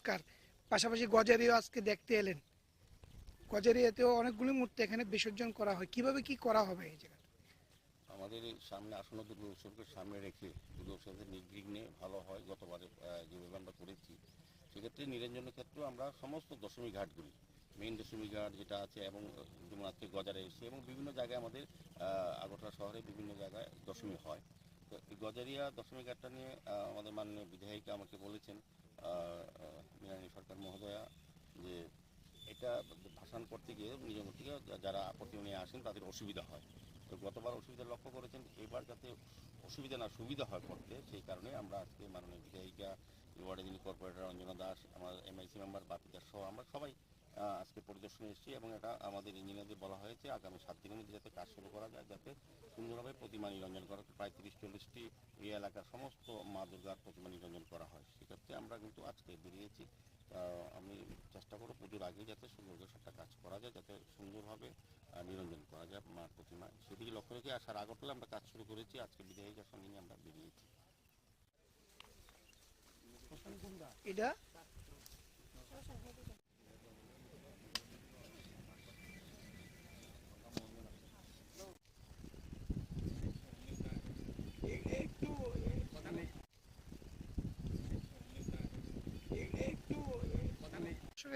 সংস্কার, পাশাপাশি গজারিও আজকে দেখতে এলেন। গজারিয়াতেও অনেকগুলি মূর্তি এখানে বিসর্জন করা হয়, কিভাবে কি করা হবে এই জায়গায়? আমাদের এই সামনে আসন্ন দুর্গা উৎসবকে সামনে রেখে দুর্গা উৎসবের নির্বিঘ্নে ভালো হয় গতবারে যেভাবে আমরা করেছি, সেক্ষেত্রে নিরঞ্জনের ক্ষেত্রেও আমরা সমস্ত দশমী ঘাটগুলি, মেইন দশমী ঘাট যেটা আছে এবং যমুনাথকে গজারে এসে এবং বিভিন্ন জায়গায় আমাদের আগরতলা শহরে বিভিন্ন জায়গায় দশমী হয়। তো এই গজারিয়া দশমী ঘাটটা নিয়ে আমাদের মাননীয় বিধায়িকা আমাকে বলেছেন, মৃণালী সরকার মহোদয়া, যে এটা ভাসান করতে গিয়ে নিজের থেকে যারা আপত্তি নিয়ে আসেন তাদের অসুবিধা হয়। তো গতবার অসুবিধা লক্ষ্য করেছেন, এবার যাতে অসুবিধা না সুবিধা হয় করতে, সেই কারণে আমরা আজকে মাননীয় বিধায়িকা, ওয়ার্ডে যিনি কর্পোরেটর অঞ্জনা দাস, আমার এমআইসি মেম্বার বাপি দাস সহ আমরা সবাই আজকে পরিদর্শনে এসেছি এবং এটা আমাদের ইঞ্জিনিয়ারদের বলা হয়েছে আগামী 7 দিনের মধ্যে যাতে কাজ শুরু করা যায়, যাতে সুন্দরভাবে প্রতিমা নিরঞ্জন করা, প্রায় 30-40টি এই এলাকার সমস্ত মা দুর্গার প্রতিমা নিরঞ্জন করা হয়। সেক্ষেত্রে আমরা কিন্তু আজকে বেরিয়েছি। আমি চেষ্টা করব পুজোর আগে যাতে সুন্দর একটা কাজ করা যায়, যাতে সুন্দরভাবে নিরঞ্জন করা যায় মার প্রতিমা, সেদিকে লক্ষ্য রেখে আসার আগরতলা আমরা কাজ শুরু করেছি। আজকে বিধায়িকার সঙ্গে নিয়ে আমরা বেরিয়েছি। এটা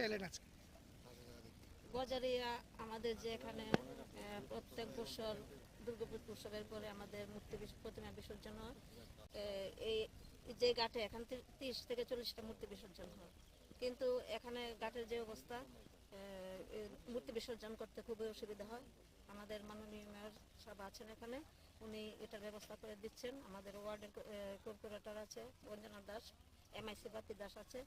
এলেন আজকে গজারিয়া আমাদের যে এখানে প্রত্যেক বছর দুর্গাপুজো উৎসবের পরে আমাদের প্রতিমা বিসর্জন হয়। এই যে ঘাটে এখান থেকে 30 থেকে 40টা মূর্তি বিসর্জন হয়, কিন্তু এখানে ঘাটের যে অবস্থা, মূর্তি বিসর্জন করতে খুবই অসুবিধা হয়। আমাদের মাননীয় মেয়র সাহেব আছেন এখানে, উনি এটার ব্যবস্থা করে দিচ্ছেন। আমাদের ওয়ার্ডের কর্পোরেটর আছে অঞ্জনা দাস, এমআইসি বাপি দাস আছে,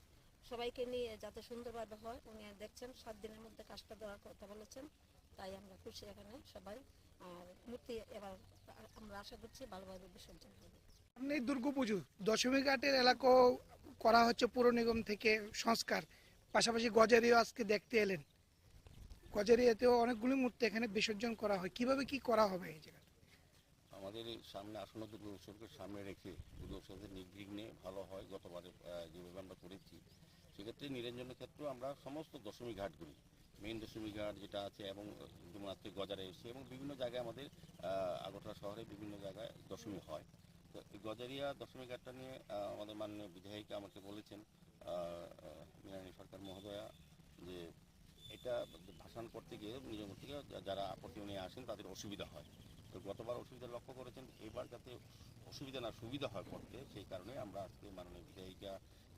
সবাইকে নিয়ে যাতে সুন্দরভাবে হয় উনি দেখছেন। 7 দিনের মধ্যে কাজটা দেওয়ার কথা বলেছেন, তাই আমরা খুশি এখানে সবাই। আর মূর্তি এবার আমরা আশা করছি ভালোভাবে বিসর্জন হবে। সামনে দুর্গাপুজো, দশমী ঘাটের এলাকাও করা হচ্ছে পুর নিগম থেকে সংস্কার, পাশাপাশি গজারিও আজকে দেখতে এলেন। গজারিয়াতেও অনেকগুলি মূর্তি এখানে বিসর্জন করা হয়, কিভাবে কি করা হবে এই জায়গায়? আমাদের এই সামনে আসন্ন দুর্গা উৎসবকে সামনে রেখে দুর্গা উৎসবের নির্বিঘ্নে ভালো হয় গতবারে যেভাবে আমরা করেছি, সেক্ষেত্রে নিরঞ্জনের ক্ষেত্রেও আমরা সমস্ত দশমী ঘাটগুলি, মেইন দশমী ঘাট যেটা আছে এবং যমুনাথকে গজারে এসে এবং বিভিন্ন জায়গায় আমাদের আগরতলা শহরে বিভিন্ন জায়গায় দশমী হয়। তো এই গজারিয়া দশমী ঘাটটা নিয়ে আমাদের মাননীয় বিধায়িকা আমাকে বলেছেন, মৃণালী সরকার মহোদয়া, যে এটা ভাসান করতে গিয়ে নিজের থেকে যারা আপত্তি নিয়ে আসেন তাদের অসুবিধা হয়। তো গতবার অসুবিধা লক্ষ্য করেছেন, এবার যাতে অসুবিধা না সুবিধা হয় করতে, সেই কারণে আমরা আজকে মাননীয় বিধায়িকা,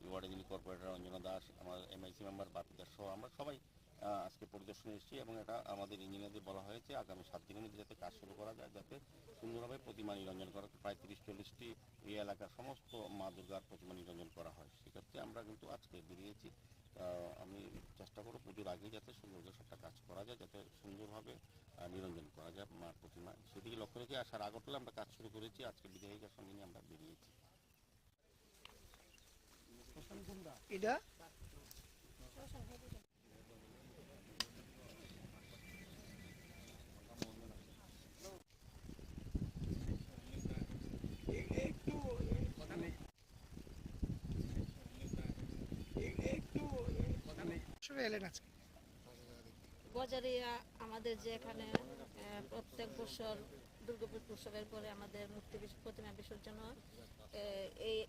ওয়ার্ডে যিনি কর্পোরেটর অঞ্জনা দাস, আমার এমআইসি মেম্বার বাপি দাস সহ আমরা সবাই আজকে পরিদর্শনে এসেছি এবং এটা আমাদের ইঞ্জিনিয়ারদের বলা হয়েছে আগামী 7 দিনের মধ্যে যাতে কাজ শুরু করা যায়, যাতে সুন্দরভাবে প্রতিমা নিরঞ্জন করা, প্রায় 30-40টি এই এলাকার সমস্ত মা দুর্গার প্রতিমা নিরঞ্জন করা হয়। সেক্ষেত্রে আমরা কিন্তু আজকে বেরিয়েছি। আমি চেষ্টা করব পুজোর আগে যাতে সুন্দর একটা কাজ করা যায়, যাতে সুন্দরভাবে নিরঞ্জন করা যায় মার প্রতিমা, সেদিকে লক্ষ্য রেখে আসার আগরতলা আমরা কাজ শুরু করেছি। আজকে বিধায়িকার সঙ্গে নিয়ে আমরা বেরিয়েছি। এটা এলেন আজকে গজারিয়া আমাদের যে এখানে প্রত্যেক বছর দুর্গাপুজো উৎসবের পরে আমাদের প্রতিমা বিসর্জন হয়। এই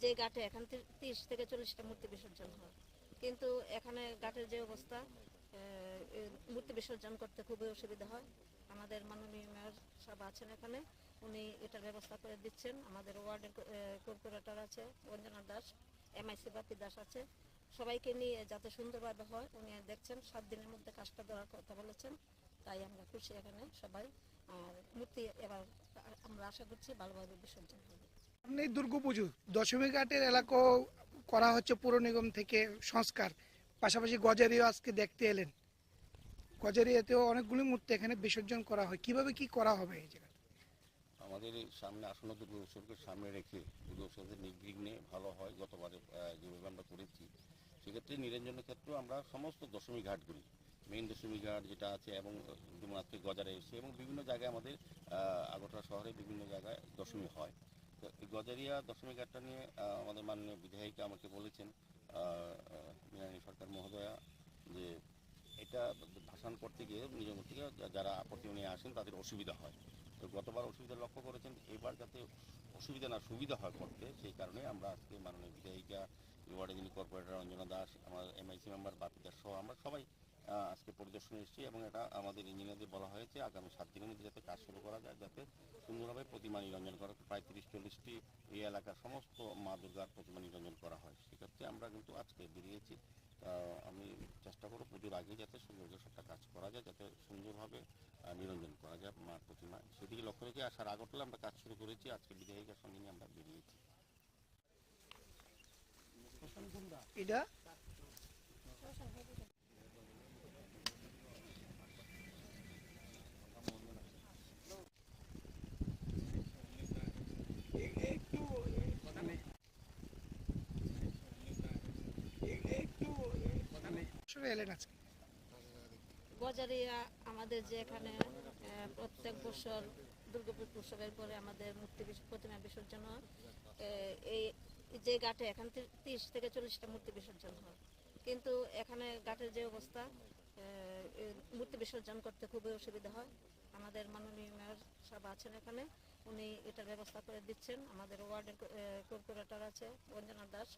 যে ঘাটে এখান থেকে 30 থেকে 40টা মূর্তি বিসর্জন হয়, কিন্তু এখানে ঘাটের যে অবস্থা, মূর্তি বিসর্জন করতে খুবই অসুবিধা হয়। আমাদের মাননীয় মেয়র সাহেব আছেন এখানে, উনি এটার ব্যবস্থা করে দিচ্ছেন। আমাদের ওয়ার্ডের কর্পোরেটর আছে অঞ্জনা দাস, এমআইসি বাপি দাস আছে, সবাইকে নিয়ে যাতে সুন্দরভাবে হয় উনি দেখছেন। 7 দিনের মধ্যে কাজটা দেওয়ার কথা বলেছেন, তাই আমরা খুশি এখানে সবাই। আর মূর্তি এবার আমরা আশা করছি ভালোভাবে বিসর্জন হবে। সামনে দুর্গাপুজো, দশমী ঘাটের এলাকাও করা হচ্ছে পুর নিগম থেকে সংস্কার, পাশাপাশি গজারিও আজকে দেখতে এলেন। গজারিয়াতেও অনেকগুলি মূর্তি এখানে বিসর্জন করা হয়, কিভাবে কি করা হবে এই জায়গায়? আমাদের এই সামনে আসন্ন দুর্গা উৎসবকে সামনে রেখে দুর্গা উৎসবের নির্বিঘ্নে ভালো হয় গতবারে যেভাবে আমরা করেছি, সেক্ষেত্রে নিরঞ্জনের ক্ষেত্রেও আমরা সমস্ত দশমী ঘাটগুলি, মেইন দশমী ঘাট যেটা আছে এবং যমুনাথকে গজারে এসে এবং বিভিন্ন জায়গায় আমাদের আগরতলা শহরে বিভিন্ন জায়গায় দশমী হয়। তো এই গজারিয়া দশমী ঘাটটা নিয়ে আমাদের মাননীয় বিধায়িকা আমাকে বলেছেন, এটা ভাসান করতে গিয়ে নিজের থেকে যারা আপত্তি নিয়ে আসেন তাদের অসুবিধা হয়। তো গতবার অসুবিধা লক্ষ্য করেছেন, এবার যাতে অসুবিধা না সুবিধা হয় করতে, সেই কারণে আমরা আজকে মাননীয় বিধায়িকা, ওয়ার্ডে যিনি কর্পোরেটর রঞ্জনা দাস, আমার এমআইসি মেম্বার বাপিদাস সহ আমরা সবাই আজকে পরিদর্শনে এসেছি এবং এটা আমাদের ইঞ্জিনিয়ারদের বলা হয়েছে আগামী 7 দিনের মধ্যে যাতে কাজ শুরু করা যায়, যাতে সুন্দরভাবে প্রতিমা নিরঞ্জন করা, প্রায় 30-40টি এই এলাকার সমস্ত মা দুর্গার প্রতিমা নিরঞ্জন করা হয়। সেক্ষেত্রে আমরা কিন্তু আজকে বেরিয়েছি। আমি চেষ্টা করব পুজোর আগে যাতে সুন্দর সবটা কাজ করা যায়, যাতে সুন্দরভাবে নিরঞ্জন করা যায় মার প্রতিমা, সেদিকে লক্ষ্য রেখে আসার আগরতলা আমরা কাজ শুরু করেছি। আজকে বিধায়িকার সঙ্গে নিয়ে আমরা বেরিয়েছি। এটা এলেন আজকে গজারিয়া আমাদের যে এখানে প্রত্যেক বছর দুর্গাপুর উৎসবের পরে আমাদের প্রতিমা বিসর্জন হয়। এই যে ঘাটে এখান থেকে 30 থেকে 40টা মূর্তি বিসর্জন হয়, কিন্তু এখানে ঘাটের যে অবস্থা, মূর্তি বিসর্জন করতে খুবই অসুবিধা হয়। আমাদের মাননীয় মেয়র সাহেব আছেন এখানে, উনি এটার ব্যবস্থা করে দিচ্ছেন। আমাদের ওয়ার্ডের কর্পোরেটর আছে রঞ্জনা দাস,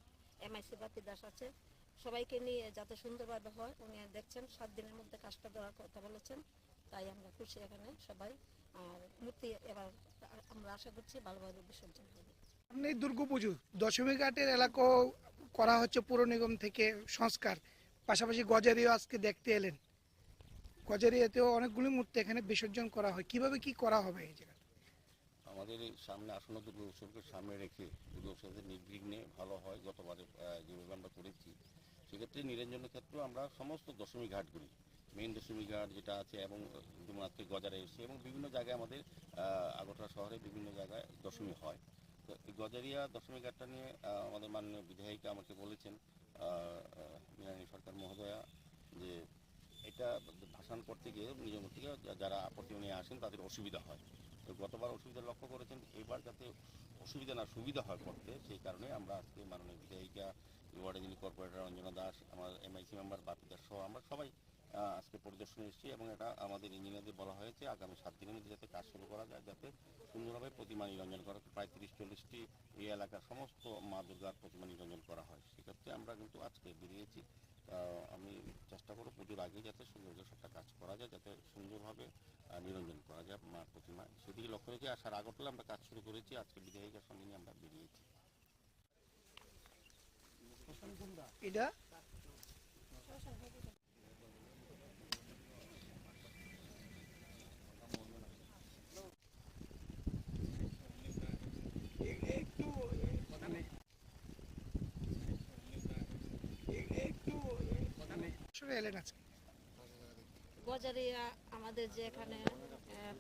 এমআইসি বাপি দাস আছে, সবাইকে নিয়ে যাতে সুন্দরভাবে হয় উনি দেখছেন। 7 দিনের মধ্যে কাজটা দেওয়ার কথা বলেছেন, তাই আমরা খুশি এখানে সবাই। আর মূর্তি এবার আমরা আশা করছি ভালোভাবে বিসর্জন হবে। সামনে দুর্গাপুজো, দশমী ঘাটের এলাকাও করা হচ্ছে পুর নিগম থেকে সংস্কার, পাশাপাশি গজারিও আজকে দেখতে এলেন। গজারিয়াতেও অনেকগুলি মূর্তি এখানে বিসর্জন করা হয়, কিভাবে কি করা হবে এই জায়গায়? আমাদের এই সামনে আসন্ন দুর্গা উৎসবকে সামনে রেখে দুর্গা উৎসবের নির্বিঘ্নে ভালো হয় গতবারে যেভাবে আমরা করেছি, সেক্ষেত্রে নিরঞ্জনের ক্ষেত্রেও আমরা সমস্ত দশমী ঘাটগুলি, মেইন দশমী ঘাট যেটা আছে এবং ডুমাত্রিক গজারে এসে এবং বিভিন্ন জায়গায় আমাদের আগরতলা শহরে বিভিন্ন জায়গায় দশমী হয়। তো এই গজারিয়া দশমী ঘাটটা নিয়ে আমাদের মাননীয় বিধায়িকা আমাকে বলেছেন, মীনারানী সরকার মহোদয়া, যে এটা ভাসান করতে গিয়ে নিজের থেকে যারা আপত্তি নিয়ে আসেন তাদের অসুবিধা হয়। তো গতবার অসুবিধা লক্ষ্য করেছেন, এবার যাতে অসুবিধা না সুবিধা হয় করতে, সেই কারণে আমরা আজকে মাননীয় বিধায়িকা, ওয়ার্ডে যিনি কর্পোরেটর রঞ্জনা দাস, আমার এমআইসি মেম্বার বাপিদাস সহ আমরা সবাই আজকে পরিদর্শনে এসেছি এবং এটা আমাদের ইঞ্জিনিয়ারদের বলা হয়েছে আগামী 7 দিনের মধ্যে যাতে কাজ শুরু করা যায়, যাতে সুন্দরভাবে প্রতিমা নিরঞ্জন করা, প্রায় 30-40টি এই এলাকার সমস্ত মা দুর্গার প্রতিমা নিরঞ্জন করা হয়। সেক্ষেত্রে আমরা কিন্তু আজকে বেরিয়েছি। আমি চেষ্টা করব পুজোর আগে যাতে সুন্দর সবটা কাজ করা যায়, যাতে সুন্দরভাবে নিরঞ্জন করা যায় মার প্রতিমা, সেদিকে লক্ষ্য রেখে আসার আগরতলা আমরা কাজ শুরু করেছি। আজকে বিধায়িকার সঙ্গে নিয়ে আমরা বেরিয়েছি। এটা এলেন আজকে গজারিয়া আমাদের যে এখানে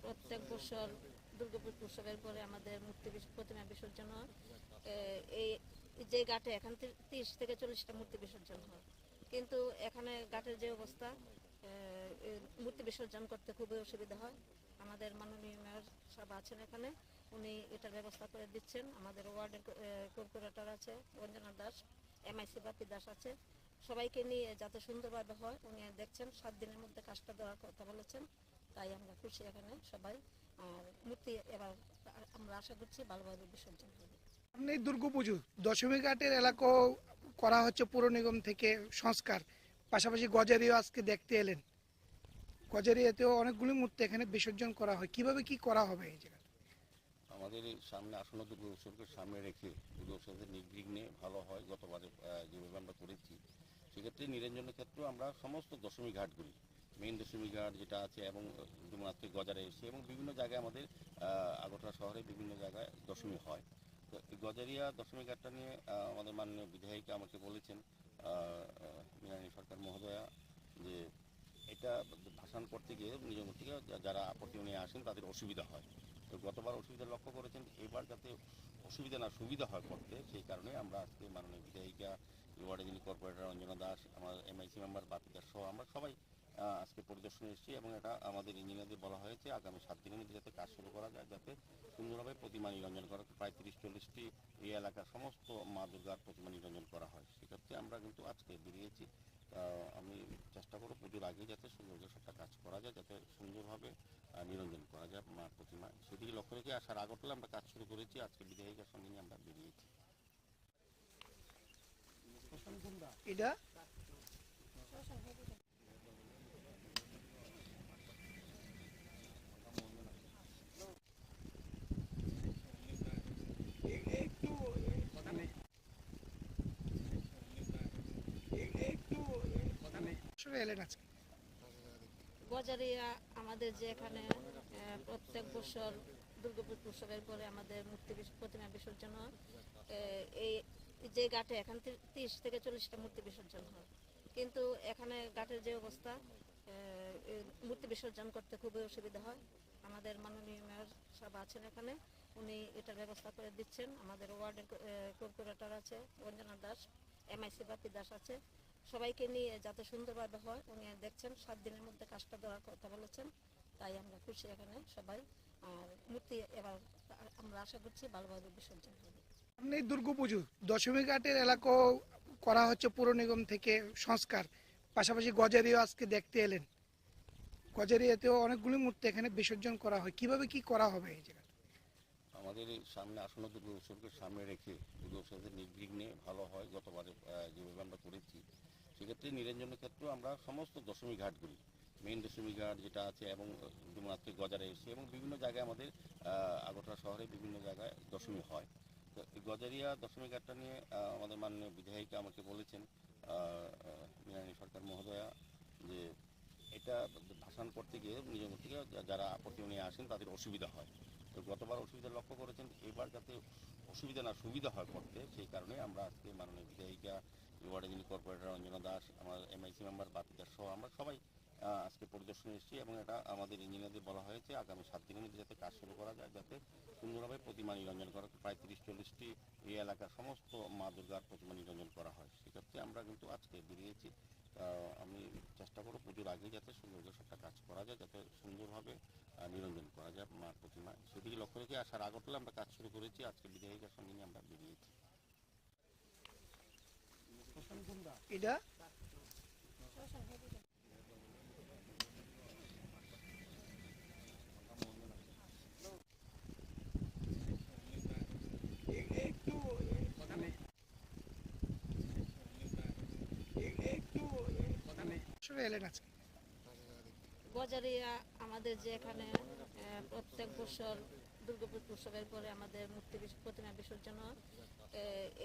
প্রত্যেক বছর দুর্গাপুর উৎসবের পরে আমাদের প্রতিমা বিসর্জন হয়। এই যে ঘাটে এখান থেকে 30 থেকে 40টা মূর্তি বিসর্জন হয়, কিন্তু এখানে ঘাটের যে অবস্থা, মূর্তি বিসর্জন করতে খুবই অসুবিধা হয়। আমাদের মাননীয় মেয়র সাহেব আছেন এখানে, উনি এটার ব্যবস্থা করে দিচ্ছেন। আমাদের ওয়ার্ডের কর্পোরেটর আছে রঞ্জনা দাস, এমআইসি বাপি দাস আছে, সবাইকে নিয়ে যাতে সুন্দরভাবে হয় উনি দেখছেন। 7 দিনের মধ্যে কাজটা দেওয়ার কথা বলেছেন, তাই আমরা খুশি এখানে সবাই। আর মূর্তি এবার আমরা আশা করছি ভালোভাবে বিসর্জন হবে। সামনে দুর্গাপুজো, দশমী ঘাটের এলাকাও করা হচ্ছে পুর নিগম থেকে সংস্কার, পাশাপাশি গজারিও আজকে দেখতে এলেন। গজারিয়াতেও অনেকগুলি মূর্তি এখানে বিসর্জন করা হয়, কিভাবে কি করা হবে এই জায়গায়? আমাদের এই সামনে আসন্ন দুর্গা উৎসবকে সামনে রেখে দুর্গা উৎসবের নির্বিঘ্নে ভালো হয় গতবারে যেভাবে আমরা করেছি, সেক্ষেত্রে নিরঞ্জনের ক্ষেত্রেও আমরা সমস্ত দশমী ঘাটগুলি, মেইন দশমী ঘাট যেটা আছে এবং ডুমাত্রিক গজারে এসে এবং বিভিন্ন জায়গায় আমাদের আগরতলা শহরে বিভিন্ন জায়গায় দশমী হয়। তো এই গজারিয়া দশমী ঘাটটা নিয়ে আমাদের মাননীয় বিধায়িকা আমাকে বলেছেন, মীনারানী সরকার মহোদয়া, যে এটা ভাসান করতে গিয়ে নিজের থেকে যারা আপত্তি নিয়ে আসেন তাদের অসুবিধা হয়। তো গতবার অসুবিধা লক্ষ্য করেছেন, এবার যাতে অসুবিধা না সুবিধা হয় করতে, সেই কারণে আমরা আজকে মাননীয় বিধায়িকা, ওয়ার্ডে যিনি কর্পোরেটর রঞ্জনা দাস, আমার এমআইসি মেম্বার বাপিদাস সহ আমরা সবাই আজকে পরিদর্শনে এসেছি এবং এটা আমাদের ইঞ্জিনিয়ারদের বলা হয়েছে আগামী 7 দিনের মধ্যে যাতে কাজ শুরু করা যায়, যাতে সুন্দরভাবে প্রতিমা নিরঞ্জন করা, প্রায় 30-40টি এই এলাকার সমস্ত মা দুর্গার প্রতিমা নিরঞ্জন করা হয়। সেক্ষেত্রে আমরা কিন্তু আজকে বেরিয়েছি। আমি চেষ্টা করব পুজোর আগে যাতে সুন্দর কাজ করা যায়, যাতে সুন্দরভাবে নিরঞ্জন করা যায় মার প্রতিমা, সেদিকে লক্ষ্য রেখে আসার আগরতলা আমরা কাজ শুরু করেছি। আজকে বিধায়িকার সঙ্গে নিয়ে আমরা বেরিয়েছি। এটা এলেন আজকে গজারিয়া আমাদের যে এখানে প্রত্যেক বছর দুর্গাপুর উৎসবের পরে আমাদের প্রতিমা বিসর্জন হয়। এই যে ঘাটে এখান থেকে 30 থেকে 40টা মূর্তি বিসর্জন হয়, কিন্তু এখানে ঘাটের যে অবস্থা, মূর্তি বিসর্জন করতে খুবই অসুবিধা হয়। আমাদের মাননীয় মেয়র সাহেব আছেন এখানে, উনি এটার ব্যবস্থা করে দিচ্ছেন। আমাদের ওয়ার্ডের কর্পোরেটর আছে রঞ্জনা দাস, এমআইসি বাপি দাস আছে, সবাইকে নিয়ে যাতে সুন্দরভাবে হয় উনি দেখছেন। 7 দিনের মধ্যে কাজটা দেওয়ার কথা বলেছেন, তাই আমরা খুশি এখানে সবাই। আর মূর্তি এবার আমরা আশা করছি ভালোভাবে বিসর্জন হবে। সামনে দুর্গাপুজো, দশমী ঘাটের এলাকাও করা হচ্ছে পুর নিগম থেকে সংস্কার, পাশাপাশি গজারিও আজকে দেখতে এলেন। গজারিয়াতেও অনেকগুলি মূর্তি এখানে বিসর্জন করা হয়, কিভাবে কি করা হবে এই জায়গায়? আমাদের এই সামনে আসন্ন দুর্গা উৎসবকে সামনে রেখে দুর্গা উৎসবের নির্বিঘ্নে ভালো হয় গতবারে যেভাবে আমরা করেছি, সেক্ষেত্রে নিরঞ্জনের ক্ষেত্রেও আমরা সমস্ত দশমী ঘাটগুলি, মেইন দশমী ঘাট যেটা আছে এবং ডুমরাত্রি গজারে এসে এবং বিভিন্ন জায়গায় আমাদের আগরতলা শহরে বিভিন্ন জায়গায় দশমী হয়। তো এই গজারিয়া দশমী ঘাটটা নিয়ে আমাদের মাননীয় বিধায়িকা আমাকে বলেছেন, মীনারানী সরকার মহোদয়া, যে এটা ভাসান করতে গিয়ে নিজের থেকে যারা আপত্তি নিয়ে আসেন তাদের অসুবিধা হয়। তো গতবার অসুবিধা লক্ষ্য করেছেন, এবার যাতে অসুবিধা না সুবিধা হয় করতে, সেই কারণে আমরা আজকে মাননীয় বিধায়িকা, ওয়ার্ডের যিনি কর্পোরেটর রঞ্জনা দাস, আমার এমআইসি মেম্বার বাপি দাস সহ আমরা সবাই আজকে পরিদর্শনে এসেছি এবং এটা আমাদের ইঞ্জিনিয়ারদের বলা হয়েছে আগামী 7 দিনের মধ্যে যাতে কাজ শুরু করা যায়, যাতে সুন্দরভাবে প্রতিমা নিরঞ্জন করা, প্রায় 30-40টি এই এলাকার সমস্ত মা দুর্গার প্রতিমা নিরঞ্জন করা হয়। সেক্ষেত্রে আমরা কিন্তু আজকে বেরিয়েছি। আমি চেষ্টা করব পুজোর আগে যাতে সুন্দর কাজ করা যায়, যাতে সুন্দরভাবে নিরঞ্জন করা যায় মার প্রতিমা, সেদিকে লক্ষ্য রেখে আসার আগরতলা আমরা কাজ শুরু করেছি। আজকে বিধায়িকার সঙ্গে নিয়ে আমরা বেরিয়েছি। এটা এলেন আজকে গজারিয়া আমাদের যে এখানে প্রত্যেক বছর দুর্গাপুর উৎসবের পরে আমাদের প্রতিমা বিসর্জন হয়।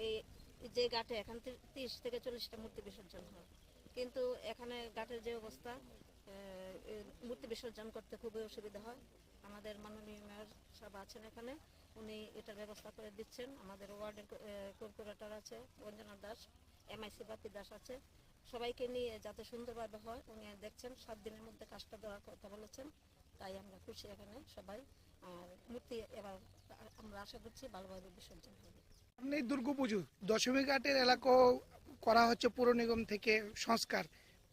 এই যে ঘাটে এখান থেকে 30 থেকে 40টা মূর্তি বিসর্জন হয়, কিন্তু এখানে ঘাটের যে অবস্থা, মূর্তি বিসর্জন করতে খুবই অসুবিধা হয়। আমাদের মাননীয় মেয়র সাহেব আছেন এখানে, উনি এটার ব্যবস্থা করে দিচ্ছেন। আমাদের ওয়ার্ডের কর্পোরেটর আছে রঞ্জনা দাস, এমআইসি বাপি দাস আছে, সবাইকে নিয়ে যাতে সুন্দরভাবে হয় উনি দেখছেন। 7 দিনের মধ্যে কাজটা দেওয়ার কথা বলেছেন, তাই আমরা খুশি এখানে সবাই। আর মূর্তি এবার আমরা আশা করছি ভালোভাবে বিসর্জন হবে। সামনে দুর্গাপুজো, দশমী ঘাটের এলাকাও করা হচ্ছে পুর নিগম থেকে সংস্কার,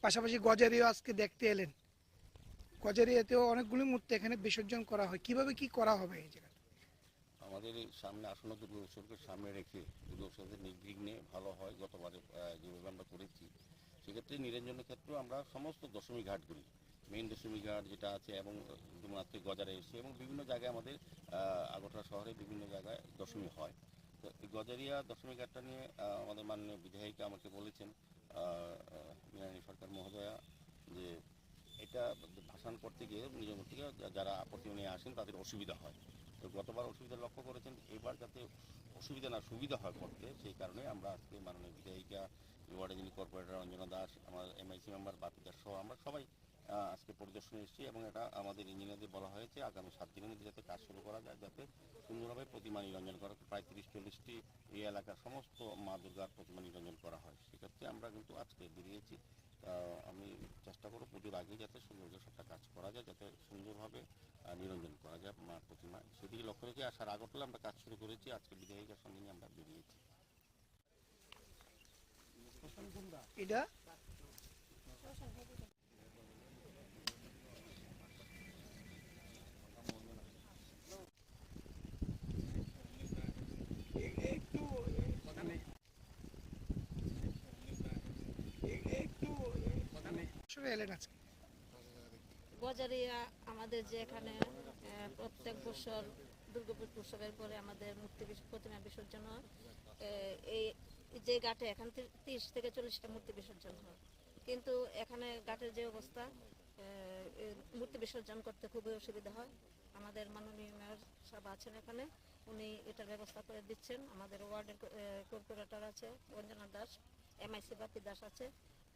পাশাপাশি গজারিও আজকে দেখতে এলেন। গজারিয়াতেও অনেকগুলি মূর্তি এখানে বিসর্জন করা হয়, কিভাবে কি করা হবে এই জায়গায়? আমাদের এই সামনে আসন্ন দুর্গা উৎসবকে সামনে রেখে দুর্গা উৎসবের নির্বিঘ্নে ভালো হয় গতবারে যেভাবে আমরা করেছি, সেক্ষেত্রে নিরঞ্জনের ক্ষেত্রেও আমরা সমস্ত দশমী ঘাটগুলি, মেইন দশমী ঘাট যেটা আছে এবং ডুমরাত্রি গজারে এসে এবং বিভিন্ন জায়গায় আমাদের আগরতলা শহরে বিভিন্ন জায়গায় দশমী হয়। তো এই গজারিয়া দশমী ঘাটটা নিয়ে আমাদের মাননীয় বিধায়িকা আমাকে বলেছেন, মীনারানী সরকার মহোদয়া, যে এটা ভাসান করতে গিয়ে নিজের থেকে যারা আপত্তি নিয়ে আসেন তাদের অসুবিধা হয়। তো গতবার অসুবিধা লক্ষ্য করেছেন, এবার যাতে অসুবিধা না সুবিধা হয় করতে, সেই কারণে আমরা আজকে মাননীয় বিধায়িকা, ওয়ার্ডের যিনি কর্পোরেটর রঞ্জনা দাস, আমার এমআইসি মেম্বার বাপি দাস সহ আমরা সবাই আজকে পরিদর্শনে এসেছি এবং এটা আমাদের ইঞ্জিনিয়ারদের বলা হয়েছে আগামী 7 দিনের মধ্যে যাতে কাজ শুরু করা যায়, যাতে সুন্দরভাবে প্রতিমা নিরঞ্জন করা, প্রায় 30-40টি এই এলাকার সমস্ত মা দুর্গার প্রতিমা নিরঞ্জন করা হয়। সেক্ষেত্রে আমরা কিন্তু আজকে বেরিয়েছি। আমি চেষ্টা করব পুজোর আগে যাতে সুন্দর কাজ করা যায়, যাতে সুন্দরভাবে নিরঞ্জন করা যায় মার প্রতিমা, সেদিকে লক্ষ্য রেখে আসার আগরতলা আমরা কাজ শুরু করেছি। আজকে বিধায়িকার সঙ্গে নিয়ে আমরা বেরিয়েছি। এটা কিভাবে এলেন আজকে? গজারিয়া আমাদের যে এখানে প্রত্যেক বছর দুর্গাপুর উৎসবের পরে আমাদের প্রতিমা বিসর্জন হয়। এই যে ঘাটে এখান থেকে 30 থেকে 40টা মূর্তি বিসর্জন হয়, কিন্তু এখানে ঘাটের যে অবস্থা, মূর্তি বিসর্জন করতে খুবই অসুবিধা হয়। আমাদের মাননীয় মেয়র সাহেব আছেন এখানে, উনি এটার ব্যবস্থা করে দিচ্ছেন। আমাদের ওয়ার্ডের কর্পোরেটর আছে অঞ্জনা দাস, MIC বাপি দাস আছে,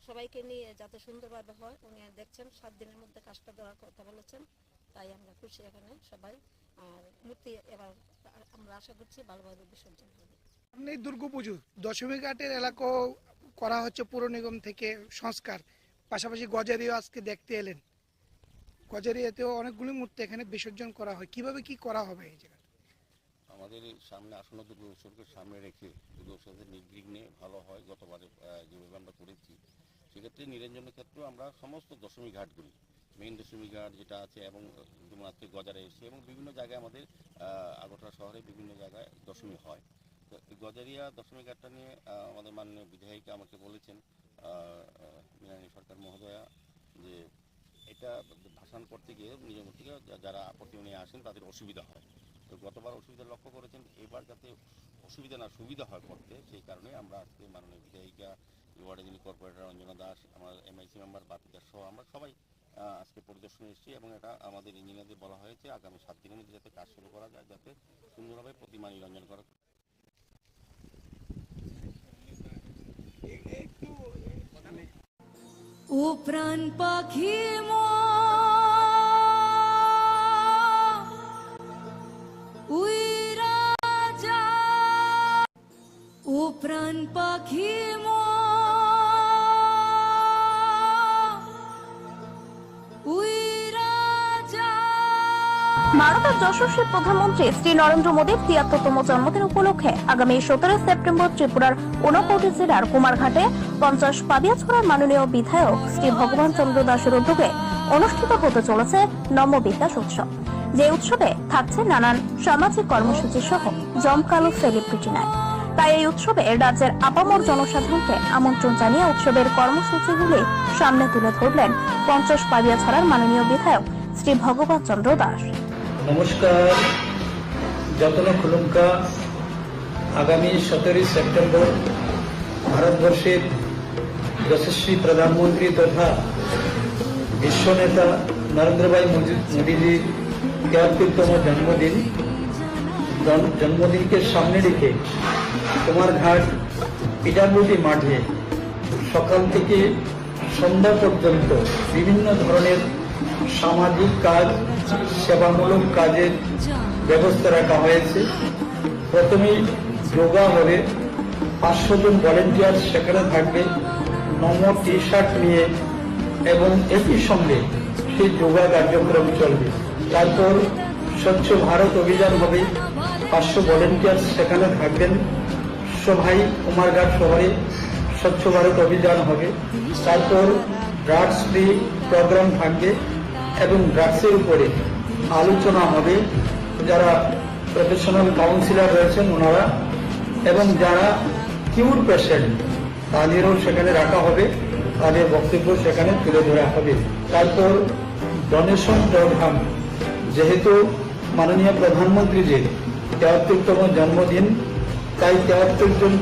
সবাইকে নিয়ে যাতে সুন্দরভাবে হয় উনি দেখছেন। 7 দিনের মধ্যে কাজটা দেওয়ার কথা বলেছেন, তাই আমরা খুশি এখানে সবাই। আর মূর্তি এবার আমরা আশা করছি ভালোভাবে বিসর্জন হবে। সামনেই দুর্গাপুজো, দশমী ঘাটের এলাকাও করা হচ্ছে পুর নিগম থেকে সংস্কার, পাশাপাশি গজারিয়া আজকে দেখতে এলেন। গজারিয়াতেও অনেকগুলি মূর্তি এখানে বিসর্জন করা হয়, কিভাবে কি করা হবে এই জায়গায়? আমাদের এই সামনে আসন্ন দুর্গা উৎসবকে সামনে রেখে দুর্গা উৎসবের নির্বিঘ্নে ভালো হয় গতবারে যেভাবে আমরা করেছি, সেক্ষেত্রে নিরঞ্জনের ক্ষেত্রেও আমরা সমস্ত দশমী ঘাটগুলি, মেইন দশমী ঘাট যেটা আছে এবং যমুনাতে গজারে এসে এবং বিভিন্ন জায়গায় আমাদের আগরতলা শহরে বিভিন্ন জায়গায় দশমী হয়। তো এই গজারিয়া দশমী ঘাটটা নিয়ে আমাদের মাননীয় বিধায়িকা আমাকে বলেছেন, মৃণালী সরকার মহোদয়া, যে এটা ভাসান করতে গিয়ে নিজের থেকে যারা আপত্তি নিয়ে আসেন তাদের অসুবিধা হয়। তো গতবার অসুবিধা লক্ষ্য করেছেন, এবার যাতে অসুবিধা না সুবিধা হয় করতে, সেই কারণে আমরা আজকে মাননীয় বিধায়িকা, ওয়ার্ডে যিনি কর্পোরেটর অঞ্জনা দাস, আমার MIC মেম্বার বাপি দাস সহ আমরা সবাই আজকে পরিদর্শনে এসেছি এবং এটা আমাদের ইঞ্জিনিয়ারদের বলা হয়েছে আগামী 7 দিনের মধ্যে যাতে কাজ শুরু করা যায়, যাতে সুন্দরভাবে প্রতিমা নিরঞ্জন করা। ও প্রাণ পাখি উইরা যা, ও প্রাণ পাখি ভারতের যশস্বী প্রধানমন্ত্রী শ্রী নরেন্দ্র মোদীর ৭৩তম জন্মদিন উপলক্ষে আগামী ১৭ সেপ্টেম্বর ত্রিপুরার ঊনকোটি জেলার কুমারঘাটে ৫০ পাবিয়াছড়ার মাননীয় বিধায়ক শ্রী ভগবান চন্দ্র দাসের উদ্যোগে অনুষ্ঠিত হতে চলেছে নম বিকাশ উৎসব। যে উৎসবে থাকছে নানান সামাজিক কর্মসূচি সহ জমকালো সেলিব্রিটি নাইট। তাই এই উৎসবে রাজ্যের আপামর জনসাধারণকে আমন্ত্রণ জানিয়ে উৎসবের কর্মসূচিগুলি সামনে তুলে ধরলেন ৫০ পাবিয়াছড়ার মাননীয় বিধায়ক শ্রী ভগবান চন্দ্র দাস। নমস্কার, যত্ন খুলুমকা। আগামী 17 সেপ্টেম্বর ভারতবর্ষের যশস্বী প্রধানমন্ত্রী তথা বিশ্ব নেতা নরেন্দ্র ভাই মোদীজির ৭৩তম জন্মদিনকে সামনে রেখে কুমারঘাট পিটারবুটি মাঠে সকাল থেকে সন্ধ্যা পর্যন্ত বিভিন্ন ধরনের সামাজিক কাজ, সেবামূলক কাজের ব্যবস্থা রাখা হয়েছে। প্রথমেই যোগা হবে, 500 জন ভলেন্টিয়ার সেখানে থাকবে নমো টি-শার্ট নিয়ে, এবং একই সঙ্গে সেই যোগা কার্যক্রম চলবে। তারপর স্বচ্ছ ভারত অভিযান হবে, 500 ভলেন্টিয়ার সেখানে থাকবেন। সবাই কুমারঘাট শহরে স্বচ্ছ ভারত অভিযান হবে। তারপর ড্রাগস ফ্রি প্রোগ্রাম থাকবে এবং ড্রাগসের উপরে আলোচনা হবে। যারা প্রফেশনাল কাউন্সিলর রয়েছেন ওনারা এবং যারা কিউর পেশেন্ট তাদেরও সেখানে রাখা হবে, তাদের বক্তব্য সেখানে তুলে ধরা হবে। তারপর ডোনেশন প্রোগ্রাম, যেহেতু মাননীয় প্রধানমন্ত্রীজির ৭৩তম জন্মদিন, তাই ৭৩ জন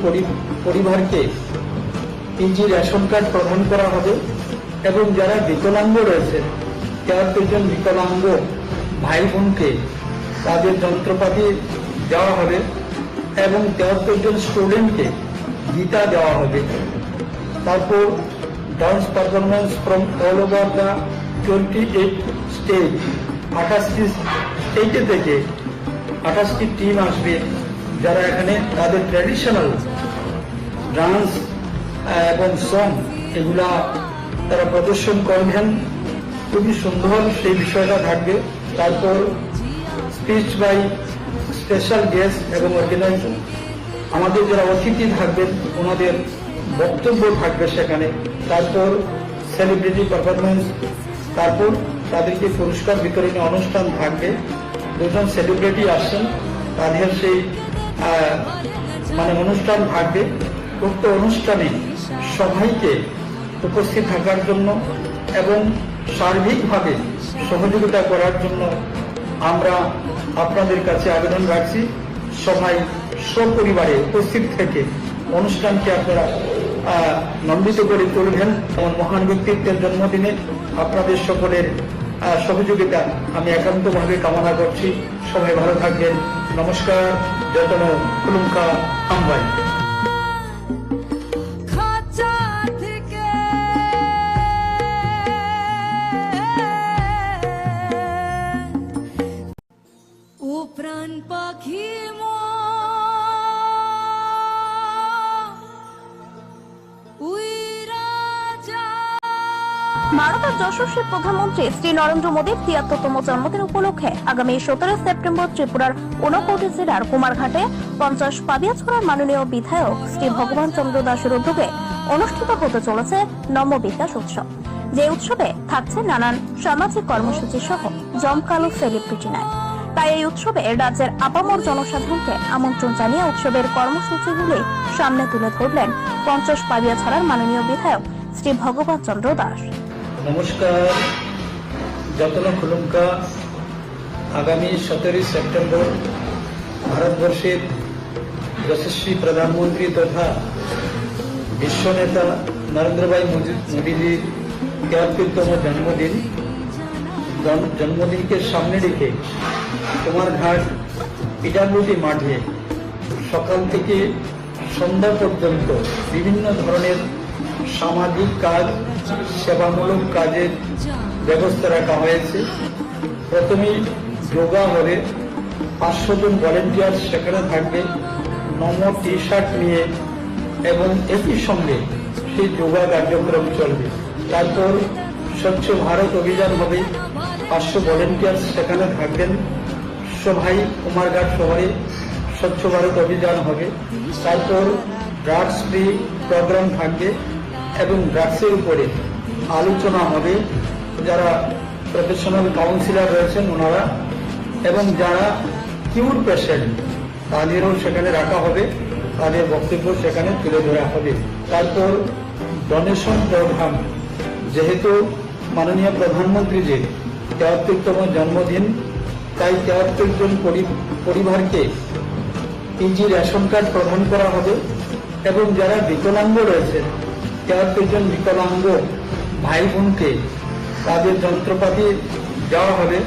পরিবারকে ইজি রেশন কার্ড প্রদান করা হবে এবং যারা বিকলাঙ্গ রয়েছে ৭৩ জন বিকলাঙ্গ ভাই বোনকে তাদের যন্ত্রপাতি দেওয়া হবে এবং ৭৩ জন স্টুডেন্টকে গীতা দেওয়া হবে। তারপর dance performance from all over the 28 state, 28টি স্টেটে থেকে 28টি টিম আসবে, যারা এখানে তাদের ট্র্যাডিশনাল ডান্স এবং সং এগুলা তারা প্রদর্শন করবেন। খুবই সুন্দর সেই বিষয়টা থাকবে। তারপর স্পিচ বাই স্পেশাল গেস্ট এবং অর্গানাইজার, আমাদের যারা অতিথি থাকবেন ওনাদের বক্তব্য থাকবে সেখানে। তারপর সেলিব্রিটি পারফরমেন্স, তারপর তাদেরকে পুরস্কার বিতরণী অনুষ্ঠান থাকবে। 2 জন সেলিব্রিটি আসছেন, তাদের সেই অনুষ্ঠান থাকবে। উক্ত অনুষ্ঠানে সবাইকে উপস্থিত থাকার জন্য এবং সার্বিকভাবে সহযোগিতা করার জন্য আমরা আপনাদের কাছে আবেদন রাখছি। সবাই সপরিবারে উপস্থিত থেকে অনুষ্ঠানকে আপনারা নন্দিত করে তুলবেন। এমন মহান ব্যক্তিত্বের জন্মদিনে আপনাদের সকলের সহযোগিতা আমি একান্তভাবে কামনা করছি। সবাই ভালো থাকবেন। নমস্কার। যতন কুলুঙ্কা আমবাই। খাঁচা থেকে ও প্রাণ পাখি ভারতের যশস্বী প্রধানমন্ত্রী শ্রী নরেন্দ্র মোদীর ৭৩তম জন্মদিন উপলক্ষে আগামী ১৭ সেপ্টেম্বর ত্রিপুরার ঊনকোটি জেলার কুমারঘাটে ৫০ পাবিয়াছড়ার মাননীয় বিধায়ক শ্রী ভগবান চন্দ্র দাসের উদ্যোগে অনুষ্ঠিত হতে চলেছে নম বিকাশ উৎসব। যে উৎসবে থাকছে নানান সামাজিক কর্মসূচি সহ জমকালো সেলিব্রিটি নাইট। তাই এই উৎসবে রাজ্যের আপামর জনসাধারণকে আমন্ত্রণ জানিয়ে উৎসবের কর্মসূচিগুলি সামনে তুলে ধরলেন ৫০ পাবিয়াছড়ার মাননীয় বিধায়ক শ্রী ভগবান চন্দ্র দাস। নমস্কার। যতন কুলুঙ্কা আগামী ১৭ সেপ্টেম্বর ভারতবর্ষের যশস্বী প্রধানমন্ত্রী তথা বিশ্ব নেতা নরেন্দ্র ভাই মোদীজির ৭৩তম জন্মদিনকে সামনে রেখে কুমারঘাট পিটারপুটি মাঠে সকাল থেকে সন্ধ্যা পর্যন্ত বিভিন্ন ধরনের সামাজিক কাজ, সেবামূলক কাজের ব্যবস্থা রাখা হয়েছে। প্রথমেই যোগা হবে, ৫০০ জন ভলেন্টিয়ার সেখানে থাকবে নম টি শার্ট নিয়ে, এবং একই সঙ্গে সেই যোগা কার্যক্রম চলবে। তারপর স্বচ্ছ ভারত অভিযান হবে, ৫০০ ভলেন্টিয়ার সেখানে থাকবেন। সবাই কুমারঘাট শহরে স্বচ্ছ ভারত অভিযান হবে। তারপর ড্রাগস ফ্রি প্রোগ্রাম থাকবে এবং ড্রাগসের উপরে আলোচনা হবে। যারা প্রফেশনাল কাউন্সিলর রয়েছেন ওনারা এবং যারা কিউর পেশেন্ট তাদেরও সেখানে রাখা হবে, তাদের বক্তব্য সেখানে তুলে ধরা হবে। তারপর ডোনেশন প্রোগ্রাম, যেহেতু মাননীয় প্রধানমন্ত্রীজির ৭৩তম জন্মদিন, তাই ৭৩ জন পরিবারকে ইজি রেশন কার্ড প্রদান করা হবে এবং যারা বিকলাঙ্গ রয়েছে ৭৩ জন বিকলাঙ্গ ভাই বোনকে তাদের যন্ত্রপাতি দেওয়া হবে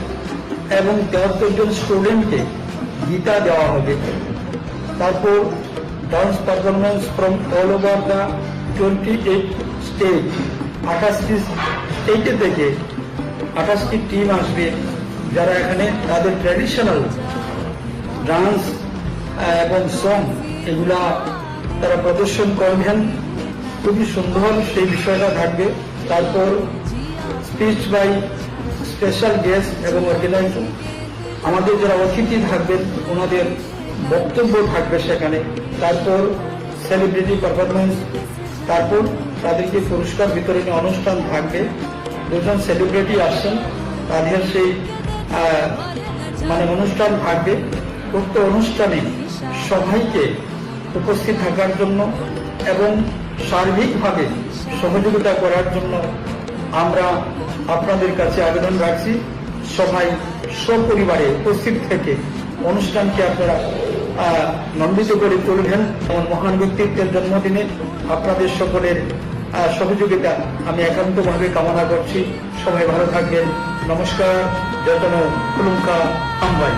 এবং ৭৩ জন স্টুডেন্টকে গীতা দেওয়া হবে। তারপর dance performance from all over the 28 state, 28টি স্টেটে থেকে 28টি টিম আসবে, যারা এখানে তাদের ট্র্যাডিশনাল ডান্স এবং সং এগুলা তারা প্রদর্শন করবেন। খুবই সুন্দর সেই বিষয়টা থাকবে। তারপর স্পিচ বাই স্পেশাল গেস্ট এবং অর্গানাইজার, আমাদের যারা অতিথি থাকবেন ওনাদের বক্তব্য থাকবে সেখানে। তারপর সেলিব্রিটি পারফরমেন্স, তারপর তাদেরকে পুরস্কার বিতরণী অনুষ্ঠান থাকবে। দুজন সেলিব্রিটি আসছেন, তাদের সেই অনুষ্ঠান থাকবে। উক্ত অনুষ্ঠানে সবাইকে উপস্থিত থাকার জন্য এবং সার্বিকভাবে সহযোগিতা করার জন্য আমরা আপনাদের কাছে আবেদন রাখছি। সবাই সপরিবারে উপস্থিত থেকে অনুষ্ঠানকে আপনারা নন্দিত করে তুলবেন। এমন মহান ব্যক্তিত্বের জন্মদিনে আপনাদের সকলের সহযোগিতা আমি একান্তভাবে কামনা করছি। সবাই ভালো থাকবেন। নমস্কার। যতন কুলুঙ্কা আমবাই।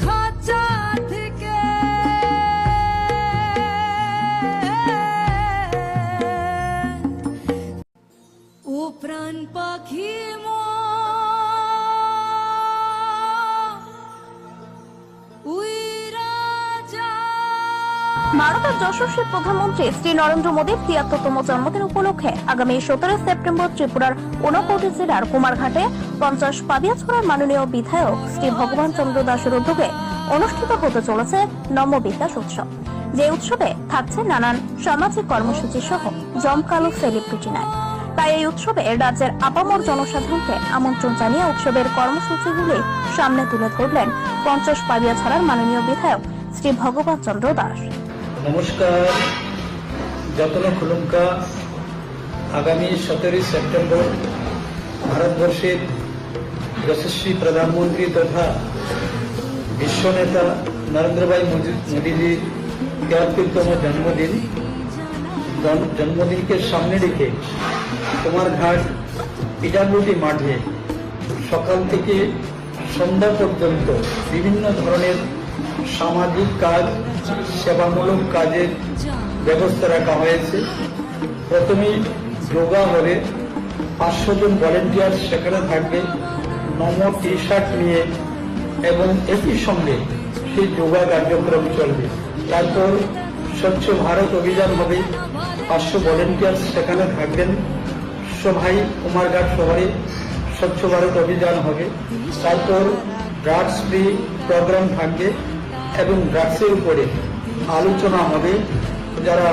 খাঁচা থেকে ও প্রাণ পাখি ভারতের যশস্বী প্রধানমন্ত্রী শ্রী নরেন্দ্র মোদীর ৭৩তম জন্মদিন উপলক্ষে আগামী ১৭ সেপ্টেম্বর ত্রিপুরার ঊনকোটি জেলার কুমারঘাটে ৫০ পাবিয়াছড়ার মাননীয় বিধায়ক শ্রী ভগবান চন্দ্র দাসের উদ্যোগে অনুষ্ঠিত হতে চলেছে নম বিকাশ উৎসব। যে উৎসবে থাকছে নানান সামাজিক কর্মসূচি সহ জমকালো সেলিব্রিটি নাইট। তাই এই উৎসবে রাজ্যের আপামর জনসাধারণকে আমন্ত্রণ জানিয়ে উৎসবের কর্মসূচিগুলি সামনে তুলে ধরলেন ৫০ পাবিয়াছড়ার মাননীয় বিধায়ক শ্রী ভগবান চন্দ্র দাস। নমস্কার। যত্ন খুলুমকা আগামী 17 সেপ্টেম্বর ভারতবর্ষের যশস্বী প্রধানমন্ত্রী তথা বিশ্ব নেতা নরেন্দ্র ভাই মোদীজির 73তম জন্মদিনকে সামনে রেখে তোমার ঘাট পিটারপুটি মাঠে সকাল থেকে সন্ধ্যা পর্যন্ত বিভিন্ন ধরনের সামাজিক কাজ, সেবামূলক কাজের ব্যবস্থা রাখা হয়েছে। প্রথমেই যোগা হবে, 500 জন ভলেন্টিয়ার সেখানে থাকবে নমো টি শার্ট নিয়ে, এবং একই সঙ্গে সেই যোগা কার্যক্রম চলবে। তারপর স্বচ্ছ ভারত অভিযান হবে, 500 ভলেন্টিয়ার সেখানে থাকবেন। সবাই কুমারঘাট শহরে স্বচ্ছ ভারত অভিযান হবে। তারপর ড্রাগস ফ্রি প্রোগ্রাম থাকবে এবং ড্রাগসের উপরে আলোচনা হবে। যারা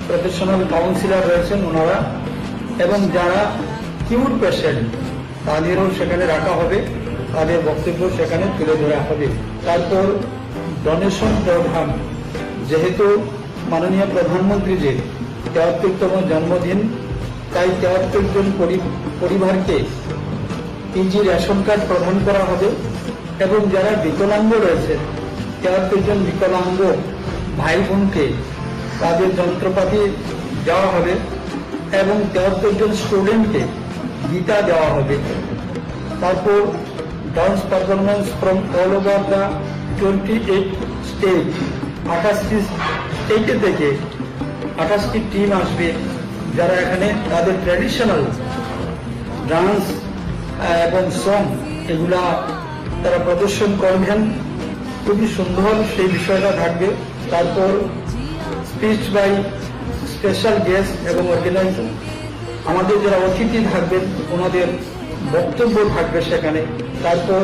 প্রফেশনাল কাউন্সিলর রয়েছেন ওনারা এবং যারা কিউর পেশেন্ট তাদেরও সেখানে রাখা হবে, তাদের বক্তব্য সেখানে তুলে ধরা হবে। তারপর ডোনেশন প্রোগ্রাম, যেহেতু মাননীয় প্রধানমন্ত্রীজির 73তম জন্মদিন, তাই 73 জন পরিবারকে পিজি রেশন কার্ড প্রদান করা হবে এবং যারা বিকলাঙ্গ রয়েছে 73 জন বিকলাঙ্গ ভাই বোনকে তাদের যন্ত্রপাতি দেওয়া হবে এবং 73 জন স্টুডেন্টকে গীতা দেওয়া হবে। তারপর dance performance from all over the 28 state, 28টি স্টেটে থেকে 28টি টিম আসবে, যারা এখানে তাদের ট্র্যাডিশনাল ডান্স এবং সং এগুলা তারা প্রদর্শন করবেন। খুবই সুন্দর সেই বিষয়টা থাকবে। তারপর স্পিচ বাই স্পেশাল গেস্ট এবং অর্গানাইজার, আমাদের যারা অতিথি থাকবেন ওনাদের বক্তব্য থাকবে সেখানে। তারপর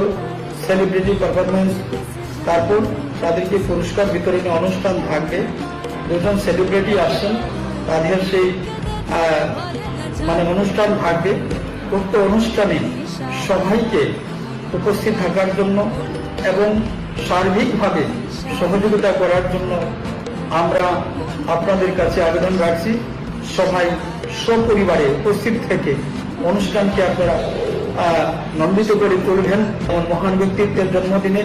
সেলিব্রিটি পারফরমেন্স, তারপর তাদেরকে পুরস্কার বিতরণী অনুষ্ঠান থাকবে। 2 জন সেলিব্রিটি আসছেন, তাদের সেই অনুষ্ঠান থাকবে। উক্ত অনুষ্ঠানে সবাইকে উপস্থিত থাকার জন্য এবং সার্বিকভাবে সহযোগিতা করার জন্য আমরা আপনাদের কাছে আবেদন রাখছি। সবাই সপরিবারে উপস্থিত থেকে অনুষ্ঠানকে আপনারা নন্দিত করে তুলবেন। এমন মহান ব্যক্তিত্বের জন্মদিনে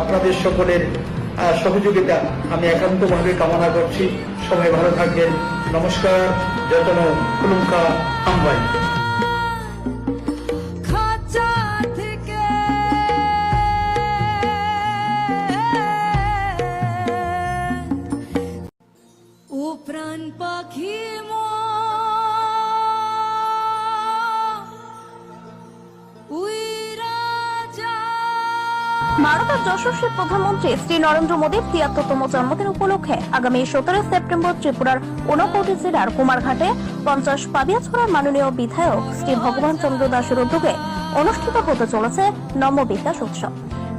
আপনাদের সকলের সহযোগিতা আমি একান্তভাবে কামনা করছি। সবাই ভালো থাকবেন। নমস্কার। যত্ন খুলুমকা আমবাই। খাঁচা থেকে ও প্রাণ পাখি ভারতের যশস্বী প্রধানমন্ত্রী শ্রী নরেন্দ্র মোদীর 73তম জন্মদিন উপলক্ষে আগামী 17 সেপ্টেম্বর ত্রিপুরার 29 জেলার কুমারঘাটে 50 পাবিয়াছড়ার মাননীয় বিধায়ক শ্রী ভগবান চন্দ্র দাসের উদ্যোগে অনুষ্ঠিত হতে চলেছে নম বিকাশ উৎসব।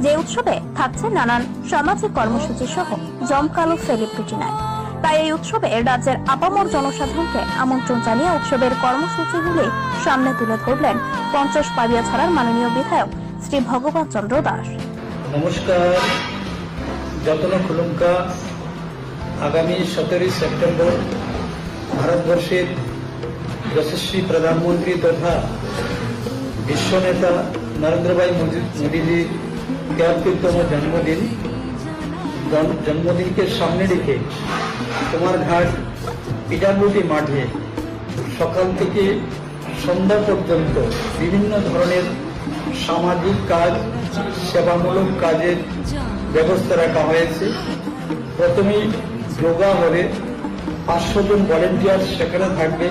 যে উৎসবে থাকছে নানান সামাজিক কর্মসূচি সহ জমকালো সেলিব্রিটি নাইট। তাই এই উৎসবে রাজ্যের আপামর জনসাধারণকে আমন্ত্রণ জানিয়ে উৎসবের কর্মসূচিগুলি সামনে তুলে ধরলেন 50 পাবিয়াছড়ার মাননীয় বিধায়ক শ্রী ভগবান চন্দ্র দাস। নমস্কার। যত্ন খুলুমকা আগামী 17 সেপ্টেম্বর ভারতবর্ষের যশস্বী প্রধানমন্ত্রী তথা বিশ্ব নেতা নরেন্দ্র ভাই মোদীজির 73তম জন্মদিনকে সামনে রেখে তোমার ঘাট পিটারপুটি মাঠে সকাল থেকে সন্ধ্যা পর্যন্ত বিভিন্ন ধরনের সামাজিক কাজ, সেবামূলক কাজের ব্যবস্থা রাখা হয়েছে। প্রথমেই যোগা হবে, 500 জন ভলেন্টিয়ার সেখানে থাকবে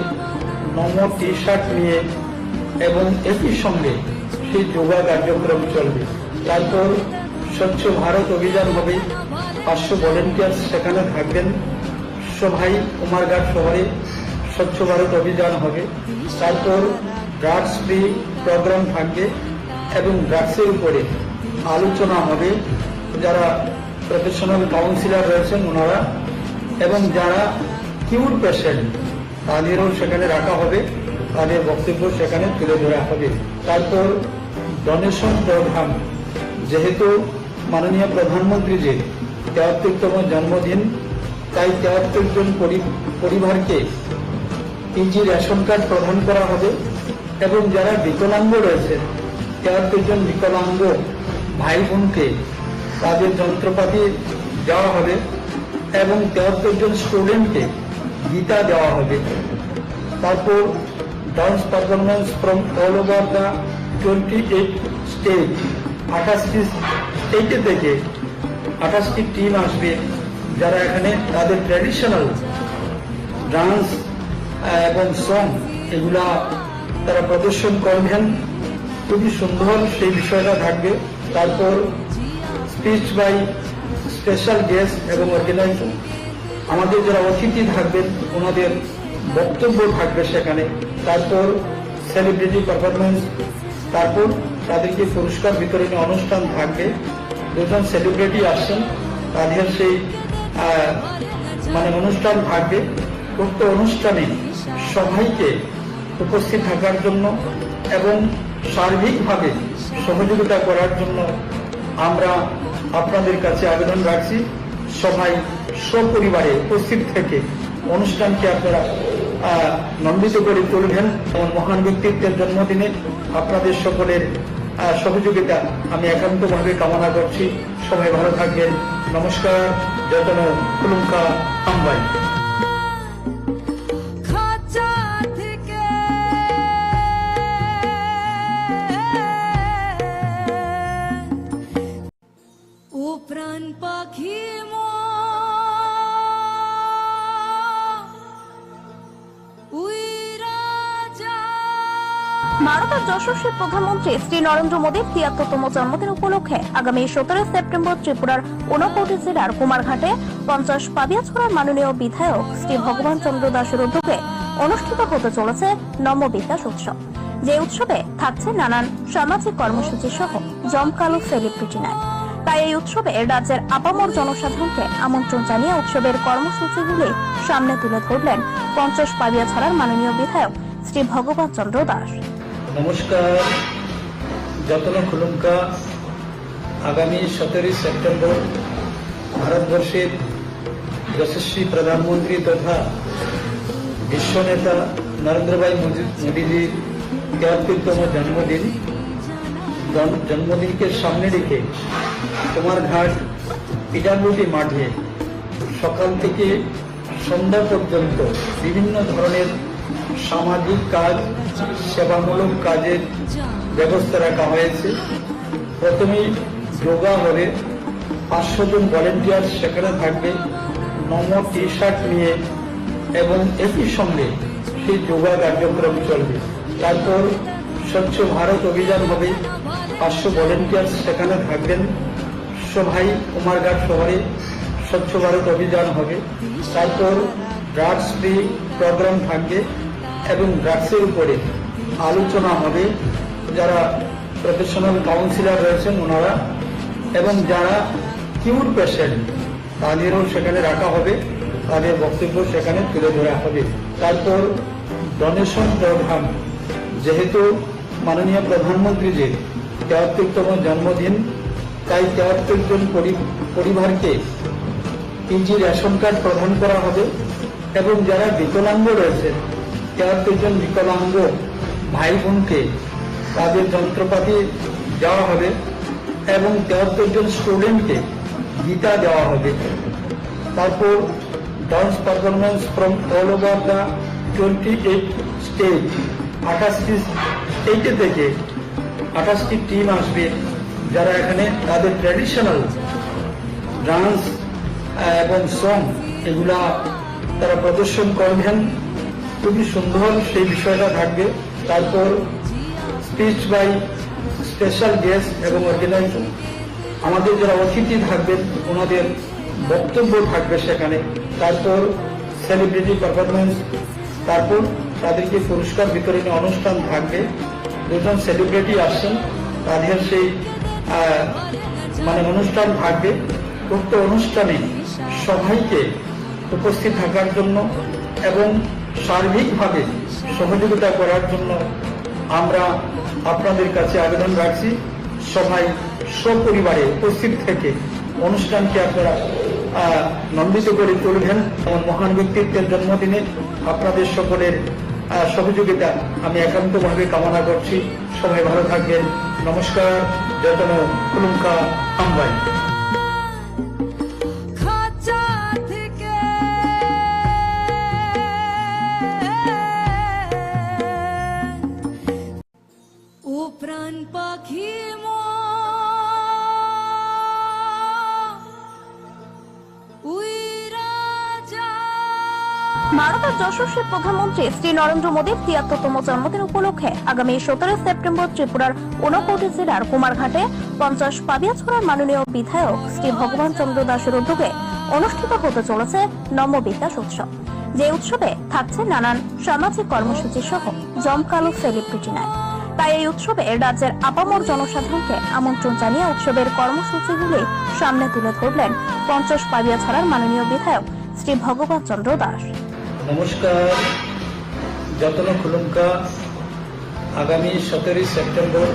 নমো টি শার্ট নিয়ে, এবং একই সঙ্গে সেই যোগা কার্যক্রম চলবে। তারপর স্বচ্ছ ভারত অভিযান হবে, 500 ভলেন্টিয়ার সেখানে থাকবেন। সবাই কুমারঘাট শহরে স্বচ্ছ ভারত অভিযান হবে। তারপর ড্রাগস ফ্রি প্রোগ্রাম থাকবে এবং ড্রাগসের উপরে আলোচনা হবে। যারা প্রফেশনাল কাউন্সিলর রয়েছেন ওনারা এবং যারা কিউর পেশেন্ট তাদেরও সেখানে রাখা হবে, তাদের বক্তব্য সেখানে তুলে ধরা হবে। তারপর ডোনেশন প্রোগ্রাম, যেহেতু মাননীয় প্রধানমন্ত্রীজির 73তম জন্মদিন, তাই 73 জন পরিবারকে পিজি রেশন কার্ড প্রদান করা হবে এবং যারা বিকলাঙ্গ রয়েছে ৭৩ জন বিকলাঙ্গ ভাই বোনকে তাদের যন্ত্রপাতি দেওয়া হবে এবং ৭৩ জন স্টুডেন্টকে গীতা দেওয়া হবে। তারপর dance performance from all over the 28 state, 28টি স্টেটে থেকে 28টি টিম আসবে, যারা এখানে তাদের ট্র্যাডিশনাল ডান্স এবং সং এগুলা তারা প্রদর্শন করবেন। খুবই সুন্দর সেই বিষয়টা থাকবে। তারপর স্পিচ বাই স্পেশাল গেস্ট এবং অর্গানাইজার, আমাদের যারা অতিথি থাকবেন ওনাদের বক্তব্য থাকবে সেখানে। তারপর সেলিব্রিটি পারফরমেন্স, তারপর তাদেরকে পুরস্কার বিতরণী অনুষ্ঠান থাকবে। দুজন সেলিব্রিটি আসছেন, তাদের সেই অনুষ্ঠান থাকবে। উক্ত অনুষ্ঠানে সবাইকে উপস্থিত থাকার জন্য এবং সার্বিকভাবে সহযোগিতা করার জন্য আমরা আপনাদের কাছে আবেদন রাখছি। সবাই সপরিবারে উপস্থিত থেকে অনুষ্ঠানকে আপনারা নন্দিত করে তুলবেন এবং মহান ব্যক্তিত্বের জন্মদিনে আপনাদের সকলের সহযোগিতা আমি একান্তভাবে কামনা করছি। সবাই ভালো থাকবেন। নমস্কার। যতন কুলুঙ্কা আমবাই। খাঁচা থেকে ও প্রাণ পাখি ভারতের যশস্বী প্রধানমন্ত্রী শ্রী নরেন্দ্র মোদীর ৭৩তম জন্মদিন উপলক্ষে আগামী ১৭ সেপ্টেম্বর ত্রিপুরার ২৯ জেলার কুমারঘাটে ৫০ পাবিয়াছড়ার মাননীয় বিধায়ক শ্রী ভগবান চন্দ্র দাসের উদ্যোগে অনুষ্ঠিত হতে চলেছে নম বিকাশ উৎসব। যে উৎসবে থাকছে নানান সামাজিক কর্মসূচি সহ জমকালো সেলিব্রিটি নাইট। তাই এই উৎসবে রাজ্যের আপামর জনসাধারণকে আমন্ত্রণ জানিয়ে উৎসবের কর্মসূচিগুলি সামনে তুলে ধরলেন ৫০ পাবিয়াছড়ার মাননীয় বিধায়ক শ্রী ভগবান চন্দ্র দাস। নমস্কার। যতন খুলুঙ্কা। আগামী ১৭ সেপ্টেম্বর ভারতবর্ষের যশস্বী প্রধানমন্ত্রী তথা বিশ্বনেতা নরেন্দ্র ভাই মোদীজির ৭৩তম জন্মদিনকে সামনে রেখে কুমারঘাট পিটারমুটি মাঠে সকাল থেকে সন্ধ্যা পর্যন্ত বিভিন্ন ধরনের সামাজিক কাজ, সেবামূলক কাজের ব্যবস্থা রাখা হয়েছে। প্রথমেই যোগা হবে, ৫০০ জন ভলেন্টিয়ার সেখানে থাকবে নম টি শার্ট নিয়ে এবং একই সঙ্গে সেই যোগা কার্যক্রম চলবে। তারপর স্বচ্ছ ভারত অভিযান হবে, ৫০০ ভলেন্টিয়ার সেখানে থাকবেন। সবাই কুমারঘাট শহরে স্বচ্ছ ভারত অভিযান হবে। তারপর ড্রাগস ফ্রি প্রোগ্রাম থাকবে এবং ড্রাগসের উপরে আলোচনা হবে। যারা প্রফেশনাল কাউন্সিলর রয়েছেন ওনারা এবং যারা কিউর পেশেন্ট তাদেরও সেখানে রাখা হবে, তাদের বক্তব্য সেখানে তুলে ধরা হবে। তারপর ডোনেশন প্রোগ্রাম, যেহেতু মাননীয় প্রধানমন্ত্রীজির ৭৩তম জন্মদিন, তাই ৭৩ জন পরিবারকে পিজি রেশন কার্ড প্রদান করা হবে এবং যারা বিকলাঙ্গ রয়েছে ৭৩ জন বিকলাঙ্গ ভাই বোনকে তাদের যন্ত্রপাতি দেওয়া হবে এবং ৭৩ জন স্টুডেন্টকে গীতা দেওয়া হবে। তারপর dance performance from all over the 28 state, 28টি স্টেটে থেকে 28টি টিম আসবে, যারা এখানে তাদের ট্র্যাডিশনাল ডান্স এবং সং এগুলা তারা প্রদর্শন করবেন। খুবই সুন্দর সেই বিষয়টা থাকবে। তারপর স্পিচ বাই স্পেশাল গেস্ট এবং অর্গানাইজার, আমাদের যারা অতিথি থাকবেন ওনাদের বক্তব্য থাকবে সেখানে। তারপর সেলিব্রিটি পারফরমেন্স, তারপর তাদেরকে পুরস্কার বিতরণী অনুষ্ঠান থাকবে। দুজন সেলিব্রিটি আসছেন, তাদের সেই অনুষ্ঠান থাকবে। উক্ত অনুষ্ঠানে সবাইকে উপস্থিত থাকার জন্য এবং সার্বিকভাবে সহযোগিতা করার জন্য আমরা আপনাদের কাছে আবেদন রাখছি। সবাই সপরিবারে উপস্থিত থেকে অনুষ্ঠানকে আপনারা নন্দিত করে তুলবেন। এমন মহান ব্যক্তিত্বের জন্মদিনে আপনাদের সকলের সহযোগিতা আমি একান্তভাবে কামনা করছি। সবাই ভালো থাকবেন। নমস্কার। যতন কুলুঙ্কা আমবাই। খাঁচা থেকে ও প্রাণ পাখি ভারতের যশস্বী প্রধানমন্ত্রী শ্রী নরেন্দ্র মোদীর ৭৩তম জন্মদিন উপলক্ষে আগামী ১৭ সেপ্টেম্বর ত্রিপুরার ঊনকোটি জেলার কুমারঘাটে ৫০ পাবিয়াছড়ার মাননীয় বিধায়ক শ্রী ভগবান চন্দ্র দাসের উদ্যোগে অনুষ্ঠিত হতে চলেছে নম বিকাশ উৎসব। যে উৎসবে থাকছে নানান সামাজিক কর্মসূচি সহ জমকালো সেলিব্রিটি নাইট। তাই এই উৎসবে রাজ্যের আপামর জনসাধারণকে আমন্ত্রণ জানিয়ে উৎসবের কর্মসূচিগুলি সামনে তুলে ধরলেন ৫০ পাবিয়াছড়ার মাননীয় বিধায়ক শ্রী ভগবান চন্দ্র দাস। নমস্কার। যতন খুলুঙ্কা আগামী ১৭ সেপ্টেম্বর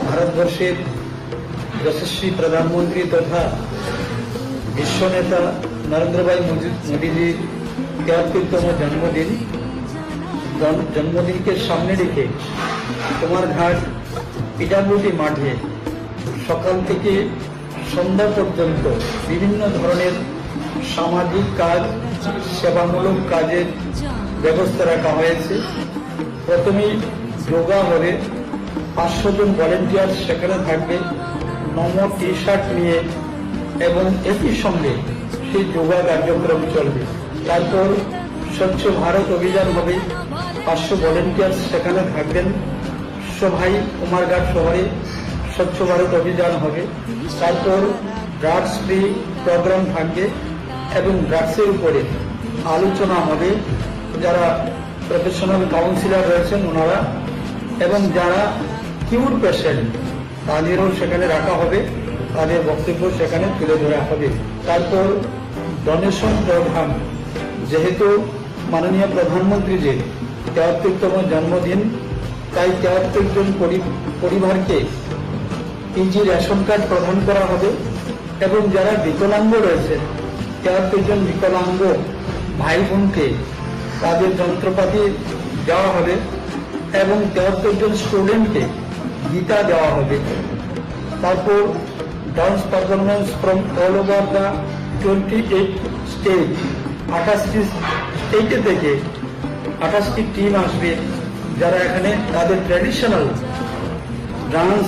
ভারতবর্ষের যশস্বী প্রধানমন্ত্রী তথা বিশ্ব নেতা নরেন্দ্র ভাই মোদীজির ৭৩তম জন্মদিনকে সামনে রেখে কুমারঘাট পিডাব্লিউডি মাঠে সকাল থেকে সন্ধ্যা পর্যন্ত বিভিন্ন ধরনের সামাজিক কাজ, সেবামূলক কাজের ব্যবস্থা রাখা হয়েছে। প্রথমেই যোগা হবে, ৫০০ জন ভলেন্টিয়ার সেখানে থাকবে নম টি শার্ট নিয়ে, এবং একই সঙ্গে সেই যোগা কার্যক্রম চলবে। তারপর স্বচ্ছ ভারত অভিযান হবে, ৫০০ ভলেন্টিয়ার সেখানে থাকবেন। সবাই কুমারঘাট শহরে স্বচ্ছ ভারত অভিযান হবে। তারপর ড্রাগস ফ্রি প্রোগ্রাম থাকবে এবং ড্রাগসের উপরে আলোচনা হবে। যারা প্রফেশনাল কাউন্সিলর রয়েছেন ওনারা এবং যারা কিউর পেশেন্ট তাদেরও সেখানে রাখা হবে, তাদের বক্তব্য সেখানে তুলে ধরা হবে। তারপর ডোনেশন প্রোগ্রাম, যেহেতু মাননীয় প্রধানমন্ত্রীজির ৭৩তম জন্মদিন, তাই ৭৩ জন পরিবারকে পিজি রেশন কার্ড প্রদান করা হবে এবং যারা বিকলাঙ্গ রয়েছে ৭৩ জন বিকলাঙ্গ ভাই বোনকে তাদের যন্ত্রপাতি দেওয়া হবে এবং ৭৩ জন স্টুডেন্টকে গীতা দেওয়া হবে। তারপর dance performance from all over the 28 state, 28টি স্টেটে থেকে 28টি টিম আসবে, যারা এখানে তাদের ট্র্যাডিশনাল ডান্স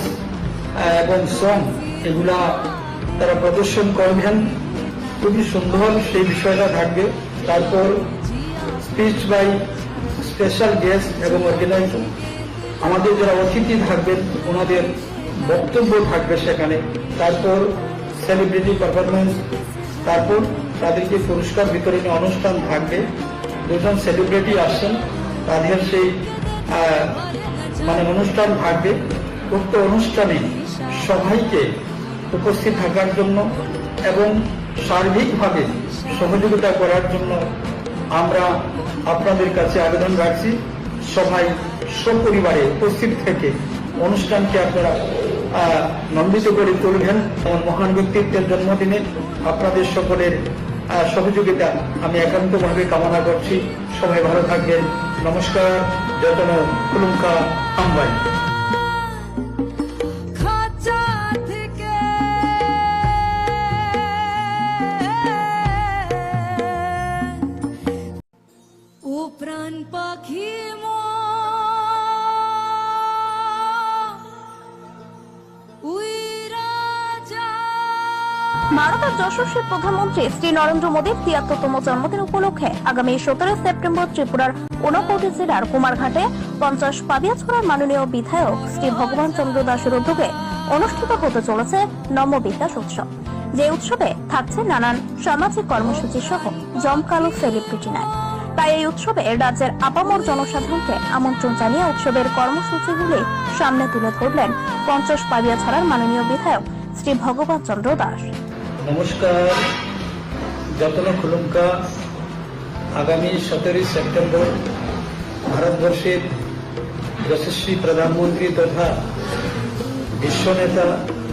এবং সং এগুলা তারা প্রদর্শন করবেন। খুবই সুন্দর সেই বিষয়টা থাকবে। তারপর স্পিচ বাই স্পেশাল গেস্ট এবং অর্গানাইজার, আমাদের যারা অতিথি থাকবেন ওনাদের বক্তব্য থাকবে সেখানে। তারপর সেলিব্রিটি পারফরমেন্স, তারপর তাদেরকে পুরস্কার বিতরণী অনুষ্ঠান থাকবে। দুজন সেলিব্রিটি আসছেন, তাদের সেই অনুষ্ঠান থাকবে। উক্ত অনুষ্ঠানে সবাইকে উপস্থিত থাকার জন্য এবং সার্বিকভাবে সহযোগিতা করার জন্য আমরা আপনাদের কাছে আবেদন রাখছি। সবাই সপরিবারে উপস্থিত থেকে অনুষ্ঠানকে আপনারা নন্দিত করে তুলবেন। এমন মহান ব্যক্তিত্বের জন্মদিনে আপনাদের সকলের সহযোগিতা আমি একান্তভাবে কামনা করছি। সবাই ভালো থাকবেন। নমস্কার। যতন কুলুঙ্কা আমবাই। খাঁচা থেকে ও প্রাণ পাখি ভারতের যশস্বী প্রধানমন্ত্রী শ্রী নরেন্দ্র মোদীর ৭৩তম জন্মদিন উপলক্ষে আগামী ১৭ সেপ্টেম্বর ত্রিপুরার ঊনকোটি জেলার কুমারঘাটে ৫০ পাবিয়াছড়ার মাননীয় বিধায়ক শ্রী ভগবান চন্দ্র দাসের উদ্যোগে অনুষ্ঠিত হতে চলেছে নম বিকাশ উৎসব। যে উৎসবে থাকছে নানান সামাজিক কর্মসূচি সহ জমকালো সেলিব্রিটি নাইট। তাই এই উৎসবে রাজ্যের আপামর জনসাধারণকে আমন্ত্রণ জানিয়ে উৎসবের কর্মসূচিগুলি সামনে তুলে ধরলেন ৫০ পাবিয়াছড়ার মাননীয় বিধায়ক শ্রী ভগবান চন্দ্র দাস। নমস্কার। যতন খুলুঙ্কা আগামী ১৭ সেপ্টেম্বর ভারতবর্ষের যশস্বী প্রধানমন্ত্রী তথা বিশ্ব নেতা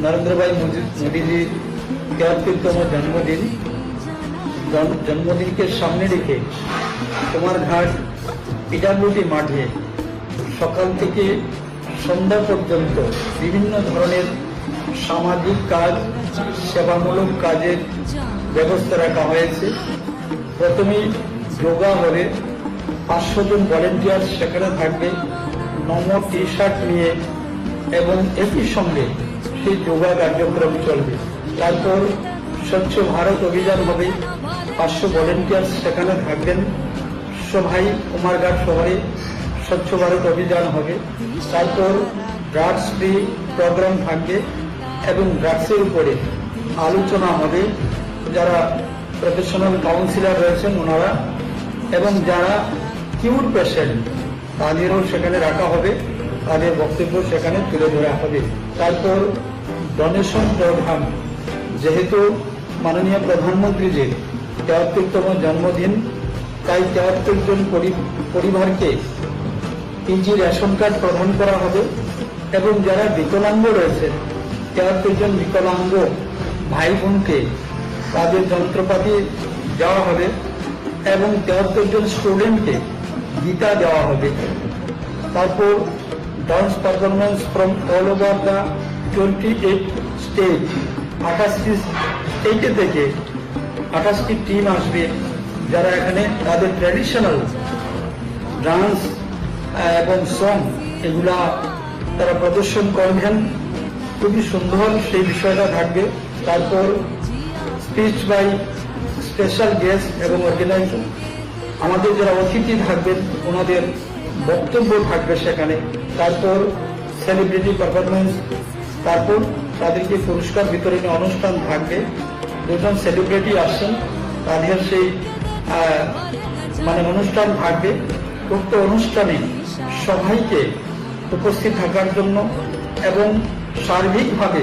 নরেন্দ্র ভাই মোদীজির ৭৩তম জন্মদিন, জন্মদিনকে সামনে রেখে তোমার ঘাট পিডাব্লিউডি মাঠে সকাল থেকে সন্ধ্যা পর্যন্ত বিভিন্ন ধরনের সামাজিক কাজ, সেবামূলক কাজের ব্যবস্থা রাখা হয়েছে। প্রথমেই যোগা হবে, 500 জন ভলেন্টিয়ার সেখানে থাকবে নমো টি শার্ট নিয়ে, এবং একই সঙ্গে সেই যোগা কার্যক্রম চলবে। তারপর স্বচ্ছ ভারত অভিযান হবে, 500 ভলেন্টিয়ার সেখানে থাকবেন। সবাই কুমারঘাট শহরে স্বচ্ছ ভারত অভিযান হবে। তারপর ড্রাগস ফ্রি প্রোগ্রাম থাকবে এবং ড্রাগসের উপরে আলোচনা হবে। যারা প্রফেশনাল কাউন্সিলর রয়েছেন ওনারা, এবং যারা কিউর পেশেন্ট তাদেরও সেখানে রাখা হবে, তাদের বক্তব্য সেখানে তুলে ধরা হবে। তারপর ডোনেশন প্রোগ্রাম, যেহেতু মাননীয় প্রধানমন্ত্রীজির 73তম জন্মদিন, তাই 73 জন পরিবারকে পিজি রেশন কার্ড প্রদান করা হবে, এবং যারা বিকলাঙ্গ রয়েছে 73 জন বিকলাঙ্গ ভাই বোনকে তাদের যন্ত্রপাতি দেওয়া হবে, এবং 73 জন স্টুডেন্টকে গীতা দেওয়া হবে। তারপর dance performance from all over the 28 state, 28টি স্টেটে থেকে 28টি টিম আসবে, যারা এখানে তাদের ট্র্যাডিশনাল ডান্স এবং সং এগুলা তারা প্রদর্শন করবেন। খুবই সুন্দর সেই বিষয়টা থাকবে। তারপর স্পিচ বাই স্পেশাল গেস্ট এবং অর্গানাইজার, আমাদের যারা অতিথি থাকবেন ওনাদের বক্তব্য থাকবে সেখানে। তারপর সেলিব্রিটি পারফরমেন্স, তারপর তাদেরকে পুরস্কার বিতরণী অনুষ্ঠান থাকবে। 2 জন সেলিব্রিটি আসছেন, তাদের সেই অনুষ্ঠান থাকবে। উক্ত অনুষ্ঠানে সবাইকে উপস্থিত থাকার জন্য এবং সার্বিকভাবে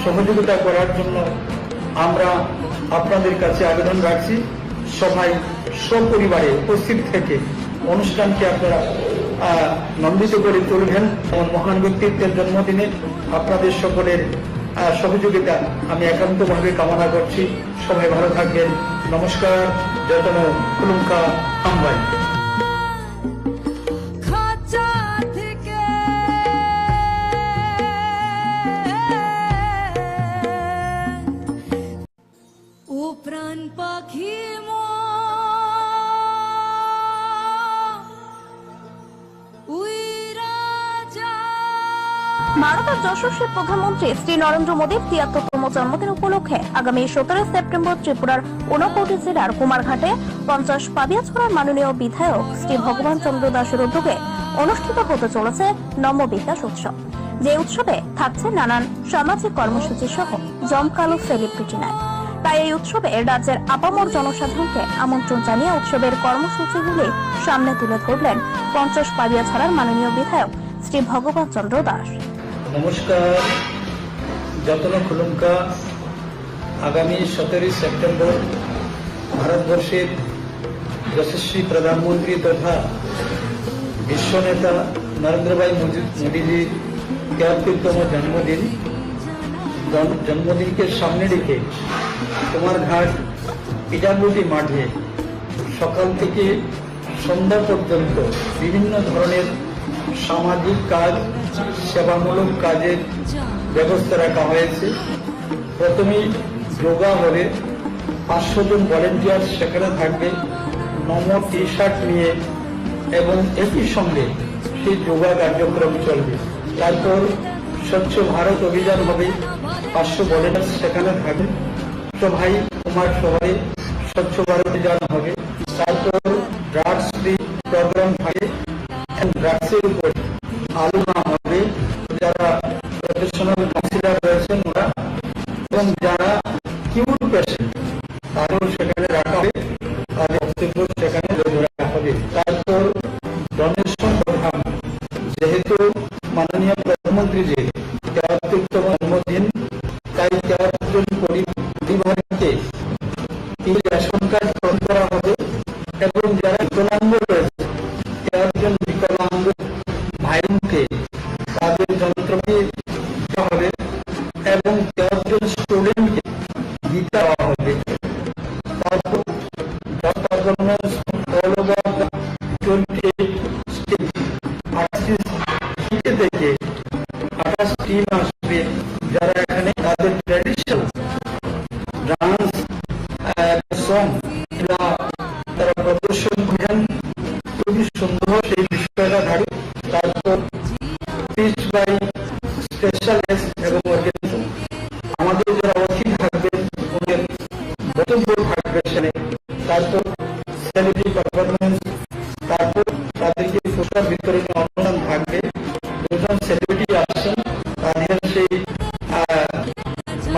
সহযোগিতা করার জন্য আমরা আপনাদের কাছে আবেদন রাখছি। সবাই সপরিবারে উপস্থিত থেকে অনুষ্ঠানকে আপনারা নন্দিত করে তুলবেন। এমন মহান ব্যক্তিত্বের জন্মদিনে আপনাদের সকলের সহযোগিতা আমি একান্তভাবে কামনা করছি। সবাই ভালো থাকবেন। নমস্কার। যতন কুলুঙ্কা আমবাই। খাঁচা থেকে ও প্রাণ পাখি ভারতের যশস্বী প্রধানমন্ত্রী শ্রী নরেন্দ্র মোদীর ৭৩তম জন্মদিন উপলক্ষে আগামী ১৭ সেপ্টেম্বর ত্রিপুরার ২৯ জেলার কুমারঘাটে ৫০ পাবিয়াছড়ার মাননীয় বিধায়ক শ্রী ভগবান চন্দ্র দাসের উদ্যোগে অনুষ্ঠিত হতে চলেছে নম বিকাশ উৎসব। যে উৎসবে থাকছে নানান সামাজিক কর্মসূচি সহ জমকালো সেলিব্রিটি নাইট। তাই এই উৎসবে রাজ্যের আপামর জনসাধারণকে আমন্ত্রণ জানিয়ে উৎসবের কর্মসূচিগুলি সামনে তুলে ধরলেন ৫০ পাবিয়াছড়ার মাননীয় বিধায়ক শ্রী ভগবান চন্দ্র দাস। নমস্কার। যতন খুলুঙ্কা। আগামী 17 সেপ্টেম্বর ভারতবর্ষের যশস্বী প্রধানমন্ত্রী তথা বিশ্ব নেতা নরেন্দ্র ভাই মোদীজির 73তম জন্মদিনকে সামনে রেখে তোমার ঘাট পিডাব্লিউডি মাঠে সকাল থেকে সন্ধ্যা পর্যন্ত বিভিন্ন ধরনের সামাজিক কাজ, সেবামূলক কাজের ব্যবস্থা রাখা হয়েছে। প্রথমেই যোগা হবে, 500 জন ভলেন্টিয়ার সেখানে থাকবে নমো টি শার্ট নিয়ে, এবং একই সঙ্গে সেই যোগা কার্যক্রম চলবে। তারপর স্বচ্ছ ভারত অভিযান হবে, 500 ভলেন্টিয়ার সেখানে থাকবে। সবাই কুমার শহরে স্বচ্ছ ভারত অভিযান হবে। তারপর ড্রাগস ফ্রি প্রোগ্রাম থাকে, ড্রাগসের উপর আলোচনা হবে। যারা প্রফেশনাল কাউন্সিলর রয়েছেন ওরা, এবং যারা কিউর পেশেন্ট তাদেরও সেখানে রাখা হবে, তাদের বক্তব্য সেখানে রাখা হবে। তারপর ডোনেশন প্রোগ্রাম, যেহেতু মাননীয় প্রধানমন্ত্রীজির 73তম জন্মদিন, তাই 73 জন পরিবারকে রেশন কার্ড প্রদান করা হবে, এবং যারা বিকলাঙ্গ রয়েছে 73 জন বিকলাঙ্গ ভাই বোনকে বিষয়টা থাকবে। তারপর স্পিচ বাই স্পেশাল গেস্ট এবং অর্গানাইজেশন, আমাদের যারা অতিথি থাকবেন ওদের বক্তব্য থাকবে সেখানে। তারপর সেলিব্রিটি পারফরমেন্স, তারপর তাদেরকে পুরস্কার বিতরণী অনুষ্ঠান থাকবে। দুজন সেলিব্রিটি আসছেন, তাদের সেই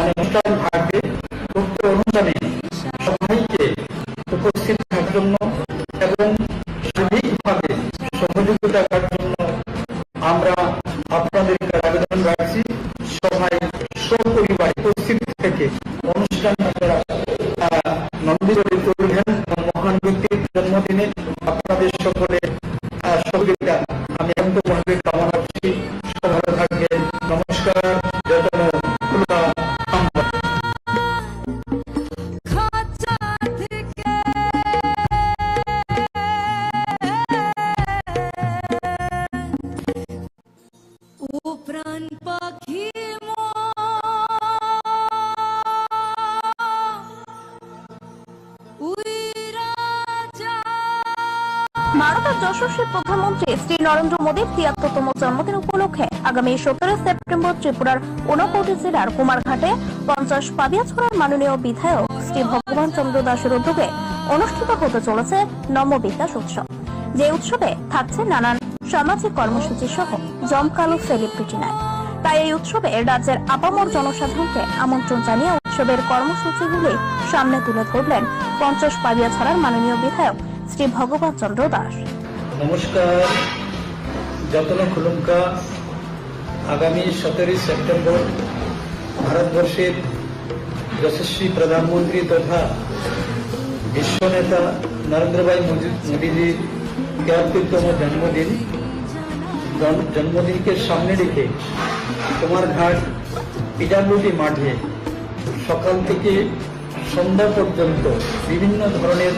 অনুষ্ঠান থাকবে। উক্ত অনুষ্ঠানে সবাইকে উপস্থিত থাকার জন্য এবং সার্বিকভাবে সহযোগিতা করার জন্য আমরা আপনাদেরকে আবেদন রাখছি। সবাই সপরিবারে উপস্থিত থেকে অনুষ্ঠান আপনারা নন্দিত করবেন। মহান ব্যক্তির জন্মদিনে আপনাদের সকলের সহযোগিতা আমি একান্তভাবে কামনা করছি। ভালো থাকবেন। নমস্কার। যতন ও প্রাণ পাখি ভারতের যশস্বী প্রধানমন্ত্রী শ্রী নরেন্দ্র মোদীর ৭৩তম জন্মদিন উপলক্ষে আগামী ১৭ সেপ্টেম্বর ত্রিপুরার ২৯ জেলার কুমারঘাটে ৫০ পাবিয়াছড়ার মাননীয় বিধায়ক শ্রী ভগবান চন্দ্র দাসের উদ্যোগে অনুষ্ঠিত হতে চলেছে নববিকাশ উৎসব। যে উৎসবে থাকছে নানান সামাজিক কর্মসূচি সহ জমকালো সেলিব্রিটি নাইট। তাই এই উৎসবে রাজ্যের আপামর জনসাধারণকে আমন্ত্রণ জানিয়ে উৎসবের কর্মসূচিগুলি সামনে তুলে ধরলেন ৫০ পাবিয়াছড়ার মাননীয় বিধায়ক শ্রী ভগবান চন্দ্র দাস। নমস্কার। যতন খুলুমকা। আগামী ১৭ সেপ্টেম্বর ভারতবর্ষের যশস্বী প্রধানমন্ত্রী তথা বিশ্ব নেতা নরেন্দ্র ভাই মোদীজির ৭৩তম জন্মদিনকে সামনে রেখে কুমারঘাট পিডাব্লিউডি মাঠে সকাল থেকে সন্ধ্যা পর্যন্ত বিভিন্ন ধরনের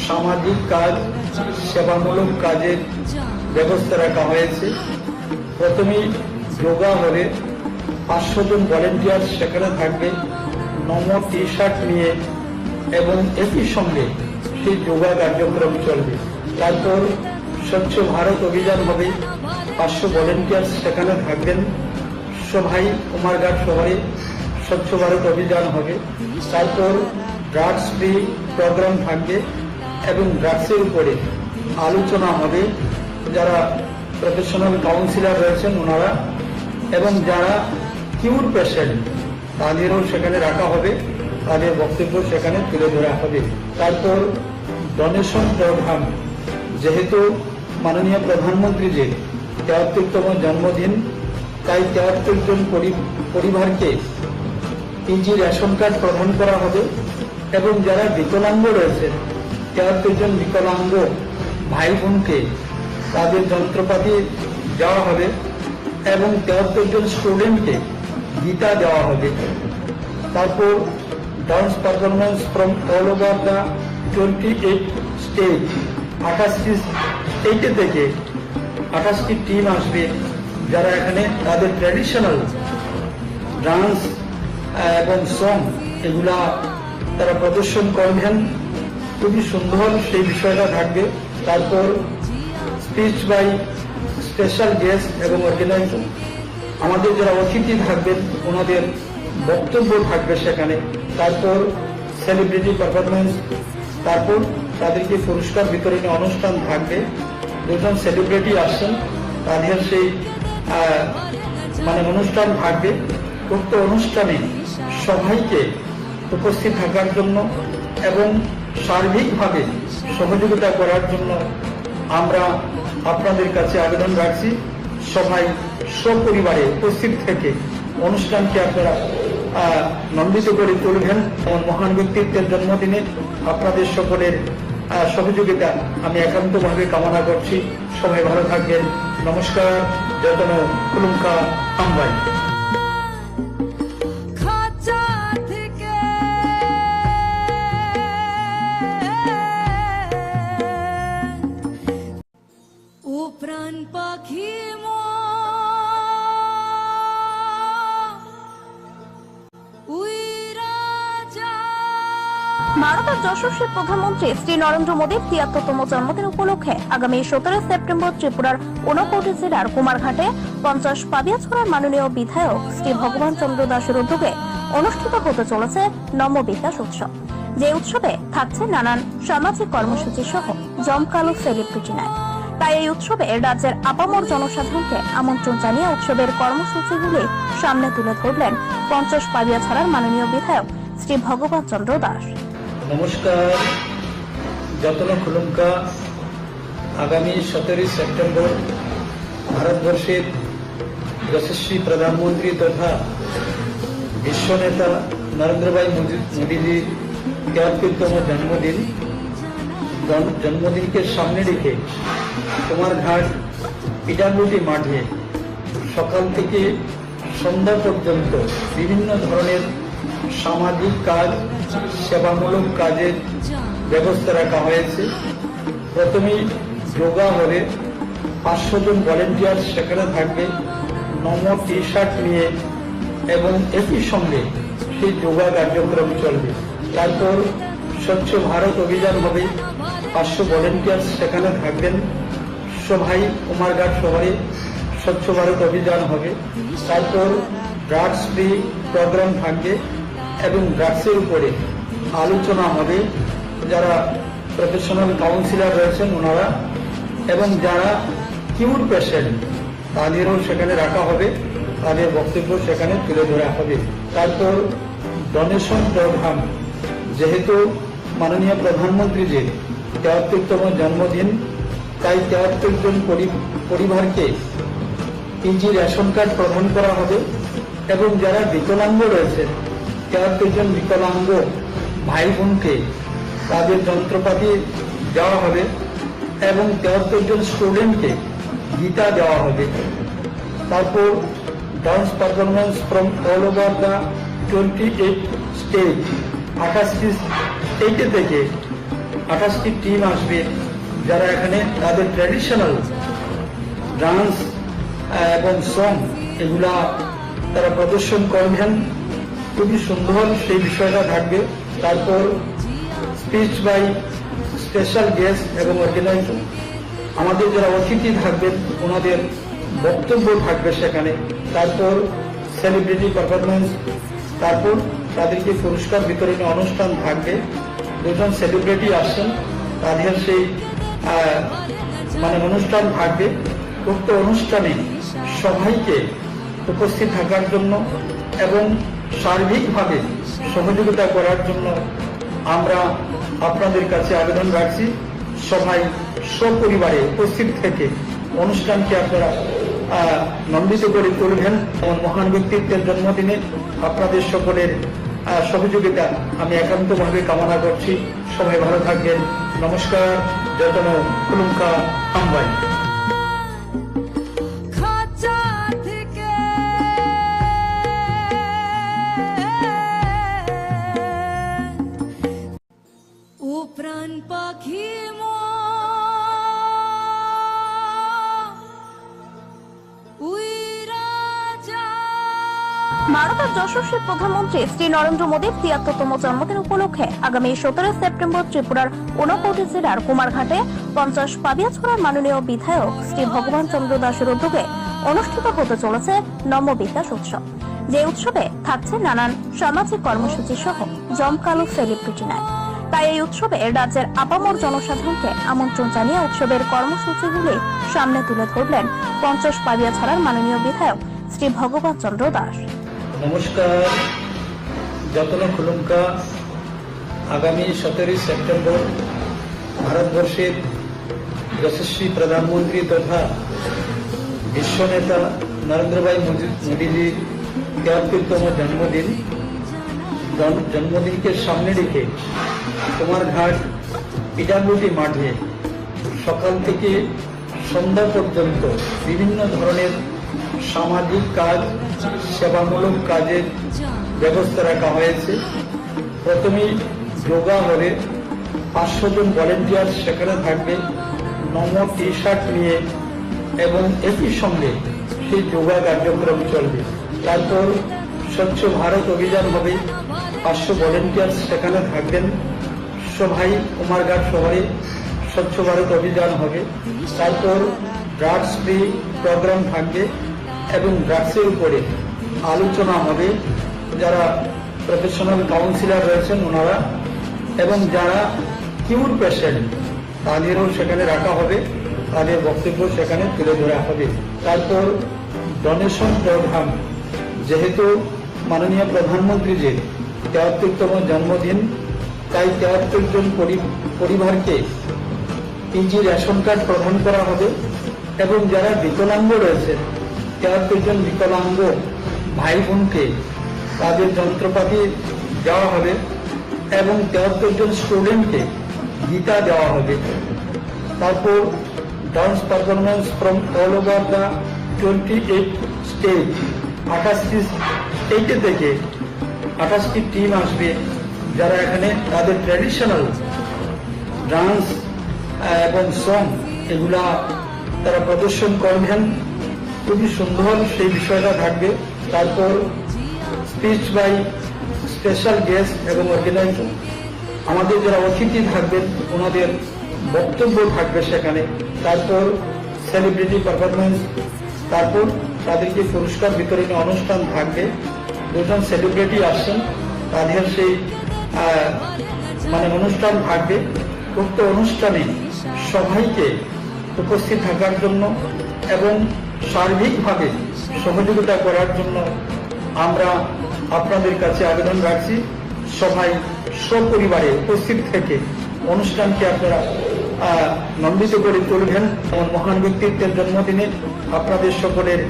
সামাজিক কাজ, সেবামূলক কাজের ব্যবস্থা রাখা হয়েছে। প্রথমেই যোগা হবে, ৫০০ জন ভলেন্টিয়ার সেখানে থাকবে নমো টি শার্ট নিয়ে, এবং একই সঙ্গে সেই যোগা কার্যক্রম চলবে। তারপর স্বচ্ছ ভারত অভিযান হবে, ৫০০ ভলেন্টিয়ার সেখানে থাকবেন। সবাই কুমারঘাট শহরে স্বচ্ছ ভারত অভিযান হবে। তারপর ড্রাগস ফ্রি প্রোগ্রাম থাকবে এবং ড্রাগসের উপরে আলোচনা হবে। যারা প্রফেশনাল কাউন্সিলর রয়েছেন ওনারা এবং যারা কিউর পেশেন্ট তাদেরও সেখানে রাখা হবে, তাদের বক্তব্য সেখানে তুলে ধরা হবে। তারপর ডোনেশন প্রোগ্রাম, যেহেতু মাননীয় প্রধানমন্ত্রীজির ৭৩তম জন্মদিন, তাই ৭৩ জন পরিবারকে পিজি রেশন কার্ড প্রদান করা হবে এবং যারা বিকলাঙ্গ রয়েছে ৭৩ জন বিকলাঙ্গ ভাই বোনকে তাদের যন্ত্রপাতি দেওয়া হবে এবং ৭৩ জন স্টুডেন্টকে গীতা দেওয়া হবে। তারপর dance performance from all over the 28 state, 28টি স্টেটে থেকে 28টি টিম আসবে, যারা এখানে তাদের ট্র্যাডিশনাল ডান্স এবং সং এগুলা তারা প্রদর্শন করবেন। খুবই সুন্দর সেই বিষয়টা থাকবে। তারপর স্পিচ বাই স্পেশাল গেস্ট এবং অর্গানাইজেশন, আমাদের যারা অতিথি থাকবেন ওনাদের বক্তব্য থাকবে সেখানে। তারপর সেলিব্রিটি পারফরমেন্স, তারপর তাদেরকে পুরস্কার বিতরণী অনুষ্ঠান থাকবে। দুজন সেলিব্রিটি আসছেন, তাদের সেই অনুষ্ঠান থাকবে। উক্ত অনুষ্ঠানে সবাইকে উপস্থিত থাকার জন্য এবং সার্বিকভাবে সহযোগিতা করার জন্য আমরা আপনাদের কাছে আবেদন রাখছি। সবাই সপরিবারে উপস্থিত থেকে অনুষ্ঠানকে আপনারা নন্দিত করে তুলবেন। আমার মহান ব্যক্তিত্বের জন্মদিনে আপনাদের সকলের সহযোগিতা আমি একান্তভাবে কামনা করছি। সবাই ভালো থাকবেন। নমস্কার। যতন খুলুমকা আমবাই। ও প্রাণ পাখি উইরা যা ভারতের যশস্বী প্রধানমন্ত্রী শ্রী নরেন্দ্র মোদীর ৭৩তম জন্মদিন উপলক্ষে আগামী ১৭ সেপ্টেম্বর ত্রিপুরার ঊনকোটি জেলার কুমারঘাটে ৫০ পাবিয়াছড়ার মাননীয় বিধায়ক শ্রী ভগবান চন্দ্র দাসের উদ্যোগে অনুষ্ঠিত হতে চলেছে নম বিকাশ উৎসব। যে উৎসবে থাকছে নানান সামাজিক কর্মসূচি সহ জমকালো সেলিব্রিটি নাইট। তাই এই উৎসবে রাজ্যের আপামর জনসাধারণকে আমন্ত্রণ জানিয়ে উৎসবের কর্মসূচিগুলি সামনে তুলে ধরলেন ৫০ পাবিয়াছড়ার মাননীয় বিধায়ক শ্রী ভগবান চন্দ্র দাস। নমস্কার, যতন খুলুমকা আগামী ১৭ সেপ্টেম্বর ভারতবর্ষের যশস্বী প্রধানমন্ত্রী তথা বিশ্ব নেতা নরেন্দ্র ভাই মোদীজির ৭৩তম জন্মদিনকে সামনে রেখে কুমারঘাট পিটারগুটি মাঠে সকাল থেকে সন্ধ্যা পর্যন্ত বিভিন্ন ধরনের সামাজিক কাজ, সেবামূলক কাজের ব্যবস্থা রাখা হয়েছে। প্রথমেই যোগা হবে, ৫০০ জন ভলেন্টিয়ার সেখানে থাকবে নম টি শার্ট নিয়ে, এবং একই সঙ্গে সেই যোগা কার্যক্রম চলবে। তারপর স্বচ্ছ ভারত অভিযান হবে, ৫০০ ভলেন্টিয়ার সেখানে থাকবেন। সবাই কুমারঘাট শহরে স্বচ্ছ ভারত অভিযান হবে। তারপর ড্রাগস ফ্রি প্রোগ্রাম থাকবে এবং ড্রাগসের উপরে আলোচনা হবে। যারা প্রফেশনাল কাউন্সিলর রয়েছেন ওনারা, এবং যারা কিউর পেশেন্ট তাদেরও সেখানে রাখা হবে, তাদের বক্তব্য সেখানে তুলে ধরা হবে। তারপর ডোনেশন প্রোগ্রাম, যেহেতু মাননীয় প্রধানমন্ত্রীজির ৭৩তম জন্মদিন, তাই ৭৩ জন পরিবারকে পিজি রেশন কার্ড প্রদান করা হবে, এবং যারা বিকলাঙ্গ রয়েছে ৭৩ জন বিকলাঙ্গ ভাই বোনকে তাদের যন্ত্রপাতি দেওয়া হবে, এবং ৭৩ জন স্টুডেন্টকে গীতা দেওয়া হবে। তারপর dance performance from all over the 28 state, 28টি স্টেটে থেকে 28টি টিম আসবে, যারা এখানে তাদের ট্র্যাডিশনাল ডান্স এবং সং এগুলা তারা প্রদর্শন করবেন। খুবই সুন্দর সেই বিষয়টা থাকবে। তারপর স্পিচ বাই স্পেশাল গেস্ট এবং অর্গানাইজার, আমাদের যারা অতিথি থাকবেন ওনাদের বক্তব্য থাকবে সেখানে। তারপর সেলিব্রিটি পারফরমেন্স, তারপর তাদেরকে পুরস্কার বিতরণী অনুষ্ঠান থাকবে। দুজন সেলিব্রিটি আসছেন, তাদের সেই অনুষ্ঠান থাকবে। উক্ত অনুষ্ঠানে সবাইকে উপস্থিত থাকার জন্য এবং সার্বিকভাবে সহযোগিতা করার জন্য আমরা আপনাদের কাছে আবেদন রাখছি। সবাই সপরিবারে উপস্থিত থেকে অনুষ্ঠানকে আপনারা নন্দিত করে তুলবেন। এবং মহান ব্যক্তিত্বের জন্মদিনে আপনাদের সকলের সহযোগিতা আমি একান্তভাবে কামনা করছি। সবাই ভালো থাকবেন। নমস্কার, যতন খুলুমকা আমবাই। ও প্রাণ পাখি ভারতের যশস্বী প্রধানমন্ত্রী শ্রী নরেন্দ্র মোদীর ৭৩তম জন্মদিন উপলক্ষে আগামী ১৭ সেপ্টেম্বর ত্রিপুরার ঊনকোটি জেলার কুমারঘাটে ৫০ পাবিয়াছড়ার মাননীয় বিধায়ক শ্রী ভগবান চন্দ্র দাসের উদ্যোগে অনুষ্ঠিত হতে চলেছে নম বিকাশ উৎসব। যে উৎসবে থাকছে নানান সামাজিক কর্মসূচি সহ জমকালো সেলিব্রিটি নাইট। তাই এই উৎসবে রাজ্যের আপামর জনসাধারণকে আমন্ত্রণ জানিয়ে উৎসবের কর্মসূচিগুলি সামনে তুলে ধরলেন ৫০ পাবিয়াছড়ার মাননীয় বিধায়ক শ্রী ভগবান চন্দ্র দাস। নমস্কার, যতন খুলুমকা আগামী ১৭ সেপ্টেম্বর ভারতবর্ষের যশস্বী প্রধানমন্ত্রী তথা বিশ্ব নেতা নরেন্দ্র ভাই মোদীজির ৭৩তম জন্মদিনকে সামনে রেখে কুমারঘাট পিটারগুটি মাঠে সকাল থেকে সন্ধ্যা পর্যন্ত বিভিন্ন ধরনের সামাজিক কাজ, সেবামূলক কাজের ব্যবস্থা রাখা হয়েছে। প্রথমেই যোগা হবে, ৫০০ জন ভলেন্টিয়ার সেখানে থাকবে নম টি শার্ট নিয়ে, এবং একই সঙ্গে সেই যোগা কার্যক্রম চলবে। তারপর স্বচ্ছ ভারত অভিযান হবে, ৫০০ ভলেন্টিয়ার সেখানে থাকবেন। সভায় কুমারঘাট শহরে স্বচ্ছ ভারত অভিযান হবে। তারপর ড্রাগস ফ্রি প্রোগ্রাম থাকবে এবং ড্রাগসের উপরে আলোচনা হবে। যারা প্রফেশনাল কাউন্সিলর রয়েছেন ওনারা এবং যারা কিউর পেশেন্ট তাদেরও সেখানে রাখা হবে, তাদের বক্তব্য সেখানে তুলে ধরা হবে। তারপর ডোনেশন প্রোগ্রাম, যেহেতু মাননীয় প্রধানমন্ত্রীজির ৭৩তম জন্মদিন, তাই ৭৩ জন পরিবারকে পিজি রেশন কার্ড প্রদান করা হবে এবং যারা বিকলাঙ্গ রয়েছে ৭৩ জন বিকলাঙ্গ ভাই বোনকে তাদের যন্ত্রপাতি দেওয়া হবে এবং ৭৩ জন স্টুডেন্টকে গীতা দেওয়া হবে। তারপর dance performance from all over the 28 state, 28টি স্টেটে থেকে 28টি টিম আসবে, যারা এখানে তাদের ট্র্যাডিশনাল ডান্স এবং সং এগুলা তারা প্রদর্শন করবেন। খুবই সুন্দর সেই বিষয়টা থাকবে। তারপর স্পিচ বাই স্পেশাল গেস্ট এবং অর্গানাইজার, আমাদের যারা অতিথি থাকবেন ওনাদের বক্তব্য থাকবে সেখানে। তারপর সেলিব্রিটি পারফরমেন্স, তারপর তাদেরকে পুরস্কার বিতরণী অনুষ্ঠান থাকবে। দুজন সেলিব্রিটি আসছেন, তাদের সেই অনুষ্ঠান থাকবে। উক্ত অনুষ্ঠানে সবাইকে উপস্থিত থাকার জন্য এবং সার্বিকভাবে সহযোগিতা করার জন্য আমরা আপনাদের কাছে আবেদন রাখছি। সবাই সপরিবারে উপস্থিত থেকে অনুষ্ঠানকে আপনারা নন্দিত করে তুলবেন। এমন মহান ব্যক্তিত্বের জন্মদিনে আপনাদের সকলের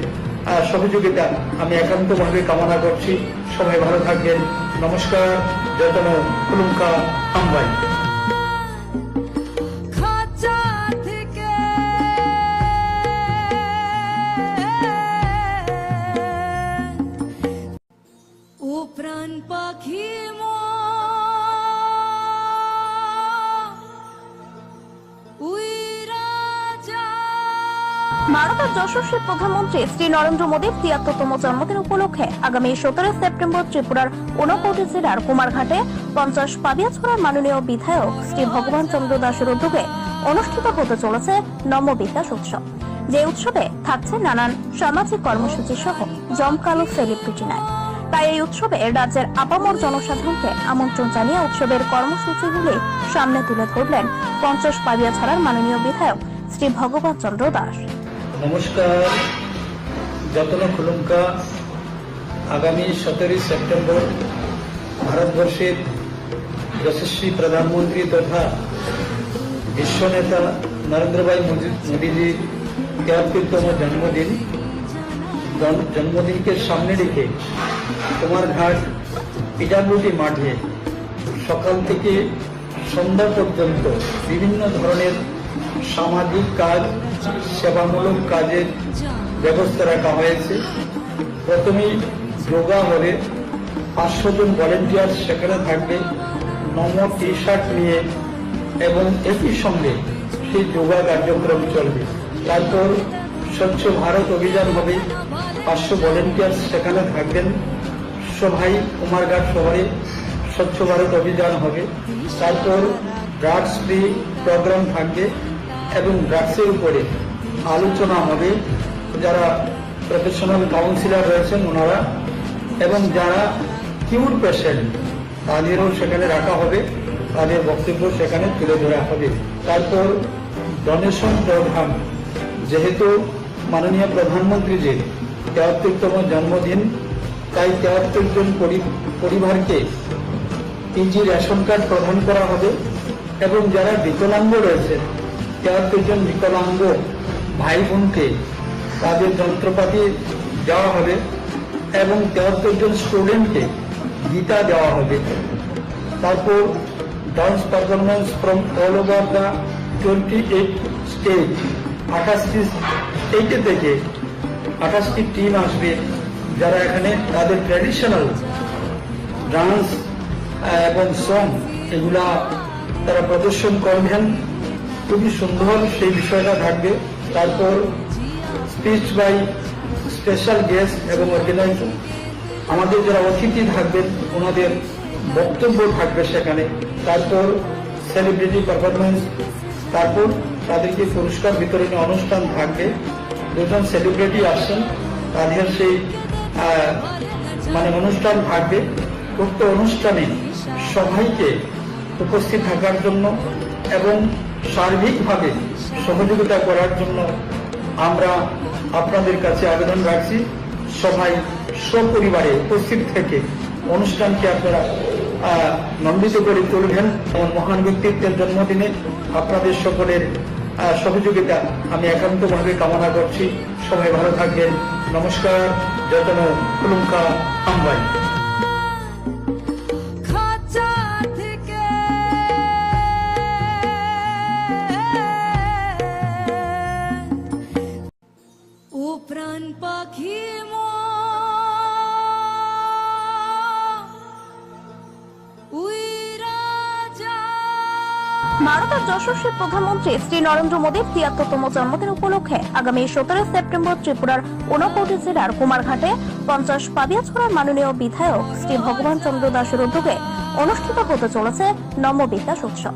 সহযোগিতা আমি একান্তভাবে কামনা করছি। সবাই ভালো থাকবেন। নমস্কার। যতন কুলুঙ্কা আমবাই। ও প্রাণ পাখি ভারতের যশস্বী প্রধানমন্ত্রী শ্রী নরেন্দ্র মোদীর ৭৩তম জন্মদিন উপলক্ষে আগামী ১৭ সেপ্টেম্বর ত্রিপুরার ঊনকোটি জেলার কুমারঘাটে ৫০ পাবিয়াছড়ার মাননীয় বিধায়ক শ্রী ভগবান চন্দ্র দাসের উদ্যোগে অনুষ্ঠিত হতে চলেছে নম বিকাশ উৎসব। যে উৎসবে থাকছে নানান সামাজিক কর্মসূচি সহ জমকালো সেলিব্রিটি নাইট। তাই এই উৎসবে রাজ্যের আপামর জনসাধারণকে আমন্ত্রণ জানিয়ে উৎসবের কর্মসূচিগুলি সামনে তুলে ধরলেন ৫০ পাবিয়াছড়ার মাননীয় বিধায়ক শ্রী ভগবান চন্দ্র দাস। নমস্কার। যতন খুলুঙ্কা আগামী ১৭ সেপ্টেম্বর ভারতবর্ষের যশস্বী প্রধানমন্ত্রী তথা বিশ্ব নেতা নরেন্দ্র ভাই মোদীজির ৭৩তম জন্মদিনকে সামনে রেখে কুমারঘাট পিডাব্লিউডি মাঠে সকাল থেকে সন্ধ্যা পর্যন্ত বিভিন্ন ধরনের সামাজিক কাজ, সেবামূলক কাজের ব্যবস্থা রাখা হয়েছে। প্রথমেই যোগা হবে, ৫০০ জন ভলেন্টিয়ার সেখানে থাকবে নম টি শার্ট নিয়ে এবং একই সঙ্গে সেই যোগা কার্যক্রম চলবে। তারপর স্বচ্ছ ভারত অভিযান হবে, ৫০০ ভলেন্টিয়ার সেখানে থাকবেন। সভায় কুমারঘাট শহরে স্বচ্ছ ভারত অভিযান হবে। তারপর ড্রাগস ফ্রি প্রোগ্রাম থাকবে এবং ড্রাগসের উপরে আলোচনা হবে। যারা প্রফেশনাল কাউন্সিলর রয়েছেন ওনারা এবং যারা কিউর পেশেন্ট তাদেরও সেখানে রাখা হবে, তাদের বক্তব্য সেখানে তুলে ধরা হবে। তারপর ডোনেশন প্রোগ্রাম, যেহেতু মাননীয় প্রধানমন্ত্রীজির ৭৩তম জন্মদিন, তাই ৭৩ জন পরিবারকে পিজি রেশন কার্ড প্রদান করা হবে এবং যারা বিকলাঙ্গ রয়েছে ৭৩ জন বিকলাঙ্গ ভাই বোনকে তাদের যন্ত্রপাতি দেওয়া হবে এবং ৭৩ জন স্টুডেন্টকে গীতা দেওয়া হবে। তারপর dance performance from all over the 28 state, 28টি স্টেটে থেকে 28টি টিম আসবে, যারা এখানে তাদের ট্র্যাডিশনাল ডান্স এবং সং এগুলা তারা প্রদর্শন করবেন। খুবই সুন্দর সেই বিষয়টা থাকবে। তারপর স্পিচ বাই স্পেশাল গেস্ট এবং অর্গানাইজার, আমাদের যারা অতিথি থাকবেন ওনাদের বক্তব্য থাকবে সেখানে। তারপর সেলিব্রিটি পারফরমেন্স, তারপর তাদেরকে পুরস্কার বিতরণী অনুষ্ঠান থাকবে। দুজন সেলিব্রিটি আসছেন, তাদের সেই অনুষ্ঠান থাকবে। উক্ত অনুষ্ঠানে সবাইকে উপস্থিত থাকার জন্য এবং সার্বিকভাবে সহযোগিতা করার জন্য আমরা আপনাদের কাছে আবেদন রাখছি। সবাই সপরিবারে উপস্থিত থেকে অনুষ্ঠানকে আপনারা নন্দিত করে তুলবেন। এমন মহান ব্যক্তিত্বের জন্মদিনে আপনাদের সকলের সহযোগিতা আমি একান্তভাবে কামনা করছি। সবাই ভালো থাকবেন। নমস্কার। যতন কুলুঙ্কা আমবাই। খাঁচা থেকে ও প্রাণ পাখি ভারতের যশস্বী প্রধানমন্ত্রী শ্রী নরেন্দ্র মোদীর ৭৩তম জন্মদিন উপলক্ষে আগামী ১৭ সেপ্টেম্বর ত্রিপুরার ২৯ জেলার কুমারঘাটে ৫০ পাবিয়াছড়ার মাননীয় বিধায়ক শ্রী ভগবান চন্দ্র দাসের উদ্যোগে অনুষ্ঠিত হতে চলেছে নম বিকাশ উৎসব।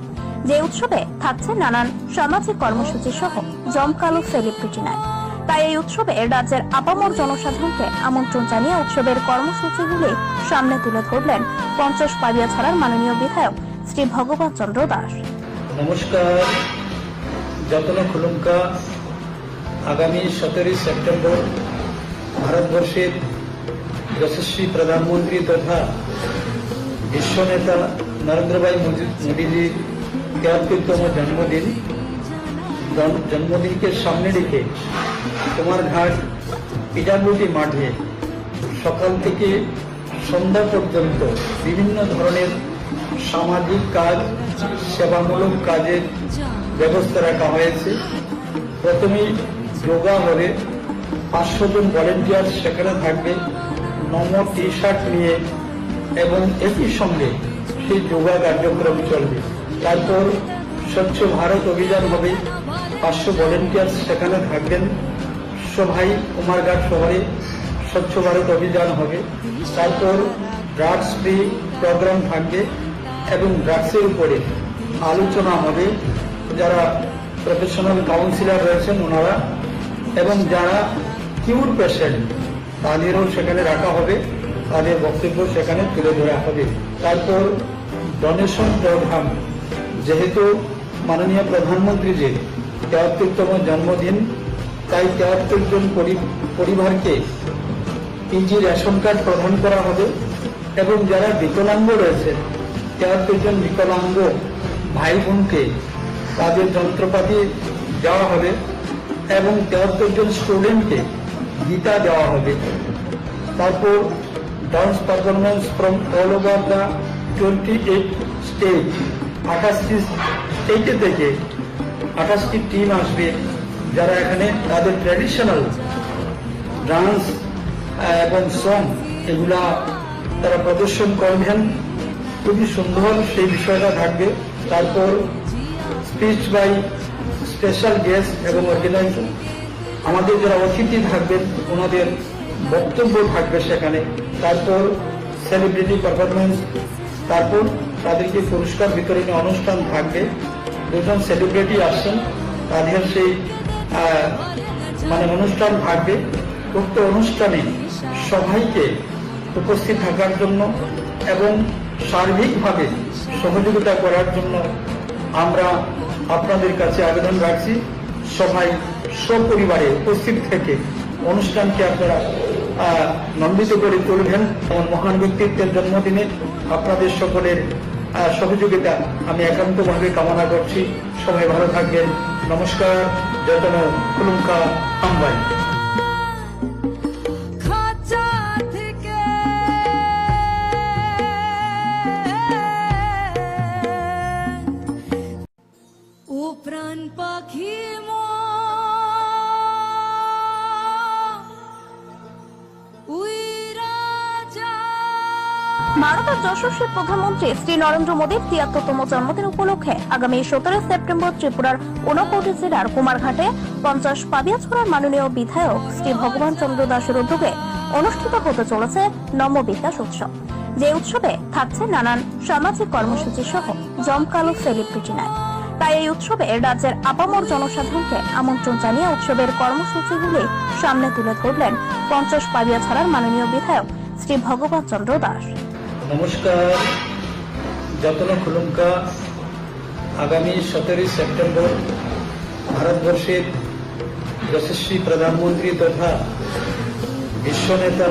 যে উৎসবে থাকছে নানান সামাজিক কর্মসূচি সহ জমকালো সেলিব্রিটি নাইট। তাই এই উৎসবে রাজ্যের আপামর জনসাধারণকে আমন্ত্রণ জানিয়ে উৎসবের কর্মসূচিগুলি সামনে তুলে ধরলেন ৫০ পাবিয়াছড়ার মাননীয় বিধায়ক শ্রী ভগবান চন্দ্র দাস। নমস্কার। যতন খুলুঙ্কা আগামী ১৭ সেপ্টেম্বর ভারতবর্ষের যশস্বী প্রধানমন্ত্রী তথা বিশ্ব নেতা নরেন্দ্র ভাই মোদীজির ৭৩তম জন্মদিনকে সামনে রেখে কুমারঘাট পিডাব্লিউডি মাঠে সকাল থেকে সন্ধ্যা পর্যন্ত বিভিন্ন ধরনের সামাজিক কাজ, সেবামূলক কাজের ব্যবস্থা রাখা হয়েছে। প্রথমেই যোগা হবে, ৫০০ জন ভলেন্টিয়ার সেখানে থাকবে নম টি শার্ট নিয়ে, এবং একই সঙ্গে সেই যোগা কার্যক্রম চলবে। তারপর স্বচ্ছ ভারত অভিযান হবে, ৫০০ ভলেন্টিয়ার সেখানে থাকবেন। সবাই কুমারঘাট শহরে স্বচ্ছ ভারত অভিযান হবে। তারপর ড্রাগস ফ্রি প্রোগ্রাম থাকবে এবং ড্রাগসের উপরে আলোচনা হবে। যারা প্রফেশনাল কাউন্সিলর রয়েছেন ওনারা, এবং যারা কিউর পেশেন্ট তাদেরও সেখানে রাখা হবে, তাদের বক্তব্য সেখানে তুলে ধরা হবে। তারপর ডোনেশন প্রোগ্রাম, যেহেতু মাননীয় প্রধানমন্ত্রীজির ৭৩তম জন্মদিন, তাই ৭৩ জন পরিবারকে পিজি রেশন কার্ড প্রদান করা হবে, এবং যারা বিকলাঙ্গ রয়েছে ৭৩ জন বিকলাঙ্গ ভাই বোনকে তাদের যন্ত্রপাতি দেওয়া হবে, এবং ৭৩ জন স্টুডেন্টকে গীতা দেওয়া হবে। তারপর dance performance from all over the 28 state, 28টি স্টেটে থেকে 28টি টিম আসবে, যারা এখানে তাদের ট্র্যাডিশনাল ডান্স এবং সং এগুলা তারা প্রদর্শন করবেন। খুবই সুন্দর সেই বিষয়টা থাকবে। তারপর স্পিচ বাই স্পেশাল গেস্ট এবং অর্গানাইজার, আমাদের যারা অতিথি থাকবেন ওনাদের বক্তব্য থাকবে সেখানে। তারপর সেলিব্রিটি পারফরমেন্স, তারপর তাদেরকে পুরস্কার বিতরণী অনুষ্ঠান থাকবে। দুজন সেলিব্রিটি আসছেন, তাদের সেই অনুষ্ঠান থাকবে। উক্ত অনুষ্ঠানে সবাইকে উপস্থিত থাকার জন্য এবং সার্বিকভাবে সহযোগিতা করার জন্য আমরা আপনাদের কাছে আবেদন রাখছি। সবাই সপরিবারে উপস্থিত থেকে অনুষ্ঠানকে আপনারা নন্দিত করে তুলবেন। এমন মহান ব্যক্তিত্বের জন্মদিনে আপনাদের সকলের সহযোগিতা আমি একান্তভাবে কামনা করছি। সবাই ভালো থাকবেন। নমস্কার। যতন কুলুঙ্কা আমবাই। খাঁচা থেকে ও প্রাণ পাখি ভারতের যশস্বী প্রধানমন্ত্রী শ্রী নরেন্দ্র মোদীর ৭৩তম জন্মদিন উপলক্ষে আগামী ১৭ সেপ্টেম্বর ত্রিপুরার ২৯ জেলার কুমারঘাটে ৫০ পাবিয়াছড়ার মাননীয় বিধায়ক শ্রী ভগবান চন্দ্র দাসের উদ্যোগে অনুষ্ঠিত হতে চলেছে নম বিকাশ উৎসব। যে উৎসবে থাকছে নানান সামাজিক কর্মসূচি সহ জমকালো সেলিব্রিটি নাইট। তাই এই উৎসবে রাজ্যের আপামর জনসাধারণকে আমন্ত্রণ জানিয়ে উৎসবের কর্মসূচিগুলি সামনে তুলে ধরলেন 50 পাবিয়াছড়ার মাননীয় বিধায়ক শ্রী ভগবান চন্দ্র দাস। নমস্কার, যত্ন খুলুমকা আগামী 17 সেপ্টেম্বর ভারতবর্ষের যশস্বী প্রধানমন্ত্রী তথা বিশ্ব নেতা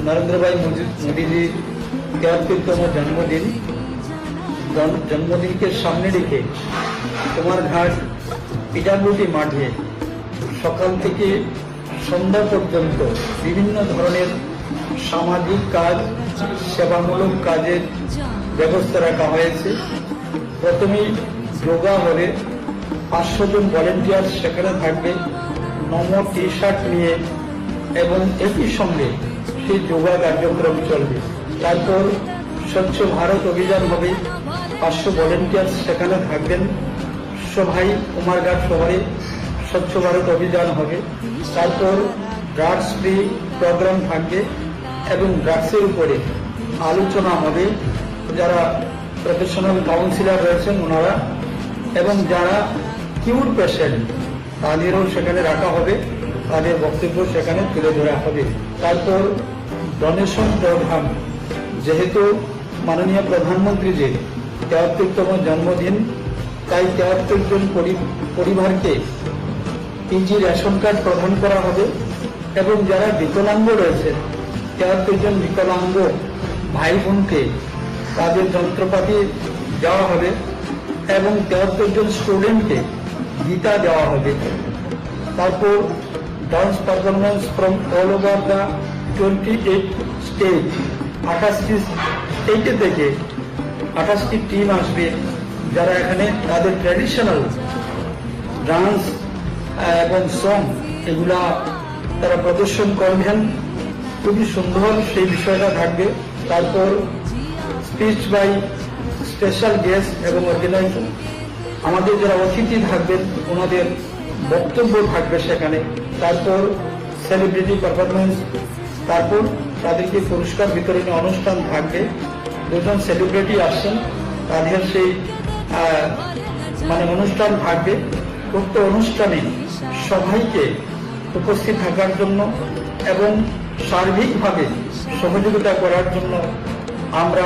নরেন্দ্র ভাই মোদীজির 73তম জন্মদিনকে সামনে রেখে তোমার ঘাট পিটাগুটি মাঠে সকাল থেকে সন্ধ্যা পর্যন্ত বিভিন্ন ধরনের সামাজিক কাজ, সেবামূলক কাজের ব্যবস্থা রাখা হয়েছে। প্রথমেই যোগা হলে 500 জন ভলেন্টিয়ার সেখানে থাকবে নমো টি শার্ট নিয়ে, এবং একই সঙ্গে সেই যোগা কার্যক্রম চলবে। তারপর স্বচ্ছ ভারত অভিযান হবে, 500 ভলেন্টিয়ার সেখানে থাকবেন। সবাই কুমারঘাট শহরে স্বচ্ছ ভারত অভিযান হবে। তারপর ড্রাগস ফ্রি প্রোগ্রাম থাকবে এবং ড্রাগসের উপরে আলোচনা হবে। যারা প্রফেশনাল কাউন্সিলর রয়েছেন ওনারা, এবং যারা কিউর পেশেন্ট তাদেরও সেখানে রাখা হবে, তাদের বক্তব্য সেখানে তুলে ধরা হবে। তারপর ডোনেশন প্রোগ্রাম, যেহেতু মাননীয় প্রধানমন্ত্রীজির 73তম জন্মদিন, তাই 73 জন পরিবারকে পিজি রেশন কার্ড প্রদান করা হবে, এবং যারা বিকলাঙ্গ রয়েছে 73 জন বিকলাঙ্গ ভাই বোনকে তাদের যন্ত্রপাতি দেওয়া হবে, এবং 73 জন স্টুডেন্টকে গীতা দেওয়া হবে। তারপর dance performance from all over the 28 state, 28টি স্টেটে থেকে 28টি টিম আসবে, যারা এখানে তাদের ট্র্যাডিশনাল ডান্স এবং সং এগুলা তারা প্রদর্শন করবেন। খুবই সুন্দর সেই বিষয়টা থাকবে। তারপর স্পিচ বাই স্পেশাল গেস্ট এবং অর্গানাইজার, আমাদের যারা অতিথি থাকবেন ওনাদের বক্তব্য থাকবে সেখানে। তারপর সেলিব্রিটি পারফরমেন্স, তারপর তাদেরকে পুরস্কার বিতরণী অনুষ্ঠান থাকবে। 2 জন সেলিব্রিটি আসছেন, তাদের সেই অনুষ্ঠান থাকবে। উক্ত অনুষ্ঠানে সবাইকে উপস্থিত থাকার জন্য এবং সার্বিকভাবে সহযোগিতা করার জন্য আমরা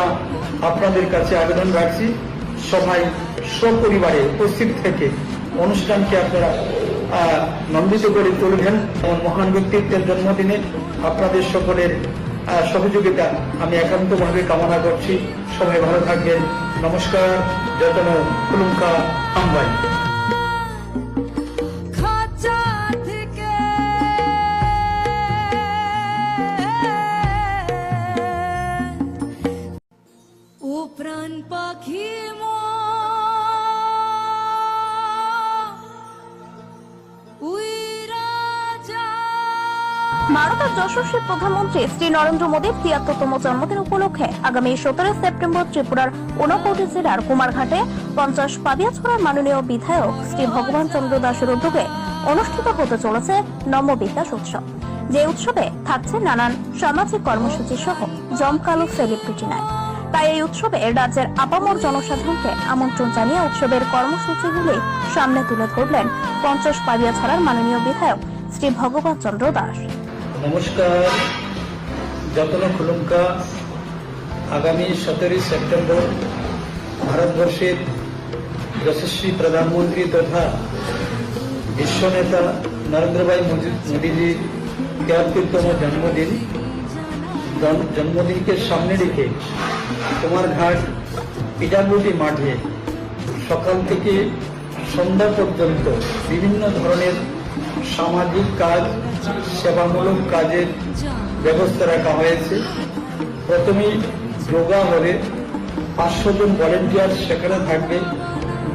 আপনাদের কাছে আবেদন রাখছি। সবাই সপরিবারে উপস্থিত থেকে অনুষ্ঠানকে আপনারা নন্দিত করে তুলবেন। এবং মহান ব্যক্তিত্বের জন্মদিনে আপনাদের সকলের সহযোগিতা আমি একান্তভাবে কামনা করছি। সবাই ভালো থাকবেন। নমস্কার, যত্ন খুলুমকা আমবাই। খাঁচা থেকে ও প্রাণ পাখি ভারতের যশস্বী প্রধানমন্ত্রী শ্রী নরেন্দ্র মোদীর 73তম জন্মদিন উপলক্ষে আগামী 17 সেপ্টেম্বর ত্রিপুরার 29 জেলার কুমারঘাটে 50 পাবিয়াছড়ার মাননীয় বিধায়ক শ্রী ভগবান চন্দ্র দাসের উদ্যোগে অনুষ্ঠিত হতে চলেছে নম বিকাশ উৎসব। যে উৎসবে থাকছে নানান সামাজিক কর্মসূচি সহ জমকালো সেলিব্রিটি নাইট। তাই এই উৎসবে রাজ্যের আপামর জনসাধারণকে আমন্ত্রণ জানিয়ে উৎসবের কর্মসূচিগুলি সামনে তুলে ধরলেন 50 পাবিয়াছড়ার মাননীয় বিধায়ক শ্রী ভগবান চন্দ্র দাস। নমস্কার, যত্ন খুলুমকা আগামী 17 সেপ্টেম্বর ভারতবর্ষের যশস্বী প্রধানমন্ত্রী তথা বিশ্ব নেতা নরেন্দ্র ভাই মোদীজির 73তম জন্মদিনকে সামনে রেখে তোমার ঘাট পিটাগুটি মাঠে সকাল থেকে সন্ধ্যা পর্যন্ত বিভিন্ন ধরনের সামাজিক কাজ, সেবামূলক কাজের ব্যবস্থা রাখা হয়েছে। প্রথমেই যোগা হলে 500 জন ভলেন্টিয়ার সেখানে থাকবে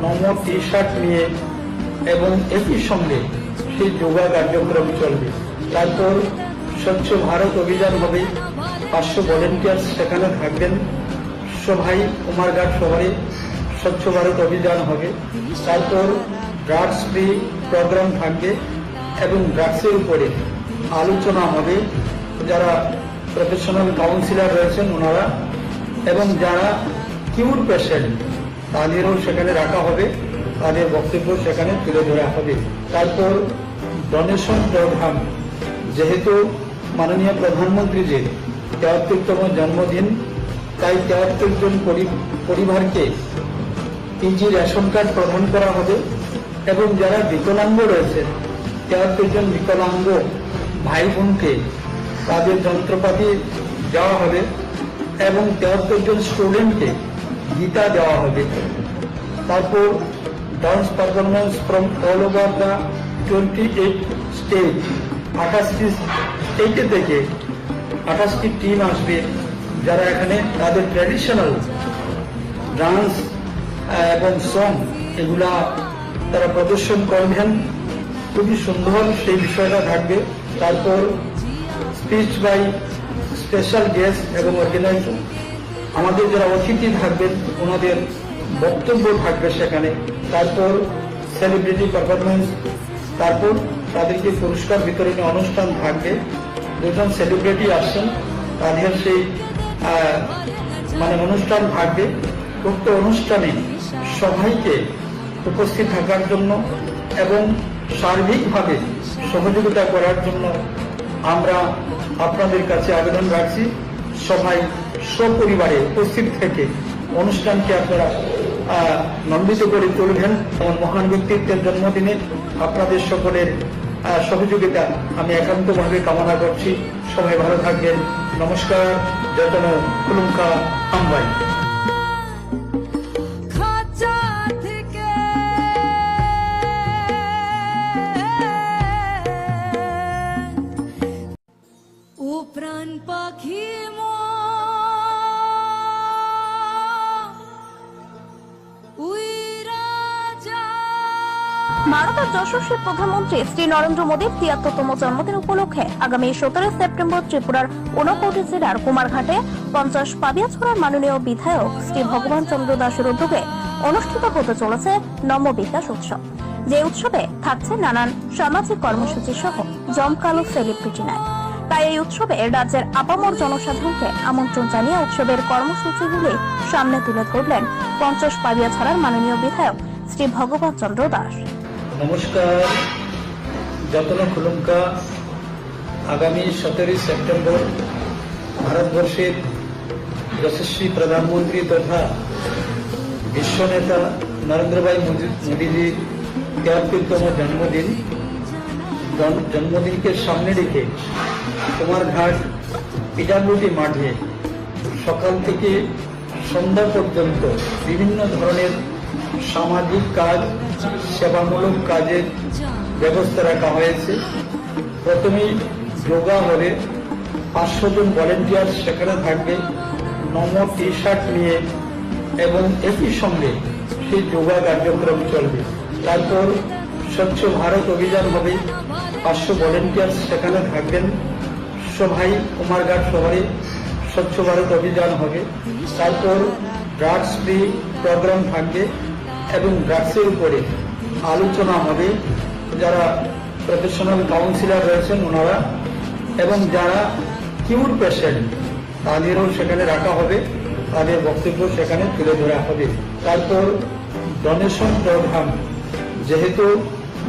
নমো টি শার্ট নিয়ে, এবং একই সঙ্গে সেই যোগা কার্যক্রম চলবে। তারপর স্বচ্ছ ভারত অভিযান হবে, 500 ভলেন্টিয়ার সেখানে থাকবেন। সবাই কুমারঘাট শহরে স্বচ্ছ ভারত অভিযান হবে। তারপর ড্রাগস ফ্রি প্রোগ্রাম থাকবে এবং ড্রাগসের উপরে আলোচনা হবে। যারা প্রফেশনাল কাউন্সিলর রয়েছেন ওনারা, এবং যারা কিউর পেশেন্ট তাদেরও সেখানে রাখা হবে, তাদের বক্তব্য সেখানে তুলে ধরা হবে। তারপর ডোনেশন প্রোগ্রাম, যেহেতু মাননীয় প্রধানমন্ত্রীজির ৭৩তম জন্মদিন, তাই ৭৩ জন পরিবারকে পিজি রেশন কার্ড প্রদান করা হবে এবং যারা বিকলাঙ্গ রয়েছে ৭৩ জন বিকলাঙ্গ ভাই বোনকে তাদের যন্ত্রপাতি দেওয়া হবে এবং ৭৩ জন স্টুডেন্টকে গীতা দেওয়া হবে। তারপর dance performance from all over the 28 state, 28টি স্টেটে থেকে 28টি টিম আসবে, যারা এখানে তাদের ট্র্যাডিশনাল ডান্স এবং সং এগুলা তারা প্রদর্শন করবেন। খুবই সুন্দর সেই বিষয়টা থাকবে। তারপর স্পিচ বাই স্পেশাল গেস্ট এবং অর্গানাইজার, আমাদের যারা অতিথি থাকবেন ওনাদের বক্তব্য থাকবে সেখানে। তারপর সেলিব্রিটি পারফরমেন্স, তারপর তাদেরকে পুরস্কার বিতরণী অনুষ্ঠান থাকবে। দুজন সেলিব্রিটি আসছেন, তাদের সেই অনুষ্ঠান থাকবে। উক্ত অনুষ্ঠানে সবাইকে উপস্থিত থাকার জন্য এবং সার্বিকভাবে সহযোগিতা করার জন্য আমরা আপনাদের কাছে আবেদন রাখছি। সবাই সপরিবারে উপস্থিত থেকে অনুষ্ঠানকে আপনারা নন্দিত করে তুলবেন। এবং মহান ব্যক্তিত্বের জন্মদিনে আপনাদের সকলের সহযোগিতা আমি একান্তভাবে কামনা করছি। সবাই ভালো থাকবেন। নমস্কার। যতন কুলুঙ্কা আমবাই। খাঁচা থেকে ও প্রাণ পাখি ভারতের যশস্বী প্রধানমন্ত্রী শ্রী নরেন্দ্র মোদীর ৭৩তম জন্মদিন উপলক্ষে আগামী ১৭ সেপ্টেম্বর ত্রিপুরার ঊনকোটি জেলার কুমারঘাটে ৫০ পাবিয়াছড়ার মাননীয় বিধায়ক শ্রী ভগবান চন্দ্র দাসের উদ্যোগে অনুষ্ঠিত হতে চলেছে নম বিকাশ উৎসব। যে উৎসবে থাকছে নানান সামাজিক কর্মসূচি সহ জমকালো সেলিব্রিটি নাইট। তাই এই উৎসবে রাজ্যের আপামর জনসাধারণকে আমন্ত্রণ জানিয়ে উৎসবের কর্মসূচিগুলি সামনে তুলে ধরলেন ৫০ পাবিয়াছড়ার মাননীয় বিধায়ক শ্রী ভগবান চন্দ্র দাস। নমস্কার। যতন খুলুঙ্কা। আগামী ১৭ সেপ্টেম্বর ভারতবর্ষের যশস্বী প্রধানমন্ত্রী তথা বিশ্বনেতা নরেন্দ্রভাই মোদীজির ৭৩তম জন্মদিনকে সামনে রেখে কুমারঘাট পিডাব্লিউডি মাঠে সকাল থেকে সন্ধ্যা পর্যন্ত বিভিন্ন ধরনের সামাজিক কাজ, সেবামূলক কাজের ব্যবস্থা রাখা হয়েছে। প্রথমেই যোগা হলে ৫০০ জন ভলেন্টিয়ার সেখানে থাকবে নম টি শার্ট নিয়ে এবং একই সঙ্গে সেই যোগা কার্যক্রম চলবে। তারপর স্বচ্ছ ভারত অভিযান হবে, ৫০০ ভলেন্টিয়ার সেখানে থাকবেন। সবাই কুমারঘাট শহরে স্বচ্ছ ভারত অভিযান হবে। তারপর ড্রাগস ফ্রি প্রোগ্রাম থাকবে এবং ড্রাগসের উপরে আলোচনা হবে। যারা প্রফেশনাল কাউন্সিলর রয়েছেন ওনারা এবং যারা কিউর পেশেন্ট তাদেরও সেখানে রাখা হবে, তাদের বক্তব্য সেখানে তুলে ধরা হবে। তারপর ডোনেশন প্রোগ্রাম, যেহেতু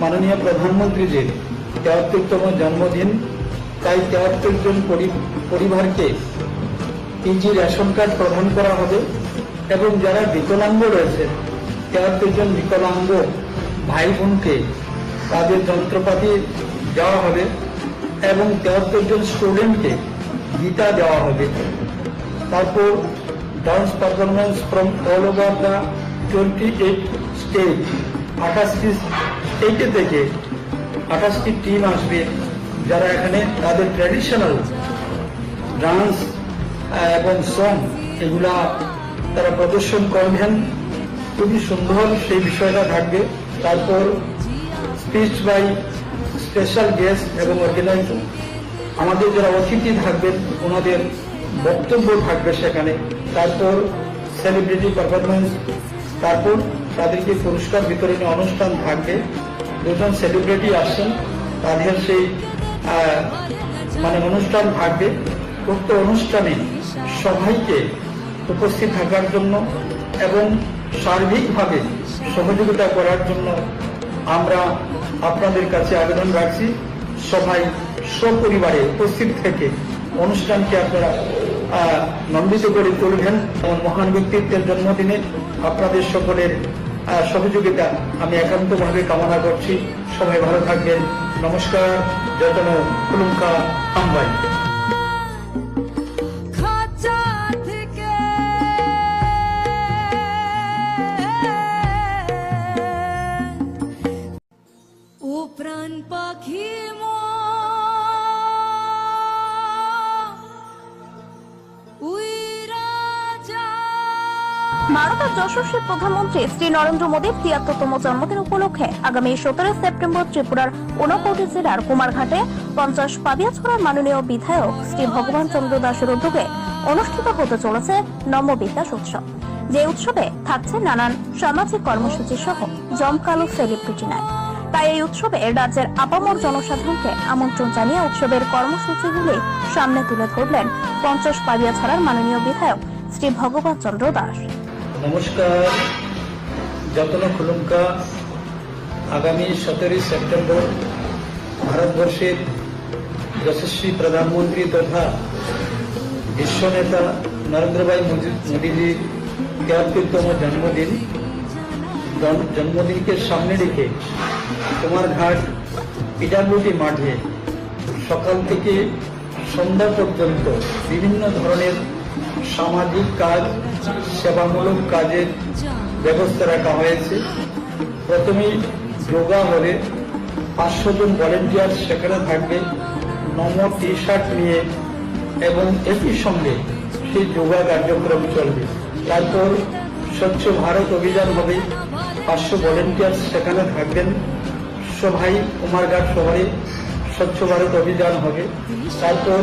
মাননীয় প্রধানমন্ত্রীজির ৭৩তম জন্মদিন, তাই ৭৩ জন পরিবারকে পিজি রেশন কার্ড প্রদান করা হবে এবং যারা বিকলাঙ্গ রয়েছে ৭৩ জন বিকলাঙ্গ ভাই বোনকে তাদের যন্ত্রপাতি দেওয়া হবে এবং ৭৩ জন স্টুডেন্টকে গীতা দেওয়া হবে। তারপর dance performance from all over the 28 state, 28টি স্টেটে থেকে 28টি টিম আসবে, যারা এখানে তাদের ট্র্যাডিশনাল ডান্স এবং সং এগুলা তারা প্রদর্শন করবেন। খুবই সুন্দর সেই বিষয়টা থাকবে। তারপর স্পিচ বাই স্পেশাল গেস্ট এবং অর্গানাইজার, আমাদের যারা অতিথি থাকবেন ওনাদের বক্তব্য থাকবে সেখানে। তারপর সেলিব্রিটি পারফরমেন্স, তারপর তাদেরকে পুরস্কার বিতরণী অনুষ্ঠান থাকবে। দুজন সেলিব্রিটি আসছেন, তাদের সেই অনুষ্ঠান থাকবে। উক্ত অনুষ্ঠানে সবাইকে উপস্থিত থাকার জন্য এবং সার্বিকভাবে সহযোগিতা করার জন্য আমরা আপনাদের কাছে আবেদন রাখছি। সবাই সপরিবারে উপস্থিত থেকে অনুষ্ঠানকে আপনারা নন্দিত করে তুলবেন। এমন মহান ব্যক্তিত্বের জন্মদিনে আপনাদের সকলের সহযোগিতা আমি একান্তভাবে কামনা করছি। সবাই ভালো থাকবেন। নমস্কার। যতন কুলুঙ্কা আমবাই। খাঁচা থেকে ও প্রাণ পাখি ভারতের যশস্বী প্রধানমন্ত্রী শ্রী নরেন্দ্র মোদীর ৭৩তম জন্মদিন উপলক্ষে আগামী ১৭ সেপ্টেম্বর ত্রিপুরার ঊনকোটি জেলার কুমারঘাটে ৫০ পাবিয়াছড়ার মাননীয় বিধায়ক শ্রী ভগবান চন্দ্র দাসের উদ্যোগে অনুষ্ঠিত হতে চলেছে নমো বিকাশ উৎসব। যে উৎসবে থাকছে নানান সামাজিক কর্মসূচি সহ জমকালো সেলিব্রিটি নাইট। তাই এই উৎসবে রাজ্যের আপামর জনসাধারণকে আমন্ত্রণ জানিয়ে উৎসবের কর্মসূচিগুলি সামনে তুলে ধরলেন ৫০ পাবিয়াছড়ার মাননীয় বিধায়ক শ্রী ভগবান চন্দ্র দাস। নমস্কার। যতন খুলুঙ্কা আগামী ১৭ সেপ্টেম্বর ভারতবর্ষের যশস্বী প্রধানমন্ত্রী তথা বিশ্বনেতা নরেন্দ্র ভাই মোদীজির ৭৩তম জন্মদিনকে সামনে রেখে কুমারঘাট পিডাব্লিউডি মাঠে সকাল থেকে সন্ধ্যা পর্যন্ত বিভিন্ন ধরনের সামাজিক কাজ, সেবামূলক কাজের ব্যবস্থা রাখা হয়েছে। প্রথমেই যোগা হলে ৫০০ জন ভলেন্টিয়ার সেখানে থাকবে নমো টি শার্ট নিয়ে, এবং একই সঙ্গে সেই যোগা কার্যক্রম চলবে। তারপর স্বচ্ছ ভারত অভিযান হবে, ৫০০ ভলেন্টিয়ার সেখানে থাকবেন। সবাই কুমারঘাট শহরে স্বচ্ছ ভারত অভিযান হবে। তারপর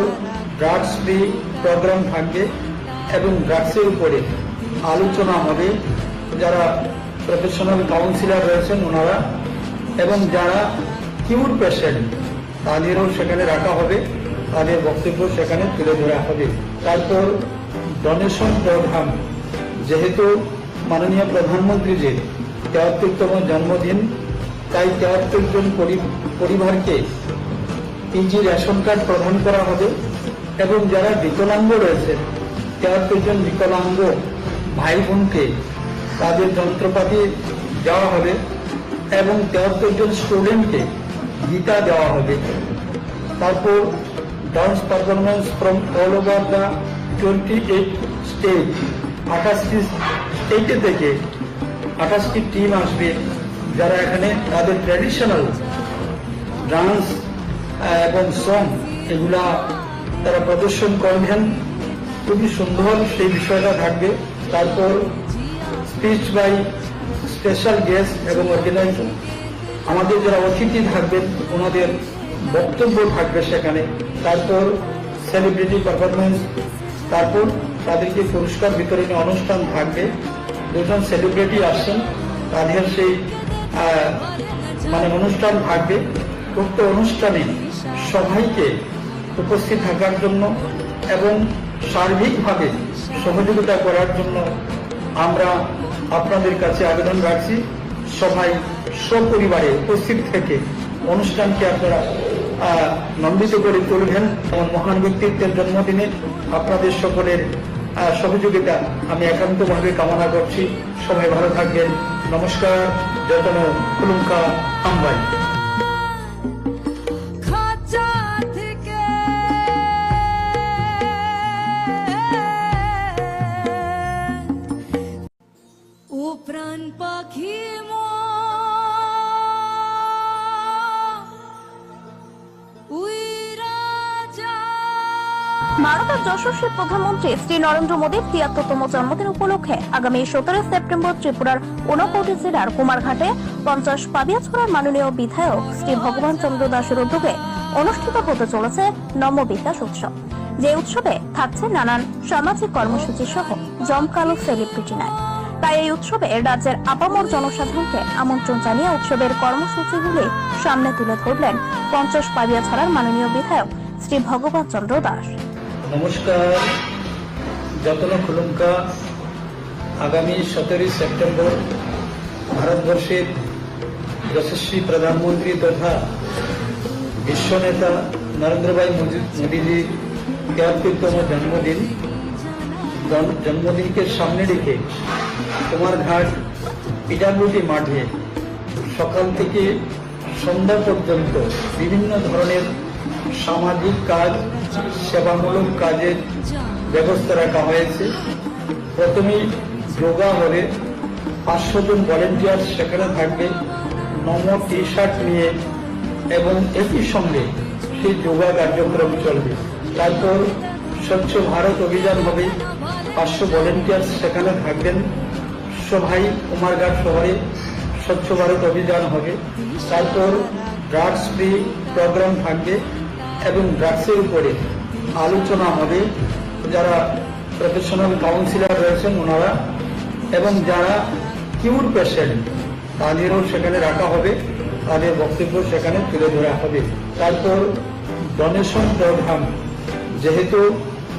ড্রাগস ফ্রি প্রোগ্রাম থাকবে এবং ড্রাগসের উপরে আলোচনা হবে। যারা প্রফেশনাল কাউন্সিলর রয়েছেন ওনারা এবং যারা কিউর পেশেন্ট তাদেরও সেখানে রাখা হবে, তাদের বক্তব্য সেখানে তুলে ধরা হবে। তারপর ডোনেশন প্রোগ্রাম, যেহেতু মাননীয় প্রধানমন্ত্রীজির ৭৩তম জন্মদিন, তাই ৭৩ জন পরিবারকে পিজি রেশন কার্ড প্রদান করা হবে এবং যারা বিকলাঙ্গ রয়েছে ৭৩ জন বিকলাঙ্গ ভাই বোনকে তাদের যন্ত্রপাতি দেওয়া হবে এবং ৭৩ জন স্টুডেন্টকে গীতা দেওয়া হবে। তারপর dance performance from all over the 28 state, 28টি স্টেটে থেকে 28টি টিম আসবে, যারা এখানে তাদের ট্র্যাডিশনাল ডান্স এবং সং এগুলা তারা প্রদর্শন করবেন। খুবই সুন্দর সেই বিষয়টা থাকবে। তারপর স্পিচ বাই স্পেশাল গেস্ট এবং অর্গানাইজার, আমাদের যারা অতিথি থাকবেন ওনাদের বক্তব্য থাকবে সেখানে। তারপর সেলিব্রিটি পারফরমেন্স, তারপর তাদেরকে পুরস্কার বিতরণী অনুষ্ঠান থাকবে। দুজন সেলিব্রিটি আসছেন, তাদের সেই অনুষ্ঠান থাকবে। উক্ত অনুষ্ঠানে সবাইকে উপস্থিত থাকার জন্য এবং সার্বিকভাবে সহযোগিতা করার জন্য আমরা আপনাদের কাছে আবেদন রাখছি। সবাই সপরিবারে উপস্থিত থেকে অনুষ্ঠানকে আপনারা নন্দিত করে তুলবেন। এমন মহান ব্যক্তিত্বের জন্মদিনে আপনাদের সকলের সহযোগিতা আমি একান্তভাবে কামনা করছি। সবাই ভালো থাকবেন। নমস্কার। যতন কুলুঙ্কা আমবাই। খাঁচা থেকে ও প্রাণ পাখি ভারতের যশস্বী প্রধানমন্ত্রী শ্রী নরেন্দ্র মোদীর ৭৩তম জন্মদিন উপলক্ষে আগামী ১৭ সেপ্টেম্বর ত্রিপুরার ঊনকোটি জেলার কুমারঘাটে ৫০ পাবিয়াছড়ার মাননীয় বিধায়ক শ্রী ভগবান চন্দ্র দাসের উদ্যোগে অনুষ্ঠিত হতে চলেছে নমো বিকাশ উৎসব। যে উৎসবে থাকছে নানান সামাজিক কর্মসূচি সহ জমকালো সেলিব্রিটি নাইট। তাই এই উৎসবে রাজ্যের আপামর জনসাধারণকে আমন্ত্রণ জানিয়ে উৎসবের কর্মসূচিগুলি সামনে তুলে ধরলেন ৫০ পাবিয়াছড়ার মাননীয় বিধায়ক শ্রী ভগবান চন্দ্র দাস। নমস্কার। যত্ন খুলুমকা আগামী 17 সেপ্টেম্বর ভারতবর্ষের যশস্বী প্রধানমন্ত্রী তথা বিশ্ব নেতা নরেন্দ্র ভাই মোদীজির 73তম জন্মদিনকে সামনে রেখে কুমারঘাট পিডাব্লিউডি মাঠে সকাল থেকে সন্ধ্যা পর্যন্ত বিভিন্ন ধরনের সামাজিক কাজ, সেবামূলক কাজের ব্যবস্থা রাখা হয়েছে। প্রথমেই যোগা হবে, 500 জন ভলেন্টিয়ার সেখানে থাকবে নমো টি শার্ট নিয়ে, এবং একই সঙ্গে সেই যোগা কার্যক্রম চলবে। তারপর স্বচ্ছ ভারত অভিযান হবে, 500 ভলেন্টিয়ার সেখানে থাকবেন। সবাই কুমারঘাট শহরে স্বচ্ছ ভারত অভিযান হবে। তারপর ড্রাগস ফ্রি প্রোগ্রাম থাকবে এবং ড্রাগসের উপরে আলোচনা হবে। যারা প্রফেশনাল কাউন্সিলর রয়েছেন ওনারা, এবং যারা কিউর পেশেন্ট তাদেরও সেখানে রাখা হবে, তাদের বক্তব্য সেখানে তুলে ধরা হবে। তারপর ডোনেশন প্রোগ্রাম, যেহেতু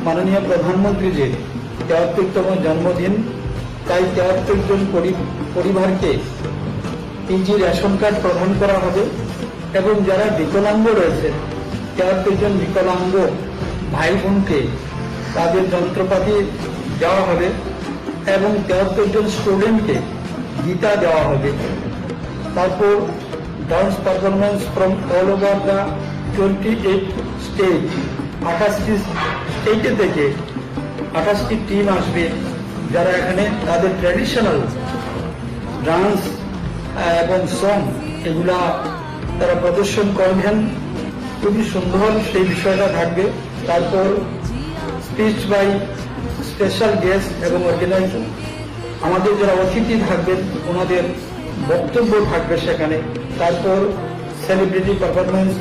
মাননীয় প্রধানমন্ত্রীজির 73তম জন্মদিন, তাই 73 জন পরিবারকে পিজি রেশন কার্ড প্রদান করা হবে, এবং যারা বিকলাঙ্গ রয়েছে 73 জন বিকলাঙ্গ ভাই বোনকে তাদের যন্ত্রপাতি দেওয়া হবে, এবং 73 জন স্টুডেন্টকে গীতা দেওয়া হবে। তারপর dance performance from all over the 28 state, 28টি স্টেটে থেকে 28টি টিম আসবে, যারা এখানে তাদের ট্র্যাডিশনাল ডান্স এবং সং এগুলা তারা প্রদর্শন করবেন। খুবই সুন্দর সেই বিষয়টা থাকবে। তারপর স্পিচ বাই স্পেশাল গেস্ট এবং অর্গানাইজার, আমাদের যারা অতিথি থাকবেন ওনাদের বক্তব্য থাকবে সেখানে। তারপর সেলিব্রিটি পারফরমেন্স,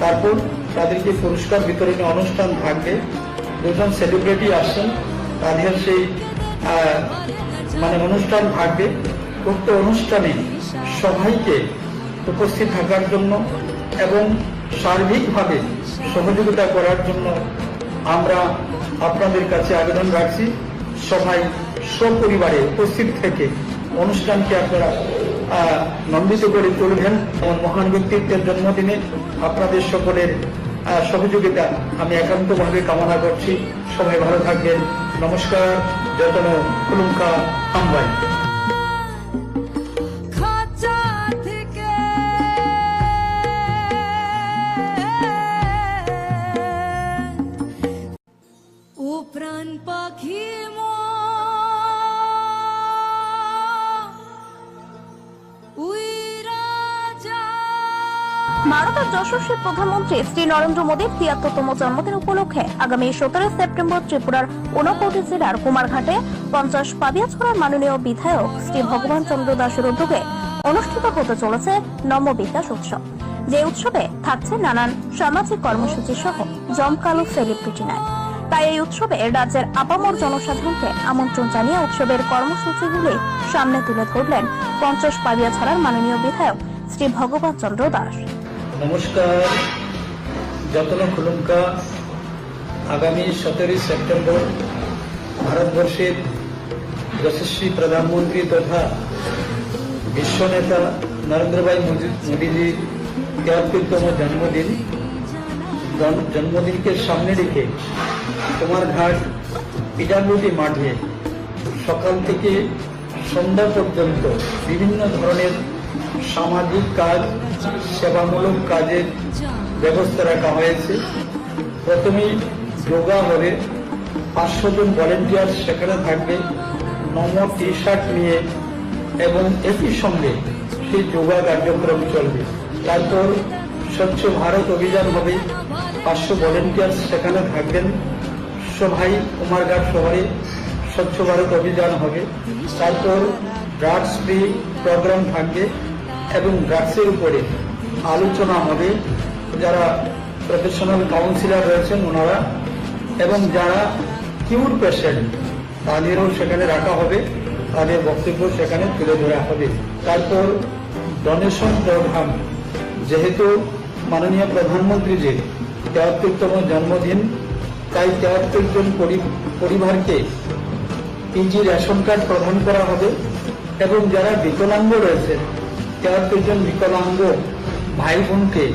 তারপর তাদেরকে পুরস্কার বিতরণী অনুষ্ঠান থাকবে। 2 জন সেলিব্রিটি আসছেন, তাদের সেই অনুষ্ঠান থাকবে। উক্ত অনুষ্ঠানে সবাইকে উপস্থিত থাকার জন্য এবং সার্বিকভাবে সহযোগিতা করার জন্য আমরা আপনাদের কাছে আবেদন রাখছি। সবাই সপরিবারে উপস্থিত থেকে অনুষ্ঠানকে আপনারা নন্দিত করে তুলবেন। এবং মহান ব্যক্তিত্বের জন্মদিনে আপনাদের সকলের সহযোগিতা আমি একান্তভাবে কামনা করছি। সবাই ভালো থাকবেন। নমস্কার। যত্ন খুলুমকা আমবাই। খাঁচা থেকে ও প্রাণ পাখি ভারতের যশস্বী প্রধানমন্ত্রী শ্রী নরেন্দ্র মোদীর ৭৩তম জন্মদিন উপলক্ষে আগামী 17 সেপ্টেম্বর ত্রিপুরার 29 জেলার কুমারঘাটে 50 পাবিয়াছড়ার মাননীয় বিধায়ক শ্রী ভগবান চন্দ্র দাসের উদ্যোগে অনুষ্ঠিত হতে চলেছে নম বিকাশ উৎসব। যে উৎসবে থাকছে নানান সামাজিক কর্মসূচি সহ জমকালো সেলিব্রিটি নাইট। তাই এই উৎসবে রাজ্যের আপামর জনসাধারণকে আমন্ত্রণ জানিয়ে উৎসবের কর্মসূচিগুলি সামনে তুলে ধরলেন 50 পাবিয়াছড়ার মাননীয় বিধায়ক শ্রী ভগবান চন্দ্র দাস। নমস্কার। যত্ন খুলুমকা আগামী 17 সেপ্টেম্বর ভারতবর্ষের যশস্বী প্রধানমন্ত্রী তথা বিশ্ব নেতা নরেন্দ্র ভাই মোদীজির 73তম জন্মদিনকে সামনে রেখে কুমারঘাট পিডাব্লিউডি মাঠে সকাল থেকে সন্ধ্যা পর্যন্ত বিভিন্ন ধরনের সামাজিক কাজ, সেবামূলক কাজের ব্যবস্থা রাখা হয়েছে। প্রথমেই যোগা হবে, 500 জন ভলেন্টিয়ার সেখানে থাকবে নমো টি শার্ট নিয়ে, এবং একই সঙ্গে সেই যোগা কার্যক্রম চলবে। তারপর স্বচ্ছ ভারত অভিযান হবে, 500 ভলেন্টিয়ার সেখানে থাকবেন। সবাই কুমারঘাট শহরে স্বচ্ছ ভারত অভিযান হবে। তারপর ড্রাগস ফ্রি প্রোগ্রাম থাকবে এবং ড্রাগসের উপরে আলোচনা হবে। যারা প্রফেশনাল কাউন্সিলর রয়েছেন ওনারা, এবং যারা কিউর পেশেন্ট তাদেরও সেখানে রাখা হবে, তাদের বক্তব্য সেখানে তুলে ধরা হবে। তারপর ডোনেশন প্রোগ্রাম, যেহেতু মাননীয় প্রধানমন্ত্রীজির 73তম জন্মদিন, তাই ৭৩ জন পরিবারকে পিজি রেশন কার্ড প্রদান করা হবে এবং যারা বিকলাঙ্গ রয়েছে ৭৩ জন বিকলাঙ্গ ভাই বোনকে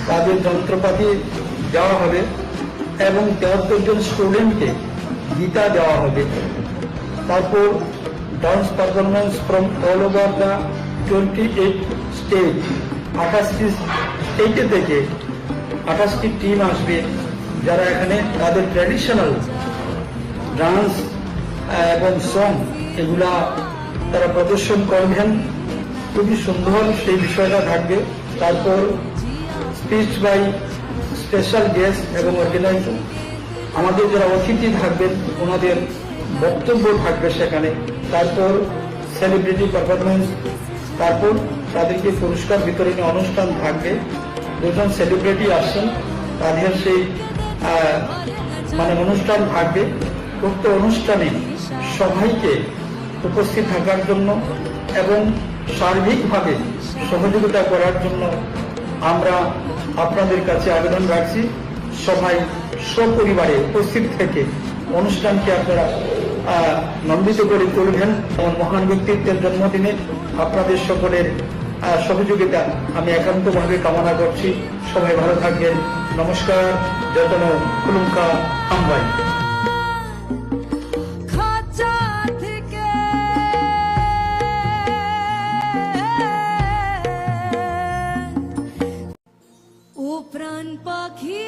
তাদের যন্ত্রপাতি দেওয়া হবে এবং ৭৩ জন স্টুডেন্টকে গীতা দেওয়া হবে। তারপর dance performance from all over the 28 state, 28টি স্টেটে থেকে 28টি টিম আসবে, যারা এখানে তাদের ট্র্যাডিশনাল ডান্স এবং সং এগুলা তারা প্রদর্শন করবেন। খুবই সুন্দর সেই বিষয়টা থাকবে। তারপর স্পিচ বাই স্পেশাল গেস্ট এবং অর্গানাইজার, আমাদের যারা অতিথি থাকবেন ওনাদের বক্তব্য থাকবে সেখানে। তারপর সেলিব্রিটি পারফরমেন্স, তারপর তাদেরকে পুরস্কার বিতরণী অনুষ্ঠান থাকবে। দুজন সেলিব্রিটি আসছেন, তাদের সেই অনুষ্ঠান থাকবে। উক্ত অনুষ্ঠানে সবাইকে উপস্থিত থাকার জন্য এবং সার্বিকভাবে সহযোগিতা করার জন্য আমরা আপনাদের কাছে আবেদন রাখছি। সবাই সপরিবারে উপস্থিত থেকে অনুষ্ঠানকে আপনারা নন্দিত করে তুলবেন। এবং মহান ব্যক্তিত্বের জন্মদিনে আপনাদের সকলের সহযোগিতা আমি একান্তভাবে কামনা করছি। সবাই ভালো থাকবেন। নমস্কার। যতন কুলুঙ্কা হামবাই। খাঁচা থেকে ও প্রাণ পাখি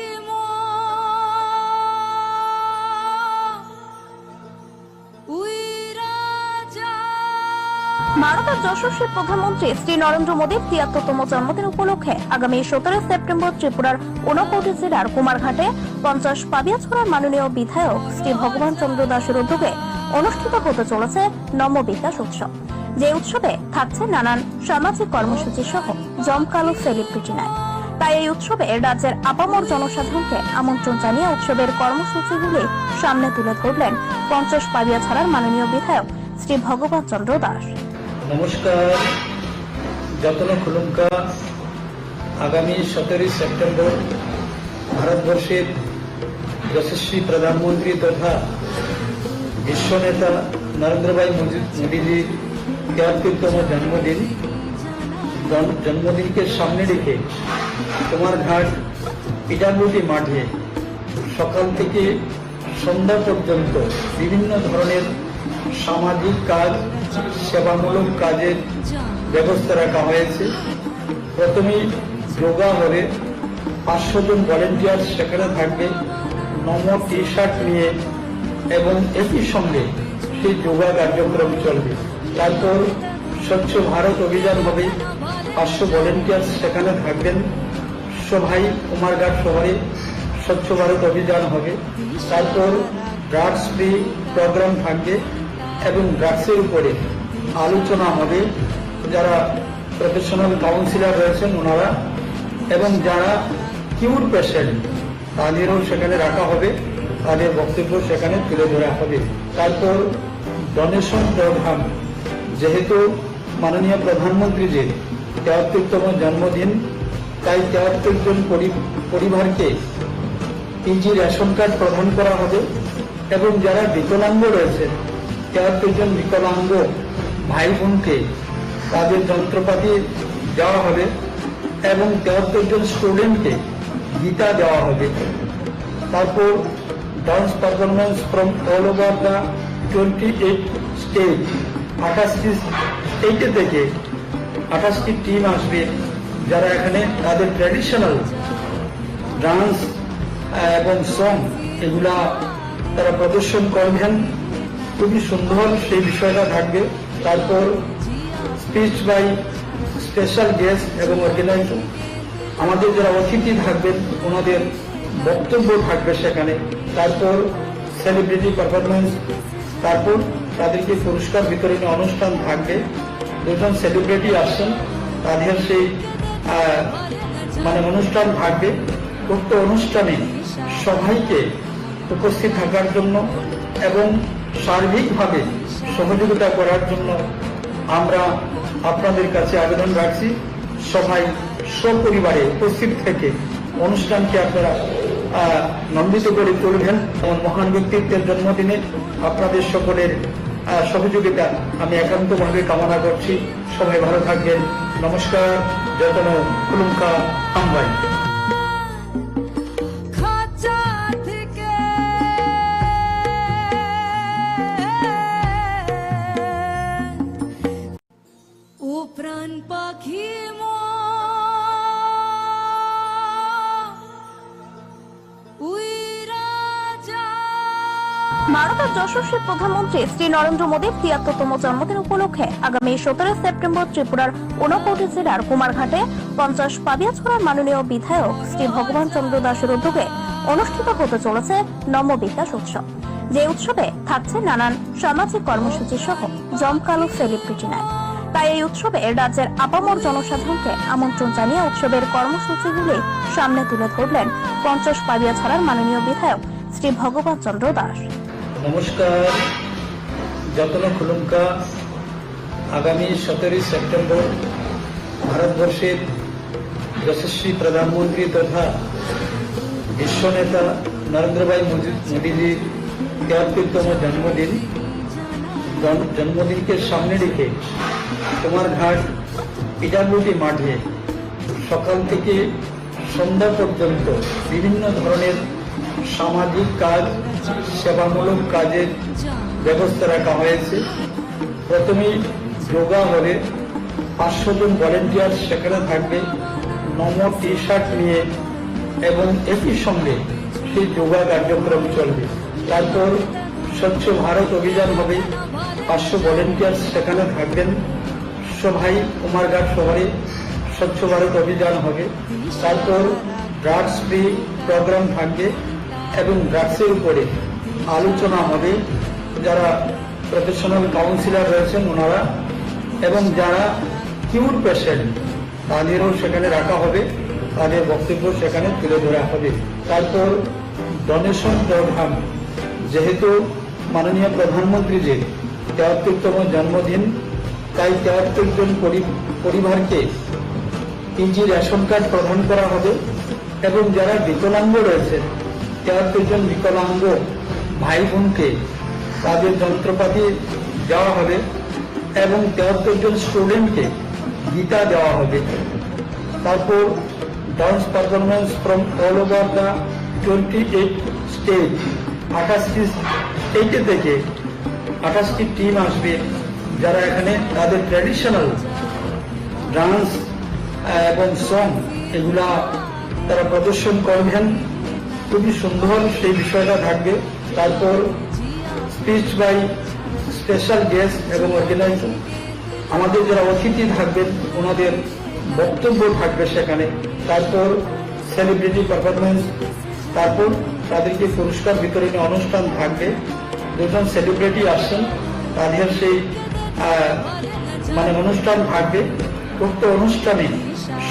ভারতের যশস্বী প্রধানমন্ত্রী শ্রী নরেন্দ্র মোদীর ৭৩তম জন্মদিন উপলক্ষে আগামী ১৭ সেপ্টেম্বর ত্রিপুরার ২৯ জেলার কুমারঘাটে ৫০ পাবিয়াছড়ার মাননীয় বিধায়ক শ্রী ভগবান চন্দ্র দাসের উদ্যোগে অনুষ্ঠিত হতে চলেছে নম বিকাশ উৎসব। যে উৎসবে থাকছে নানান সামাজিক কর্মসূচি সহ জমকালো সেলিব্রিটি নাইট। তাই এই উৎসবে রাজ্যের আপামর জনসাধারণকে আমন্ত্রণ জানিয়ে উৎসবের কর্মসূচিগুলি সামনে তুলে ধরলেন ৫০ পাবিয়াছড়ার মাননীয় বিধায়ক শ্রী ভগবান চন্দ্র দাস। নমস্কার। যতন খুলুঙ্কা। আগামী ১৭ সেপ্টেম্বর ভারতবর্ষের যশস্বী প্রধানমন্ত্রী তথা বিশ্বনেতা নরেন্দ্র ভাই মোদীজির ৭৩তম জন্মদিনকে সামনে রেখে কুমারঘাট পিটারমুটি মাঠে সকাল থেকে সন্ধ্যা পর্যন্ত বিভিন্ন ধরনের সামাজিক কাজ, সেবামূলক কাজের ব্যবস্থা রাখা হয়েছে। প্রথমেই যোগা হবে, ৫০০ জন ভলেন্টিয়ার সেখানে থাকবে নম টি শার্ট নিয়ে এবং একই সঙ্গে সেই যোগা কার্যক্রম চলবে। তারপর স্বচ্ছ ভারত অভিযান হবে, ৫০০ ভলেন্টিয়ার সেখানে থাকবেন। সবাই কুমারঘাট শহরে স্বচ্ছ ভারত অভিযান হবে। তারপর ড্রাগস ফ্রি প্রোগ্রাম থাকবে এবং ড্রাগসের উপরে আলোচনা হবে। যারা প্রফেশনাল কাউন্সিলর রয়েছেন ওনারা এবং যারা কিউর পেশেন্ট তাদেরও সেখানে রাখা হবে, তাদের বক্তব্য সেখানে তুলে ধরা হবে। তারপর ডোনেশন প্রোগ্রাম, যেহেতু মাননীয় প্রধানমন্ত্রীজির ৭৩তম জন্মদিন, তাই ৭৩ জন পরিবারকে পিজি রেশন কার্ড প্রদান করা হবে এবং যারা বিকলাঙ্গ রয়েছে ৭৩ জন বিকলাঙ্গ ভাই বোনকে তাদের যন্ত্রপাতি দেওয়া হবে এবং ৭৩ জন স্টুডেন্টকে গীতা দেওয়া হবে। তারপর dance performance from all over the 28 state, 28টি স্টেটে থেকে 28টি টিম আসবে, যারা এখানে তাদের ট্র্যাডিশনাল ডান্স এবং সং এগুলা তারা প্রদর্শন করবেন। খুবই সুন্দর সেই বিষয়টা থাকবে। তারপর স্পিচ বাই স্পেশাল গেস্ট এবং অর্গানাইজার, আমাদের যারা অতিথি থাকবেন ওনাদের বক্তব্য থাকবে সেখানে। তারপর সেলিব্রিটি পারফরমেন্স, তারপর তাদেরকে পুরস্কার বিতরণী অনুষ্ঠান থাকবে। দুজন সেলিব্রিটি আসছেন, তাদের সেই অনুষ্ঠান থাকবে। উক্ত অনুষ্ঠানে সবাইকে উপস্থিত থাকার জন্য এবং সার্বিকভাবে সহযোগিতা করার জন্য আমরা আপনাদের কাছে আবেদন রাখছি। সবাই সপরিবারে উপস্থিত থেকে অনুষ্ঠানকে আপনারা নন্দিত করে তুলবেন। এমন মহান ব্যক্তিত্বের জন্মদিনে আপনাদের সকলের সহযোগিতা আমি একান্তভাবে কামনা করছি। সবাই ভালো থাকবেন। নমস্কার। যতন কুলুঙ্কা আমবাই। খাঁচা থেকে ও প্রাণ পাখি ভারতের যশস্বী প্রধানমন্ত্রী শ্রী নরেন্দ্র মোদীর ৭৩তম জন্মদিন উপলক্ষে আগামী ১৭ সেপ্টেম্বর ত্রিপুরার ঊনকোটি জেলার কুমারঘাটে ৫০ পাবিয়াছড়ার মাননীয় বিধায়ক শ্রী ভগবান চন্দ্র দাসের উদ্যোগে অনুষ্ঠিত হতে চলেছে নম বিকাশ উৎসব। যে উৎসবে থাকছে নানান সামাজিক কর্মসূচি সহ জমকালো সেলিব্রিটি নাইট। তাই এই উৎসবে রাজ্যের আপামর জনসাধারণকে আমন্ত্রণ জানিয়ে উৎসবের কর্মসূচিগুলি সামনে তুলে ধরলেন ৫০ পাবিয়াছড়ার মাননীয় বিধায়ক শ্রী ভগবান চন্দ্র দাস। নমস্কার। যতন খুলুঙ্কা আগামী ১৭ সেপ্টেম্বর ভারতবর্ষের যশস্বী প্রধানমন্ত্রী তথা বিশ্ব নেতা নরেন্দ্র ভাই মোদীজির ৭৩তম জন্মদিনকে সামনে রেখে কুমারঘাট পিডাব্লিউডি মাঠে সকাল থেকে সন্ধ্যা পর্যন্ত বিভিন্ন ধরনের সামাজিক কাজ, সেবামূলক কাজের ব্যবস্থা রাখা হয়েছে। প্রথমেই যোগা হলে ৫০০ জন ভলেন্টিয়ার সেখানে থাকবে নম টি শার্ট নিয়ে, এবং একই সঙ্গে সেই যোগা কার্যক্রম চলবে। তারপর স্বচ্ছ ভারত অভিযান হবে, ৫০০ ভলেন্টিয়ার সেখানে থাকবেন। সবাই কুমারঘাট শহরে স্বচ্ছ ভারত অভিযান হবে। তারপর ড্রাগস ফ্রি প্রোগ্রাম থাকবে এবং ড্রাগসের উপরে আলোচনা হবে। যারা প্রফেশনাল কাউন্সিলর রয়েছেন ওনারা, এবং যারা কিউর পেশেন্ট তাদেরও সেখানে রাখা হবে, তাদের বক্তব্য সেখানে তুলে ধরা হবে। তারপর ডোনেশন প্রোগ্রাম, যেহেতু মাননীয় প্রধানমন্ত্রীজির ৭৩তম জন্মদিন, তাই ৭৩ জন পরিবারকে পিজি রেশন কার্ড প্রদান করা হবে, এবং যারা বিকলাঙ্গ রয়েছে ৭৩ জন বিকলাঙ্গ ভাই বোনকে তাদের যন্ত্রপাতি দেওয়া হবে, এবং ৭৩ জন স্টুডেন্টকে গীতা দেওয়া হবে। তারপর dance performance from all over the 28 state, 28টি স্টেটে থেকে 28টি টিম আসবে, যারা এখানে তাদের ট্র্যাডিশনাল ডান্স এবং সং এগুলা তারা প্রদর্শন করবেন। খুবই সুন্দর সেই বিষয়টা থাকবে। তারপর স্পিচ বাই স্পেশাল গেস্ট এবং অর্গানাইজার, আমাদের যারা অতিথি থাকবেন ওনাদের বক্তব্য থাকবে সেখানে। তারপর সেলিব্রিটি পারফরমেন্স, তারপর তাদেরকে পুরস্কার বিতরণী অনুষ্ঠান থাকবে। দুজন সেলিব্রিটি আসছেন, তাদের সেই অনুষ্ঠান থাকবে। উক্ত অনুষ্ঠানে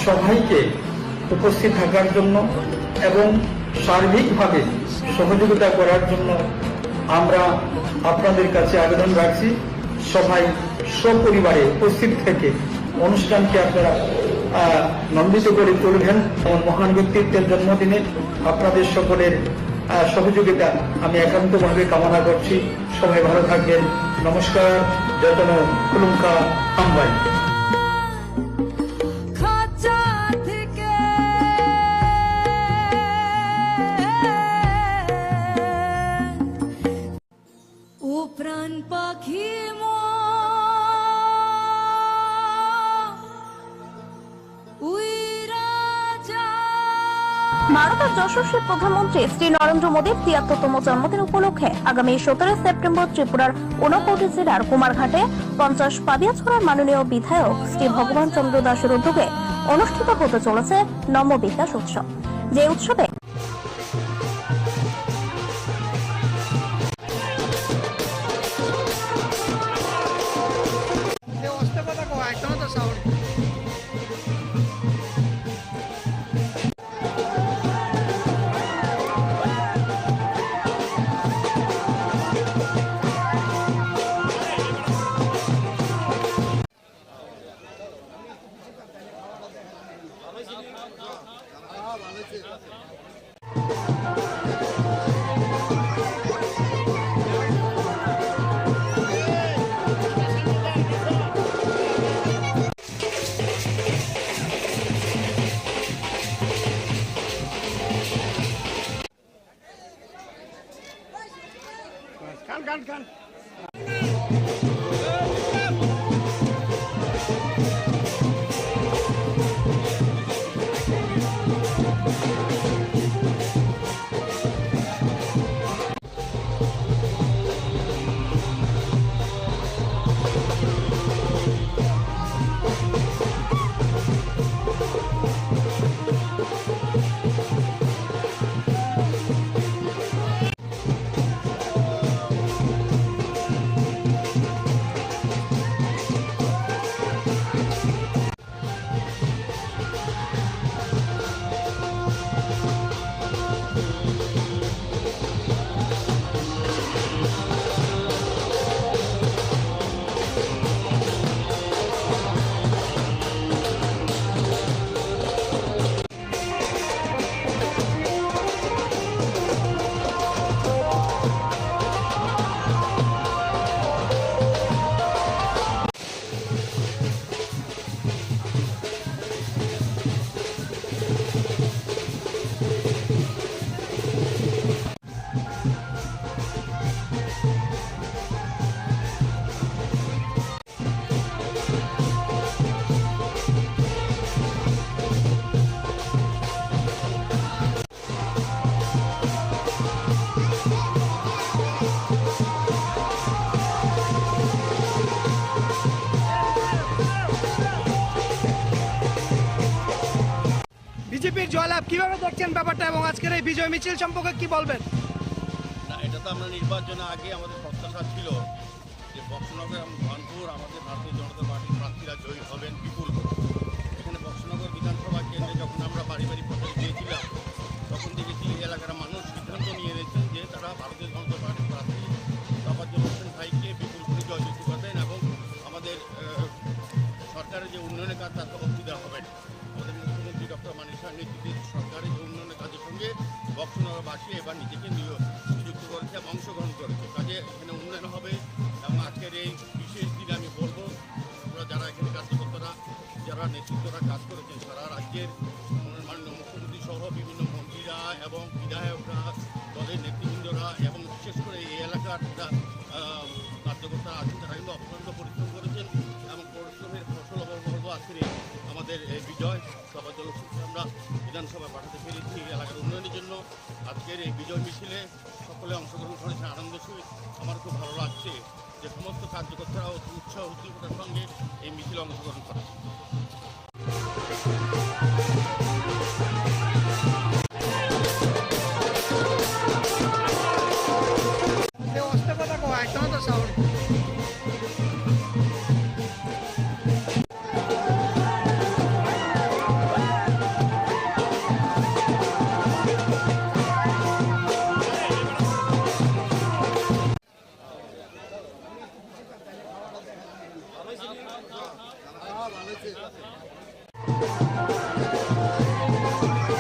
সবাইকে উপস্থিত থাকার জন্য এবং সার্বিকভাবে সহযোগিতা করার জন্য আমরা আপনাদের কাছে আবেদন রাখছি। সবাই সপরিবারে উপস্থিত থেকে অনুষ্ঠানকে আপনারা নন্দিত করে তুলবেন। এমন মহান ব্যক্তিত্বের জন্মদিনে আপনাদের সকলের সহযোগিতা আমি একান্তভাবে কামনা করছি। সবাই ভালো থাকবেন। নমস্কার। যতন কুলুঙ্কা আমবাই। খাঁচা থেকে ও প্রাণ পাখি ভারতের যশস্বী প্রধানমন্ত্রী শ্রী নরেন্দ্র মোদীর ৭৩তম জন্মদিন উপলক্ষে আগামী ১৭ সেপ্টেম্বর ত্রিপুরার ঊনকোটি জেলার কুমারঘাটে ৫০ পাবিয়াছড়ার মাননীয় বিধায়ক শ্রী ভগবান চন্দ্র দাসের উদ্যোগে অনুষ্ঠিত হতে চলেছে নম বিকাশ উৎসব। যে উৎসবে বিজেপির জয়লাভ কিভাবে দেখছেন ব্যাপারটা এবং আজকের এই বিজয় মিছিল সম্পর্কে কি বলবেন? না, এটা তো আমরা নির্বাচনে আগে আমাদের প্রত্যাশা ছিল যে বক্সনগর এবং ধনপুর আমাদের ভারতীয় জনতা পার্টির প্রার্থীরা জয়ী হবেন বিপুল। এখানে বক্সনগর বিধানসভা কেন্দ্রে যখন আমরা বাড়ি বাড়ি প্রচার দিয়েছিলাম তখন দেখেছি এলাকার মানুষ সিদ্ধান্ত নিয়ে নিয়েছেন যে তারা ভারতীয় জনতা পার্টির প্রার্থী তাফাজ্জল হোসেন ভাইকে বিপুল করে জয়যুক্ত করবেন এবং আমাদের সরকারের যে উন্নয়নের কাজ তাতে অসুবিধা হবে না। আমাদের মুখ্যমন্ত্রী ডক্টর মানিক শাহের নেতৃত্বে সরকারের যে উন্নয়নের কাজের সঙ্গে বক্সনগরবাসী এবার নিজেকে নিযুক্ত করেছে এবং অংশগ্রহণ করেছে। কাজে এখানে উন্নয়ন হবে এবং আজকের এই বিশেষ দিনে আমি বলবো আমরা যারা এখানে কার্যকর্তারা যারা নেতৃত্বরা কাজ করেছেন সারা রাজ্যের মাননীয় মুখ্যমন্ত্রী সহ বিভিন্ন মন্ত্রীরা এবং বিধায়করা দলের নেতৃবৃন্দরা এবং বিশেষ করে এই এলাকার যারা কার্যকর্তা আছেন তারা কিন্তু অত্যন্ত পরিশ্রম করেছেন এবং পরিশ্রমের ফসল অবলম্বন আজকের আমাদের এই বিজয় সভা জলসূত্রে আমরা বিধানসভায় পাঠাতে পেরেছি এলাকার উন্নয়নের জন্য। আজকের এই বিজয় মিছিলে সকলে অংশগ্রহণ করেছে আনন্দ সহিত। আমার খুব ভালো লাগছে যে সমস্ত কার্যকর্তারা উৎসাহ উদ্দীপনার সঙ্গে এই মিছিলে অংশগ্রহণ করেছে। ভালো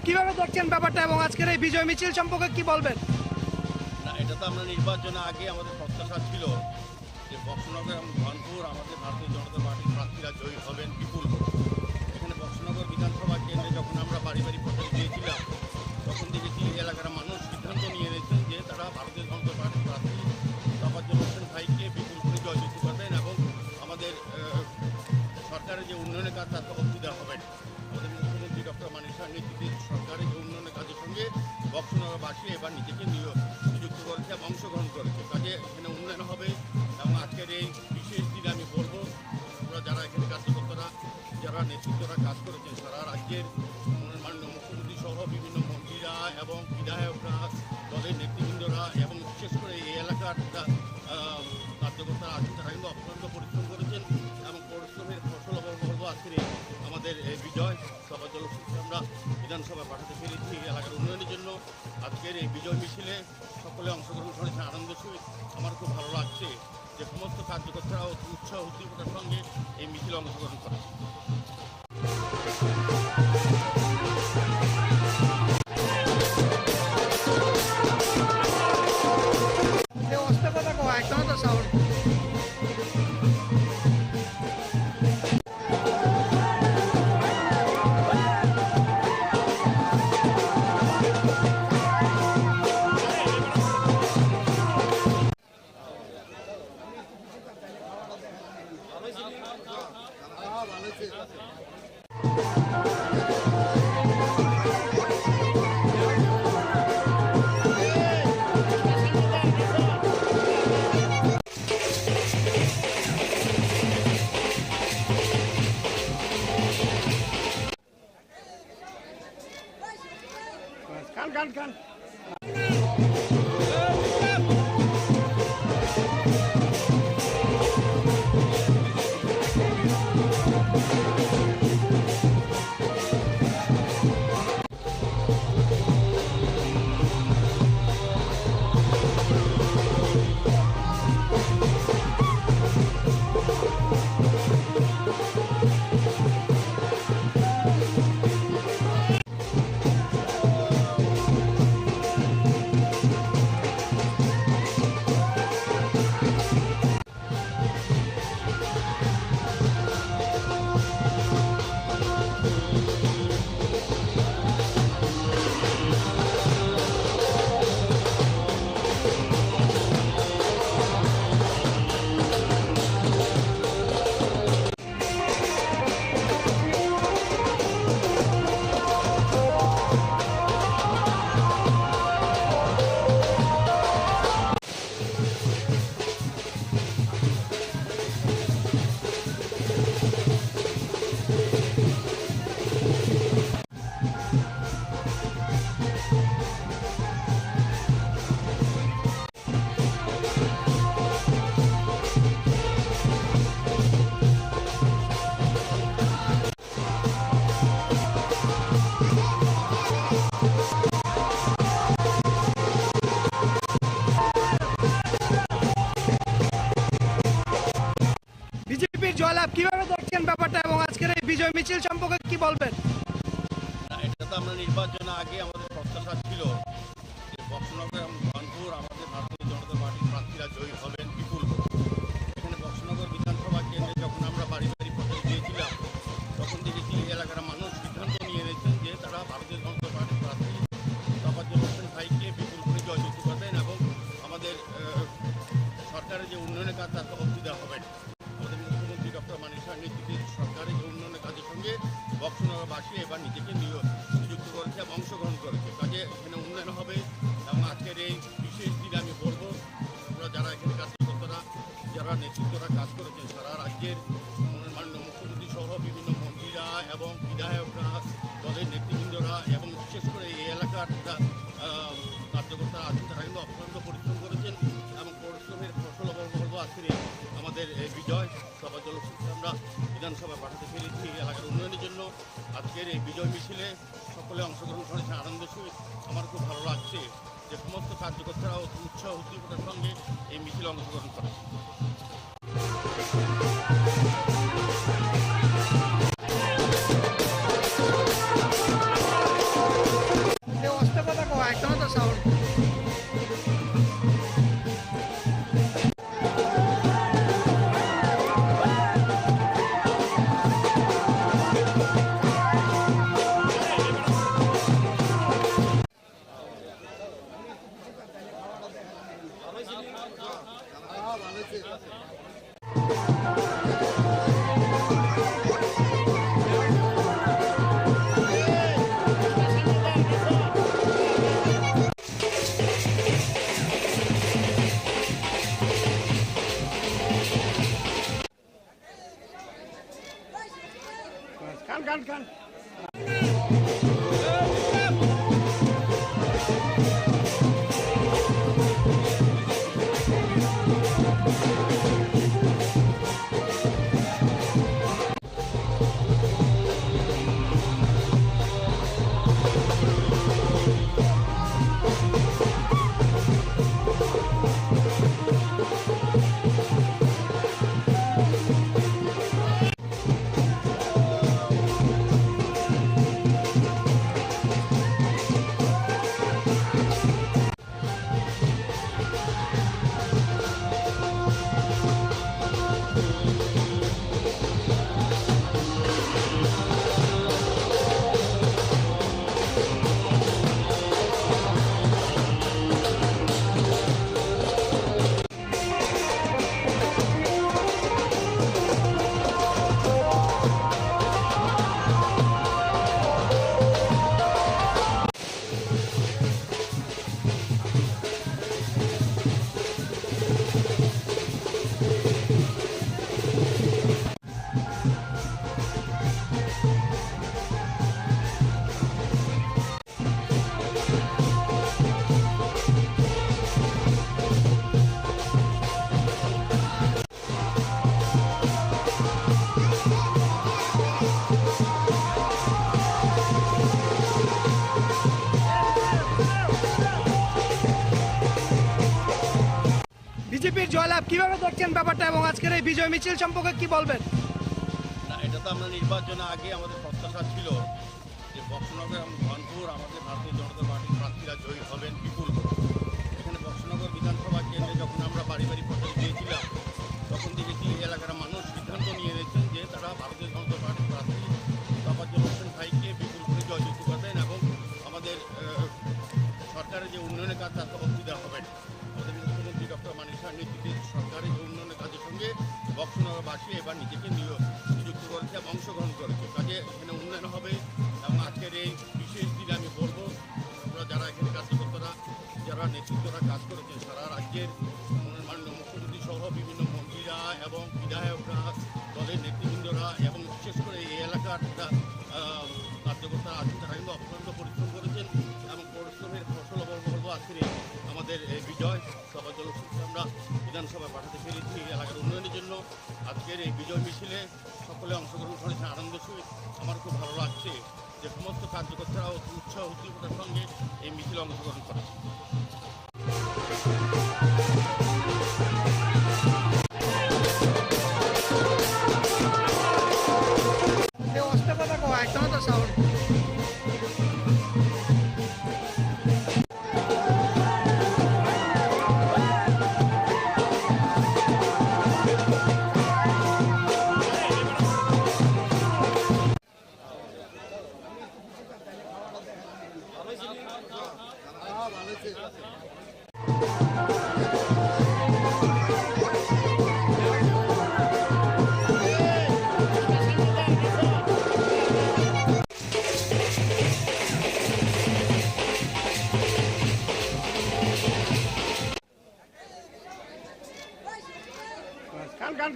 কিভাবে দেখছেন ব্যাপারটা এবং আজকের এই বিজয় মিছিল সম্পর্কে কি বলবেন? না, এটা তো আমরা নির্বাচনের আগে আমাদের প্রত্যাশা ছিল যে বক্সনগর এবং ধনপুর আমাদের ভারতীয় জনতা পার্টির প্রার্থীরা জয়ী হবেন বিপুল ভোটে। এখানে বক্সনগর বিধানসভা কেন্দ্রে যখন আমরা বাড়ি বাড়ি প্রচার দিয়েছিলাম তখন দেখেছি এলাকার মানুষ সিদ্ধান্ত নিয়ে নিয়েছেন যে তারা ভারতীয় জনতা পার্টির প্রার্থী তফাজ্জল হোসেন ভাইকে বিপুল ভোটে জয়যুক্ত করবেন এবং আমাদের সরকারের যে উন্নয়নের কাজ তাতে অসুবিধা হবে না। আমাদের মুখ্যমন্ত্রী ডক্টর মানিক শাহের নেতৃত্বে সরকারের যে উন্নয়নের কাজের সঙ্গে বক্সনগরবাসী এবার নিজেকে নিযুক্ত করেছে এবং অংশগ্রহণ করেছে। কাজে এখানে উন্নয়ন হবে এবং আজকের এই বিশেষ দিনে আমি বলবো আমরা যারা এখানে কার্যকর্তারা যারা নেতৃত্বরা কাজ করেছেন সারা রাজ্যের মাননীয় মুখ্যমন্ত্রী সহ বিভিন্ন মন্ত্রীরা এবং বিধায়করা দলের নেতৃবৃন্দরা এবং বিশেষ করে এই এলাকার কার্যকর্তারা আছেন তারা কিন্তু অত্যন্ত পরিশ্রম করেছেন এবং পরিশ্রমের ফসল বলবো আজকের আমাদের বিজয় সভা জলসূত্রে আমরা বিধানসভায় পাঠাতে পেরেছি এলাকার উন্নয়নের জন্য। আজকের এই বিজয় মিছিলে সকলে অংশগ্রহণ করেছে আনন্দের সহিত। আমার খুব ভালো লাগছে যে সমস্ত কার্যকর্তারা উৎসাহ উদ্দীপনার সঙ্গে এই মিছিলে অংশগ্রহণ করেছে। বিজেপির জয়লাভ কিভাবে দেখছেন ব্যাপারটা এবং আজকের এই বিজয় মিছিল সম্পর্কে কি বলবেন? না, এটা তো আমরা নির্বাচনের আগে আমাদের প্রত্যাশা ছিল যে বক্সনগর এবং ধনপুর আমাদের ভারতীয় জনতা পার্টির প্রার্থীরা জয়ী হবেন বিপুল ভোটে। এখানে বক্সনগর বিধানসভা কেন্দ্রে যখন আমরা বাড়ি বাড়ি প্রচার দিয়েছিলাম তখন দেখেছি এলাকার মানুষ সিদ্ধান্ত নিয়ে নিয়েছেন যে তারা ভারতীয় জনতা পার্টির প্রার্থী তফাজ্জল হোসেন ভাইকে বিপুল ভোটে জয়যুক্ত করবেন এবং আমাদের সরকারের যে উন্নয়নের কাজ তাতে অসুবিধা হবে না। আমাদের মুখ্যমন্ত্রী ডক্টর মানিক শাহের নেতৃত্বে সরকারের যে উন্নয়নের কাজের সঙ্গে বক্সনগরবাসী এবার নিজেকে নিযুক্ত করেছে এবং অংশগ্রহণ করেছে। কাজে এখানে উন্নয়ন হবে এবং আজকের এই বিশেষ দিনে আমি বলবো আমরা যারা এখানে কার্যকর্তারা যারা নেতৃত্বরা কাজ করেছেন সারা রাজ্যের মাননীয় মুখ্যমন্ত্রী সহ বিভিন্ন মন্ত্রীরা এবং বিধায়করা দলের নেতৃবৃন্দরা এবং বিশেষ করে এই এলাকার কার্যকর্তারা আছেন তারা কিন্তু অত্যন্ত পরিশ্রম করেছেন এবং পরিশ্রমের ফসল বলবো আজকের আমাদের বিজয় সভা জলসূত্রে আমরা বিধানসভায় পাঠাতে পেরেছি এলাকার উন্নয়নের জন্য। আজকের এই বিজয় মিছিলে সকলে অংশগ্রহণ করেছে আনন্দের সহিত। আমার খুব ভালো লাগছে যে সমস্ত কার্যকর্তারা উৎসাহ উদ্দীপনার সঙ্গে এই মিছিলে অংশগ্রহণ করেছে। বিজেপির জয়লাভ কিভাবে দেখছেন ব্যাপারটা এবং আজকের এই বিজয় মিছিল সম্পর্কে কি বলবেন? না, এটা তো আমরা নির্বাচনের আগে আমাদের প্রত্যাশা ছিল যে বক্সনগর এবং ধনপুর আমাদের ভারতীয় জনতা পার্টির প্রার্থীরা জয়ী হবেন বিপুল। এখানে বক্সনগর বিধানসভা কেন্দ্রে যখন আমরা বাড়ি বাড়ি প্রচার দিয়েছিলাম তখন দেখেছি এলাকার মানুষ সিদ্ধান্ত নিয়ে নিয়েছেন যে তারা ভারতীয় জনতা পার্টির প্রার্থী তাফাজ্জল হোসেন ভাইকে বিপুল করে জয়যুক্ত করবেন এবং আমাদের সরকারের যে উন্নয়নের কাজ তার অবধি দেওয়া হবে। আমাদের মুখ্যমন্ত্রী ডক্টর মানিক সাহার নেতৃত্বে সরকারের যে উন্নয়নের কাজের সঙ্গে বক্সনগরবাসী এবার নিজেকে নিযুক্ত করেছে এবং অংশগ্রহণ করেছে। কাজে এখানে উন্নয়ন হবে এবং আজকের এই বিশেষ দিনে আমি বলবো আমরা যারা এখানে কার্যকর্তারা যারা নেতৃত্বরা কাজ করেছেন সারা রাজ্যের মাননীয় মুখ্যমন্ত্রী সহ বিভিন্ন মন্ত্রীরা এবং বিধায়করা দলের নেতৃবৃন্দরা এবং বিশেষ করে এই এলাকার কার্যকর্তারা আছেন তারা কিন্তু অত্যন্ত পরিশ্রম করেছেন এবং পরিশ্রমের ফসল বলবো আজকের আমাদের বিজয় তাফাজ্জল হোসেনকে আমরা বিধানসভায় পাঠাতে পেরেছি এলাকার উন্নয়নের জন্য। আজকের এই বিজয় মিছিলে সকলে অংশগ্রহণ করেছেন আনন্দের সহিত। আমার খুব ভালো লাগছে যে সমস্ত কার্যকর্তারা উৎসাহ উদ্দীপনার সঙ্গে এই মিছিলে অংশগ্রহণ করেছে। একদম তো সাউন্ড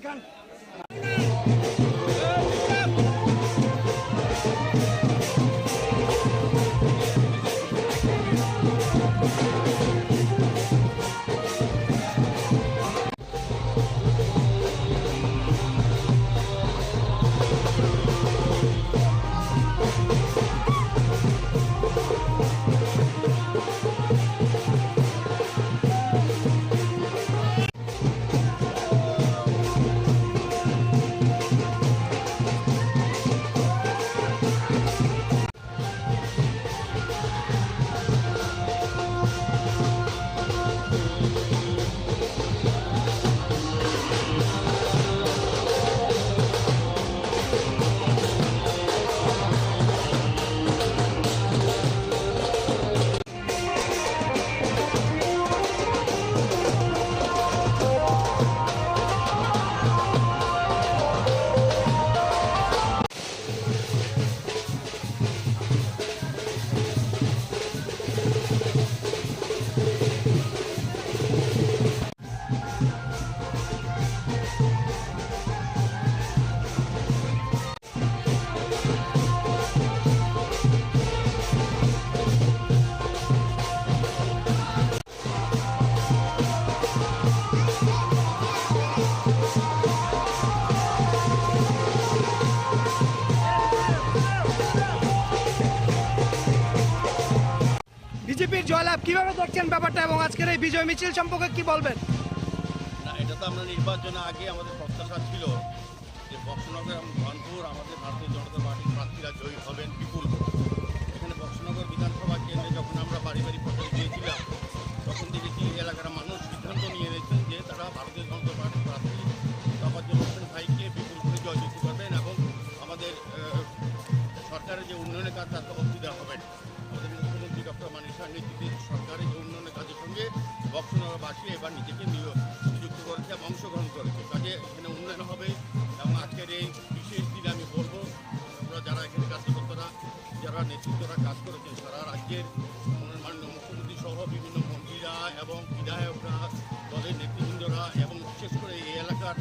গান জয়লাভ, কিভাবে দেখছেন ব্যাপারটা এবং আজকের এই বিজয় মিছিল সম্পর্কে কি বলবেন? না, এটা তো আমরা নির্বাচনে আগে আমাদের প্রত্যাশা ছিল যে বক্সনগর এবং ধনপুর আমাদের ভারতীয় জনতা পার্টির প্রার্থীরা জয়ী হবেন বিপুল ভোটে। এখানে বক্সনগর বিধানসভা কেন্দ্রে যখন আমরা বাড়ি বাড়ি প্রচার দিয়েছিলাম তখন দেখেছি এলাকার মানুষ সিদ্ধান্ত নিয়ে নিয়েছেন যে তারা ভারতীয় জনতা পার্টির প্রার্থী তফাজ্জল হোসেন ভাইকে বিপুল ভোটে জয়যুক্ত করবেন এবং আমাদের সরকারের যে উন্নয়নের কাজ তাতে অসুবিধা হবে না। আমাদের মুখ্যমন্ত্রী ডক্টর মানিক সাহের নেতৃত্বে সরকারের যে উন্নয়নের কাজের সঙ্গে বক্সনগরবাসী এবার নিজেকে নিযুক্ত করেছে এবং অংশগ্রহণ করেছে, কাজে এখানে উন্নয়ন হবে। এবং আজকের এই বিশেষ দিনে আমি বলবো আমরা যারা এখানে কার্যকর্তারা যারা নেতৃত্বরা কাজ করেছেন সারা রাজ্যের মাননীয় মুখ্যমন্ত্রী সহ বিভিন্ন মন্ত্রীরা এবং বিধায়করা দলের নেতৃবৃন্দরা এবং বিশেষ করে এই এলাকার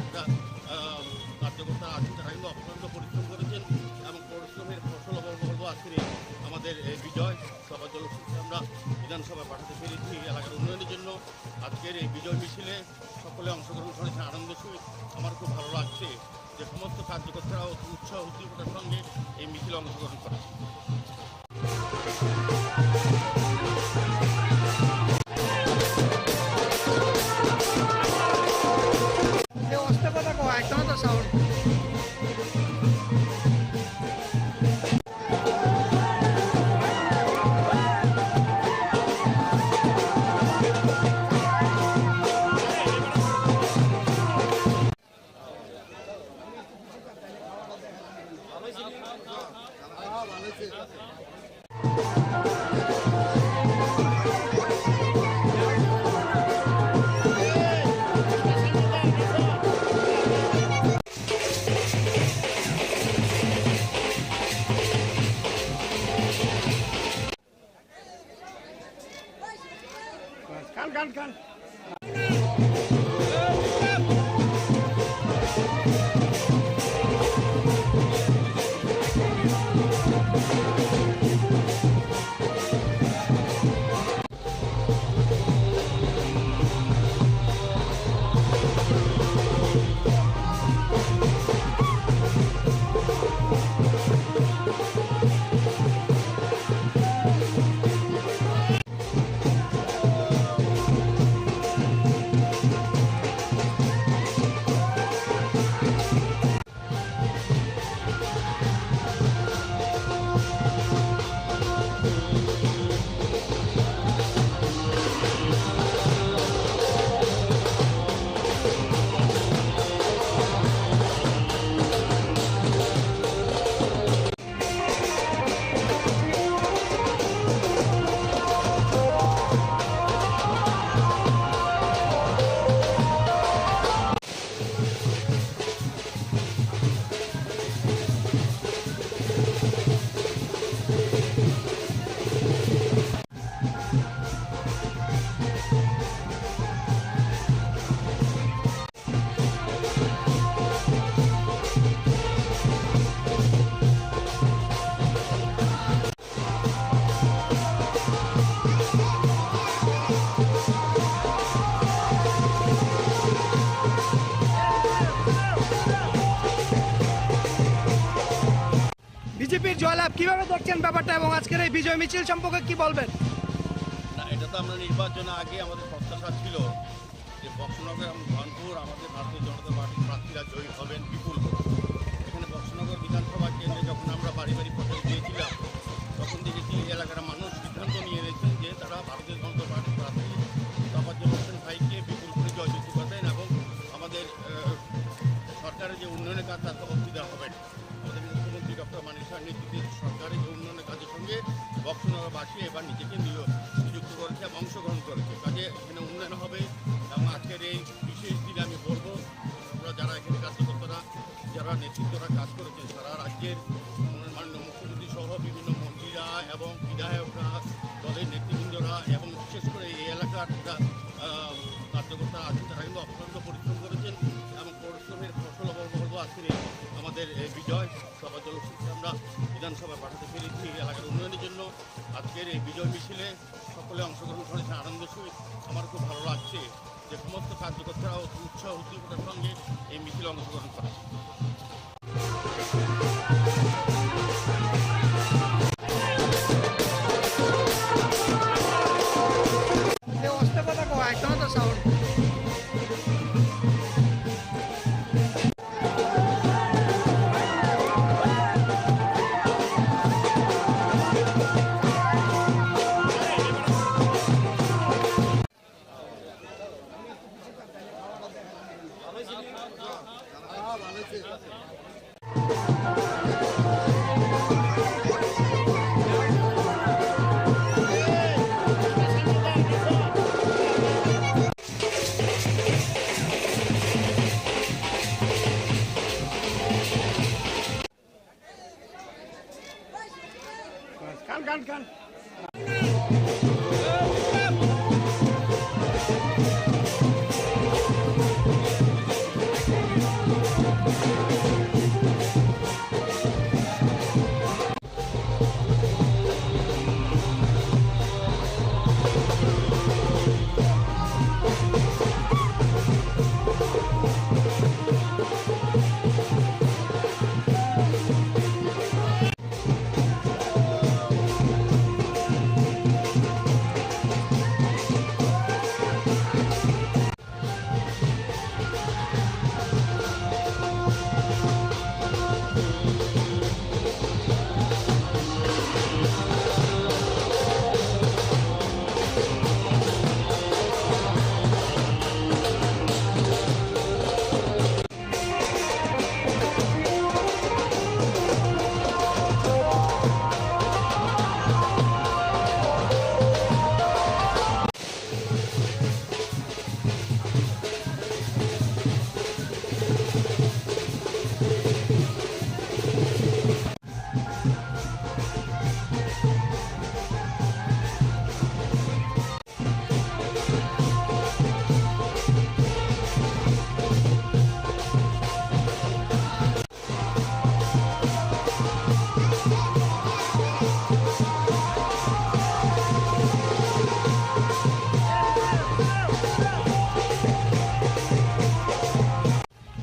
কার্যকর্তা আছেন তারা কিন্তু অত্যন্ত পরিশ্রম করেছেন এবং পরিশ্রমের ফসল বলবো আজকের আমাদের বিজয় সবার জন্য আমরা বিধানসভায় পাঠাতে পেরেছি এলাকার উন্নয়নের জন্য। আজকের এই বিজয় মিছিলে সকলে অংশগ্রহণ করেছেন আনন্দ সহিত। আমার খুব ভালো লাগছে যে সমস্ত কার্যকর্তারা উৎসাহ উদ্দীপনার সঙ্গে এই মিছিলে অংশগ্রহণ করেছে। বিজেপির জয়লাভ, কিভাবে দেখছেন ব্যাপারটা এবং আজকের এই বিজয় মিছিল সম্পর্কে কি বলবেন? না, এটা তো আমরা নির্বাচনে আগে আমাদের প্রত্যাশা ছিল যে বক্সনগর এবং ধনপুর আমাদের ভারতীয় জনতা পার্টির প্রার্থীরা জয়ী হবেন বিপুল ভোটে। এখানে বক্সনগর বিধানসভা কেন্দ্রে যখন আমরা বাড়ি বাড়ি প্রচার দিয়েছিলাম তখন দেখেছি এলাকার মানুষ সিদ্ধান্ত নিয়ে নিয়েছেন যে তারা ভারতীয় জনতা পার্টির প্রার্থী তফাজ্জল হোসেন ভাইকে বিপুল ভোটে জয়যুক্ত করবেন এবং আমাদের সরকারের যে উন্নয়নের কাজ তাতে অসুবিধা হবে না। আমাদের মুখ্যমন্ত্রী ডক্টর মানিক সাহের নেতৃত্বে সরকারের যে উন্নয়নের কাজের সঙ্গে বক্সনগরবাসী এবার নিজেকে নিযুক্ত করেছে এবং অংশগ্রহণ করেছে, কাজে এখানে উন্নয়ন হবে। এবং আজকের এই বিশেষ দিনে আমি বলবো আমরা যারা এখানে কার্যকর্তারা যারা নেতৃত্বরা কাজ করেছেন সারা রাজ্যের মাননীয় মুখ্যমন্ত্রী সহ বিভিন্ন মন্ত্রীরা এবং বিধায়করা দলের নেতৃবৃন্দরা এবং বিশেষ করে এই এলাকার কার্যকর্তারা আছেন তারা কিন্তু অত্যন্ত পরিশ্রম করেছেন এবং পরিশ্রমের ফসল বলবো আজকের আমাদের বিজয় সবার জন্য আমরা বিধানসভায় পাঠাতে পেরেছি এলাকার উন্নয়নের জন্য। আজকের এই বিজয় মিছিলে সকলে অংশগ্রহণ করেছেন আনন্দ সহিত। আমার খুব ভালো লাগছে যে সমস্ত কার্যকর্তারা উৎসাহ উদ্দীপনার সঙ্গে এই মিছিলে অংশগ্রহণ করেছে।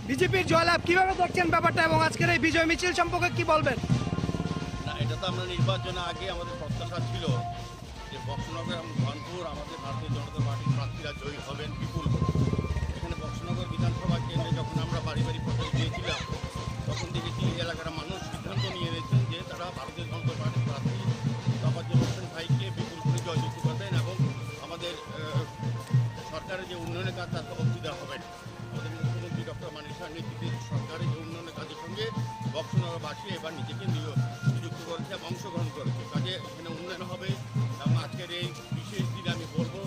বিজেপির জয়লাভ কিভাবে দেখছেন ব্যাপারটা এবং আজকের এই বিজয় মিছিল সম্পর্কে কি বলবেন? না, এটা তো আমরা নির্বাচনের আগে আমাদের প্রত্যাশা ছিল যে বক্সনগর এবং ধনপুর আমাদের ভারতীয় জনতা পার্টির প্রার্থীরা জয়ী হবেন বিপুল। এখানে বক্সনগর বিধানসভা কেন্দ্রে যখন আমরা বাড়ি বাড়ি প্রচার দিয়েছিলাম তখন দেখেছি এই এলাকার মানুষ সিদ্ধান্ত নিয়ে নিয়েছেন যে তারা ভারতীয় জনতা পার্টির প্রার্থী তফাজ্জল হোসেন ভাইকে বিপুল করে জয়যুক্ত করবেন এবং আমাদের সরকারের যে উন্নয়নের কাজ তাতে অসুবিধা হবে না। আমাদের মুখ্যমন্ত্রী ডক্টর মানিক শাহর নেতৃত্বে সরকারের যে উন্নয়নের কাজের সঙ্গে বক্সনগরবাসী এবার নিজেকে নিযুক্ত করেছে এবং অংশগ্রহণ করেছে। কাজে এখানে উন্নয়ন হবে এবং আজকের এই বিশেষ দিনে আমি বলবো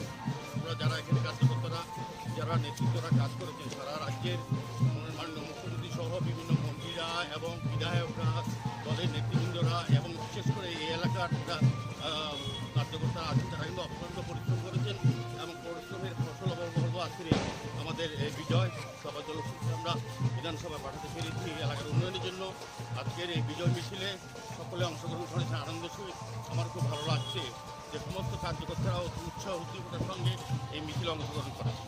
আমরা যারা এখানে কার্যকর্তারা যারা নেতৃত্বরা কাজ করেছেন সারা রাজ্যের মাননীয় মুখ্যমন্ত্রী সহ বিভিন্ন মন্ত্রীরা এবং বিধায়করা দলের নেতৃবৃন্দরা এবং বিশেষ করে এই এলাকার কার্যকর্তারা আছেন তারা কিন্তু অত্যন্ত পরিশ্রম করেছেন এবং পরিশ্রমের ফসল বলবো আজকের আমাদের এই বিজয় সভা জলসূত্রে আমরা বিধানসভায় পাঠাতে পেরেছি এলাকার উন্নয়নের জন্য। আজকের এই বিজয় মিছিলে সকলে অংশগ্রহণ করেছে আনন্দ সহিত। আমার খুব ভালো লাগছে যে সমস্ত কার্যকর্তারা উৎসাহ উদ্দীপনার সঙ্গে এই মিছিলে অংশগ্রহণ করেছে।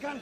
খান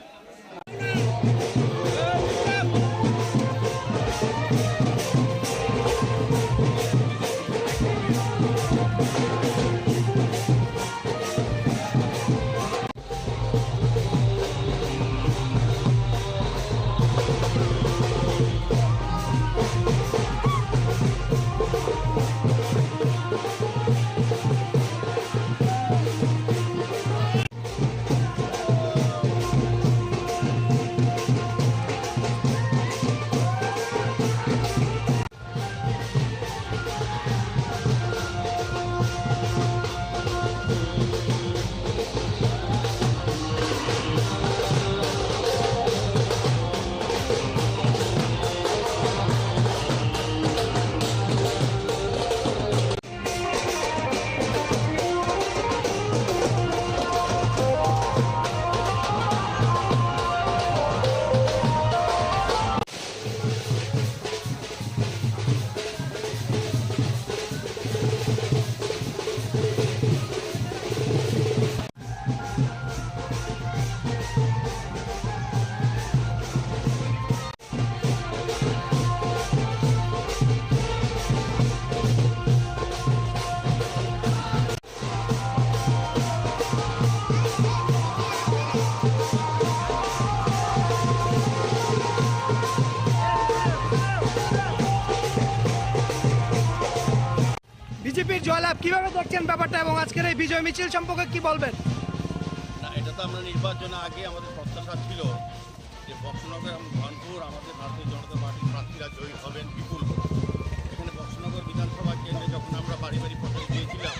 জয়লাভ কিভাবে দেখছেন ব্যাপারটা এবং আজকের এই বিজয় মিছিল সম্পর্কে কি বলবেন? না, এটা তো আমরা নির্বাচনের আগে আমাদের প্রত্যাশা ছিল যে বক্সনগর এবং ধনপুর আমাদের ভারতীয় জনতা পার্টির প্রার্থীরা জয়ী হবেন বিপুল ভোটে। এখানে বক্সনগর বিধানসভা কেন্দ্রে যখন আমরা বাড়ি বাড়ি প্রচার দিয়েছিলাম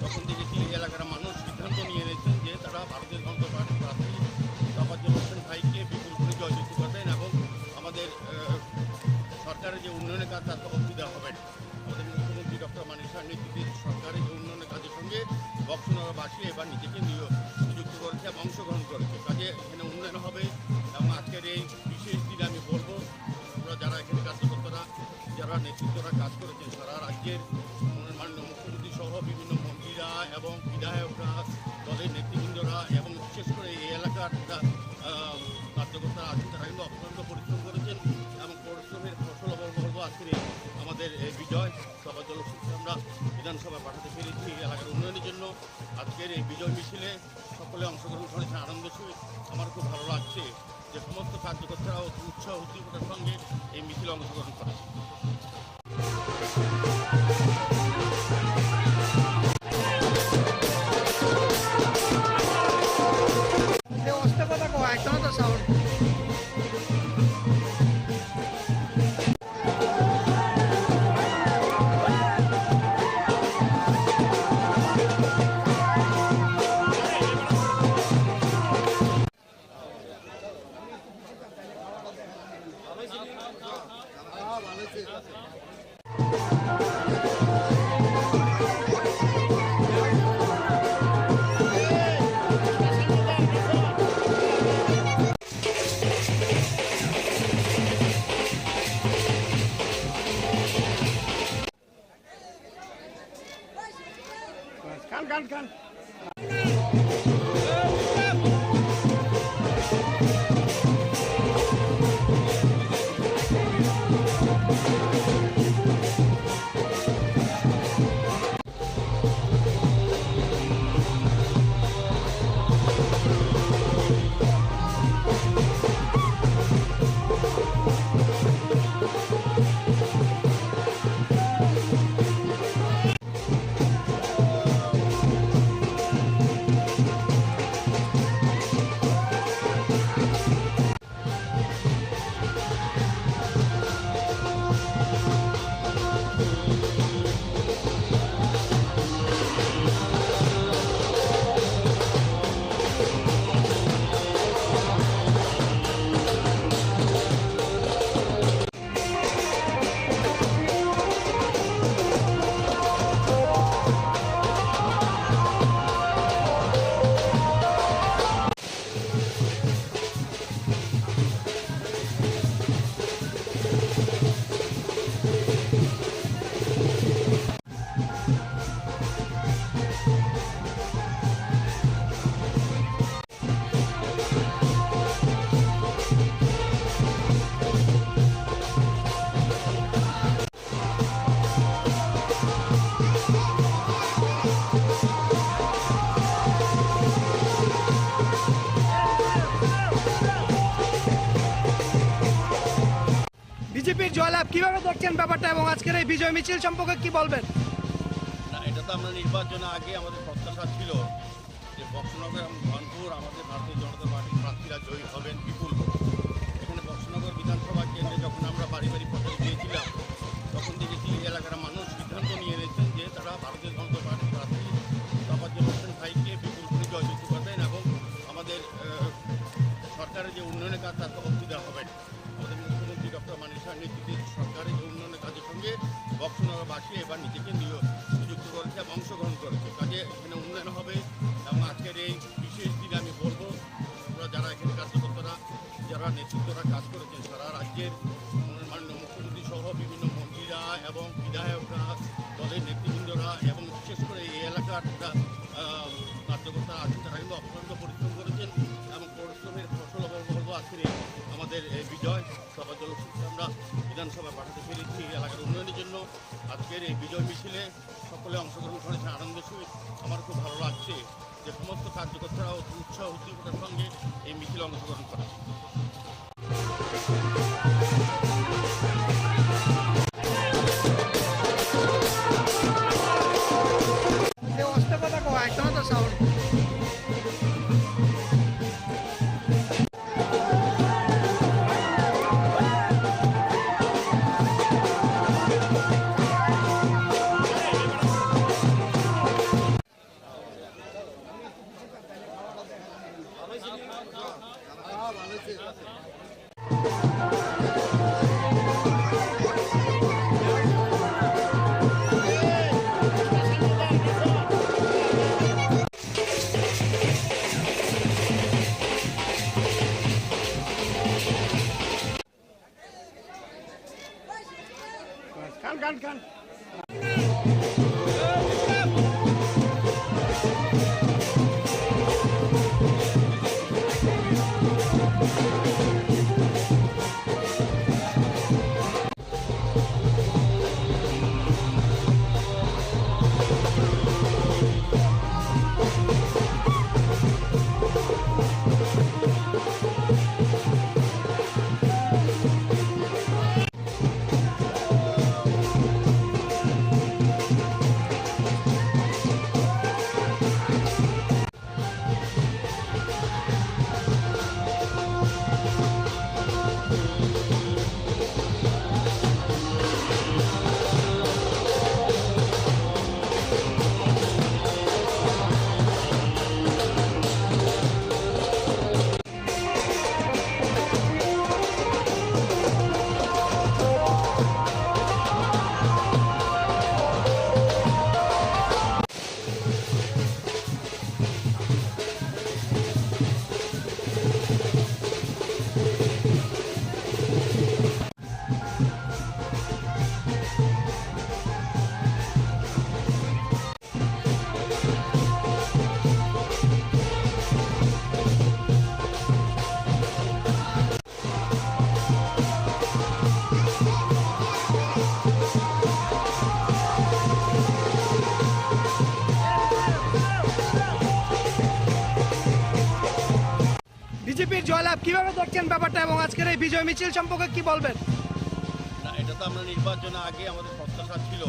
তখন দেখেছি এই এলাকার মানুষ সিদ্ধান্ত নিয়ে নিয়েছেন যে তারা ভারতীয় জনতা পার্টির প্রার্থী তফাজ্জল হোসেন ভাইকে বিপুল ভোটে জয়যুক্ত করবেন এবং আমাদের সরকারের যে উন্নয়নের কাজ তার তহবিল দেওয়া হবে। আমাদের মুখ্যমন্ত্রী ডক্টর মানিক সাহের নেতৃত্বে সরকারের যে উন্নয়নের কাজের সঙ্গে বক্সনগরবাসী এবার নিজেকে নিযুক্ত করেছে এবং অংশগ্রহণ করেছে। কাজে এখানে উন্নয়ন হবে এবং আজকের এই বিশেষ দিনে আমি বলবো আমরা যারা এখানে কার্যকর্তারা যারা নেতৃত্বরা কাজ করেছেন সারা রাজ্যের মাননীয় মুখ্যমন্ত্রী সহ বিভিন্ন মন্ত্রীরা এবং বিধায়করা দলের নেতৃবৃন্দরা এবং বিশেষ করে এই এলাকার কার্যকর্তারা আছেন তারা কিন্তু অত্যন্ত পরিশ্রম করেছেন এবং পরিশ্রমের ফসল বলবো আজকের আমাদের বিজয় সভা জলসূত্রে আমরা বিধানসভা পাঠাতে পেরেছি এলাকার উন্নয়নের জন্য। আজকের এই বিজয় মিছিলে সকলে অংশগ্রহণ করেছে আনন্দ সহিত। আমার খুব ভালো লাগছে যে সমস্ত কার্যকর্তারা উৎসাহ উদ্দীপনার সঙ্গে এই মিছিলে অংশগ্রহণ করেছে। বিজেপির জয়লাভ কিভাবে দেখছেন ব্যাপারটা এবং আজকের এই বিজয় মিছিল সম্পর্কে কি বলবেন? না, এটা তো আমরা নির্বাচনের আগে আমাদের প্রত্যাশা ছিল যে বক্সনগর এবং ধনপুর আমাদের ভারতীয় জনতা পার্টির প্রার্থীরা জয়ী হবেন বিপুল ভোটে। এখানে বক্সনগর বিধানসভা কেন্দ্রে যখন আমরা বাড়ি বাড়ি প্রচার দিয়েছিলাম তখন দেখেছি এই এলাকার মানুষ সিদ্ধান্ত নিয়ে নিয়েছেন যে তারা ভারতীয় জনতা পার্টির প্রার্থী তফাজ্জল হোসেন ভাইকে বিপুল ভোটে জয়যুক্ত করবেন এবং আমাদের সরকারের যে উন্নয়নের কাজ তার তহবিল দেওয়া হবে। আমাদের মুখ্যমন্ত্রী ডক্টর মানিক সাহের নেতৃত্বে সরকারের যে উন্নয়নের কাজের সঙ্গে বক্সনগরবাসী এবার নিজেকে নিযুক্ত করেছে এবং অংশগ্রহণ করেছে। কাজে এখানে উন্নয়ন হবে এবং আজকের এই বিশেষ দিনে আমি বলবো আমরা যারা এখানে কার্যকর্তারা যারা নেতৃত্বরা কাজ করেছেন সারা রাজ্যের মাননীয় মুখ্যমন্ত্রী সহ বিভিন্ন মন্ত্রীরা এবং বিধায়করা দলের নেতৃবৃন্দরা এবং বিশেষ করে এই এলাকার কার্যকর্তারা আছেন তারা কিন্তু অত্যন্ত পরিশ্রম করেছেন এবং পরিশ্রমের ফসল বলবো আজকের আমাদের বিজয় সভা জলসূত্রে আমরা বিধানসভা পাঠাতে পেরেছি এলাকার উন্নয়নের জন্য। আজকের এই বিজয় মিছিলে সকলে অংশগ্রহণ করেছে আনন্দ সহিত। আমার খুব ভালো লাগছে যে সমস্ত কার্যকর্তারা উৎসাহ উদ্দীপনার সঙ্গে এই মিছিলে অংশগ্রহণ করেছে। বিজেপির জয়লাভ কিভাবে দেখছেন ব্যাপারটা এবং আজকের এই বিজয় মিছিল সম্পর্কে কি বলবেন? না, এটা তো আমরা নির্বাচনে আগে আমাদের প্রত্যাশা ছিল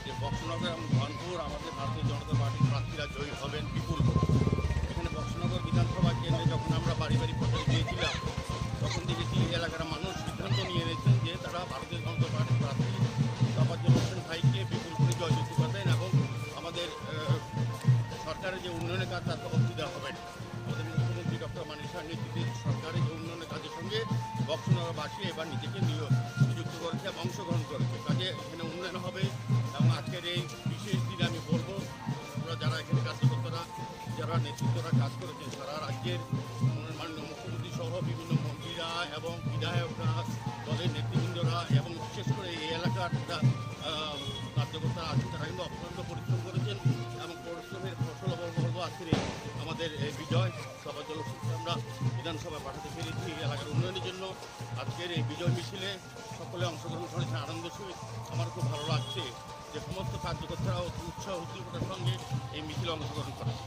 যে বক্সনগর এবং ধনপুর আমাদের ভারতীয় জনতা পার্টির প্রার্থীরা জয়ী হবেন বিপুল ভোটে। এখানে বক্সনগর বিধানসভা কেন্দ্রে যখন আমরা বাড়ি বাড়ি প্রচার দিয়েছিলাম তখন দেখেছি এলাকার মানুষ সিদ্ধান্ত নিয়ে নিয়েছেন যে তারা ভারতীয় জনতা পার্টির প্রার্থী তাফাজ্জল হোসেন ভাইকে বিপুল ভোটে জয়যুক্ত করবেন এবং আমাদের সরকারের যে উন্নয়নের কাজ তাতে অসুবিধা হবে না। আমাদের মুখ্যমন্ত্রী ডক্টর মানিক সাহের নেতৃত্বে সরকারের যে উন্নয়নের কাজের সঙ্গে বক্সনগরবাসী এবার নিজেকে নিযুক্ত করেছে এবং অংশগ্রহণ করেছে। কাজে এখানে উন্নয়ন হবে এবং আজকের এই বিশেষ দিনে আমি বলবো আমরা যারা এখানে কার্যকর্তারা যারা নেতৃত্বরা কাজ করেছেন সারা রাজ্যের মাননীয় মুখ্যমন্ত্রী সহ বিভিন্ন মন্ত্রীরা এবং বিধায়করা দলের নেতৃবৃন্দরা এবং বিশেষ করে এই এলাকার কার্যকর্তারা আছেন তারা কিন্তু অত্যন্ত পরিশ্রম করেছেন এবং পরিশ্রমের ফসল বলবো আজকের আমাদের বিজয় তাফাজ্জল হোসেনকে আমরা বিধানসভায় পাঠাতে পেরেছি এলাকার উন্নয়নের জন্য। আজকের এই বিজয় মিছিলে সকলে অংশগ্রহণ করেছেন আনন্দের সহিত। আমার খুব ভালো লাগছে যে সমস্ত কার্যকর্তারা উৎসাহ উদ্দীপনার সঙ্গে এই মিছিলে অংশগ্রহণ করেছে।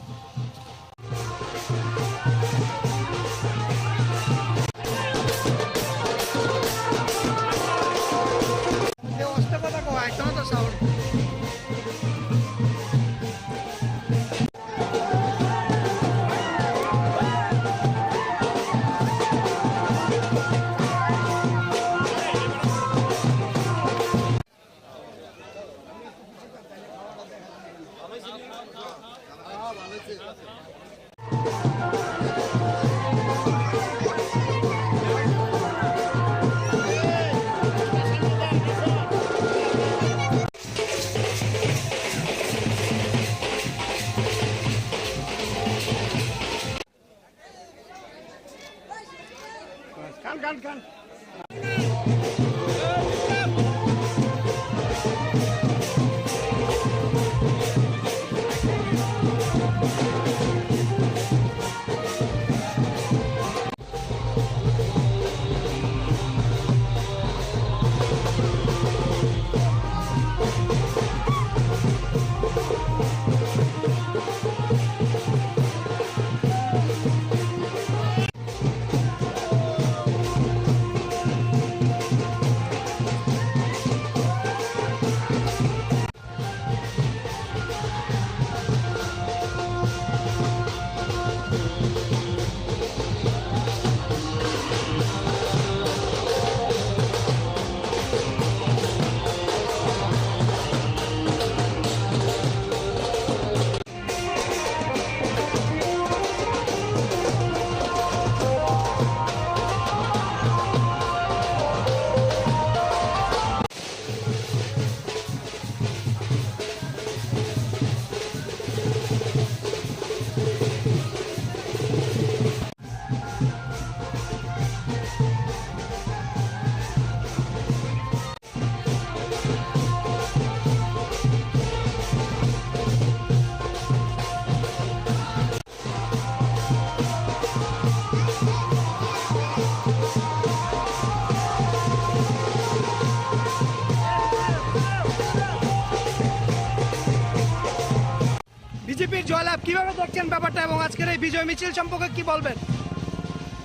জয়লাভ কিভাবে দেখছেন ব্যাপারটা এবং আজকের এই বিজয় মিছিল সম্পর্কে কি বলবেন?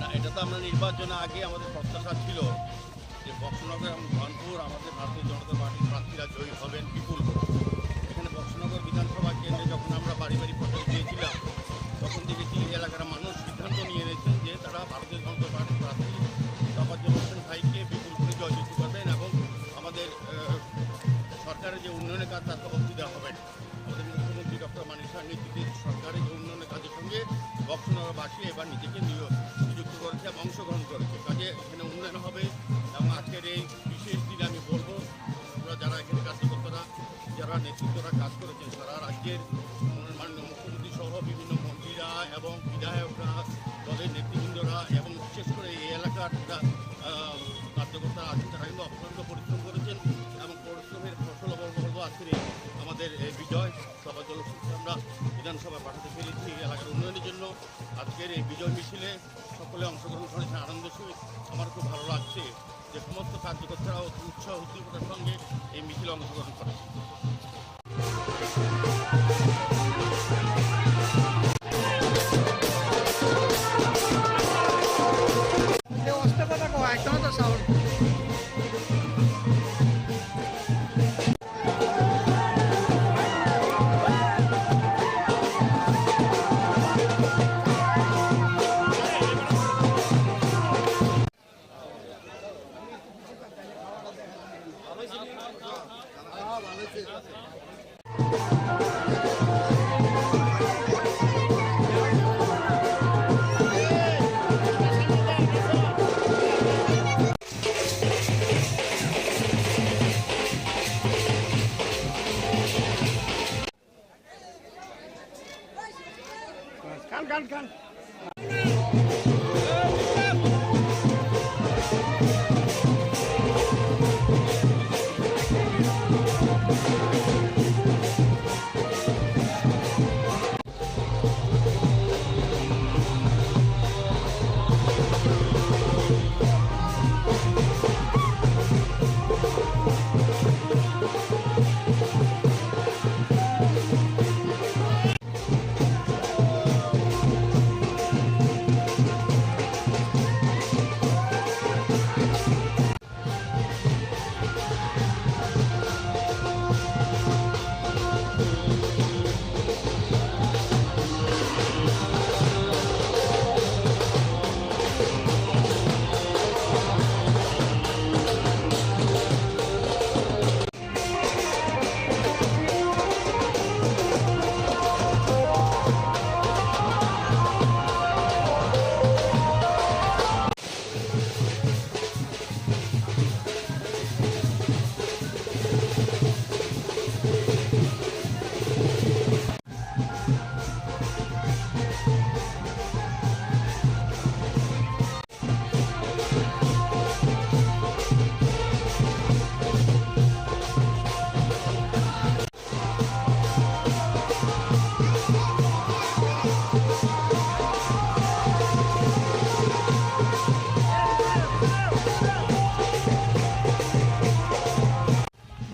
না, এটা তো আমরা নির্বাচনে আগে আমাদের প্রত্যাশা ছিল যে বক্সনগর এবং ধনপুর আমাদের ভারতীয় জনতা পার্টির প্রার্থীরা জয়ী হবেন বিপুল ভোটে। এখানে বক্সনগর বিধানসভা কেন্দ্রে যখন আমরা বাড়ি বাড়ি প্রচার দিয়েছিলাম তখন দেখেছি এই এলাকার মানুষ সিদ্ধান্ত নিয়ে নিয়েছেন যে তারা ভারতীয় জনতা পার্টির প্রার্থী তফাজ্জল হোসেন ভাইকে বিপুল ভোটে জয়যুক্ত করবেন এবং আমাদের সরকারের যে উন্নয়নের কাজ তাতে অবধি দেওয়া হবে। আমাদের মুখ্যমন্ত্রী ডক্টর মানিক সাহের নেতৃত্বে সরকারের যে উন্নয়নের কাজের সঙ্গে বক্সনগরবাসী এবার নিজেকে নিযুক্ত করেছে এবং অংশগ্রহণ করেছে। কাজে এখানে উন্নয়ন হবে এবং আজকের এই বিশেষ দিনে আমি বলবো আমরা যারা এখানে কার্যকর্তারা যারা নেতৃত্বরা কাজ করেছেন সারা রাজ্যের মাননীয় মুখ্যমন্ত্রী সহ বিভিন্ন মন্ত্রীরা এবং বিধায়করা দলের নেতৃবৃন্দরা এবং বিশেষ করে এই এলাকার কার্যকর্তারা আছেন তারা কিন্তু অক্লান্ত পরিশ্রম করেছেন এবং পরিশ্রমের ফসল বলবো আজকের আমাদের বিজয় সভা জলসূত্রে আমরা বিধানসভায় পাঠাতে পেরেছি এলাকার উন্নয়নের জন্য। আজকের এই বিজয় মিছিলে সকলে অংশগ্রহণ করেছেন আনন্দ সহিত। আমার খুব ভালো লাগছে যে সমস্ত কার্যকর্তারা উৎসাহ উদ্দীপনার সঙ্গে এই মিছিলে অংশগ্রহণ করেছে।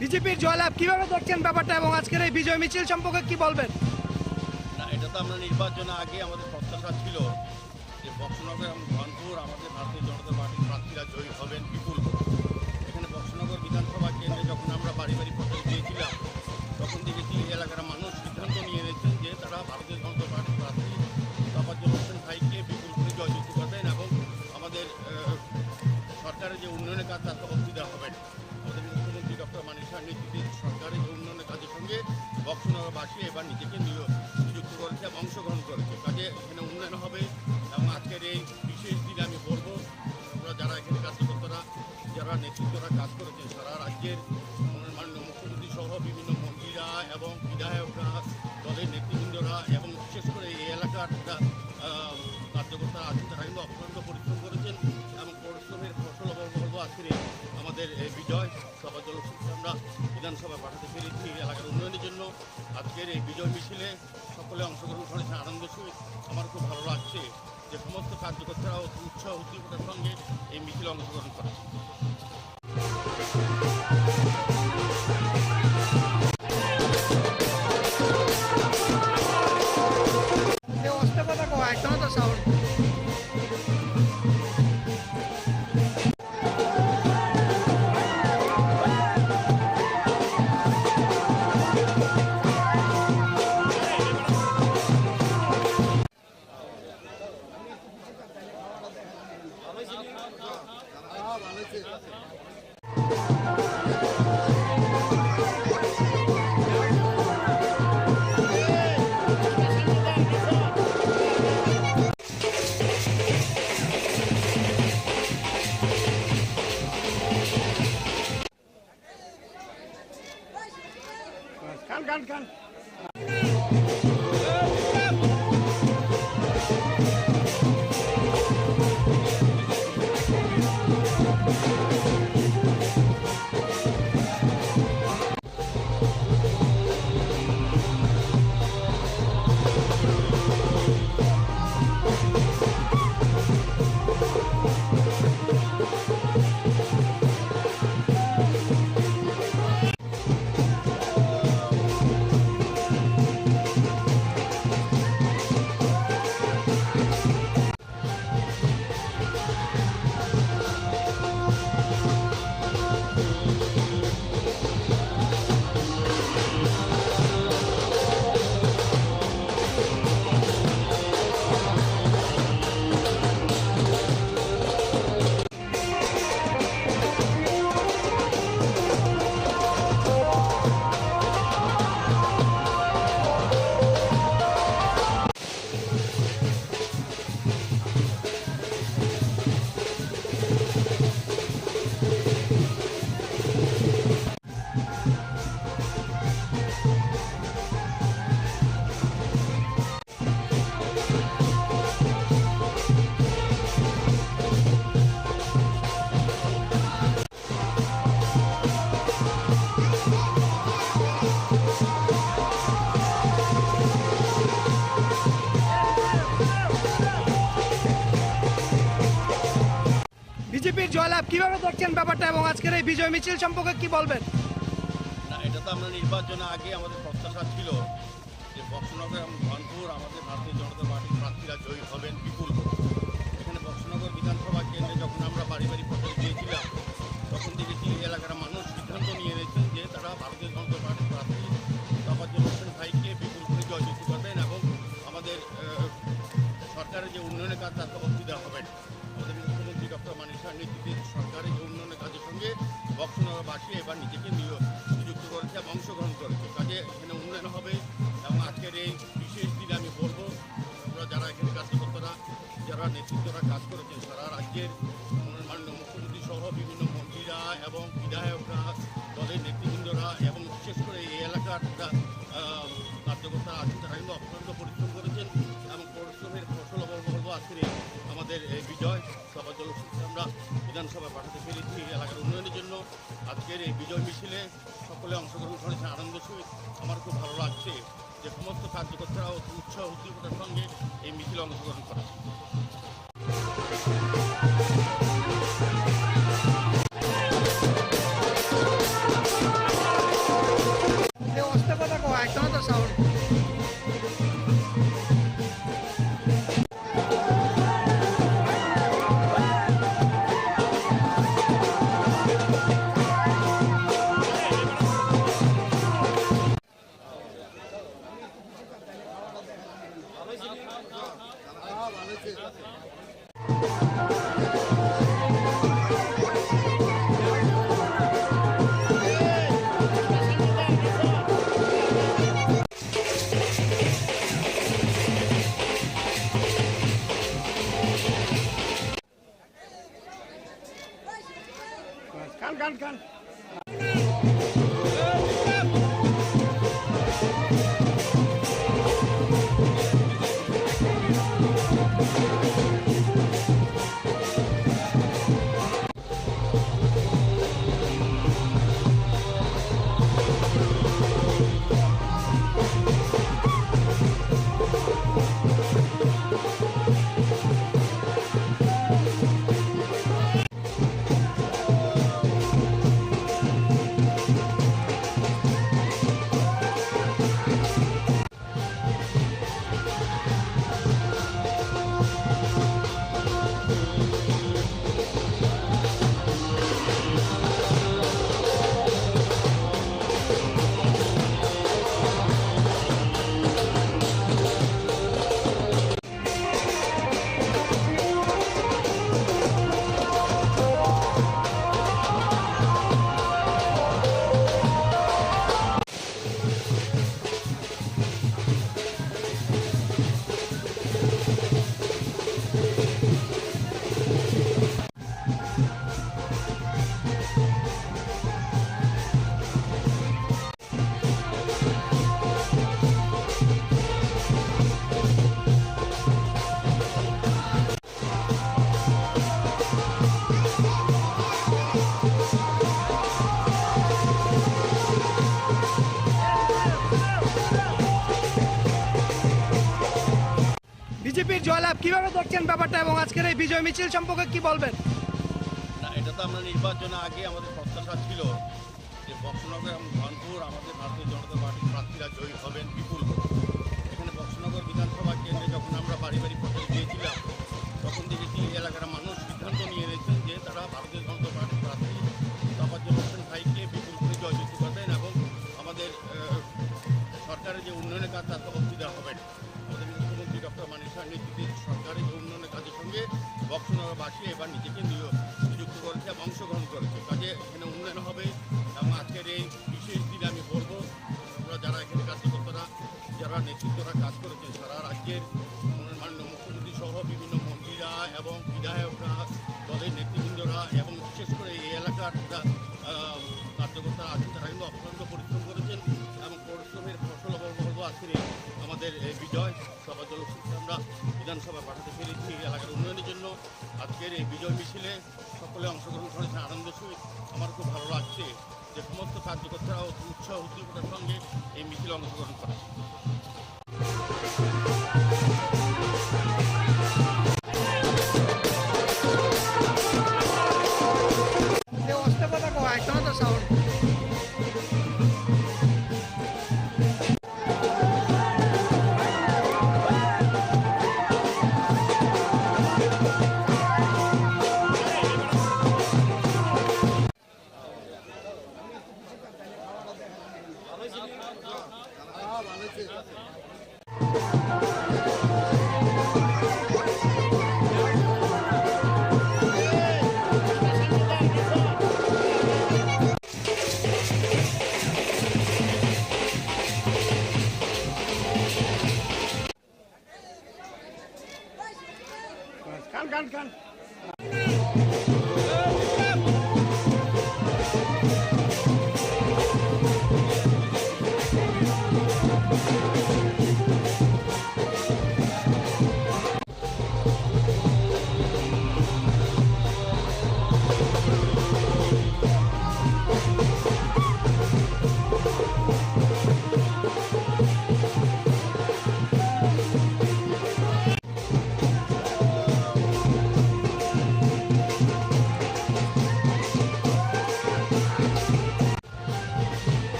বিজেপির জয়লাভ কিভাবে দেখছেন ব্যাপারটা এবং আজকের এই বিজয় মিছিল সম্পর্কে কি বলবেন? না, এটা তো আমরা নির্বাচনে আগে আমাদের প্রত্যাশা ছিল যে বক্সনগর এবং ধনপুর আমাদের ভারতীয় জনতা পার্টির প্রার্থীরা জয়ী হবেন বিপুল ভোটে। এখানে বক্সনগর বিধানসভা কেন্দ্রে যখন আমরা বাড়ি বাড়ি প্রচার দিয়েছিলাম তখন দেখেছি এই এলাকার মানুষ সিদ্ধান্ত নিয়ে নিয়েছেন যে তারা ভারতীয় জনতা পার্টির প্রার্থী তফাজ্জল হোসেন ভাইকে বিপুল ভোটে জয়যুক্ত করবেন এবং আমাদের সরকারের যে উন্নয়নের কাজ তাতে অবধি দেওয়া হবে। আমাদের মুখ্যমন্ত্রী ডক্টর মানিক সাহের নেতৃত্বে সরকারের যে উন্নয়নের কাজের সঙ্গে বক্সনগরবাসী এবার নিজেকে নিযুক্ত করেছে এবং অংশগ্রহণ করেছে। কাজে এখানে উন্নয়ন হবে এবং আজকের এই বিশেষ দিনে আমি বলবো আমরা যারা এখানে কার্যকর্তারা যারা নেতৃত্বরা কাজ করেছেন সারা রাজ্যের মাননীয় মুখ্যমন্ত্রী সহ বিভিন্ন মন্ত্রীরা এবং বিধায়করা দলের নেতৃবৃন্দরা এবং বিশেষ করে এই এলাকার কার্যকর্তারা আছেন তারা কিন্তু অক্লান্ত পরিশ্রম করেছেন এবং পরিশ্রমের ফসল বলবো আজকের আমাদের এই বিজয় সভা জলসূত্রে আমরা বিধানসভায় পাঠাতে পেরেছি এলাকার উন্নয়নের জন্য। আজকের এই বিজয় মিছিলে সকলে অংশগ্রহণ করেছেন আনন্দ সহিত। আমার খুব ভালো লাগছে যে সমস্ত কার্যকর্তারা উৎসাহ উদ্দীপনার সঙ্গে এই মিছিলে অংশগ্রহণ করেছে। বিজেপির জয়লাভ কিভাবে দেখছেন ব্যাপারটা এবং আজকের এই বিজয় মিছিল সম্পর্কে কি বলবেন? না, এটা তো আমরা নির্বাচনের আগে আমাদের প্রত্যাশা ছিল যে বক্সনগর এবং ধনপুর আমাদের ভারতীয় জনতা পার্টির প্রার্থীরা জয়ী হবেন বিপুল ভোটে। এখানে বক্সনগর বিধানসভা কেন্দ্রে যখন আমরা বাড়ি বাড়ি প্রচার দিয়েছিলাম তখন দেখেছি এই এলাকার মানুষ সিদ্ধান্ত নিয়ে নিয়েছেন যে তারা ভারতীয় জনতা পার্টির প্রার্থী তফাজ্জল হোসেন ভাইকে বিপুল ভোটে জয়যুক্ত করবেন এবং আমাদের সরকারের যে উন্নয়নের কাজ তাতে অসুবিধা হবে না। আমাদের মুখ্যমন্ত্রী ডক্টর মানিক শাহের নেতৃত্বে সরকারের যে উন্নয়নের কাজের সঙ্গে বক্সনগরবাসী এবার নিজেকে নিযুক্ত করেছে এবং অংশগ্রহণ করেছে। কাজে এখানে উন্নয়ন হবে এবং আজকের এই বিশেষ দিনে আমি বলবো আমরা যারা এখানে কার্যকর্তারা যারা নেতৃত্বরা কাজ করেছেন সারা রাজ্যের মাননীয় মুখ্যমন্ত্রী সহ বিভিন্ন মন্ত্রীরা এবং বিধায়করা দলের নেতৃবৃন্দরা এবং বিশেষ করে এই এলাকার কার্যকর্তারা আছেন তারা কিন্তু অত্যন্ত পরিশ্রম করেছেন এবং পরিশ্রমের ফসল বলবো আজকের আমাদের বিজয় তফাজ্জল হোসেনকে আমরা বিধানসভায় পাঠাতে পেরেছি এলাকার উন্নয়নের জন্য। আজকের এই বিজয় মিছিলে সকলে অংশগ্রহণ করেছে আনন্দ সহিত। আমার খুব ভালো লাগছে যে সমস্ত কার্যকর্তারা উৎসাহ উদ্দীপনার সঙ্গে এই মিছিলে অংশগ্রহণ করেছে। কিভাবে দেখছেন ব্যাপারটা এবং আজকের এই বিজয় মিছিল সম্পর্কে কি বলবেন? না, এটা তো আমরা নির্বাচনের আগে আমাদের প্রত্যাশা ছিল যে বক্সনগর এবং ধনপুর আমাদের ভারতীয় জনতা পার্টির প্রার্থীরা জয়ী হবেন বিপুল ভোটে। এখানে বক্সনগর বিধানসভা কেন্দ্রে যখন আমরা বাড়ি বাড়ি প্রচার দিয়েছিলাম তখন দেখেছি এলাকার মানুষ সিদ্ধান্ত নিয়ে নিয়েছেন যে তারা ভারতীয় জনতা পার্টির প্রার্থী তাফাজ্জল হোসেন ভাইকে বিপুল ভোটে জয়যুক্ত করবেন এবং আমাদের সরকারের যে উন্নয়নের কাজ তাতে অবধি দেওয়া হবে না। আমাদের মুখ্যমন্ত্রী ডক্টর মানিক সাহের নেতৃত্বে সরকারের যে উন্নয়নের কাজের সঙ্গে বক্সনগরবাসী এবার নিজেকে নিযুক্ত করেছে এবং অংশগ্রহণ করেছে। কাজে এখানে উন্নয়ন হবে এবং আজকের এই বিশেষ দিনে আমি বলবো আমরা যারা এখানে কার্যকর্তারা যারা নেতৃত্বরা কাজ করেছেন সারা রাজ্যের মাননীয় মুখ্যমন্ত্রী সহ বিভিন্ন মন্ত্রীরা এবং বিধায়করা দলের নেতৃবৃন্দরা এবং বিশেষ করে এই এলাকার কার্যকর্তারা আছেন তারা কিন্তু অত্যন্ত পরিশ্রম করেছেন এবং পরিশ্রমের ফসল বলবো আজকের আমাদের বিজয় সভাজল আমরা বিধানসভা পাঠাতে পেরেছি এলাকার উন্নয়নের জন্য। আজকের এই বিজয় মিছিলে সকলে অংশগ্রহণ করেছেন আনন্দের সহিত। আমার খুব ভালো লাগছে যে সমস্ত কার্যকর্তারা উৎসাহ উদ্দীপনার সঙ্গে এই মিছিলে অংশগ্রহণ করে।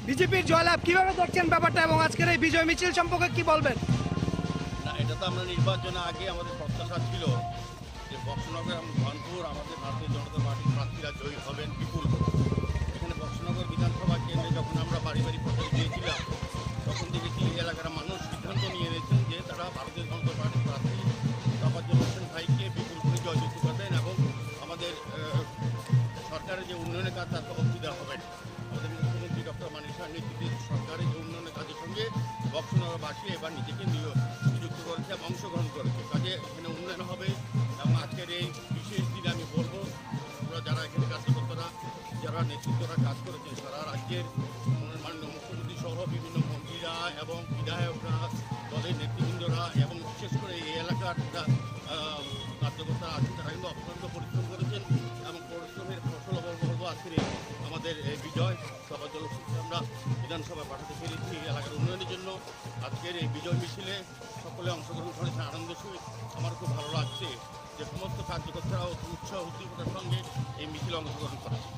বিজেপির জয়লাভ কিভাবে দেখছেন ব্যাপারটা এবং আজকের এই বিজয় মিছিল সম্পর্কে কি বলবেন? না, এটা তো আমরা নির্বাচনের আগে আমাদের প্রত্যাশা ছিল যে বক্সনগর এবং ধনপুর আমাদের ভারতীয় জনতা পার্টির প্রার্থীরা জয়ী হবেন বিপুল ভোটে। এখানে বক্সনগর বিধানসভা কেন্দ্রে যখন আমরা বাড়ি বাড়ি প্রচার দিয়েছিলাম তখন দেখেছি এলাকার মানুষ সিদ্ধান্ত নিয়ে নিয়েছেন যে তারা ভারতীয় জনতা পার্টির প্রার্থী তাফাজ্জল হোসেন ভাইকে বিপুল ভোটে জয়যুক্ত করবেন এবং আমাদের সরকারের যে উন্নয়নের কাজ তাতে অবধি দেওয়া হবে না। আমাদের মুখ্যমন্ত্রী ডক্টর মানিক সাহের নেতৃত্বে সরকারের যে উন্নয়নের কাজের সঙ্গে বক্সনগরবাসী এবার নিজেকে নিযুক্ত করেছে এবং অংশগ্রহণ করেছে। কাজে এখানে উন্নয়ন হবে এবং আজকের এই বিশেষ দিনে আমি বলবো আমরা যারা এখানে কার্যকর্তারা যারা নেতৃত্বরা কাজ করেছেন সারা রাজ্যের মাননীয় মুখ্যমন্ত্রী সহ বিভিন্ন মন্ত্রীরা এবং বিধায়করা দলের নেতৃবৃন্দরা এবং বিশেষ করে এই এলাকার কার্যকর্তারা আছেন তারা কিন্তু অত্যন্ত পরিশ্রম করেছেন এবং পরিশ্রমের ফসল বলবো আজকের আমাদের বিজয় সভাজল আমরা বিধানসভা পাঠাতে পেরেছি এলাকার উন্নয়নের জন্য। আজকের এই বিজয় মিছিলে সকলে অংশগ্রহণ করেছেন আনন্দের সহিত। আমার খুব ভালো লাগছে যে সমস্ত কার্যকর্তারা উৎসাহ উদ্দীপনার সঙ্গে এই মিছিলে অংশগ্রহণ করেছে।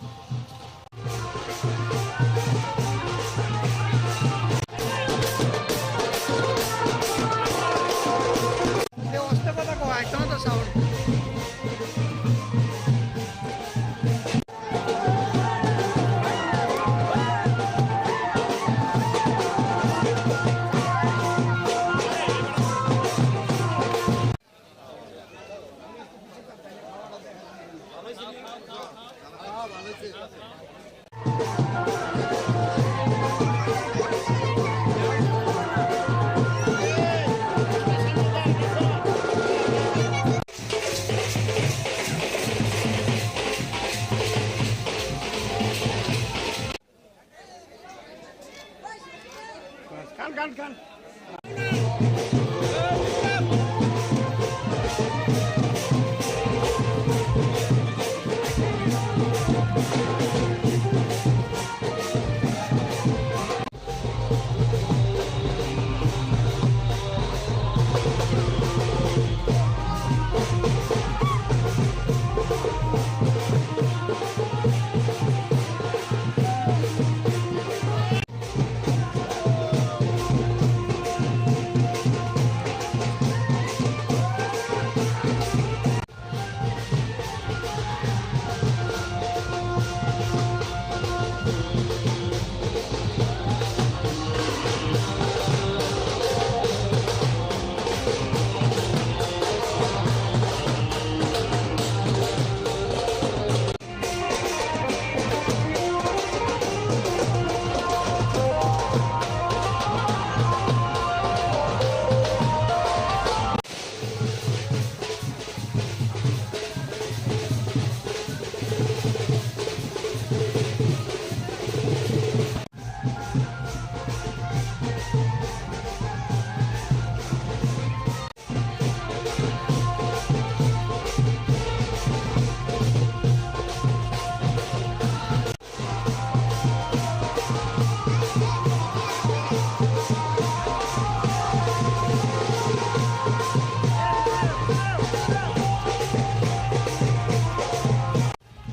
একদম তো সাউন্ড গান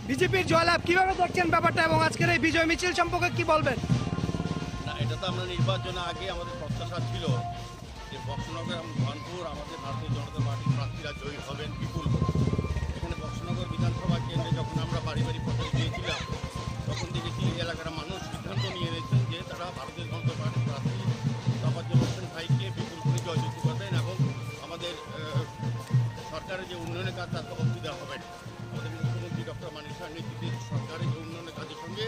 বিজেপির জয়লাভ কিভাবে দেখছেন ব্যাপারটা এবং আজকের এই বিজয় মিছিল সম্পর্কে কি বলবেন? না, এটা তো আমরা নির্বাচনে আগে আমাদের প্রত্যাশা ছিল যে বক্সনগর এবং ধনপুর আমাদের ভারতীয় জনতা পার্টির প্রার্থীরা জয়ী হবেন বিপুল। এখানে বক্সনগর বিধানসভা কেন্দ্রে যখন আমরা বাড়ি বাড়ি প্রচার দিয়েছিলাম তখন দেখেছি এই এলাকার মানুষ সিদ্ধান্ত নিয়ে নিয়েছেন যে তারা ভারতীয় জনতা পার্টির প্রার্থী তফাজ্জল হোসেন ভাইকে বিপুল করে জয়যুক্ত করবেন এবং আমাদের সরকারের যে উন্নয়নের কাজ তার অংশীদার দেওয়া হবে। আমাদের মুখ্যমন্ত্রী ডক্টর মানিক সাহের নেতৃত্বে সরকারের যে উন্নয়নের কাজের সঙ্গে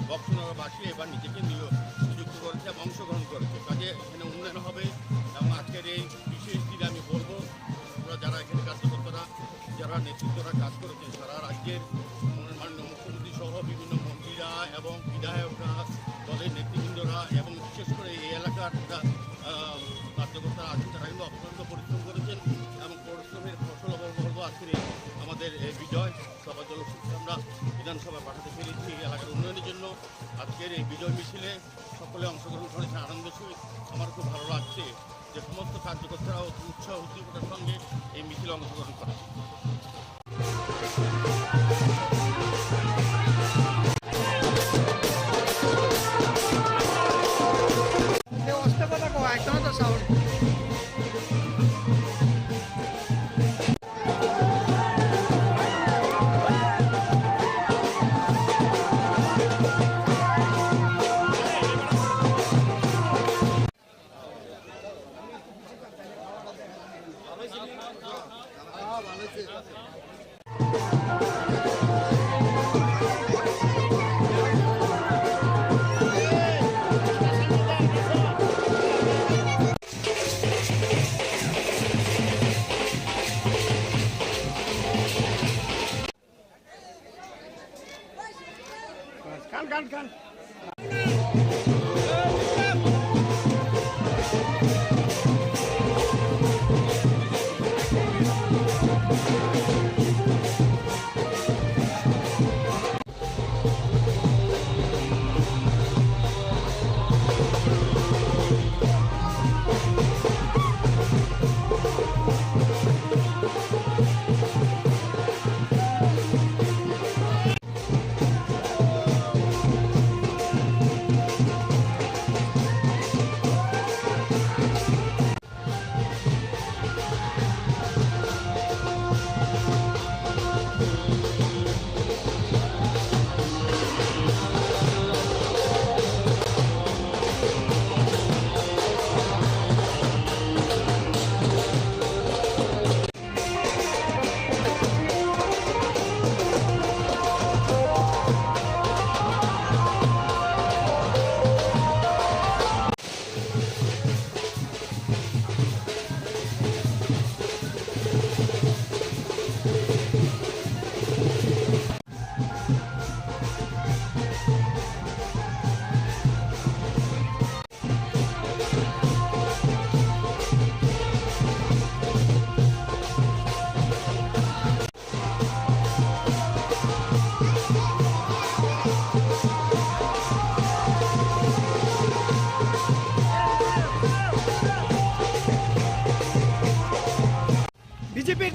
বক্সনগরবাসী এবার নিজেকে নিযুক্ত করেছে এবং অংশগ্রহণ করেছে। কাজে এখানে উন্নয়ন হবে এবং আজকের এই বিশেষ দিনে আমি বলবো আমরা যারা এখানে কার্যকর্তারা যারা নেতৃত্বরা কাজ করেছেন সারা রাজ্যের মাননীয় মুখ্যমন্ত্রী সহ বিভিন্ন মন্ত্রীরা এবং বিধায়করা দলের নেতৃবৃন্দরা এবং বিশেষ করে এই এলাকার কার্যকর্তারা আছেন তারা কিন্তু অত্যন্ত পরিশ্রম করেছেন এবং পরিশ্রমের ফসল বলবো আজকের আমাদের বিজয় সভাজল আমরা বিধানসভায় পাঠাতে পেরেছি এই এলাকার উন্নয়নের জন্য। আজকের এই বিজয় মিছিলে সকলে অংশগ্রহণ করেছেন আনন্দ সহিত। আমার খুব ভালো লাগছে যে সমস্ত কার্যকর্তারা উৎসাহ উদ্দীপনার সঙ্গে এই মিছিলে অংশগ্রহণ করেছে। একদম তো সাউন্ড গান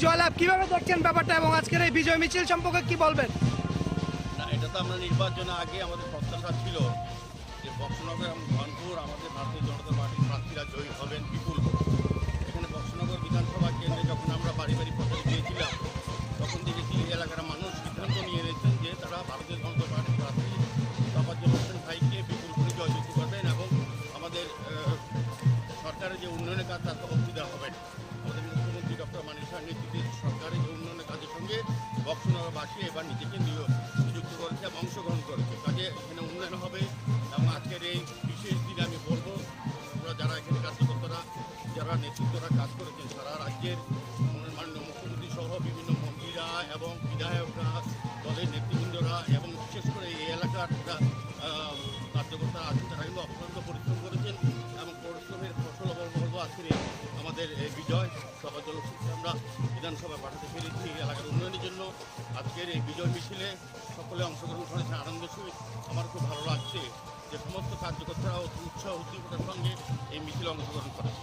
জয়লাভ কিভাবে দেখছেন ব্যাপারটা এবং আজকের এই বিজয় মিছিল সম্পর্কে কি বলবেন? না, এটা তো আমরা নির্বাচনের আগে আমাদের প্রত্যাশা ছিল যে বক্সনগর এবং ধনপুর আমাদের ভারতীয় জনতা পার্টির প্রার্থীরা জয়ী হবেন বিপুল ভোটে। এখানে বক্সনগর বিধানসভা কেন্দ্রে যখন আমরা বাড়ি বাড়ি প্রচার দিয়েছিলাম তখন দেখেছি এই এলাকার মানুষ সিদ্ধান্ত নিয়ে নিয়েছেন যে তারা ভারতীয় জনতা পার্টির প্রার্থী তফাজ্জল হোসেন ভাইকে বিপুল ভোটে জয়যুক্ত করবেন এবং আমাদের সরকারের যে উন্নয়নের কাজ তাতে অসুবিধা হবে না। আমাদের মুখ্যমন্ত্রী ডক্টর মানিক শাহের নেতৃত্বে সরকারের যে উন্নয়নের কাজের সঙ্গে বক্সনগরবাসী এবার নিজেকে নিযুক্ত করেছে এবং অংশগ্রহণ করেছে। কাজে এখানে উন্নয়ন হবে এবং আজকের এই বিশেষ দিনে আমি বলবো আমরা যারা এখানে কার্যকর্তারা যারা নেতৃত্বরা কাজ করেছেন সারা রাজ্যের মাননীয় মুখ্যমন্ত্রী সহ বিভিন্ন মন্ত্রীরা এবং বিধায়করা দলের নেতৃবৃন্দরা এবং বিশেষ করে এই এলাকার কার্যকর্তারা আছেন তারা কিন্তু অত্যন্ত পরিশ্রম করেছেন এবং পরিশ্রমের ফসল বলবো আজকের আমাদের এই বিজয় সভা জলসূত্রে আমরা বিধানসভায় পাঠাতে পেরেছি এলাকার উন্নয়নের জন্য। আজকের এই বিজয় মিছিলে সকলে অংশগ্রহণ করেছেন আনন্দের সহিত। আমার খুব ভালো লাগছে যে সমস্ত কার্যকর্তারা উৎসাহ উদ্দীপনার সঙ্গে এই মিছিলে অংশগ্রহণ করেছে।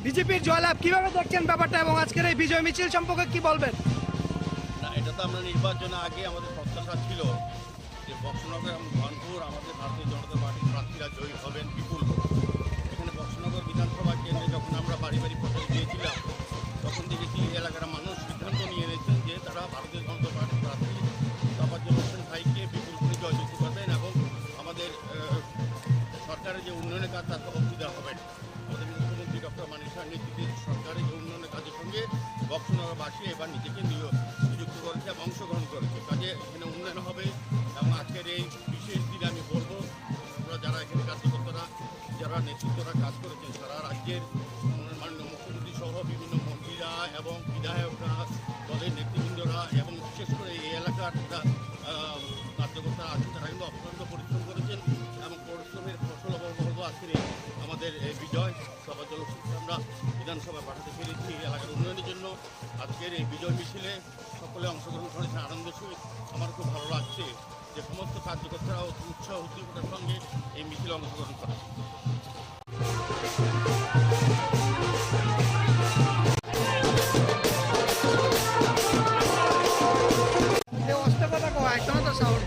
বিজেপির জয়লাভ কিভাবে দেখছেন ব্যাপারটা এবং আজকের এই বিজয় মিছিল সম্পর্কে কি বলবেন? না, এটা তো আমরা নির্বাচনের আগে আমাদের প্রত্যাশা ছিল যে বক্সনগর এবং ধনপুর আমাদের ভারতীয় জনতা পার্টির প্রার্থীরা জয়ী হবেন বিপুল ভোটে। এখানে বক্সনগর বিধানসভা কেন্দ্রে যখন আমরা বাড়ি বাড়ি প্রচার দিয়েছিলাম তখন দেখেছি এই এলাকার মানুষ সিদ্ধান্ত নিয়ে নিয়েছেন যে তারা ভারতীয় জনতা পার্টির প্রার্থী তফাজ্জল হোসেন ভাইকে বিপুল ভোটে জয়যুক্ত করবেন এবং আমাদের সরকারের যে উন্নয়নের কাজ তাতে অসুবিধা হবে না। আমাদের মুখ্যমন্ত্রী ডক্টর মানিক শাহের নেতৃত্বে সরকারের যে উন্নয়নের কাজের সঙ্গে বক্সনগরবাসী এবার নিজেকে নিযুক্ত করেছে এবং অংশগ্রহণ করেছে। কাজে এখানে উন্নয়ন হবে এবং আজকের এই বিশেষ দিনে আমি বলবো আমরা যারা এখানে কার্যকর্তারা যারা নেতৃত্বরা কাজ করেছেন সারা রাজ্যের মাননীয় মুখ্যমন্ত্রী সহ বিভিন্ন মন্ত্রীরা এবং বিধায়করা দলের নেতৃবৃন্দরা এবং বিশেষ করে এই এলাকার কার্যকর্তারা আছেন তারা কিন্তু অত্যন্ত পরিশ্রম করেছেন এবং পরিশ্রমের ফসল বলবো আজকের আমাদের এই বিজয় সভা জলসূত্রে আমরা বিধানসভায় পাঠাতে পেরেছি এলাকার উন্নয়নের জন্য। আজকের এই বিজয় মিছিলে সকলে অংশগ্রহণ করেছেন আনন্দের সহিত। আমার খুব ভালো লাগছে যে সমস্ত কার্যকর্তারা উৎসাহ উদ্দীপনার সঙ্গে এই মিছিলে অংশগ্রহণ করেছে। তো সাউন্ড।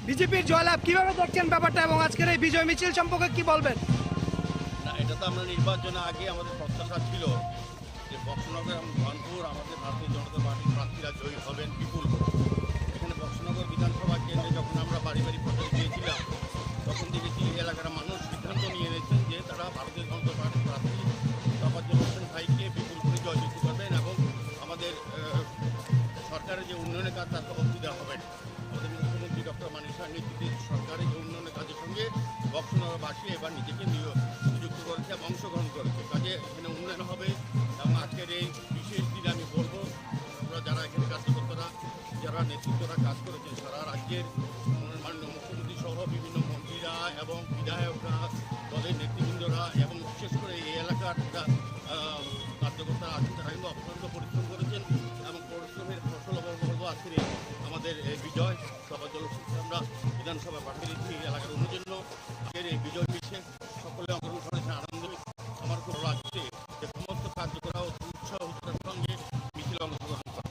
বিজেপির জয়লাভ কিভাবে দেখছেন ব্যাপারটা এবং আজকের এই বিজয় মিছিল সম্পর্কে কি বলবেন? না, এটা তো আমরা নির্বাচনের আগে আমাদের প্রত্যাশা ছিল যে বক্সনগর এবং ধনপুর আমাদের ভারতীয় জনতা পার্টির প্রার্থীরা জয়ী হবেন বিপুল। এখানে বক্সনগর বিধানসভা কেন্দ্রে যখন আমরা বাড়ি বাড়ি প্রচার দিয়েছিলাম তখন দেখেছি এলাকার মানুষ সিদ্ধান্ত নিয়ে নিয়েছেন যে তারা ভারতীয় জনতা পার্টির প্রার্থী তফাজ্জল হোসেন ভাইকে বিপুল করে জয়যুক্ত করবেন এবং আমাদের সরকারের যে উন্নয়নের কাজ তার অবধি দেওয়া হবে। আমাদের মুখ্যমন্ত্রী ডক্টর মানিক সাহার নেতৃত্বে সরকারের যে উন্নয়নের কাজের সঙ্গে বক্সনগরবাসী এবার নিজেকে নিযুক্ত করেছে এবং অংশগ্রহণ করেছে। কাজে এখানে উন্নয়ন হবে এবং আজকের এই বিশেষ দিনে আমি বলবো আমরা যারা এখানে কার্যকর্তারা যারা নেতৃত্বরা কাজ করেছেন সারা রাজ্যের মাননীয় মুখ্যমন্ত্রী সহ বিভিন্ন মন্ত্রীরা এবং বিধায়করা দলের নেতৃবৃন্দরা এবং বিশেষ করে এই এলাকার কার্যকর্তারা আছেন তারা কিন্তু অত্যন্ত পরিশ্রম করেছেন এবং পরিশ্রমের ফসল বলবো আজকের আমাদের বিজয় তফাজ্জল হোসেনকে আমরা বিধানসভায় পাঠিয়ে দিচ্ছি এলাকার অন্য জন্য। আজকের এই বিজয় মিছিলে সকলে অংশগ্রহণ করেছেন আনন্দ আমার খুব ভালো লাগছে যে সমস্ত কার্যকর্তা ও উৎসাহ সঙ্গে মিছিলে অংশগ্রহণ করে।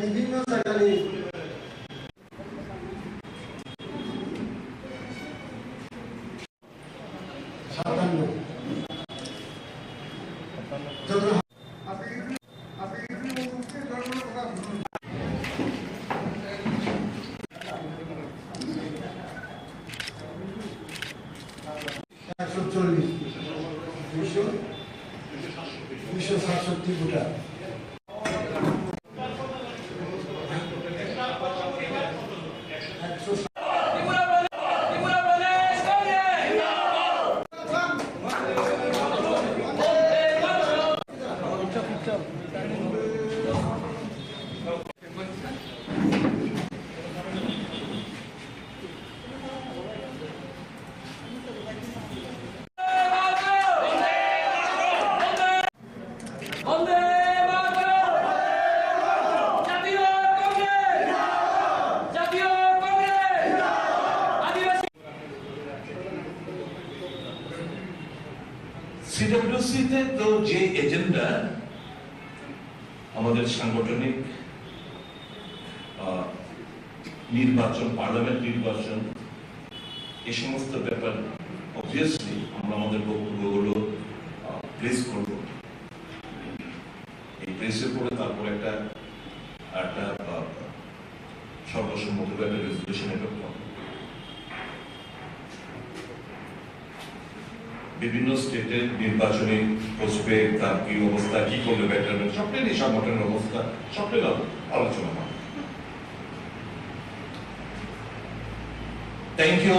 বিভিন্ন জায়গায় টিএমসিতে তো যে এজেন্ডা আমাদের সাংগঠনিক নির্বাচন, পার্লামেন্ট নির্বাচন, এই সমস্ত ব্যাপার অবভিয়াসলি আমরা আমাদের বক্তব্যগুলো প্লেস করব। এই প্লেসের পরে তারপর একটা সর্বসম্মত একটা রেজলিউশন অ্যাডপ্ট হবে। বিভিন্ন স্টেটের নির্বাচনে বসবে, তার কি অবস্থা, কি করলে বেটার, সবটাই এই সংগঠনের অবস্থা, সবটাই আলোচনা হবে। Thank you.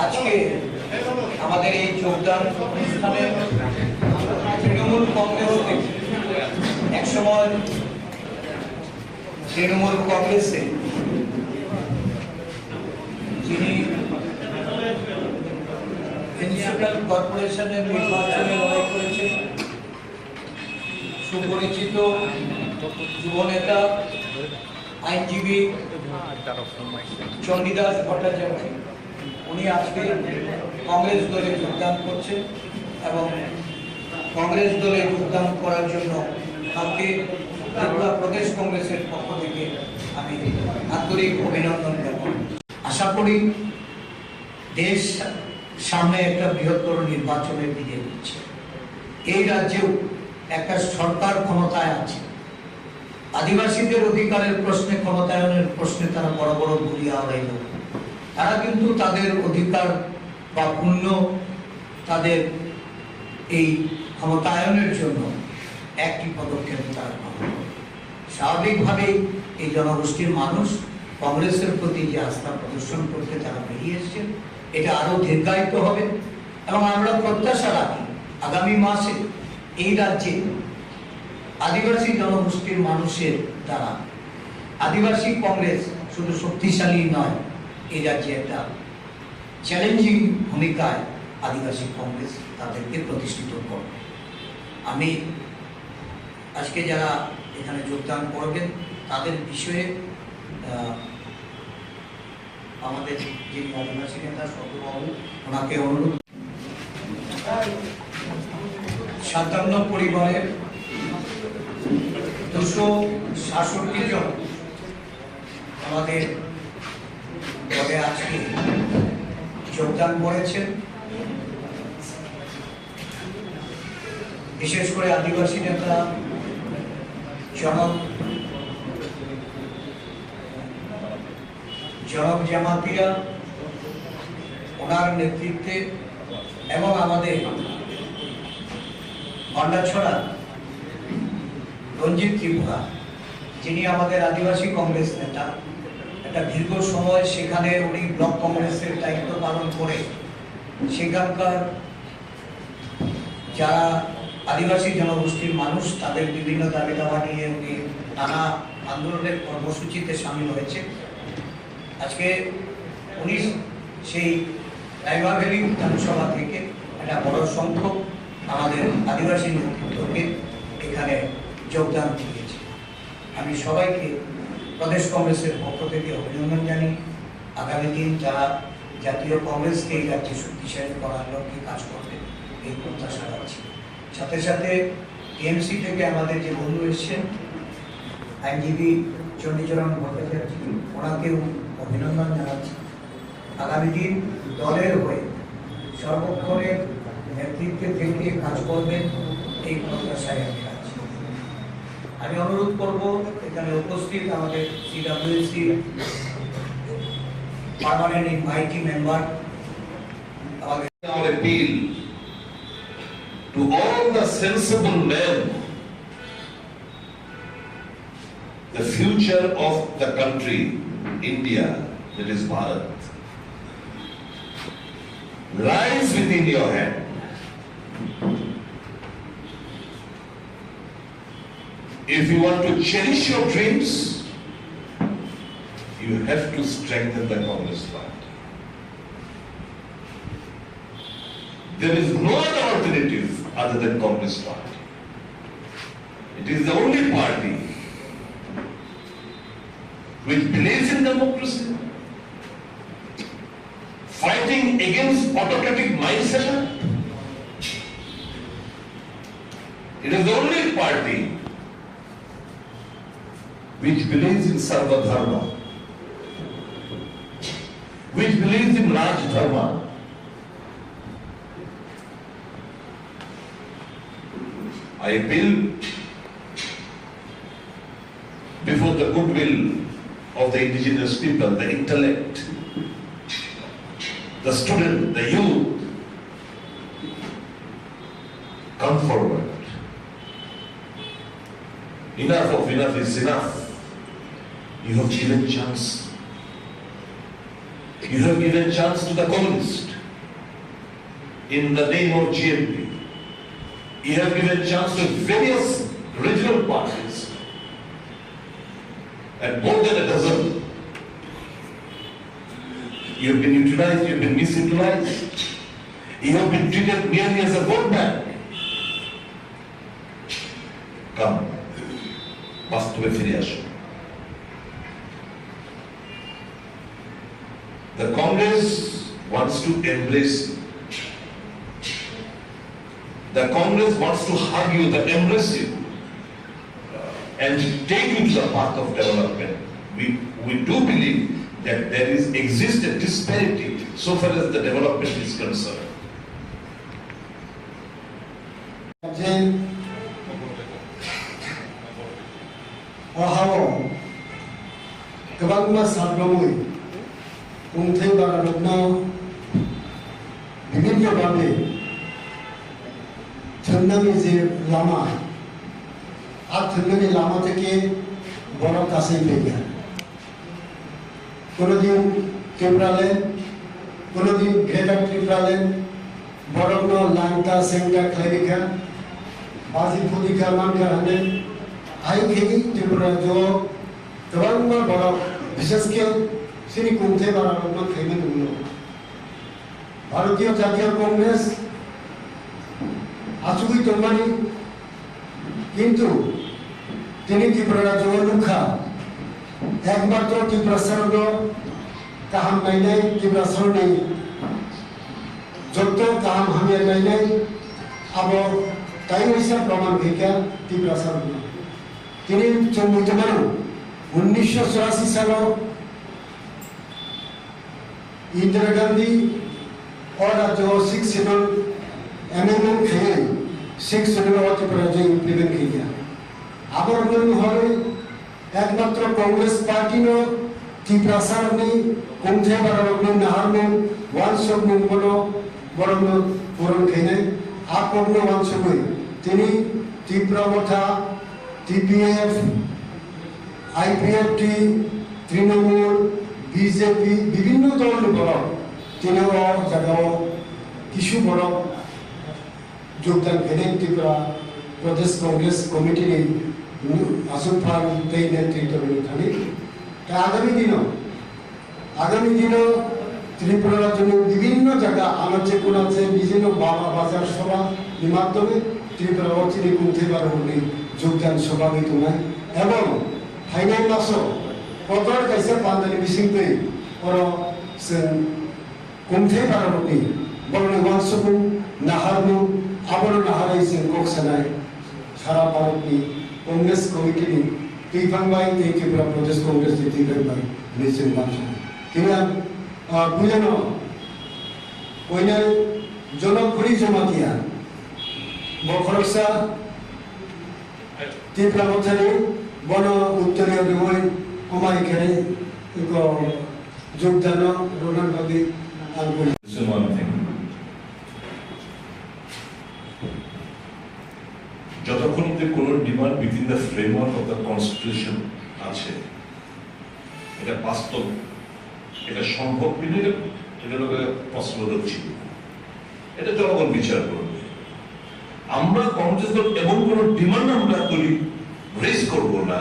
আজকে আমাদের এই যোগদান অনুষ্ঠানে তৃণমূল কংগ্রেস থেকে একসময় তৃণমূল কংগ্রেসে যিনি মিউনিসিপ্যাল কর্পোরেশনের নির্বাচনে লড়াই করেছেন, সুপরিচিত যুবনেতা আইনজীবী চণ্ডীদাস ভট্টাচার্য, উনি আজকে কংগ্রেস দলে যোগদান করছেন এবং কংগ্রেস দলে যোগদান করার জন্য তাকে ত্রিপুরা প্রদেশ কংগ্রেসের পক্ষ থেকে আমি আন্তরিক অভিনন্দন জানাই। আশা করি দেশ সামনে একটা বৃহত্তর নির্বাচনের দিকে এগোচ্ছে। এই রাজ্যেও একটা সরকার ক্ষমতায় আছে, আদিবাসীদের অধিকারের প্রশ্নে, ক্ষমতায়নের প্রশ্নে তারা বড় বড় বলিয়া হইল। তারা কিন্তু তাদের অধিকার বা পুণ্য, তাদের এই ক্ষমতায়নের জন্য একটি পদক্ষেপ তারা গ্রহণ করে। স্বাভাবিকভাবেই এই জনগোষ্ঠীর মানুষ কংগ্রেসের প্রতি যে আস্থা প্রদর্শন করতে তারা বেরিয়ে এসেছেন, এটা আরো দীর্ঘায়িত হবে এবং আমরা প্রত্যাশা রাখি আগামী মাসে এই রাজ্যে আদিবাসী জনগোষ্ঠীর মানুষের দ্বারা আদিবাসী কংগ্রেস শুধু শক্তিশালী নয়, এই রাজ্যে একটা চ্যালেঞ্জিং ভূমিকায় আদিবাসী কংগ্রেস তাদেরকে প্রতিষ্ঠিত করবে। আমি আজকে যারা এখানে যোগদান করবেন তাদের বিষয়ে আমাদের যে আদিবাসী নেতা সত্যবাবু, ওনাকে অনুরোধ, 57 পরিবারের 266 জন আমাদের দলে আজকে যোগদান করেছেন। বিশেষ করে আদিবাসী নেতা জনক জামাতিয়া, ওনার নেতৃত্বে এবং আমাদের গন্ডাছড়া রঞ্জিত ত্রিপুরা, যিনি আমাদের আদিবাসী কংগ্রেস নেতা, একটা দীর্ঘ সময় সেখানে উনি ব্লক কংগ্রেসের দায়িত্ব পালন করে সেখানকার যারা আদিবাসী জনগোষ্ঠীর মানুষ তাদের বিভিন্ন দাবি দাওয়া নিয়ে উনি নানা আন্দোলনের কর্মসূচিতে সামিল হয়েছে। আজকে উনি সেই রাইমা ভ্যালি বিধানসভা থেকে একটা বড় সংখ্যক আমাদের আদিবাসী নেতৃত্বকে এখানে যোগদান দিয়েছে। আমি সবাইকে প্রদেশ কংগ্রেসের পক্ষ থেকে অভিনন্দন জানাই। আগামী দিন যারা জাতীয় কংগ্রেসকে এই রাজ্যে শক্তিশালী করার লক্ষ্যে কাজ করবে এই প্রত্যাশা রাখছি। সাথে সাথে টিএমসি থেকে আমাদের যে বন্ধু এসছেন আইনজীবী চণ্ডীচরণ ভট্টাচার্য, ওনাকেও অভিনন্দন জানাচ্ছি। আগামী দিন দলের হয়ে সর্বক্ষণের নেতৃত্বে থেকে কাজ করবেন এই প্রত্যাশায় আমি রাখছি। আমি অনুরোধ করব এখানে উপস্থিত আমাদের CWC permanent invitee member, Our appeal to all the sensible men, the future of the country, India, that is Bharat, lies within your hand. If you want to cherish your dreams, you have to strengthen the Congress party. There is no other alternative other than Congress party. It is the only party which believes in democracy, fighting against autocratic mindset, It is the only party which believes in Sarva Dharma, which believes in Raj Dharma. I appeal before the goodwill of the indigenous people, the intellect, the student, the youth, come forward. Enough of enough is enough. You have given chance. You have given chance to the communist in the name of GMP. You have given chance to various regional parties, and more than a dozen. You have been utilized, you have been misutilized. You have been treated merely as a vote bank. Come, বাস্তবে ফিরে আসুন। The Congress wants to embrace you. The Congress wants to hug you, embrace you, and take you to the path of development. We do believe that there exists a disparity so far as the development is concerned. Ohawo kabangma sabromui umthai baranokno bibinno babe thannami je lama আর থন্নামি লামা থেকে বড় কাছে পেয়ে কোনোদিন ত্রিপুরালেন, কোনোদিন greater ত্রিপুরালেন, বড় লাংটা সেংটা খাইরিখা बाजी फुदी का मान का हने आई खेली त्रिपुरा जो तवांगमा बड़ा विशेष के सिनी कुंथे बारा लोगों खेमे नुनो भारतीय जातीय कांग्रेस आचुकी तोमानी किंतु তিনি ত্রিপুরা জনলুখা একমাত্র ত্রিপুরা সরল কাহাম নাই ত্রিপুরা সরণে যত কাহাম হামে নাই আবো তাই হইছে প্রমাণ ভিকা ত্রিপুরা সরল তিনি চমুজমান 1984 সাল इंदिरा गांधी और जो 6 शेड्यूल अमेंडमेंट थे 6 शेड्यूल और ত্রিপুরা जो इम्प्लीमेंट किया আবার মনে হয় একমাত্র কংগ্রেস পার্টি নো ত্রিপুরা সরণে কোনথে বারণ নাহারনে ওয়ানশপ বলো বড় পূরণ খেনে আপন্ন ওয়ানশপ তিনি ত্রিপুরা মথা টিপিএফ আইপিএফটি তৃণমূল বিজেপি বিভিন্ন দল বড় তিনিও জায়গাও কিছু বড় যোগদান খেলেন ত্রিপুরা प्रदेश कांग्रेस कमिटी ने आसुफान तय नेतृत्व में थाने आगामी दिनों त्रिपुरा जन विभिन्न जगह आनाचे कोनाचे विभिन्न बाबा बाजार सभा माध्यमे त्रिपुरा অচিরে কুंथे बारहने যোগদান सभा में तुम्हें एवं फाइनल मासो पतर कैसे पांडनी बिसिंगते और कुंथे बारहने बरने वांसुकु नाहारनु आबर नाहारै जों कक्सनाय सारा भारत की कांग्रेस कमिटी ने तीफांबाई त्रिपुरा प्रदेश कांग्रेस की तीफांबाई नेशन मानसुन किना बुझानो कोइना जनकपुरी जमा किया बखरसा त्रिपुरा मथाने बन उत्तरीय रिमोय कमाई करे इको योगदान रोनन बाबी आनबो যতক্ষণ কোনো demand within the framework of the constitution আছে এটা বাস্তব এটা সম্ভব কিনা এটা লোকে প্রশ্নবোধক ছিল এটা জনগণ বিচার করবে আমরা কংগ্রেস দল এমন কোনো ডিমান্ড আমরা তুলি রেজ করব না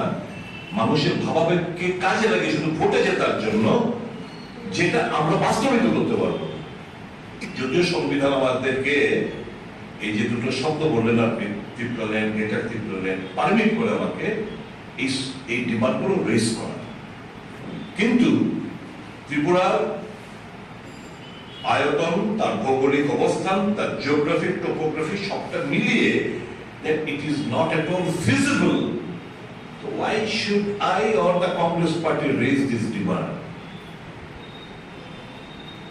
মানুষের ভাবাবেগকে কাজে লাগিয়ে শুধু ভোটে জেতার জন্য যেটা আমরা বাস্তবায়িত করতে পারবো যদিও সংবিধান আমাদেরকে এই যে দুটো শব্দ বললেন আপনি ত্রিপুরাল্যান্ড গ্রেটার ত্রিপুরাল্যান্ড পারমিট করে আমাকে এই ডিমান্ডগুলো রেজ করা কিন্তু ত্রিপুরার আয়তন তার ভৌগোলিক অবস্থান তার জিওগ্রাফি টোপোগ্রাফি সবটা মিলিয়ে that it is not at all feasible. So why should I or the Congress party raise this demand?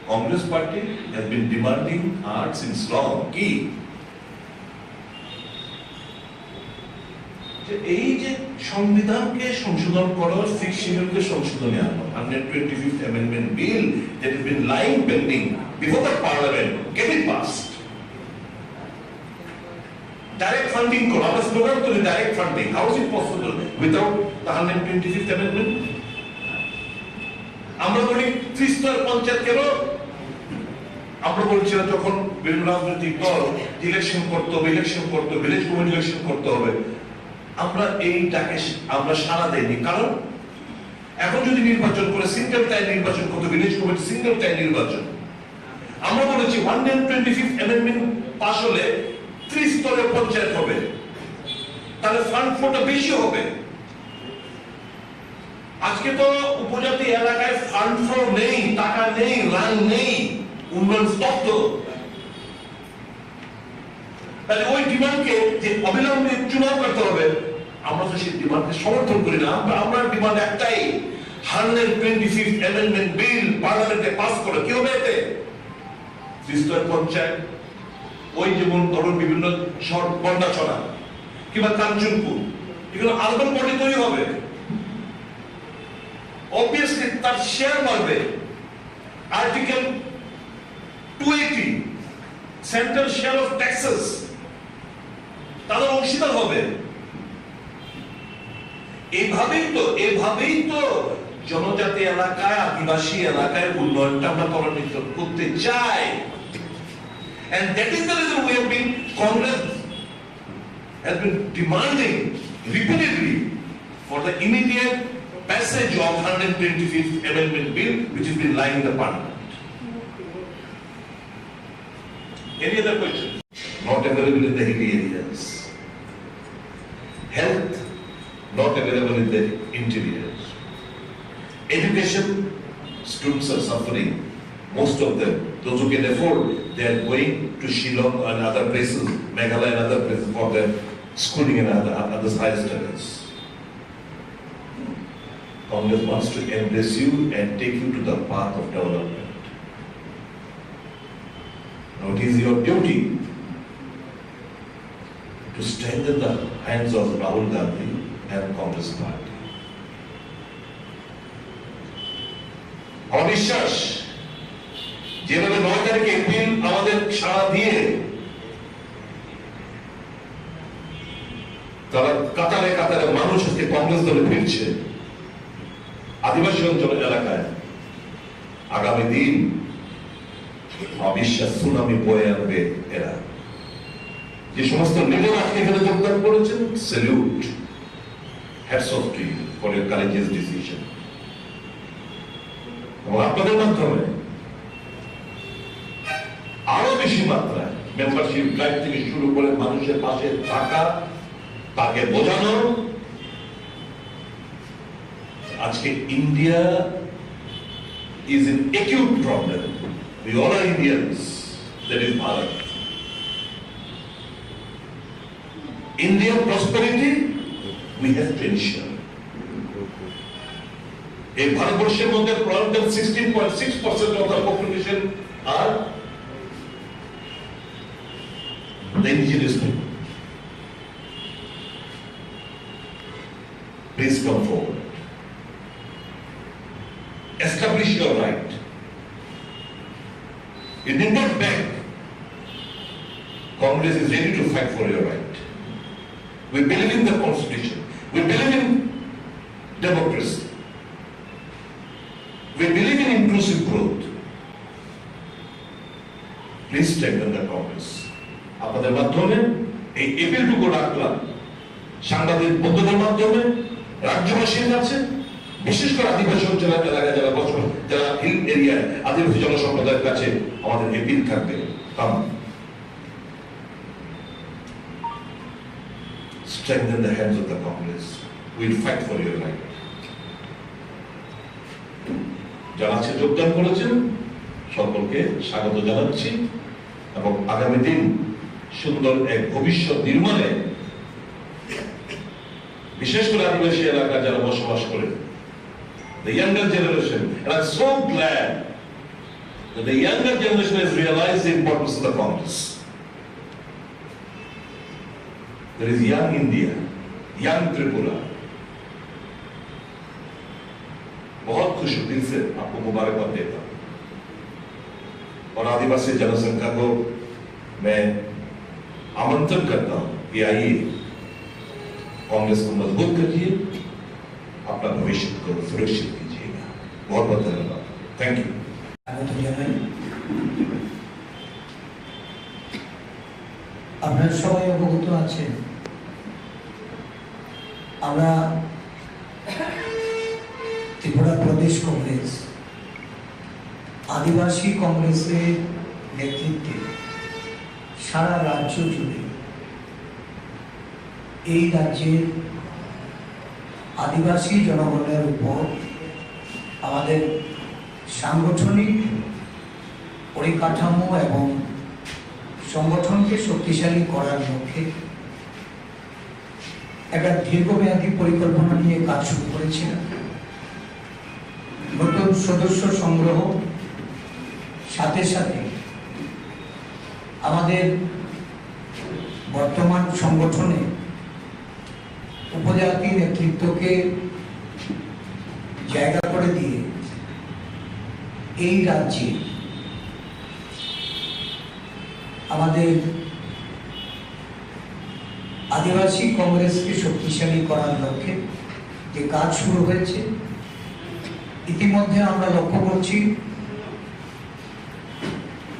Congress party has been demanding art since long. Key. এই যে সংবিধানকে সংশোধন করার 6 শিডিউলকে সংশোধনে আনো 125th amendment bill that has been lying pending before the parliament, get it passed. Direct funding করো, আমরা slogan তুলি direct funding. How is it possible without the 125th amendment? আমরা বলি ত্রিস্তর পঞ্চায়েত কেন? আমরা বলছিলাম যখন বিভিন্ন রাজনৈতিক দল ইলেকশন করতে হবে, ভিলেজ কমিটি ইলেকশন করতে হবে, আমরা এই ডাকে আমরা সাড়া দেইনি। কারণ এখন যদি নির্বাচন করে সিঙ্গেল টাইম নির্বাচন করতে, ভিলেজ কমিটি সিঙ্গেল টাইম নির্বাচন, আমরা বলেছি 125th amendment পাস হলে 30 স্তরের পঞ্চায়েত হবে, তাহলে ফান্ড ফ্লোটা বেশি হবে। আজকে তো উপজাতি এলাকায় ফান্ড ফ্লো নেই, টাকা নেই, রান নেই, উন্নয়ন স্তব্ধ। তাহলে ওই ডিমান্ডকে যে অবিলম্বে চূড়ান্ত করতে হবে, আমরা তো সেই ডিমান্ডকে সমর্থন করি না। আমরা ডিমান্ড একটাই, 125th amendment বিল পার্লামেন্টে পাস করে কি হবে এতে? ত্রিস্তর পঞ্চায়েত, ওই যেমন ধরুন বিভিন্ন শহর বন্যাছড়া কিংবা কাঞ্চনপুর, এগুলো আরবান বডি তৈরি হবে, অবভিয়াসলি তার শেয়ার বাড়বে। Article 280 central share of taxes, তাদের অংশীদার হবে। এভাবেই তো জনজাতি এলাকায়, আদিবাসী এলাকায় উন্নয়নটা আমরা ত্বরান্বিত করতে চাই। And that is the reason we have been, Congress has been demanding repeatedly for the immediate passage of 125th amendment bill, which has been lying in the parliament. Any other question? Not available in the hilly areas. Health, not available in the interiors. Education, students are suffering. Most of them, those who can afford, they are going to Shillong and other places, Meghalaya and other places for their schooling and other higher studies. Congress wants to embrace you and take you to the path of development. Now it is your duty to strengthen the hands of Rahul Gandhi and Congress party. Our বিশ্বাস যেভাবে 9 তারিখে April আমাদের সাড়া দিয়ে তারা কাতারে কাতারে মানুষ আজকে কংগ্রেস দলে ফিরছে আদিবাসী অঞ্চল এলাকায়, আগামী দিন অবিশ্বাস সুনামি বয়ে আনবে এরা। যে সমস্ত লিডার আজকে এখানে যোগদান করেছেন, salute, hats off to you for your courageous decision. এবং আপনাদের মাধ্যমে আরো বেশি মাত্রায় মেম্বারশিপ ড্রাইভ থেকে শুরু করে মানুষের পাশে থাকা, তাকে বোঝানো। আজকে India is an acute problem. We all are Indians. That is Bharat. Indian prosperity we have to ensure. এই ভারতবর্ষের মধ্যে 16.6% of the population are the indigenous people. Please come forward. Establish your right. You need not beg. Congress is ready to fight for your right. We believe in the Constitution. We believe in democracy. We believe in inclusive growth. Please strengthen the Congress. আপনাদের মাধ্যমে এই এপিলটুকু রাখলাম সাংবাদিক বন্ধুদের মাধ্যমে রাজ্যবাসীর কাছে, বিশেষ করে আদিবাসী অঞ্চল এলাকায় যারা বসবাস, যারা হিল এরিয়ায় আদিবাসী জনসম্প্রদায়ের কাছে আমাদের এপিল থাকবে, কাম strengthen the hands of the Congress. We'll fight for your right. যারা আছে যোগদান করেছেন সকলকে স্বাগত জানাচ্ছি এবং আগামী দিন সুন্দর এক ভবিষ্যৎ নির্মাণে বিশেষ করে আদিবাসী এলাকায় যারা বসবাস করে, the younger generation, and I'm so glad that the younger generation has realized the importance of the Congress. There is young India, young Tripura. बहुत खुश दिल से आपको मुबारकबाद देता हूं और आदिवासी जनसंख्या को मैं आमंत्रण करता हूं कि आइए कांग्रेस को मजबूत करिए, अपना भविष्य को सुरक्षित कीजिएगा। बहुत बहुत धन्यवाद। Thank you. আপনারা সবাই অবগত আছেন, আমরা ত্রিপুরা প্রদেশ কংগ্রেস আদিবাসী কংগ্রেসের নেতৃত্বে সারা রাজ্য জুড়ে এই রাজ্যের আদিবাসী জনগণের উপর আমাদের সাংগঠনিক পরিকাঠামো এবং সংগঠনকে শক্তিশালী করার লক্ষ্যে একটা দীর্ঘমেয়াদী পরিকল্পনা নিয়ে কাজ শুরু করেছিলাম। নতুন সদস্য সংগ্রহ, সাথে সাথে আমাদের বর্তমান সংগঠনে উপজাতি নেতৃত্বকে জায়গা করে দিয়ে এই রাজ্যে আমাদের আদিবাসী কংগ্রেসকে শক্তিশালী করার লক্ষ্যে যে কাজ শুরু হয়েছে, ইতিমধ্যে আমরা লক্ষ্য করছি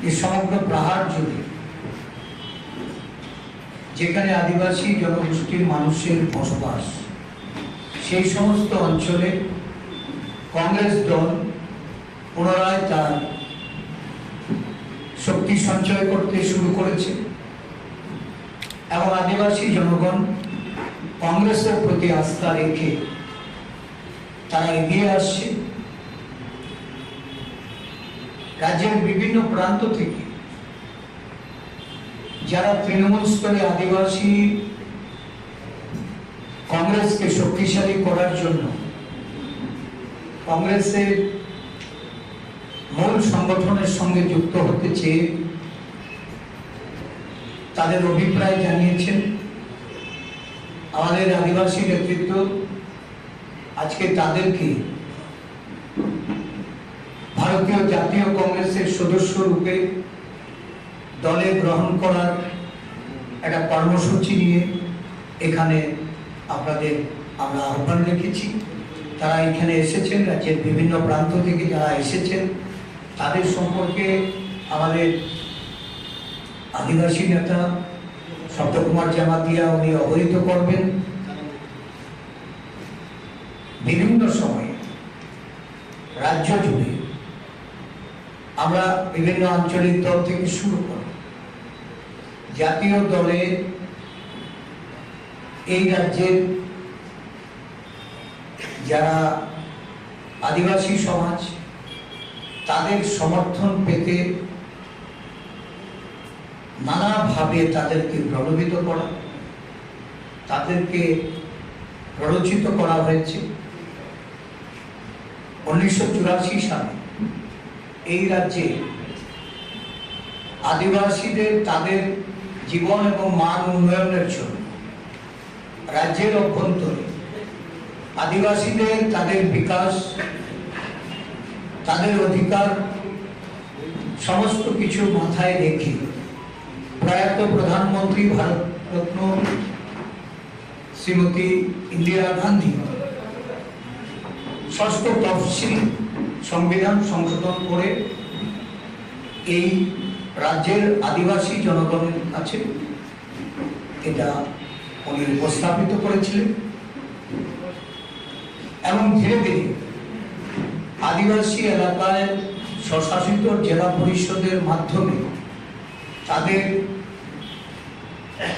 যে সমগ্র পাহাড় জুড়ে যেখানে আদিবাসী জনগোষ্ঠীর মানুষের বসবাস, সেই সমস্ত অঞ্চলে কংগ্রেস দল পুনরায় তার শক্তি সঞ্চয় করতে শুরু করেছে এবং আদিবাসী জনগণ কংগ্রেসের প্রতি আস্থা রেখে তারা এগিয়ে আসছে। রাজ্যের বিভিন্ন প্রান্ত থেকে যারা তৃণমূল স্তরে আদিবাসী কংগ্রেসকে শক্তিশালী করার জন্য কংগ্রেসের মূল সংগঠনের সঙ্গে যুক্ত হতে চেয়ে তাদের অভিপ্রায় জানিয়েছেন, আমাদের আদিবাসী নেতৃত্ব আজকে তাদেরকে ভারতীয় জাতীয় কংগ্রেসের সদস্য রূপে দলে গ্রহণ করার একটা কর্মসূচি নিয়ে এখানে আপনাদের আমরা আহ্বান রেখেছি। তারা এখানে এসেছেন, রাজ্যের বিভিন্ন প্রান্ত থেকে যারা এসেছেন তাদের সম্পর্কে আমাদের আদিবাসী নেতা সপ্তকুমার জামাতিয়া উনি অবহিত করবেন। বিভিন্ন সময়ে রাজ্য জুড়ে আমরা বিভিন্ন আঞ্চলিক দল থেকে শুরু করে জাতীয় দলে এই রাজ্যের যারা আদিবাসী সমাজ তাদের সমর্থন পেতে নানাভাবে তাদেরকে প্রলোভিত করা, তাদেরকে প্ররোচিত করা হয়েছে। 1984 সালে এই রাজ্যে আদিবাসীদের তাদের জীবন এবং মান উন্নয়নের জন্য রাজ্যের অভ্যন্তরে আদিবাসীদের তাদের বিকাশ, তাদের অধিকার সমস্ত কিছু মাথায় রেখে প্রয়াত প্রধানমন্ত্রী ভারতরত্ন শ্রীমতী ইন্দিরা গান্ধী ষষ্ঠ তফসিল সংবিধান সংশোধন করে এই রাজ্যের আদিবাসী জনগণের কাছে এটা উনি উপস্থাপিত করেছিলেন এবং ধীরে ধীরে আদিবাসী এলাকায় স্বশাসিত জেলা পরিষদের মাধ্যমে তাদের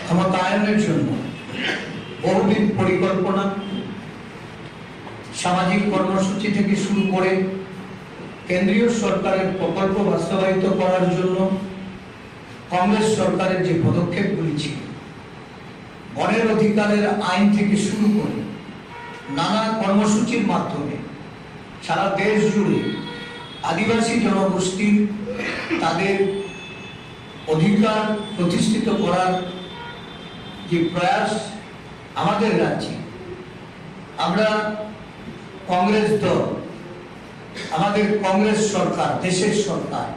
ক্ষমতায়নের জন্য বহুবিধ পরিকল্পনা, সামাজিক কর্মসূচি থেকে শুরু করে কেন্দ্রীয় সরকারের প্রকল্প বাস্তবায়িত করার জন্য কংগ্রেস সরকারের যে পদক্ষেপগুলি ছিল বনের অধিকারের আইন থেকে শুরু করে নানা কর্মসূচির মাধ্যমে সারা দেশ জুড়ে আদিবাসী জনগোষ্ঠীর তাদের অধিকার প্রতিষ্ঠিত করার যে প্রয়াস আমাদের রাজ্যে, আমরা কংগ্রেস দল, আমাদের কংগ্রেস সরকার, দেশের সরকার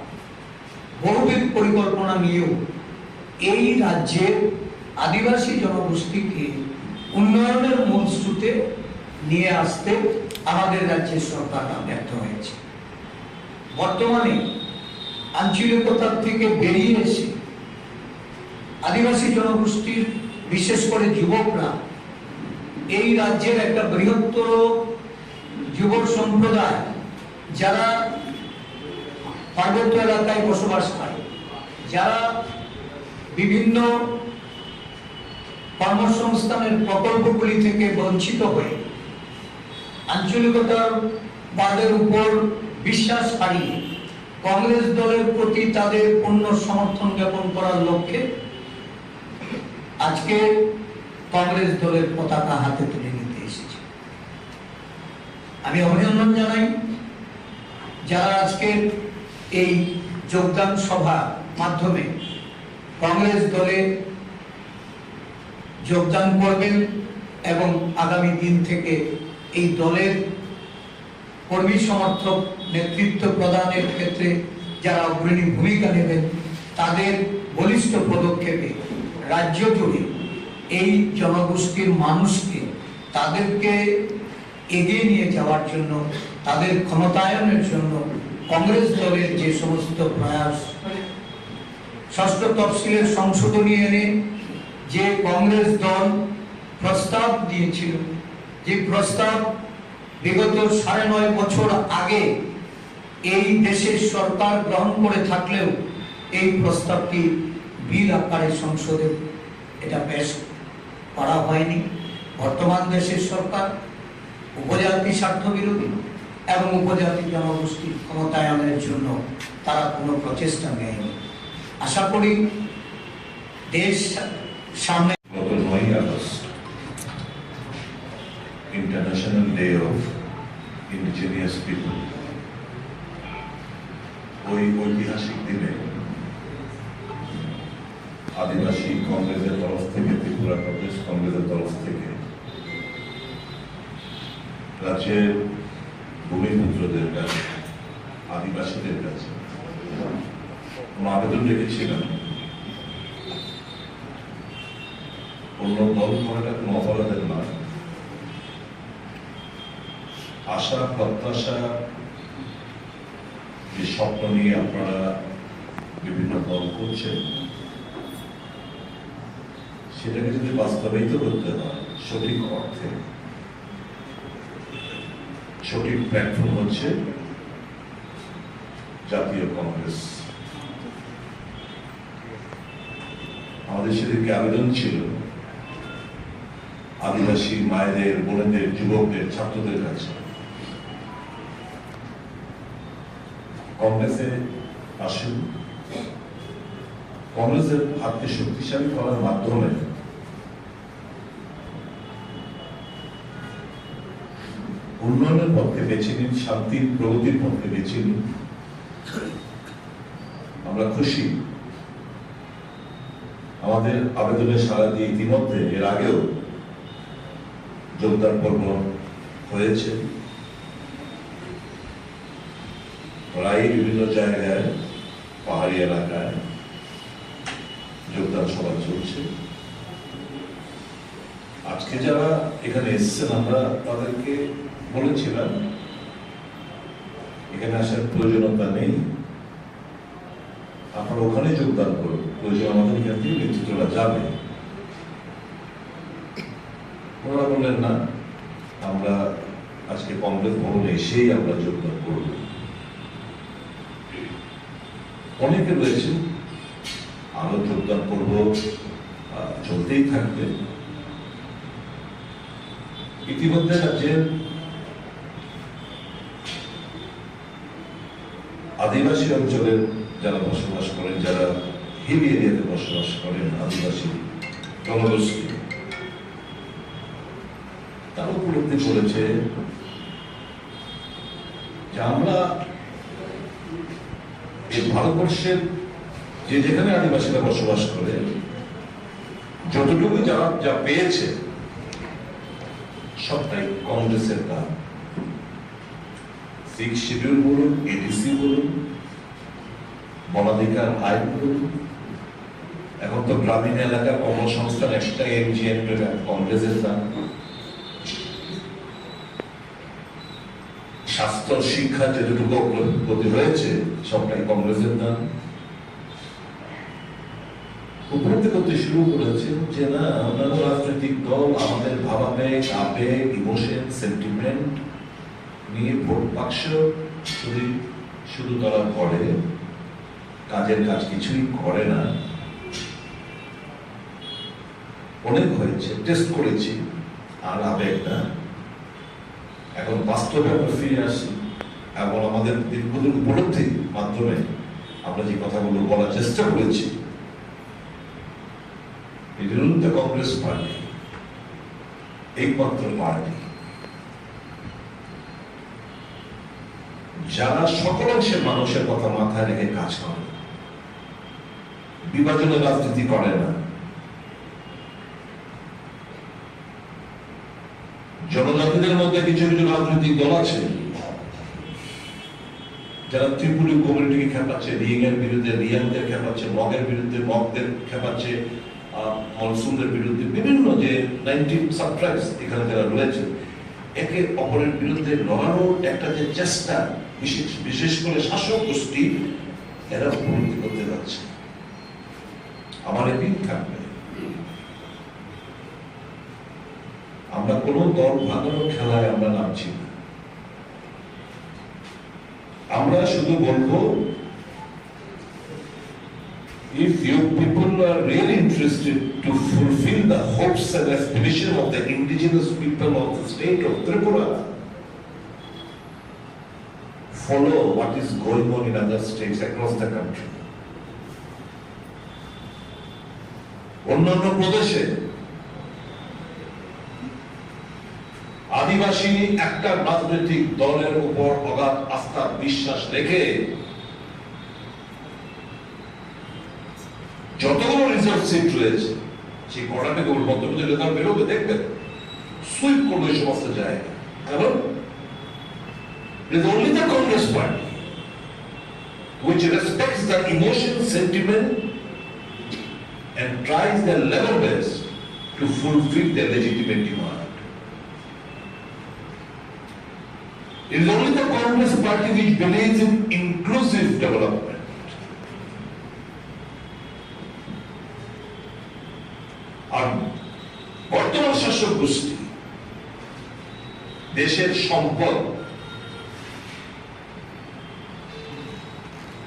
বহুবিধ পরিকল্পনা নিয়েও এই রাজ্যের আদিবাসী জনগোষ্ঠীকে উন্নয়নের মূল স্রোতে নিয়ে আসতে আমাদের রাজ্যের সরকার ব্যর্থ হয়েছে। বর্তমানে আঞ্চলিকতার থেকে বেরিয়ে এসে আদিবাসী জনগোষ্ঠীর বিশেষ করে যুবকরা এই রাজ্যের একটা বৃহত্তর যুবক সম্প্রদায় যারা পার্বত্য এলাকায় বসবাস করে, যারা বিভিন্ন কর্মসংস্থানের প্রকল্পগুলি থেকে বঞ্চিত হয়ে আঞ্চলিকতার বাদের উপর বিশ্বাস হারিয়ে কংগ্রেস দলের প্রতি তাদের পূর্ণ সমর্থন জ্ঞাপন করার লক্ষ্যে আজকে কংগ্রেস দলের পতাকা হাতে তুলে নিতে এসেছে। আমি অভিনন্দন জানাই যারা আজকে এই যোগদান সভার মাধ্যমে কংগ্রেস দলে যোগদান করবেন এবং আগামী দিন থেকে এই দলের কর্মী সমর্থক নেতৃত্ব প্রদানের ক্ষেত্রে যারা অগ্রণী ভূমিকা নেবেন, তাদের বলিষ্ঠ পদক্ষেপে রাজ্য জুড়ে এই জনগোষ্ঠীর মানুষকে তাদেরকে এগিয়ে নিয়ে যাওয়ার জন্য, তাদের ক্ষমতায়নের জন্য কংগ্রেস দলের যে সমস্ত প্রয়াস, ষষ্ঠ তফসিলের সংশোধনী এনে যে কংগ্রেস দল প্রস্তাব দিয়েছিল, যে প্রস্তাব বিগত 9.5 বছর আগে এই দেশের সরকার গ্রহণ করে থাকলেও এই প্রস্তাবটি বিল আকারে সংসদে এটা পেশ করা হয়নি। বর্তমান দেশের সরকার উপজাতি স্বার্থ বিরোধী এবং উপজাতি জনগোষ্ঠীর ক্ষমতায়নের জন্য তারা কোনো প্রচেষ্টা নেয়নি। আশা করি দেশ সামনে গত 9ই August international day of indigenous people, ওই ঐতিহাসিক দিনে আদিবাসী কংগ্রেসের তরফ থেকে, ত্রিপুরা প্রদেশ কংগ্রেসের তরফ থেকে রাজ্যের ভূমিপুত্রদের কাছে, আদিবাসীদের কাছে আবেদন রেখেছিলাম অন্য দল করাটা কোনো অপরাধের নয়। আশা প্রত্যাশা যে স্বপ্ন নিয়ে আপনারা বিভিন্ন দল করছেন, সেটাকে যদি বাস্তবায়িত করতে হয় সঠিক অর্থে, সঠিক প্ল্যাটফর্ম হচ্ছে জাতীয় কংগ্রেস। আমাদের সেদিকে আবেদন ছিল আদিবাসী মায়েদের, বোনেদের, যুবকদের, ছাত্রদের কাছে, কংগ্রেসে আসুন। কংগ্রেসের হাতকে শক্তিশালী করার মাধ্যমে উন্নয়নের পক্ষে বেছে নিন, শান্তির প্রগতির পক্ষে বেছে নিন। আমরা খুশি আমাদের আবেদনে সাড়া দিয়ে ইতিমধ্যে এর আগেও যোগদান পর্ব হয়েছে। প্রায় বিভিন্ন জায়গায়, পাহাড়ি এলাকায় যোগদান সভা চলছে। আজকে যারা এখানে এসেছেন, আমরা তাদেরকে বলেছিলাম এখানে আসার প্রয়োজনীয়তা নেই, আপনারা ওখানে যোগদান করুন, প্রয়োজন আমাদের এখান থেকে নেতৃত্বরা যাবে। ওনারা বললেন না, আমরা আজকে কংগ্রেস ভবনে এসেই আমরা যোগদান করব। অনেকে রয়েছে, আরো যোগদান করব, চলতেই থাকবে। ইতিমধ্যে রাজ্যের আদিবাসী অঞ্চলের যারা বসবাস করেন, যারা হিল এরিয়াতে বসবাস করেন, আদিবাসী জনগোষ্ঠী, তারা উপলব্ধি করেছে যে আমরা এই ভারতবর্ষের যে যেখানে আদিবাসীরা বসবাস করে যতটুকু যারা যা পেয়েছে সবটাই কংগ্রেসের কাজ। 6 শিডিউল বলুন, এডিসি বলুন, বনাধিকার আইন বলুন, এখন তো গ্রামীণ এলাকার কর্মসংস্থান একটা এমজিএন কংগ্রেসের দান, স্বাস্থ্য শিক্ষা যেটুকু অগ্রগতি হয়েছে সবটাই কংগ্রেসের দান। উপলব্ধি করতে শুরু করেছে যে না, অন্যান্য রাজনৈতিক দল আমাদের ভাবাবেগ, আবেগ, ইমোশন, সেন্টিমেন্ট নিয়ে ভোট বাক্স শুধু তারা করে, কাজের কাজ কিছুই করে না। অনেক হয়েছে, টেস্ট করেছি, আর আবেগ না। এখন বাস্তবে আমরা ফিরে আসি এবং আমাদের দীর্ঘদিন উপলব্ধির মাধ্যমে আমরা যে কথাগুলো বলার চেষ্টা করেছি, কংগ্রেস পার্টি একমাত্র পার্টি যারা সকল অংশের মানুষের কথা মাথায় রেখে কাজ করে, বিভাজনের রাজনীতি করে না, জনজাতিদের মধ্যে কিছু কিছু রাজনৈতিক দল আছে যারা ত্রিপুরী কমিউনিটিকে খেপাচ্ছে, রিং এর বিরুদ্ধে রিয়াংদের খেপাচ্ছে, মগের বিরুদ্ধে মগদের খেপাচ্ছে, মনসুনদের বিরুদ্ধে বিভিন্ন যে 19 সাবট্রাইবস এখানে যারা রয়েছে, একে অপরের বিরুদ্ধে লড়ানোর একটা যে চেষ্টা, বিশেষ করে শাসক গোষ্ঠী এরা উপলব্ধি করতে যাচ্ছে। আমার এপিল থাকবে, আমরা কোন দল ভাঙানোর খেলায় আমরা নামছি না। আমরা শুধু বলবো, if you people are really interested to fulfill the hopes and aspirations of the indigenous people of the state of Tripura, follow what is going on in other states across the country. অন্যান্য প্রদেশে আদিবাসী একটা রাজনৈতিক দলের উপর অগাধ আস্থা বিশ্বাস রেখে যতগুলো রিজার্ভ সিট রয়েছে সেই কটাকে মধ্যপ্রদেশ নেতা বেরোবে, দেখবেন সুইপ করবে সমস্ত জায়গা। কারণ it is only the Congress party which respects the emotion, sentiment and tries their level best to fulfill their legitimate demand. It is only the Congress party which believes in inclusive development. আর বর্তমান শাসক গোষ্ঠী দেশের সম্পদ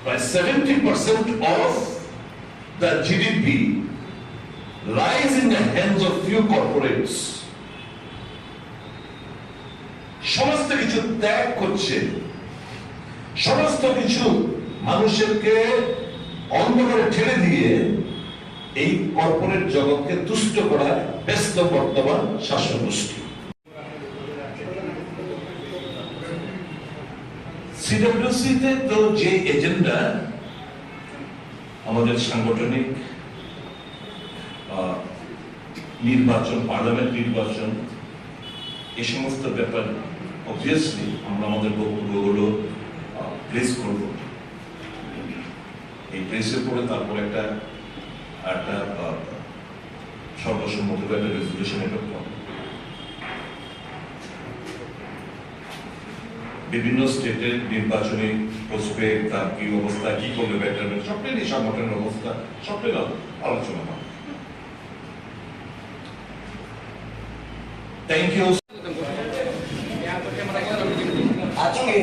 প্রায় 70% of the GDP lies in the hands of few corporates. সমস্ত কিছু ত্যাগ করছে, সমস্ত কিছু মানুষকে অন্ধকারে ঠেলে দিয়ে এই কর্পোরেট জগৎকে তুষ্ট করার ব্যস্ত বর্তমান শাসক গোষ্ঠী। সিডব্লিউসিতে তো যে এজেন্ডা আমাদের সাংগঠনিক নির্বাচন, পার্লামেন্ট নির্বাচন, এই সমস্ত ব্যাপার অবভিয়াসলি আমরা আমাদের বক্তব্যগুলো প্লেস করব। এই প্লেসের পরে তারপর একটা সর্বসম্মত একটা রেজলিউশন এটা বিভিন্ন স্টেটের নির্বাচনী প্রসপেক্ট, তার কি অবস্থা, কি করলে বেটারমেন্ট, সবটাই নিয়ে সংগঠনের অবস্থা সবটাই আলোচনা হয়। Thank you. আজকে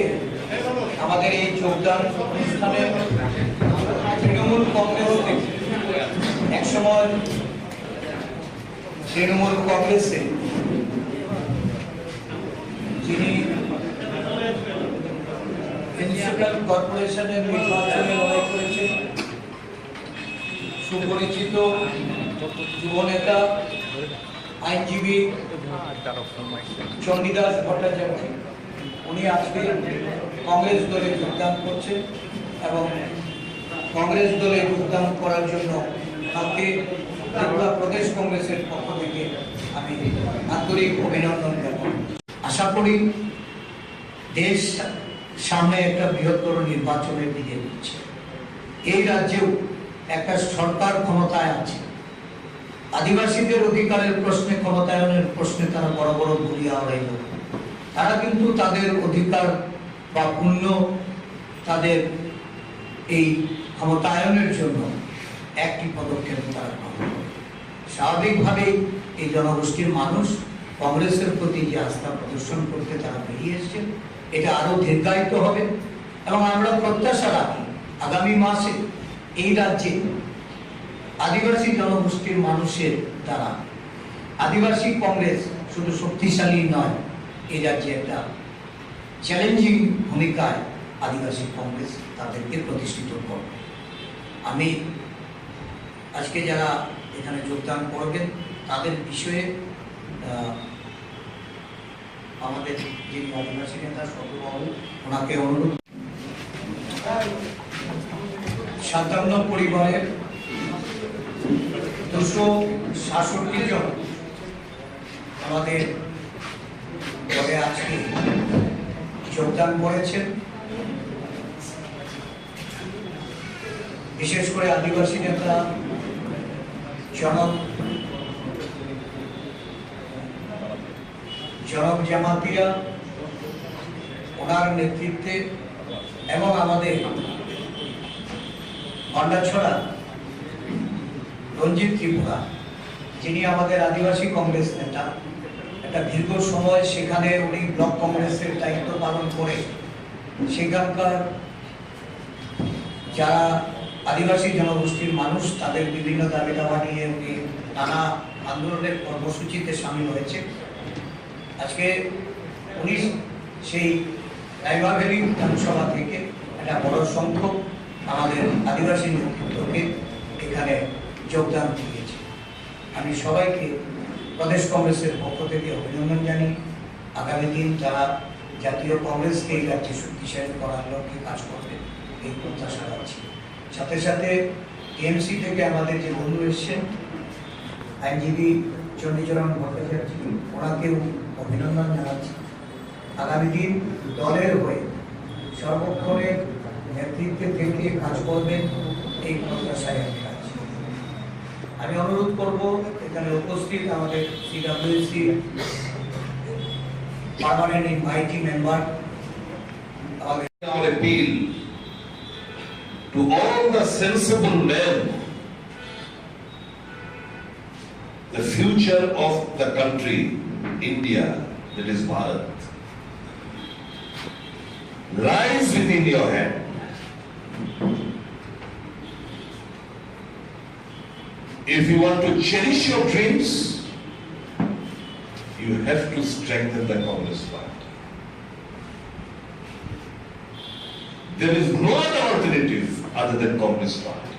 আমাদের এই যোগদান অনুষ্ঠানে তৃণমূল কংগ্রেস থেকে একসময় তৃণমূল কংগ্রেসে যিনি মিউনিসিপ্যাল কর্পোরেশনের নির্বাচনে লড়াই করেছেন, সুপরিচিত যুবনেতা, আইনজীবী চণ্ডীদাস ভট্টাচার্য, উনি আজকে কংগ্রেস দলে যোগদান করছেন এবং কংগ্রেস দলে যোগদান করার জন্য তাকে ত্রিপুরা প্রদেশ কংগ্রেসের পক্ষ থেকে আমি আন্তরিক অভিনন্দন জানাই। আশা করি দেশ সামনে একটা বৃহত্তর নির্বাচনের দিকে যাচ্ছে। এই রাজ্যেও একটা সরকার ক্ষমতায় আছে, আদিবাসীদের অধিকারের প্রশ্নে, ক্ষমতায়নের প্রশ্নে তারা বড় বড় ভূমিকা আওড়াইল। তারা কিন্তু তাদের অধিকার বা পুণ্য তাদের এই ক্ষমতায়নের জন্য একটি পদক্ষেপ তারা গ্রহণ করে। স্বাভাবিকভাবেই এই জনগোষ্ঠীর মানুষ কংগ্রেসের প্রতি যে আস্থা প্রদর্শন করতে তারা বেরিয়ে এসছে, এটা আরো দীর্ঘায়িত হবে এবং আমরা প্রত্যাশা রাখি আগামী মাসে এই রাজ্যে আদিবাসী জনগোষ্ঠীর মানুষের দ্বারা আদিবাসী কংগ্রেস শুধু শক্তিশালী নয়, এই রাজ্যে একটা চ্যালেঞ্জিং ভূমিকায় আদিবাসী কংগ্রেস তাদেরকে প্রতিষ্ঠিত করবে। আমি আজকে যারা এখানে যোগদান করবেন তাদের বিষয়ে আমাদের যিনি আদিবাসী নেতা সর্ববাবু, ওনাকে অনুরোধ। 57 পরিবারের 266 জন আমাদের দলে আজকে যোগদান করেছেন। বিশেষ করে আদিবাসী নেতা জনক জামাতিয়া, ওনার নেতৃত্বে এবং আমাদের গন্ডাছড়া রঞ্জিত ত্রিপুরা, যিনি আমাদের আদিবাসী কংগ্রেস নেতা, একটা দীর্ঘ সময় সেখানে উনি ব্লক কংগ্রেসের দায়িত্ব পালন করে সেখানকার যারা আদিবাসী জনগোষ্ঠীর মানুষ তাদের বিভিন্ন দাবি দাওয়া নিয়ে উনি নানা আন্দোলনের কর্মসূচিতে সামিল হয়েছে। আজকে উনি সেই রায়বাঘেরি বিধানসভা থেকে একটা বড় সংখ্যক আমাদের আদিবাসী নেতৃত্বকে এখানে যোগদান দিয়েছে। আমি সবাইকে প্রদেশ কংগ্রেসের পক্ষ থেকে অভিনন্দন জানি। আগামী দিন তারা জাতীয় কংগ্রেসকে এই রাজ্যে শক্তিশালী করার লক্ষ্যে কাজ করবে এই প্রত্যাশা রাখছি। সাথে সাথে টিএমসি থেকে আমাদের যে বন্ধু এসছেন আইনজীবী চণ্ডীচরণ ভট্টাচার্য, ওনাকেও অভিনন্দন জানাচ্ছি। আগামী দিন দলের হয়ে সর্বক্ষণের নেতৃত্বে থেকে কাজ করবেন এই প্রত্যাশায় আমি আছি। আমি অনুরোধ করব এখানে উপস্থিত আমাদের সিডব্লিউসি পার্মানেন্ট ইনভাইটি মেম্বার, আমাদের appeal to all the sensible men, the future of the country, India, that is Bharat, lies within your hand. If you want to cherish your dreams, you have to strengthen the Congress party. There is no other alternative other than Congress party.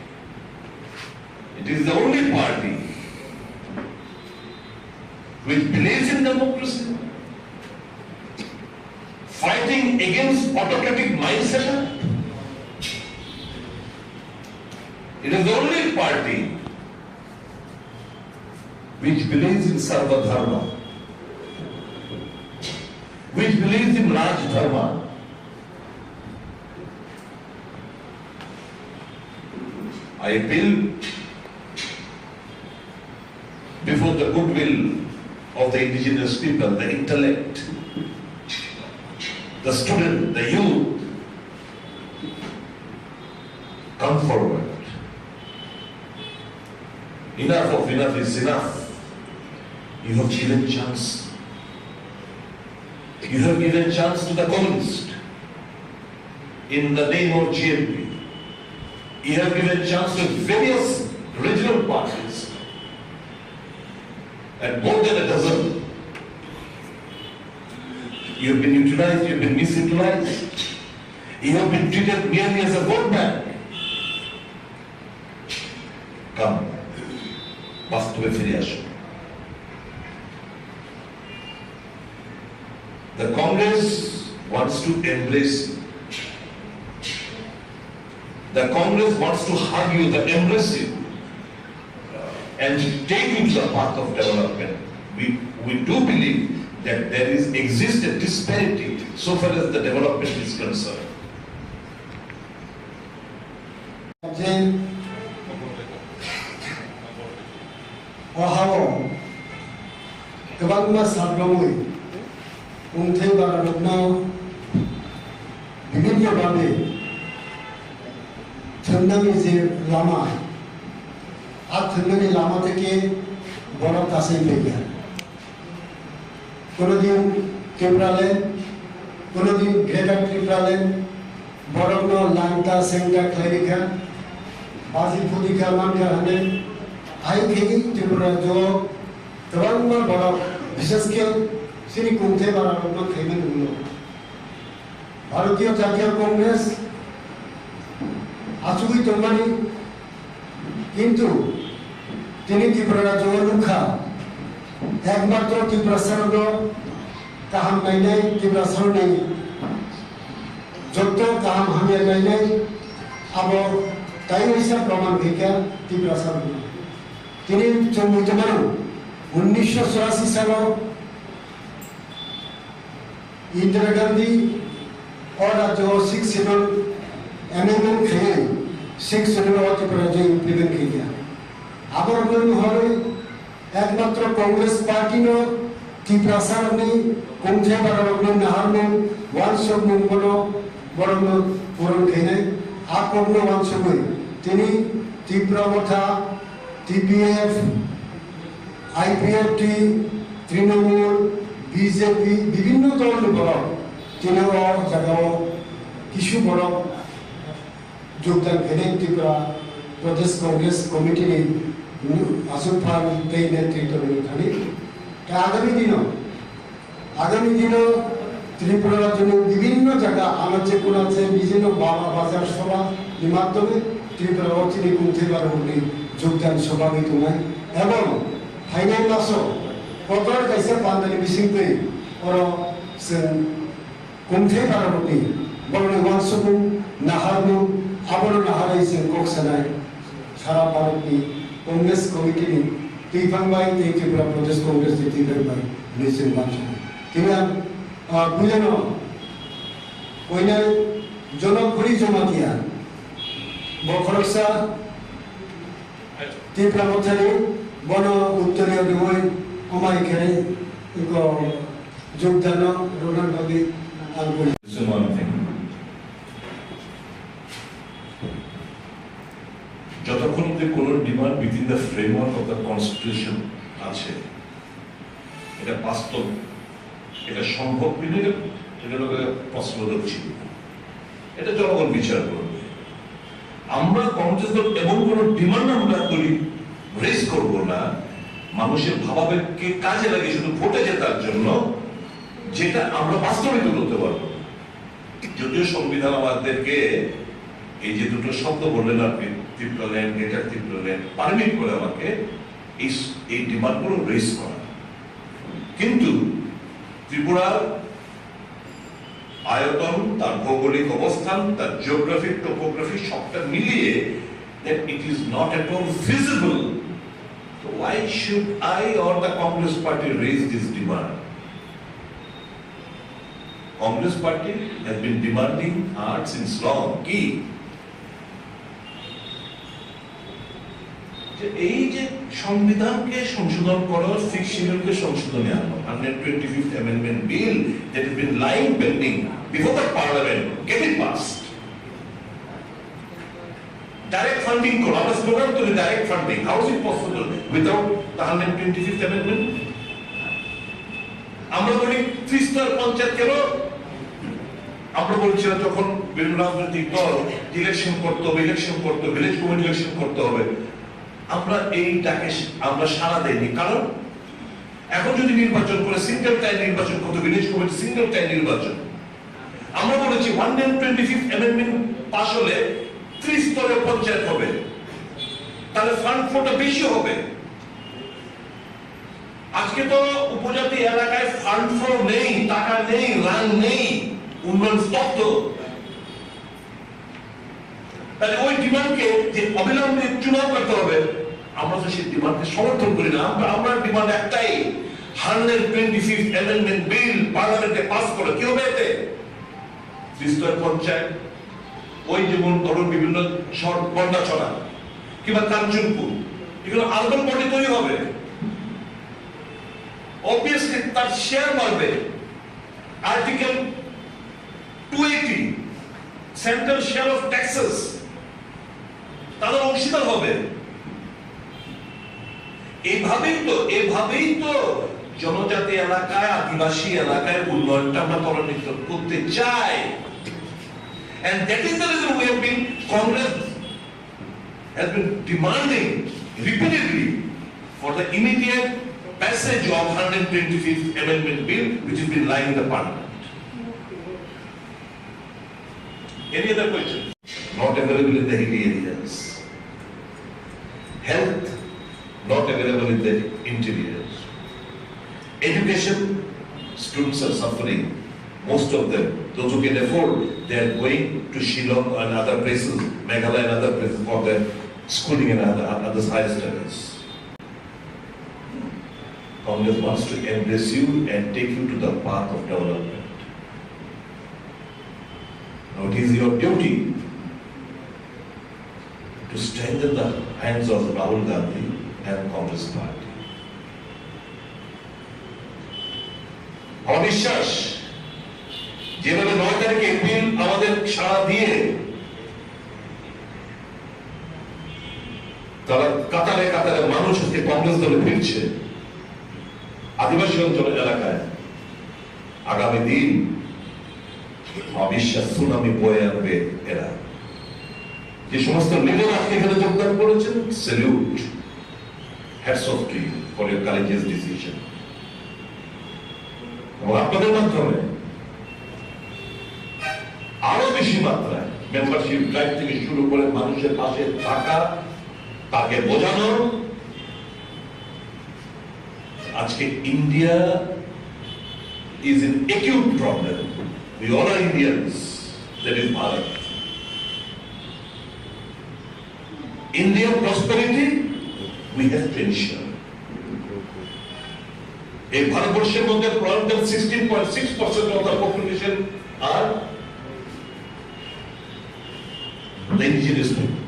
It is the only party which believes in democracy, fighting against autocratic mindset. It is the only party which believes in Sarva Dharma, which believes in Raj Dharma. I appeal before the goodwill of the indigenous people, the intellect, the student, the youth, come forward. Enough of enough is enough. You have given chance. You have given chance to the communist in the name of GMP. You have given chance to various regional parties, and more than a dozen. You have been utilized, you have been misutilized. You have been treated merely as a vote bank. Come, বাস্তবে ফিরে আসুন। The Congress wants to embrace you. The Congress wants to hug you, the embrace you, and take you to the path of development. We do believe that there exists a disparity so far as the development is concerned. थंनानि जे लामा थंनानि लामा থেকে বড় কাছে ফেলিয়া কোনদিন ত্রিপুরালে কোনদিন greater ত্রিপুরালে বড়গ্ন লাংটা সেংটা ক্লারিকা বাজি ফুদিকা মানকা হানে I খেগি Tripura जो गोबां बड़ বিশেষকে শ্রী কুমথে বারারগ্ন খেবেন উল্লো ভারতীয় জাতীয় কংগ্রেস আচুকি তমানি কিন্তু তিনি ত্রিপুরা জোরুখা একমাত্র ত্রিপুরা সরগ কাহাম নাইনাই ত্রিপুরা সরনাই যত কাহাম হামিয়া নাইনাই আব তাই হিসাব প্রমাণ ভিকা ত্রিপুরা সরগ তিনি চমুজমানো 1984 সালে इंदिरा गांधी और जो 6 शेड्यूल एमेंडमेंट थे 6 शेड्यूल और त्रिपुरा जो इम्प्लीमेंट किया आबर बन हरे एकमात्र कांग्रेस पार्टी नो त्रिपुरा सरनी कुंजे बारबन नाहरनो वांसब मुंगनो बरनो पुरन खेने आकबनो वांसबई तिनी त्रिपुरा मथा टीपीएफ आईपीएफटी तृणमूल बीजेपी विभिन्न दल बड़ तीन जगह किसु बड़ योगदान खेलें त्रिपुरा प्रदेश कांग्रेस कमिटी आसुफान नेतृत्व आगामी दिन त्रिपुरा विभिन्न जगह आनाचे कोनाचे विभिन्न बाजार सभा माध्यमे त्रिपुरा তিনি কুমথে বারবনি যোগদান সভা হইতোনাই এবং ফাইনাল মাসো কতর কাইসে পান্দানি বিসিংপে और जों कुमथे बारबनि बरनि वानसुबु नाहारनु आबरो नाहारै जों कक्सानाय सारा भारतनि कांग्रेस कमिटिनि दैफांबाय त्रिपुरा प्रदेश कांग्रेस दैफांबाय निजों मानसु तिना बुझानो कयना जनकपुरी जमातिया बखरसा त्रिपुरा मथानि बन उत्तरीय दिवय अमाय खेरे इको যোগদান রোনাল ভাবে আনবো যতক্ষণ কোন demand within the framework of the constitution আছে এটা বাস্তব এটা সম্ভব কিনা এটা প্রশ্নবোধক ছিল এটা জনগণ বিচার করবে আমরা কংগ্রেস দল এমন কোন ডিমান্ড আমরা করি রেজ করব না মানুষের ভাবাবেগকে কাজে লাগে শুধু ভোটে জেতার জন্য যেটা আমরা বাস্তবায়িত করতে পারবো যদিও সংবিধান আমাদেরকে এই যে দুটো শব্দ বললেন আপনি Tripura land greater Tripura land permit করে আমাকে এই ডিমান্ডগুলো রেজ করা কিন্তু ত্রিপুরার আয়তন তার ভৌগোলিক অবস্থান তার জিওগ্রাফি টোপোগ্রাফি সবটা মিলিয়ে that it is not at all feasible. So why should I or the Congress party raise this demand? Congress party has been demanding hard since long. Ki এই যে সংবিধানকে সংশোধন করার 6 শিডিউলকে সংশোধনে আনো 125th amendment bill that has been lying pending before the parliament get it passed. Direct funding ko our slogan to the direct funding how is it possible without the 125th amendment? আমরা বলি ত্রিস্তর পঞ্চায়েত কেন আমরা বলছিলাম যখন বিভিন্ন রাজনৈতিক দল election করতে হবে ভিলেজ কমিটি ইলেকশন করতে হবে আমরা এইটাকে আমরা সাড়া দেইনি কারণ এখন যদি নির্বাচন করে সিঙ্গেল টাইম নির্বাচন করতে ভিলেজ কমিটি সিঙ্গেল টাইম নির্বাচন আমরা বলেছি 125th amendment পাস হলে ত্রিস্তরের পঞ্চায়েত হবে তাহলে ফান্ড ফ্লোটা বেশি হবে আজকে তো উপজাতি এলাকায় ফান্ড ফ্লো নেই, টাকা নেই, ল্যান্ড নেই, উন্নয়ন স্তব্ধ। তাহলে ওই ডিমান্ডকে যে অবিলম্বে চূড়ান্ত করতে হবে, আমরা তো সেই ডিমান্ডকে সমর্থন করি না। আমরা ডিমান্ড একটাই, 125th অ্যামেন্ডমেন্ট বিল পার্লামেন্টে পাস করে কি হবে এতে? ত্রিস্তর পঞ্চায়েত, ওই যেমন ধরুন বিভিন্ন শহর গন্ডাছড়া কিংবা কাঞ্চনপুর, এগুলো আর্বান বডি তৈরি হবে, অবভিয়াসলি তার শেয়ার বাড়বে। Article 280 central share of taxes, তাদের অংশীদার হবে। এভাবেই তো জনজাতি এলাকায়, আদিবাসী এলাকায় উন্নয়নটা আমরা ত্বরান্বিত করতে চাই। And that is the reason Congress has been demanding repeatedly for the immediate passage of 125th Amendment Bill, which has been lying in the Parliament. Any other question? Not available in the hilly areas. Health, not available in the interiors. Education, students are suffering. Most of them, those who can afford, they are going to Shillong and other places, Meghalaya and other places for their schooling and other higher studies. Congress wants to embrace you and take you to the path of development. Now it is your duty to strengthen the hands of Rahul Gandhi and Congress party. Our বিশ্বাস, যেভাবে 9 তারিখে April আমাদের সাড়া দিয়ে তারা কাতারে কাতারে মানুষ আজকে কংগ্রেস দলে ফিরছে আদিবাসী অঞ্চল এলাকায়, আগামী দিন অবিশ্বাস সুনামি বয়ে আনবে এরা। যে সমস্ত লিডার আজকে এখানে যোগদান করেছেন, salute, hats off to you for your courageous decision. এবং আপনাদের মাধ্যমে আরো বেশি মাত্রায় মেম্বারশিপ ড্রাইভ থেকে শুরু করে মানুষের পাশে থাকা, তাকে বোঝানো। আজকে India is an acute problem. We all are Indians. That is Bharat. Indian prosperity we have to ensure. এই ভারতবর্ষের মধ্যে 16.6% of the population are the indigenous people.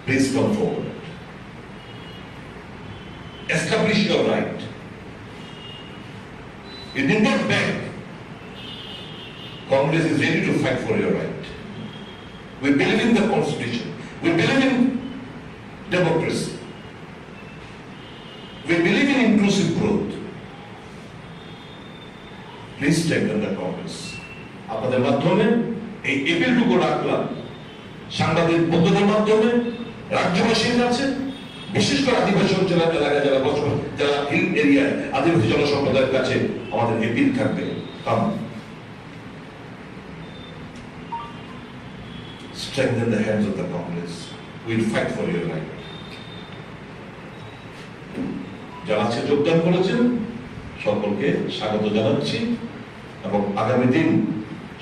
Please come forward. Establish your right. You did not beg. Congress is ready to fight for your right. We believe in the Constitution. We believe in democracy. We believe in inclusive growth. Please strengthen the Congress. আপনাদের মাধ্যমে এই এপিলটুকু রাখলাম সাংবাদিক বন্ধুদের মাধ্যমে রাজ্যবাসীর কাছে, বিশেষ করে আদিবাসী অঞ্চল এলাকায় যারা বসবাস, যারা হিল এরিয়ায় আদিবাসী জনসম্প্রদায়ের কাছে আমাদের এপিল থাকবে, কাম strengthen the hands of the Congress. We'll fight for your right. যারা আজকে যোগদান করেছেন সকলকে স্বাগত জানাচ্ছি এবং আগামী দিন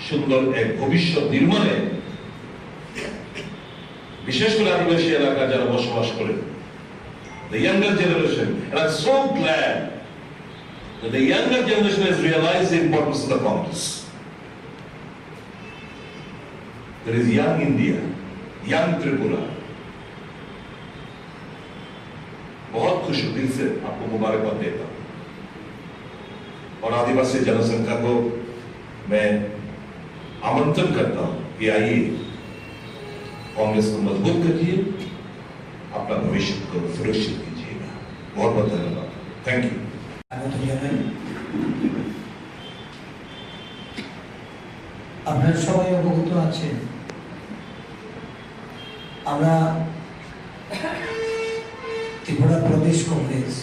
সুন্দর এক ভবিষ্যৎ নির্মাণে বিশেষ করে আদিবাসী এলাকায় যারা বসবাস করে, the younger generation, and I'm so glad that the younger generation has realized the importance of the Congress. There is young India, young Tripura. बहुत खुश दिल से आपको मुबारकबाद देता हूं और आदिवासी जनसंख्या को मैं आमंत्रण करता हूं कि आइए कांग्रेस को मजबूत करिए, अपना भविष्य को सुरक्षित कीजिएगा। बहुत बहुत धन्यवाद। Thank you. আপনারা সবাই অবগত আছেন আমরা ত্রিপুরা প্রদেশ কংগ্রেস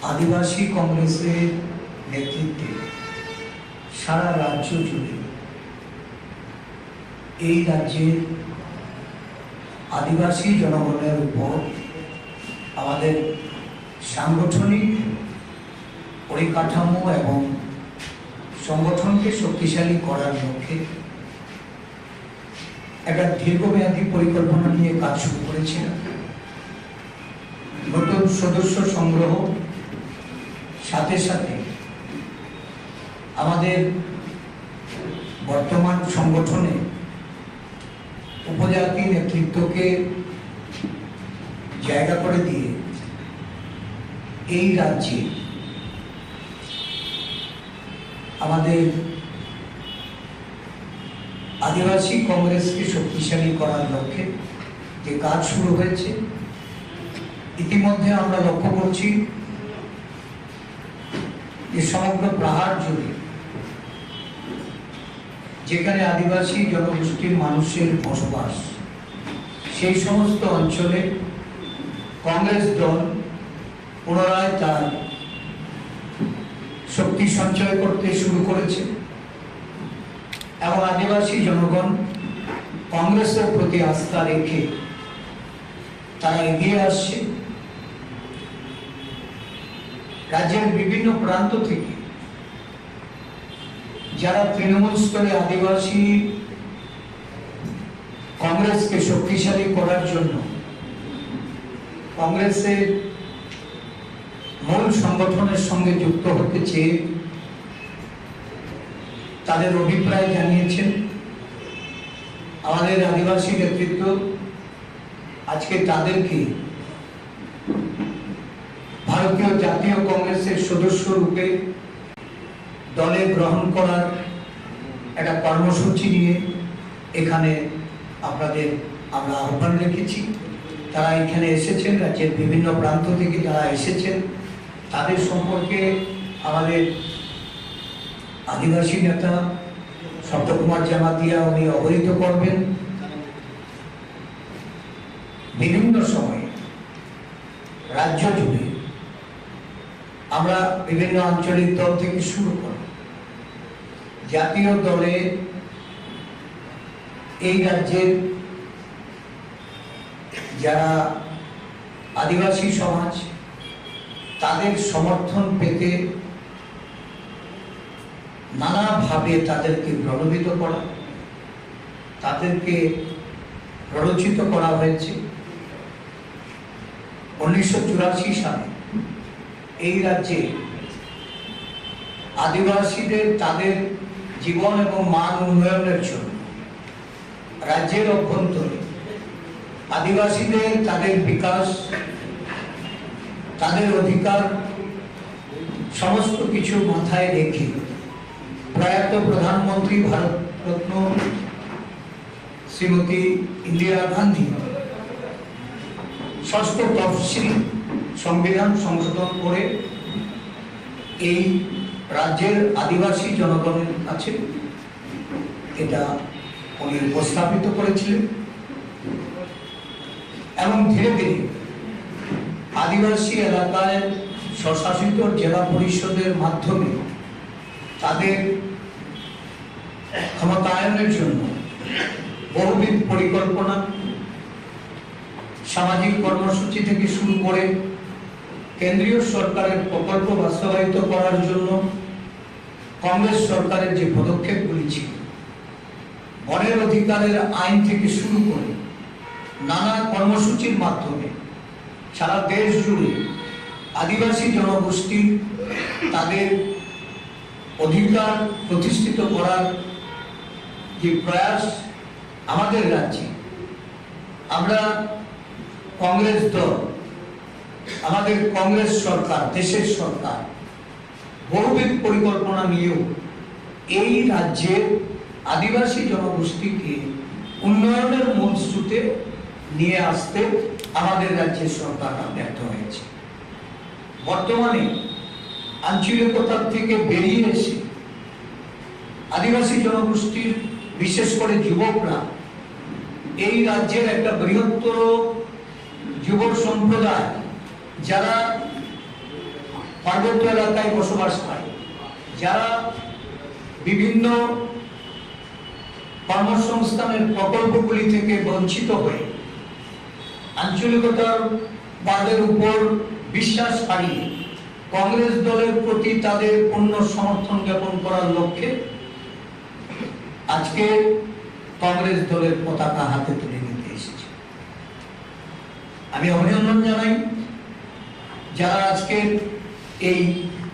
আদিবাসী কংগ্রেসের নেতৃত্বে সারা রাজ্য জুড়ে এই রাজ্যের আদিবাসী জনগণের উপর আমাদের সাংগঠনিক পরিকাঠামো এবং সংগঠনকে শক্তিশালী করার লক্ষ্যে একটা দীর্ঘমেয়াদী পরিকল্পনা নিয়ে কাজ শুরু করেছিলাম। নতুন সদস্য সংগ্রহ, সাথে সাথে আমাদের বর্তমান সংগঠনে উপজাতি নেতৃত্বকে জায়গা করে দিয়ে এই রাজ্যে আমাদের আদিবাসী কংগ্রেসকে শক্তিশালী করার লক্ষ্যে যে কাজ শুরু হয়েছে, ইতিমধ্যে আমরা লক্ষ্য করছি যে সমগ্র পাহাড় জুড়ে যেখানে আদিবাসী জনগোষ্ঠীর মানুষের বসবাস, সেই সমস্ত অঞ্চলে কংগ্রেস দল পুনরায় তার শক্তি সঞ্চয় করতে শুরু করেছে এবং আদিবাসী জনগণ কংগ্রেসের প্রতি আস্থা রেখে তারা এগিয়ে আসছে। রাজ্যের বিভিন্ন প্রান্ত থেকে যারা তৃণমূল স্তরে আদিবাসী কংগ্রেসকে শক্তিশালী করার জন্য কংগ্রেসের মূল সংগঠনের সঙ্গে যুক্ত হতে চেয়ে তাদের অভিপ্রায় জানিয়েছেন, আমাদের আদিবাসী নেতৃত্ব আজকে তাদেরকে ভারতীয় জাতীয় কংগ্রেসের সদস্য রূপে দলে গ্রহণ করার একটা কর্মসূচি নিয়ে এখানে আমরা আহ্বান রেখেছি। তারা এখানে এসেছেন, রাজ্যের বিভিন্ন প্রান্ত থেকে যারা এসেছেন তাদের সম্পর্কে আমাদের আদিবাসী নেতা সপ্তকুমার জামাতিয়া উনি অবহিত করবেন। বিভিন্ন সময়ে রাজ্য জুড়ে আমরা বিভিন্ন আঞ্চলিক দল থেকে শুরু করে জাতীয় দলে এই রাজ্যের যারা আদিবাসী সমাজ তাদের সমর্থন পেতে নানাভাবে তাদেরকে প্রলোভিত করা, তাদেরকে প্ররোচিত করা হয়েছে। 1984 সালে এই রাজ্যে আদিবাসীদের তাদের জীবন এবং মান উন্নয়নের জন্য রাজ্যের অভ্যন্তরে আদিবাসীদের তাদের বিকাশ, তাদের অধিকার সমস্ত কিছু মাথায় রেখে প্রয়াত প্রধানমন্ত্রী ভারতরত্ন শ্রীমতী ইন্দিরা গান্ধী ষষ্ঠ তফসিল সংবিধান সংশোধন করে এই রাজ্যের আদিবাসী জনগণের কাছে এটা উনি উপস্থাপিত করেছিলেন এবং ধীরে ধীরে আদিবাসী এলাকায় স্বশাসিত জেলা পরিষদের মাধ্যমে তাদের ক্ষমতায়নের জন্য বহুবিধ পরিকল্পনা, সামাজিক কর্মসূচি থেকে শুরু করে কেন্দ্রীয় সরকারের প্রকল্প বাস্তবায়িত করার জন্য কংগ্রেস সরকারের যে পদক্ষেপগুলি ছিল, বনের অধিকারের আইন থেকে শুরু করে নানা কর্মসূচির মাধ্যমে সারা দেশ জুড়ে আদিবাসী জনগোষ্ঠী তাদের অধিকার প্রতিষ্ঠিত করার যে প্রয়াস আমাদের রাজ্যে, আমরা কংগ্রেস দল, আমাদের কংগ্রেস সরকার, দেশের সরকার বহুবিধ পরিকল্পনা নিয়েও এই রাজ্যের আদিবাসী জনগোষ্ঠীকে উন্নয়নের মূল স্রোতে নিয়ে আসতে আমাদের রাজ্যের সরকাররা ব্যর্থ হয়েছে। বর্তমানে আঞ্চলিকতার থেকে বেরিয়ে এসে আদিবাসী জনগোষ্ঠীর বিশেষ করে যুবকরা এই রাজ্যের একটা বৃহত্তর যুব সম্প্রদায় যারা পার্বত্য এলাকায় বসবাস করে, যারা বিভিন্ন কর্মসংস্থানের প্রকল্পগুলি থেকে বঞ্চিত হয়ে আঞ্চলিকতার বাদের উপর বিশ্বাস হারিয়ে কংগ্রেস দলের প্রতি তাদের পূর্ণ সমর্থন জ্ঞাপন করার লক্ষ্যে আজকে কংগ্রেস দলের পতাকা হাতে তুলে নিতে এসেছে। আমি অভিনন্দন জানাই যারা আজকে এই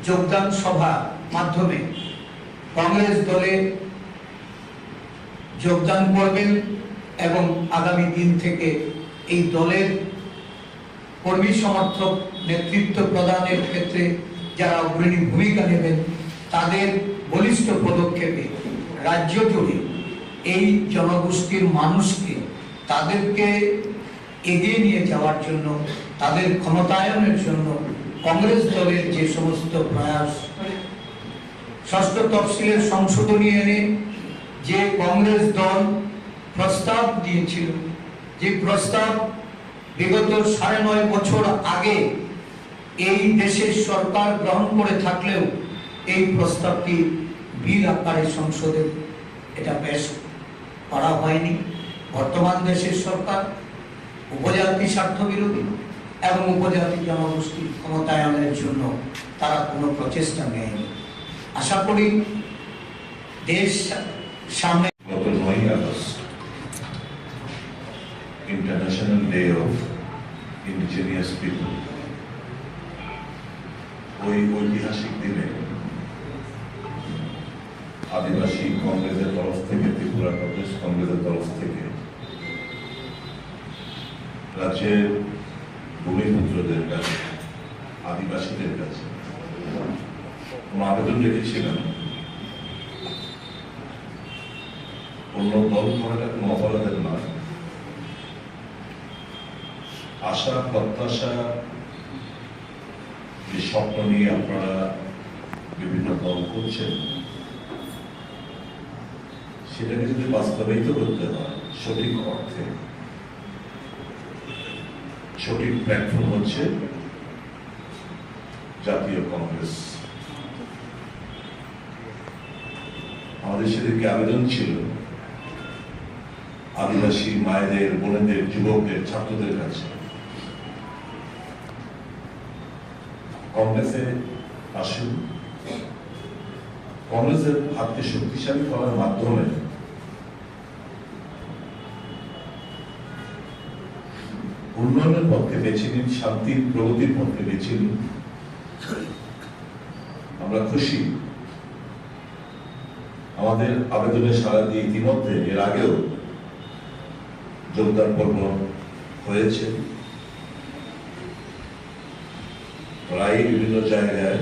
যোগদান সভা মাধ্যমে কংগ্রেস দলে যোগদান করবেন এবং আগামী দিন থেকে এই দলের কর্মী সমর্থক নেতৃত্ব প্রদানের ক্ষেত্রে যারা অগ্রণী ভূমিকা নেবেন তাদের বলিষ্ঠ পদক্ষেপে রাজ্য জুড়ে এই জনগোষ্ঠীর মানুষকে তাদেরকে এগিয়ে নিয়ে যাওয়ার জন্য, তাদের ক্ষমতায়নের জন্য কংগ্রেস দলের যে সমস্ত প্রয়াস, ষষ্ঠ তফসিলের সংশোধনী এনে যে কংগ্রেস দল প্রস্তাব দিয়েছিল, যে প্রস্তাব বিগত 9.5 বছর আগে এই দেশের সরকার গ্রহণ করে থাকলেও এই প্রস্তাবটি বিল আকারে সংসদে এটা পেশ করা হয়নি। বর্তমান দেশের সরকার উপজাতি স্বার্থ বিরোধী এবং উপজাতি জনগোষ্ঠীর ক্ষমতায়নের জন্য তারা কোনো প্রচেষ্টা নেয়নি। আশা করি দেশ সামনে গত 9 August international day of indigenous people, ওই ঐতিহাসিক দিনে আদিবাসী কংগ্রেসের তরফ থেকে, ত্রিপুরা প্রদেশ কংগ্রেসের তরফ থেকে রাজ্যের ভূমিপুত্রদের কাছে, আদিবাসীদের কাছে আবেদন রেখেছিলাম অন্য দল করাটা কোনো অপরাধের নয়। আশা প্রত্যাশা যে স্বপ্ন নিয়ে আপনারা বিভিন্ন দল করছেন সেটাকে যদি বাস্তবায়িত করতে হয় সঠিক অর্থে, সঠিক প্ল্যাটফর্ম হচ্ছে জাতীয় কংগ্রেস। আমাদের সেদিকে আবেদন ছিল আদিবাসী মায়েদের, বোনেদের, যুবকদের, ছাত্রদের কাছে কংগ্রেসে আসুন, কংগ্রেসের হাতকে শক্তিশালী করার মাধ্যমে উন্নয়নের পক্ষে বেছে নিন, শান্তির প্রগতির পক্ষে বেছে নিন। আমরা খুশি আমাদের আবেদনে সাড়া দিয়ে ইতিমধ্যে এর আগেও যোগদান পর্ব হয়েছে, প্রায় বিভিন্ন জায়গায়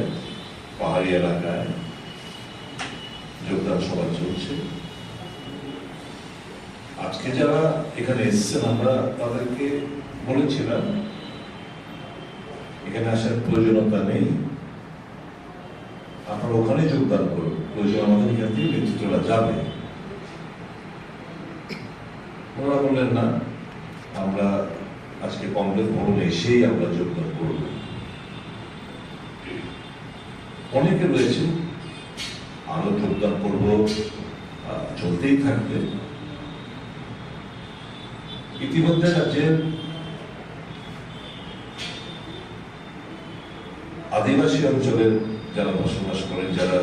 পাহাড়ি এলাকায় যোগদান সভা চলছে। আজকে যারা এখানে এসেছেন আমরা তাদেরকে বলেছিলাম এখানে আসার প্রয়োজনীয়তা নেই, আপনারা ওখানে যোগদান করুন, প্রয়োজন আমাদের এখান থেকে নেতৃত্বরা যাবে। ওনারা বললেন না, আমরা আজকে কংগ্রেস ভবনে এসেই আমরা যোগদান করব। অনেকে রয়েছে আরো যোগদান করব, চলতেই থাকবে। ইতিমধ্যে রাজ্যের আদিবাসী অঞ্চলের যারা বসবাস করেন, যারা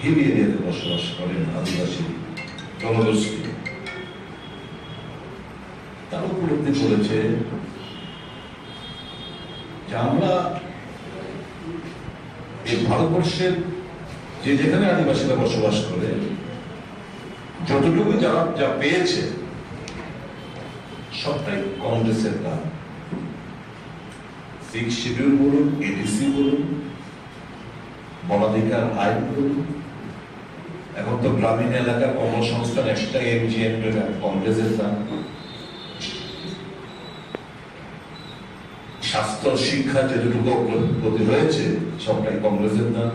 হিল এরিয়াতে বসবাস করেন, আদিবাসী জনগোষ্ঠী, তারা উপলব্ধি করেছে যে আমরা এই ভারতবর্ষের যে যেখানে আদিবাসীরা বসবাস করে যতটুকু যারা যা পেয়েছে সবটাই কংগ্রেসের দাম। 6 শিডিউল বলুন, এডিসি বলুন, বনাধিকার আইন বলুন, এখন তো গ্রামীণ এলাকার কর্মসংস্থান একটা এমজিএম কংগ্রেসের দাম, স্বাস্থ্য শিক্ষা যেটুকু অগ্রগতি হয়েছে সবটাই কংগ্রেসের দাম।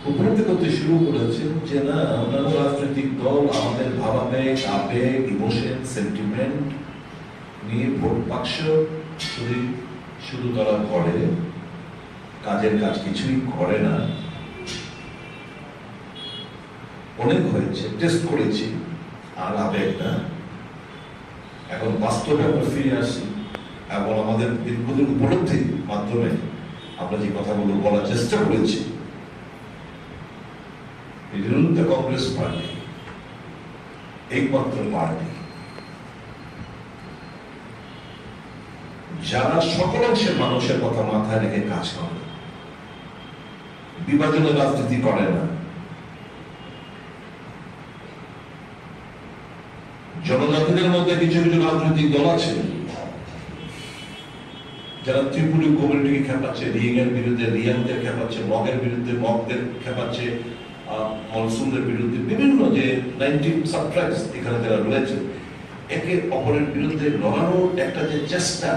উপলব্ধি করতে শুরু করেছে যে না, অন্যান্য রাজনৈতিক দল আমাদের ভাবাবেগ, আবেগ, ইমোশন, সেন্টিমেন্ট নিয়ে ভোট বাক্স শুধু তারা করে, কাজের কাজ কিছুই করে না। অনেক হয়েছে, টেস্ট করেছি, আর আবেগ না, এখন বাস্তবে আমরা ফিরে আসি এবং আমাদের দীর্ঘদিন উপলব্ধির মাধ্যমে আমরা যে কথাগুলো বলার চেষ্টা করেছি, কংগ্রেস পার্টি একমাত্র পার্টি যারা সকল অংশের মানুষের কথা মাথায় রেখে কাজ করে, বিভাজনের রাজনীতি করে না, জনজাতিদের মধ্যে কিছু কিছু রাজনৈতিক দল আছে যারা ত্রিপুরী কমিউনিটিকে খেপাচ্ছে, রিং এর বিরুদ্ধে রিয়াংদের খেপাচ্ছে, মগের বিরুদ্ধে মগদের খেপাচ্ছে, মলসুমদের বিরুদ্ধে বিভিন্ন যে 19 সাবট্রাইবস এখানে যারা রয়েছে, একে অপরের বিরুদ্ধে লড়ানোর একটা যে চেষ্টা,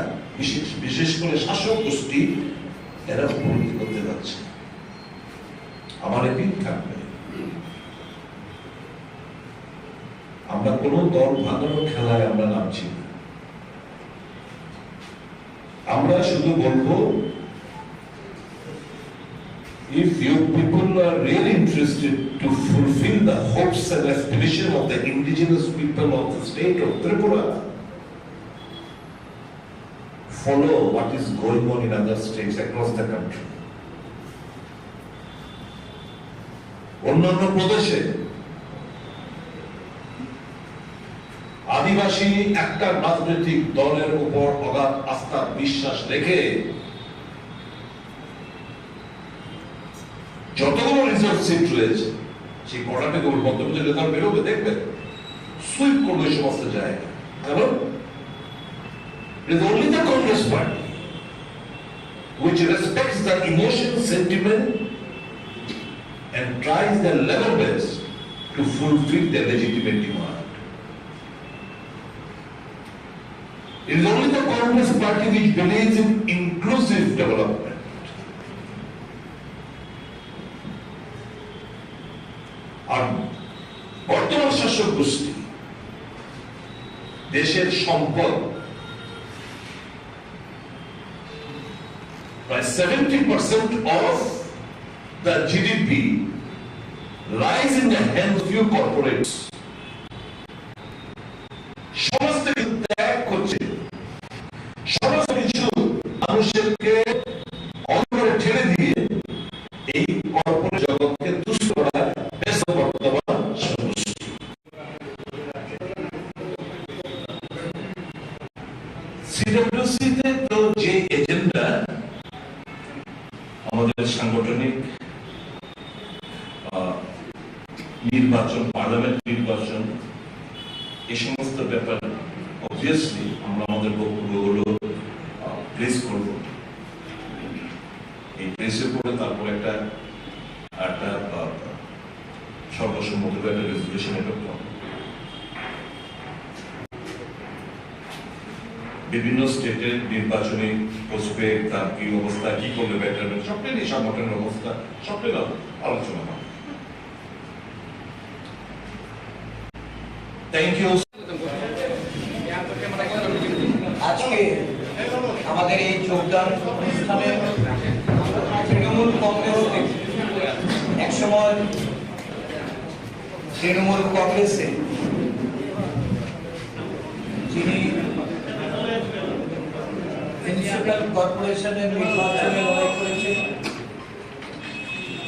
বিশেষ করে শাসক গোষ্ঠী এরা উপলব্ধি করতে যাচ্ছে। আমার এপিল থাকবে, আমরা কোন দল ভাঙানোর খেলায় আমরা নামছি না। আমরা শুধু বলবো, if you people are really interested to fulfill the hopes and aspirations of the indigenous people of the state of Tripura, follow what is going on in other states across the country. অন্যান্য প্রদেশে আদিবাসী একটা রাজনৈতিক দলের উপর অগাধ আস্থা বিশ্বাস রেখে যতগুলো রিজার্ভ সিট রয়েছে সেই কটা থেকে মধ্যপ্রদেশ নেতারা বেরোবে, দেখবেন সুইপ করবে সমস্ত জায়গা। কারণ it is only the Congress party which respects the emotion, sentiment and tries their level best to fulfill their legitimate demand. It is only the Congress party which believes in inclusive development. আর বর্তমান শাসক গোষ্ঠী দেশের সম্পদ প্রায় 70% of the GDP lies in the hands of few corporates. সমস্ত কিছু ত্যাগ করছে, সমস্ত কিছু মানুষকে অন্ধকারে ঠেলে দিয়ে এই কর্পোরেট জগৎকে তুষ্ট করার ব্যস্ত বর্তমান সমস্যা। সিডব্লিউসিতে তো যে এজেন্ডা আমাদের সাংগঠনিক নির্বাচন, পার্লামেন্ট নির্বাচন, এই সমস্ত ব্যাপার অবভিয়াসলি আমরা আমাদের বক্তব্যগুলো প্রেস করব। এই প্রেসের পরে তারপর একটা সর্বসম্মত একটা রেজলিউশন করতে হবে। বিভিন্ন স্টেটের নির্বাচনী পোস্টে তার কি অবস্থা, কি করলে বেটার, সবটাই নিয়ে সংগঠনের অবস্থা সবটাই আলোচনা হবে। Thank you. আজকে আমাদের এই যোগদান অনুষ্ঠানে তৃণমূল কংগ্রেস একসময় তৃণমূল কংগ্রেসে যিনি মিউনিসিপ্যাল কর্পোরেশনের নির্বাচনে লড়াই করেছেন,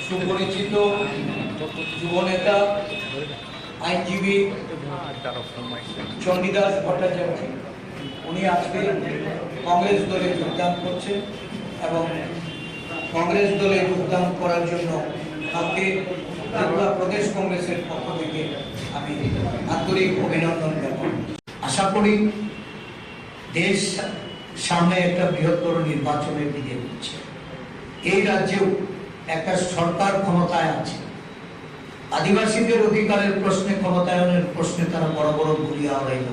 সুপরিচিত যুবনেতা আইনজীবী চণ্ডীদাস ভট্টাচার্য, উনি আজকে কংগ্রেস দলে যোগদান করছেন এবং কংগ্রেস দলে যোগদান করার জন্য তাকে ত্রিপুরা প্রদেশ কংগ্রেসের পক্ষ থেকে আমি আন্তরিক অভিনন্দন জানাই। আশা করি দেশ সামনে একটা বৃহত্তর নির্বাচনের দিকে যাচ্ছে। এই রাজ্যেও একটা সরকার ক্ষমতায় আছে, আদিবাসীদের অধিকারের প্রশ্নে, ক্ষমতায়নের প্রশ্নে তারা বড় বড় ভুলিয়া হইল।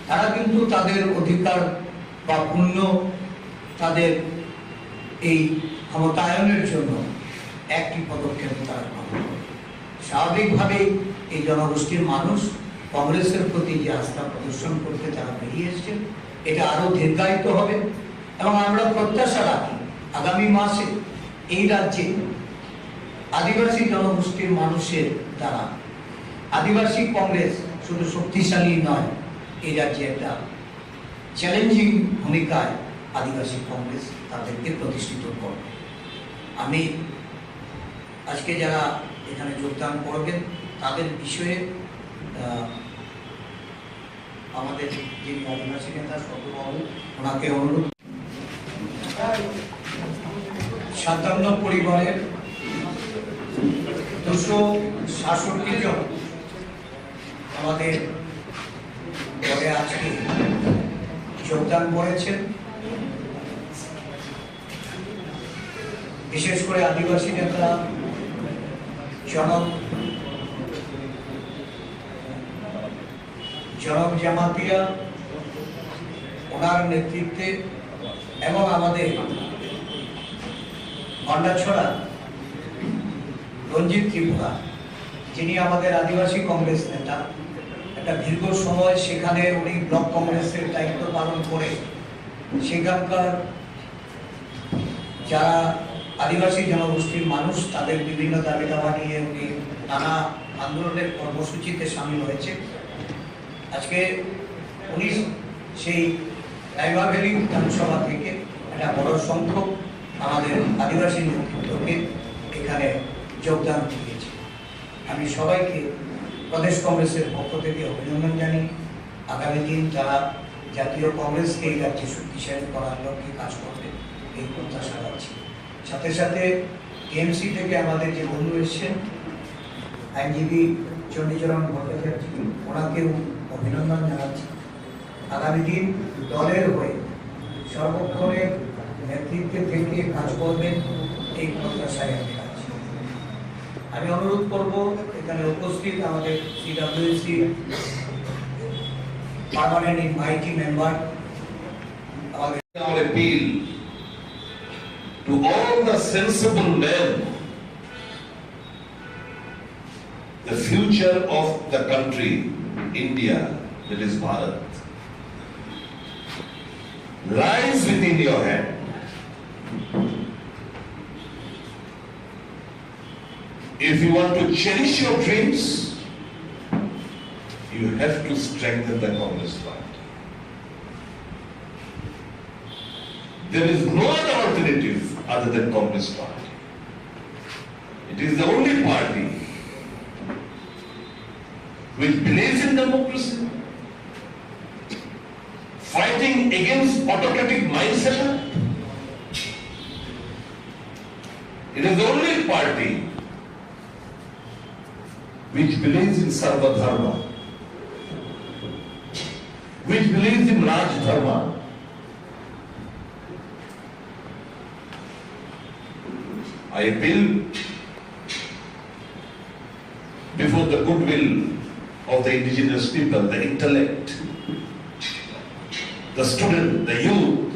তারা কিন্তু তাদের অধিকার বা পুণ্য, তাদের এই ক্ষমতায়নের জন্য একটি পদক্ষেপ তারা গ্রহণ করে। স্বাভাবিকভাবেই এই জনগোষ্ঠীর মানুষ কংগ্রেসের প্রতি যে আস্থা প্রদর্শন করতে তারা বেরিয়ে এসেছেন, এটা আরো দীর্ঘায়িত হবে এবং আমরা প্রত্যাশা রাখি আগামী মাসে এই রাজ্যে আদিবাসী জনগোষ্ঠীর মানুষের দ্বারা আদিবাসী কংগ্রেস শুধু শক্তিশালী নয়, এই রাজ্যে একটা চ্যালেঞ্জিং ভূমিকায় আদিবাসী কংগ্রেস তাদেরকে প্রতিষ্ঠিত করবে। আমি আজকে যারা এখানে যোগদান করবেন তাদের বিষয়ে আমাদের যিনি আদিবাসী নেতা সর্ববাবু ওনাকে অনুরোধ, 57 পরিবারের 266 জন আমাদের দলে আজকে যোগদান করেছেন। বিশেষ করে আদিবাসী নেতা জনক জামাতিয়া ওনার নেতৃত্বে এবং আমাদের গন্ডাছড়া রঞ্জিত ত্রিপুরা, যিনি আমাদের আদিবাসী কংগ্রেস নেতা, একটা দীর্ঘ সময় সেখানে উনি ব্লক কংগ্রেসের দায়িত্ব পালন করে সেখানকার যারা আদিবাসী জনগোষ্ঠীর মানুষ তাদের বিভিন্ন দাবি দাওয়া নিয়ে উনি নানা আন্দোলনের কর্মসূচিতে সামিল হয়েছে। আজকে উনি সেই রাইমা ভ্যালি বিধানসভা থেকে একটা বড় সংখ্যক আমাদের আদিবাসী নেতৃত্বকে এখানে যোগদান দিয়েছে। আমি সবাইকে প্রদেশ কংগ্রেসের পক্ষ থেকে অভিনন্দন জানি। আগামী দিন তারা জাতীয় কংগ্রেসকে এই রাজ্যে শক্তিশালী করার লক্ষ্যে কাজ করবে এই প্রত্যাশা রাখছি। সাথে সাথে টিএমসি থেকে আমাদের যে বন্ধু এসছেন আইনজীবী চণ্ডীচরণ ভট্টাচার্য, ওনাকেও অভিনন্দন জানাচ্ছি। আগামী দিন দলের হয়ে সর্বক্ষণের নেতৃত্বে থেকে কাজ করবেন এই প্রত্যাশায় আমি আছি। আমি অনুরোধ করব এখানে উপস্থিত আমাদের সিডব্লিউসি পার্মানেন্ট ইনভাইটি মেম্বার, আমাদের appeal to all the sensible men, the future of the country, India, that is Bharat, lies within your hand. If you want to cherish your dreams, you have to strengthen the Congress party. There is no other alternative other than Congress party. It is the only party which believes in democracy, fighting against autocratic mindset. It is the only party which believes in Sarva Dharma, which believes in Raj Dharma. I appeal before the goodwill of the indigenous people, the intellect, the student, the youth,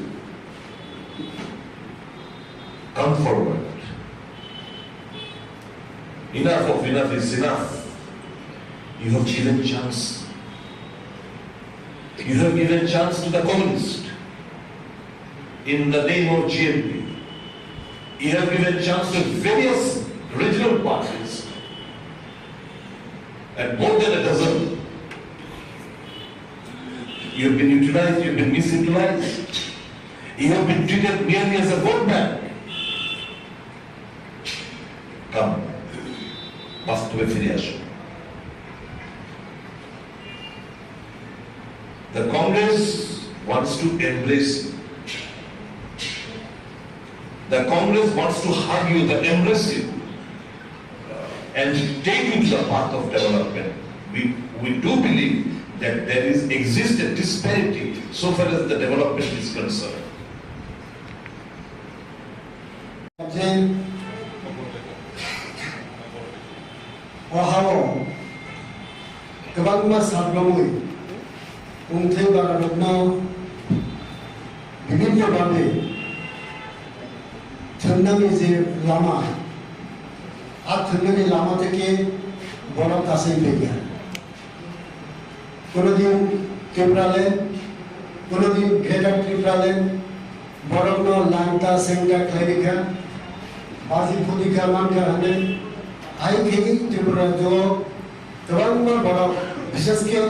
come forward. Enough of enough is enough. You have given chance. You have given chance to the communist in the name of GNP. You have given chance to various regional parties, and more than a dozen. You have been utilized, you have been misutilized. You have been treated merely as a vote bank. Come, বাস্তবে ফিরে আসুন। The Congress wants to embrace you. The Congress wants to hug you, to embrace you, and take you to the path of development. We do believe that there exists a disparity so far as the development is concerned. थन्नामी जे लामा আর थन्नामी लामा থেকে বড় কাছে পেয়ে কোনদিন ত্রিপুরালে কোনদিন greater ত্রিপুরালে বড়গ্ন লাংটা সেংটা খাইরিখা बाजी फुदिखा मानखा हने आई खेगी त्रिपुरा जो गोबां बड़ विशेष के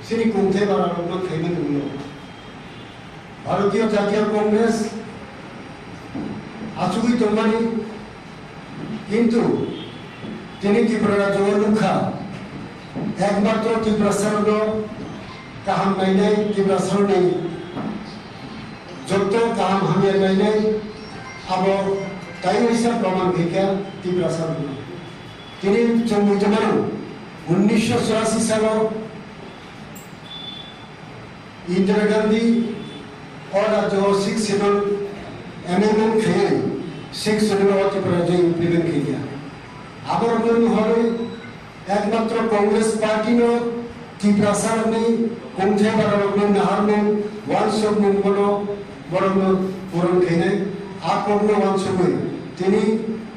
sini kumthe bararogno khaimen ulo Bharatiya Jatiya Congress আচুই তোমানি কিন্তু তিনি ত্রিপুরা জগলুখা একমাত্র ত্রিপুরা সরল কাহাম নাইনাই ত্রিপুরা সরণি যত কাহাম হামিয়া নাইনাই আবো তাই হিসাব প্রমাণ ভিকা ত্রিপুরা সরল তিনি জন্ম 1984 সাল ইন্দিরা গান্ধী और जो 6 शेड्यूल एमेंडमेंट खे 6 शेड्यूल ত্রিপুরা যে ইমপ্লিমেন্ট কিয়া আবার মনে হয় একমাত্র কংগ্রেস পার্টি নো ত্রিপুরা সারনি কোনথে বারনে নাহারনে ওয়ানসব মনগলো বরং পূরণ খেনে আপন্ন ওয়ানসবে তিনি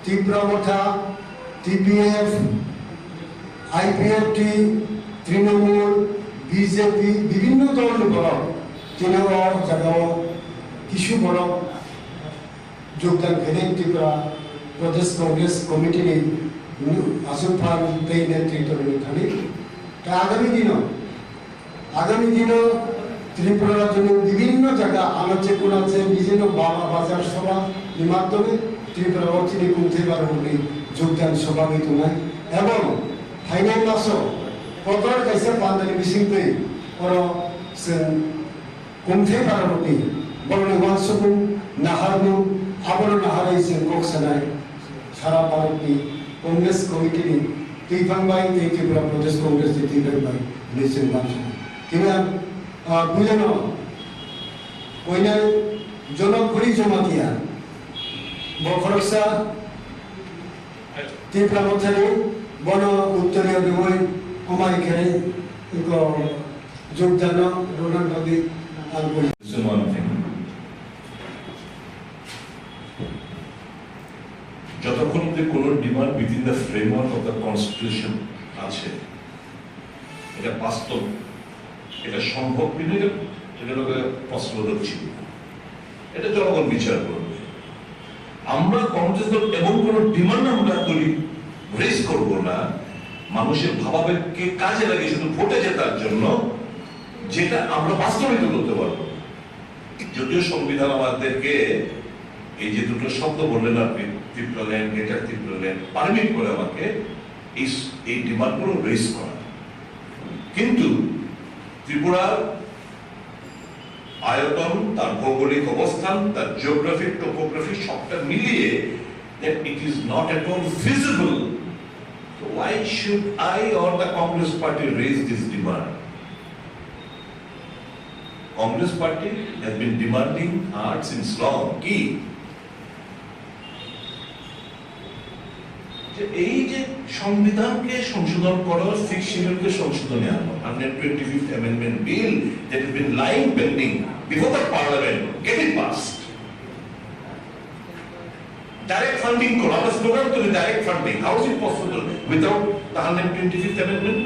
ত্রিপুরা মথা টিপিএফ আইপিএফটি তৃণমূল বিজেপি বিভিন্ন দল বড় তিনিও জায়গাও কিছু বড় যোগদান করেন ত্রিপুরা প্রদেশ কংগ্রেস কমিটির আসন ফান এই নেতৃত্ব খালি তা আগামী দিন ত্রিপুরার জন্য বিভিন্ন জায়গা আলোচে কোনাছে বিভিন্ন বাজার সভা মাধ্যমে ত্রিপুরা অর্থনীতি কমতে পারবে যোগদান সভাবিত নয় এবং ফাইনাল মাসও কতর কাছে পান্দানি বিশিংতে ওর কমতে পারবে বরং ওয়ানসবু নাহারমু আবার নাহারাইছে কক্সানায় সারা ভারতনি কংগ্রেস কমিটির ত্রিভাংবাই ত্রিপুরা প্রদেশ কংগ্রেস ত্রিভাংবাই নিশ্চিত বাংলা তিনি বুঝানো ওইনা জনগণই জমা দিয়া বখরসা ত্রিপুরা মধ্যে বন উত্তরীয় বিময় অমাই খেলে যোগদান রোনান নদী যতক্ষণ কোন demand within the framework of the constitution আছে এটা বাস্তব এটা সম্ভব কিনা এটা প্রশ্নবোধক ছিল এটা জনগণ বিচার করবে আমরা কংগ্রেস দল এবং কোন ডিমান্ড আমরা করি রেজ করব না মানুষের ভাবাবেগকে কাজে লাগিয়ে শুধু ভোটে জেতার জন্য যেটা আমরা বাস্তবায়িত করতে পারবো যদিও সংবিধান আমাদেরকে এই যে দুটো শব্দ বললেন আপনি Tripura land greater Tripura land permit করে আমাকে এই ডিমান্ডগুলো রেজ করা কিন্তু ত্রিপুরার আয়তন তার ভৌগোলিক অবস্থান তার জিওগ্রাফিক টোপোগ্রাফি সবটা মিলিয়ে that it is not at all feasible. So why should I or the Congress party raise this demand? Congress party has been demanding hard since long. Key. এই যে সংবিধানকে সংশোধন করার 6 শিডিউলকে সংশোধনে আনো 125th amendment bill that has been lying pending before the parliament get it passed. Direct funding করো আমরা slogan তুলি direct funding. How is it possible without the 125th amendment?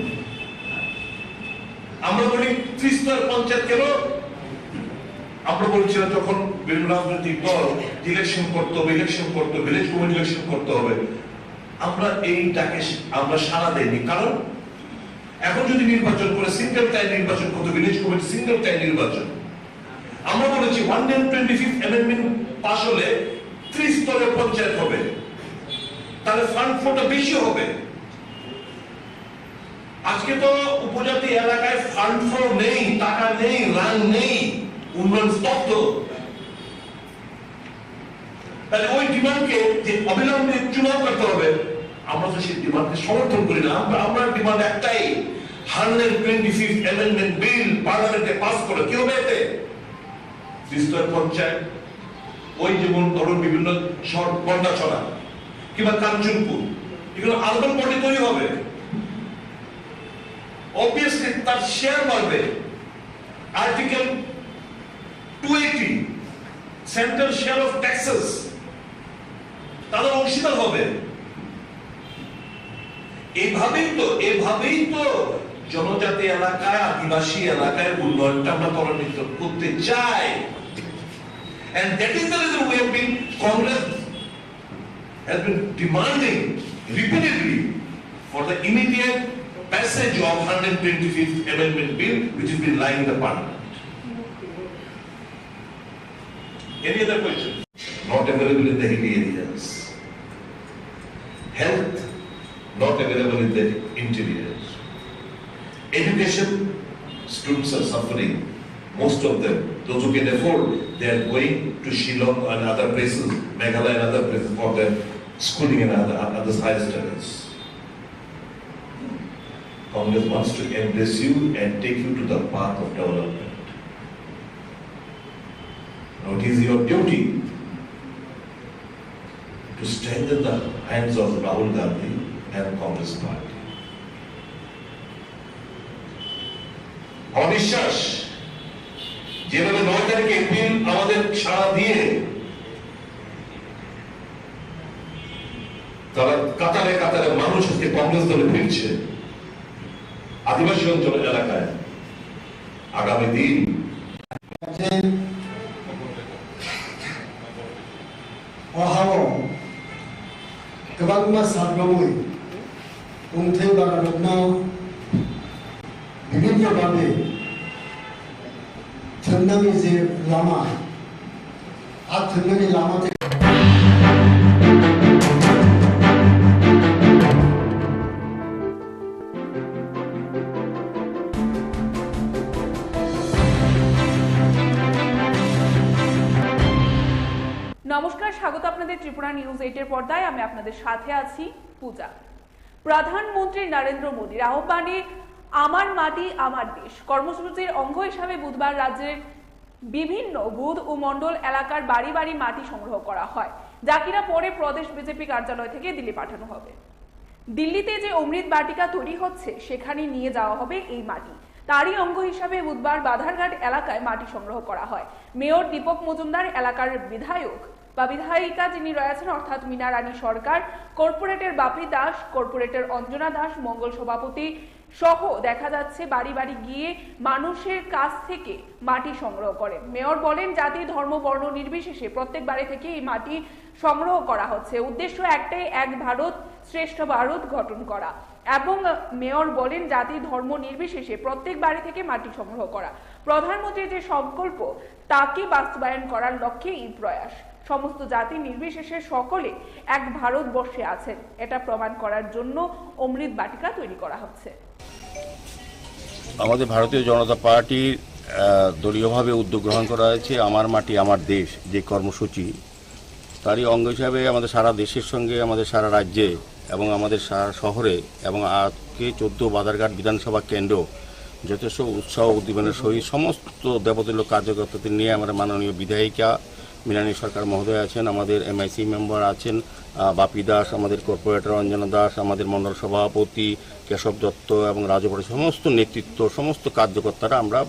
আমরা বলি ত্রিস্তর পঞ্চায়েত কেন আমরা বলছিলাম যখন বিভিন্ন রাজনৈতিক দল ইলেকশন করতে ভিলেজ কমিটি ইলেকশন করতে হবে আমরা এই ডাকে আমরা সাড়া দেইনি কারণ এখন যদি নির্বাচন করে সিঙ্গেল টাইম নির্বাচন করতে ভিলেজ কমিটি সিঙ্গেল টাইম নির্বাচন আমরা বলেছি 125th amendment পাস হলে ত্রিস্তরে পঞ্চায়েত হবে তাহলে ফান্ড ফ্লোটা বেশি হবে আজকে তো উপজাতি এলাকায় ফান্ড ফ্লো নেই টাকা নেই রান নেই উন্নয়ন স্তব্ধ তাহলে ওই ডিমান্ডকে যে অবিলম্বে চূড়ান্ত করতে হবে আমরা তো সেই ডিমান্ডকে সমর্থন করি না আমরা ডিমান্ড একটাই 125th amendment বিল পার্লামেন্টে পাস করে কি হবে এতে ত্রিস্তর পঞ্চায়েত ওই যেমন ধরুন বিভিন্ন শহর বন্যাছড়া কিংবা কাঞ্চনপুর এগুলো আরবান বডি তৈরি হবে অবভিয়াসলি তার শেয়ার বাড়বে article 280 central share of taxes তাদের অংশীদার হবে এভাবেই তো জনজাতি এলাকায় আদিবাসী এলাকায় উন্নয়নটা আমরা ত্বরান্বিত করতে চাই and that is the reason we have been Congress has been demanding repeatedly for the immediate passage of 125th Amendment Bill, which has been lying in the Parliament. Any other question? Not available in the hilly areas. Health, not available in the interiors. Education, students are suffering. Most of them, those who can afford, they are going to Shillong and other places, Meghalaya and other places for their schooling and other higher studies. Congress wants to embrace you and take you to the path of development. Now it is your duty to strengthen the hands of Rahul Gandhi and Congress party. অবিশ্বাস যেভাবে 9 তারিখ April আমাদের সাড়া দিয়ে তারা কাতারে কাতারে মানুষ আজকে কংগ্রেস দলে ফিরছে আদিবাসী অঞ্চল এলাকায় আগামী দিন অহাও गोबां सारगमै अन्थाइ बागानाव বিভিন্নভাবে थोननाङि जे लामा थोननाङि लामा থেকে নমস্কার, স্বাগত আপনাদের ত্রিপুরা নিউজ 8 এর পর্দায়। আমি আপনাদের সাথে আছি পূজা। প্রধানমন্ত্রী নরেন্দ্র মোদীর আহ্বানে আমার মাটি আমার দেশ কর্মসূচির অঙ্গ হিসাবে বুধবার রাজ্যের বিভিন্ন বুথ ও মণ্ডল এলাকার বাড়ি বাড়ি মাটি সংগ্রহ করা হয়, যা কিনা পরে প্রদেশ বিজেপি কার্যালয় থেকে দিল্লি পাঠানো হবে। দিল্লিতে যে অমৃত বাটিকা তৈরি হচ্ছে সেখানে নিয়ে যাওয়া হবে এই মাটি। তারই অঙ্গ হিসাবে বুধবার বাধারঘাট এলাকায় মাটি সংগ্রহ করা হয়। মেয়র দীপক মজুমদার, এলাকার বিধায়ক বা বিধায়িকা যিনি রয়েছেন অর্থাৎ মীনা রানী সরকার, কর্পোরেটর বাপি দাস, কর্পোরেটর অঞ্জনা দাস, মঙ্গল সভাপতি সহ দেখা যাচ্ছে বাড়ি বাড়ি গিয়ে মানুষের কাছ থেকে মাটি সংগ্রহ করে। মেয়র বলেন জাতি ধর্ম বর্ণ নির্বিশেষে প্রত্যেক বাড়ি থেকে এই মাটি সংগ্রহ করা হচ্ছে। উদ্দেশ্য একটাই, এক ভারত শ্রেষ্ঠ ভারত গঠন করা। এবং মেয়র বলেন জাতি ধর্ম নির্বিশেষে প্রত্যেক বাড়ি থেকে মাটি সংগ্রহ করা। প্রধানমন্ত্রীর যে সংকল্প তাকে বাস্তবায়ন করার লক্ষ্যে এই প্রয়াস। সমস্ত জাতি নির্বিশেষে সকলে এক ভারতবর্ষে আছেন, এটা প্রমাণ করার জন্য অমৃত বাটিকা তৈরি করা হচ্ছে। আমাদের ভারতীয় জনতা পার্টির দলীয়ভাবে উদ্যোগ গ্রহণ করা হয়েছে আমার মাটি আমার দেশ যে কর্মসূচি, তারই অঙ্গ হিসাবে আমাদের সারা দেশের সঙ্গে আমাদের সারা রাজ্যে এবং আমাদের সারা শহরে এবং আজকে 14 বাধারঘাট বিধানসভা কেন্দ্র যথেষ্ট উৎসাহ উদ্দীপনের সহিত সমস্ত দেবতুল্য কার্যকর্তাদের নিয়ে আমাদের মাননীয় বিধায়িকা মীনারানী সরকার মহোদয় আছেন, আমাদের এমআইসি মেম্বার আছেন বাপি দাস, আমাদের কর্পোরেটর অঞ্জনা দাস, আমাদের মণ্ডল সভাপতি কেশব দত্ত এবং রাজপরি সমস্ত নেতৃত্ব সমস্ত কার্যকর্তারা আমরা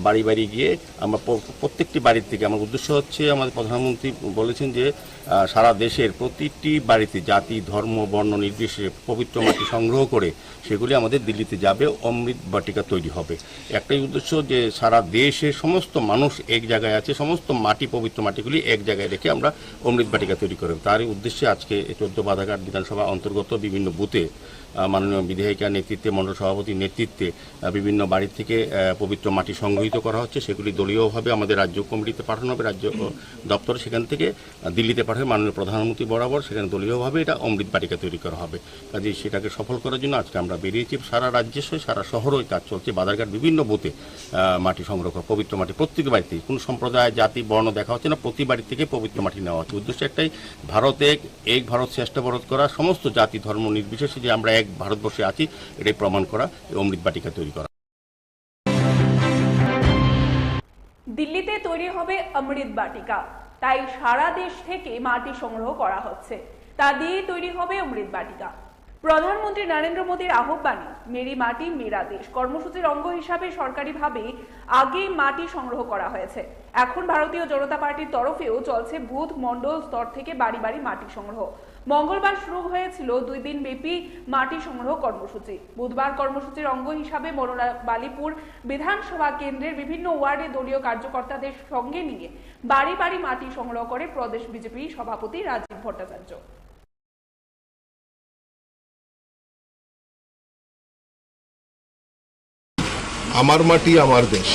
বাড়ি বাড়ি গিয়ে আমরা প্রত্যেকটি বাড়ির থেকে আমার উদ্দেশ্য হচ্ছে আমাদের প্রধানমন্ত্রী বলেছেন যে সারা দেশের প্রতিটি বাড়িতে জাতি ধর্ম বর্ণ নির্বিশেষে পবিত্র মাটি সংগ্রহ করে সেগুলি আমাদের দিল্লিতে যাবে, অমৃত বাটিকা তৈরি হবে। একটাই উদ্দেশ্য যে সারা দেশের সমস্ত মানুষ এক জায়গায় আছে, সমস্ত মাটি পবিত্র মাটিগুলি এক জায়গায় রেখে আমরা অমৃত বাটিকা তৈরি করব। তারই উদ্দেশ্যে আজকে 14 বাধারঘাট বিধানসভা অন্তর্গত বিভিন্ন বুথে মাননীয় বিধায়িকা নেতৃত্বে মণ্ডল সভাপতির নেতৃত্বে বিভিন্ন বাড়ি থেকে পবিত্র মাটি সংগ্রহিত করা হচ্ছে। সেগুলি দলীয়ভাবে আমাদের রাজ্য কমিটিতে পাঠানো হবে, রাজ্য দপ্তরে, সেখান থেকে দিল্লিতে পাঠাবে মাননীয় প্রধানমন্ত্রী বরাবর, সেখানে দলীয়ভাবে এটা অমৃত বাটিকা তৈরি করা হবে। কাজে সেটাকে সফল করার জন্য আজকে আমরা বেরিয়েছি। সারা রাজ্যের সঙ্গে সারা শহরই কাজ চলছে। বাধারঘাট বিভিন্ন বুথে মাটি সংগ্রহ করা, পবিত্র মাটি প্রত্যেক বাড়িতে, কোনো সম্প্রদায় জাতি বর্ণ দেখা হচ্ছে না, প্রতি বাড়ি থেকে পবিত্র মাটি নেওয়া হচ্ছে। উদ্দেশ্য একটাই, ভারত এক ভারত শ্রেষ্ঠ ভারত করা, সমস্ত জাতি ধর্ম নির্বিশেষে যে আমরা এক ভারতবর্ষে আছি এটাই প্রমাণ করা, অমৃত বাটিকা তৈরি করা। দিল্লিতে তৈরি হবে অমৃত বাটিকা, তাই সারা দেশ থেকে মাটি সংগ্রহ করা হচ্ছে, তা দিয়ে তৈরি হবে অমৃত বাটিকা। প্রধানমন্ত্রী নরেন্দ্র মোদীর আহ্বানে মেরি মাটি মেরা দেশ কর্মসূচির অঙ্গ হিসাবে সরকারিভাবে আগেই মাটি সংগ্রহ করা হয়েছে। এখন ভারতীয় জনতা পার্টির তরফেও চলছে বুথ মণ্ডল স্তর থেকে বাড়ি বাড়ি মাটি সংগ্রহ। মঙ্গলবার শুরু হয়েছিল 2 দিন ব্যাপী মাটি সংগ্রহ কর্মসূচি। বুধবার কর্মসূচির অঙ্গ হিসাবে বালিপুর বিধানসভা কেন্দ্রের বিভিন্ন ওয়ার্ডে দলীয় কার্যকর্তাদের সঙ্গে নিয়ে বাড়ি বাড়ি মাটি সংগ্রহ করে প্রদেশ বিজেপি সভাপতি রাজীব ভট্টাচার্য। আমার মাটি আমার দেশ,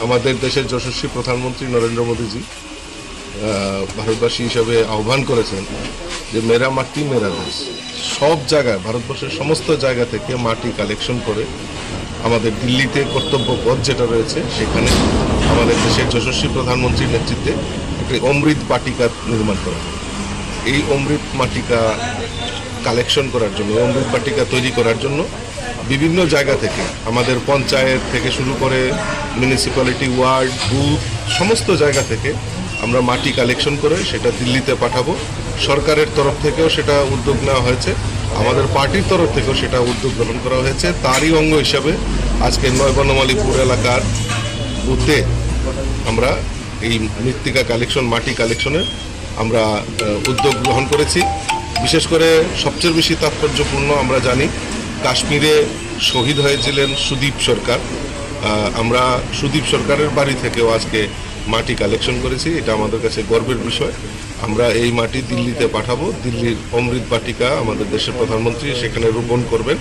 আমাদের দেশের যশস্বী প্রধানমন্ত্রী নরেন্দ্র মোদীজি ভারতবাসী হিসাবে আহ্বান করেছেন যে মেরা মাটি মেরা দেশ। সব জায়গায়, ভারতবর্ষের সমস্ত জায়গা থেকে মাটি কালেকশন করে আমাদের দিল্লিতে কর্তব্য পথ যেটা রয়েছে সেখানে আমাদের দেশের যশস্বী প্রধানমন্ত্রীর নেতৃত্বে একটি অমৃত বাটিকা নির্মাণ করা হবে। এই অমৃত বাটিকা কালেকশন করার জন্য, অমৃত বাটিকা তৈরি করার জন্য বিভিন্ন জায়গা থেকে, আমাদের পঞ্চায়েত থেকে শুরু করে মিউনিসিপ্যালিটি, ওয়ার্ড, বুথ, সমস্ত জায়গা থেকে আমরা মাটি কালেকশন করে সেটা দিল্লিতে পাঠাবো। সরকারের তরফ থেকেও সেটা উদ্যোগ নেওয়া হয়েছে, আমাদের পার্টির তরফ থেকেও সেটা উদ্যোগ গ্রহণ করা হয়েছে। তারই অঙ্গ হিসাবে আজকে নয়বনমালীপুর এলাকার বুথে আমরা এই মৃত্তিকা কালেকশন, মাটি কালেকশনের আমরা উদ্যোগ গ্রহণ করেছি। বিশেষ করে সবচেয়ে বেশি তাৎপর্যপূর্ণ আমরা জানি কাশ্মীরে শহীদ হয়েছিলেন সুদীপ সরকার। আমরা সুদীপ সরকারের বাড়ি থেকেও আজকে মাটি কালেকশন করেছি। এটা আমাদের কাছে গর্বের বিষয়। আমরা এই মাটি দিল্লিতে পাঠাবো। দিল্লির অমৃত বাটিকা আমাদের দেশের প্রধানমন্ত্রী সেখানে রোপণ করবেন,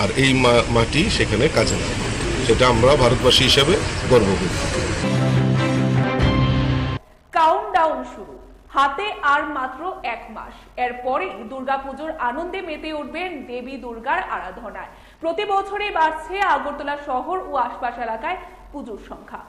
আর এই মাটি সেখানে কাজে লাগবে। সেটা আমরা ভারতবাসী হিসাবে গর্ব করি। কাউন্টডাউন শুরু, হাতে আর মাত্র 1 মাস। এরপরেই দুর্গাপুজোর আনন্দে মেতে উঠবেন দেবী দুর্গার আরাধনায়। প্রতি বছরই বাড়ছে আগরতলা শহর ও আশপাশ এলাকায় পুজোর সংখ্যা।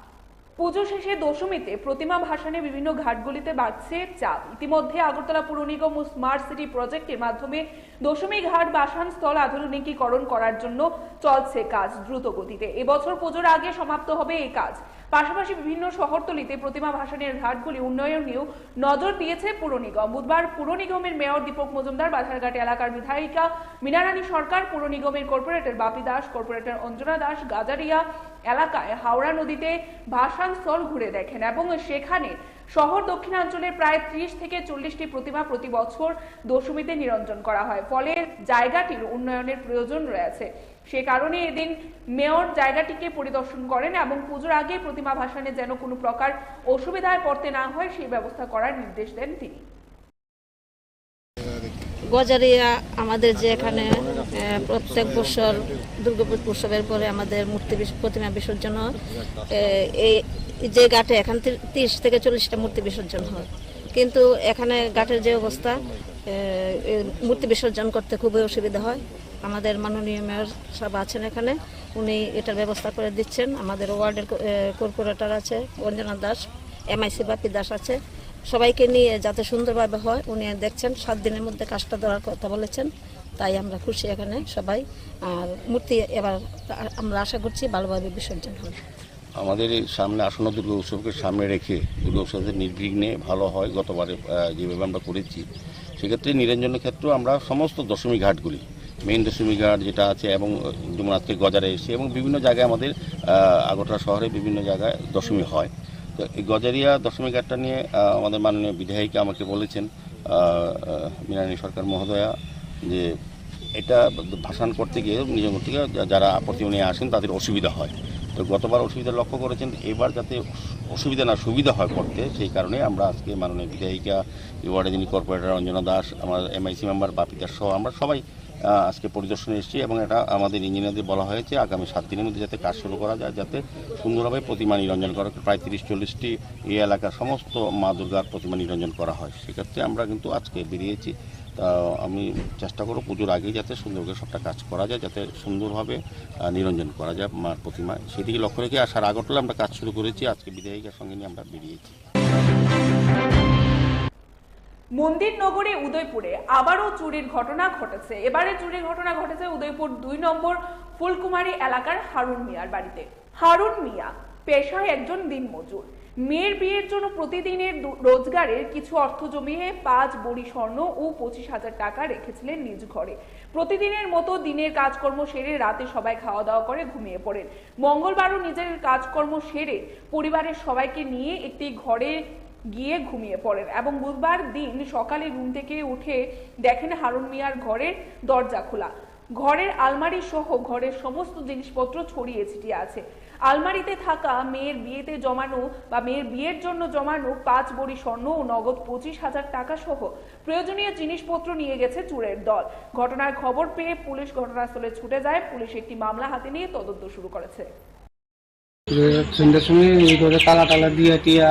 পুজো শেষে দশমীতে প্রতিমা ভাসানে বিভিন্ন ঘাটগুলিতে বাড়ছে চাপ। ইতিমধ্যে আগরতলা পুর নিগম ও স্মার্ট সিটি প্রজেক্টের মাধ্যমে দশমী ঘাট বাসান স্থল আধুনিকীকরণ করার জন্য চলছে কাজ দ্রুত গতিতে। এবছর পুজোর আগে সমাপ্ত হবে এই কাজ। পাশাপাশি বিভিন্ন শহরতলিতে প্রতিমা ভাসানের ঘাটগুলি উন্নয়নেও নজর দিয়েছে পুর নিগম। বুধবার পুর নিগমের মেয়র দীপক মজুমদার, বাধারঘাট এলাকার বিধায়িকা মীনারানী সরকার, পুর নিগমের কর্পোরেটর বাপি দাস, কর্পোরেটর অঞ্জনা দাস গাজারিয়া এলাকায় হাওড়া নদীতে ভাসান স্থল ঘুরে দেখেন এবং সেখানে শহর দক্ষিণাঞ্চলের প্রায় 30 থেকে 40টি প্রতিমা প্রতি বছর দশমীতে নিরঞ্জন করা হয়। ফলে জায়গাটির উন্নয়নের প্রয়োজন রয়েছে। সে কারণে এদিন মেয়র জায়গাটিকে পরিদর্শন করেন এবং পুজোর আগে প্রতিমা ভাসানে যেন কোনো প্রকার অসুবিধায় পড়তে না হয় সেই ব্যবস্থা করার নির্দেশ দেন তিনি। গজারিয়া আমাদের যে এখানে প্রত্যেক বছর দুর্গাপুজো উৎসবের পরে আমাদের প্রতিমা বিসর্জন হয়। এই যে ঘাটে এখান 30 থেকে 40টা মূর্তি বিসর্জন হয়, কিন্তু এখানে ঘাটের যে অবস্থা, মূর্তি বিসর্জন করতে খুবই অসুবিধা হয়। আমাদের মাননীয় মেয়র সাহেব আছেন এখানে, উনি এটার ব্যবস্থা করে দিচ্ছেন। আমাদের ওয়ার্ডের কর্পোরেটর আছে অঞ্জনা দাস, এমআইসি বাপি দাস আছে, সবাইকে নিয়ে যাতে সুন্দরভাবে হয় উনি দেখছেন। 7 দিনের মধ্যে কাজটা দেওয়ার কথা বলেছেন, তাই আমরা খুশি এখানে সবাই। আর মূর্তি এবার আমরা আশা করছি ভালোভাবে বিসর্জন হবে। আমাদের সামনে আসন্ন দুর্গা উৎসবকে সামনে রেখে দুর্গা উৎসবের নির্বিঘ্নে ভালো হয় গতবারে যেভাবে আমরা করেছি, সেক্ষেত্রে নিরঞ্জনের ক্ষেত্রেও আমরা সমস্ত দশমী ঘাটগুলি, মেইন দশমী ঘাট যেটা আছে এবং যেমন আজকে গজারে এসে এবং বিভিন্ন জায়গায় আমাদের আগরতলা শহরে বিভিন্ন জায়গায় দশমী হয়। তো এই গজারিয়া দশমী ঘাটটা নিয়ে আমাদের মাননীয় বিধায়িকা আমাকে বলেছেন, মীনারানী সরকার মহোদয়া, যে এটা ভাসান করতে গিয়ে নিজের থেকে যারা প্রতিমা নিয়ে আসেন তাদের অসুবিধা হয়। তো গতবার অসুবিধা লক্ষ্য করেছেন, এবার যাতে অসুবিধা না সুবিধা হয় করতে, সেই কারণে আমরা আজকে মাননীয় বিধায়িকা, ওয়ার্ডে যিনি কর্পোরেটর অঞ্জনা দাস, আমার এমআইসি মেম্বার বাপি দাস সহ আমরা সবাই আজকে পরিদর্শনে এসেছি এবং এটা আমাদের ইঞ্জিনিয়ারদের বলা হয়েছে আগামী 7 দিনের মধ্যে যাতে কাজ শুরু করা যায়, যাতে সুন্দরভাবে প্রতিমা নিরঞ্জন করা, প্রায় 30-40টি এই এলাকার সমস্ত মা দুর্গার প্রতিমা নিরঞ্জন করা হয়। সেক্ষেত্রে আমরা কিন্তু আজকে বেরিয়েছি। তা আমি চেষ্টা করব পুজোর আগেই যাতে সুন্দর করে সবটা কাজ করা যায়, যাতে সুন্দরভাবে নিরঞ্জন করা যায় মার প্রতিমা, সেদিকে লক্ষ্য রেখে আসার আগরতলা আমরা কাজ শুরু করেছি। আজকে বিধায়িকার সঙ্গে নিয়ে আমরা বেরিয়েছি। মন্দির নগরী উদয়পুরে আবারও চুরির ঘটনা ঘটেছে। এবারে চুরির ঘটনা ঘটেছে উদয়পুর 2 নম্বর ফুলকুমারী এলাকার হারুন মিয়ার বাড়িতে। হারুন মিয়া পেশায় একজন দিনমজুর। মেয়ের বিয়ের জন্য প্রতিদিনের রোজগারের কিছু অর্থ জমিয়ে 5 বড়ি স্বর্ণ ও 25,000 টাকা রেখেছিলেন নিজ ঘরে। প্রতিদিনের মতো দিনের কাজকর্ম সেরে রাতে সবাই খাওয়া দাওয়া করে ঘুমিয়ে পড়েন। মঙ্গলবারও নিজের কাজকর্ম সেরে পরিবারের সবাইকে নিয়ে একটি ঘরে গিয়ে ঘুমিয়ে পড়েন এবং বুধবার দিন সকালে ঘুম থেকে উঠে দেখেন হারুন মিয়ার ঘরের দরজা খোলা। ঘরের আলমারি সহ ঘরের সমস্ত জিনিসপত্র ছড়িয়ে ছিটিয়ে আছে। আলমারিতে থাকা মেয়ের বিয়ের জন্য জমানো 5 বড়ি স্বর্ণ ও নগদ 25,000 টাকা সহ প্রয়োজনীয় জিনিসপত্র নিয়ে গেছে চোরের দল। ঘটনার খবর পেয়ে পুলিশ ঘটনাস্থলে ছুটে যায়। পুলিশ একটি মামলা হাতে নিয়ে তদন্ত শুরু করেছে। সন্ধ্যার সময় এই করে তালা টালা দিয়ে টিয়া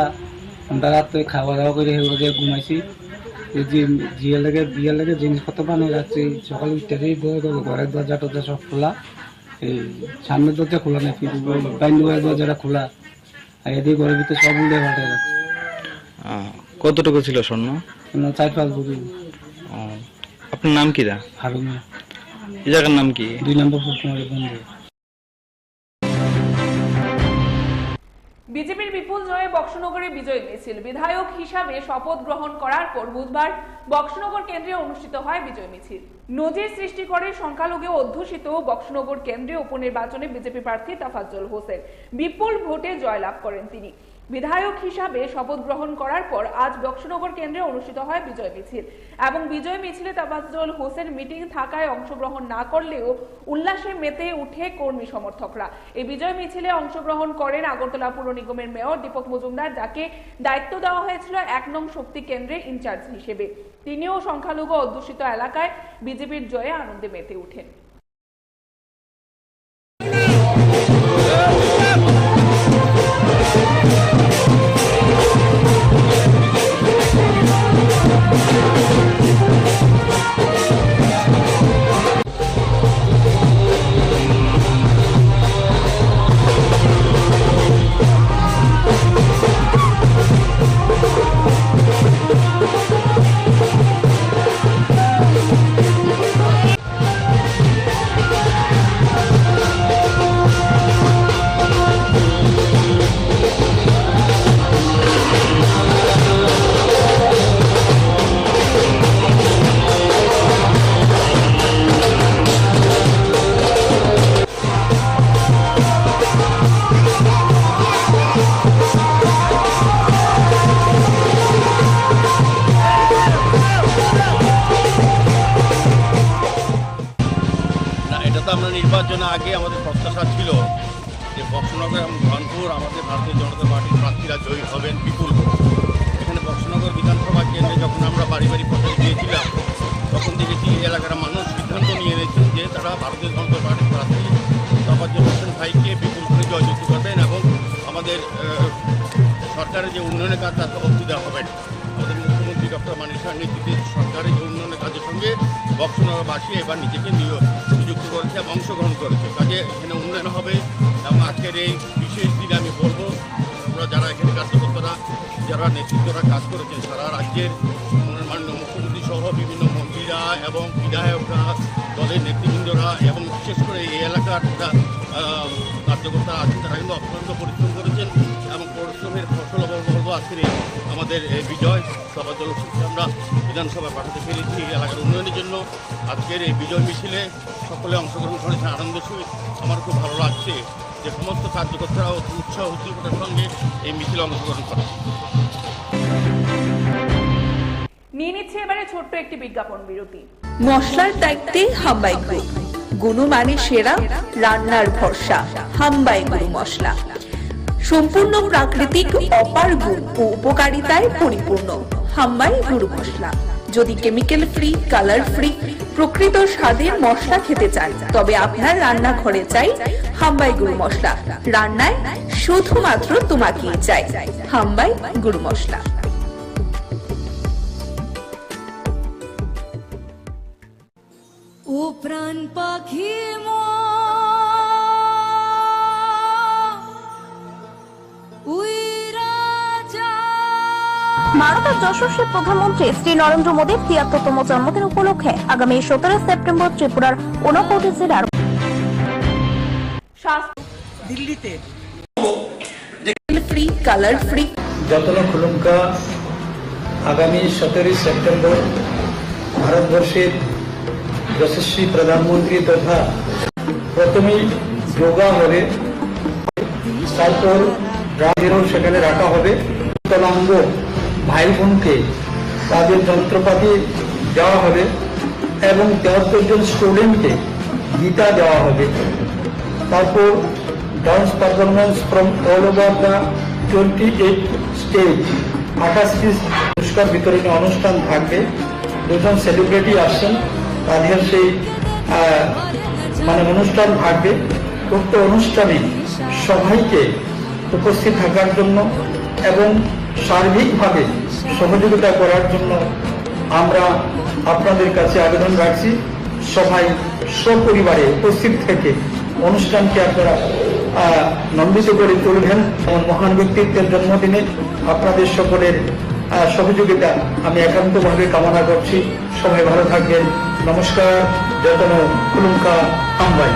আমরা রাত্রে খাওয়া দাওয়া করে ঘুমাইছি। বিয়ের লেগে জিনিসপত্র বানিয়ে রাখছি। সকালে উঠতেই ঘরের দরজা টরজা সব খোলা, এই সামনের দরজা খোলা নাকি বাইন্ডুয়ের দরজাটা খোলা, আর এদিকে ঘরের ভিতরে সব উল্টে পাল্টে রাখছি। কতটুকু ছিল স্বর্ণ? 4-5 ভরি। আপনার নাম কি? হারুন। এই জায়গার নাম কি? 2 নম্বর ফুলকুমারী বন্ধু। বিজেপির বিপুল জয়ে বক্সনগরে বিজয় মিছিল। বিধায়ক হিসাবে শপথ গ্রহণ করার পর বুধবার বক্সনগর কেন্দ্রে অনুষ্ঠিত হয় বিজয় মিছিল। নজির সৃষ্টি করে সংখ্যালঘু অধ্যুষিত বক্সনগর কেন্দ্রে উপনির্বাচনে বিজেপি প্রার্থী তাফাজ্জল হোসেন বিপুল ভোটে জয়লাভ করেন তিনি। বিধায়ক হিসাবে শপথ গ্রহণ করার পর আজ বক্সনগর কেন্দ্রে অনুষ্ঠিত হয় বিজয় মিছিল এবং বিজয় মিছিলে তাফাজ্জল হোসেন মিটিং থাকায় অংশগ্রহণ না করলেও উল্লাসে মেতে উঠে কর্মী সমর্থকরা। এই বিজয় মিছিলে অংশগ্রহণ করেন আগরতলা পুর নিগমের মেয়র দীপক মজুমদার, যাকে দায়িত্ব দেওয়া হয়েছিল 1 নং শক্তি কেন্দ্রের ইনচার্জ হিসেবে। তিনিও সংখ্যালঘু অধ্যুষিত এলাকায় বিজেপির জয়ে আনন্দে মেতে উঠেন। আমরা নির্বাচনে আগে আমাদের প্রত্যাশা ছিল যে বক্সনগর এবং ধনপুর আমাদের ভারতীয় জনতা পার্টির প্রার্থীরা জয়ী হবেন বিপুল। এখানে বক্সনগর বিধানসভা কেন্দ্রে যখন আমরা বাড়ি বাড়ি প্রচার দিয়েছিলাম তখন দেখেছি এই এলাকার মানুষ সিদ্ধান্ত নিয়ে নিয়েছেন যে তারা ভারতীয় জনতা পার্টির প্রার্থী তাফাজ্জল হোসেন ভাইকে বিপুল করে জয়যুক্ত করবেন এবং আমাদের সরকারের যে উন্নয়নের কাজ তাতে অবধি দেওয়া হবে। আমাদের মুখ্যমন্ত্রী ডক্টর মানিক সাহার নেতৃত্বে সরকারের যে উন্নয়নের কাজের সঙ্গে বক্সনগরবাসী এবার নিজেকে নিযুক্ত করেছে এবং অংশগ্রহণ করেছে। কাজে এখানে উন্নয়ন হবে এবং আজকের এই বিশেষ দিনে আমি বলবো আমরা যারা এখানে কার্যকর্তারা যারা নেতৃত্বরা কাজ করেছেন সারা রাজ্যের মাননীয় মুখ্যমন্ত্রী সহ বিভিন্ন মন্ত্রীরা এবং বিধায়করা দলের নেতৃবৃন্দরা এবং বিশেষ করে এই এলাকার যারা কার্যকর্তারা আছেন তারা কিন্তু অত্যন্ত পরিশ্রম করেছেন এবং পরিশ্রমের ফসল বলবো আজকের আমাদের বিজয় তাফাজ্জল হোসেনকে আমরা বিধানসভায় পাঠাতে পেরেছি এলাকার উন্নয়নের জন্য। আজকের এই বিজয় মিছিলে সকলে অংশগ্রহণ করেছে আনন্দের সহিত। আমার খুব ভালো লাগছে যে সমস্ত কার্যকর্তারা উৎসাহ উদ্দীপনার সঙ্গে এই মিছিলে অংশগ্রহণ করে। নিয়ে নিচ্ছে এবারে ছোট্ট একটি বিজ্ঞাপন বিরতি। মশলার দায়িত্বে হাম্বাই গ্রুপ, গুণমানে সেরা, রান্নার ভরসা। হাম্বাই গ্রুপ মশলা সম্পূর্ণ প্রাকৃতিক, অপার গুণ ও উপকারিতায় পরিপূর্ণ। হাম্বাই গুঁড়ো মশলা। যদি কেমিক্যাল ফ্রি, কালার ফ্রি, প্রকৃত স্বাদের মশলা খেতে চান তবে আপনার রান্নাঘরে চাই হাম্বাই গুঁড়ো মশলা। রান্নায় শুধুমাত্র তোমাকেই চাই হাম্বাই গুঁড়ো মশলা। ও প্রাণ পাখি ভারতের যশস্বী প্রধানমন্ত্রী শ্রী নরেন্দ্র মোদীর ৭৩তম জন্মদিন উপলক্ষে আগামী ১৭ সেপ্টেম্বর ত্রিপুরার ২৯ জেলার দিল্লিতে ফ্রি, কালার ফ্রি। যত্ন খুলুমকা আগামী ১৭ সেপ্টেম্বর ভারতবর্ষের যশস্বী প্রধানমন্ত্রী তথা প্রথমেই যোগা হবে, তারপর রাজেরও সেখানে রাখা হবে। বিকলাঙ্গ ভাই বোনকে তাদের যন্ত্রপাতি দেওয়া হবে এবং ৭৩ জন স্টুডেন্টকে গীতা দেওয়া হবে। তারপর dance performance from all over the 28 state 28টি পুরস্কার বিতরণী অনুষ্ঠান থাকবে। দুজন সেলিব্রিটি আসছেন, তাদের সেই অনুষ্ঠান থাকবে। উক্ত অনুষ্ঠানে সবাইকে উপস্থিত থাকার জন্য এবং সার্বিকভাবে সহযোগিতা করার জন্য আমরা আপনাদের কাছে আবেদন রাখছি। সবাই সপরিবারে উপস্থিত থেকে অনুষ্ঠানকে আপনারা নন্দিত করে তুলবেন। এমন মহান ব্যক্তিত্বের জন্মদিনে আপনাদের সকলের সহযোগিতা আমি একান্তভাবে কামনা করছি। সবাই ভালো থাকবেন। নমস্কার। যতন কুলুঙ্কা আমবাই।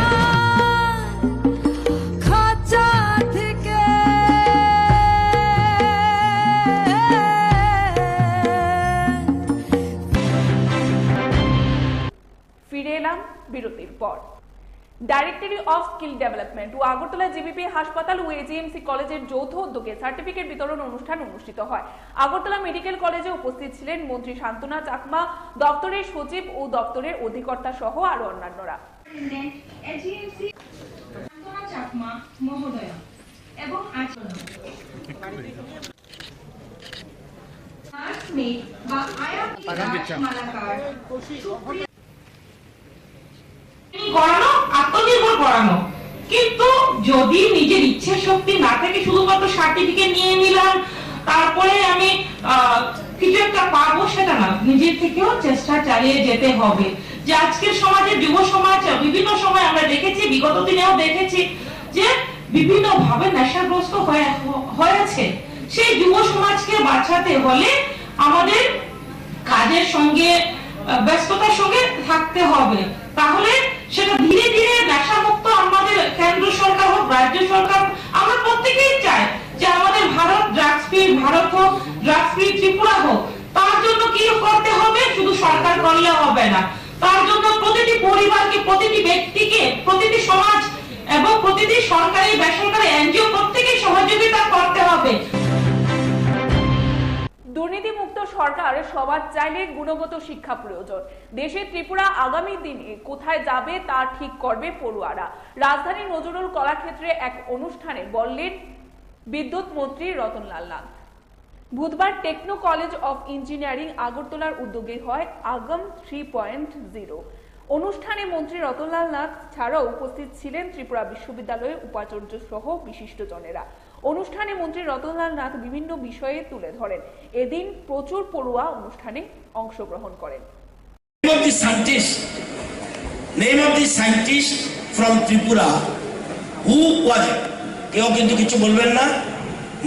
ফিরে এলাম বিরতির পর। ডাইরেক্টরি অফ স্কিল ডেভেলপমেন্ট ও আগরতলা জিবিপি হাসপাতাল ও এজিএমসি কলেজের যৌথ উদ্যোগে সার্টিফিকেট বিতরণ অনুষ্ঠান অনুষ্ঠিত হয়। আগরতলা মেডিকেল কলেজে উপস্থিত ছিলেন মন্ত্রী শান্তনা চাকমা, দপ্তরের সচিব ও দপ্তরের অধিকর্তা সহ আরো অন্যান্যরা। করানো, আত্মনির্ভর করানো, কিন্তু যদি নিজের ইচ্ছা শক্তি না থাকে শুধুমাত্র সার্টিফিকেট নিয়ে নিলাম তারপরে আমি কিছু একটা পাবো সেটা না, নিজের থেকেও চেষ্টা চালিয়ে যেতে হবে। যে আজকের সমাজে যুব সমাজ বিভিন্ন সময় আমরা দেখেছি, বিগত দিনেও দেখেছি যে বিভিন্ন ভাবে নেশাগ্রস্ত হয়েছে। সেই যুব সমাজকে বাঁচাতে হলে আমাদের কাজের সঙ্গে ব্যস্ততার সঙ্গে থাকতে হবে। তাহলে সেটা ধীরে ধীরে নেশামুক্ত আমাদের কেন্দ্র সরকার হোক, রাজ্য সরকার, আমরা প্রত্যেকেই চাই যে আমাদের ভারত ড্রাগস ফ্রি ভারত হোক, ড্রাগস ফ্রি ত্রিপুরা হোক। তার জন্য কি করতে হবে? শুধু সরকার করলে হবে না, তার জন্য প্রতিটি পরিবারকে, প্রতিটি ব্যক্তিকে, প্রতিটি সমাজ এবং প্রতিটি সরকারি বেসরকারি এনজিও প্রত্যেকেই সহযোগিতা করতে হবে। দুর্নীতিমুক্ত সরকার সবার চাইলে গুণগত শিক্ষা প্রয়োজন। দেশের ত্রিপুরা আগামী দিনে কোথায় যাবে তা ঠিক করবে পড়ুয়ারা। রাজধানী নজরুল কলাক্ষেত্রে এক অনুষ্ঠানে বললেন বিদ্যুৎ মন্ত্রী রতনলাল নাথ। বুধবার টেকনো কলেজ অফ ইঞ্জিনিয়ারিং আগরতলার উদ্যোগে হয় আগম 3.0 অনুষ্ঠানে মন্ত্রী রতনলাল নাথ ছাড়াও উপস্থিত ছিলেন ত্রিপুরা বিশ্ববিদ্যালয়ের উপাচার্য সহ বিশিষ্টজনেরা। অনুষ্ঠানে মন্ত্রী রতনলাল নাথ বিভিন্ন বিষয়ে তুলে ধরেন। এদিন প্রচুর পড়ুয়া অনুষ্ঠানে অংশগ্রহণ করেন। Name of the scientist from Tripura who was it? কেউ কিন্তু কিছু বলবেন না,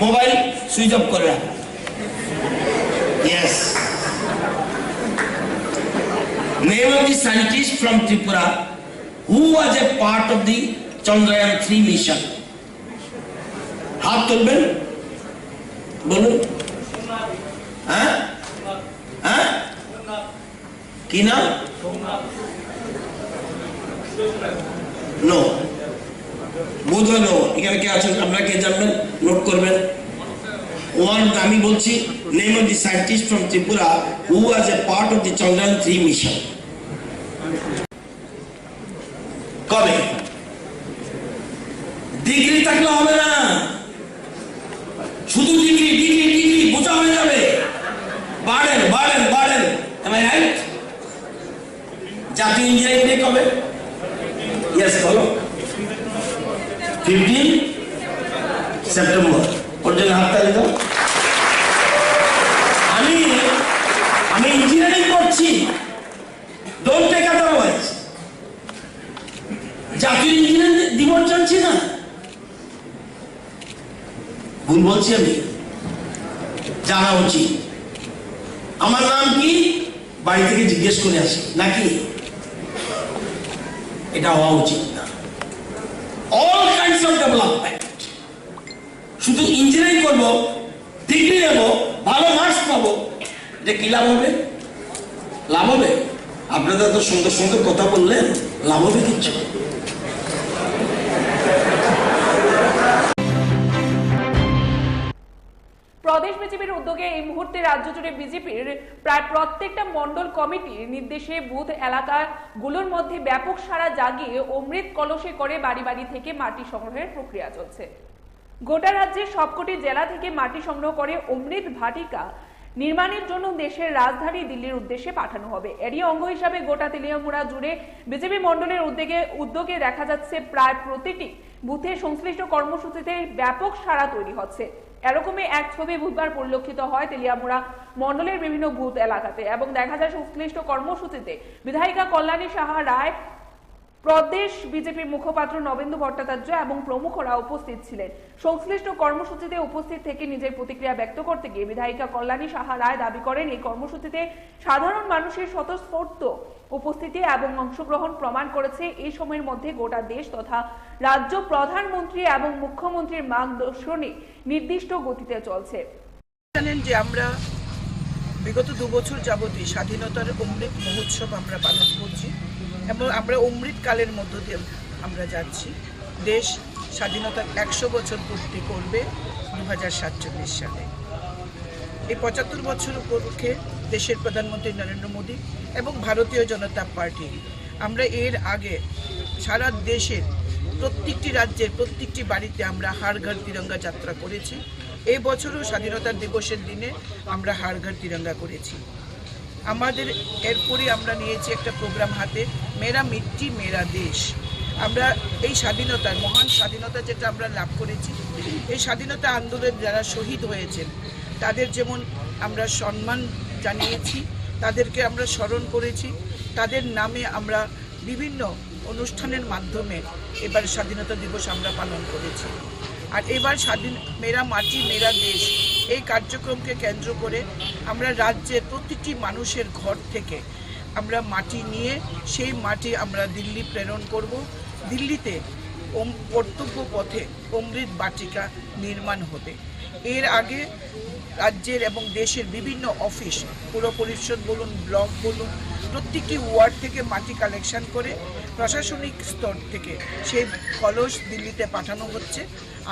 মোবাইল সুইচ অফ করে রাখুন। Yes. Name of the scientist from Tripura who was a part of the Chandrayaan 3 mission. হাত তুলবেন, বলুন। হ্যাঁ হ্যাঁ, কি নাম? নো, বোধ হয় নো। এখানে কে আছেন? আপনারা কে জানবেন? নোট করবেন। ওয়ান, আমি বলছি, name of the scientist from Tripura who was a part of the Chandrayaan 3 mission. কবে? ডিগ্রি থাকলে হবে না, শুধু ডিগ্রি ডিগ্রি ডিগ্রি বোঝা হয়ে যাবে। বাড়েন বাড়েন বাড়েন। রাইট? জাতীয় ইঞ্জিনিয়ারিং ডে কবে? ইয়েস, বলো। 15 সেপ্টেম্বর। ওর জন্য হাততালি দাও। আমি ইঞ্জিনিয়ারিং করছি, ডোন্ট টেক আদারওয়াইজ। জাতীয় ইঞ্জিনিয়ারিং দিবস চলছে না, ভুল বলছি আমি? জানা উচিত। আমার নাম কি বাড়ি থেকে জিজ্ঞেস করে আসি নাকি? এটা হওয়া উচিত না। All kinds of development. শুধু ইঞ্জিনিয়ারিং করবো, ডিগ্রি নেবো, ভালো মার্কস পাবো, এটা কি লাভ হবে? লাভ হবে? আপনাদের তো সুন্দর সুন্দর কথা বললেন, লাভ হবে কিচ্ছু? প্রদেশ বিজেপির উদ্যোগে এই মুহূর্তে রাজ্য জুড়ে বিজেপির প্রায় প্রত্যেকটা মন্ডল কমিটির নির্দেশে বুথ এলাকাগুলোর মধ্যে ব্যাপক সাড়া জাগিয়ে অমৃত কলসে করে বাড়ি বাড়ি থেকে মাটি সংগ্রহের প্রক্রিয়া চলছে। গোটা রাজ্যের সবকটি জেলা থেকে মাটি সংগ্রহ করে অমৃত ভাটিকা নির্মাণের জন্য দেশের রাজধানী দিল্লির উদ্দেশ্যে পাঠানো হবে। এরই অঙ্গ হিসাবে গোটা তেলিয়ামুড়া জুড়ে বিজেপি মণ্ডলের উদ্যোগে দেখা যাচ্ছে প্রায় প্রতিটি বুথে সংশ্লিষ্ট কর্মসূচিতে ব্যাপক সাড়া তৈরি হচ্ছে। এরকমই এক ছবি বুধবার পরিলক্ষিত হয় তেলিয়ামুড়া মণ্ডলের বিভিন্ন বুথ এলাকাতে এবং দেখা যায় সংশ্লিষ্ট কর্মসূচিতে বিধায়িকা কল্যাণী সাহা রায়, প্রদেশ বিজেপির মুখপাত্র নবেন্দু ভট্টাচার্য এবং প্রমুখরা উপস্থিত ছিলেন। সংশ্লিষ্ট কর্মসূচিতে উপস্থিত থেকে নিজের প্রতিক্রিয়া ব্যক্ত করতে গিয়ে বিধায়িকা কল্যাণী সাহা রায় দাবি করেন, এই কর্মসূচিতে সাধারণ মানুষের স্বতঃস্ফূর্ত উপস্থিতি এবং অংশগ্রহণ প্রমাণ করেছে এই সময়ের মধ্যে গোটা দেশ তথা রাজ্য প্রধানমন্ত্রী এবং মুখ্যমন্ত্রীর মার্গদর্শনে নির্দিষ্ট গতিতে চলছে। জানেন যে আমরা বিগত 2 বছর যাবতই স্বাধীনতার অমৃত মহোৎসব আমরা পালন করছি এবং আমরা অমৃতকালের মধ্য দিয়ে আমরা যাচ্ছি। দেশ স্বাধীনতার 100 বছর পূর্তি করবে 2047 সালে। এই 75 বছর উপলক্ষে দেশের প্রধানমন্ত্রী নরেন্দ্র মোদী এবং ভারতীয় জনতা পার্টি আমরা এর আগে সারা দেশের প্রত্যেকটি রাজ্যের প্রত্যেকটি বাড়িতে আমরা হার ঘর তিরঙ্গা যাত্রা করেছি। এই বছরও স্বাধীনতা দিবসের দিনে আমরা হার ঘর তিরঙ্গা করেছি। আমাদের এরপরই আমরা নিয়েছি একটা প্রোগ্রাম হাতে, মেরা মিট্টি মেরা দেশ। আমরা এই স্বাধীনতার মহান স্বাধীনতা যেটা আমরা লাভ করেছি, এই স্বাধীনতা আন্দোলনে যারা শহীদ হয়েছেন তাদের যেমন আমরা সম্মান জানিয়েছি, তাদেরকে আমরা স্মরণ করেছি, তাদের নামে আমরা বিভিন্ন অনুষ্ঠানের মাধ্যমে এবার স্বাধীনতা দিবস আমরা পালন করেছি। আর এবার মেরা মাটি মেরা দেশ এই কার্যক্রমকে কেন্দ্র করে আমরা রাজ্যের প্রতিটি মানুষের ঘর থেকে আমরা মাটি নিয়ে সেই মাটি আমরা দিল্লি প্রেরণ করব। দিল্লিতে কর্তব্য পথে অমৃত বাটিকা নির্মাণ হবে। এর আগে রাজ্যের এবং দেশের বিভিন্ন অফিস, পৌর পরিষদ বলুন, ব্লক বলুন, প্রত্যেকটি ওয়ার্ড থেকে মাটি কালেকশন করে প্রশাসনিক স্তর থেকে সেই কলস দিল্লিতে পাঠানো হচ্ছে।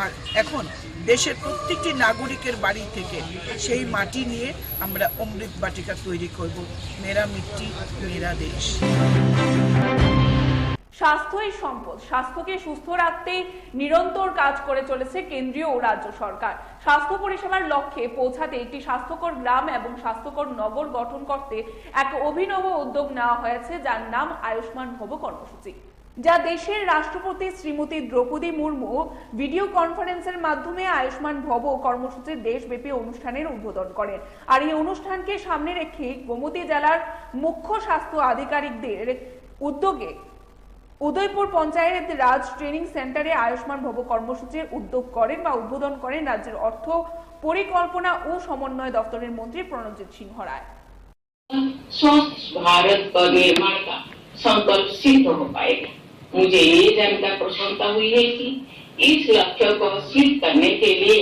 আর এখন দেশের প্রত্যেকটি নাগরিকের বাড়ি থেকে সেই মাটি নিয়ে আমরা অমৃত বাটিকা তৈরি করব। মেরা মিট্টি মেরা দেশ। স্বাস্থ্যই সম্পদ। স্বাস্থ্যকে সুস্থ রাখতে নিরন্তর কাজ করে চলেছে কেন্দ্রীয় ও রাজ্য সরকার। স্বাস্থ্য পরিষেবার লক্ষ্যে পৌঁছাতে একটি স্বাস্থ্যকর গ্রাম এবং স্বাস্থ্যকর নগর গঠন করতে এক অভিনব উদ্যোগ নেওয়া হয়েছে, যার নাম আয়ুষ্মান ভব কর্মসূচি, যা দেশের রাষ্ট্রপতি শ্রীমতী দ্রৌপদী মুর্মু ভিডিও কনফারেন্সের মাধ্যমে আয়ুষ্মান ভব কর্মসূচির দেশব্যাপী অনুষ্ঠানের উদ্বোধন করেন। আর এই অনুষ্ঠানকে সামনে রেখে গোমতী জেলার মুখ্য স্বাস্থ্য আধিকারিকদের উদ্যোগে উদয়পুর পঞ্চায়েত রাজ ট্রেনিং সেন্টারে আয়ুষ্মান ভব কর্মসূচির উদ্যোগ করেন বা উদ্বোধন করেন রাজ্যের অর্থ পরিকল্পনা ও সমন্বয় দপ্তরের মন্ত্রী প্রণজিৎ সিংহ রায়। स्वस्थ भारत का निर्माण का संकल्प सिद्ध हो पाएगा। मुझे ये जानकर प्रसन्नता हुई है कि इस लक्ष्य को हासिल करने के लिए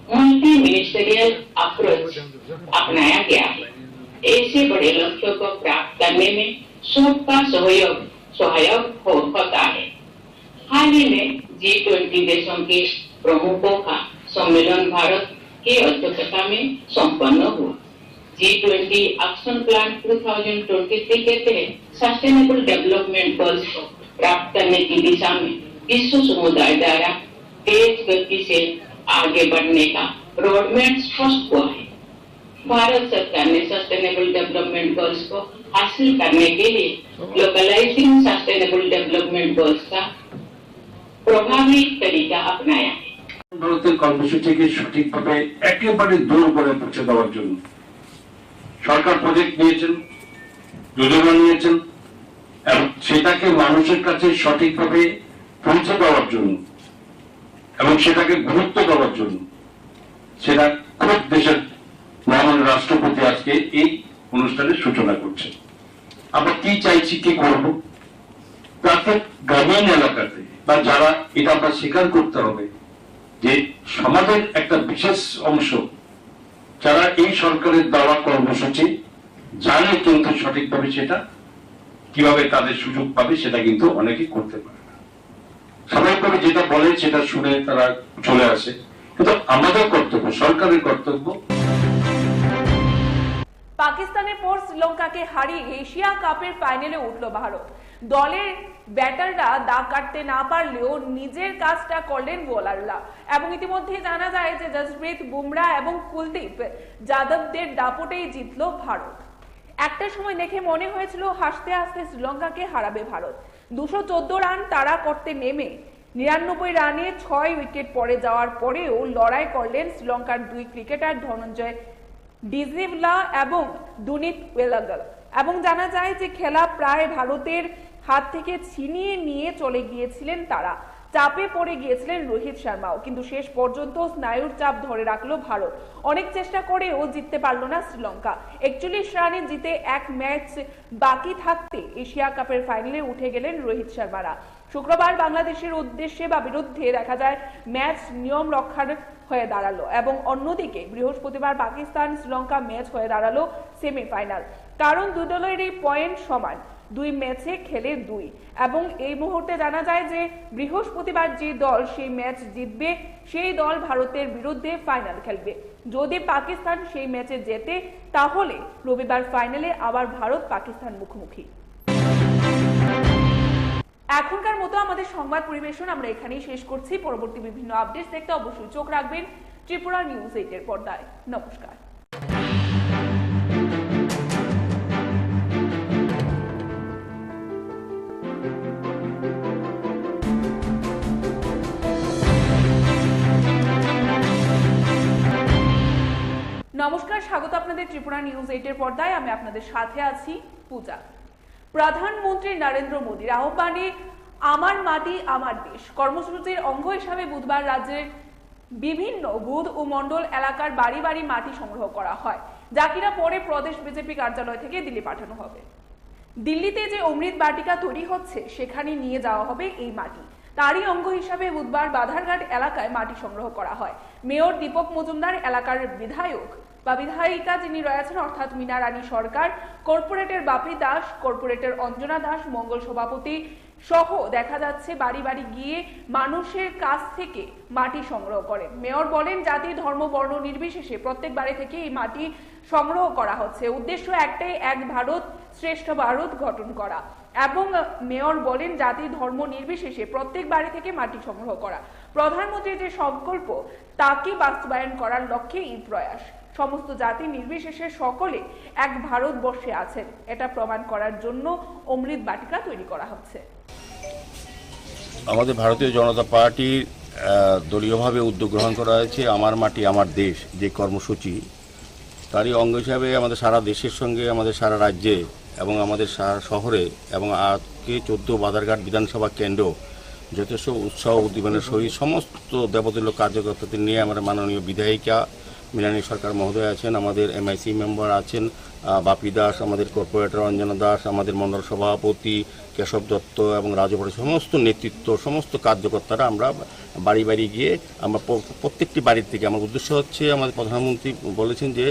मल्टी मिनिस्टरियल अप्रोच अपनाया गया है। ऐसे बड़े लक्ष्यों को प्राप्त करने में सबका सहायक होता है। हाल ही में G20 देशों के प्रमुखों का सम्मेलन भारत की अध्यक्षता में संपन्न हुआ। G20 एक्शन प्लान 2023 के तहत सस्टेनेबल डेवलपमेंट गोल्स को प्राप्त करने की दिशा में विश्व समुदाय द्वारा तेज गति से आगे बढ़ने का रोडमैप स्पष्ट हुआ है। भारत सरकार ने सस्टेनेबल डेवलपमेंट गोल्स को हासिल करने के लिए लोकलाइजिंग सस्टेनेबल डेवलपमेंट गोल्स का प्रभावी तरीका अपनाया है। ভারতের কর্মসূচিকে সঠিকভাবে একেবারে দূর করে পৌঁছে দেওয়ার জন্য সরকার প্রজেক্ট নিয়েছেন, যোজনা নিয়েছেন এবং সেটাকে মানুষের কাছে সঠিকভাবে পৌঁছে দেওয়ার জন্য এবং সেটাকে গুরুত্ব দেওয়ার জন্য সেটা খুব দেশের মাননীয় রাষ্ট্রপতি আজকে এই অনুষ্ঠানের সূচনা করছেন। আমরা কি চাইছি, কি করব, প্রত্যেক গ্রামীণ এলাকাতে বা যারা এটা আমরা স্বীকার করতে হবে যে সমাজের একটা বিশেষ অংশ যারা এই সরকারের দেওয়া কর্মসূচি জানে কিন্তু সঠিকভাবে সেটা কিভাবে তাদের সুযোগ পাবে সেটা কিন্তু অনেকে করতে পারে না। স্বাভাবিকভাবে যেটা বলে সেটা শুনে তারা চলে আসে, কিন্তু আমাদের কর্তব্য, সরকারের কর্তব্য। পাকিস্তানের পর শ্রীলঙ্কাকে হারিয়ে এশিয়া কাপের ফাইনালে উঠল ভারত। দলের ব্যাটাররা দাগ কাটতে না পারলেও নিজের কাজটা করলেন বোলাররা, এবং ইতিমধ্যে জানা যায় যে জসপ্রীত বুমরাহ এবং কুলদীপ যাদবদের দাপটেই জিতল ভারত। একটা সময় দেখে মনে হয়েছিল হাসতে হাসতে শ্রীলঙ্কাকে হারাবে ভারত। 214 রান তাড়া করতে নেমে 99 রানে 6 উইকেট পড়ে যাওয়ার পরেও লড়াই করলেন শ্রীলঙ্কার দুই ক্রিকেটার ধনঞ্জয় ডিজিভলা এবং দুনিত ওয়েলাগল, এবং জানা যায় যে খেলা প্রায় ভারতের হাত থেকে ছিনিয়ে নিয়ে চলে গিয়েছিলেন তারা। চাপে পড়ে গিয়েছিলেন রোহিত শর্মাও, কিন্তু শেষ পর্যন্ত স্নায়ুর চাপ ধরে রাখলো ভারত। অনেক চেষ্টা করেও জিততে পারল না শ্রীলঙ্কা। 41 রানে জিতে এক ম্যাচ বাকি থাকতে এশিয়া কাপের ফাইনালে উঠে গেলেন রোহিত শর্মারা। শুক্রবার বাংলাদেশের উদ্দেশ্যে বা বিরুদ্ধে দেখা যায় ম্যাচ নিয়ম রক্ষার হয়ে দাঁড়ালো, এবং অন্যদিকে বৃহস্পতিবার পাকিস্তান শ্রীলঙ্কা ম্যাচ হয়ে দাঁড়ালো সেমিফাইনাল। কারণ দুই দলেরই পয়েন্ট সমান, 2 ম্যাচে খেলে 2, এবং এই মুহূর্তে জানা যায় যে বৃহস্পতিবার যে দল সেই ম্যাচ জিতবে সেই দল ভারতের বিরুদ্ধে ফাইনাল খেলবে। যদি পাকিস্তান সেই ম্যাচে জেতে তাহলে রবিবার ফাইনালে আবার ভারত পাকিস্তান মুখোমুখি। এখনকার মতো আমাদের সংবাদ পরিবেশন আমরা এখানেই শেষ করছি। পরবর্তী বিভিন্ন আপডেট দেখতে অবশ্যই চোখ রাখবেন ত্রিপুরা নিউজ 8 এর পর্দায়। নমস্কার। নমস্কার, স্বাগত আপনাদের ত্রিপুরা নিউজ 8 এর পর্দায়। আমি আপনাদের সাথে আছি পূজা। প্রধানমন্ত্রী নরেন্দ্র মোদীর আহ্বানে আমার মাটি আমার দেশ কর্মসূচির অঙ্গ হিসাবে বুধবার রাজ্যের বিভিন্ন বুথ ও মন্ডল এলাকার বাড়ি বাড়ি মাটি সংগ্রহ করা হয়, যা কিনা পরে প্রদেশ বিজেপি কার্যালয় থেকে দিল্লি পাঠানো হবে। দিল্লিতে যে অমৃত বাটিকা তৈরি হচ্ছে সেখানে নিয়ে যাওয়া হবে এই মাটি। তারই অঙ্গ হিসাবে বুধবার বাধারঘাট এলাকায় মাটি সংগ্রহ করা হয়। মেয়র দীপক মজুমদার, এলাকার বিধায়ক বা বিধায়িকা যিনি রয়েছেন অর্থাৎ মীনা রানী সরকার, কর্পোরেটর বাপি দাস, কর্পোরেটর অঞ্জনা দাস, মঙ্গল সভাপতি সহ দেখা যাচ্ছে বাড়ি বাড়ি গিয়ে মানুষের কাছ থেকে মাটি সংগ্রহ করেন। মেয়র বলেন জাতি ধর্ম বর্ণ নির্বিশেষে প্রত্যেক বাড়ি থেকে এই মাটি সংগ্রহ করা হচ্ছে। উদ্দেশ্য একটাই, এক ভারত শ্রেষ্ঠ ভারত গঠন করা। এবং মেয়র বলেন জাতি ধর্ম নির্বিশেষে প্রত্যেক বাড়ি থেকে মাটি সংগ্রহ করা। প্রধানমন্ত্রীর যে সংকল্প তাকে বাস্তবায়ন করার লক্ষ্যে এই প্রয়াস। সমস্ত জাতি নির্বিশেষে সকলে এক ভারতবর্ষে আছেন, এটা প্রমাণ করার জন্য অমৃত বাটিকা তৈরি করা হচ্ছে। আমাদের ভারতীয় জনতা পার্টির দলীয়ভাবে উদ্যোগ গ্রহণ করা হয়েছে আমার মাটি আমার দেশ যে কর্মসূচি, তারই অঙ্গ হিসাবে আমাদের সারা দেশের সঙ্গে আমাদের সারা রাজ্যে এবং আমাদের সারা শহরে এবং আজকে 14 বাধারঘাট বিধানসভা কেন্দ্র যথেষ্ট উৎসাহ উদ্দীপনার সহিত সমস্ত দেবতুল্য কার্যকর্তাদের নিয়ে আমাদের মাননীয় বিধায়িকা মীনারানী সরকার মহোদয় আছেন, আমাদের MIC মেম্বার আছেন বাপি দাস, আমাদের কর্পোরেটর অঞ্জনা দাস, আমাদের মণ্ডল সভাপতি কেশব দত্ত এবং রাজভরের সমস্ত নেতৃত্ব, সমস্ত কার্যকর্তারা আমরা বাড়ি বাড়ি গিয়ে আমরা প্রত্যেকটি বাড়ির থেকে আমার উদ্দেশ্য হচ্ছে, আমাদের প্রধানমন্ত্রী বলেছেন যে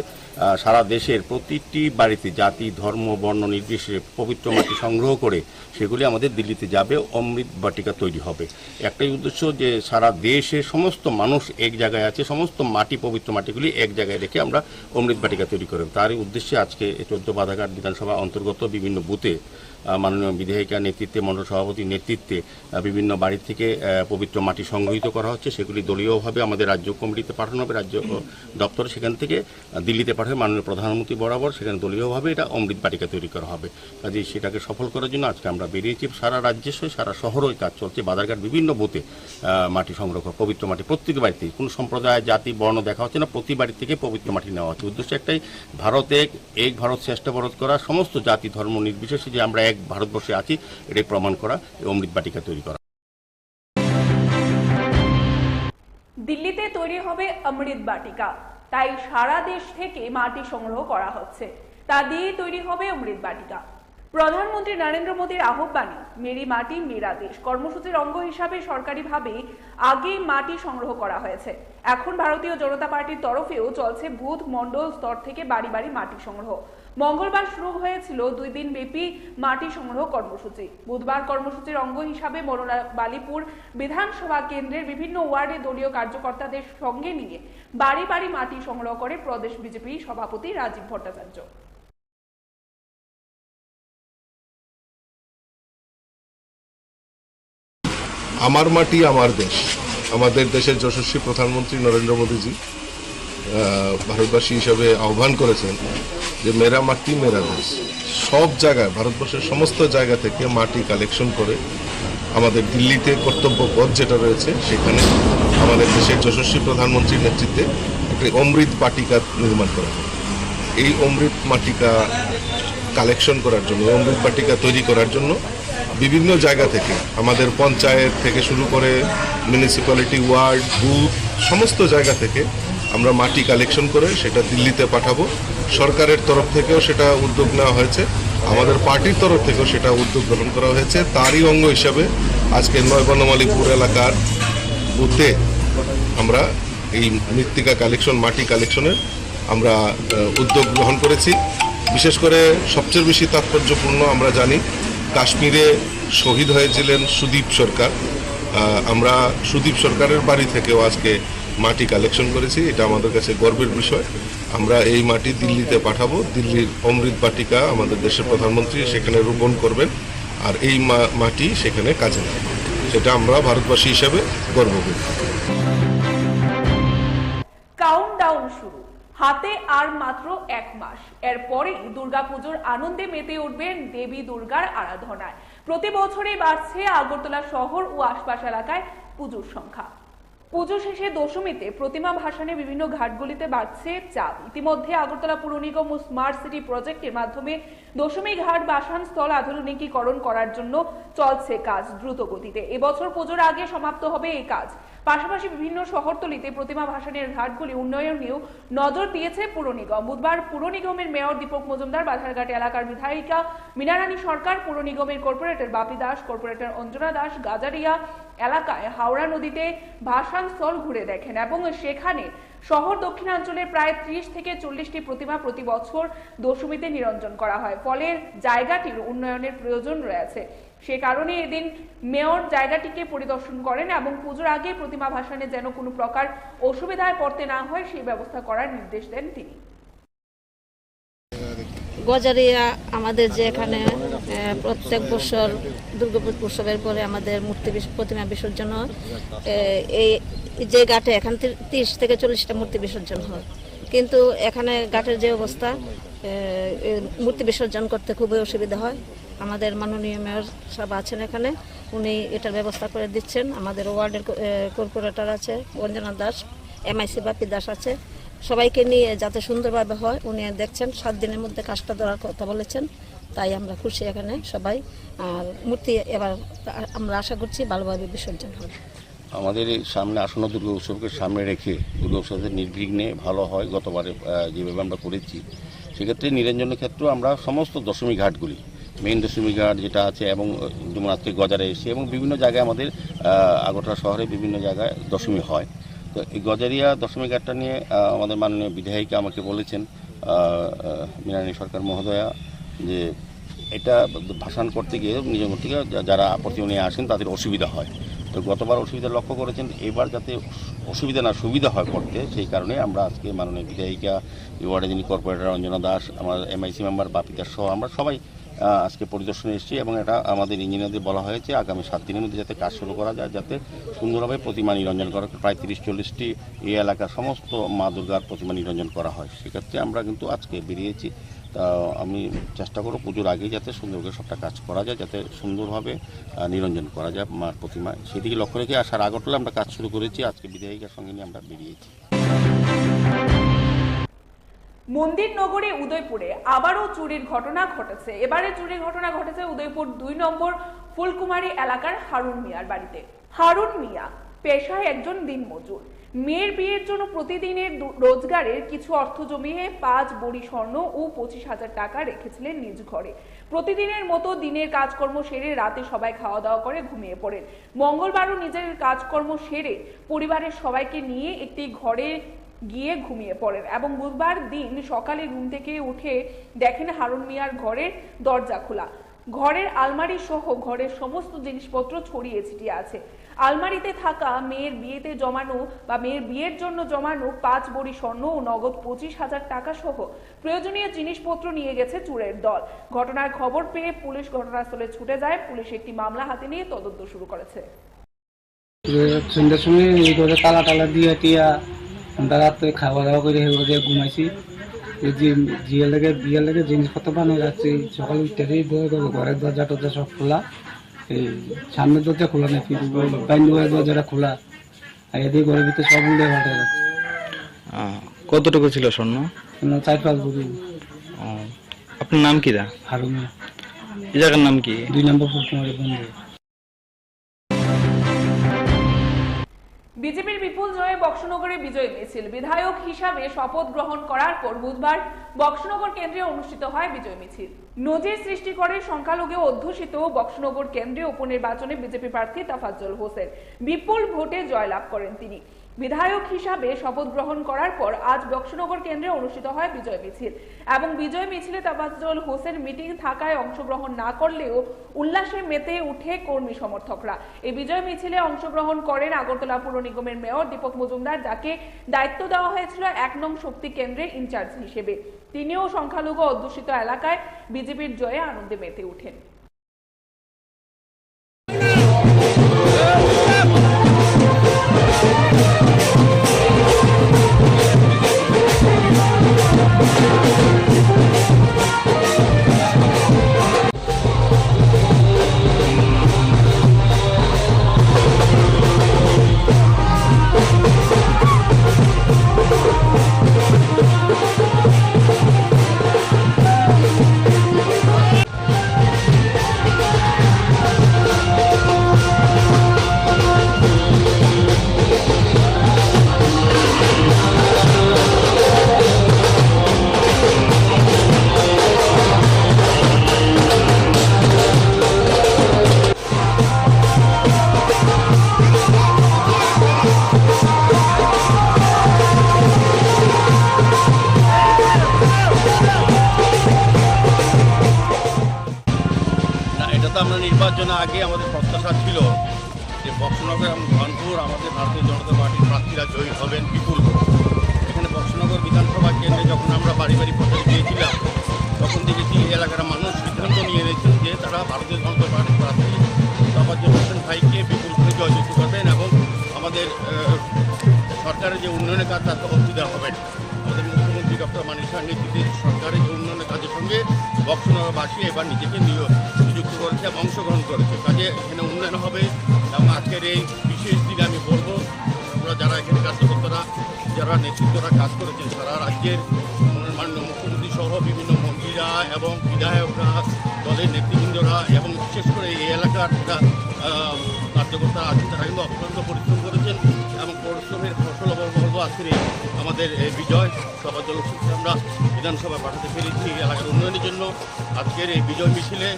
সারা দেশের প্রতিটি বাড়িতে জাতি ধর্ম বর্ণ নির্বিশেষে পবিত্র মাটি সংগ্রহ করে সেগুলি আমাদের দিল্লিতে যাবে, অমৃত বাটিকা তৈরি হবে। একটাই উদ্দেশ্য যে সারা দেশে সমস্ত মানুষ এক জায়গায় আছে, সমস্ত মাটি পবিত্র মাটিগুলি এক জায়গায় রেখে আমরা অমৃত বাটিকা তৈরি করব। তারই উদ্দেশ্যে আজকে 14 বাধারঘাট বিধানসভা অন্তর্গত বিভিন্ন বুথে মাননীয় বিধায়িকা নেতৃত্বে মণ্ডল সভাপতির নেতৃত্বে বিভিন্ন বাড়ি থেকে পবিত্র মাটি সংগ্রহিত করা হচ্ছে। সেগুলি দলীয়ভাবে আমাদের রাজ্য কমিটিতে পাঠানো হবে, রাজ্য দপ্তর সেখান থেকে দিল্লিতে পাঠাবে মাননীয় প্রধানমন্ত্রী বরাবর, সেখানে দলীয়ভাবে এটা অমৃত বাটিকা তৈরি করা হবে। কাজেই সেটাকে সফল করার জন্য আজকে আমরা বেরিয়েছি। সারা রাজ্যের সঙ্গে সারা শহরেই কাজ চলছে। বাধারঘাট বিভিন্ন বুথে মাটি সংগ্রহ, পবিত্র মাটি প্রত্যেক বাড়িতে, কোনো সম্প্রদায় জাতি বর্ণ দেখা হচ্ছে না, প্রতি বাড়ি থেকে পবিত্র মাটি নেওয়া হচ্ছে। উদ্দেশ্য একটাই, ভারত এক ভারত শ্রেষ্ঠ ভারত করা, সমস্ত জাতি ধর্ম নির্বিশেষে যে আমরা এক ভারতবর্ষে আছি এটাই প্রমাণ করা, অমৃত বাটিকা তৈরি করা। দিল্লিতে তৈরি হবে অমৃত বাটিকা, তাই সারা দেশ থেকে মাটি সংগ্রহ করা হচ্ছে, তা দিয়ে তৈরি হবে অমৃত বাটিকা। প্রধানমন্ত্রী নরেন্দ্র মোদীর আহ্বানে মেরি মাটি মেরা দেশ কর্মসূচির অঙ্গ হিসাবে সরকারিভাবে আগে মাটি সংগ্রহ করা হয়েছে। এখন ভারতীয় জনতা পার্টির তরফেও চলছে বুথ মন্ডল স্তর থেকে বাড়ি বাড়ি মাটি সংগ্রহ। মঙ্গলবার শুরু হয়েছিল 2 দিন ব্যাপী মাটি সংগ্রহ কর্মসূচি। বুধবার কর্মসূচির অঙ্গ হিসাবে বালিপুর বিধানসভা কেন্দ্রের বিভিন্ন ওয়ার্ডে দলীয় কার্যকর্তাদের সঙ্গে নিয়ে বাড়ি বাড়ি মাটি সংগ্রহ করে প্রদেশ বিজেপি সভাপতি রাজীব ভট্টাচার্য। আমার মাটি আমার দেশ, আমাদের দেশের যশস্বী প্রধানমন্ত্রী নরেন্দ্র মোদীজি ভারতবাসী হিসাবে আহ্বান করেছেন যে মেরা মাটি মেরা দেশ। সব জায়গায়, ভারতবর্ষের সমস্ত জায়গা থেকে মাটি কালেকশন করে আমাদের দিল্লিতে কর্তব্য পথ যেটা রয়েছে সেখানে আমাদের দেশের যশস্বী প্রধানমন্ত্রীর নেতৃত্বে একটি অমৃত বাটিকা নির্মাণ করা হবে। এই অমৃত বাটিকা কালেকশন করার জন্য, অমৃত বাটিকা তৈরি করার জন্য বিভিন্ন জায়গা থেকে, আমাদের পঞ্চায়েত থেকে শুরু করে মিউনিসিপ্যালিটি, ওয়ার্ড, বুথ, সমস্ত জায়গা থেকে আমরা মাটি কালেকশন করে সেটা দিল্লিতে পাঠাবো। সরকারের তরফ থেকেও সেটা উদ্যোগ নেওয়া হয়েছে, আমাদের পার্টির তরফ থেকেও সেটা উদ্যোগ গ্রহণ করা হয়েছে। তারই অঙ্গ হিসাবে আজকে ৯ বনমালীপুর এলাকার বুথে আমরা এই মৃত্তিকা কালেকশন, মাটি কালেকশনের আমরা উদ্যোগ গ্রহণ করেছি। বিশেষ করে সবচেয়ে বেশি তাৎপর্যপূর্ণ আমরা জানি কাশ্মীরে শহীদ হয়েছিলেন সুদীপ সরকার। আমরা সুদীপ সরকারের বাড়ি থেকেও আজকে মাটি কালেকশন করেছি। এটা আমাদের কাছে গর্বের বিষয়। আমরা এই মাটি দিল্লিতে পাঠাবো। দিল্লির অমৃত বাটিকা আমাদের দেশের প্রধানমন্ত্রী সেখানে রোপণ করবেন, আর এই মাটি সেখানে কাজে লাগবে। সেটা আমরা ভারতবাসী হিসাবে গর্ব করি। কাউন্টডাউন শুরু, হাতে আর মাত্র 1 মাস। এরপরেই দুর্গাপুজোর আনন্দে মেতে উঠবেন দেবী দুর্গার আরাধনায়। প্রতি বছরই বাড়ছে আগরতলা শহর ও আশপাশ এলাকায় পুজোর সংখ্যা। পুজো শেষে দশমীতে প্রতিমা ভাসানে বিভিন্ন ঘাটগুলিতে বাড়ছে চাপ। ইতিমধ্যে আগরতলা পুর নিগম ও স্মার্ট সিটি প্রজেক্টের মাধ্যমে দশমী ঘাট বাসান স্থল আধুনিকীকরণ করার জন্য চলছে কাজ দ্রুত গতিতে। এবছর পুজোর আগে সমাপ্ত হবে এই কাজ। পাশাপাশি বিভিন্ন শহরতলিতে প্রতিমা ভাসানের ঘাটগুলি উন্নয়নেও নজর দিয়েছে পুর নিগম। বুধবার পুর নিগমের মেয়র দীপক মজুমদার, বাধারঘাট এলাকার বিধায়িকা মীনারানী সরকার, পুর নিগমের কর্পোরেটর বাপি দাস, কর্পোরেটর অঞ্জনা দাস গাজারিয়া এলাকায় হাওড়া নদীতে ভাসান স্থল ঘুরে দেখেন এবং সেখানে শহর দক্ষিণাঞ্চলের প্রায় 30 থেকে 40টি প্রতিমা প্রতি বছর দশমীতে নিরঞ্জন করা হয়। ফলে জায়গাটির উন্নয়নের প্রয়োজন রয়েছে। সে কারণে এদিন মেয়র জায়গাটিকে পরিদর্শন করেন এবং পুজোর আগে প্রতিমা ভাসানে যেন কোনো প্রকার অসুবিধায় পড়তে না হয় সেই ব্যবস্থা করার নির্দেশ দেন তিনি। গজারিয়া আমাদের যে এখানে প্রত্যেক বছর দুর্গাপুজো উৎসবের পরে আমাদের প্রতিমা বিসর্জন হয়। এই যে ঘাটে এখান 30 থেকে 40টা মূর্তি বিসর্জন হয়, কিন্তু এখানে ঘাটের যে অবস্থা, মূর্তি বিসর্জন করতে খুবই অসুবিধা হয়। আমাদের মাননীয় মেয়র সাহেব আছেন এখানে, উনি এটার ব্যবস্থা করে দিচ্ছেন। আমাদের ওয়ার্ডের কর্পোরেটর আছে অঞ্জনা দাস, MIC বাপি দাস আছে, সবাইকে নিয়ে যাতে সুন্দরভাবে হয় উনি দেখছেন। 7 দিনের মধ্যে কাজটা ধরার কথা বলেছেন, তাই আমরা খুশি এখানে সবাই। আর মূর্তি এবার আমরা আশা করছি ভালোভাবে বিসর্জন হবে। আমাদের এই সামনে আসন্ন দুর্গা উৎসবকে সামনে রেখে দুর্গা উৎসবের নির্বিঘ্নে ভালো হয় গতবারে যেভাবে আমরা করেছি, সেক্ষেত্রে নিরঞ্জনের ক্ষেত্রেও আমরা সমস্ত দশমী ঘাটগুলি, মেইন দশমী ঘাট যেটা আছে এবং যেমন আজকে গজারে এসে এবং বিভিন্ন জায়গায় আমাদের আগরতলা শহরে বিভিন্ন জায়গায় দশমী হয়। তো এই গজারিয়া দশমী ঘাটটা নিয়ে আমাদের মাননীয় বিধায়িকা আমাকে বলেছেন, মীনারানী সরকার মহোদয়া, যে এটা ভাসান করতে গিয়ে নিজের থেকে যারা আপত্তি নিয়ে আসেন তাদের অসুবিধা হয়। তো গতবার অসুবিধা লক্ষ্য করেছেন, এবার যাতে অসুবিধা না সুবিধা হয় করতে, সেই কারণে আমরা আজকে মাননীয় বিধায়িকা, ওয়ার্ডে যিনি কর্পোরেটর অঞ্জনা দাস, আমার MIC মেম্বার বাপি দাস সহ আমরা সবাই আজকে পরিদর্শনে এসেছি এবং এটা আমাদের ইঞ্জিনিয়ারদের বলা হয়েছে আগামী 7 দিনের মধ্যে যাতে কাজ শুরু করা যায়, যাতে সুন্দরভাবে প্রতিমা নিরঞ্জন করা, প্রায় 30-40টি এই এলাকার সমস্ত মা দুর্গার প্রতিমা নিরঞ্জন করা হয়। সেক্ষেত্রে আমরা কিন্তু আজকে বেরিয়েছি। তা আমি চেষ্টা করব পুজোর আগেই যাতে সুন্দর করে সবটা কাজ করা যায়, যাতে সুন্দরভাবে নিরঞ্জন করা যায় মার প্রতিমা। সেদিকে লক্ষ্য রেখে আসার আগরতলা আমরা কাজ শুরু করেছি। আজকে বিধায়িকার সঙ্গে নিয়ে আমরা বেরিয়েছি। মন্দির নগরী উদয়পুরে আবারও চুরির ঘটনা ঘটেছে। এবারে চুরির ঘটনা ঘটেছে উদয়পুর 2 নম্বর ফুলকুমারী এলাকার হারুন মিয়ার বাড়িতে। হারুন মিয়া পেশায় একজন দিনমজুর। মেয়ের বিয়ের জন্য প্রতিদিনের রোজগারের কিছু অর্থ জমিয়ে 5 বড়ি স্বর্ণ ও 25,000 টাকা রেখেছিলেন নিজ ঘরে। প্রতিদিনের মতো দিনের কাজকর্ম সেরে রাতে সবাই খাওয়া দাওয়া করে ঘুমিয়ে পড়েন। মঙ্গলবারও নিজের কাজকর্ম সেরে পরিবারের সবাইকে নিয়ে একটি ঘরে গিয়ে ঘুমিয়ে পড়েন এবং বুধবার দিন সকালে ঘুম থেকে উঠে দেখেন হারুন মিয়ার ঘরের দরজা খোলা। ঘরের আলমারি সহ ঘরের সমস্ত জিনিসপত্র ছড়িয়ে ছিটিয়ে আছে। আলমারিতে থাকা মেয়ের বিয়েতে জমানো বা মেয়ের বিয়ের জন্য জমানো 5 বড়ি স্বর্ণ ও নগদ 25,000 টাকা সহ প্রয়োজনীয় জিনিসপত্র নিয়ে গেছে চোরের দল। ঘটনার খবর পেয়ে পুলিশ ঘটনাস্থলে ছুটে যায়। পুলিশ একটি মামলা হাতে নিয়ে তদন্ত শুরু করেছে। সন্ধ্যার সময় এই করে তালা টালা দিয়া টিয়া আমরা রাত্রে খাওয়া দাওয়া করে হেগুলো ঘুমাইছি। জিয়ার লেগে বিয়ার লেগে জিনিসপত্র বানিয়ে রাখছি। সকালে উঠতেই ঘরের দরজা টরজা সব খোলা, এই সামনের দরজা খোলা নেই, বাইন্ড দরজাটা খোলা, আর এদিকে ঘরের ভিতরে সব উল্টে পাল্টে যাচ্ছে। কতটুকু ছিল স্বর্ণ? 4-5 ভরি। আপনার নাম কি দা? হারুমিয়া। এই জায়গার নাম কি? 2 নম্বর ফুলকুমারী বন্ধু। বিজেপির বিপুল জয়ে বক্সনগরে বিজয় মিছিল। বিধায়ক হিসাবে শপথ গ্রহণ করার পর বুধবার বক্সনগর কেন্দ্রে অনুষ্ঠিত হয় বিজয় মিছিল। নজির সৃষ্টি করে সংখ্যালঘু অধ্যুষিত বক্সনগর কেন্দ্রে উপনির্বাচনে বিজেপি প্রার্থী তাফাজ্জল হোসেন বিপুল ভোটে জয়লাভ করেন তিনি। বিধায়ক হিসাবে শপথ গ্রহণ করার পর আজ বক্সনগর কেন্দ্রে অনুষ্ঠিত হয় বিজয় মিছিল এবং বিজয় মিছিলে তাফাজ্জল হোসেন মিটিং থাকায় অংশগ্রহণ না করলেও উল্লাসে মেতে উঠে কর্মী সমর্থকরা। এই বিজয় মিছিলে অংশগ্রহণ করেন আগরতলা পুর নিগমের মেয়র দীপক মজুমদার, যাকে দায়িত্ব দেওয়া হয়েছিল 1 নং শক্তি কেন্দ্রের ইনচার্জ হিসেবে। তিনিও সংখ্যালঘু অধ্যুষিত এলাকায় বিজেপির জয়ে আনন্দে মেতে উঠেন। আমরা নির্বাচনে আগে আমাদের প্রত্যাশা ছিল যে বক্সনগর এবং ধনপুর আমাদের ভারতীয় জনতা পার্টির প্রার্থীরা জয়ী হবেন বিপুল। এখানে বক্সনগর বিধানসভা কেন্দ্রে যখন আমরা বাড়ি বাড়ি প্রচারে গিয়েছিলাম তখন দেখেছি এলাকার মানুষ সিদ্ধান্ত নিয়ে নিয়েছেন যে তারা ভারতীয় জনতা পার্টির প্রার্থী তাফাজ্জল হোসেন ভাইকে বিপুল করে জয়যুক্ত করবেন এবং আমাদের সরকারের যে উন্নয়নের কাজ তাতে অসুবিধা হবে না। আমাদের মুখ্যমন্ত্রী ডক্টর মানিক সাহার নেতৃত্বে সরকারের যে উন্নয়নের কাজের সঙ্গে বক্সনগরবাসী এবার নিজেকে নিযুক্ত করেছে এবং অংশগ্রহণ করেছে। কাজে এখানে উন্নয়ন হবে এবং আজকের এই বিশেষ দিনে আমি বলবো আমরা যারা এখানে কার্যকর্তারা যারা নেতৃত্বরা কাজ করেছেন সারা রাজ্যের মাননীয় মুখ্যমন্ত্রী সহ বিভিন্ন মন্ত্রীরা এবং বিধায়করা দলের নেতৃবৃন্দরা এবং বিশেষ করে এই এলাকার যারা কার্যকর্তারা আছেন তারা কিন্তু অত্যন্ত পরিশ্রম করেছেন এবং পরিশ্রমের ফসল বলবো আজকের আমাদের বিজয় তাফাজ্জল হোসেনকে আমরা বিধানসভায় পাঠাতে পেরেছি এলাকার উন্নয়নের জন্য। আজকের এই বিজয় মিছিলে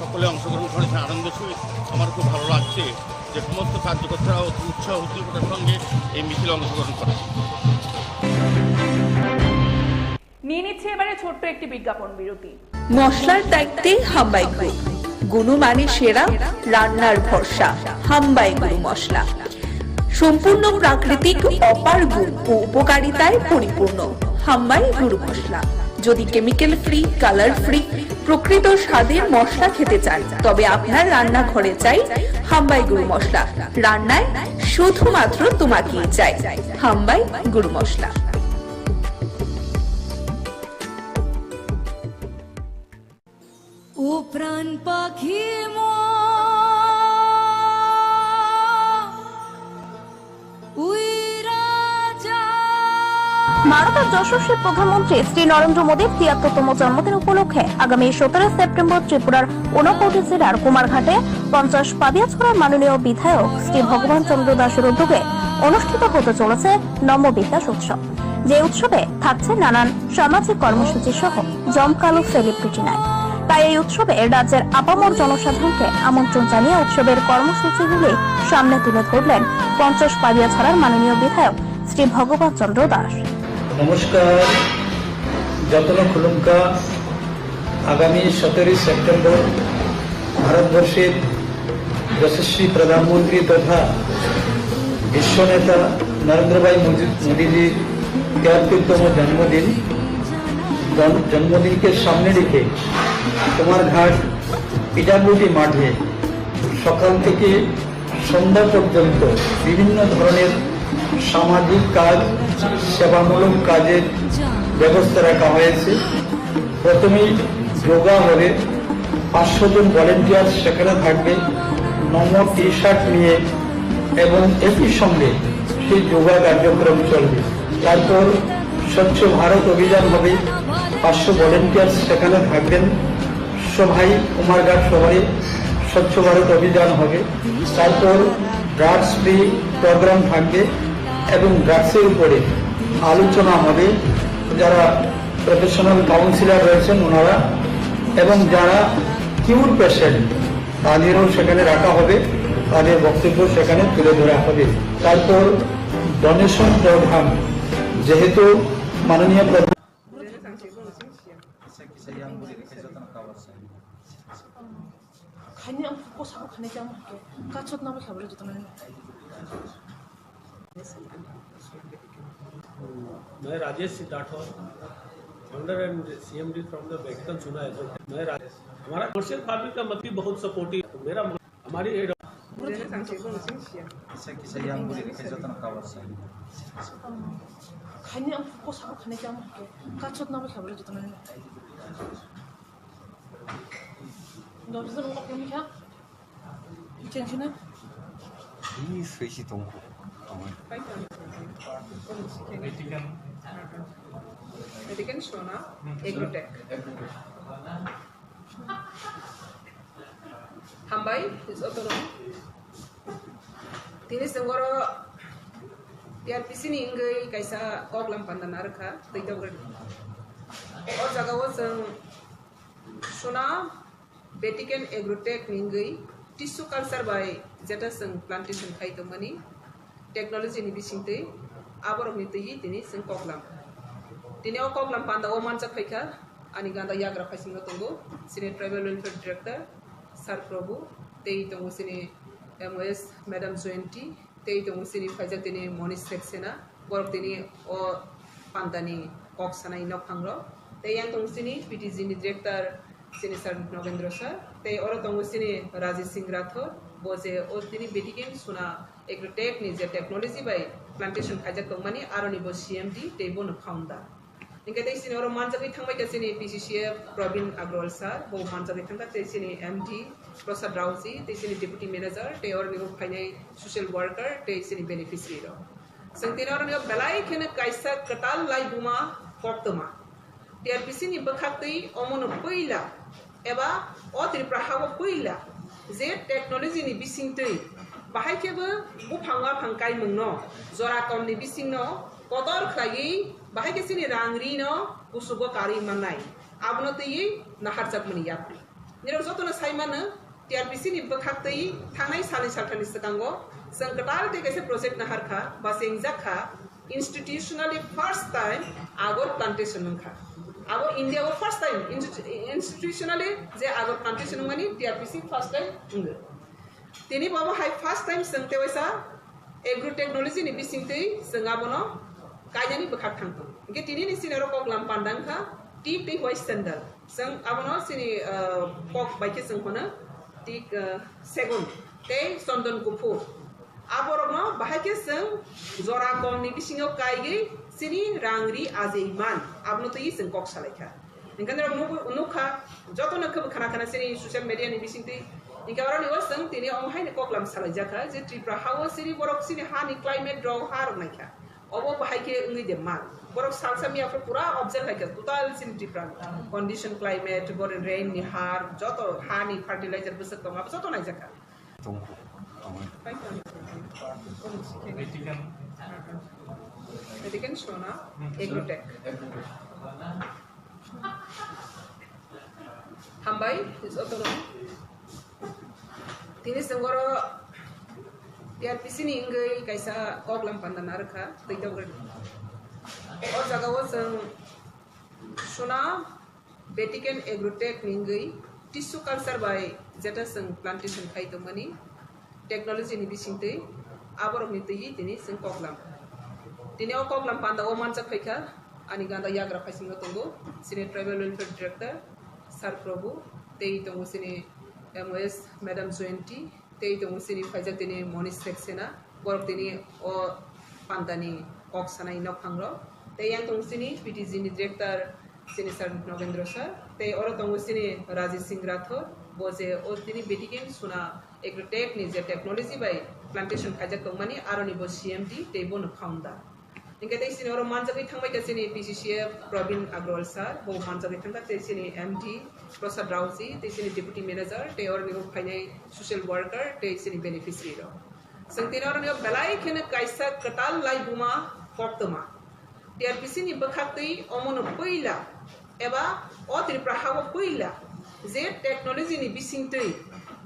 সকলে অংশগ্রহণ করেছেন আনন্দের সহিত। আমার খুব ভালো লাগছে যে সমস্ত কার্যকর্তারা উৎসাহ উদ্দীপনার সঙ্গে এই মিছিলে অংশগ্রহণ করেছে। নিয়ে নিচ্ছে এবারে ছোট্ট একটি বিজ্ঞাপন বিরতি। মশলার দায়িত্বে হাম্বাই গ্রুপ, গুণমানের সেরা, রান্নার ভরসা। হাম্বাই গুরু মশলা সম্পূর্ণ প্রাকৃতিক, অপার গুণ ও উপকারিতায় পরিপূর্ণ। হাম্বাই গুরু মশলা। যদি কেমিক্যাল ফ্রি, কালার ফ্রি, প্রকৃত স্বাদের মশলা খেতে চান তবে আপনার রান্নাঘরে চাই হাম্বাই গুরু মশলা। রান্নায় শুধুমাত্র তোমাকেই চাই হাম্বাই গুরু মশলা। ও প্রাণ পাখি ভারতের যশস্বী প্রধানমন্ত্রী শ্রী নরেন্দ্র মোদীর ৭৩তম জন্মদিন উপলক্ষে আগামী ১৭ সেপ্টেম্বর ত্রিপুরার ২৯ জেলার কুমারঘাটে ৫০ পাবিয়াছড়ার মাননীয় বিধায়ক শ্রী ভগবান চন্দ্র দাসের উদ্যোগে অনুষ্ঠিত হতে চলেছে নম বিকাশ উৎসব। যে উৎসবে থাকছে নানান সামাজিক কর্মসূচি সহ জমকালো সেলিব্রিটি নাইট। তাই এই উৎসবে রাজ্যের আপামর জনসাধারণকে আমন্ত্রণ জানিয়ে উৎসবের কর্মসূচিগুলি সামনে তুলে ধরলেন ৫০ পাবিয়াছড়ার মাননীয় বিধায়ক শ্রী ভগবান চন্দ্র দাস। নমস্কার, যত্ন খুলুমকা। আগামী 17 সেপ্টেম্বর ভারতবর্ষের যশস্বী প্রধানমন্ত্রী তথা বিশ্বনেতা নরেন্দ্র ভাই মোদীজির ৭৩তম জন্মদিনকে সামনে রেখে কুমারঘাট পিটারপুটি মাঠে সকাল থেকে সন্ধ্যা পর্যন্ত বিভিন্ন ধরনের সামাজিক কাজ, সেবামূলক কাজের ব্যবস্থা রাখা হয়েছে। প্রথমেই যোগা হবে, 500 জন ভলেন্টিয়ার সেখানে থাকবে নমো টি শার্ট নিয়ে, এবং একই সঙ্গে সেই যোগা কার্যক্রম চলবে। তারপর স্বচ্ছ ভারত অভিযান হবে, 500 ভলেন্টিয়ার সেখানে থাকবেন। সবাই কুমারঘাট শহরে স্বচ্ছ ভারত অভিযান হবে। তারপর ড্রাগস ফ্রি প্রোগ্রাম থাকবে এবং ড্রাগসের উপরে আলোচনা হবে। যারা প্রফেশনাল কাউন্সিলর রয়েছেন ওনারা, এবং যারা কিউর পেশেন্ট তাদেরও সেখানে রাখা হবে, তাদের বক্তব্য সেখানে তুলে ধরা হবে। তারপর ডোনেশন প্রোগ্রাম, যেহেতু মাননীয় প্রধান मैं Rajesh Rathore, founder and CMD from the western सुना है। हमारा कमर्शियल फार्मिंग का मतलब बहुत सपोर्टिव, मेरा हमारी Medican Shona, Agrotech. Hambai is autonomous. Tini senggoro tiar pisini ingai kaisa koglam pandanarka taitogre. Or jagawo seng Shona Medican Agrotech ningai tissue culture by jeta seng plantation khaitomani technology ni bisinte aborok ni tei tini seng koglam. Tini o koglam panda o mancha khaika ani ganda yagra khaisingo tongo sine tribal welfare director Sir Prabhu tei tongo sine MOS Madam Jointi tei tongo sine khaija tini Monish Seksena borok tini o pandani koksana inok phangro tei yang tongo sine PTG ni director sine Sir Novendra Sir tei oro tongo sine Rajesh Singh Rathore boje o tini betiken suna Agrotech ni je technology by plantation khaija tongmani aroni bo CMD tei bo no founder Ningka tei sini oro manjabi thangbai ka sini PCCF Pravin Agrawal sir bo manjabi thangka tei sini MD Prasad Rauji tei sini deputy manager tei oro nigo phainai social worker tei sini beneficiary ro sangtina oro nigo belai khene kaisa katal lai buma koktoma TRPC ni bakhak tei omono poila eba o Tripura hawo poila je technology ni bising tei bahai kebe bu phangwa phangkai mungno jora kom ni bising no kodor khlai bahai ke sini rangri no usugo kari manai abno tei nahar chak mani yapri niro joto na saimana TRPC ni bakhak tei thanai sali salthani sakango sangkatal te kaise project nahar kha ba sengja kha institutionally first time agor plantation kha abo India o first time institutionally je agor plantation mani TRPC first time tini baba hai first time sangte waisa agro technology ni bisingte sangabono kaijani bakhak thangto ge tini ni sinero kok lam pandang kha tip te hoi standard sang abono sini kok baike sang hona tik segon te sondon kupu aborono bahake sang jora kon ni bisingo kaige sini rangri azeiman abno te sang kok salaikha ningkandero nukha joto na khab khana khana sini social media ni bisingte Inka orang ni wasang tini orang hai ni koklam salah jaka je Tripura hawa sini borok sini hani climate draw har naikha obo bahai ke ngi de mal borok salsa mi afro pura observe naikha total sini Tripura condition climate bor rain ni har joto hani fertilizer besak to ngap joto nai jaka Medican Shona Agrotech Hambai is autonomous Tini senggoro TRPC ni ingai kaisa koglam pandanarka taitogre or jagawo sang Shona Betiken Agrotech ningai tissue culture by jeta sang plantation khaitomani technology ni bisingte aborok ni tei tini sang koglam tini o koglam panda o mancha khaika ani ganda yagra khaisingo tongo sine tribal welfare director Sir Prabhu tei tongo sine MOS Madam Jointi tei tong sini faijak tini monis seksena borok tini o pantani kok sanai nok hangro tei yang tong sini PTG ni director sini sir Novendra sir tei oro tong sini Rajesh Singh Rathor boje o tini betiken suna agrotech ni je technology by plantation faijak tong mani aroni bo CMD tei bon founder Ingka tei sini orang manjagai thangbai ke sini PCCF Pravin Agrawal sir, bo manjagai thangka tei sini MD Prasad Rauji, tei sini Deputy Manager, tei orang ni finai social worker, tei sini beneficiary ro. Sangtina orang ni belai kena kaisa ketal lai buma koktema. TRPC ni bekhak tei omon poila, eba o Tripura hawa poila. Je teknologi ni bising tei.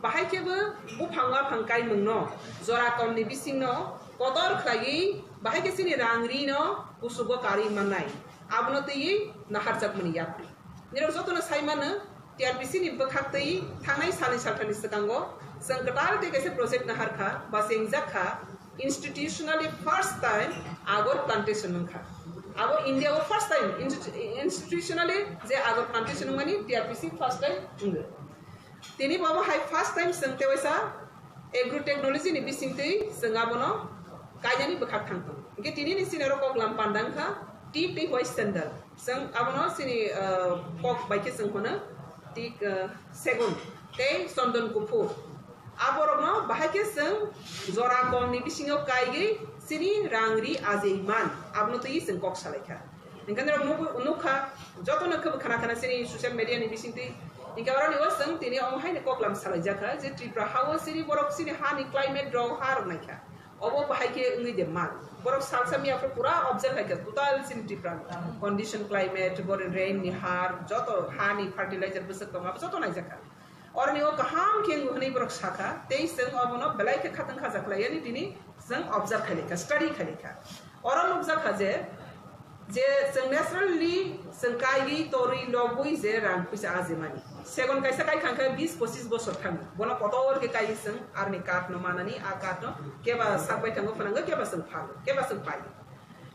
Bahai keba bu phanga phangkai mungno, zora kom ni bising no, kotor khlagi bahai ke sini rangri no usugo kari manai abno tei nahar jak mani yapri niro joto na saimana TRPC ni bekhak tei thangai sani salthani sekango sangkatar te kaise project nahar kha ba sengjak kha institutionally first time agor plantation kha abo India o first time institutionally je agor plantation mani TRPC first time tini baba hai first time sangte waisa agro technology ni bising tei sangabono kayani bekhak thangto ke tini ni sini ro kok lam pandang kha tip ti white sandal sang abono sini kok baike sang khona tik segun te sondon kupu aborno bahake sang zora kom ni bisingo kaigi sini rangri azeiman abno ti sang kok salaikha ingkan ro nukha joto na khab khana khana sini social media ni bisinti ingka ro ni wasang tini om hai ni kok lam salaijaka je Tripura hawa sini borok sini hani climate draw har naikha obo bahai ke ngi de man borok salsa mi afro pura observe hai total sin different condition climate bor rain ni har joto hani fertilizer busak kama joto nai jaka or ni o kaham ke nguni borok saka tei seng obono belai ke khatang kha jakla yani tini seng observe khale ka study khale ka or lok jaka je seng naturally seng kai tori lobui je rang pisa azemani segon kaisa kai khangka 20-25 bosor thang bono kotor ke kai seng arni kat no manani a kat no keba sabai thango phananga keba seng phal keba seng pai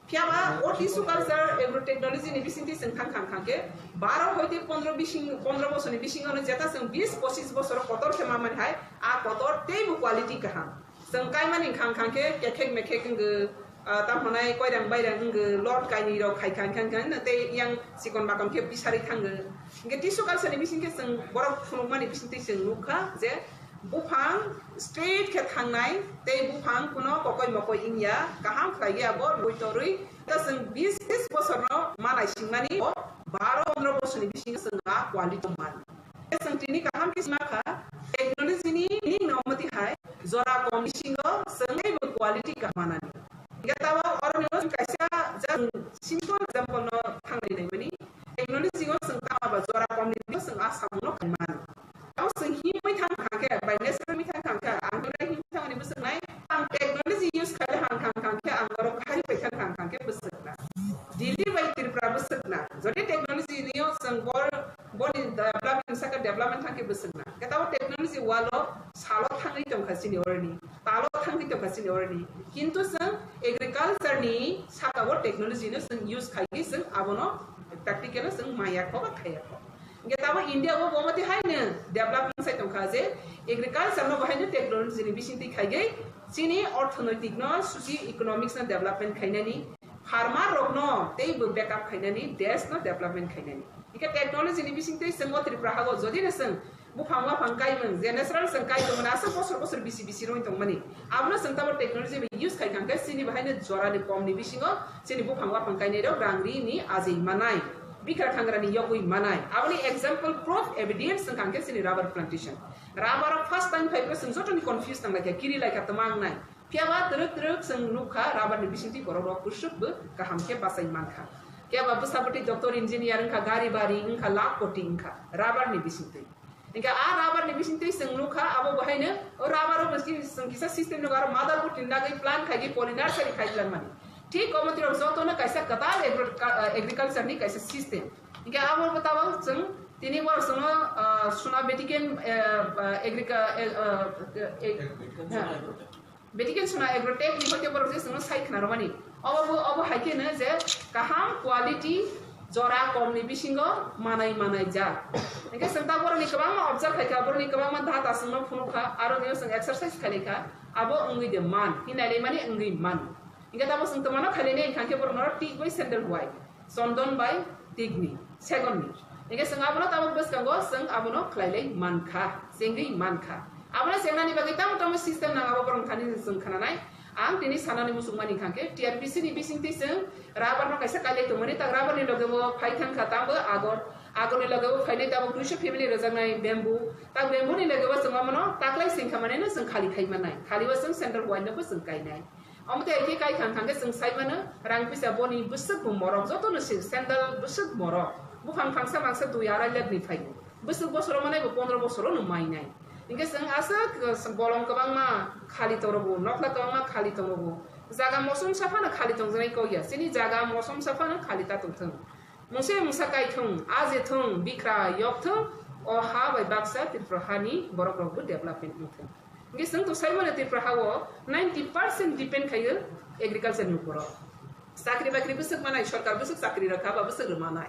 phiaba oti sukalsar agro technology ni bisinti seng thang ke 12 hoite 15 bosor ni bising ono jeta seng 20-25 bosor kotor ke mamani hai a kotor tei bu quality ka ham seng kai mani khang ke kekhek mekhek nge tamhanai koirang bairang nge lord kai ni ro khai kan na te yang sikon bakam ke bisari thang nge tisukal sani bising ke seng borok phunuk mani bisinti seng lukha je bufang straight ke thangnai te bufang kuno kokoi mokoi ingya kaham khlaiya bor boitorui ta seng 20 bosor no manai singmani 12-15 bosor ni bising seng a quality man seng tini kaham kisma kha technology ni nomati hai zora komisingo seng quality ka manani gatawa orang ni kaisa jang simple example no thangai nei mani technology go seng ta ba zora komni seng asam no kan au seng hi mai thang ke by necessary mi thang ka angora hi thang ni besek nai ang technology use khala hang ke angoro khai pe thang ke besek na dili by Tripura besek na jodi technology ni yo seng bor development thang ke besek na gatawa technology walo salo thangai tong khasini orni talo thangai tong khasini orni kintu seng agriculture ni sakawo technology no seng use khai seng abono practical seng maya ko ba khaya ko getawa India wo bomati haine development sai tong khaje agriculture no bahaine technology ni bisinti khaige sini orthonoitic no socio economics na development khainani farmer rok no tei backup khainani desh no development khainani ika technology ni bisinti seng wo Tripura hago jodi na seng bufangwa phangkai man je natural seng kai tong na sa bosor bisi roi tong mani abno seng ta technology be use khai kan ka sini bahaine jora ni kom ni bisingo sini bufangwa phangkai ne ro rangri ni azei manai bikar khangra ni yogui manai abni example proof evidence seng kan ke sini rubber plantation rubber first time fiber seng joto ni confuse tang la kiri lai ka tamang nai piaba truk seng nukha rubber ni bisinti korok kusuk be kaham ke basai man kha piaba busapati doctor engineer ka gari bari ka lak poti ka rubber ni bisinti Nika rubber ni bisinti seng nukha abo bahaine o rubber o meski seng kisa system no gar motherboard tinda gai plan khai polymer sari khai plan mani ठीक कोमति रो जोतो न कैसा कतार agriculture नि कैसा system nika abo बतावा seng tini वर्ष न सुना बेटिकेन बेटिकेन सुना एग्रोटेक नि होते बर जे seng साइ खना रमानी अब हाइके न जे kaham quality जरा कमनि बिसिंगो मानाय जा इनके संता बरनि गोबां ऑब्जर्व खायखा बरनि गोबां धात आसंनो फुनुखा आरो ने जों एक्सरसाइज खालेखा आबो अंगि दे मान हिनाले माने अंगि मान इनके ताबो जों तमानो खालेने इखांके बरनो टिक बाय सेंडल वाइ चंदन बाय टिकनि सेगननि इनके जों आबो ताबो बसकांगो जों आबो खलाइले मानखा जेंगि मानखा आबो सेंनानि बागै ताम सिस्टेम नांगाबो बरन खानि जों खानानाय आं दिनै सानानि मुसुकमानि खांके टीआरपीसी नि बिसिंति जों राबारनो कायसा काले तमनि ता राबारनि लगेबो फाइथां खाताबो आगरनि लगेबो फाइनै ताबो कृषि फेमिलि रजांनाय बेम्बु ता बेम्बुनि लगेबो जों मनो ताकलाय सिंखा माने जों खालि खाइमानाय खालिबो जों सेंट्रल वाइनबो जों गायनाय अमते एके काइ खांखांगे जों साइमानो रां फैसा बनि बुसुक मरक जतनो सेंडल बुसुक मरक बुफां फांसा मांसा दुइ आराय लेबनि फाइ बुसुक बसरो माने 15 बसरो न माइनाय इनके जों आसा बलम गोबां मा खालि तरबो नखला गोबां मा खालि तंबो जागा मौसम साफानो खालि तंजनाय कइया सिनि जागा मौसम साफानो खालि ता तंथों मुसे मुसा काइथों आजेथों बिख्रा यकथों अ हा बाय बाक्सा त्रिपुरानि बरकरबो डेभलपमेन्ट मुथों इनके जों तो साइमानो त्रिपुराहावो 90% डिपेंड खायो एग्रीकल्चर नि ऊपर साख्रि बाख्रि बुसुक मानाय सरकार बुसुक साख्रि रखा बा बुसुक मानाय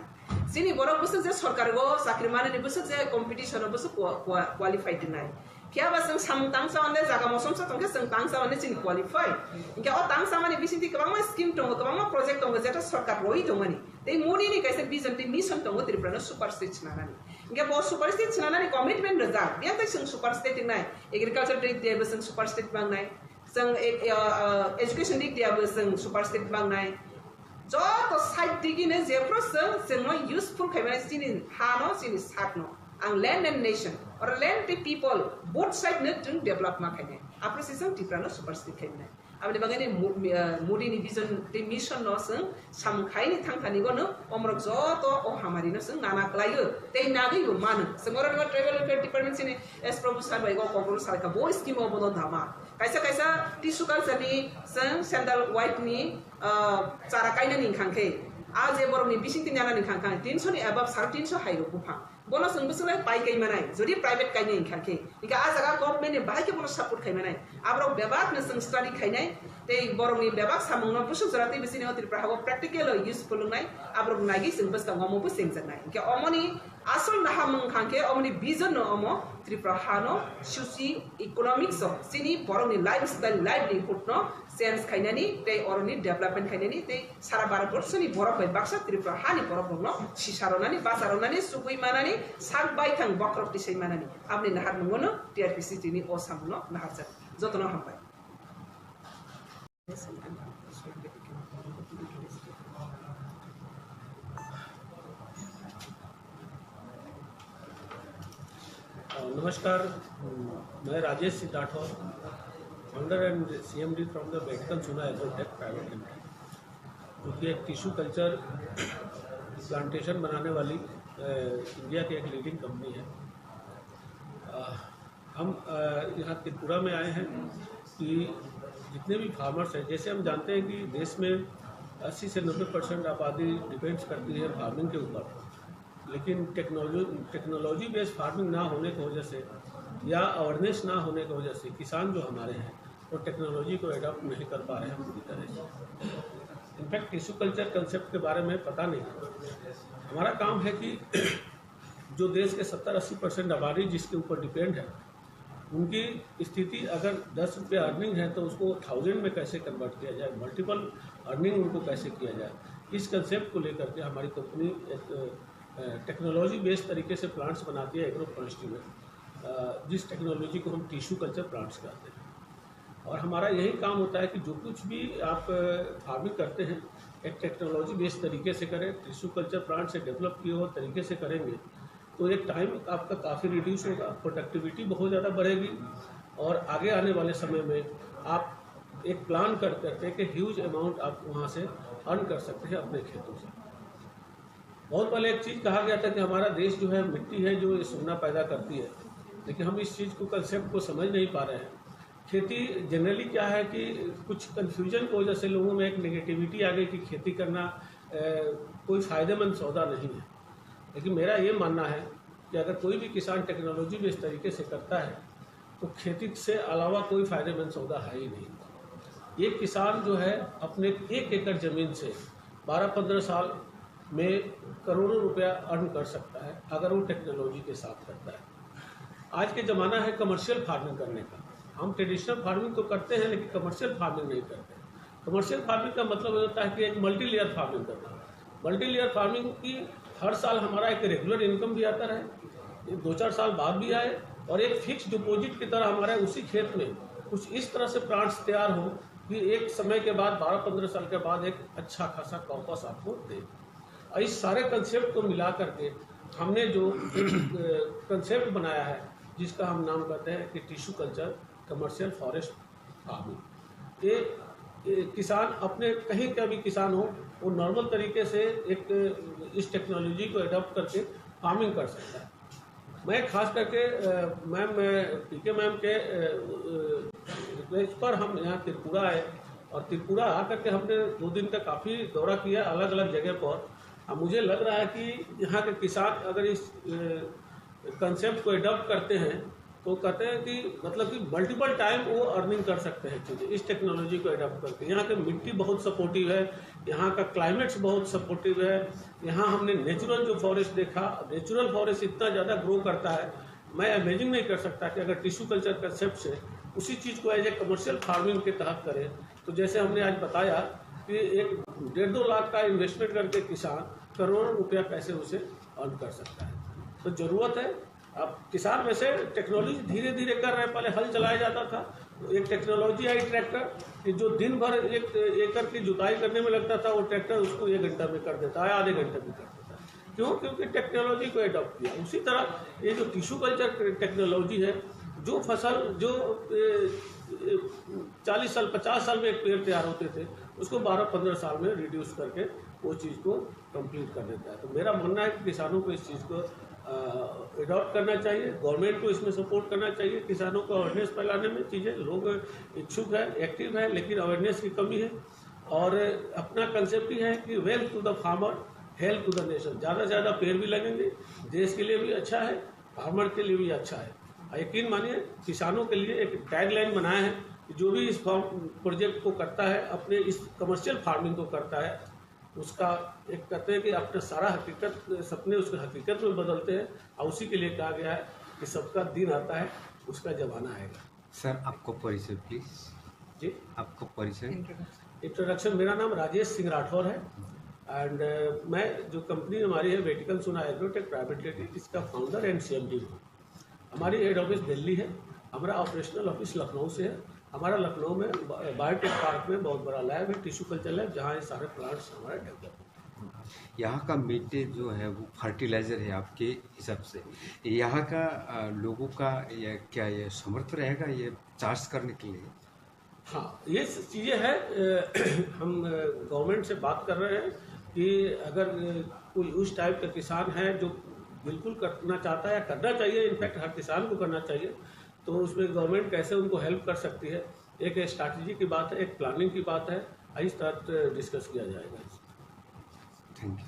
सिनि बरक बुसुक जे सरकार गो साख्रि माने बुसुक जे कंपटीशन बुसुक क्वालिफाइड नाय क्या बस जों सामतां सावने जागा मौसम सा तंगे जों तां सावने सिनि क्वालिफाइ इनके अ तां सावने बिसिंति गोबां स्कीम दङ गोबां प्रोजेक्ट दङ जेटा सरकार रहि दङनि ते मोदी नि कैसे विजन ते मिशन दङ त्रिपुरानो सुपर स्टेट नानानि इनके बो सुपर स्टेट नानानि कमिटमेंट रजा बे ते जों सुपर स्टेट नाय एग्रीकल्चर दिक देबो जों सुपर स्टेट बांनाय जों एजुकेशन दिक देबो जों सुपर स्टेट बांनाय जत साइड दिगिने जेफ्रो जोंनो यूजफुल खायमाने सिनि हानो सिनि साकनो आं लैंड एंड नेशन और land the people both side ने जों डेवलप मा खायने आप्रेसिएशन टिप्रानो सुपर स्टेट खायने आबे बागैने मोदी नि विजन द मिशन नो जों सामखायनि थांखानि गनो अमरक जत अ हामारिनो जों नाना क्लायो ते नागैबो मानो जों और ट्राइबल वेलफेयर डिपार्टमेंट सिनि एस प्रभु सारबाय गो कग्रो सारका बो स्कीम अबनो धामा कैसा टिश्यू कल्चर नि जों सैंडल वाइट नि चारा कायना नि खांखे आज ए बरनि बिसिंति नाना नि खांखा 300 नि अबव 350 हाइरो बुफा बोनो जों बिसोरलाय पाइ गायमानाय जदि प्राइवेट गायनाय खांखे इका आ जागा गभर्नमेन्ट नि बाहायके बोनो सपोर्ट खायमानाय आब्रो बेबाक न जों स्टडी खायनाय ते बरनि बेबाक सामंनो बुसु जराते बिसिनि त्रिपुरा हाव प्रेक्टिकल यूजफुल नाय आब्रो नागि जों बस गामो बो सेंजनाय इका अमनि आसल नाहा मं खांखे अमनि विजन न अमो त्रिपुरा हानो सुसि इकोनॉमिक्स सिनि बरनि लाइफस्टाइल लाइवलीहुड न सेंस खायनानि ते अरनि डेवलपमेंट खायनानि ते सारा भारतवर्षनि बरफ बाय बाक्सा त्रिपुरा हानि बरफ न सिसारनानि बासारनानि सुगुइ मानानि साग बायथां बक्रपति सै मानानि आपनि नाहार मंगनो टीआरपीसी टिनि ओ सामनो नाहार जा जतनो हमबाय नमस्कार, मैं Rajesh Siddharth founder and CMD from the बेटकन चुना एग्रोटेक प्राइवेट लिमिटेड, जो कि एक टिश्यू कल्चर प्लांटेशन बनाने वाली इंडिया की एक लीडिंग कंपनी है। हम यहाँ त्रिपुरा में आए हैं कि जितने भी फार्मर्स हैं, जैसे हम जानते हैं कि देश में 80 से 90% आबादी डिपेंड्स करती है फार्मिंग के ऊपर, लेकिन टेक्नोलॉजी बेस्ड फार्मिंग ना होने की वजह से या अवेयरनेस ना होने की वजह से किसान जो हमारे हैं वो टेक्नोलॉजी को एडॉप्ट नहीं कर पा रहे हैं पूरी तरह से। इनफैक्ट टिश्यू कल्चर कंसेप्ट के बारे में पता नहीं। हमारा काम है कि जो देश के 70-80% आबादी जिसके ऊपर डिपेंड है, उनकी स्थिति अगर 10 रुपये अर्निंग है तो उसको 1000 में कैसे कन्वर्ट किया जाए, मल्टीपल अर्निंग उनको कैसे किया जाए, इस कंसेप्ट को लेकर के हमारी कंपनी एक टेक्नोलॉजी बेस्ड तरीके से प्लांट्स बनाती है एग्रो फॉरेस्ट्री में, जिस टेक्नोलॉजी को हम टिश्यू कल्चर प्लांट्स कहते हैं। और हमारा यही काम होता है कि जो कुछ भी आप फार्मिंग करते हैं एक टेक्नोलॉजी बेस्ड तरीके से करें, टिश्यू कल्चर प्लांट से डेवलप किए हुए तरीके से करेंगे तो एक टाइम आपका काफ़ी रिड्यूस होगा, प्रोडक्टिविटी बहुत ज़्यादा बढ़ेगी और आगे आने वाले समय में आप एक प्लान करते कि ह्यूज अमाउंट आप वहाँ से अर्न कर सकते हैं अपने खेतों से। बहुत पहले एक चीज़ कहा गया था कि हमारा देश जो है मिट्टी है जो सोना पैदा करती है, लेकिन हम इस चीज़ को कंसेप्ट को समझ नहीं पा रहे हैं। खेती जनरली क्या है कि कुछ कन्फ्यूजन की वजह से लोगों में एक नेगेटिविटी आ गई कि खेती करना कोई फ़ायदेमंद सौदा नहीं है। लेकिन मेरा ये मानना है कि अगर कोई भी किसान टेक्नोलॉजी में इस तरीके से करता है तो खेती से अलावा कोई फ़ायदेमंद सौदा है ही नहीं। एक किसान जो है अपने 1 एकड़ ज़मीन से 12-15 साल में करोड़ों रुपया अर्न कर सकता है अगर वो टेक्नोलॉजी के साथ करता है। आज के ज़माना है कमर्शियल फार्मिंग करने का। हम ट्रेडिशनल फार्मिंग तो करते हैं लेकिन कमर्शियल फार्मिंग नहीं करते। कमर्शियल फार्मिंग का मतलब होता है कि एक मल्टी लेयर फार्मिंग करना। मल्टी लेयर फार्मिंग की हर साल हमारा एक रेगुलर इनकम भी आता रहे, 2-4 साल बाद भी आए, और एक फिक्स डिपॉजिट की तरह हमारे उसी खेत में कुछ इस तरह से प्लांट्स तैयार हो कि एक समय के बाद 12-15 साल के बाद एक अच्छा खासा कॉर्पस आपको दे। और इस सारे कंसेप्ट को मिला करके हमने जो कंसेप्ट बनाया है जिसका हम नाम कहते हैं कि tissue culture commercial forest farming. ये किसान अपने कहीं का भी किसान हो वो नॉर्मल तरीके से एक इस टेक्नोलॉजी को एडॉप्ट करके फार्मिंग कर सकता है। मैं खास करके मैम पीके मैम के रिक्वेस्ट पर हम यहाँ त्रिपुरा आए, और त्रिपुरा आकर के हमने 2 दिन का काफ़ी दौरा किया अलग अलग जगह पर। अब मुझे लग रहा है कि यहाँ के किसान अगर इस कंसेप्ट को एडॉप्ट करते हैं तो कहते हैं कि मतलब कि मल्टीपल टाइम वो अर्निंग कर सकते हैं चीज़ें इस टेक्नोलॉजी को एडॉप्ट करके। यहाँ की मिट्टी बहुत सपोर्टिव है, यहाँ का क्लाइमेट्स बहुत सपोर्टिव है। यहाँ हमने नेचुरल जो फॉरेस्ट देखा, नेचुरल फॉरेस्ट इतना ज़्यादा ग्रो करता है, मैं इमेजिन नहीं कर सकता कि अगर टिश्यू कल्चर कंसेप्ट से उसी चीज़ को एज ए कमर्शियल फार्मिंग के तहत करें तो जैसे हमने आज बताया कि एक 1.5-2 लाख का इन्वेस्टमेंट करके किसान करोड़ों रुपया कैसे उसे अर्न कर सकता है। तो ज़रूरत है। अब किसान वैसे टेक्नोलॉजी धीरे धीरे कर रहे हैं। पहले हल चलाया जाता था, एक टेक्नोलॉजी आई ट्रैक्टर कि जो दिन भर 1 एकड़ की जुताई करने में लगता था वो ट्रैक्टर उसको 1 घंटा में कर देता है, आधे घंटे में कर देता है। क्यों? क्योंकि टेक्नोलॉजी को एडॉप्ट किया। उसी तरह ये जो टिश्यू कल्चर टेक्नोलॉजी है, जो फसल जो 40 साल 50 साल में एक पेड़ तैयार होते थे उसको 12-15 साल में रिड्यूस करके वो चीज़ को कंप्लीट कर देता है। तो मेरा मानना है कि किसानों को इस चीज़ को एडॉप्ट करना चाहिए, गवर्नमेंट को इसमें सपोर्ट करना चाहिए। किसानों को अवेयरनेस फैलाने में चीज़ें लोग इच्छुक है, एक्टिव है, लेकिन अवेयरनेस की कमी है। और अपना कंसेप्ट ही है कि wealth to the farmer health to the nation. ज़्यादा से ज़्यादा पेड़ भी लगेंगे, देश के लिए भी अच्छा है, फार्मर के लिए भी अच्छा है। यकीन मानिए किसानों के लिए एक टैगलाइन बनाया है कि जो भी इस प्रोजेक्ट को करता है, अपने इस कमर्शियल फार्मिंग को करता है, उसका एक कहते हैं कि अपना सारा हकीकत सपने उसके हकीकत में बदलते हैं। और उसी के लिए कहा गया है कि सबका दिन आता है, उसका जमाना आएगा। सर आपको परिचय प्लीज। जी आपको परिचय। इंट्रोडक्शन, मेरा नाम राजेश सिंह राठौर है एंड मैं जो कंपनी हमारी है वेटिकल सोना एग्रोटेक प्राइवेट लिमिटेड, इसका फाउंडर एंड CMD हूँ। हमारी हेड ऑफिस दिल्ली है, हमारा ऑपरेशनल ऑफिस लखनऊ से है। हमारा लखनऊ में बायोटेक पार्क में बहुत बड़ा लैब है, टिश्यू कल्चर लैब, जहाँ ये सारे प्लांट्स हमारे डेवलप। यहाँ का मिट्टी जो है वो फर्टिलाइजर है आपके हिसाब से, यहाँ का लोगों का ये क्या ये समर्थ रहेगा ये चार्ज करने के लिए? हाँ, ये चीज़ें हैं। हम गवर्नमेंट से बात कर रहे हैं कि अगर कोई उस टाइप का किसान है जो बिल्कुल करना चाहता है या करना चाहिए, इनफैक्ट हर किसान को करना चाहिए, तो उसमें गवर्नमेंट कैसे उनको हेल्प कर सकती है, एक स्ट्रैटेजी की बात है, एक प्लानिंग की बात है। इस तरह डिस्कस किया जाएगा। Thank you.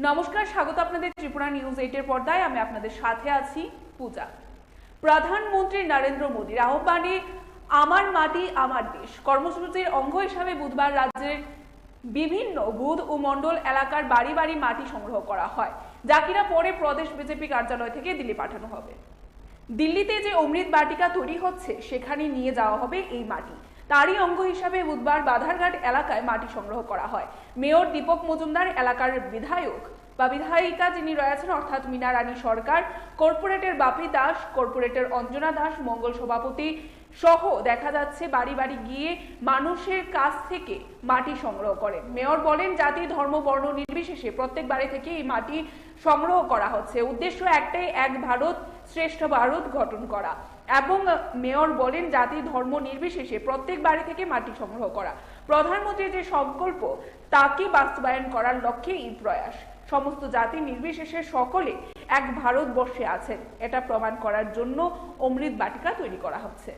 নমস্কার, স্বাগত আপনাদের ত্রিপুরা নিউজ 8-এর পর্দায়। আমি আপনাদের সাথে আছি পূজা। প্রধানমন্ত্রী নরেন্দ্র মোদীর আহ্বানে আমার মাটি আমার দেশ কর্মসূচির অঙ্গ হিসাবে বুধবার রাজ্যের বিভিন্ন বুথ ও মণ্ডল এলাকার বাড়ি বাড়ি মাটি সংগ্রহ করা হয়, যা কিনা পরে প্রদেশ বিজেপি কার্যালয় থেকে দিল্লি পাঠানো হবে। দিল্লিতে যে অমৃত বাটিকা তৈরি হচ্ছে সেখানে নিয়ে যাওয়া হবে এই মাটি। তারই অঙ্গ হিসাবে বুধবার বাধারঘাট এলাকায় মাটি সংগ্রহ করা হয়। মেয়র দীপক মজুমদার, এলাকার বিধায়ক বা বিধায়িকা যিনি রয়েছেন অর্থাৎ মীনা রানী সরকার, কর্পোরেটর বাপি দাস, কর্পোরেটর অঞ্জনা দাস, মঙ্গল সভাপতি সহ দেখা যাচ্ছে বাড়ি বাড়ি গিয়ে মানুষের কাছ থেকে মাটি সংগ্রহ করেন। মেয়র বলেন জাতি ধর্ম বর্ণ নির্বিশেষে প্রত্যেক বাড়ি থেকে এই মাটি সংগ্রহ করা হচ্ছে। উদ্দেশ্য একটাই, এক ভারত শ্রেষ্ঠ ভারত গঠন করা। এবং মেয়র বলেন জাতি ধর্ম নির্বিশেষে প্রত্যেক বাড়ি থেকে মাটি সংগ্রহ করা। প্রধানমন্ত্রীর যে সংকল্প তাকে বাস্তবায়ন করার লক্ষ্যে এই প্রয়াস। সমস্ত জাতি নির্বিশেষে সকলে এক ভারতবর্ষে আছেন, এটা প্রমাণ করার জন্য অমৃত বাটিকা তৈরি করা হচ্ছে।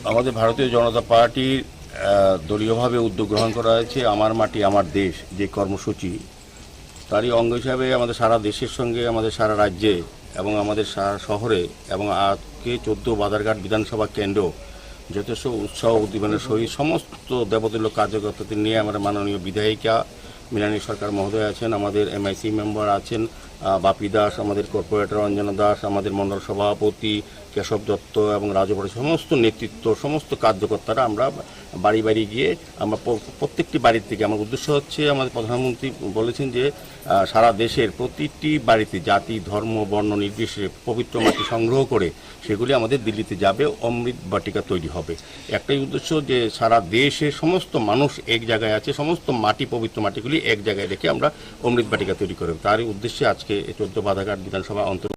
আমাদের ভারতীয় জনতা পার্টির দলীয়ভাবে উদ্যোগ গ্রহণ করা হয়েছে আমার মাটি আমার দেশ যে কর্মসূচি, তারই অঙ্গ হিসাবে আমাদের সারা দেশের সঙ্গে আমাদের সারা রাজ্যে এবং আমাদের সারা শহরে এবং আজকে 14 বাধারঘাট বিধানসভা কেন্দ্র যথেষ্ট উৎসাহ উদ্দীপনের সহিত সমস্ত দেবতুল্য কার্যকর্তাকে নিয়ে আমার মাননীয় বিধায়িকা মৃণালী সরকার মহোদয় আছেন, আমাদের এমআইসি মেম্বার আছেন বাপি দাস, আমাদের কর্পোরেটর অঞ্জনা দাস, আমাদের মণ্ডল সভাপতি কেশব দত্ত এবং রাজপরি সমস্ত নেতৃত্ব সমস্ত কার্যকর্তারা আমরা বাড়ি বাড়ি গিয়ে আমরা প্রত্যেকটি বাড়ির থেকে আমার উদ্দেশ্য হচ্ছে আমাদের প্রধানমন্ত্রী বলেছেন যে সারা দেশের প্রতিটি বাড়িতে জাতি ধর্ম বর্ণ নির্বিশেষে পবিত্র মাটি সংগ্রহ করে সেগুলি আমাদের দিল্লিতে যাবে, অমৃত বাটিকা তৈরি হবে। একটাই উদ্দেশ্য যে সারা দেশের সমস্ত মানুষ এক জায়গায় আছে, সমস্ত মাটি পবিত্র মাটিগুলি এক জায়গায় রেখে আমরা অমৃত বাটিকা তৈরি করব। তারই উদ্দেশ্যে আজকে 14 বাধারঘাট বিধানসভা অন্তর্গত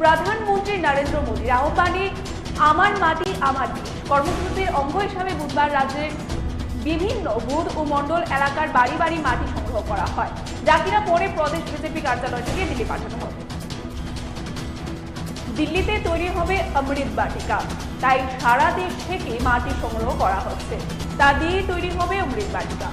প্রধানমন্ত্রী নরেন্দ্র মোদীর আহ্বানে আমার মাটি আমার দেশ কর্মসূচির অঙ্গ হিসাবে বুধবার রাজ্যের বিভিন্ন বুথ ও মণ্ডল এলাকার বাড়ি বাড়ি মাটি সংগ্রহ করা হয়, যা কিনা পরে প্রদেশ বিজেপি কার্যালয় থেকে দিল্লি পাঠানো হবে। দিল্লিতে তৈরি হবে অমৃত বাটিকা, তাই সারা দেশ থেকে মাটি সংগ্রহ করা হচ্ছে, তা দিয়ে তৈরি হবে অমৃত বাটিকা।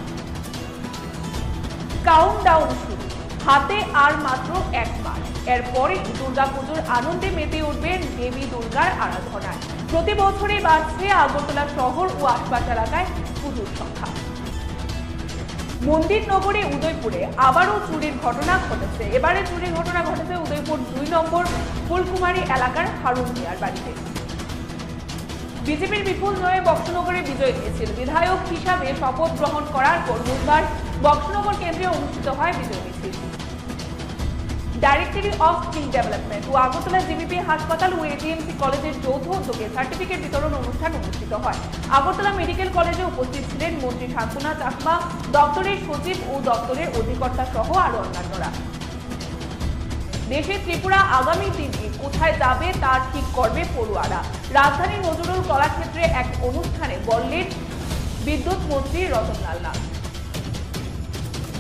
কাউন্টডাউন শুরু, হাতে আর মাত্র 1 মাস। এরপরে দুর্গাপুজোর আনন্দে মেতে উঠবেন দেবী দুর্গার আরাধনায়। প্রতি বছরই বাড়ছে আগরতলা শহর ও আশপাশ এলাকায় পুজোর সংখ্যা। মন্দির নগরী উদয়পুরে আবারও চুরির ঘটনা ঘটেছে। এবারে চুরির ঘটনা ঘটেছে উদয়পুর 2 নম্বর ফুলকুমারী এলাকার হারুন মিয়ার বাড়িতে। বিজেপির বিপুল জয়ে বক্সনগরে বিজয় দিয়েছিল। বিধায়ক হিসাবে শপথ গ্রহণ করার পর বুধবার বক্সনগর কেন্দ্রে অনুষ্ঠিত হয় বিজয় মিছিল। ডাইরেক্টরি অফ স্কিল ডেভেলপমেন্ট ও আগরতলা জিবিপি হাসপাতাল ও এটিএমসি কলেজের যৌথ উদ্যোগে সার্টিফিকেট বিতরণ অনুষ্ঠান অনুষ্ঠিত হয়। আগরতলা মেডিকেল কলেজে উপস্থিত ছিলেন মন্ত্রী শান্তনা চাকমা, দপ্তরের সচিব ও দপ্তরের অধিকর্তা সহ আরো অন্যান্যরা। দেশে ত্রিপুরা আগামী দিনে কোথায় যাবে তা ঠিক করবে পড়ুয়ারা। রাজধানী নজরুল কলাক্ষেত্রে এক অনুষ্ঠানে বললেন বিদ্যুৎ মন্ত্রী রতনলাল নাথ।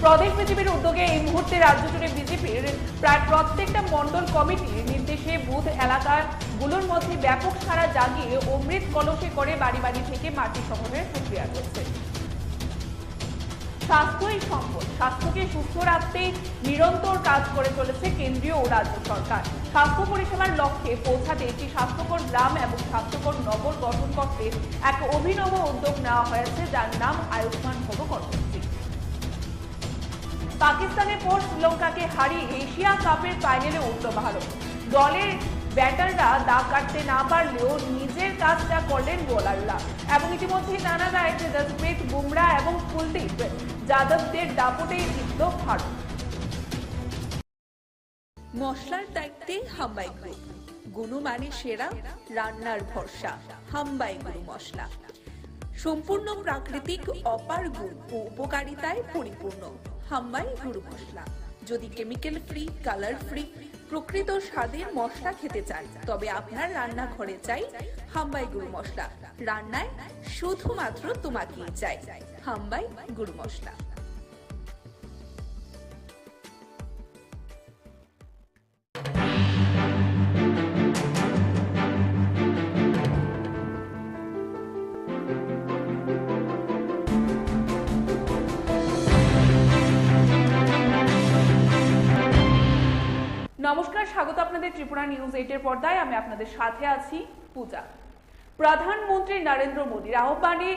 প্রদেশ বিজেপির উদ্যোগে এই মুহূর্তে রাজ্য জুড়ে বিজেপির প্রায় প্রত্যেকটা মন্ডল কমিটির নির্দেশে বুথ এলাকাগুলোর মধ্যে ব্যাপক সাড়া জাগিয়ে অমৃত কলসে করে বাড়ি বাড়ি থেকে মাটি সংগ্রহের প্রক্রিয়া চলছে। স্বাস্থ্যই সম্পদ, স্বাস্থ্যকে সুস্থ রাখতে নিরন্তর কাজ করে চলেছে কেন্দ্রীয় ও রাজ্য সরকার। স্বাস্থ্য পরিষেবার লক্ষ্যে পৌঁছাতে একটি স্বাস্থ্যকর গ্রাম এবং স্বাস্থ্যকর নগর গঠন করতে এক অভিনব উদ্যোগ নেওয়া হয়েছে, যার নাম আয়ুষ্মান ভব কর্মসূচি। পাকিস্তানের পর শ্রীলঙ্কাকে হারিয়ে এশিয়া কাপের ফাইনালে উঠল ভারত। দলের ব্যাটাররা দাগ কাটতে না পারলেও নিজের কাজটা করলেন বোলাররা, এবং ইতিমধ্যে জানা যায় যে জসপ্রীত বুমরা এবং কুলদীপ যাদবদের দাপটেই জিতল ভারত। মশলার দায়িত্বে হাম্বাই গ্রুপ, গুণমানে সেরা, রান্নার ভরসা। হাম্বাই গুরু মশলা সম্পূর্ণ প্রাকৃতিক, অপার গুণ ও উপকারিতায় পরিপূর্ণ। হাম্বাই গুরু মশলা। যদি কেমিক্যাল ফ্রি, কালার ফ্রি, প্রকৃত স্বাদের মশলা খেতে চান, তবে আপনার রান্নাঘরে চাই হাম্বাই গুরু মশলা। রান্নায় শুধুমাত্র তোমাকেই চাই হাম্বাই গুরু মশলা। নমস্কার, স্বাগত আপনাদের ত্রিপুরা নিউজ 8 এর পর্দায়। আমি আপনাদের সাথে আছি পূজা। প্রধানমন্ত্রী নরেন্দ্র মোদীর আহ্বানে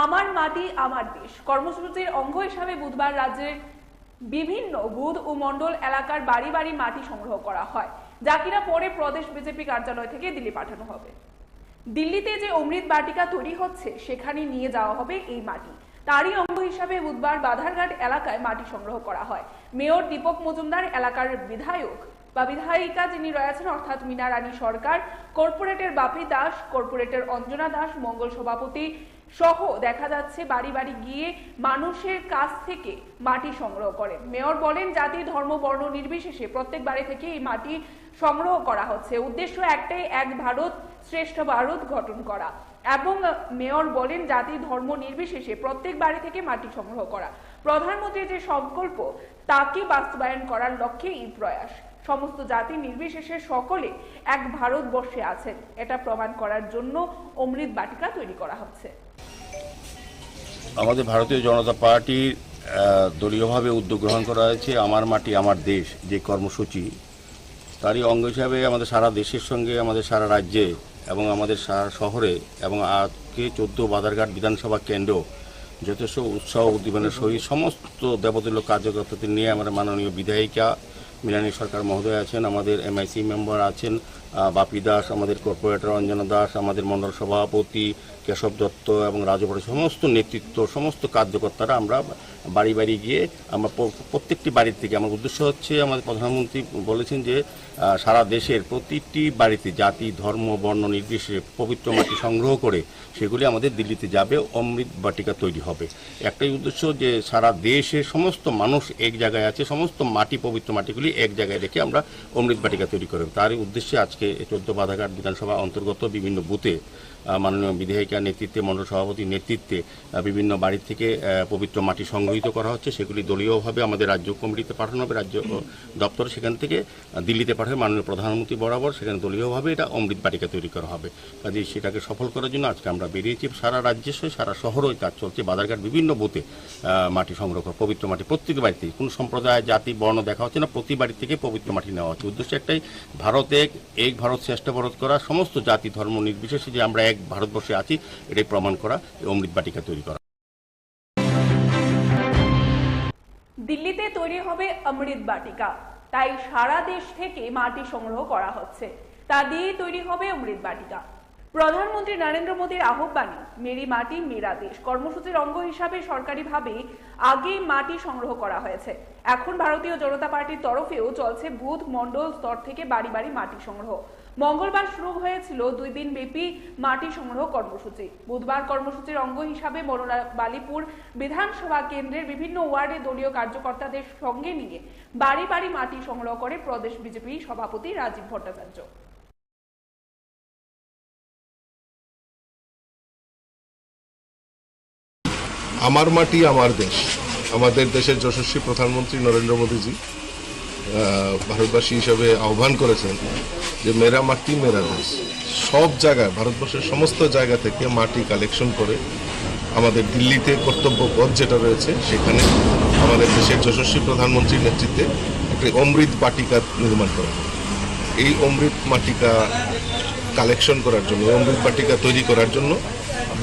আমার মাটি আমার দেশ কর্মসূচির অঙ্গ হিসাবে বুধবার রাজ্যের বিভিন্ন বুথ ও মণ্ডল এলাকার বাড়ি বাড়ি মাটি সংগ্রহ করা হয়, যা কিনা পরে প্রদেশ বিজেপি কার্যালয় থেকে দিল্লি পাঠানো হবে। দিল্লিতে যে অমৃত বাটিকা তৈরি হচ্ছে, সেখানে নিয়ে যাওয়া হবে এই মাটি। তারই অঙ্গ হিসাবে বুধবার বাধারঘাট এলাকায় মাটি সংগ্রহ করা হয়। মেয়র দীপক মজুমদার, এলাকার বিধায়ক বা বিধায়িকা যিনি রয়েছেন অর্থাৎ মীনা রানী সরকার, কর্পোরেটর বাপি দাস, কর্পোরেটর অঞ্জনা দাস, মঙ্গল সভাপতি সহ দেখা যাচ্ছে বাড়ি বাড়ি গিয়ে মানুষের কাছ থেকে মাটি সংগ্রহ করেন। মেয়র বলেন, জাতি ধর্ম বর্ণ নির্বিশেষে প্রত্যেক বাড়ি থেকে এই মাটি সংগ্রহ করা হচ্ছে। উদ্দেশ্য একটাই, এক ভারত শ্রেষ্ঠ ভারত গঠন করা। এবং মেয়র বলেন, জাতি ধর্ম নির্বিশেষে প্রত্যেক বাড়ি থেকে মাটি সংগ্রহ করা। প্রধানমন্ত্রীর যে সংকল্প, তাকে বাস্তবায়ন করার লক্ষ্যে এই প্রয়াস। সমস্ত জাতি নির্বিশেষে সকলে এক ভারতবর্ষে আছেন, এটা প্রমাণ করার জন্য অমৃত বাটিকা তৈরি করা হচ্ছে। আমাদের ভারতীয় জনতা পার্টির দলীয়ভাবে উদ্যোগ গ্রহণ করা হয়েছে আমার মাটি আমার দেশ যে কর্মসূচি, তারই অঙ্গ হিসাবে আমাদের সারা দেশের সঙ্গে আমাদের সারা রাজ্যে এবং আমাদের সারা শহরে এবং আজকে 14 বাধারঘাট বিধানসভা কেন্দ্র যথেষ্ট উৎসাহ উদ্দীপনার সহিত সমস্ত দেবতুল্য কার্যকর্তাদের নিয়ে আমাদের মাননীয় বিধায়িকা মীনানী সরকার মহোদয় আছেন, আমাদের এমআইসি মেম্বার আছেন বাপি দাস, আমাদের কর্পোরেটর অঞ্জনা দাস, আমাদের মণ্ডল সভাপতি কেশব দত্ত এবং রাজপরে সমস্ত নেতৃত্ব সমস্ত কার্যকর্তারা আমরা বাড়ি বাড়ি গিয়ে আমরা প্রত্যেকটি বাড়ির থেকে আমার উদ্দেশ্য হচ্ছে আমাদের প্রধানমন্ত্রী বলেছেন যে সারা দেশের প্রতিটি বাড়িতে জাতি ধর্ম বর্ণ নির্বিশেষে পবিত্র মাটি সংগ্রহ করে সেগুলি আমাদের দিল্লিতে যাবে, অমৃত বাটিকা তৈরি হবে। একটাই উদ্দেশ্য যে সারা দেশের সমস্ত মানুষ এক জায়গায় আছে, সমস্ত মাটি পবিত্র মাটিগুলি এক জায়গায় রেখে আমরা অমৃত বাটিকা তৈরি করব। তারই উদ্দেশ্যে আজকে 14 বাধারঘাট বিধানসভা অন্তর্গত বিভিন্ন বুথে মাননীয় বিধায়িকার নেতৃত্বে মণ্ডল সভাপতির নেতৃত্বে বিভিন্ন বাড়ি থেকে পবিত্র মাটি সংগ্রহিত করা হচ্ছে, সেগুলি দলীয়ভাবে আমাদের রাজ্য কমিটিতে পাঠানো হবে, রাজ্য দপ্তর সেখান থেকে দিল্লিতে পাঠাবে মাননীয় প্রধানমন্ত্রী বরাবর, সেখানে দলীয়ভাবে এটা অমৃত বাটিকা তৈরি করা হবে। কাজে সেটাকে সফল করার জন্য আজকে আমরা বেরিয়েছি, সারা রাজ্যে সারা শহরেই কাজ চলছে। বাধারঘাট বিভিন্ন বুথে মাটি সংগ্রহ করা, পবিত্র মাটি প্রত্যেক বাড়িতে, কোনো সম্প্রদায় জাতি বর্ণ দেখা হচ্ছে না, প্রতি বাড়ি থেকে পবিত্র মাটি নেওয়া হচ্ছে। উদ্দেশ্য একটাই, ভারত এক ভারত শ্রেষ্ঠ ভারত করা, সমস্ত জাতি ধর্ম নির্বিশেষে যে আমরা এক ভারতবর্ষে আছি এটাই প্রমাণ করা, অমৃত বাটিকা তৈরি করা। দিল্লিতে তৈরি হবে অমৃত বাটিকা, তাই সারা দেশ থেকে মাটি সংগ্রহ করা হচ্ছে, তা দিয়েই তৈরি হবে অমৃত বাটিকা। প্রধানমন্ত্রী নরেন্দ্র মোদীর আহ্বানে মেরি মাটি মেরা দেশ কর্মসূচির অঙ্গ হিসাবে সরকারিভাবে আগেই মাটি সংগ্রহ করা হয়েছে। এখন ভারতীয় জনতা পার্টির তরফেও চলছে বুথ মণ্ডল স্তর থেকে বাড়ি বাড়ি মাটি সংগ্রহ। মঙ্গলবার শুরু হয়েছিল 2 দিন ব্যাপী মাটি সংগ্রহ কর্মসূচি। বুধবার কর্মসূচির অঙ্গ হিসাবে বালিপুর বিধানসভা কেন্দ্রের বিভিন্ন ওয়ার্ডে দলীয় কার্যকর্তাদের সঙ্গে নিয়ে বাড়ি বাড়ি মাটি সংগ্রহ করে প্রদেশ বিজেপি সভাপতি রাজীব ভট্টাচার্য। আমার মাটি আমার দেশ, আমাদের দেশের যশস্বী প্রধানমন্ত্রী নরেন্দ্র মোদীজি ভারতবাসী হিসাবে আহ্বান করেছেন যে মেরা মাটি মেরা দেশ। সব জায়গায় ভারতবর্ষের সমস্ত জায়গা থেকে মাটি কালেকশন করে আমাদের দিল্লিতে কর্তব্য পথ যেটা রয়েছে সেখানে আমাদের দেশের যশস্বী প্রধানমন্ত্রীর নেতৃত্বে একটি অমৃত বাটিকা নির্মাণ করা হবে। এই অমৃত বাটিকা কালেকশন করার জন্য, অমৃত বাটিকা তৈরি করার জন্য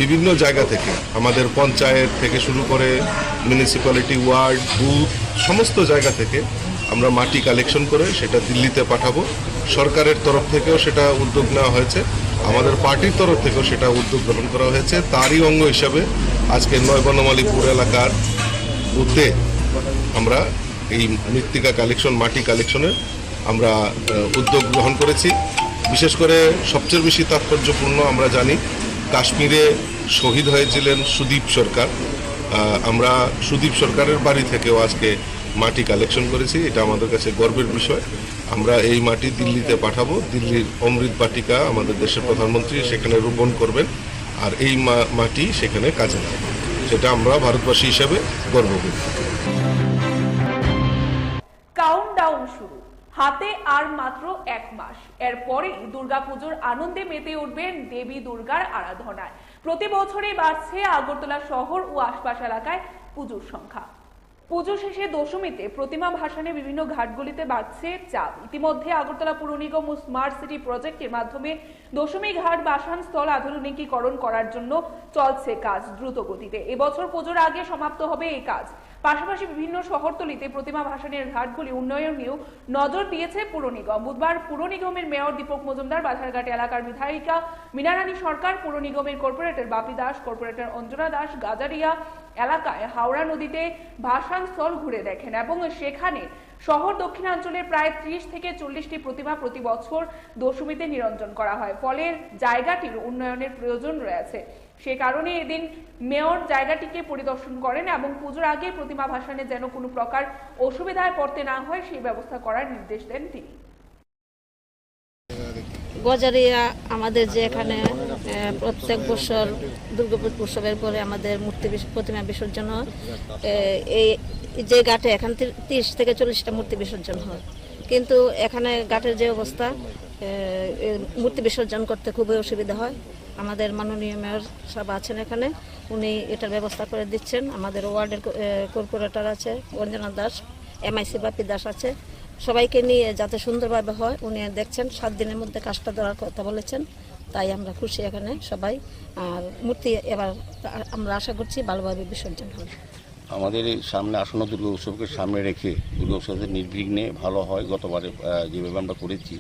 বিভিন্ন জায়গা থেকে আমাদের পঞ্চায়েত থেকে শুরু করে মিউনিসিপ্যালিটি ওয়ার্ড বুথ সমস্ত জায়গা থেকে আমরা মাটি কালেকশন করে সেটা দিল্লিতে পাঠাবো। সরকারের তরফ থেকেও সেটা উদ্যোগ নেওয়া হয়েছে, আমাদের পার্টির তরফ থেকেও সেটা উদ্যোগ গ্রহণ করা হয়েছে। তারই অঙ্গ হিসাবে আজকে 9 বনমালীপুর এলাকার বুথে আমরা এই মৃত্তিকা কালেকশন মাটি কালেকশনের আমরা উদ্যোগ গ্রহণ করেছি। বিশেষ করে সবচেয়ে বেশি তাৎপর্যপূর্ণ আমরা জানি কাশ্মীরে শহীদ হয়েছিলেন সুদীপ সরকার, আমরা সুদীপ সরকারের বাড়ি থেকেও আজকে মাটি কালেকশন করেছি। এটা আমাদের কাছে গর্বের বিষয়। আমরা এই মাটি দিল্লিতে পাঠাবো, দিল্লির অমৃত বাটিকা আমাদের দেশের প্রধানমন্ত্রী সেখানে রোপণ করবেন আর এই মাটি সেখানে কাজে লাগবে, সেটা আমরা ভারতবাসী হিসাবে গর্ব করি। কাউন্টডাউন শুরু, হাতে আর মাত্র 1 মাস, এরপরে দুর্গাপুজোর আনন্দে মেতে উঠবেন দেবী দুর্গার আরাধনায়। প্রতি বছরই বাড়ছে আগরতলা শহর ও আশপাশ এলাকায় পুজোর সংখ্যা। পুজো শেষে দশমীতে প্রতিমা ভাসানে বিভিন্ন ঘাটগুলিতে বাড়ছে চাপ। ইতিমধ্যে আগরতলা পুর নিগম ও স্মার্ট সিটি প্রজেক্টের মাধ্যমে দশমী ঘাট বাসান স্থল আধুনিকীকরণ করার জন্য চলছে কাজ দ্রুত গতিতে। এবছর পুজোর আগে সমাপ্ত হবে এই কাজ। পাশাপাশি বিভিন্ন শহরতলিতে প্রতিমা ভাসানের ঘাটগুলি উন্নয়নেও নজর দিয়েছে পুর নিগম। বুধবার পুর নিগমের মেয়র দীপক মজুমদার, বাধারঘাট এলাকার বিধায়িকা মীনারানী সরকার, পুর নিগমের কর্পোরেটর বাপি দাস, কর্পোরেটর অঞ্জনা দাস গাজারিয়া এলাকায় হাওড়া নদীতে ভাসান স্থল ঘুরে দেখেন এবং সেখানে শহর দক্ষিণাঞ্চলের প্রায় 30 থেকে 40টি প্রতিমা প্রতি বছর দশমীতে নিরঞ্জন করা হয়। ফলে জায়গাটির উন্নয়নের প্রয়োজন রয়েছে। সে কারণে এদিন মেয়র জায়গাটিকে পরিদর্শন করেন এবং পুজোর আগে প্রতিমা ভাসানে যেন কোনো প্রকার অসুবিধায় পড়তে না হয় সেই ব্যবস্থা করার নির্দেশ দেন তিনি। গজারিয়া আমাদের যে এখানে প্রত্যেক বছর দুর্গাপুজো উৎসবের পরে আমাদের প্রতিমা বিসর্জন হয়, এই যে ঘাটে এখান 30 থেকে 40টা মূর্তি বিসর্জন হয়, কিন্তু এখানে ঘাটের যে অবস্থা মূর্তি বিসর্জন করতে খুবই অসুবিধা হয়। আমাদের মাননীয় মেয়র সাহেব আছেন এখানে, উনি এটার ব্যবস্থা করে দিচ্ছেন। আমাদের ওয়ার্ডের কর্পোরেটর আছে অঞ্জনা দাস, এমআইসি বাপি দাস আছে, সবাইকে নিয়ে যাতে সুন্দরভাবে হয় উনি দেখছেন 7 দিনের মধ্যে কাজটা ধরার কথা বলেছেন, তাই আমরা খুশি এখানে সবাই। আর মূর্তি এবার আমরা আশা করছি ভালোভাবে বিসর্জন হবে। আমাদের এই সামনে আসন্ন দুর্গা উৎসবকে সামনে রেখে দুর্গা উৎসবের নির্বিঘ্নে ভালো হয় গতবারে যেভাবে আমরা করেছি,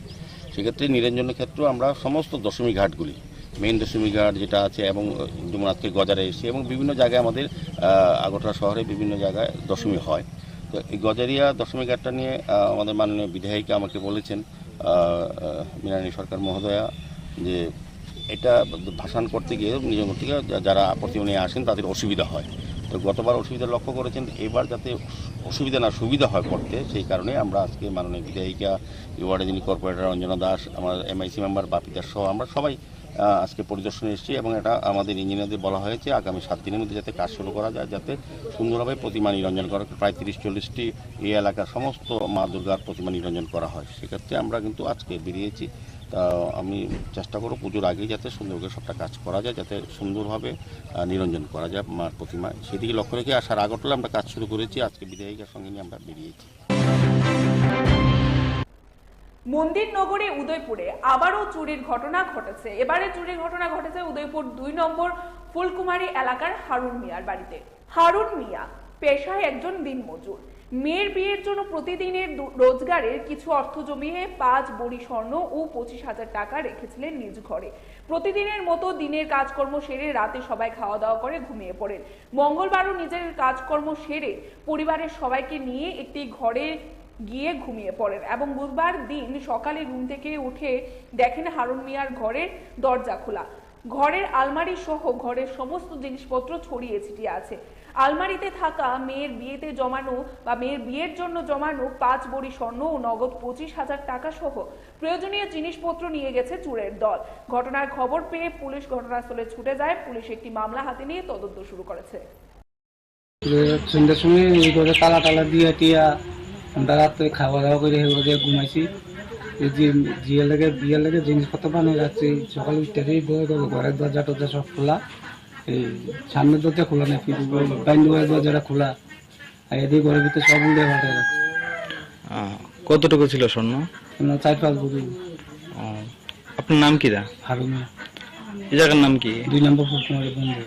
সেক্ষেত্রে নিরঞ্জনের ক্ষেত্রেও আমরা সমস্ত দশমী ঘাটগুলি, মেইন দশমী ঘাট যেটা আছে এবং যেমন আজকে গজারে এসে এবং বিভিন্ন জায়গায় আমাদের আগরতলা শহরে বিভিন্ন জায়গায় দশমী হয়। তো এই গজারিয়া দশমী ঘাটটা নিয়ে আমাদের মাননীয় বিধায়িকা আমাকে বলেছেন, মৃণালী সরকার মহোদয়া, যে এটা ভাসান করতে গিয়ে নিরঞ্জন থেকে যারা প্রতিমা নিয়ে আসেন তাদের অসুবিধা হয়। তো গতবার অসুবিধা লক্ষ্য করেছেন, এবার যাতে অসুবিধা না সুবিধা হয় করতে, সেই কারণে আমরা আজকে মাননীয় বিধায়িকা, ওয়ার্ডে যিনি কর্পোরেটর অঞ্জনা দাস, আমার MIC মেম্বার বাপিদার সহ আমরা সবাই আজকে পরিদর্শনে এসেছি এবং এটা আমাদের ইঞ্জিনিয়ারদের বলা হয়েছে আগামী 7 দিনের মধ্যে যাতে কাজ শুরু করা যায়, যাতে সুন্দরভাবে প্রতিমা নিরঞ্জন করা, প্রায় 30-40টি এই এলাকার সমস্ত মা দুর্গার প্রতিমা নিরঞ্জন করা হয়। সেক্ষেত্রে আমরা কিন্তু আজকে বেরিয়েছি। তা আমি চেষ্টা করব পুজোর আগেই যাতে সুন্দর করে সবটা কাজ করা যায়, যাতে সুন্দরভাবে নিরঞ্জন করা যায় মার প্রতিমা, সেদিকে লক্ষ্য রেখে আসার আগরতলা আমরা কাজ শুরু করেছি। আজকে বিধায়িকার সঙ্গে নিয়ে আমরা বেরিয়েছি। মন্দির নগরী উদয়পুরে আবারও চুরির ঘটনা ঘটেছে। এবারে চুরির ঘটনা ঘটেছে উদয়পুর 2 নম্বর ফুলকুমারী এলাকার হারুন মিয়ার বাড়িতে। হারুন মিয়া পেশায় একজন দিনমজুর। মেয়ের বিয়ের জন্য প্রতিদিনের রোজগারের কিছু অর্থ জমিয়ে 5 ভরি স্বর্ণ ও 25,000 টাকা রেখেছিলেন নিজ ঘরে। প্রতিদিনের মতো দিনের কাজকর্ম সেরে রাতে সবাই খাওয়া দাওয়া করে ঘুমিয়ে পড়েন। মঙ্গলবারও নিজের কাজকর্ম সেরে পরিবারের সবাইকে নিয়ে একটি ঘরে গিয়ে ঘুমিয়ে পড়েন এবং বুধবার দিন সকালে ঘুম থেকে উঠে দেখেন হারুন মিয়ার ঘরের দরজা খোলা। ঘরের আলমারি সহ ঘরের সমস্ত জিনিসপত্র ছড়িয়ে ছিটিয়ে আছে। আলমারিতে থাকা মেয়ের বিয়ের জন্য জমানো 5 ভরি স্বর্ণ ও নগদ 25,000 টাকা সহ প্রয়োজনীয় জিনিসপত্র নিয়ে গেছে চোরের দল। ঘটনার খবর পেয়ে পুলিশ ঘটনাস্থলে ছুটে যায়। পুলিশ একটি মামলা হাতে নিয়ে তদন্ত শুরু করেছে। সন্ধ্যার সময় এই করে তালা দিয়ে টিয়া আমরা রাত্রে খাওয়া দাওয়া করে ঘুমাইছি। বিয়ের লেগে জিনিসপত্র বানিয়ে যাচ্ছি। সকালে উঠতেই বয়ে গেল, ঘরের দরজা টরজা সব খোলা, এই সামনের দরজা খোলা নেই, বাইন্ডুয়ের দরজাটা খোলা, আর এদিকে ঘরের ভিতরে সব উড়ে ফাটে যাচ্ছে। কতটুকু ছিল স্বর্ণ? 4-5 ভরি। আপনার নাম কি? হারুন মিয়া। এই জায়গার নাম কি? 2 নম্বর ফুলকুমারী বন্ধু।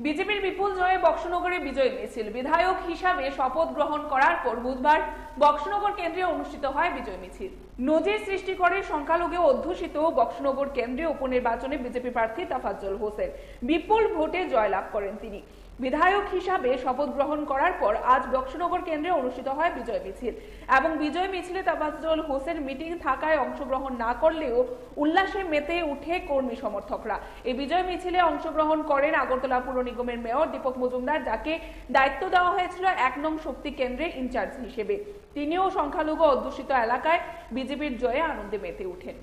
বিজেপির বিপুল জয়ে বক্সনগরে বিজয় মিছিল। বিধায়ক হিসাবে শপথ গ্রহণ করার পর বুধবার বক্সনগর কেন্দ্রে অনুষ্ঠিত হয় বিজয় মিছিল। নজির সৃষ্টি করে সংখ্যালঘু অধ্যুষিত বক্সনগর কেন্দ্রে উপনির্বাচনে বিজেপি প্রার্থী তাফাজ্জল হোসেন বিপুল ভোটে জয়লাভ করেন তিনি। বিধায়ক হিসাবে শপথ গ্রহণ করার পর আজ বক্সনগর কেন্দ্রে অনুষ্ঠিত হয় বিজয় মিছিল এবং বিজয় মিছিলে তাফাজ্জল হোসেন মিটিং থাকায় অংশগ্রহণ না করলেও উল্লাসে মেতে উঠে কর্মী সমর্থকরা। এই বিজয় মিছিলে অংশগ্রহণ করেন আগরতলা পুর নিগমের মেয়র দীপক মজুমদার, যাকে দায়িত্ব দেওয়া হয়েছিল 1 নং শক্তি কেন্দ্রের ইনচার্জ হিসেবে। তিনিও সংখ্যালঘু অধ্যুষিত এলাকায় বিজেপির জয়ে আনন্দে মেতে উঠেন।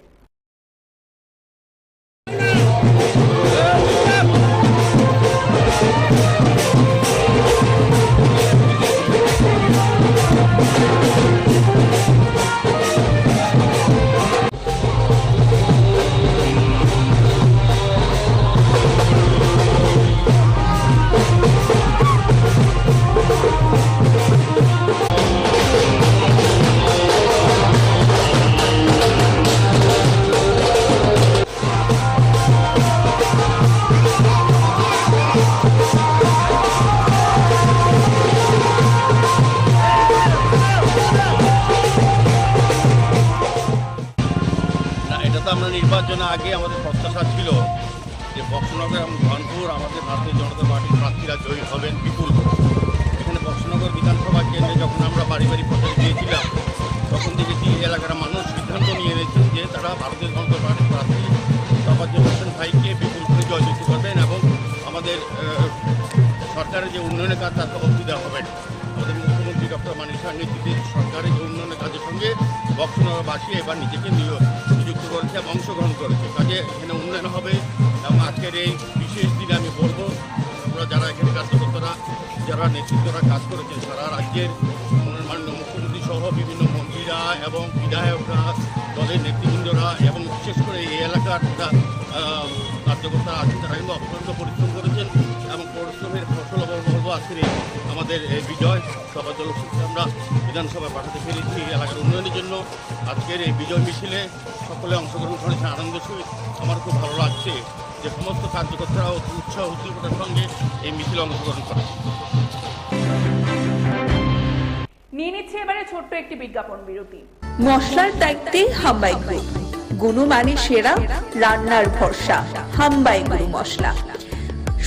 আমরা নির্বাচনে আগে আমাদের প্রত্যাশা ছিল যে বক্সনগর এবং ধনপুর আমাদের ভারতীয় জনতা পার্টির প্রার্থীরা জয়ী হবেন বিপুল। এখানে বক্সনগর বিধানসভা কেন্দ্রে যখন আমরা বাড়ি প্রচারে গিয়েছিলাম তখন দেখেছি এই এলাকার মানুষ সিদ্ধান্ত নিয়ে নিয়েছেন যে তারা ভারতীয় জনতা পার্টির প্রার্থী তাফাজ্জল হোসেন ভাইকে বিপুল করে জয়যুক্ত করবেন এবং আমাদের সরকারের যে উন্নয়নের কাজ তাকে অবধি দেওয়া হবে। আমাদের মুখ্যমন্ত্রী ডক্টর মানিক সাহার নেতৃত্বে সরকারের যে উন্নয়নের কাজের সঙ্গে বক্সনগরবাসী এবার নিজেকে নিযুক্ত করেছে এবং অংশগ্রহণ করেছে। কাজে এখানে উন্নয়ন হবে এবং আজকের এই বিশেষ দিনে আমি বলবো আমরা যারা এখানে কার্যকর্তারা যারা নেতৃত্বরা কাজ করেছেন সারা রাজ্যের মাননীয় মুখ্যমন্ত্রী সহ বিভিন্ন মন্ত্রীরা এবং বিধায়করা, দলের নেতৃবৃন্দরা এবং বিশেষ করে এই এলাকার যারা কার্যকর্তারা আছেন তারা কিন্তু অত্যন্ত পরিশ্রম করেছেন এবং পরিশ্রমের ফসল বলবো আজকের আমাদের বিজয় সভা জলসূত্রে আমরা বিধানসভায় পাঠাতে পেরেছি এলাকার উন্নয়নের জন্য। আজকের এই বিজয় মিছিলে সকলে অংশগ্রহণ করেছে আনন্দের সহিত। আমার খুব ভালো লাগছে যে সমস্ত কার্যকর্তারা উৎসাহ উদ্দীপনার সঙ্গে এই মিছিলে অংশগ্রহণ করে। নিয়ে নিচ্ছে এবারে ছোট্ট একটি বিজ্ঞাপন বিরতি। মশলার দায়িত্বে হাম্বাই গ্রুপ, গুণমানে সেরা, রান্নার ভরসা। হাম্বাই গুরু মশলা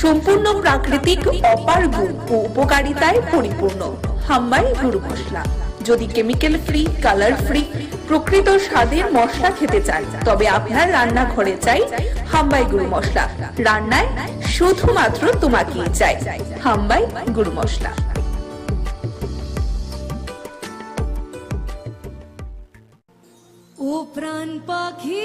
সম্পূর্ণ প্রাকৃতিক, অপার গুণ ও উপকারিতায় পরিপূর্ণ। হাম্বাই গুরু মশলা। যদি কেমিক্যাল ফ্রি, কালার ফ্রি, প্রকৃত স্বাদের মশলা খেতে চান তবে আপনার রান্নাঘরে চাই হাম্বাই গুরু মশলা। রান্নায় শুধুমাত্র তোমাকেই চাই হাম্বাই গুরু মশলা। ও প্রাণ পাখি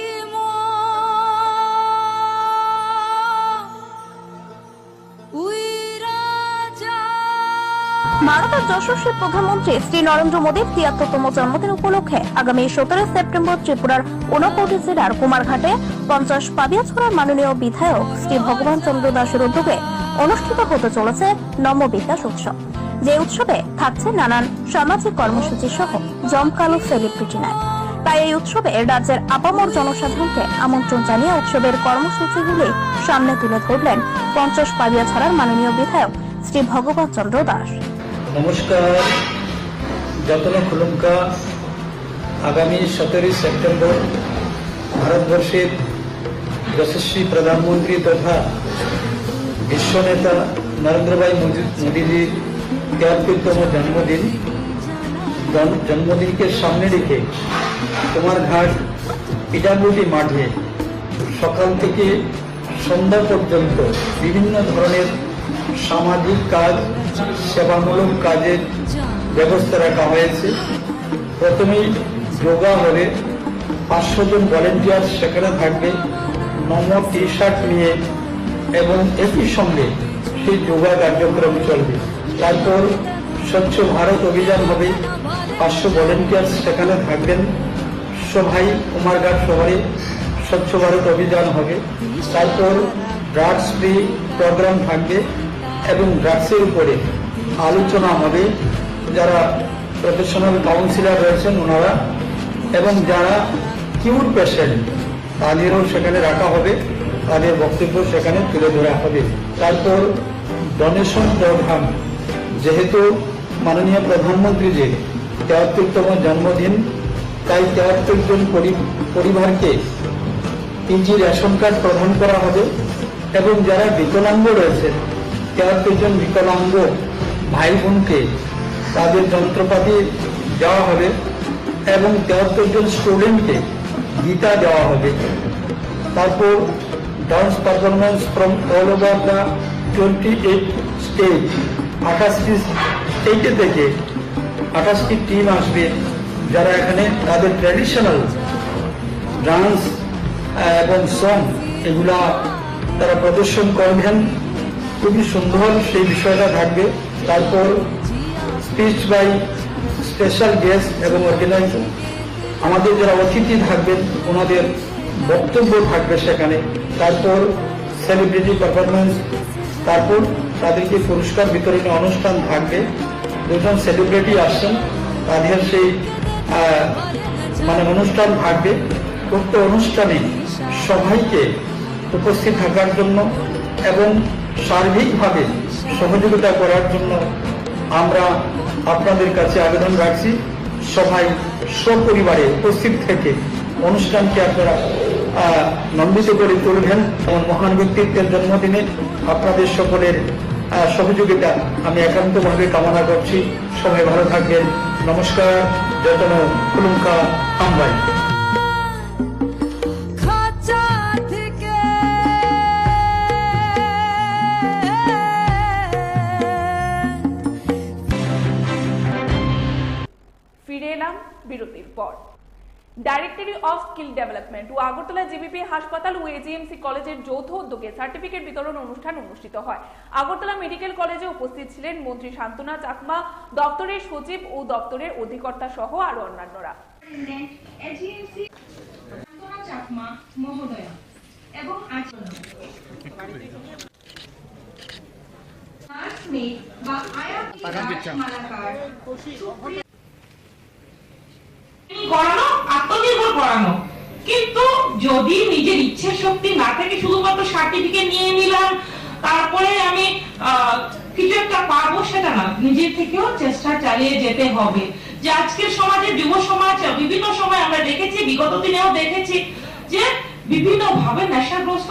ভারতের যশস্বী প্রধানমন্ত্রী শ্রী নরেন্দ্র মোদীর ৭৩তম জন্মদিন উপলক্ষে আগামী ১৭ সেপ্টেম্বর ত্রিপুরার ঊনকোটি জেলার কুমারঘাটে ৫০ পাবিয়াছড়ার মাননীয় বিধায়ক শ্রী ভগবান চন্দ্র দাসের উদ্যোগে অনুষ্ঠিত হতে চলেছে নম বিকাশ উৎসব। যে উৎসবে থাকছে নানান সামাজিক কর্মসূচি সহ জমকালো সেলিব্রিটি নাইট। তাই এই উৎসবে রাজ্যের আপামর জনসাধারণকে আমন্ত্রণ জানিয়ে উৎসবের কর্মসূচিগুলি সামনে তুলে ধরলেন ৫০ পাবিয়াছড়ার মাননীয় বিধায়ক শ্রী ভগবান চন্দ্র দাস। নমস্কার, যতন খুলুমকা। আগামী ১৭ সেপ্টেম্বর ভারতবর্ষের যশস্বী প্রধানমন্ত্রী তথা বিশ্বনেতা নরেন্দ্র ভাই মোদীজির ৭৩তম জন্মদিনকে সামনে রেখে কুমারঘাট পিটাগুটি মাঠে সকাল থেকে সন্ধ্যা পর্যন্ত বিভিন্ন ধরনের সামাজিক কাজ, সেবামূলক কাজের ব্যবস্থা রাখা হয়েছে। প্রথমেই যোগা হলে ৫০০ জন ভলেন্টিয়ার সেখানে থাকবে নম টি শার্ট নিয়ে, এবং একই সঙ্গে সেই যোগা কার্যক্রম চলবে। তারপর স্বচ্ছ ভারত অভিযান হবে, ৫০০ ভলেন্টিয়ার সেখানে থাকবেন। সবাই কুমারঘাট শহরে স্বচ্ছ ভারত অভিযান হবে। তারপর ড্রাগস ফ্রি প্রোগ্রাম থাকবে এবং ড্রাগসের উপরে আলোচনা হবে। যারা প্রফেশনাল কাউন্সিলর রয়েছেন ওনারা, এবং যারা কিউর পেশেন্ট তাদেরও সেখানে রাখা হবে, তাদের বক্তব্য সেখানে তুলে ধরা হবে। তারপর ডোনেশন প্রোগ্রাম, যেহেতু মাননীয় প্রধানমন্ত্রীজির ৭৩তম জন্মদিন, তাই ৭৩ জন পরিবারকে ৩টি রেশন কার্ড প্রদান করা হবে, এবং যারা বিকলাঙ্গ রয়েছে ৭৩ জন বিকলাঙ্গ ভাই বোনকে তাদের যন্ত্রপাতি দেওয়া হবে, এবং ৭৩ জন স্টুডেন্টকে গীতা দেওয়া হবে। তারপর dance performance from all over the 28 state, 28টি স্টেটে থেকে 28টি টিম আসবে, যারা এখানে তাদের ট্র্যাডিশনাল ডান্স এবং সং এগুলা তারা প্রদর্শন করবেন। খুবই সুন্দর সেই বিষয়টা থাকবে। তারপর স্পিচ বাই স্পেশাল গেস্ট এবং অর্গানাইজার, আমাদের যারা অতিথি থাকবেন ওনাদের বক্তব্য থাকবে সেখানে। তারপর সেলিব্রিটি পারফরমেন্স, তারপর তাদেরকে পুরস্কার বিতরণী অনুষ্ঠান থাকবে। দুজন সেলিব্রিটি আসছেন, তাদের সেই অনুষ্ঠান থাকবে। উক্ত অনুষ্ঠানে সবাইকে উপস্থিত থাকার জন্য এবং সার্বিকভাবে সহযোগিতা করার জন্য আমরা আপনাদের কাছে আবেদন রাখছি। সবাই সপরিবারে উপস্থিত থেকে অনুষ্ঠানকে আপনারা নন্দিত করে তুলবেন। এবং মহান ব্যক্তিত্বের জন্মদিনে আপনাদের সকলের সহযোগিতা আমি একান্তভাবে কামনা করছি। সবাই ভালো থাকবেন। নমস্কার, যতন খুলুমকা আমবাই। ফিরে এলাম বিরতির পর। ডাইরেক্টরি অফ স্কিল ডেভেলপমেন্ট ও আগরতলা জিবিপি হাসপাতাল ও এজিএমসি কলেজের যৌথ উদ্যোগে সার্টিফিকেট বিতরণ অনুষ্ঠান অনুষ্ঠিত হয়। আগরতলা মেডিকেল কলেজে উপস্থিত ছিলেন মন্ত্রী শান্তনা চাকমা, দপ্তরের সচিব ও দপ্তরের অধিকর্তা সহ আরো অন্যান্যরা। এবং মে বা করানো, আত্মনির্ভর করানো, কিন্তু যদি নিজের ইচ্ছে শক্তি না থাকে, শুধুমাত্র সার্টিফিকেট নিয়ে নিলাম তারপরে আমি কিছু একটা পাবো সেটা না, নিজের থেকেও চেষ্টা চালিয়ে যেতে হবে। যে আজকের সমাজে যুব সমাজ বিভিন্ন সময় আমরা দেখেছি, বিগত দিনেও দেখেছি যে বিভিন্ন ভাবে নেশাগ্রস্ত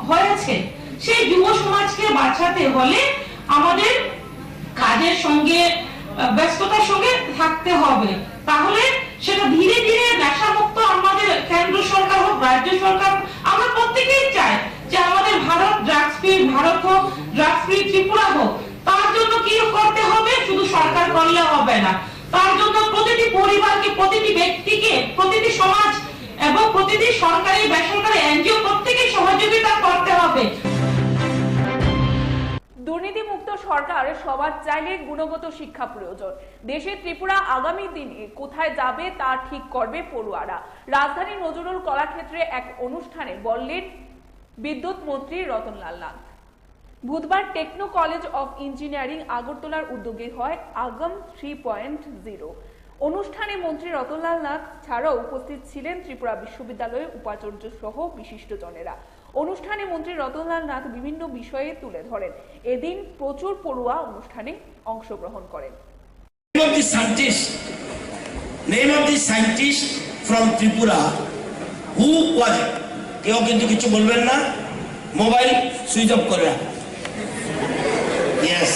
হয়েছে। সেই যুব সমাজকে বাঁচাতে হলে আমাদের কাজের সঙ্গে ব্যস্ততার সঙ্গে থাকতে হবে, তাহলে সেটা ধীরে ধীরে নেশামুক্ত আমাদের কেন্দ্র সরকার হোক, রাজ্য সরকার, আমরা প্রত্যেকেই চাই যে আমাদের ভারত ড্রাগস ফ্রি ভারত হোক, ড্রাগস ফ্রি ত্রিপুরা হোক। তার জন্য কি করতে হবে? শুধু সরকার করলে হবে না, তার জন্য প্রতিটি পরিবারকে, প্রতিটি ব্যক্তিকে, প্রতিটি সমাজ এবং প্রতিটি সরকারি বেসরকারি এনজিও প্রত্যেকেই সহযোগিতা করতে হবে। দুর্নীতিমুক্ত সরকার সবার চাইলে গুণগত শিক্ষা প্রয়োজন। দেশে ত্রিপুরা আগামী দিনে কোথায় যাবে তা ঠিক করবে পড়ুয়ারা। রাজধানী নজরুল কলাক্ষেত্রে এক অনুষ্ঠানে বললেন বিদ্যুৎ মন্ত্রী রতনলাল নাথ। বুধবার টেকনো কলেজ অফ ইঞ্জিনিয়ারিং আগরতলার উদ্যোগে হয় আগম 3.0 অনুষ্ঠানে মন্ত্রী রতনলাল নাথ ছাড়াও উপস্থিত ছিলেন ত্রিপুরা বিশ্ববিদ্যালয়ের উপাচার্য সহ বিশিষ্টজনেরা। অনুষ্ঠানে মন্ত্রী রতনলাল নাথ বিভিন্ন বিষয়ে তুলে ধরেন। এদিন প্রচুর পড়ুয়া অনুষ্ঠানে অংশগ্রহণ করেন। Name of the scientist from Tripura who was it? কেউ কিন্তু কিছু বলবেন না, মোবাইল সুইচ অফ করে রাখুন। Yes.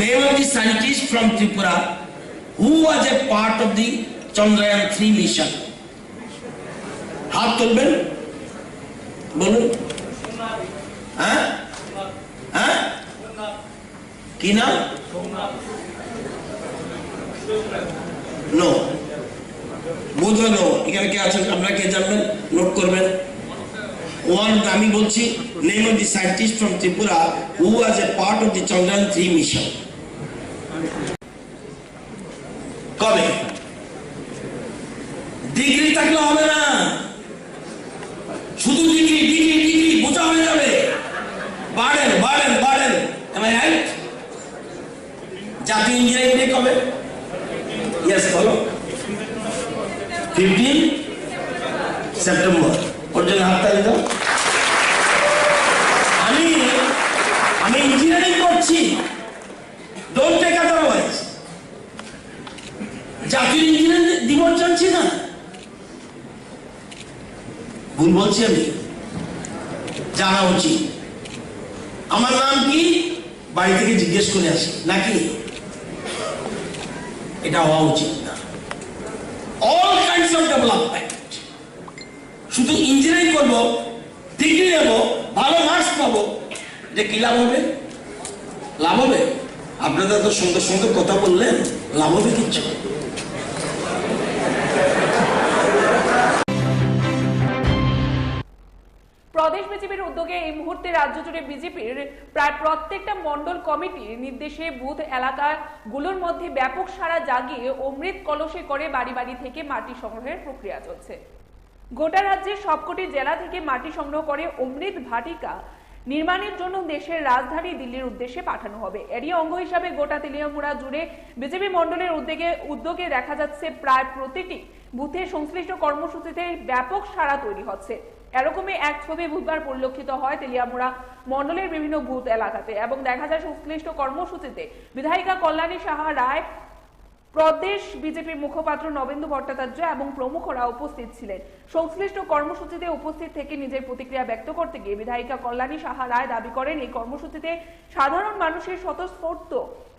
Name of the scientist from Tripura who was a part of the Chandrayaan 3 mission. হাত তুলবেন, বলুন। হ্যাঁ হ্যাঁ, কি নাম? নো, বোধহয় নো। এখানে কে আছেন? আপনারা কে জানবেন? নোট করবেন। ওয়ান, আমি বলছি, name of the scientist from Tripura who was a part of the Chandrayaan 3 mission. কবে? ডিগ্রি থাকলে হবে না, শুধু ডিগ্রি ডিগ্রি ডিগ্রি বোঝা হয়ে যাবে। বাড়েন বাড়েন বাড়েন। Am I right? জাতীয় ইঞ্জিনিয়ারিং ডে কবে? ইয়েস, বলো। 15 সেপ্টেম্বর। ওর জন্য হাততালি দাও। আমি ইঞ্জিনিয়ারিং করছি, ডোন্ট টেক আদারওয়াইজ। জাতীয় ইঞ্জিনিয়ারিং দিবস জানছি না, ভুল বলছি আমি? জানা উচিত। আমার নাম কি বাড়ি থেকে জিজ্ঞেস করে আসি নাকি? এটা হওয়া উচিত না। All kinds of development. শুধু ইঞ্জিনিয়ারিং করবো, ডিগ্রি নেবো, ভালো মার্কস পাবো, যে কি লাভ হবে? লাভ হবে? আপনারা তো সুন্দর সুন্দর কথা বললেন, লাভ হবে কিচ্ছু? প্রদেশ বিজেপির উদ্যোগে এই মুহূর্তে রাজ্য জুড়ে বিজেপির প্রায় প্রত্যেকটা মন্ডল কমিটির নির্দেশে বুথ এলাকাগুলোর মধ্যে ব্যাপক সাড়া জাগিয়ে অমৃত কলসে করে বাড়ি বাড়ি থেকে মাটি সংগ্রহের প্রক্রিয়া চলছে। গোটা রাজ্যের সবকটি জেলা থেকে মাটি সংগ্রহ করে অমৃত ভাটিকা নির্মাণের জন্য দেশের রাজধানী দিল্লির উদ্দেশ্যে পাঠানো হবে। এরই অঙ্গ হিসাবে গোটা তেলিয়ামুড়া জুড়ে বিজেপি মন্ডলের উদ্যোগে দেখা যাচ্ছে প্রায় প্রতিটি বুথে সংশ্লিষ্ট কর্মসূচিতে ব্যাপক সাড়া তৈরি হচ্ছে। এরকমই এক ছবি বুধবার পরিলক্ষিত হয় তেলিয়ামুড়া মন্ডলের বিভিন্ন বুথ এলাকাতে এবং দেখা যায় সংশ্লিষ্ট কর্মসূচিতে বিধায়িকা কল্যাণী সাহা রায়, প্রদেশ বিজেপির মুখপাত্র নবেন্দু ভট্টাচার্য এবং প্রমুখরা উপস্থিত ছিলেন। সংশ্লিষ্ট কর্মসূচিতে উপস্থিত থেকে নিজের প্রতিক্রিয়া ব্যক্ত করতে গিয়ে বিধায়িকা কল্যাণী সাহা রায় দাবি করেন এই কর্মসূচিতে সাধারণ মানুষের স্বতঃস্ফূর্ত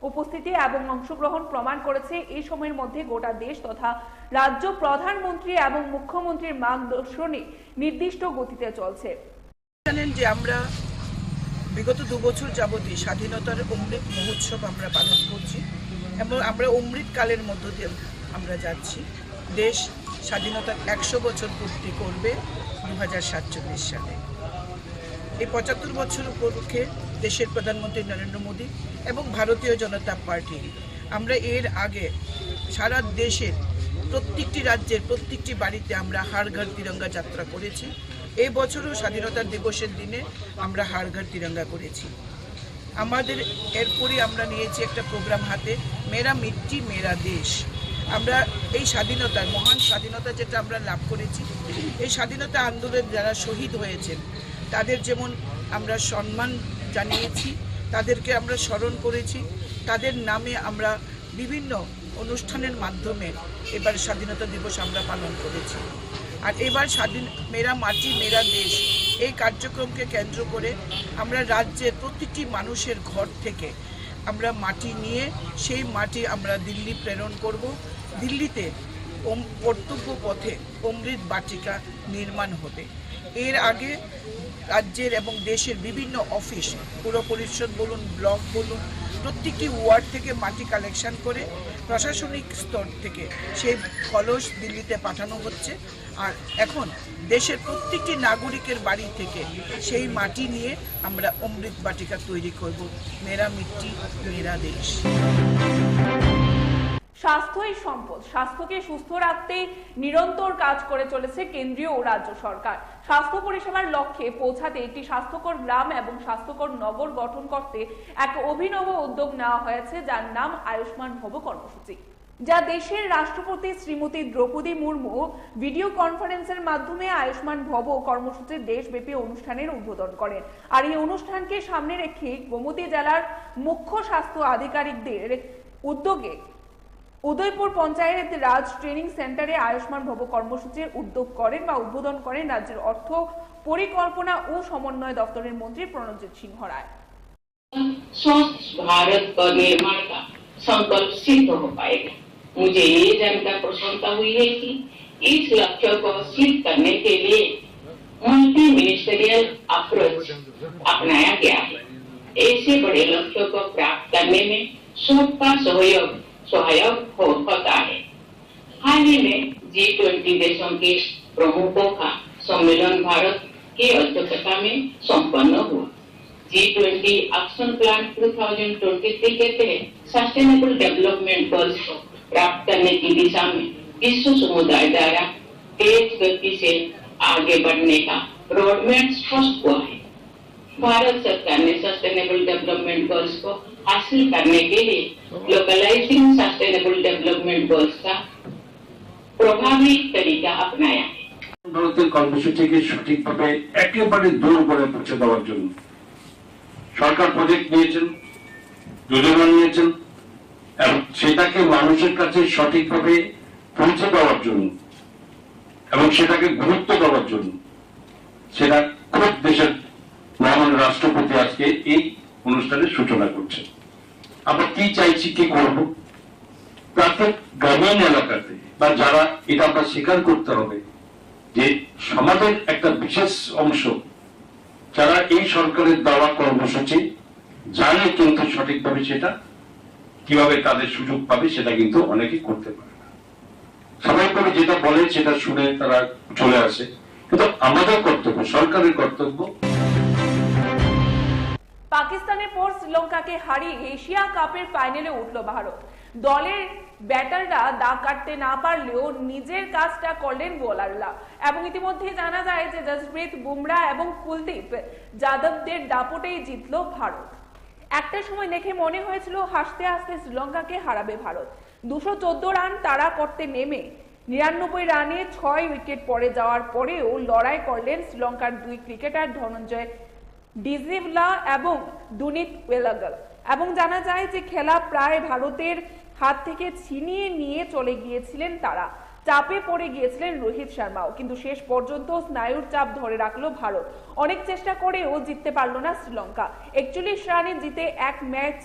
উপস্থিতি এবং অংশগ্রহণ প্রমাণ করেছে। এই সময়ের মধ্যে গোটা দেশ তথা রাজ্য প্রধানমন্ত্রী এবং মুখ্যমন্ত্রীর মার্গদর্শনে নির্দিষ্ট গতিতে চলছে। জানেন যে আমরা বিগত 2 বছর যাবতই স্বাধীনতার অমৃত মহোৎসব আমরা পালন করছি এবং আমরা অমৃতকালের মধ্য দিয়ে আমরা যাচ্ছি। দেশ স্বাধীনতার 100 বছর পূর্তি করবে 2047 সালে। এই 75 বছর উপলক্ষে দেশের প্রধানমন্ত্রী নরেন্দ্র মোদী এবং ভারতীয় জনতা পার্টি আমরা এর আগে সারা দেশের প্রত্যেকটি রাজ্যের প্রত্যেকটি বাড়িতে আমরা হার ঘর তিরঙ্গা যাত্রা করেছি। এই বছরও স্বাধীনতা দিবসের দিনে আমরা হার ঘর তিরঙ্গা করেছি। আমাদের এরপরই আমরা নিয়েছি একটা প্রোগ্রাম হাতে, মেরা মিট্টি মেরা দেশ। আমরা এই স্বাধীনতার মহান স্বাধীনতা যেটা আমরা লাভ করেছি, এই স্বাধীনতা আন্দোলনে যারা শহীদ হয়েছেন তাদের যেমন আমরা সম্মান জানিয়েছি, তাদেরকে আমরা স্মরণ করেছি, তাদের নামে আমরা বিভিন্ন অনুষ্ঠানের মাধ্যমে এবার স্বাধীনতা দিবস আমরা পালন করেছি। আর এবার মেরা মাটি মেরা দেশ এই কার্যক্রমকে কেন্দ্র করে আমরা রাজ্যের প্রতিটি মানুষের ঘর থেকে আমরা মাটি নিয়ে সেই মাটি আমরা দিল্লি প্রেরণ করব। দিল্লিতে কর্তব্য পথে অমৃত বাটিকা নির্মাণ হবে। এর আগে রাজ্যের এবং দেশের বিভিন্ন অফিস, পুর পরিষদ বলুন, ব্লক বলুন, প্রত্যেকটি ওয়ার্ড থেকে মাটি কালেকশন করে প্রশাসনিক স্তর থেকে সেই কলস দিল্লিতে পাঠানো হচ্ছে। আর এখন দেশের প্রত্যেকটি নাগরিকের বাড়ি থেকে সেই মাটি নিয়ে আমরা অমৃত বাটিকা তৈরি করব। মেরা মিট্টি মেরা দেশ। স্বাস্থ্যই সম্পদ। স্বাস্থ্যকে সুস্থ রাখতে নিরন্তর কাজ করে চলেছে কেন্দ্রীয় ও রাজ্য সরকার। স্বাস্থ্য পরিষেবার লক্ষ্যে পৌঁছাতে একটি স্বাস্থ্যকর গ্রাম এবং স্বাস্থ্যকর নগর গঠন করতে এক অভিনব উদ্যোগ নেওয়া হয়েছে, যার নাম আয়ুষ্মান ভব কর্মসূচি, যা দেশের রাষ্ট্রপতি শ্রীমতী দ্রৌপদী মুর্মু ভিডিও কনফারেন্সের মাধ্যমে আয়ুষ্মান ভব কর্মসূচির দেশব্যাপী অনুষ্ঠানের উদ্বোধন করেন। আর এই অনুষ্ঠানকে সামনে রেখে গোমতী জেলার মুখ্য স্বাস্থ্য আধিকারিকদের উদ্যোগে উদয়পুর পঞ্চায়েত রাজ ট্রেনিং সেন্টারে আয়ুষ্মান ভব কর্মসূচির উদ্বোধন করেন রাজ্যের অর্থ পরিকল্পনা ও সমন্বয় দপ্তরের মন্ত্রী প্রণজিৎ সিংহ রায়। स्वस्थ भारत का निर्माण का संकल्प सिद्ध हो पाएगा। मुझे ये जानकर प्रसन्नता हुई है कि इस लक्ष्य को हासिल करने के लिए मल्टी मिनिस्टरियल अप्रोच अपनाया गया है। ऐसे बड़े लक्ष्यों को प्राप्त करने में सबका सहायक होता है। हाल ही में G20 देशों के प्रमुखों का सम्मेलन भारत की अध्यक्षता में संपन्न हुआ। G20 एक्शन प्लान 2023 के तहत सस्टेनेबल डेवलपमेंट गोल्स को प्राप्त करने की दिशा में विश्व समुदाय द्वारा तेज गति से आगे बढ़ने का रोडमैप स्पष्ट हुआ है। भारत सरकार ने सस्टेनेबल डेवलपमेंट गोल्स को हासिल करने के लिए लोकलाइजिंग सस्टेनेबल डेवलपमेंट गोल्स का प्रभावी तरीका अपनाया है। ভারতের কর্মসূচিকে সঠিকভাবে একেবারে দূর করে পৌঁছে দেওয়ার জন্য সরকার প্রজেক্ট নিয়েছেন, যোজনা নিয়েছেন এবং সেটাকে মানুষের কাছে সঠিকভাবে পৌঁছে দেওয়ার জন্য এবং সেটাকে গুরুত্ব দেওয়ার জন্য সেটা খুব দেশের মহান রাষ্ট্রপতি আজকে এই অনুষ্ঠানের সূচনা করছে। আমরা কি চাইছি, কি করব, প্রত্যেক গ্রামীণ এলাকাতে বা যারা এটা আমরা স্বীকার করতে হবে যে সমাজের একটা বিশেষ অংশ যারা এই সরকারের দেওয়া কর্মসূচি জানে কিন্তু সঠিকভাবে সেটা কিভাবে তাদের সুযোগ পাবে সেটা কিন্তু অনেকে করতে পারে না। স্বাভাবিকভাবে যেটা বলে সেটা শুনে তারা চলে আসে, কিন্তু আমাদের কর্তব্য, সরকারের কর্তব্য। পাকিস্তানের পর শ্রীলঙ্কাকে হারিয়ে এশিয়া কাপের ফাইনালে উঠল ভারত। দলের ব্যাটাররা দাগ কাটতে না পারলেও নিজের কাজটা করলেন বোলাররা, এবং ইতিমধ্যে জানা যায় যে জসপ্রীত বুমরা এবং কুলদীপ যাদবদের দাপটেই জিতল ভারত। একটা সময় দেখে মনে হয়েছিল হাসতে হাসতে শ্রীলঙ্কাকে হারাবে ভারত। 214 রান তাড়া করতে নেমে 99 রানে 6 উইকেট পড়ে যাওয়ার পরেও লড়াই করলেন শ্রীলঙ্কার দুই ক্রিকেটার ধনঞ্জয় ডিজিভলা এবং দুনিত ওয়েলাগল, এবং জানা যায় যে খেলা প্রায় ভারতের হাত থেকে ছিনিয়ে নিয়ে চলে গিয়েছিলেন তারা। চাপে পড়ে গিয়েছিলেন রোহিত শর্মাও, কিন্তু শেষ পর্যন্ত স্নায়ুর চাপ ধরে রাখলো ভারত। অনেক চেষ্টা করেও জিততে পারল না শ্রীলঙ্কা। 41 রানে জিতে এক ম্যাচ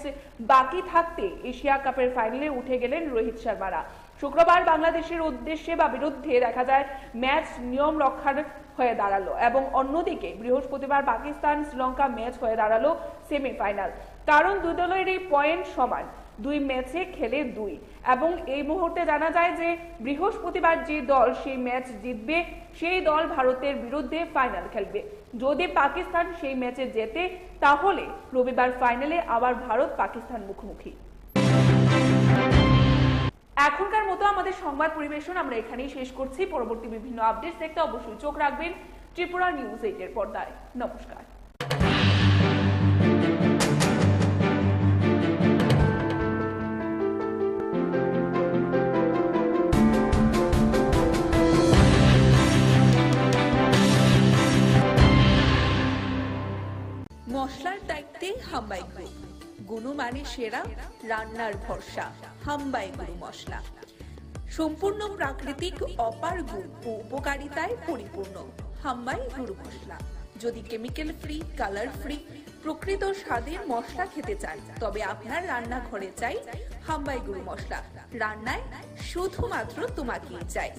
বাকি থাকতে এশিয়া কাপের ফাইনালে উঠে গেলেন রোহিত শর্মারা। শুক্রবার বাংলাদেশের উদ্দেশ্যে বা বিরুদ্ধে দেখা যায় ম্যাচ নিয়ম রক্ষার হয়ে দাঁড়ালো, এবং অন্যদিকে বৃহস্পতিবার পাকিস্তান শ্রীলঙ্কা ম্যাচ হয়ে দাঁড়ালো সেমিফাইনাল। কারণ দুই দলেরই পয়েন্ট সমান, 2 ম্যাচে খেলে 2, এবং এই মুহূর্তে জানা যায় যে বৃহস্পতিবার যে দল সেই ম্যাচ জিতবে সেই দল ভারতের বিরুদ্ধে ফাইনাল খেলবে। যদি পাকিস্তান সেই ম্যাচে জেতে তাহলে রবিবার ফাইনালে আবার ভারত পাকিস্তান মুখোমুখি। এখনকার মতো আমাদের সংবাদ পরিবেশন আমরা এখানেই শেষ করছি। পরবর্তী বিভিন্ন আপডেটস দেখতে অবশ্যই চোখ রাখবেন ত্রিপুরা নিউজ 8 এর পর্দায়। নমস্কার। হাম্বাই গ্রুপ, গুণমানে সেরা, রান্নার ভরসা, হাম্বাই গুরু মশলা। সম্পূর্ণ প্রাকৃতিক, অপার গুণ ও উপকারিতায় পরিপূর্ণ হাম্বাই গুরু মশলা। যদি কেমিক্যাল ফ্রি, কালার ফ্রি, প্রকৃত স্বাদের মশলা খেতে চান, তবে আপনার রান্নাঘরে চাই হাম্বাই গুরু মশলা। রান্নায় শুধুমাত্র তোমাকেই চাই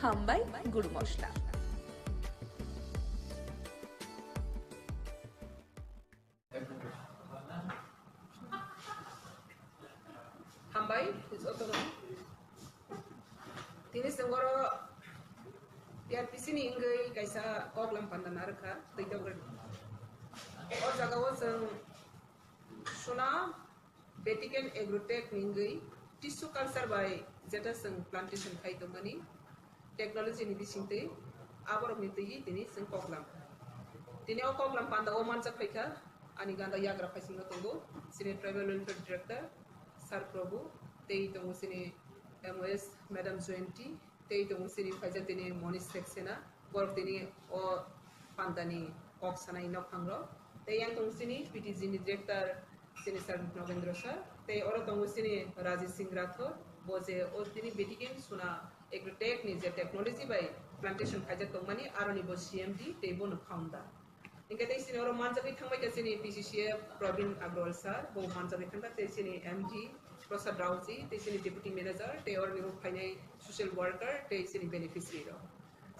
হাম্বাই গুরু মশলা। Hambai is otonom. Tini senggoro biar pisini ingai kaisa koglam pandanar ka tidak और जगह संग सुना बेटिकन एग्रोटेक निंगई टिश्यू कल्चर बाय जेटा संग प्लांटेशन खाई तो मनी टेक्नोलॉजी नि बिसिंते आबर मिते yi tini संग कॉगलाम tini o कॉगलाम पांदा o मानसा खाईका ani ganda yagra खाइसिंग तंगो सिने ट्राइबल वेलफेयर डायरेक्टर सर प्रभु तेई तो सिने एमओएस मैडम जोएंटी तेई तो सिने फाइजा tini मोनिस सेक्सेना वर tini o पांदानी ऑक्सना इनो खांगरो ते yang tong sini PTG ni director sini sir Novendra sir te ora tong sini Rajesh Singh Rathod boje or tini betiken suna agrotech ni je technology by plantation khaja tong mani aroni bo CMD te bon founder inga te sini ora manja bi thangbai ka sini PCCF Pravin Agrawal sir bo manja bi thangba te sini MD Prasad Rauji te sini deputy manager te or ni phainai social worker te sini beneficiary ro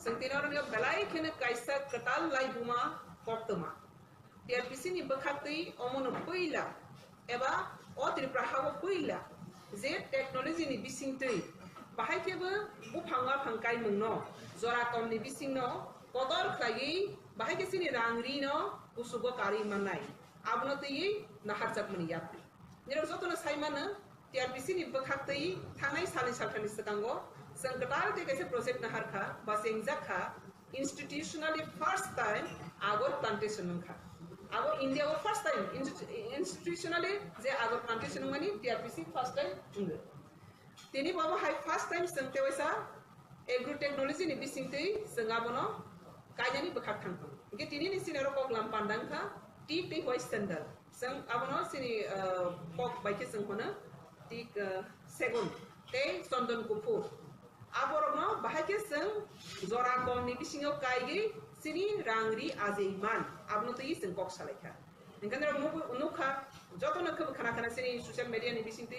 sangtina ora ni balai khene kaisa katal lai buma koptoma tiar pisini bakhatei omono poila eba o Tripura hawo poila je technology ni bisingtei bahai keba bu phanga phangkai mungno jora kom ni bisingno kodor khlai bahai ke sini rangri no usugo kari manai abno tei nahar chak mani yapri niro jotona saimana tiar pisini bakhatei thanai sali salkhani sakango sangkatar te kaise project nahar kha ba sengja kha institutionally first time agor plantation kha Our India was first time institutionally they agro plantation money TRPC first time unde tini baba high first time sangte wesa agro technology ni bisingte sangabono kajani bakhat thang ke tini ni sinero kok lam pandang kha TP hoy standard sang abono sini kok baike sanghona tik segon te sondon kupur aborno bahake sang zora kom ni bisingo kaigi sini rangri azeiman abno to yisen kok salekha ingandra nukha joto nak khana khana sini social media ni bisinte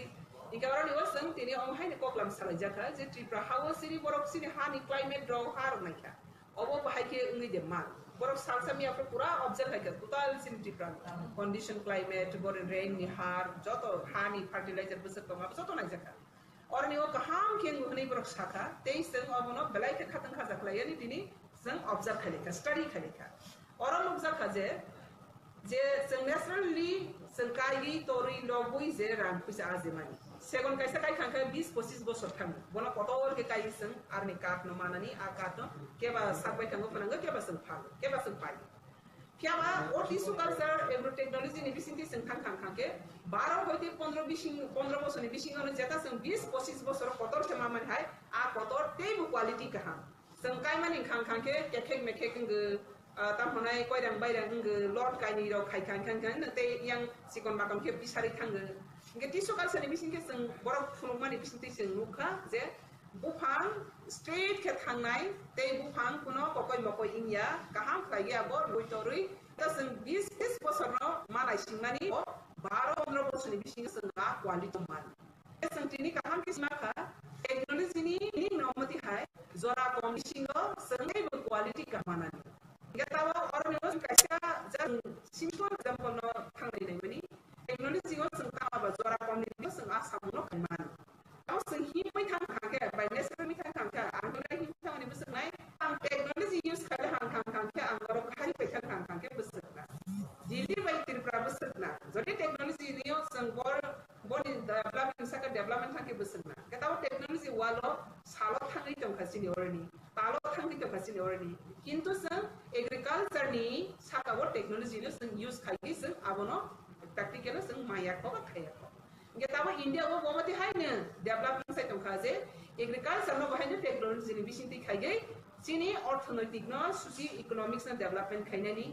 ingawara ni wasang tini om haine koklam salajaka je Tripura hawo sini borok sini hani climate draw har nakha obo bahake ungi de man borok salsa mi apro pura observe hakka total sini Tripura condition climate bor rain ni har joto hani fertilizer busat kama joto nakha और नि वो कहां के गुहनी पर शाखा 23 संग और मनो बलाई के खतन खा सकला यानी तिनी संग ऑब्जर्व खलेका स्टडी खलेका और लोग जा खजे जे संग नेचुरली संकाई तोरी लोगुई जे राम कुछ आजमानी सेगन कैसे काई खांखा 20-25 बছর थांग बना कतोर के काई संग आरने काट न माननी आ काट केबा साबय थांगो फनंग केबा संग फाग केबा संग पाई क्या बा और टिश्यू कल्चर एग्रो टेक्नोलॉजी नि बिसिंति संग खां खां खां के 12 होते 15 বছর नि बिसिंग न जेता संग 20-25 বছর कतोर के मामन हाय आ कतोर तेबु क्वालिटी कहा संग काय मानि खां खां के केखेक मेखेक ता हनाय कोइरां बाइरां लट काइनि रो खाइ खां खां खां ते yang sikon bakam ke bisari थांग के टिश्यू कल्चर नि बिसिंग के संग बरफ फुलुक मानि बिसिंति संग नुखा जे बुफां स्ट्रेट के थांनाय ते बुफां कुनो ककय मकय इंया काहां खाइगे आबो रुइतरुइ तसं 20 বছর न मानाय सिंगनानि 12-15 বছरनि बिसिंग संगा क्वालिटी मान संग तिनि काहां के सिमाखा टेक्नोलॉजी नि नमति हाय जरा कम बिसिंग संगे क्वालिटी कामानानि गेतावा और नेस कैसा जन सिंपल एग्जांपल न थांनाय नै मानि टेक्नोलॉजी को संगा बा जरा कम नि संगा सामुनो कामान अब सही मै थां खाके बाय नेचर mi थां खाके आंगोला हि थां नि बसनाय आं टेक्नोलॉजी यूज खाले हां खां खाके आंगरो खारि पैसा खां खाके बसना दिल्ली बाय Tripura बसना जति टेक्नोलॉजी नियो संगोर बनि डेवलपमेंट साका डेवलपमेंट थांके बसना गेताव टेक्नोलॉजी वालो सालो थांनि दं खासिनि ओरनि तालो थांनि दं खासिनि ओरनि किन्तु जों एग्रीकल्चर नि साकाव टेक्नोलॉजी नि जों यूज खाइ जों आबनो प्रेक्टिकल जों मायाखौ खायाखौ गेताव इंडिया वो गमति हायनो डेवलपमेंट साइट खाजे एग्रीकल्चर न बहायनो टेक्नोलॉजी नि बिसिंति खाइगै सिनि अर्थनैतिक न सोशि इकोनॉमिक्स न डेवलपमेंट खाइनानि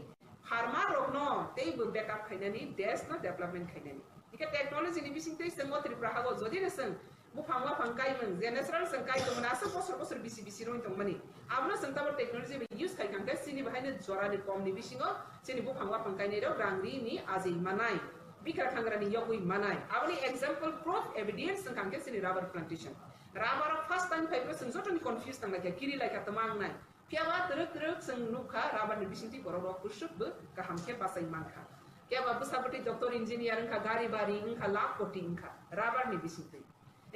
फार्मा रोकनो तेई बैकअप खाइनानी देश ना डेवलपमेंट खाइनानी इके टेक्नोलॉजी नि बिसिं तेई संग त्रिपुरा हागो जदि ने संग बुफांवा फंकाई मन जे नेचुरल संकाई तो मना सब बसर बसर बिसि बिसि रोइन तो मनी आबनो संताबो टेक्नोलॉजी बे यूज खाइ खांते सिनि बहायनो जरा नि कम नि बिसिङो सिनि बुफांवा फंकाई ने रो रांग्रि नि आजि मानाय बिखा खांग्रानि यगुइ मानाय आबनि एग्जांपल प्रूफ एविडेंस संखांके सिनि rubber plantation rubber first time fibro जों जटनि कन्फ्यूज थांलाय किरि लायका तमांनाय फियावा तरक तरक जों नुखा रबर नि बिसिंति बरो कुसुब गाहाम के पासै मानखा केबा बुसाबति डॉक्टर इंजीनियर का गाड़ी बारी इनका लाख कोटी इनका रबर नि बिसिंति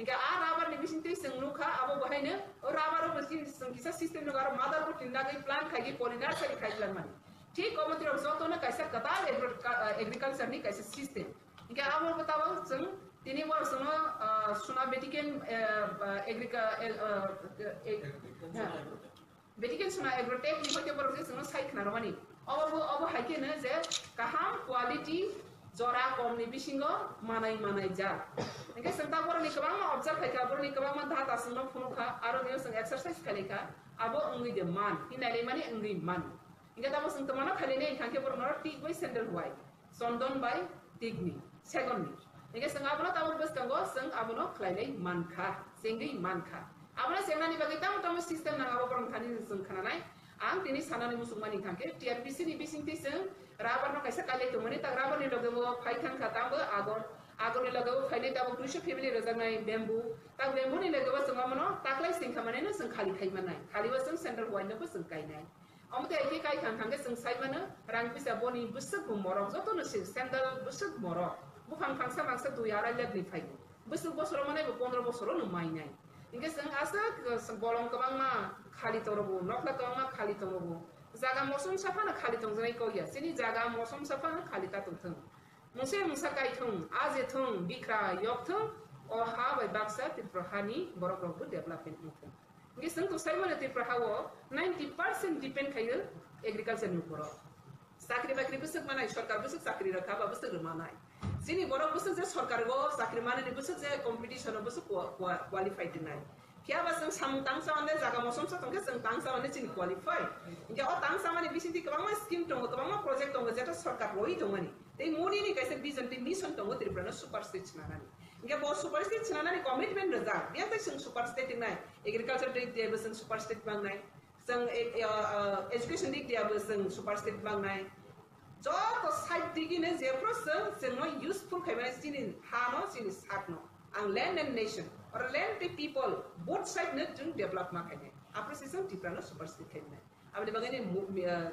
इनका आ रबर नि बिसिंति जों नुखा अब बहायनो रबर बसि जों किसा सिस्टम नगार मदर को टिंदा गई प्लान खाइ पॉलिनार सरी खाइला माने ठीक कमति अब जतो न कैसा कतार एग्रीकल्चर नि कैसा सिस्टम इनका अब बताओ जों तिनी वर्ष न सुना बेटिकेन बेटिकेन सुना एग्रोटेक नि होते बरो जों साइक नारमानि अब हाइके न जे काहाम क्वालिटी जरा कमनि बिसिङो मानाय मानाय जा इनका संता बरनि गोबां ऑब्जर्व खाइका बरनि गोबां धाता सुनो फुनुखा आरो बेयाव जों एक्सरसाइज खालिका आबो अंगि दे मान हिनाले माने अंगि मान इनका दाबो जों तमाना खालिने इखांके बरनो टिक बाय सेंडल हुआय सन्दन बाय टिकनि सेगननि इनका जों आबनो दाबो बसकांगो जों आबनो खलायनै मानखा सेंगै मानखा आबनो सेंनानि बागै ताम ताम सिस्टेम नांगाबो बरन खानि जों खानानाय आं दिनै सानानि मुसुमानि थांके टीआरपीसी नि बिसिंति जों राबर न कैसा काले तो मने ता राबर नि लगबो फाइथान खाताबो आगन नि लगबो फाइने ताबो 200 फेमिली रजानाय बेम्बू ता बेम्बू नि लगबो जों मनो ताकलाय सिंखा माने न जों खालि खाइ मानाय खालिबो जों सेंट्रल वाइनबो जों गायनाय अमते एके काइ थांके जों साइ माने रां पिसा बनि बुसक मरक जतो न सेंडल बुसक मरक बुफां फांसा फांसा दुयारा लेबनि फाइ बुसक बसरो माने 15 बसरो न माइनाय इनके जों आसा गलम गोबां मा खालि तोरबो नखला गोबां मा खालि तोरबो जागा मौसम साफाना खालि तंजनाय कौया सिनि जागा मौसम साफाना खालि ता तंथों मुसे मुसा गायथों आजेथों बिख्रा यकथों अ हा बाय बाक्सा त्रिपुरानि बरकरबो डेभलपमेंट मुथों इनके जों तो साइ माने त्रिपुराहाव 90% डिपेंड खायो एग्रीकल्चर नि ऊपर साख्रि बाख्रि बुसक मानाय सरकार बुसक साख्रि रखा बा बुसक मानाय सिनि बरक बुसक जे सरकार गो साख्रि माने बुसक जे कंपटीशन बुसक क्वालिफाइड नाय क्या बस हम तांसा माने जागा मौसम सा तंगे जों तांसा माने चिन क्वालिफाई इनके अ तांसा माने बिसिंति गोबां स्कीम दङ गोबां प्रोजेक्ट दङ जेटा सरकार रइ दङनि ते मोदी नि कैसे विजन ते मिशन दङ त्रिपुरा सुपर स्टेट छनानानि इनके बो सुपर स्टेट छनानानि कमिटमेंट रजा बिया ते जों सुपर स्टेट नाय एग्रीकल्चर दे देबो जों सुपर स्टेट बांनाय जों एजुकेशन दे देबो जों सुपर स्टेट बांनाय जो तो साइड दिगिने जेफ्रो जों यूजफुल खायमाने सिनि हानो सिनि सातनो आं लैंड एंड नेशन और land the people both side ने जों डेवलप मा खायने आपरे सिसम टिप्रानो सुपर स्टेट खायने आबे बगैने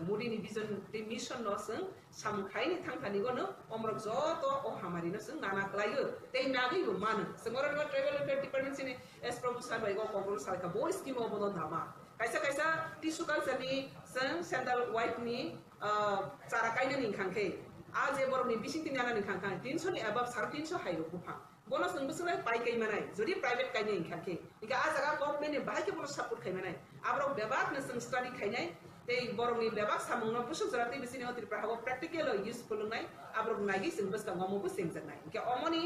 मोदी नि विजन द मिशन नो जों सामखायनि थांखानि गनो अमरक जतो ओ हमारि न जों नाना क्लायो ते नागै बो मानो जोंर ट्राइबल अफेयर डिपार्टमेंट सिनि एस प्रभु सारबाय गो कबल सारका बो स्कीम ओ बनो धामा कैसा कैसा टिश्यू कल्चर नि जों सेंट्रल वाइट नि चारा कायने नि खांखे आज ए बरनि बिसिंति नाना नि खांखा 300 नि अबव 350 हाइरो बुफा बोनस नंबो सुनाय पाइ कै मानाय जदि प्राइवेट कायने खांखे इका आ जगा गवर्नमेंट नि बाहायके बोनस सपोर्ट खाय मानाय आब्रो बेबाक न जों स्टडी खायनाय ते बरनि बेबाक सामुंग बुसु जराते बिसिनि त्रिपुरा हाव प्रेक्टिकल यूजफुल नाय आब्रो नागि जों बसका गमबो सेंजनाय इका अमनि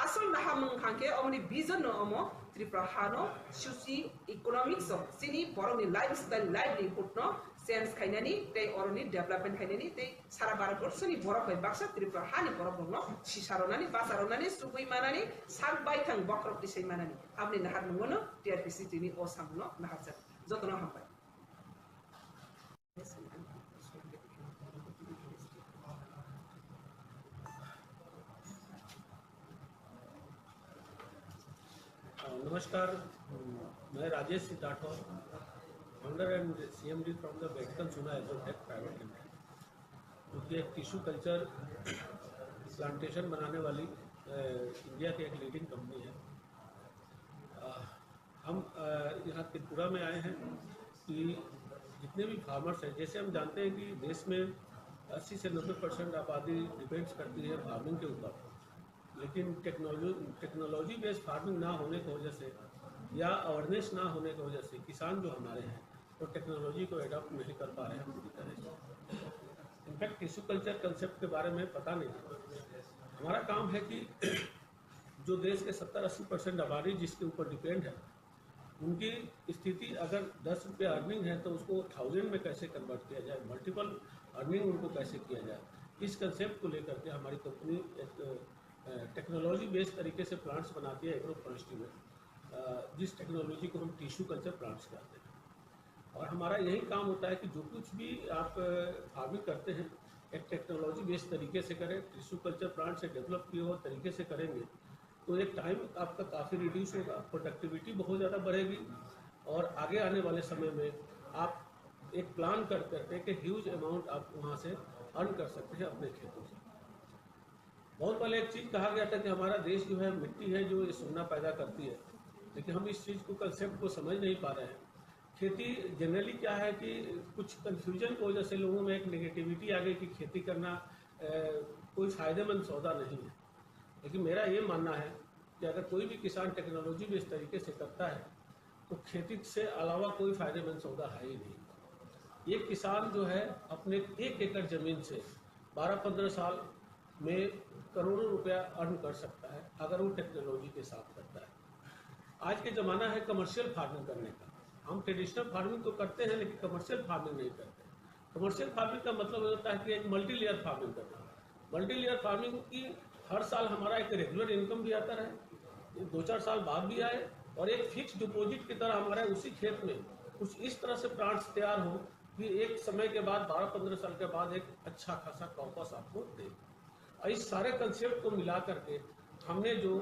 आसल नाहा मुं खांखे अमनि विजन न अमो त्रिपुरा हानो सुसि इकोनॉमिक्स सिनि बरनि लाइफस्टाइल लाइवलीहुड न सेंस खायनानि ते अरनि डेवलपमेंट खायनानि ते सारा भारतवर्षनि बरफ है बाक्सा त्रिपुरा हानि बरफ न सिसारनानि बासारनानि सुगै मानानि सात बायथां बक्रब दिसै मानानि आपनि नाहार नंगोनो टीआरपीसी तिनि असामनो नाहार जा जतन हामबाय नमस्कार, मैं Rajesh Rathore, founder and CMD from the Vatican सुना एग्रोटेक प्राइवेट लिमिटेड, जो कि एक टिश्यू कल्चर प्लांटेशन बनाने वाली इंडिया की एक लीडिंग कंपनी है। हम यहाँ त्रिपुरा में आए हैं कि जितने भी फार्मर्स हैं, जैसे हम जानते हैं कि देश में 80 से 90% आबादी डिपेंड्स करती है फार्मिंग के ऊपर, लेकिन टेक्नोलॉजी बेस्ड फार्मिंग ना होने की वजह से या अवेयरनेस ना होने की वजह से किसान जो हमारे हैं वो टेक्नोलॉजी को एडॉप्ट नहीं कर पा रहे हैं पूरी तरह से। इनफैक्ट टिश्यू कल्चर कंसेप्ट के बारे में पता नहीं। हमारा काम है कि जो देश के 70-80% आबादी जिसके ऊपर डिपेंड है उनकी स्थिति अगर 10 रुपये अर्निंग है तो उसको 1000 में कैसे कन्वर्ट किया जाए, मल्टीपल अर्निंग उनको कैसे किया जाए, इस कंसेप्ट को लेकर के हमारी कंपनी एक टेक्नोलॉजी बेस्ड तरीके से प्लांट्स बनाती है एग्रो फॉरेस्ट्री में, जिस टेक्नोलॉजी को हम टिश्यू कल्चर प्लांट्स कहते हैं। और हमारा यही काम होता है कि जो कुछ भी आप फार्मिंग करते हैं एक टेक्नोलॉजी बेस्ड तरीके से करें, टिश्यू कल्चर प्लांट से डेवलप किए हुए तरीके से करेंगे तो एक टाइम आपका काफ़ी रिड्यूस होगा, प्रोडक्टिविटी बहुत ज़्यादा बढ़ेगी और आगे आने वाले समय में आप एक प्लान कर करके कि ह्यूज अमाउंट आप वहाँ से अर्न कर सकते हैं अपने खेतों से। बहुत पहले एक चीज़ कहा गया था कि हमारा देश जो है मिट्टी है जो ये सोना पैदा करती है, लेकिन हम इस चीज़ को कंसेप्ट को समझ नहीं पा रहे हैं। खेती जनरली क्या है कि कुछ कन्फ्यूजन की वजह से लोगों में एक नेगेटिविटी आ गई कि खेती करना कोई फ़ायदेमंद सौदा नहीं है, लेकिन मेरा ये मानना है कि अगर कोई भी किसान टेक्नोलॉजी भी इस तरीके से करता है तो खेती से अलावा कोई फ़ायदेमंद सौदा है ही नहीं। एक किसान जो है अपने 1 एकड़ ज़मीन से 12-15 साल में करोड़ों रुपया अर्न कर सकता है अगर वो टेक्नोलॉजी के साथ करता है। आज के ज़माना है कमर्शियल फार्मिंग करने का। हम ट्रेडिशनल फार्मिंग तो करते हैं लेकिन कमर्शियल फार्मिंग नहीं करते। कमर्शियल फार्मिंग का मतलब होता है कि एक मल्टी लेयर फार्मिंग करना। मल्टी लेयर फार्मिंग की हर साल हमारा एक रेगुलर इनकम भी आता रहे, 2-4 साल बाद भी आए और एक फिक्स डिपॉजिट की तरह हमारे उसी खेत में कुछ इस तरह से प्लांट्स तैयार हो कि एक समय के बाद 12-15 साल के बाद एक अच्छा खासा कॉर्पस आपको दे। और इस सारे कंसेप्ट को मिला करके हमने जो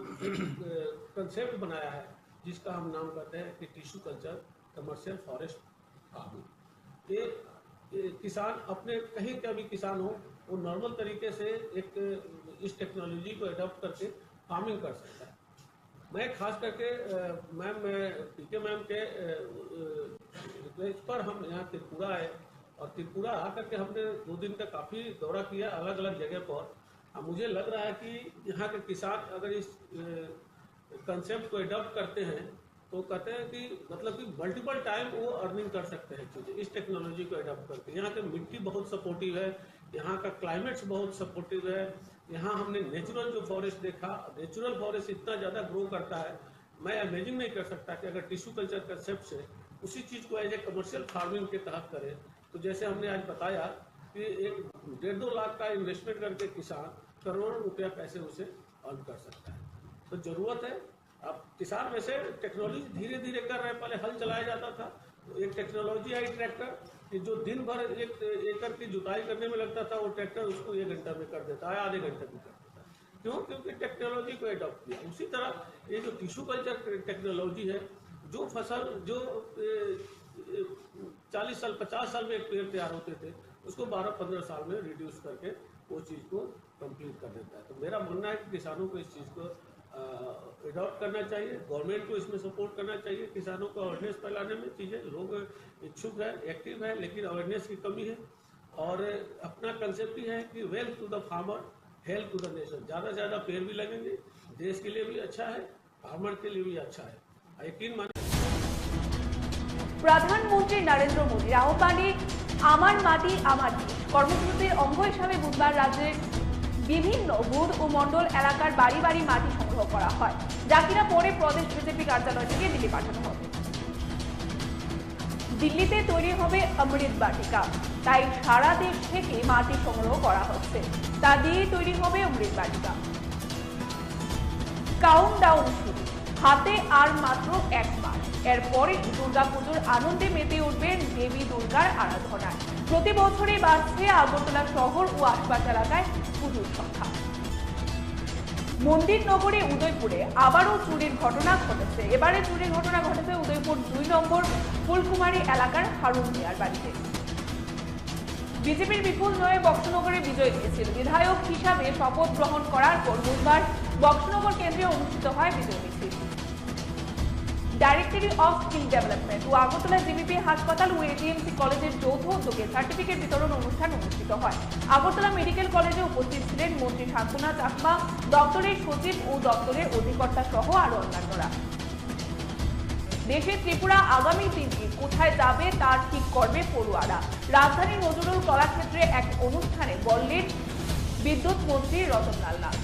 कंसेप्ट बनाया है जिसका हम नाम करते हैं कि tissue culture commercial forest farming. ये किसान अपने कहीं का भी किसान हो वो नॉर्मल तरीके से एक इस टेक्नोलॉजी को अडॉप्ट करके फार्मिंग कर सकता है। मैं खास करके मैम पीके मैम के रिक्वेस्ट पर हम यहाँ त्रिपुरा आए और त्रिपुरा आकर के हमने 2 दिन का काफ़ी दौरा किया अलग अलग जगह पर। अब मुझे लग रहा है कि यहाँ के किसान अगर इस कंसेप्ट को अडॉप्ट करते हैं तो कहते हैं कि मतलब कि मल्टीपल टाइम वो अर्निंग कर सकते हैं चीज़ें इस टेक्नोलॉजी को अडॉप्ट करके। यहाँ की मिट्टी बहुत सपोर्टिव है, यहाँ का क्लाइमेट्स बहुत सपोर्टिव है। यहाँ हमने नेचुरल जो फॉरेस्ट देखा, नेचुरल फॉरेस्ट इतना ज़्यादा ग्रो करता है, मैं इमेजिन नहीं कर सकता कि अगर टिश्यू कल्चर कंसेप्ट से उसी चीज़ को एज ए कमर्शियल फार्मिंग के तहत करें तो जैसे हमने आज बताया कि एक 1.5-2 लाख का इन्वेस्टमेंट करके किसान करोड़ों रुपया पैसे उसे अर्न कर सकता है। तो ज़रूरत है अब किसान वैसे टेक्नोलॉजी धीरे धीरे कर रहे हैं। पहले हल चलाया जाता था तो एक टेक्नोलॉजी आई ट्रैक्टर कि जो दिन भर 1 एकड़ की जुताई करने में लगता था वो ट्रैक्टर उसको 1 घंटा में कर देता है, आधे घंटे में कर देता है। क्यों? क्योंकि टेक्नोलॉजी को अडॉप्ट किया। उसी तरह ये जो टिश्यू कल्चर टेक्नोलॉजी है, जो फसल जो 40 साल 50 साल में एक पेड़ तैयार होते थे उसको 12-15 साल में रिड्यूस करके वो चीज़ को कंप्लीट कर देता है। तो मेरा मानना है कि किसानों को इस चीज़ को अडॉप्ट करना चाहिए, गवर्नमेंट को इसमें सपोर्ट करना चाहिए। किसानों को अवेयरनेस फैलाने में चीज़ें लोग इच्छुक है, एक्टिव है, लेकिन अवेयरनेस की कमी है। और अपना कंसेप्ट ही है कि wealth to the farmer health to the nation. ज़्यादा से ज़्यादा पेड़ भी लगेंगे, देश के लिए भी अच्छा है, फार्मर के लिए भी अच्छा है। यकीन मानिए প্রধানমন্ত্রী নরেন্দ্র মোদীর আহ্বানে আমার মাটি আমার দেশ কর্মসূচির অঙ্গ হিসাবে বুধবার রাজ্যের বিভিন্ন বুথ ও মন্ডল এলাকার বাড়ি বাড়ি মাটি সংগ্রহ করা হয়, যা কিনা পরে প্রদেশ বিজেপি কার্যালয় থেকে দিল্লি পাঠানো হবে। দিল্লিতে তৈরি হবে অমৃত বাটিকা, তাই সারা দেশ থেকে মাটি সংগ্রহ করা হচ্ছে, তা দিয়ে তৈরি হবে অমৃত বাটিকা। কাউন্টডাউন শুরু, হাতে আর মাত্র 1 মাস। এরপরে দুর্গাপুজোর আনন্দে মেতে উঠবেন দেবী দুর্গার আরাধনায়। প্রতি বছরে বাড়ছে আগরতলা শহর ও আশপাশ এলাকায় পুজোর সংখ্যা। মন্দির নগরী উদয়পুরে আবারও চুরির ঘটনা ঘটেছে। এবারে চুরির ঘটনা ঘটেছে উদয়পুর 2 নম্বর ফুলকুমারী এলাকার হারুন মিয়ার বাড়িতে। বিজেপির বিপুল জয়ে বক্সনগরে বিজয় পেয়েছিল। বিধায়ক হিসাবে শপথ গ্রহণ করার পর বুধবার বক্সনগর কেন্দ্রে অনুষ্ঠিত হয় বিজয় মিছিল। ডাইরেক্টরি অফ স্কিল ডেভেলপমেন্ট ও আগরতলা জিবিপি হাসপাতাল ও এটিএমসি কলেজের যৌথ উদ্যোগে সার্টিফিকেট বিতরণ অনুষ্ঠান অনুষ্ঠিত হয়। আগরতলা মেডিকেল কলেজে উপস্থিত ছিলেন মন্ত্রী শান্তনা চাকমা, দপ্তরের সচিব ও দপ্তরের অধিকর্তা সহ আরো অন্যান্যরা। দেশের ত্রিপুরা আগামী দিনে কোথায় যাবে তা ঠিক করবে পড়ুয়ারা। রাজধানীর নজরুল কলাক্ষেত্রে এক অনুষ্ঠানে বললেন বিদ্যুৎ মন্ত্রী রতনলাল নাথ।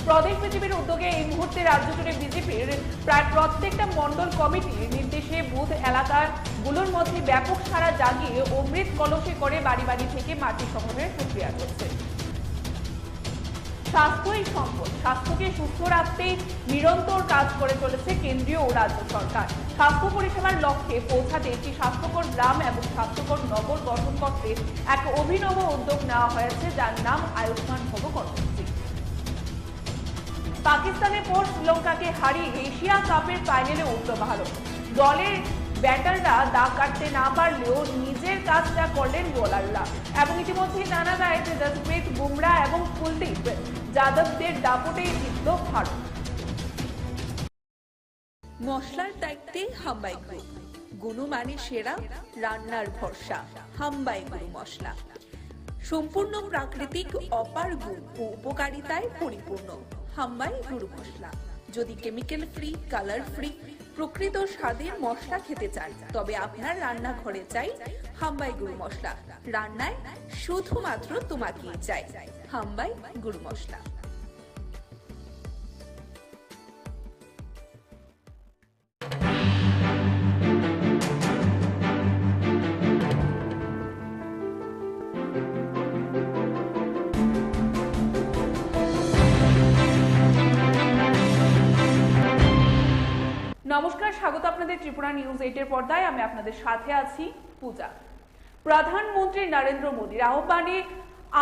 প্রদেশ বিজেপির উদ্যোগে এই মুহূর্তে রাজ্য জুড়ে বিজেপির প্রায় প্রত্যেকটা মন্ডল কমিটির নির্দেশে বুথ এলাকাগুলোর মধ্যে ব্যাপক সাড়া জাগিয়ে অমৃত কলসে করে বাড়ি বাড়ি থেকে মাটি সংগ্রহের প্রক্রিয়া চলছে। স্বাস্থ্যই সম্পদ, স্বাস্থ্যকে সুস্থ রাখতে নিরন্তর কাজ করে চলেছে কেন্দ্রীয় ও রাজ্য সরকার। স্বাস্থ্য পরিষেবার লক্ষ্যে পৌঁছাতে একটি স্বাস্থ্যকর গ্রাম এবং স্বাস্থ্যকর নগর গঠন করতে এক অভিনব উদ্যোগ নেওয়া হয়েছে, যার নাম আয়ুষ্মান ভব কর্মসূচি। পাকিস্তানের পর শ্রীলঙ্কাকে হারিয়ে এশিয়া কাপের ফাইনালে উঠল ভারত। দলের ব্যাটাররা দাগ কাটতে না পারলেও নিজের কাজটা করলেন বোলাররা, এবং ইতিমধ্যে জানা যায় যে জসপ্রীত বুমরা এবং কুলদীপ যাদবদের দাপটেই জিতল ভারত। মশলার দায়িত্বে হাম্বাই গ্রুপ, গুণমানে সেরা, রান্নার ভরসা। হাম্বাই গুরু মশলা সম্পূর্ণ প্রাকৃতিক, অপার গুণ ও উপকারিতায় পরিপূর্ণ। হাম্বাই গুরু মশলা। যদি কেমিক্যাল ফ্রি, কালার ফ্রি, প্রকৃত স্বাদের মশলা খেতে চান, তবে আপনার রান্নাঘরে চাই হাম্বাই গুরু মশলা। রান্নায় শুধুমাত্র তোমাকেই চাই হাম্বাই গুরু মশলা। নমস্কার, স্বাগত আপনাদের ত্রিপুরা নিউজ 8 পর্দায়। আমি আপনাদের সাথে আছি পূজা। প্রধানমন্ত্রী নরেন্দ্র মোদীর আহ্বানে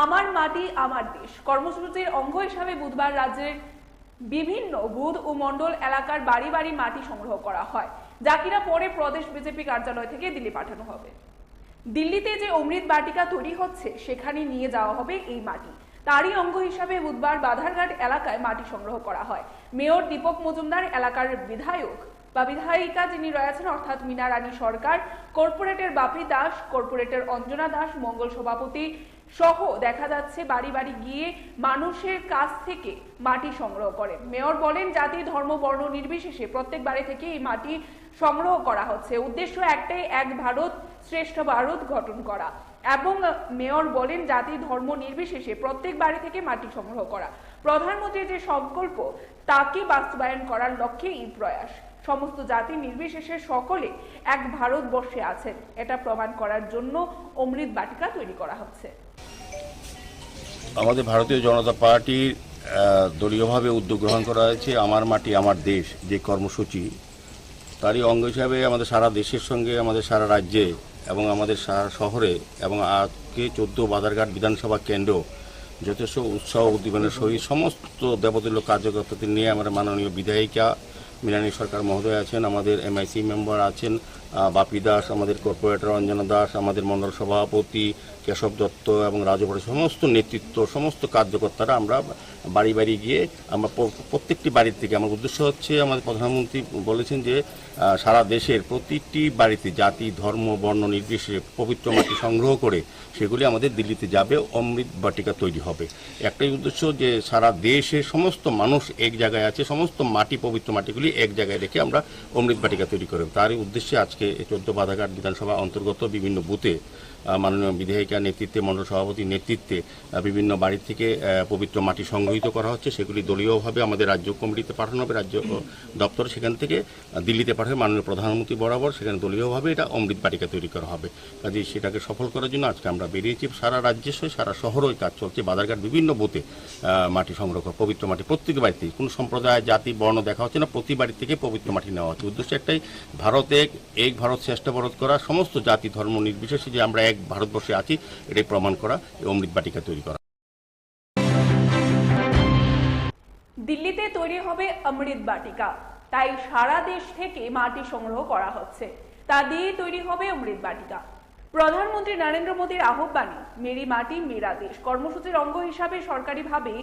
আমার মাটি আমার দেশ কর্মসূচির অঙ্গ হিসাবে বুধবার রাজ্যের বিভিন্ন বুথ ও মন্ডল এলাকার বাড়ি বাড়ি মাটি সংগ্রহ করা হয়, যা কিনা পরে প্রদেশ বিজেপি কার্যালয় থেকে দিল্লি পাঠানো হবে। দিল্লিতে যে অমৃত বাটিকা তৈরি হচ্ছে, সেখানে নিয়ে যাওয়া হবে এই মাটি। তারই অঙ্গ হিসাবে বুধবার বাধারঘাট এলাকায় মাটি সংগ্রহ করা হয়। মেয়র দীপক মজুমদার, এলাকার বিধায়ক বা বিধায়িকা যিনি রয়েছেন অর্থাৎ মীনা রানী সরকার, কর্পোরেটর বাপি দাস, কর্পোরেটর অঞ্জনা দাস, মঙ্গল সভাপতি সহ দেখা যাচ্ছে বাড়ি বাড়ি গিয়ে মানুষের কাছ থেকে মাটি সংগ্রহ করেন। মেয়র বলেন, জাতি ধর্ম বর্ণ নির্বিশেষে প্রত্যেক বাড়ি থেকে এই মাটি সংগ্রহ করা হচ্ছে। উদ্দেশ্য একটাই, এক ভারত শ্রেষ্ঠ ভারত গঠন করা। এবং মেয়র বলেন, জাতি ধর্ম নির্বিশেষে প্রত্যেক বাড়ি থেকে মাটি সংগ্রহ করা। প্রধানমন্ত্রীর যে সংকল্প, তাকে বাস্তবায়ন করার লক্ষ্যে এই প্রয়াস। সমস্ত জাতি নির্বিশেষে সকলে এক ভারতবর্ষে আছেন, এটা প্রমাণ করার জন্য অমৃত বাটিকা তৈরি করা হচ্ছে। আমাদের ভারতীয় জনতা পার্টির দলীয়ভাবে উদ্যোগ গ্রহণ করা হয়েছে আমার মাটি আমার দেশ যে কর্মসূচি, তারই অঙ্গ হিসাবে আমাদের সারা দেশের সঙ্গে আমাদের সারা রাজ্যে এবং আমাদের সারা শহরে এবং আজকে 14 বাধারঘাট বিধানসভা কেন্দ্র যথেষ্ট উৎসাহ উদ্দীপনার সহিত সমস্ত দেবতুল্য কার্যকর্তাদের নিয়ে আমাদের মাননীয় বিধায়িকা মীনারানী সরকার মহোদয় আছেন, আমাদের MIC মেম্বার আছেন বাপি দাস, আমাদের কর্পোরেটর অঞ্জনা দাস, আমাদের মণ্ডল সভাপতি কেশব দত্ত এবং রাজপরিষদ সমস্ত নেতৃত্ব, সমস্ত কার্যকর্তারা আমরা বাড়ি বাড়ি গিয়ে আমরা প্রত্যেকটি বাড়ির থেকে, আমার উদ্দেশ্য হচ্ছে আমাদের প্রধানমন্ত্রী বলেছেন যে সারা দেশের প্রতিটি বাড়িতে জাতি ধর্ম বর্ণ নির্বিশেষে পবিত্র মাটি সংগ্রহ করে সেগুলি আমাদের দিল্লিতে যাবে, অমৃত বাটিকা তৈরি হবে। একটাই উদ্দেশ্য যে সারা দেশের সমস্ত মানুষ এক জায়গায় আছে, সমস্ত মাটি পবিত্র মাটিগুলি এক জায়গায় রেখে আমরা অমৃত বাটিকা তৈরি করব। তারই উদ্দেশ্যে আজকে 14 বাধারঘাট বিধানসভা অন্তর্গত বিভিন্ন বুথে মাননীয় বিধায়িকা নেতৃত্বে, মণ্ডল সভাপতির নেতৃত্বে বিভিন্ন বাড়ি থেকে পবিত্র মাটি সংগ্রহিত করা হচ্ছে। সেগুলি দলীয়ভাবে আমাদের রাজ্য কমিটিতে পাঠানো হবে, রাজ্য দপ্তর সেখান থেকে দিল্লিতে পাঠাবে মাননীয় প্রধানমন্ত্রী বরাবর, সেখানে দলীয়ভাবে এটা অমৃত বাটিকা তৈরি করা হবে। কাজেই সেটাকে সফল করার জন্য আজকে আমরা বেরিয়েছি। সারা রাজ্যের সঙ্গে সারা শহরেই কাজ চলছে। বাধারঘাট বিভিন্ন বুথে মাটি সংগ্রহ করা, পবিত্র মাটি প্রত্যেক বাড়িতে, কোনো সম্প্রদায় জাতি বর্ণ দেখা হচ্ছে না, প্রতি বাড়ি থেকে পবিত্র মাটি নেওয়া হচ্ছে। উদ্দেশ্য একটাই, ভারত এক ভারত শ্রেষ্ঠ ভারত করা, সমস্ত জাতি ধর্ম নির্বিশেষে যে আমরা এক ভারতবর্ষে আছি এটাই প্রমাণ করা, এই অমৃত বাটিকা তৈরি করা। দিল্লিতে তৈরি হবে অমৃত বাটিকা, তাই সারা দেশ থেকে মাটি সংগ্রহ করা হচ্ছে, তা দিয়ে তৈরি হবে অমৃত বাটিকা। প্রধানমন্ত্রী নরেন্দ্র মোদীর আহ্বানে মেরি মাটি মেরা দেশ কর্মসূচির অঙ্গ হিসাবে সরকারিভাবে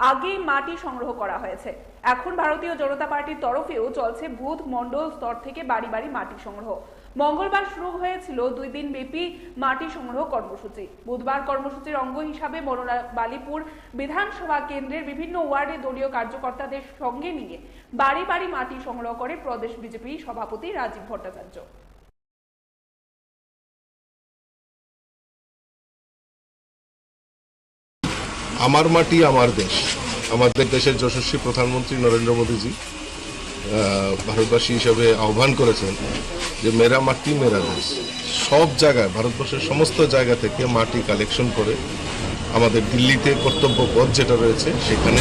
আগে মাটি সংগ্রহ করা হয়েছে। এখন ভারতীয় জনতা পার্টির তরফেও চলছে বুথ মন্ডল স্তর থেকে বাড়ি বাড়ি মাটি সংগ্রহ। মঙ্গলবার শুরু হয়েছিল 2 দিন ব্যাপী মাটি সংগ্রহ কর্মসূচি। বুধবার কর্মসূচির অঙ্গ হিসাবে বালিপুর বিধানসভা কেন্দ্রের বিভিন্ন ওয়ার্ডে দলীয় কার্যকর্তাদের সঙ্গে নিয়ে বাড়ি বাড়ি মাটি সংগ্রহ করে প্রদেশ বিজেপি সভাপতি রাজীব ভট্টাচার্য। আমার মাটি আমার দেশ আমাদের দেশের যশস্বী প্রধানমন্ত্রী নরেন্দ্র মোদীজি ভারতবাসী হিসাবে আহ্বান করেছেন যে মেরা মাটি মেরা দেশ। সব জায়গায়, ভারতবর্ষের সমস্ত জায়গা থেকে মাটি কালেকশন করে আমাদের দিল্লিতে কর্তব্য পথ যেটা রয়েছে সেখানে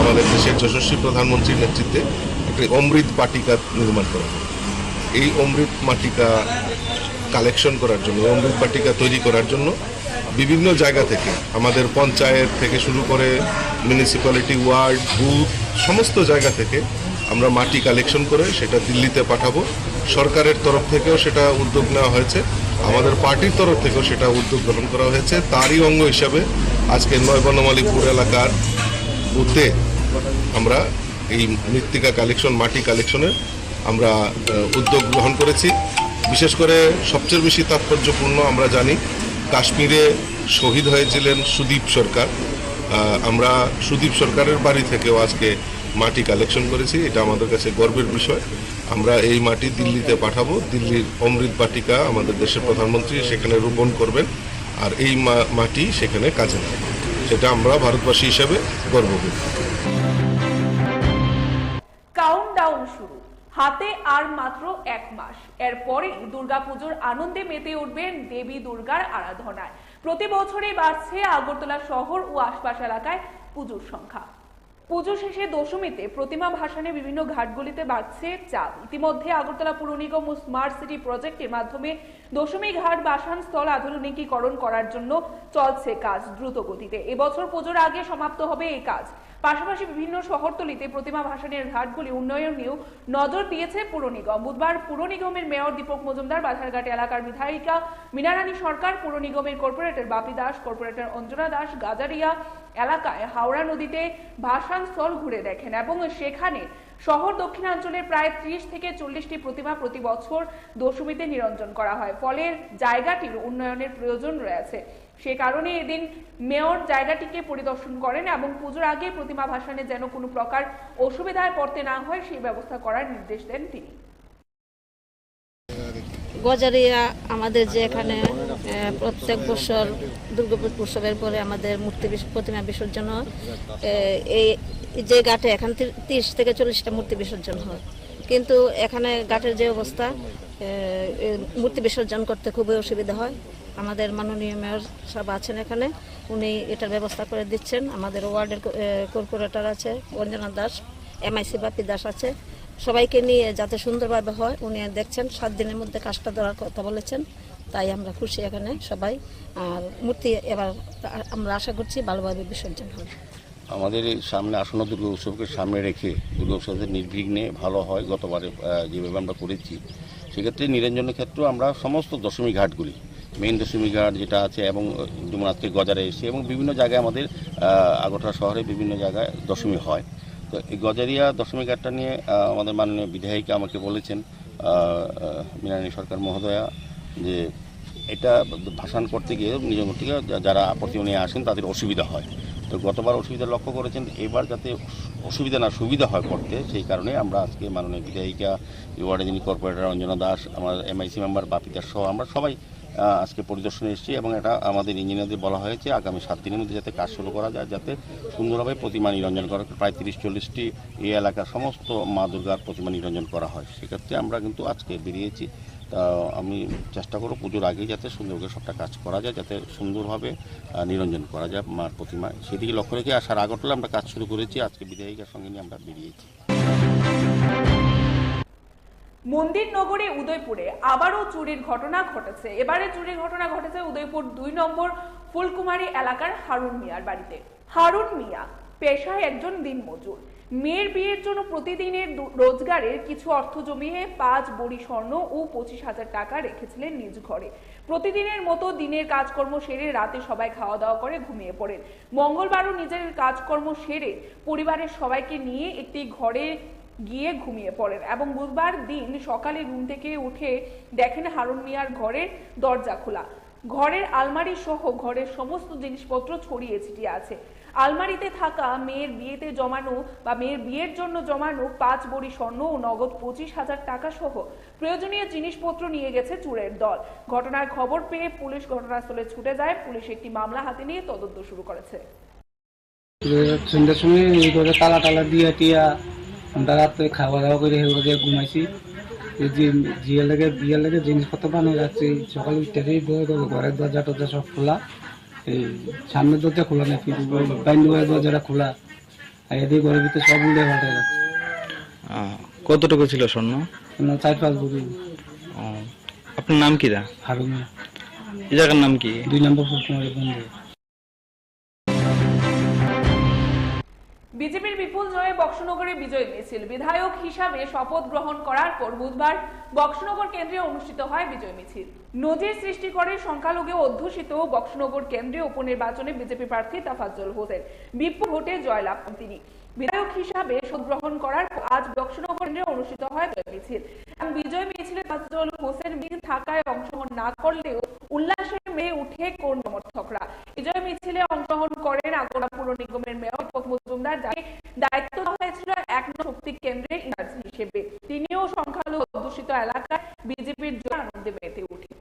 আমাদের দেশের যশস্বী প্রধানমন্ত্রীর নেতৃত্বে একটি অমৃত বাটিকা নির্মাণ করা হবে। এই অমৃত বাটিকা কালেকশন করার জন্য, অমৃত বাটিকা তৈরি করার জন্য বিভিন্ন জায়গা থেকে, আমাদের পঞ্চায়েত থেকে শুরু করে মিউনিসিপ্যালিটি, ওয়ার্ড, বুথ, সমস্ত জায়গা থেকে আমরা মাটি কালেকশন করে সেটা দিল্লিতে পাঠাবো। সরকারের তরফ থেকেও সেটা উদ্যোগ নেওয়া হয়েছে, আমাদের পার্টির তরফ থেকেও সেটা উদ্যোগ গ্রহণ করা হয়েছে। তারই অঙ্গ হিসাবে আজকে ৯ বনমালীপুর এলাকার বুথে আমরা এই মৃত্তিকা কালেকশন, মাটি কালেকশনের আমরা উদ্যোগ গ্রহণ করেছি। বিশেষ করে সবচেয়ে বেশি তাৎপর্যপূর্ণ আমরা জানি কাশ্মীরে শহীদ হয়েছিলেন সুদীপ সরকার। আমরা সুদীপ সরকারের বাড়ি থেকেও আজকে মাটি কালেকশন করেছি। এটা আমাদের কাছে গর্বের বিষয়। আমরা এই মাটি দিল্লিতে পাঠাবো। দিল্লির অমৃত বাটিকা আমাদের দেশের প্রধানমন্ত্রী সেখানে রোপণ করবেন আর এই মাটি সেখানে কাজে লাগবে। সেটা আমরা ভারতবাসী হিসেবে গর্ব করি। কাউন্টডাউন শুরু, হাতে আর মাত্র 1 মাস। এরপরেই দুর্গাপুজোর আনন্দে মেতে উঠবেন দেবী দুর্গার আরাধনায়। প্রতি বছরই বাড়ছে আগরতলা শহর ও আশপাশ এলাকায় পুজোর সংখ্যা। পুজো শেষে দশমীতে প্রতিমা ভাসানে বিভিন্ন ঘাটগুলিতে বাড়ছে চাপ। ইতিমধ্যে আগরতলা পুর নিগম ও স্মার্ট সিটি প্রজেক্টের মাধ্যমে দশমী ঘাট বাসান স্থল আধুনিকীকরণ করার জন্য চলছে কাজ দ্রুত গতিতে। এবছর পুজোর আগে সমাপ্ত হবে এই কাজ। পাশাপাশি বিভিন্ন শহরতলিতে প্রতিমা ভাসানের ঘাটগুলি উন্নয়নেও নজর দিয়েছে পুর নিগম। বুধবার পুর নিগমের মেয়র দীপক মজুমদার, বাধারঘাট এলাকার বিধায়িকা মীনারানী সরকার, পুর নিগমের কর্পোরেটর বাপি দাস, কর্পোরেটর অঞ্জনা দাস গাজারিয়া এলাকায় হাওড়া নদীতে ভাসান স্থল ঘুরে দেখেন এবং সেখানে শহর দক্ষিণাঞ্চলের প্রায় 30 থেকে 40টি প্রতিমা প্রতি বছর দশমীতে নিরঞ্জন করা হয়। ফলে জায়গাটির উন্নয়নের প্রয়োজন রয়েছে। সে কারণে এদিন মেয়র জায়গাটিকে পরিদর্শন করেন এবং পুজোর আগে প্রতিমা ভাসানে যেন কোনো প্রকার অসুবিধায় পড়তে না হয় সেই ব্যবস্থা করার নির্দেশ দেন তিনি। গজারিয়া আমাদের যে এখানে প্রত্যেক বছর দুর্গাপুর উৎসবের পরে আমাদের প্রতিমা বিসর্জন হয়। এই যে ঘাটে এখান 30 থেকে 40টা মূর্তি বিসর্জন হয়, কিন্তু এখানে ঘাটের যে অবস্থা, মূর্তি বিসর্জন করতে খুবই অসুবিধা হয়। আমাদের মাননীয় মেয়র সাহেব আছেন এখানে, উনি এটার ব্যবস্থা করে দিচ্ছেন। আমাদের ওয়ার্ডের কর্পোরেটর আছে অঞ্জনা দাস, MIC বাপি দাস আছে, সবাইকে নিয়ে যাতে সুন্দরভাবে হয় উনি দেখছেন। 7 দিনের মধ্যে কাজটা ধরার কথা বলেছেন, তাই আমরা খুশি এখানে সবাই। আর মূর্তি এবার আমরা আশা করছি ভালোভাবে বিসর্জন হবে। আমাদের এই সামনে আসন্ন দুর্গা উৎসবকে সামনে রেখে দুর্গা উৎসবের নির্বিঘ্নে ভালো হয় গতবারে যেভাবে আমরা করেছি, সেক্ষেত্রে নিরঞ্জনের ক্ষেত্রেও আমরা সমস্ত দশমী ঘাটগুলি, মেইন দশমী ঘাট যেটা আছে এবং যেমন আজকে গজারে এসে এবং বিভিন্ন জায়গায় আমাদের আগরতলা শহরে বিভিন্ন জায়গায় দশমী হয়। তো এই গজারিয়া দশমী ঘাটটা নিয়ে আমাদের মাননীয় বিধায়িকা আমাকে বলেছেন, মীনারানী সরকার মহোদয়া, যে এটা ভাসান করতে গিয়ে নিরঞ্জন থেকে যারা আপত্তি নিয়ে আসেন তাদের অসুবিধা হয়। তো গতবার অসুবিধা লক্ষ্য করেছেন, এবার যাতে অসুবিধা না সুবিধা হয় করতে, সেই কারণে আমরা আজকে মাননীয় বিধায়িকা, ওয়ার্ডে যিনি কর্পোরেটর অঞ্জনা দাস, আমার MIC মেম্বার বাপি দাস সহ আমরা সবাই আজকে পরিদর্শনে এসেছি এবং এটা আমাদের ইঞ্জিনিয়ারদের বলা হয়েছে আগামী 7 দিনের মধ্যে যাতে কাজ শুরু করা যায়, যাতে সুন্দরভাবে প্রতিমা নিরঞ্জন করা, প্রায় 30-40টি এই এলাকার সমস্ত মা দুর্গার প্রতিমা নিরঞ্জন করা হয়। সেক্ষেত্রে আমরা কিন্তু আজকে বেরিয়েছি। তা আমি চেষ্টা করব পুজোর আগেই যাতে সুন্দরভাবে সবটা কাজ করা যায়, যাতে সুন্দরভাবে নিরঞ্জন করা যায় মার প্রতিমা। সেদিকে লক্ষ্য রেখে আসার আগরতলা আমরা কাজ শুরু করেছি। আজকে বিধায়িকার সঙ্গে নিয়ে আমরা বেরিয়েছি। মন্দির নগরী উদয়পুরে আবারও চুরির ঘটনা ঘটেছে। এবারে চুরির ঘটনা ঘটেছে উদয়পুর 2 নম্বর ফুলকুমারী এলাকার হারুন মিয়ার বাড়িতে। হারুন মিয়া পেশায় একজন দিনমজুর। মেয়ের বিয়ের জন্য প্রতিদিনের রোজগারের কিছু অর্থ জমিয়ে 5 বড়ি স্বর্ণ ও 25,000 টাকা রেখেছিলেন নিজ ঘরে। প্রতিদিনের মতো দিনের কাজকর্ম সেরে রাতে সবাই খাওয়া দাওয়া করে ঘুমিয়ে পড়েন। মঙ্গলবারও নিজের কাজকর্ম সেরে পরিবারের সবাইকে নিয়ে একটি ঘরে গিয়ে ঘুমিয়ে পড়েন এবং বুধবার দিন সকালে ঘুম থেকে উঠে দেখেন হারুন মিয়ার ঘরের দরজা খোলা। ঘরের আলমারি সহ ঘরের সমস্ত জিনিসপত্র ছড়িয়ে ছিটিয়ে আছে। আলমারিতে থাকা মেয়ের বিয়েতে জমানো বা মেয়ের বিয়ের জন্য জমানো 5 বড়ি স্বর্ণ ও নগদ 25,000 টাকা সহ প্রয়োজনীয় জিনিসপত্র নিয়ে গেছে চোরের দল। ঘটনার খবর পেয়ে পুলিশ ঘটনাস্থলে ছুটে যায়। পুলিশ একটি মামলা হাতে নিয়ে তদন্ত শুরু করেছে। সন্ধ্যার সময় এই করে তালা টালা দিয়া টিয়া আমরা রাত্রে খাওয়া দাওয়া করে হেগুলো ঘুমাইছি। বিয়ের লেগে জিনিসপত্র বানিয়ে রাখছি। সকালে উঠতেই ঘরের দরজা টরজা সব খোলা, এই সামনের দরজা খোলা নেই, বাইন্ডুয়ের দরজাটা খোলা, এদিকে ঘরের ভিতরে সব উড়ে পাল্টে যাচ্ছে। কতটুকু ছিল স্বর্ণ? 4-5 ভরি। আপনার নাম কি দা? হারুমিয়া। এই জায়গার নাম কি? 2 নম্বর ফুলকুমারী বন্ধু। বিজেপির বিপুল জয়ে বক্সনগরে বিজয় মিছিল। বিধায়ক হিসাবে শপথ গ্রহণ করার পর বুধবার বক্সনগর কেন্দ্রে অনুষ্ঠিত হয় বিজয় মিছিল। নজির সৃষ্টি করে সংখ্যালঘু অধ্যুষিত বক্সনগর কেন্দ্রীয় উপনির্বাচনে বিজেপি প্রার্থী তাফাজ্জল হোসেন বিপুল ভোটে জয়লাভ করেন তিনি। বিধায়ক হিসাবে শপথ গ্রহণ করার পর আজ বক্সনগর কেন্দ্রে অনুষ্ঠিত হয় বিজয় মিছিল। বিজয় মিছিলে তাফাজ্জল হোসেন মিছিল থাকায় অংশগ্রহণ না করলেও উল্লাসে মেয়ে উঠে কোন সমর্থকরা। বিজয় মিছিলে অংশগ্রহণ করেন আগরতলা পুর নিগমের মেয়র দীপক মজুমদার, যাকে দায়িত্ব দেওয়া হয়েছিল 1 নং শক্তি কেন্দ্রের ইনচার্জ হিসেবে। তিনিও সংখ্যালঘু অধ্যুষিত এলাকায় বিজেপির জয় আনন্দে মেতে উঠেন।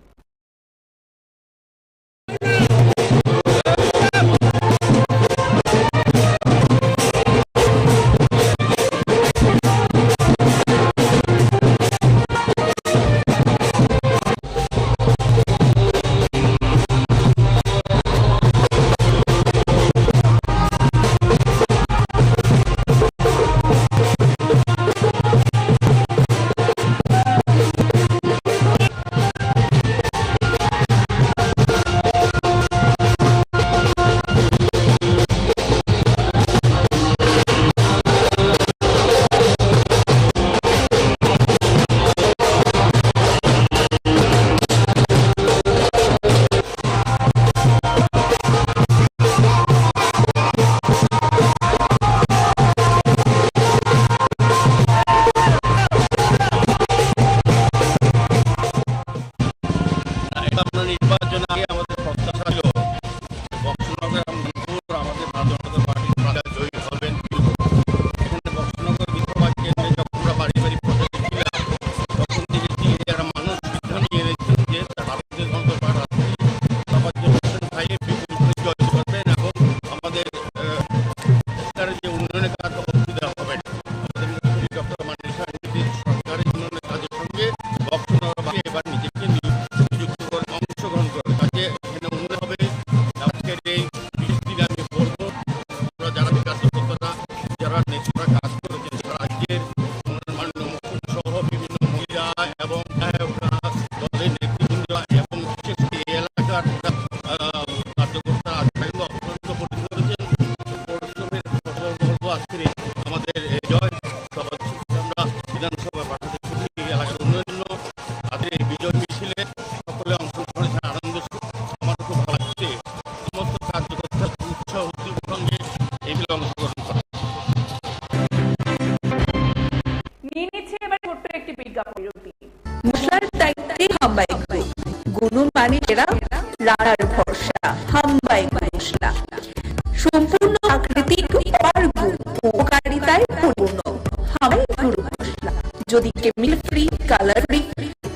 রানার ভরসা হাম্বাই মশলা, সম্পূর্ণ প্রাকৃতিক উপকারিতায় পূর্ণ হাম্বাই গুঁড়ো মশলা। যদি কেমিক্যাল ফ্রি, কালার ফ্রি,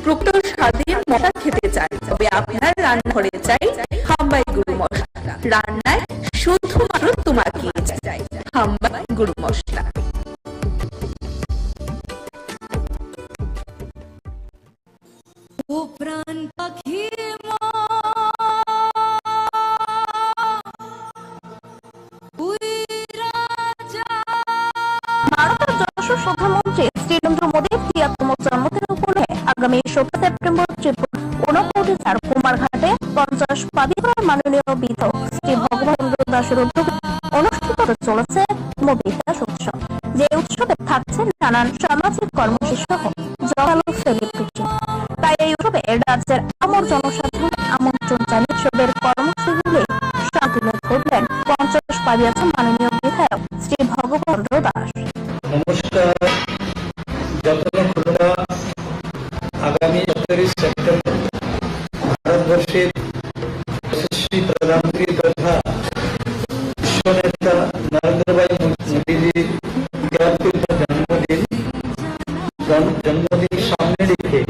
প্রকৃত স্বাদের মশলা খেতে চান তবে আপনার রান্নাঘরে চাই হাম্বাই গুঁড়ো মশলা। রান্নায় শুধুমাত্র তোমাকে চাই হাম্বাই গুঁড়ো মশলা। ও প্রাণ পাখি প্রধানমন্ত্রী শ্রী নরেন্দ্র মোদীর 73তম জন্মদিন উপলক্ষে আগামী 17 সেপ্টেম্বর ত্রিপুরা 29 জেলার কুমারঘাটে 50 পাবিয়ার মাননীয় বিধায়ক শ্রী ভগবান চন্দ্র দাসের উদ্যোগে অনুষ্ঠিত হতে চলেছে মোদী দাস উৎসব। যে উৎসবে থাকছে নানান সামাজিক কর্মসূচি সহ জোরালো সেলিব্রিটি। তাই এই উৎসবে রাজ্যের আমর জনসাধারণ আমন্ত্রণ জানিয়ে উৎসবের কর্মসূচিগুলি শান্তিময় করলেন 50 পাবিয়ার মাননীয় বিধায়ক শ্রী ভগবান চন্দ্র দাস। নমস্কার, আগামী 17 সেপ্টেম্বর ভারতবর্ষের যশস্বী প্রধানমন্ত্রী তথা বিশ্বনেতা নরেন্দ্র ভাই মোদীজির 73তম জন্মদিন সামনে রেখে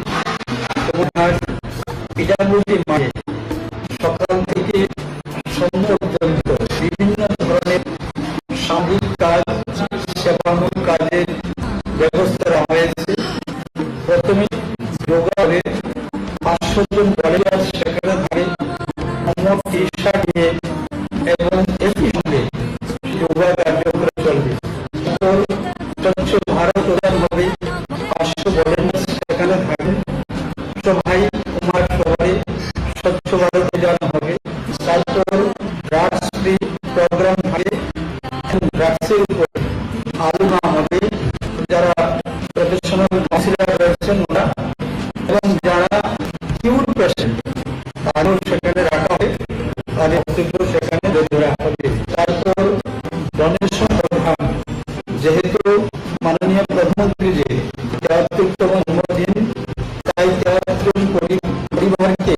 কুমারঘাট পিঠাপুলি মাঠে সকাল থেকে সন্ধ্যা পর্যন্ত বিভিন্ন ধরনের 500 জন ভলেন্টিয়ার সেখানে থাকে হোমওয়ার্ক টি-শার্ট নিয়ে এবং একই সঙ্গে যোগা কার্যক্রম চলবে। স্বচ্ছ ভারত অভিযান হবে, 500 ভলেন্টিয়ার সেখানে থাকবে। সবাই কুমার সবাই স্বচ্ছ ভারত অভিযান হবে। তারপর ড্রাগস ফ্রি প্রোগ্রাম হবে, ড্রাগসের উপর আলোচনা হবে। যারা প্রফেশনাল কাউন্সিলর রয়েছেন ওরা এবং যারা কিউর পেশেন্ট তারও সেখানে রাখা হবে, তাদের বক্তব্য সেখানে ধরা হবে। তারপর ডোনেশন প্রোগ্রাম, যেহেতু মাননীয় প্রধানমন্ত্রী 73তম জন্মদিন, তাই 73 পরিবারকে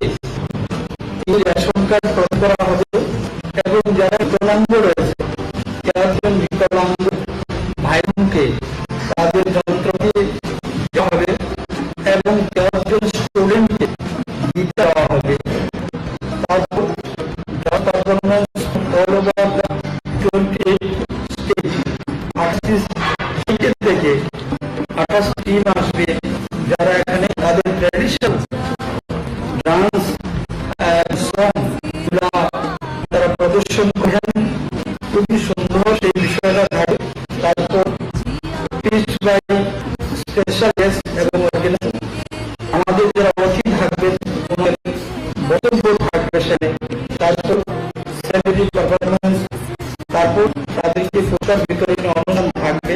এই রেশন কার্ড প্রদান করা হবে এবং যারা বিকলাঙ্গ রয়েছে 73 বিকলাঙ্গ ভাই বোনকে তাদের যন্ত্রপাতি দেওয়া হবে এবং 73 স্টুডেন্টকে দিতে দেওয়া হবে। তারপর performance all over the 28 state 28 state থেকে 28 টিম আসবে, যারা এখানে তাদের ট্র্যাডিশনাল ডান্স সং তারা প্রদর্শন করেন। খুবই সুন্দর সেই বিষয়টা থাকে। তারপর স্পিচ বাই স্পেশাল গেস্ট এবং আমাদের যারা অতিথি থাকবেন বক্তব্য থাকবে সেখানে। তারপর সেলিব্রিটি পারফরমেন্স, তারপর তাদেরকে পুরস্কার বিতরণী অনুষ্ঠান থাকবে।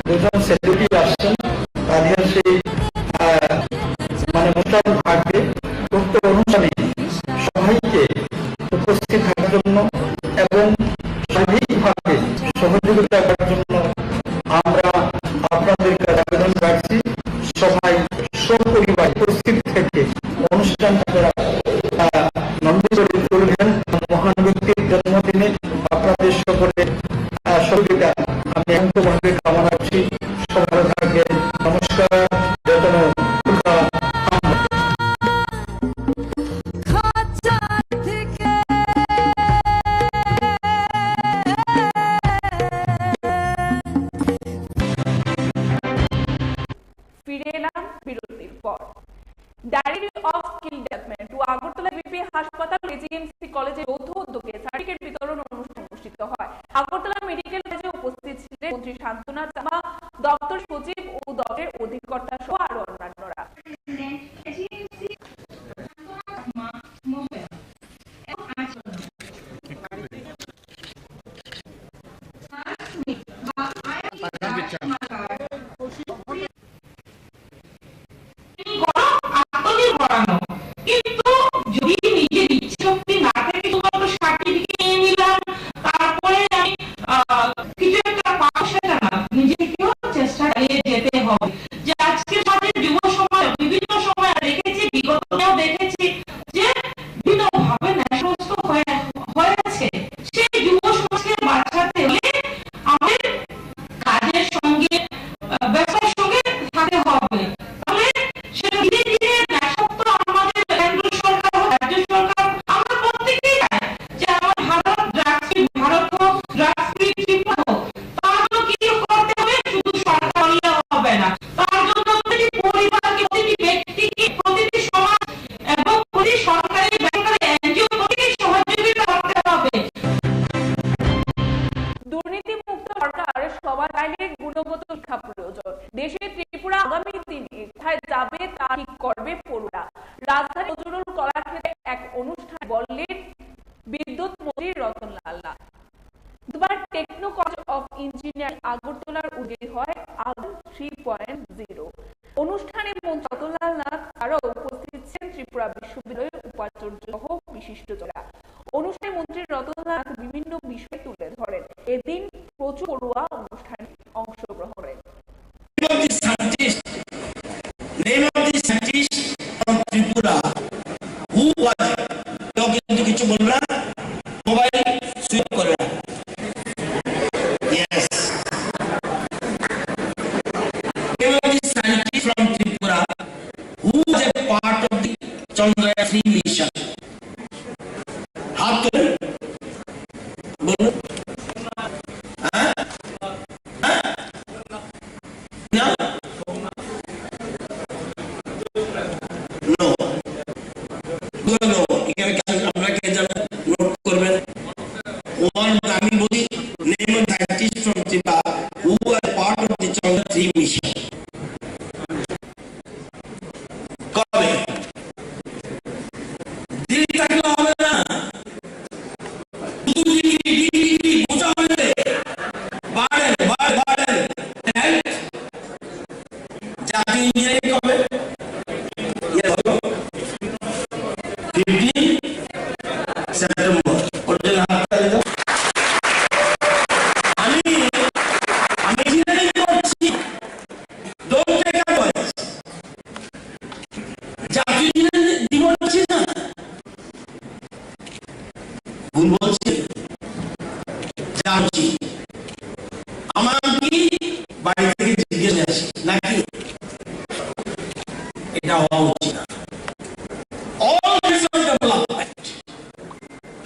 দুজন সেলিব্রিটি আসছেন, তাদের সেই অনুষ্ঠান থাকবে। উক্ত অনুষ্ঠানে সবাইকে উপস্থিত থাকার জন্য এবং সার্বিকভাবে সহযোগিতা করার জন্য আমরা আপনাদের কাছে আবেদন রাখছি। সবাই সপরিবার উপস্থিত থেকে অনুষ্ঠানটা নন্দীচরে তুলবেন। মহান ব্যক্তির জন্মদিনে আপনাদের সকলের সহযোগিতা আমি একান্তভাবে কামনা করছি। সবাই ভালো থাকবেন। নমস্কার। ফিরে এলাম বিরতির পর। ডায়েরি অফ স্কিল ডেভেলপমেন্ট ও আগরতলা বিপি হাসপাতাল এজিএমসি কলেজে যৌথ উদ্যোগে সার্টিফিকেট বিতরণ অনুষ্ঠান অনুষ্ঠিত হয়। আগরতলা মেডিকেল কলেজে উপস্থিত ছিলেন মন্ত্রী শান্তনা চামা, দপ্তর সচিব ও দপ্তরের অধিকর্তা সহ আরো অন্যান্যরা। কিন্তু যদি নিজের ইচ্ছা শক্তি না থাকে, শুধুমাত্র সার্টিফিকেট নিয়ে নিলাম তারপরে আমি কিছু একটা পাবো সেটা না, নিজেকেও চেষ্টা চালিয়ে যেতে হবে। যে আজকে আমাদের যুব সমাজ বিভিন্ন সময় দেখেছি, বিগতও দেখেছি যে বিভিন্ন ভাবে নেশাগ্রস্ত হয়েছে। সেই যুব সমাজকে বাঁচাতে হলে আমাদের কাজের সঙ্গে ব্যবসার সঙ্গে থাকতে হবে। তাহলে সেটা ধীরে ধীরে নেশাক্ত আমাদের কেন্দ্র সরকার হোক, রাজ্য সরকার, আমরা প্রত্যেকেই চাই যে আমার ভারত ড্রাগস ফ্রি ভারত হোক, ড্রাগস ফ্রি ত্রিপুরা হোক। তার জন্য কি করতে হবে? শুধু সরকার করলে হবে না, তার জন্য প্রতিটি পরিবারকে, প্রতিটি ব্যক্তিকে, প্রতিটি সমাজ এবং প্রতি সরকারি বেসরকারি এনজিও প্রতিটি সহযোগিতা করতে হবে। দুর্নীতি মুক্ত সরকার সবার আগে গুণগত শিক্ষা প্রয়োজন। দেশে ত্রিপুরা আগামী দিনে কোথায় যাবে তা ঠিক করবে পড়ুয়া। রাজধানী নজরুল কলাক্ষেত্রে এক অনুষ্ঠান বললেন বিদ্যুৎ মন্ত্রী রতনলাল নাথ। দুবার টেকনো কলেজ অফ ইঞ্জিনিয়ারিং আগরতলার উদ্যোগে হয় আগাম 3.0 অনুষ্ঠানে মন্ত্রী রতনলাল নাথ আরও উপস্থিত ছিলেন ত্রিপুরা বিশ্ববিদ্যালয়ের উপাচার্য সহ বিশিষ্টজনেরা। অনুষ্ঠানে মন্ত্রী রতনলাল নাথ বিভিন্ন বিষয় তুলে ধরেন। এদিন প্রচুর পড়ুয়া অনুষ্ঠানে অংশগ্রহণ করেন। Name of the scientist from Tripura who was talking to किच्छु बोल रहा, मोबाइल स्विच कर रहा। Yes. Name of the scientist from Tripura who was a part of the Chandrayaan-3 mission. हाथ तो बोलो। हाँ? हाँ? No. পুরানো এখানে আমরা কে যাবেন নোট করবেন one আমি বলি name of scientists from Tripura who are part of the Chandrayaan 3 mission কবে দিল্লি থাকলে হবে না ডিগ্রি বোঝা হবে বাড়েন রাইট জাতীয় ইঞ্জিনিয়ারিং কবে ইয়ে হলো 15 সেপ্টেম্বর ওর জন্য হাত তালি দাও আমি ইঞ্জিনিয়ারিং করছি ডোন্ট টেক আ ভয়েস জাতীয় ইঞ্জিনিয়ারিং দিবসছি না ভুল বলছি জানছি আমার কি বাড়ি থেকে জিজ্ঞেস আসি নাকি এটা হওয়া উচিত না অল কাইন্ডস অফ ডেভেলপমেন্ট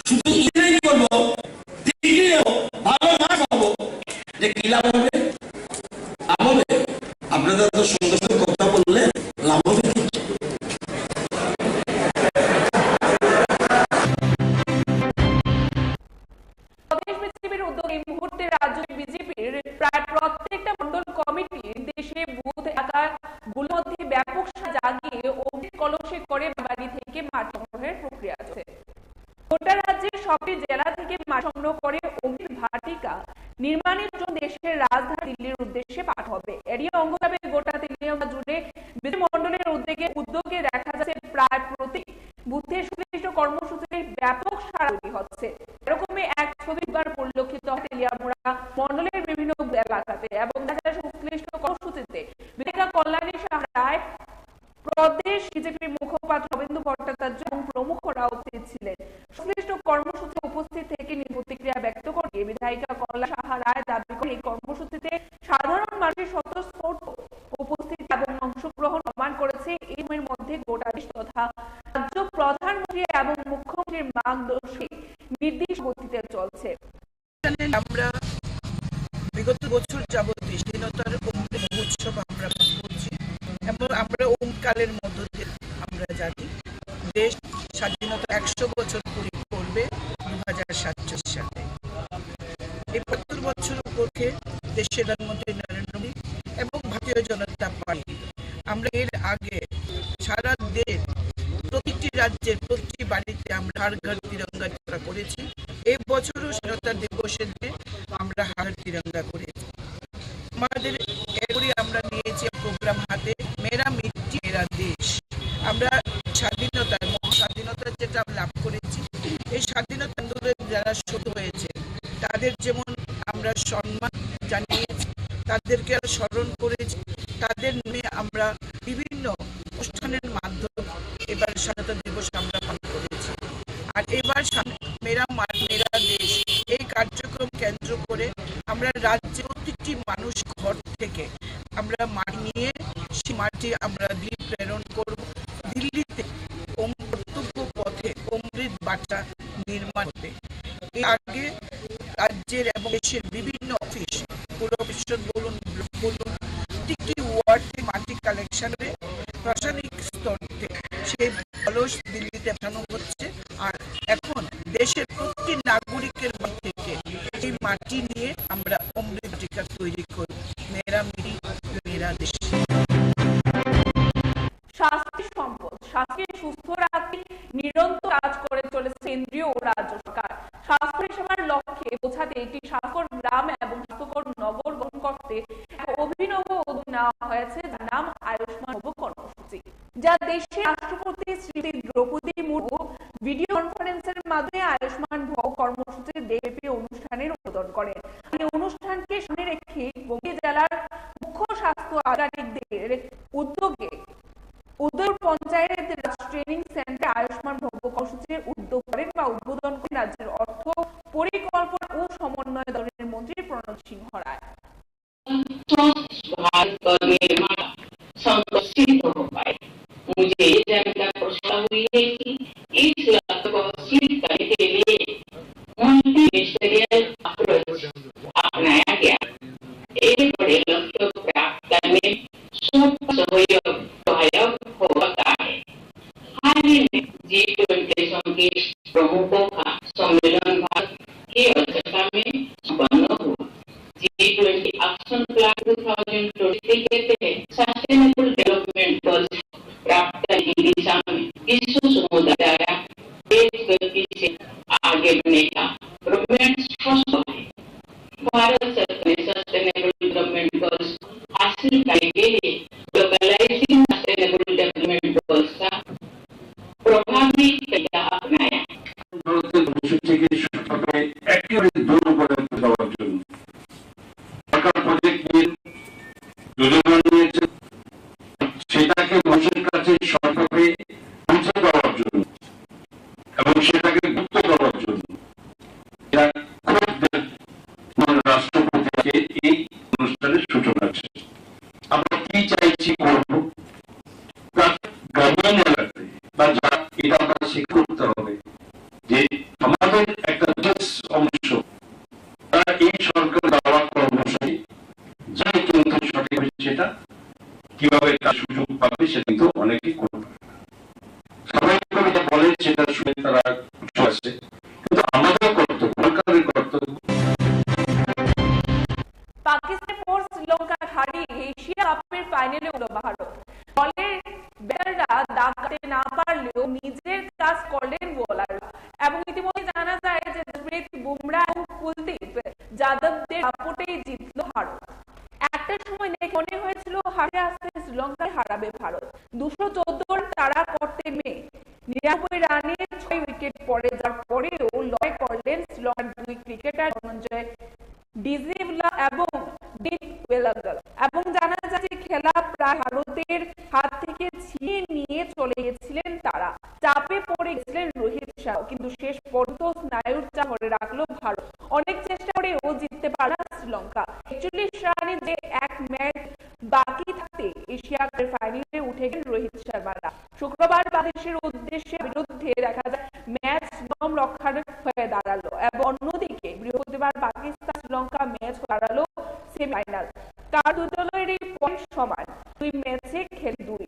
শুধু ইঞ্জিনিয়ারিং করবো ডিগ্রি নেব ভালো মার্কস পাবো যে কি লাভ হবে আপনাদের তো সুন্দর সুন্দর কথা বললে লাভ হবে এই মুহূর্তে রাজ্য বিজেপির প্রায় প্রত্যেকটা মন্ডল কমিটি দেশে বুথ এলাকাগুলোর মধ্যে ব্যাপক জাগিয়ে অমৃত কলসে করে বাড়ি থেকে মাঠ সংগ্রহের প্রক্রিয়া আছে। গোটা রাজ্যের সবটি জেলা থেকে মাঠ সংগ্রহ করে অমৃত ভাটিকা নির্মাণের জন্য দেশের রাজধানী দিল্লির উদ্দেশ্যে পাঠানো হবে। এরই অঙ্গ হিসেবে গোটা তেলেঙ্গানা জুড়ে বিজেপি মন্ডলের উদ্যোগে দেখা যাচ্ছে প্রায় প্রতি বুথে সুনির্দিষ্ট কর্মসূচির ব্যাপক সাড়া তৈরি হচ্ছে। এরকমই এক ছবি পরিলক্ষিত হয় তেলিয়ামুড়া মন্ডলের বিভিন্ন এলাকাতে এবং সংশ্লিষ্ট কর্মসূচিতে বিধায়িকা কল্যাণী রায়, প্রদেশ বিজেপির মুখপাত্র রবীন্দ্র ভট্টাচার্য এবং প্রমুখরা উপস্থিত ছিলেন। সংশ্লিষ্ট কর্মসূচি উপস্থিত থেকে প্রতিক্রিয়া ব্যক্ত করে বিধায়িকা কল্যাণী রায় দাবি করে এই কর্মসূচিতে সাধারণ মানুষের স্বতঃস্ফূর্ত উপস্থিতি এবং অংশগ্রহণ প্রমাণ করেছে। এই মধ্যে গোটা দেশ তথা রাজ্য প্রধানমন্ত্রী এবং মুখ্যমন্ত্রীর মার্গদর্শী নির্দেশ গতিতে চলছে। আমরা বিগত বছর যাবত স্বাধীনতার অমৃত মহোৎসব আমরা করছি এবং আমরা ওমকালের মধ্য দিয়ে আমরা জানি দেশ স্বাধীনতা 100 বছর পূরণ করবে 2047 সালে। এই 75 বছর উপলক্ষে দেশের প্রধানমন্ত্রী নরেন্দ্র মোদী এবং ভারতীয় জনতা পার্টি আমরা এর আগে সারা দেশ প্রতিটি রাজ্যের প্রতিটি বাড়িতে আমরা হর ঘর তিরঙ্গা যাত্রা করেছি। এই বছরও স্বাধীনতা দিবসের দিনে আমরা হর তিরঙ্গা করেছি। আমাদের এরপরই আমরা নিয়েছি প্রোগ্রাম হাতে মেরা মিট্টি মেরা দেশ। আমরা স্বাধীনতা যেটা লাভ করেছি এই স্বাধীনতা আন্দোলনে যারা শহীদ হয়েছে তাদের যেমন আমরা সম্মান জানিয়েছি, তাদেরকে স্মরণ করেছি, তাদের নিয়ে আমরা বিভিন্ন অনুষ্ঠানের মাধ্যমে এবার স্বাধীনতা দিবস আমরা পালন করেছি। আর এবার মেরা মাঠ মেরা দেশ এই কার্যক্রম কেন্দ্র করে আমরা রাজ্যের প্রতিটি মানুষ ঘর থেকে আমরা মাটি নিয়ে সেই মাটি আমরা দিয়ে প্রেরণ করব দিল্লিতে কর্তব্য পথে অমৃত বাটা নির্মাণ হবে। এর আগে রাজ্যের এবং দেশের বিভিন্ন অফিস পৌর পরিষদ বলুন প্রতিটি ওয়ার্ডে মাটি কালেকশনে প্রশাসনিক স্তর থেকে সেই কলস দিল্লিতে পাঠানো হচ্ছে। আর এখন দেশের প্রতিটি নাগরিকের মধ্যে থেকে এই মাটি নিয়ে আমরা অমৃত বাটিকা তৈরি করব। মেরা মিটি মেরা দেশ। স্বাস্থ্য সম্পদ স্বাস্থ্যকে সুস্থ রাখতে নিরন্তর কাজ করে চলেছে কেন্দ্রীয় ও রাজ্য সরকার। স্বাস্থ্য সেবার লক্ষ্যে বোঝাতে একটি স্বাস্থ্যকর গ্রাম এবং স্বাস্থ্যকর নগর গঠন করতে এক অভিনব উদ্যোগ নেওয়া হয়েছে, যার নাম আয়ুষ্মান ভব কর্মসূচি, যা দেশের রাষ্ট্রপতি শ্রীমতী দ্রৌপদী মুর্মু ভিডিও কনফারেন্সের মাধ্যমে আয়ুষ্মান ভব কর্মসূচির দেশব্যাপী অনুষ্ঠানের উদ্বোধন করেন। এই অনুষ্ঠানকে সামনে রেখে হুগলি জেলার মুখ্য স্বাস্থ্য আধিকারিকদের উদ্যোগে উদয়পুর পঞ্চায়েতের ট্রেনিং সেন্টারে আয়ুষ্মান ভব কর্মসূচির উদ্যোগ করেন বা উদ্বোধন করেন রাজ্যের অর্থ পরিকল্পনা ও সমন্বয় দলের মন্ত্রী প্রণব সিংহ রায়। भारत का निर्माण संकल्पित हो पाए। मुझे ये जानकर प्रसन्नता हुई है कि इस लक्ष्य को हासिल करने के लिए मल्टी मिनिस्टरियल अप्रोच अपनाया गया। एक बड़े लक्ष्य को प्राप्त करने सबका सहयोग सहायक होता है। हाल ही में G20 এবং সেটাকে গুরুত্ব দেওয়ার জন্য রাষ্ট্রপতি এই অনুষ্ঠানের সূচনা আছে। আমরা কি চাইছি করবো গ্রামীণ এলাকাতে বা এটা আমরা শিক্ষা করতে হবে যে আমাদের একটা বিশেষ অংশ তারা এই সরকার দেওয়া কর্মসূচি যাই কিন্তু সঠিক সেটা কিভাবে তার সুযোগ পাবে সেটা কিন্তু অনেকেই করবে। স্বাভাবিকভাবে যা বলে সেটা শুনে তারা আছে, কিন্তু আমাদের কর্তব্য, সরকারের কর্তব্য। পাকিস্তানের পর শ্রীলঙ্কার হারিয়ে এশিয়া কাপের ফাইনালে উঠল ভারত। দলের ব্যাটাররা দাগ কাটতে না পারলেও নিজের কাজ করলেন বোলার এবং ইতিমধ্যে জানা যায় যে জসপ্রীত বুমরা এবং কুলদীপ যাদবদের সাপোর্টেই জিতল ভারত। একটা সময় দেখে মনে হয়েছিল হারে আসতে শ্রীলঙ্কায় হারাবে ভারত। 214 তারা করতে নেমে 99 রানে 6 উইকেট পড়ে যাওয়ার পরেও লড়াই করলেন শ্রীলঙ্কার দুই ক্রিকেটার ধনঞ্জয় ডিজিভলা এবং ডিন ওয়েলাগল এবং জানা যায় যে খেলা প্রায় ভারতের হাত থেকে ছিনিয়ে নিয়ে চলে গেছিলেন তারা। চাপে পড়ে গেছিলেন রোহিত শাহ, কিন্তু শেষ পর্যন্ত স্নায়ুর চাপ ধরে রাখলো ভারত। অনেক চেষ্টা করেও জিততে পারল শ্রীলঙ্কা। 41 রানে যে এক ম্যাচ বাকি থাকতে এশিয়া কাপের ফাইনালে উঠে গেলেন রোহিত শর্মারা। শুক্রবার বাংলাদেশের বিরুদ্ধে দেখা যায় ম্যাচ নিয়ম রক্ষার হয়ে দাঁড়ালো এবং অন্যদিকে বৃহস্পতিবার পাকিস্তান শ্রীলঙ্কা ম্যাচ দাঁড়ালো সেমিফাইনাল। তার দুই দলেরই পয়েন্ট সমান, দুই ম্যাচে খেলে দুই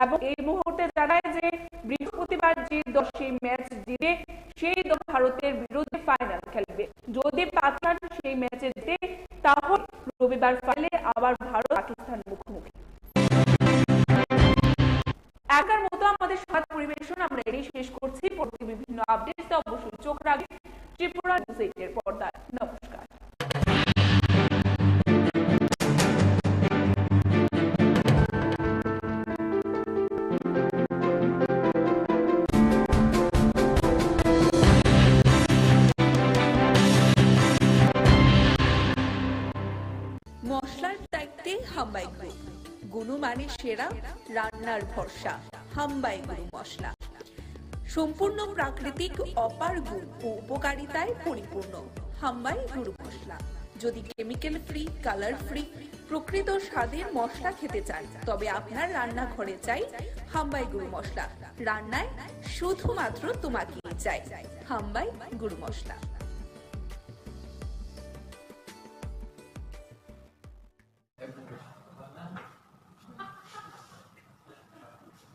এবং এই মুহূর্তে জানায় যে বৃহস্পতিবার যে দল সেই ম্যাচ জিতে সেই দল ভারতের বিরুদ্ধে ফাইনাল খেলবে। যদি পাকিস্তান সেই ম্যাচে জিতে তাহলে রবিবার ফাইনালে আবার ভারত পাকিস্তান মুখোমুখি। একার মতো আমাদের সাত পরিবেশন আমরা এটাই শেষ করছি। পরবর্তী বিভিন্ন আপডেটে অবশ্যই চোখ রাখবেন ত্রিপুরা নিউজ 8 এর পর্দায়। নমস্কার। মশলার দায়িত্বে হাম্বাই গ্রুপ, গুণমানে সেরা, রান্নার ভরসা। হাম্বাই গুরু মশলা সম্পূর্ণ প্রাকৃতিক, অপার গুণ ও উপকারিতায় পরিপূর্ণ। হাম্বাই গুরু মশলা। যদি কেমিক্যাল ফ্রি, কালার ফ্রি, প্রকৃত স্বাদের মশলা খেতে চান তবে আপনার রান্নাঘরে চাই হাম্বাই গুরু মশলা। রান্নায় শুধুমাত্র তোমাকেই চাই হাম্বাই গুরু মশলা।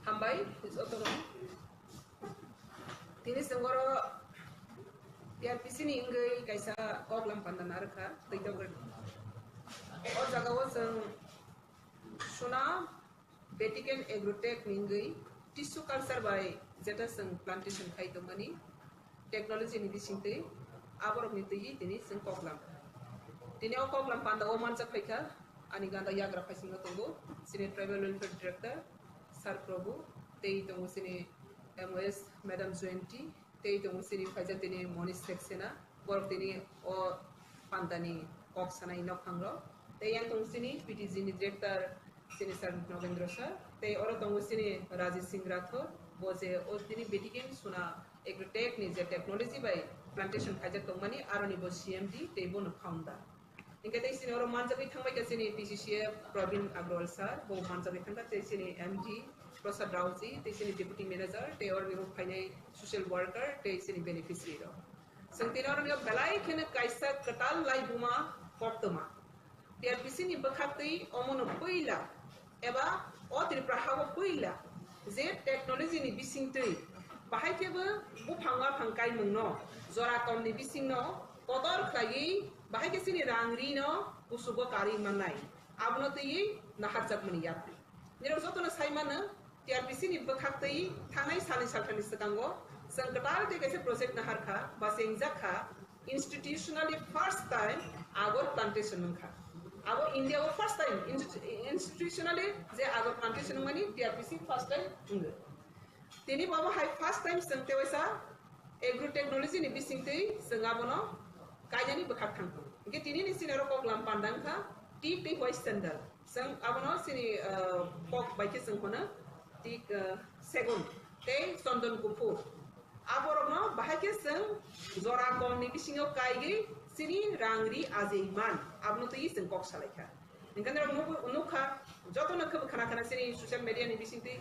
Hambai is autonomy. Tini senggoro tiar pisini ingai kaisa koglam pandanar kha taidagar. Or jagawo sang sona betiken agrotech ingai tissue culture by jeta sang plantation khai domani technology ni bisinte abor ni tei tini sang koglam. Tini o koglam panda o mancha khaika ani ganda yagra phaisinga tongo sine tribal welfare director Sir Prabhu, tei tongo sini MOS Madam Jointi, tei tongo sini faja tini Monish Saxena, borok tini o pandani oksana inok hangro, tei yang tongo sini PTG ni director sini Sir Novendra Sir, tei oro tongo sini Rajesh Singh Rathore, boje o tini betiken suna agrotech ni je technology by plantation faja tongmani aroni bo CMD tei bo no founder. Ingka tei sini oro manjabi thangbai ka sini PCCF Pravin Agrawal sir bo manjabi thangka tei sini MD Prasad Rauji tei sini deputy manager tei oro ni phainai social worker tei sini beneficiary ro sangtina oro ni belai khene kaisa katal lai buma portoma TRPC ni bakhak tei omono poila eba o Tripura hawo poila je technology ni bising tei bahai keba bu phanga phangkai mungno jora kom ni bising no kodor khlai bahai ke sini rangri no usugo kari manai abno tei nahar jak mani yapri niro joto na saimana TRPC ni bakhak tei thanai sali salkani sakango sangkatal te kaise project nahar kha ba sengja kha institutionally first time agor plantation kha abo India or first time institutionally je agor plantation mani TRPC first time tini baba hai first time sangte waisa agro technology ni bisingte sangabono kaijani bakhak thangko ge tini ni sinero kok lam pandang kha tip te white sandal sang abono sini kok baike sang hona tik segon te sondon kupur aborno जों जरा कमनि बिसिङाव काइगे सिनि रांरि आजैमान आबनो तो जों कक सालायखा इनखान नुखा जतनो खब खाना खाना सिनि ससियेल मिडिया नि बिसिंति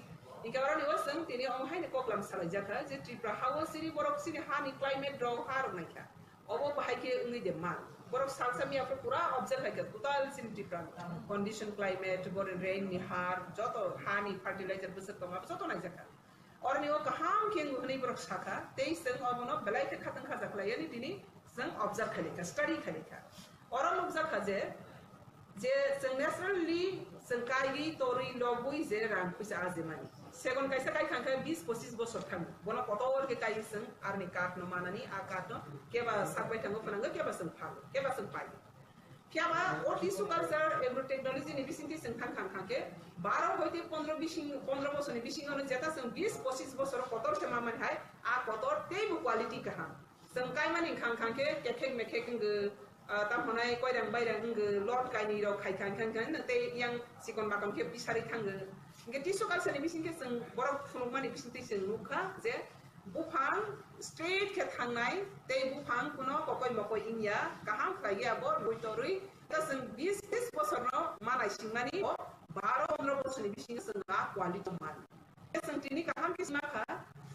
इनका अरनि जों तिनि अहायनो ककलाम सालायजाखा जे त्रिपुरा हाव सिनि बरक सिनि हानि क्लाइमेट ड्र हार नायखा अब बाहायके उंगि दे मान बरक सालसामिया पूरा ऑब्जर्व है टोटल सिनि त्रिपुरा कंडीशन क्लाइमेट बर रेन नि हार जतो हानि फर्टिलाइजर बसक तमा जतो नायजाखा और नियो कहां के हुनै बरक साखा तेई जों अबनो बलाय के खातन खाजाखलाय नि दिनि जों ऑब्जर्व खलेखा स्टडी खलेखा और लोग जाखा जे जों नेचुरली जों काई तोरी लगुई जे रां पैसा आजेमानि सेगन कैसा काई खांखा 20-25 बছর थाङो बना कतोर के काई जों आरनि काट न मानानि आ काट न केबा साकबाय थाङो फनांगो केबा जों फालो केबा जों पाइ केबा ओ टिसु कल्चर एग्रो टेक्नोलॉजी नि बिसिंति जों खां के 12 होइते 15 বছরनि बिसिङावनो जेता जों 20-25 বছর कतोर से मामन हाय आ कतोर तेबो क्वालिटी कहा जों काई मानि खां के केखेक मेखेक tam honai koi dang bai dang lord kai ni ro khai kan te yang sikon bakam ke bisari thang nge tisu kal sani bising ke sing borok phulung mani bising te sing lukha je bufang straight ke thangnai te bufang kuno kokoi mokoi ingya kaham kai ya bo loitorui ta sing 20 বছর no manai singmani 12-15 বছর ni bising sing na quality man sing tini kaham kisna kha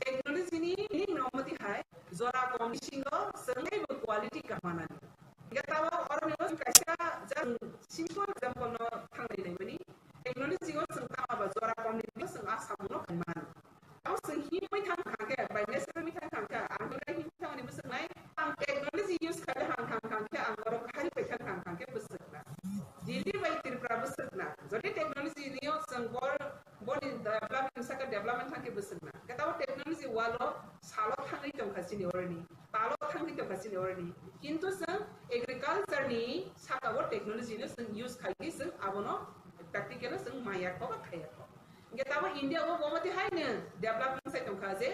technology ni nomati hai zora kom singo sing bo quality kamana Gatawa orang yang kaisa jang simple example no thangai nei mani technology go sing ta ba zora community sing asam no kan aw sing hi mai thang ke by necessary mi thang ka ang lai hi thang ni busuk nai ang technology use kare hang ke ang ro khai pe thang ke busuk na dili by Tripura busuk na jodi technology ni yo sing bor development saka development thang ke busuk na gatawa technology walo salo thangai tong khasini orani talo thangai tong khasini orani কিন্তু जों agriculture नि साकाबो technology ने जों use खाइ जों आबनो practical जों मायाक बा खायाक गेताबो India बो गमति हायनो डेभलपमेंट साइड खा जे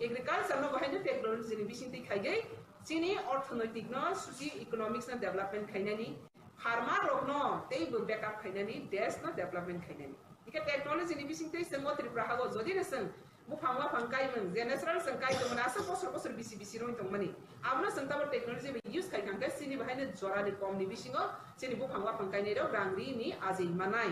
एग्रीकल्चर न बहायनो टेक्नोलॉजी नि बिसिंति खाइगै सिनि अर्थनैतिक न सुसि इकोनॉमिक्स न डेभलपमेंट खाइनानि फार्मर रक न तेबो बैकअप खाइनानि देश न डेभलपमेंट खाइनानि इके टेक्नोलॉजी नि बिसिंति जों त्रिपुरा हागो जदि ने जों बुफांवा फंकाय मन जे नेचुरल संकाय तो मनास बसर बिसि रोइ तो मनि आबनो संताबो टेक्नोलॉजी बे यूज खाइ खांगा सिनि बहायनो जरा नि कम नि बिसिङो सिनि बुफांवा फंकाय ने रांग्रि नि आजै मानाय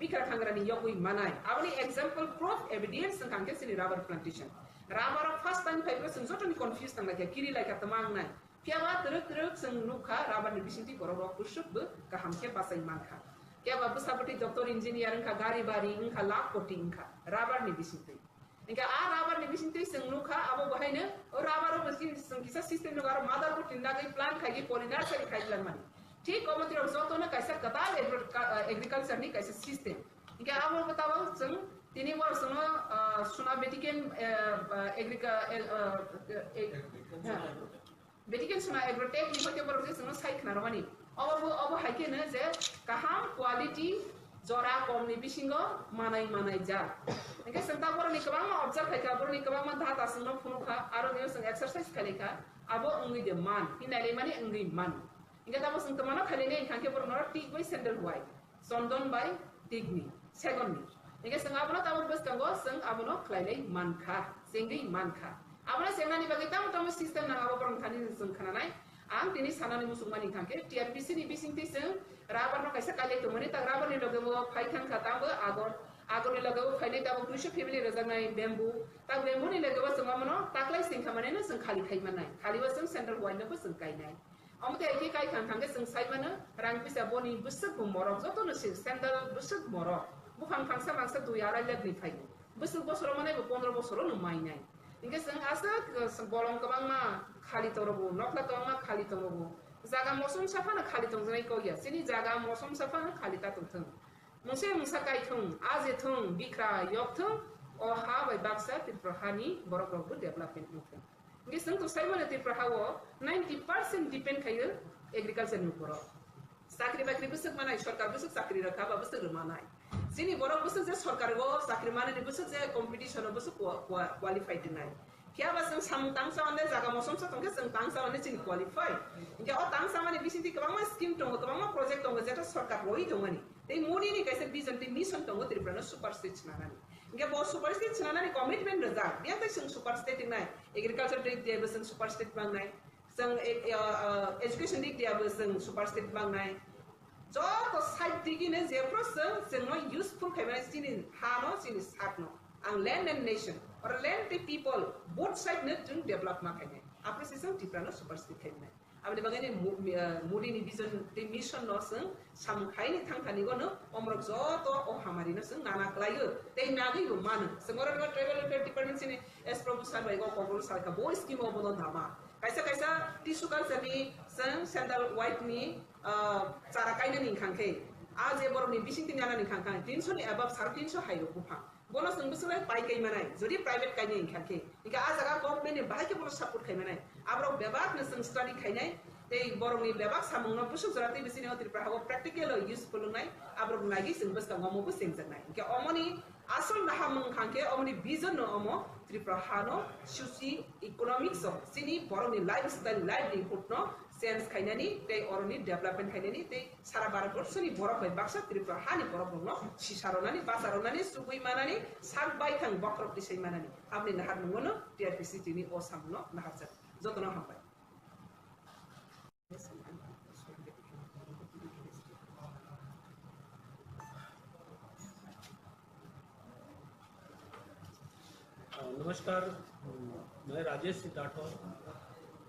बिखा खांग्रानि यगुइ मानाय आबनि एग्जांपल प्रूफ एविडेंस संखांगे सिनि rubber plantation rubber first time fibro जों जटनि कन्फ्यूज तंगा के किरि लाइका तमांगनाय फियावा तरक जों नुखा रबर नि बिसिंति गरब कुसुब गाहाम के बासाय मानखा क्या बाबुसाबति डॉक्टर इंजीनियर का गाड़ी बारी इनका लाख कोटी इनका रबर नि बिसिंति इनका आ राबर नि बिसिंति जों नुखा आबो बहायनो राबर बसिन संकिसा सिस्टम नगार मादार को टिंदा गई प्लान खाइ पॉलिनार से खाइलान मानि ठीक कमति र जतो न कैसा कताल एग्रीकल्चर नि कैसा सिस्टम इनका आबो बताओ जों तिनी वर्ष न सुना बेटिकेन बेटिकेन सुना एग्रोटेक नि बते बरजे जों साइखना रमानि अब हाइके न जे काहाम क्वालिटी जरा कमनि बिसिङो मानाय जा इनका संता बरनि गोबां ऑब्जर्व खायखा बरनि गोबां धाता संनो फुनुखा आरो ने जों एक्सरसाइज खालिखा आबो उंगि दे मान हिनाले माने उंगि मान इनका दाबो जों तमानो खालिने इनखांके बरनो टिक बाय सेंडल हुआय चंदन बाय टिकनि सेगननि इनका जों आबनो दाबो बसतांगो जों आबनो खलायले मानखा सेंगि मानखा आबनो सेंनानि बागै ताम सिस्टम ना आबो बरन खानि जों खानानाय आं दिनै सानानि मुसुमानि खांके टिआरपिसि नि बिसिंति जों राबर न कैसा काले तो मने त राबर नि लगेबो फाइखान खाताबो आगरनि लगेबो फाइने दाबो कृषि फेमिली रजानाय बेम्बु ता बेम्बु नि लगेबो जों मनो ताक्लाय सिंखा माने न जों खालि खाइ मानाय खालिबो जों सेंट्रल वाइनबो जों गायनाय अमते एके काइ खांगे जों साइ माने रां पिसा बनि बुसक मरक जतो न सेंडल बुसक मरक बुखां फांसा मानसा दुयारा लगनि फाइ बुसक बसरो माने 15 बसरो न माइनाय इनके जों आसा बलम गोबां मा खालि तरबो नखला तो मा खालि तरबो जागा मौसम साफा न खालि तंजनाय कइया सिनि जागा मौसम साफा न खालि ता तंथं मुसे मुसा काइथं आजे थं बिख्रा यक्थं अ हा बाय बाक्सा त्रिपुरानि बरकरबो डेभलपमेन्ट नुथं इनके जों तो साइमने त्रिपुराहाव 90% डिपेंड खायो एग्रीकल्चर नि ऊपर साख्रि बाख्रि बुसक मानाय सरकार बुसक साख्रि रखा बा बुसक रमानाय सिनि बरक बुसक जे सरकार गो साख्रि माने बुसक जे कॉम्पिटिशन बुसक क्वालिफाइड नाय क्या बस हम तांसा वाले जागा मौसम से तंगे जों तांसा वाले चिन क्वालिफाई इनके ओ तांसा माने बिसिति गोबां स्कीम दङ गोबां प्रोजेक्ट दङ जेटा सरकार रइ दङनि ते मोनि नि कैसे विजन ते मिशन दङ त्रिपुरा सुपर सिक्स नागानि Inge bo super state senana ni commitment rezak dia ta sing super state nai agriculture dia ba sing super state bang nai sing education dia ba sing super state bang nai jo to side digi ne je pro sing no useful khaimai sini ha no sini sak no ang land and nation or land the people both side ne jung develop ma khaimai apre sisang Tripura no super state khaimai abni bangani modi ni vision the mission no sing samkhai ni thangthani go no omrok jo to o hamari no sing nana klayo te nagi go man singora no travel department sini as proposal by go control sar ka bo scheme obodon dhama kaisa tissue culture ni sing central white ni chara kaina ni khangke आज ए बरनि बिसिं tin yana ni khangka 300 ni above 350 hairo bufa bono sing bisle pai kai manai jodi private kai ni khangke ika a jaga government ni bahai ke bono support kai manai abro bebak ni sing study kai nai te boroni bebak samung no pusu jarati bisini o Tripura ho practical useful nai abro nagi sing bas ka ngomo bu sing janai ika omoni asol na hamung khangke omoni vision no omo Tripura hano sushi economics of sini boroni lifestyle livelihood no sense khainani te oroni development khainani te sara baraborso ni borok bai baksa Tripura hani borok no sisaronani basaronani sugui manani sak bai thang bokrok disai manani amni nahar ngono TRPC tini o samno nahar jat jotno hambai नमस्कार, मैं Rajesh Rathore,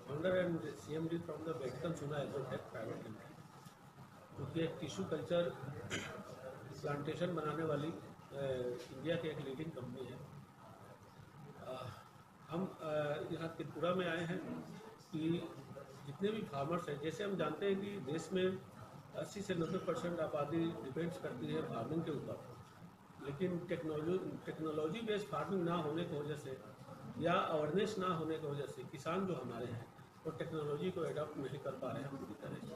founder and CMD from the बेटकन सुना Agrotech private limited, क्योंकि एक tissue culture plantation बनाने वाली India की एक लीडिंग कंपनी है। हम यहाँ त्रिपुरा में आए हैं कि जितने भी फार्मर्स हैं, जैसे हम जानते हैं कि देश में 80 से 90% आबादी डिपेंड्स करती है फार्मिंग के ऊपर, लेकिन टेक्नोलॉजी बेस्ड फार्मिंग ना होने की वजह से या अवेयरनेस ना होने की वजह से किसान जो हमारे हैं वो टेक्नोलॉजी को एडॉप्ट नहीं कर पा रहे हैं पूरी तरह से।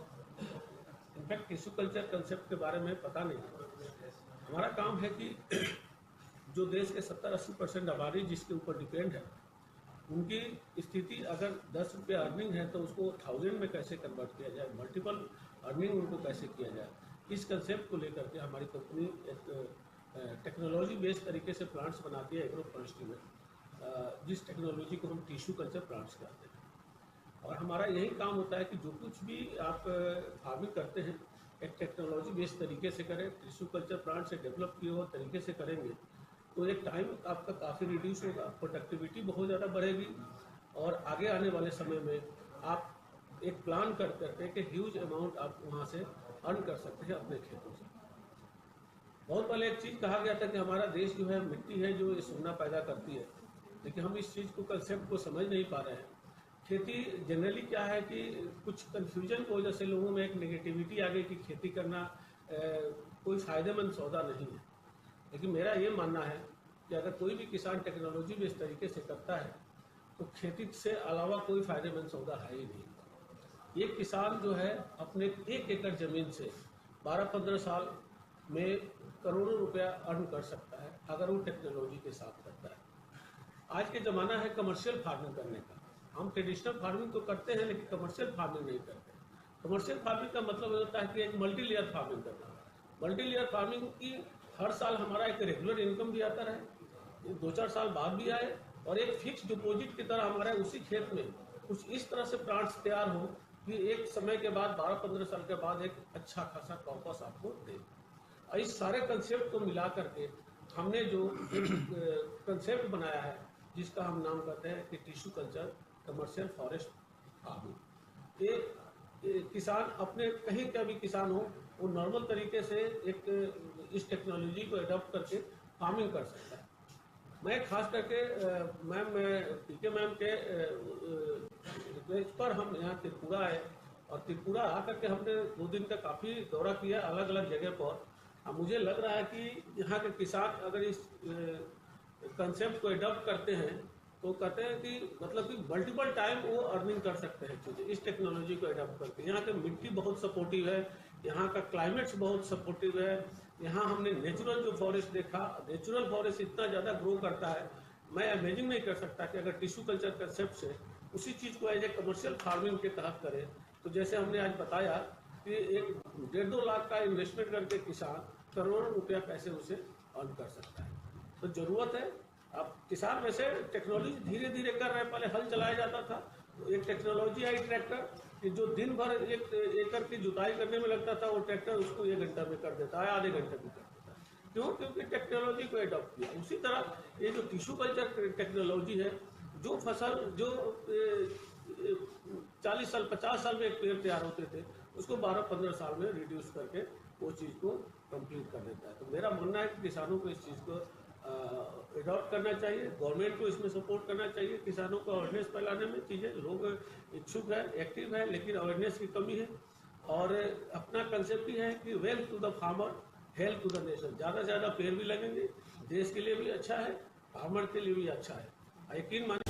इनफैक्ट टिश्यू कल्चर कंसेप्ट के बारे में पता नहीं। हमारा काम है कि जो देश के 70-80% आबादी जिसके ऊपर डिपेंड है, उनकी स्थिति अगर 10 रुपये अर्निंग है तो उसको 1000 में कैसे कन्वर्ट किया जाए, मल्टीपल अर्निंग उनको कैसे किया जाए, इस कंसेप्ट को लेकर के हमारी कंपनी एक टेक्नोलॉजी बेस्ड तरीके से प्लांट्स बनाती है एग्रो फॉरेस्ट्री में, जिस टेक्नोलॉजी को हम टिश्यू कल्चर प्लांट्स कहते हैं। और हमारा यही काम होता है कि जो कुछ भी आप फार्मिंग करते हैं एक टेक्नोलॉजी बेस्ड तरीके से करें, टिश्यू कल्चर प्लांट से डेवलप किए हुए तरीके से करेंगे तो एक टाइम आपका काफ़ी रिड्यूस होगा, प्रोडक्टिविटी बहुत ज़्यादा बढ़ेगी और आगे आने वाले समय में आप एक प्लान कर करके कि ह्यूज अमाउंट आप वहाँ से अर्न कर सकते हैं अपने खेतों से। बहुत पहले एक चीज़ कहा गया था कि हमारा देश जो है मिट्टी है जो सोना पैदा करती है, लेकिन हम इस चीज़ को कंसेप्ट को समझ नहीं पा रहे हैं। खेती जनरली क्या है कि कुछ कन्फ्यूजन की वजह से लोगों में एक नेगेटिविटी आ गई कि खेती करना कोई फ़ायदेमंद सौदा नहीं है, लेकिन मेरा ये मानना है कि अगर कोई भी किसान टेक्नोलॉजी में इस तरीके से करता है तो खेती से अलावा कोई फ़ायदेमंद सौदा है ही नहीं। एक किसान जो है अपने 1 एकड़ ज़मीन से 12-15 साल में करोड़ों रुपया अर्न कर सकता है अगर वो टेक्नोलॉजी के साथ करता है। आज के ज़माना है कमर्शियल फार्मिंग करने का। हम ट्रेडिशनल फार्मिंग तो करते हैं लेकिन कमर्शियल फार्मिंग नहीं करते। कमर्शियल फार्मिंग का मतलब होता है कि एक मल्टी लेयर फार्मिंग करना। मल्टी लेयर फार्मिंग की हर साल हमारा एक रेगुलर इनकम भी आता रहे, 2-4 साल बाद भी आए और एक फिक्स डिपॉजिट की तरह हमारे उसी खेत में कुछ इस तरह से प्लांट्स तैयार हो कि एक समय के बाद 12-15 साल के बाद एक अच्छा खासा कॉर्पस आपको दे। इस सारे कंसेप्ट को मिला करके हमने जो कंसेप्ट बनाया है जिसका हम नाम करते हैं कि tissue culture commercial forest farming. एक किसान अपने कहीं का भी किसान हो वो नॉर्मल तरीके से एक इस टेक्नोलॉजी को एडॉप्ट करके फार्मिंग कर सकता है। मैं खास करके मैम पीके मैम के रिक्वेस्ट पर हम यहाँ त्रिपुरा आए और त्रिपुरा आकर के हमने 2 दिन का काफ़ी दौरा किया अलग अलग जगह पर। मुझे लग रहा है कि यहाँ के किसान अगर इस कंसेप्ट को एडॉप्ट करते हैं तो कहते हैं कि मतलब कि मल्टीपल टाइम वो अर्निंग कर सकते हैं चीज़ें इस टेक्नोलॉजी को एडॉप्ट करके। यहाँ की मिट्टी बहुत सपोर्टिव है, यहाँ का क्लाइमेट्स बहुत सपोर्टिव है। यहाँ हमने नेचुरल जो फॉरेस्ट देखा, नेचुरल फॉरेस्ट इतना ज़्यादा ग्रो करता है, मैं इमेजिन नहीं कर सकता कि अगर टिश्यू कल्चर कंसेप्ट से उसी चीज़ को एज ए कमर्शियल फार्मिंग के तहत करें तो जैसे हमने आज बताया कि एक 1.5-2 लाख का इन्वेस्टमेंट करके किसान करोड़ों रुपया पैसे उसे अर्न कर सकता है। तो जरूरत है। अब किसान वैसे टेक्नोलॉजी धीरे धीरे कर रहे हैं, पहले हल चलाया जाता था, तो एक टेक्नोलॉजी आई ट्रैक्टर कि जो दिन भर एक एकड़ की जुताई करने में लगता था, वो ट्रैक्टर उसको 1 घंटा में कर देता है, आधे घंटे में कर देता है। क्यों? क्योंकि टेक्नोलॉजी को एडॉप्ट किया। उसी तरह ये जो टिश्यू कल्चर टेक्नोलॉजी है, जो फसल जो 40 साल 50 साल में एक पेड़ तैयार होते थे, उसको 12-15 साल में रिड्यूस करके वो चीज़ को कंप्लीट कर देता है। तो मेरा मानना है कि किसानों को इस चीज़ को एडॉप्ट करना चाहिए, गवर्नमेंट को इसमें सपोर्ट करना चाहिए, किसानों को अवेयरनेस फैलाने में। चीज़ें लोग इच्छुक है, एक्टिव है, लेकिन अवेयरनेस की कमी है। और अपना कंसेप्ट ही है कि wealth to the farmer, health to the nation. ज़्यादा से ज़्यादा पेड़ भी लगेंगे, देश के लिए भी अच्छा है, फार्मर के लिए भी अच्छा है। यकीन मानिए।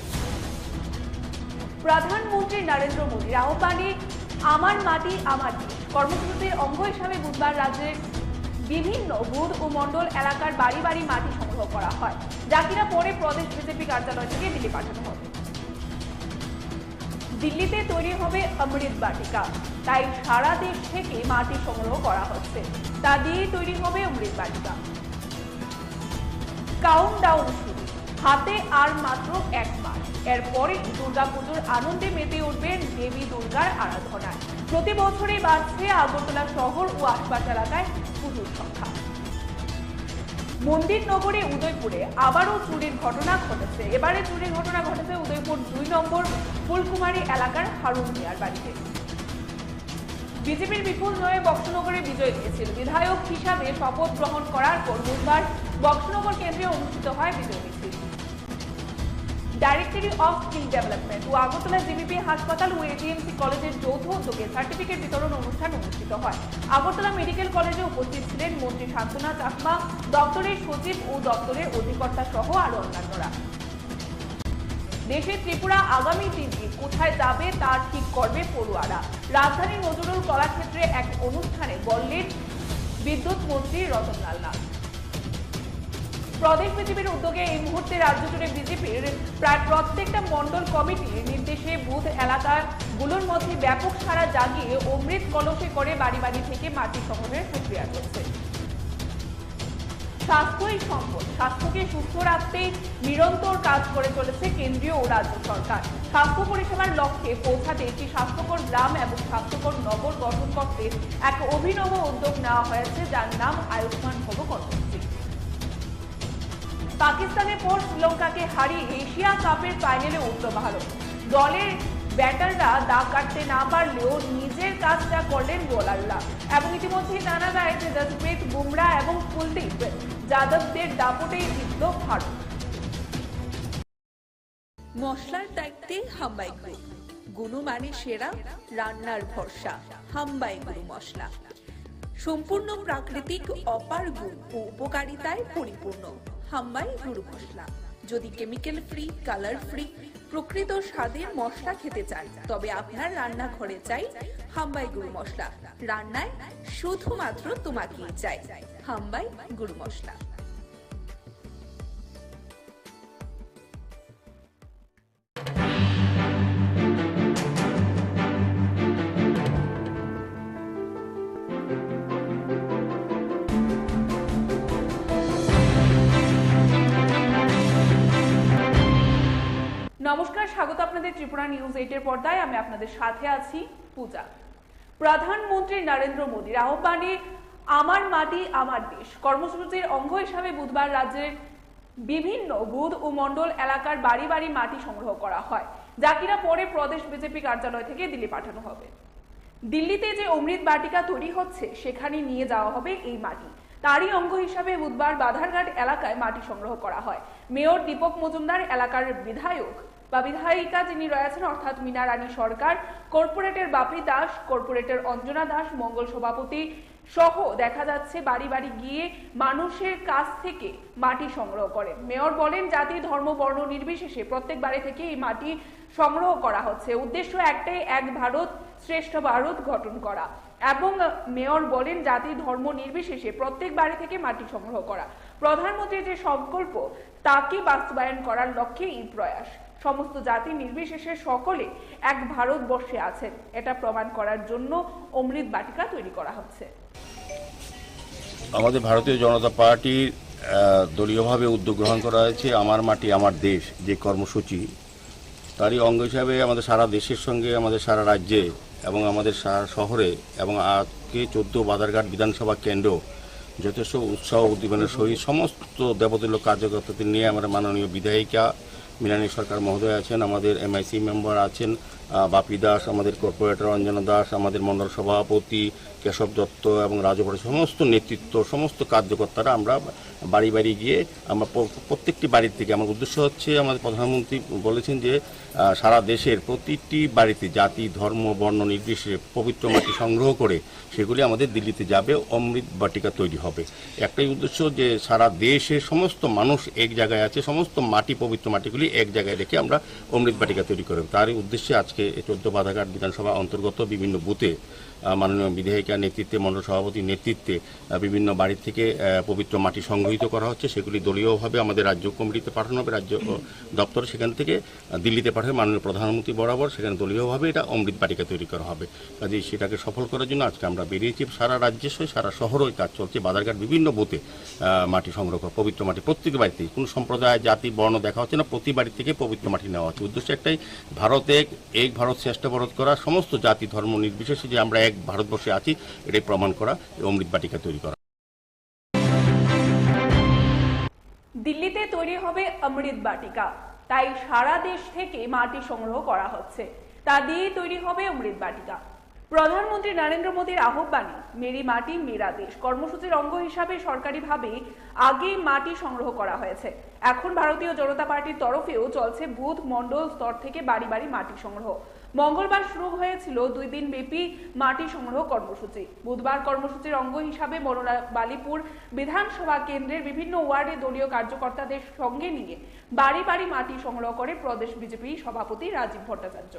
প্রধানমন্ত্রী নরেন্দ্র মোদীর আহ্বানে আমার মাটি আমার দেশ কর্মসূচির অঙ্গ হিসাবে বুধবার রাজ্যের বিভিন্ন বুথ ও মণ্ডল এলাকার বাড়ি বাড়ি মাটি সংগ্রহ করা হয়, যা কিনা পরে প্রদেশ বিজেপি কার্যালয় থেকে দিল্লি পাঠানো হবে। দিল্লিতে তৈরি হবে অমৃত বাটিকা, তাই সারা দেশ থেকে মাটি সংগ্রহ করা হচ্ছে, তা দিয়েই তৈরি হবে অমৃত বাটিকা। কাউন্টডাউন শুরু, হাতে আর মাত্র 1 মাস। এরপরে দুর্গাপুজোর আনন্দে মেতে উঠবেন দেবী দুর্গার আরাধনায়। প্রতি বছরই বাড়ছে আগরতলা শহর ও আশপাশ এলাকায় পুজোর সংখ্যা। মন্দির নগরী উদয়পুরে আবারও চুরির ঘটনা ঘটেছে। এবারে চুরির ঘটনা ঘটেছে উদয়পুর 2 নম্বর ফুলকুমারী এলাকার হারুন মিয়ার বাড়িতে। বিজেপির বিপুল জয়ে বক্সনগরে বিজয় দিয়েছিল। বিধায়ক হিসাবে শপথ গ্রহণ করার পর বুধবার বক্সনগর কেন্দ্রে অনুষ্ঠিত হয় বিজয় মিছিল। ডাইরেক্টরি অফ স্কিল ডেভেলপমেন্ট ও আগরতলা জিবিপি হাসপাতাল ও এজিএমসি কলেজের যৌথ উদ্যোগে সার্টিফিকেট বিতরণ অনুষ্ঠান অনুষ্ঠিত হয়। আগরতলা মেডিকেল কলেজে উপস্থিত ছিলেন মন্ত্রী শান্তনা চাকমা, দপ্তরের সচিব ও দপ্তরের অধিকর্তা সহ আরো অন্যান্যরা। দেশের ত্রিপুরা আগামী দিনে কোথায় যাবে তা ঠিক করবে পড়ুয়ারা। রাজধানীর নজরুল কলাক্ষেত্রে এক অনুষ্ঠানে বললেন বিদ্যুৎ মন্ত্রী রতনলাল নাথ। প্রদেশ বিজেপির উদ্যোগে এই মুহূর্তে রাজ্য জুড়ে বিজেপির প্রায় প্রত্যেকটা মন্ডল কমিটির নির্দেশে বুথ এলাকাগুলোর মধ্যে ব্যাপক সাড়া জাগিয়ে অমৃত কলসে করে বাড়ি বাড়ি থেকে মাটি সংগ্রহের প্রক্রিয়া চলছে। স্বাস্থ্যই সম্পদ, স্বাস্থ্যকে সুস্থ রাখতে নিরন্তর কাজ করে চলেছে কেন্দ্রীয় ও রাজ্য সরকার। স্বাস্থ্য পরিষেবার লক্ষ্যে পৌঁছাতে একটি স্বাস্থ্যকর গ্রাম এবং স্বাস্থ্যকর নগর গঠন করতে এক অভিনব উদ্যোগ নেওয়া হয়েছে, যার নাম আয়ুষ্মান ভব কর্মসূচি। পাকিস্তানের পর শ্রীলঙ্কাকে হারিয়ে এশিয়া কাপের ফাইনালে উঠল ভারত। দলের ব্যাটাররা দাগ কাটতে না পারলেও নিজের কাজটা করলেন বোলাররা, এবং ইতিমধ্যেই জানা যায় যে জসপ্রীত বুমরা এবং কুলদীপ যাদবদের দাপটেই জিতল ভারত। মশলার দায়িত্বে হাম্বাই গ্রুপ, গুণমানে সেরা, রান্নার ভরসা। হাম্বাই গুরু মশলা সম্পূর্ণ প্রাকৃতিক, অপার গুণ ও উপকারিতায় পরিপূর্ণ। হাম্বাই গুরু মশলা। যদি কেমিক্যাল ফ্রি, কালার ফ্রি, প্রকৃত স্বাদের মশলা খেতে চান, তবে আপনার রান্নাঘরে চাই হাম্বাই গুরু মশলা। রান্নায় শুধুমাত্র তোমাকেই চাই হাম্বাই গুরু মশলা। নমস্কার, স্বাগত আপনাদের ত্রিপুরা নিউজ 8 পর্দায়। আমি আপনাদের সাথে আছি পূজা। প্রধানমন্ত্রী নরেন্দ্র মোদীর আহ্বানে আমার মাটি আমার দেশ কর্মসূচির অঙ্গ হিসাবে বুধবার রাজ্যের বিভিন্ন বুথ ও মণ্ডল এলাকার বাড়ি বাড়ি মাটি সংগ্রহ করা হয়, যা কিনা পরে প্রদেশ বিজেপি কার্যালয় থেকে দিল্লি পাঠানো হবে। দিল্লিতে যে অমৃত বাটিকা তৈরি হচ্ছে, সেখানে নিয়ে যাওয়া হবে এই মাটি। তারই অঙ্গ হিসাবে বুধবার বাধারঘাট এলাকায় মাটি সংগ্রহ করা হয়। মেয়র দীপক মজুমদার, এলাকার বিধায়ক বা বিধায়িকা যিনি রয়েছেন অর্থাৎ মীনা রানী সরকার, কর্পোরেটর বাপি দাস, কর্পোরেটর অঞ্জনা দাস, মঙ্গল সভাপতি সহ দেখা যাচ্ছে বাড়ি বাড়ি গিয়ে মানুষের কাছ থেকে মাটি সংগ্রহ করেন। মেয়র বলেন, জাতি ধর্ম বর্ণ নির্বিশেষে প্রত্যেক বাড়ি থেকে এই মাটি সংগ্রহ করা হচ্ছে। উদ্দেশ্য একটাই, এক ভারত শ্রেষ্ঠ ভারত গঠন করা। এবং মেয়র বলেন, জাতি ধর্ম নির্বিশেষে প্রত্যেক বাড়ি থেকে মাটি সংগ্রহ করা। প্রধানমন্ত্রীর যে সংকল্প, তাকে বাস্তবায়ন করার লক্ষ্যে এই প্রয়াস। সমস্ত জাতি নির্বিশেষে সকলে এক ভারতবর্ষে আছেন, এটা প্রমাণ করার জন্য অমৃত বাটিকা তৈরি করা হচ্ছে। আমাদের ভারতীয় জনতা পার্টির দলীয়ভাবে উদ্যোগ গ্রহণ করা হয়েছে আমার মাটি আমার দেশ যে কর্মসূচি, তারই অঙ্গ হিসাবে আমাদের সারা দেশের সঙ্গে আমাদের সারা রাজ্যে এবং আমাদের সারা শহরে এবং আজকে 14 বাধারঘাট বিধানসভা কেন্দ্র যথেষ্ট উৎসাহ উদ্দীপনার সহিত সমস্ত দেবতুল্য কার্যকর্তাদের নিয়ে আমার মাননীয় বিধায়িকা মীনারানী সরকার মহোদয় আছেন, আমাদের MIC মেম্বার আছেন বাপি দাস, আমাদের কর্পোরেটর অঞ্জনা দাস, আমাদের মণ্ডল সভাপতি কেশব দত্ত এবং রাজপরে সমস্ত নেতৃত্ব সমস্ত কার্যকর্তারা আমরা বাড়ি বাড়ি গিয়ে আমরা প্রত্যেকটি বাড়ির থেকে আমার উদ্দেশ্য হচ্ছে আমাদের প্রধানমন্ত্রী বলেছেন যে সারা দেশের প্রতিটি বাড়িতে জাতি ধর্ম বর্ণ নির্বিশেষে পবিত্র মাটি সংগ্রহ করে সেগুলি আমাদের দিল্লিতে যাবে, অমৃত বাটিকা তৈরি হবে। একটাই উদ্দেশ্য যে সারা দেশের সমস্ত মানুষ এক জায়গায় আছে, সমস্ত মাটি পবিত্র মাটিগুলি এক জায়গায় রেখে আমরা অমৃত বাটিকা তৈরি করব। তারই উদ্দেশ্যে আজকে 14 বাধারঘাট বিধানসভা অন্তর্গত বিভিন্ন বুথে মাননীয় বিধায়িকার নেতৃত্বে মণ্ডল সভাপতির নেতৃত্বে বিভিন্ন বাড়ি থেকে পবিত্র মাটি সংগ্রহিত করা হচ্ছে। সেগুলি দলীয়ভাবে আমাদের রাজ্য কমিটিতে পাঠানো হবে, রাজ্য দপ্তর সেখান থেকে দিল্লিতে পাঠাবে মাননীয় প্রধানমন্ত্রী বরাবর, সেখানে দলীয়ভাবে এটা অমৃত বাটিকা তৈরি করা হবে। কাজেই সেটাকে সফল করার জন্য আজকে আমরা বেরিয়েছি। সারা রাজ্যে সারা শহরেও কাজ চলছে। বাধারঘাট বিভিন্ন বুথে মাটি সংগ্রহ করা, পবিত্র মাটি প্রত্যেক বাড়িতে, কোনো সম্প্রদায় জাতি বর্ণ দেখা হচ্ছে না, প্রতি বাড়ি থেকে পবিত্র মাটি নেওয়া হচ্ছে। উদ্দেশ্য একটাই, ভারত এক ভারত শ্রেষ্ঠ ভারত করা, সমস্ত জাতি ধর্ম নির্বিশেষে যে আমরা এক ভারতবর্ষে আছি এটাই প্রমাণ করা, অমৃত বাটিকা তৈরি করা। দিল্লিতে তৈরি হবে অমৃত বাটিকা, তাই সারা দেশ থেকে মাটি সংগ্রহ করা হচ্ছে, তা দিয়েই তৈরি হবে অমৃত বাটিকা। প্রধানমন্ত্রী নরেন্দ্র মোদীর আহ্বানে মেরি মাটি মেরা দেশ কর্মসূচির অঙ্গ হিসাবে সরকারিভাবে আগে মাটি সংগ্রহ করা হয়েছে। এখন ভারতীয় জনতা পার্টির তরফেও চলছে বুথ মণ্ডল স্তর থেকে বাড়ি বাড়ি মাটি সংগ্রহ। মঙ্গলবার শুরু হয়েছিল 2 দিন ব্যাপী মাটি সংগ্রহ কর্মসূচি। বুধবার কর্মসূচির অঙ্গ হিসাবে বালিপুর বিধানসভা কেন্দ্রের বিভিন্ন ওয়ার্ডে দলীয় কার্যকর্তাদের সঙ্গে নিয়ে বাড়ি বাড়ি মাটি সংগ্রহ করে প্রদেশ বিজেপি সভাপতি রাজীব ভট্টাচার্য।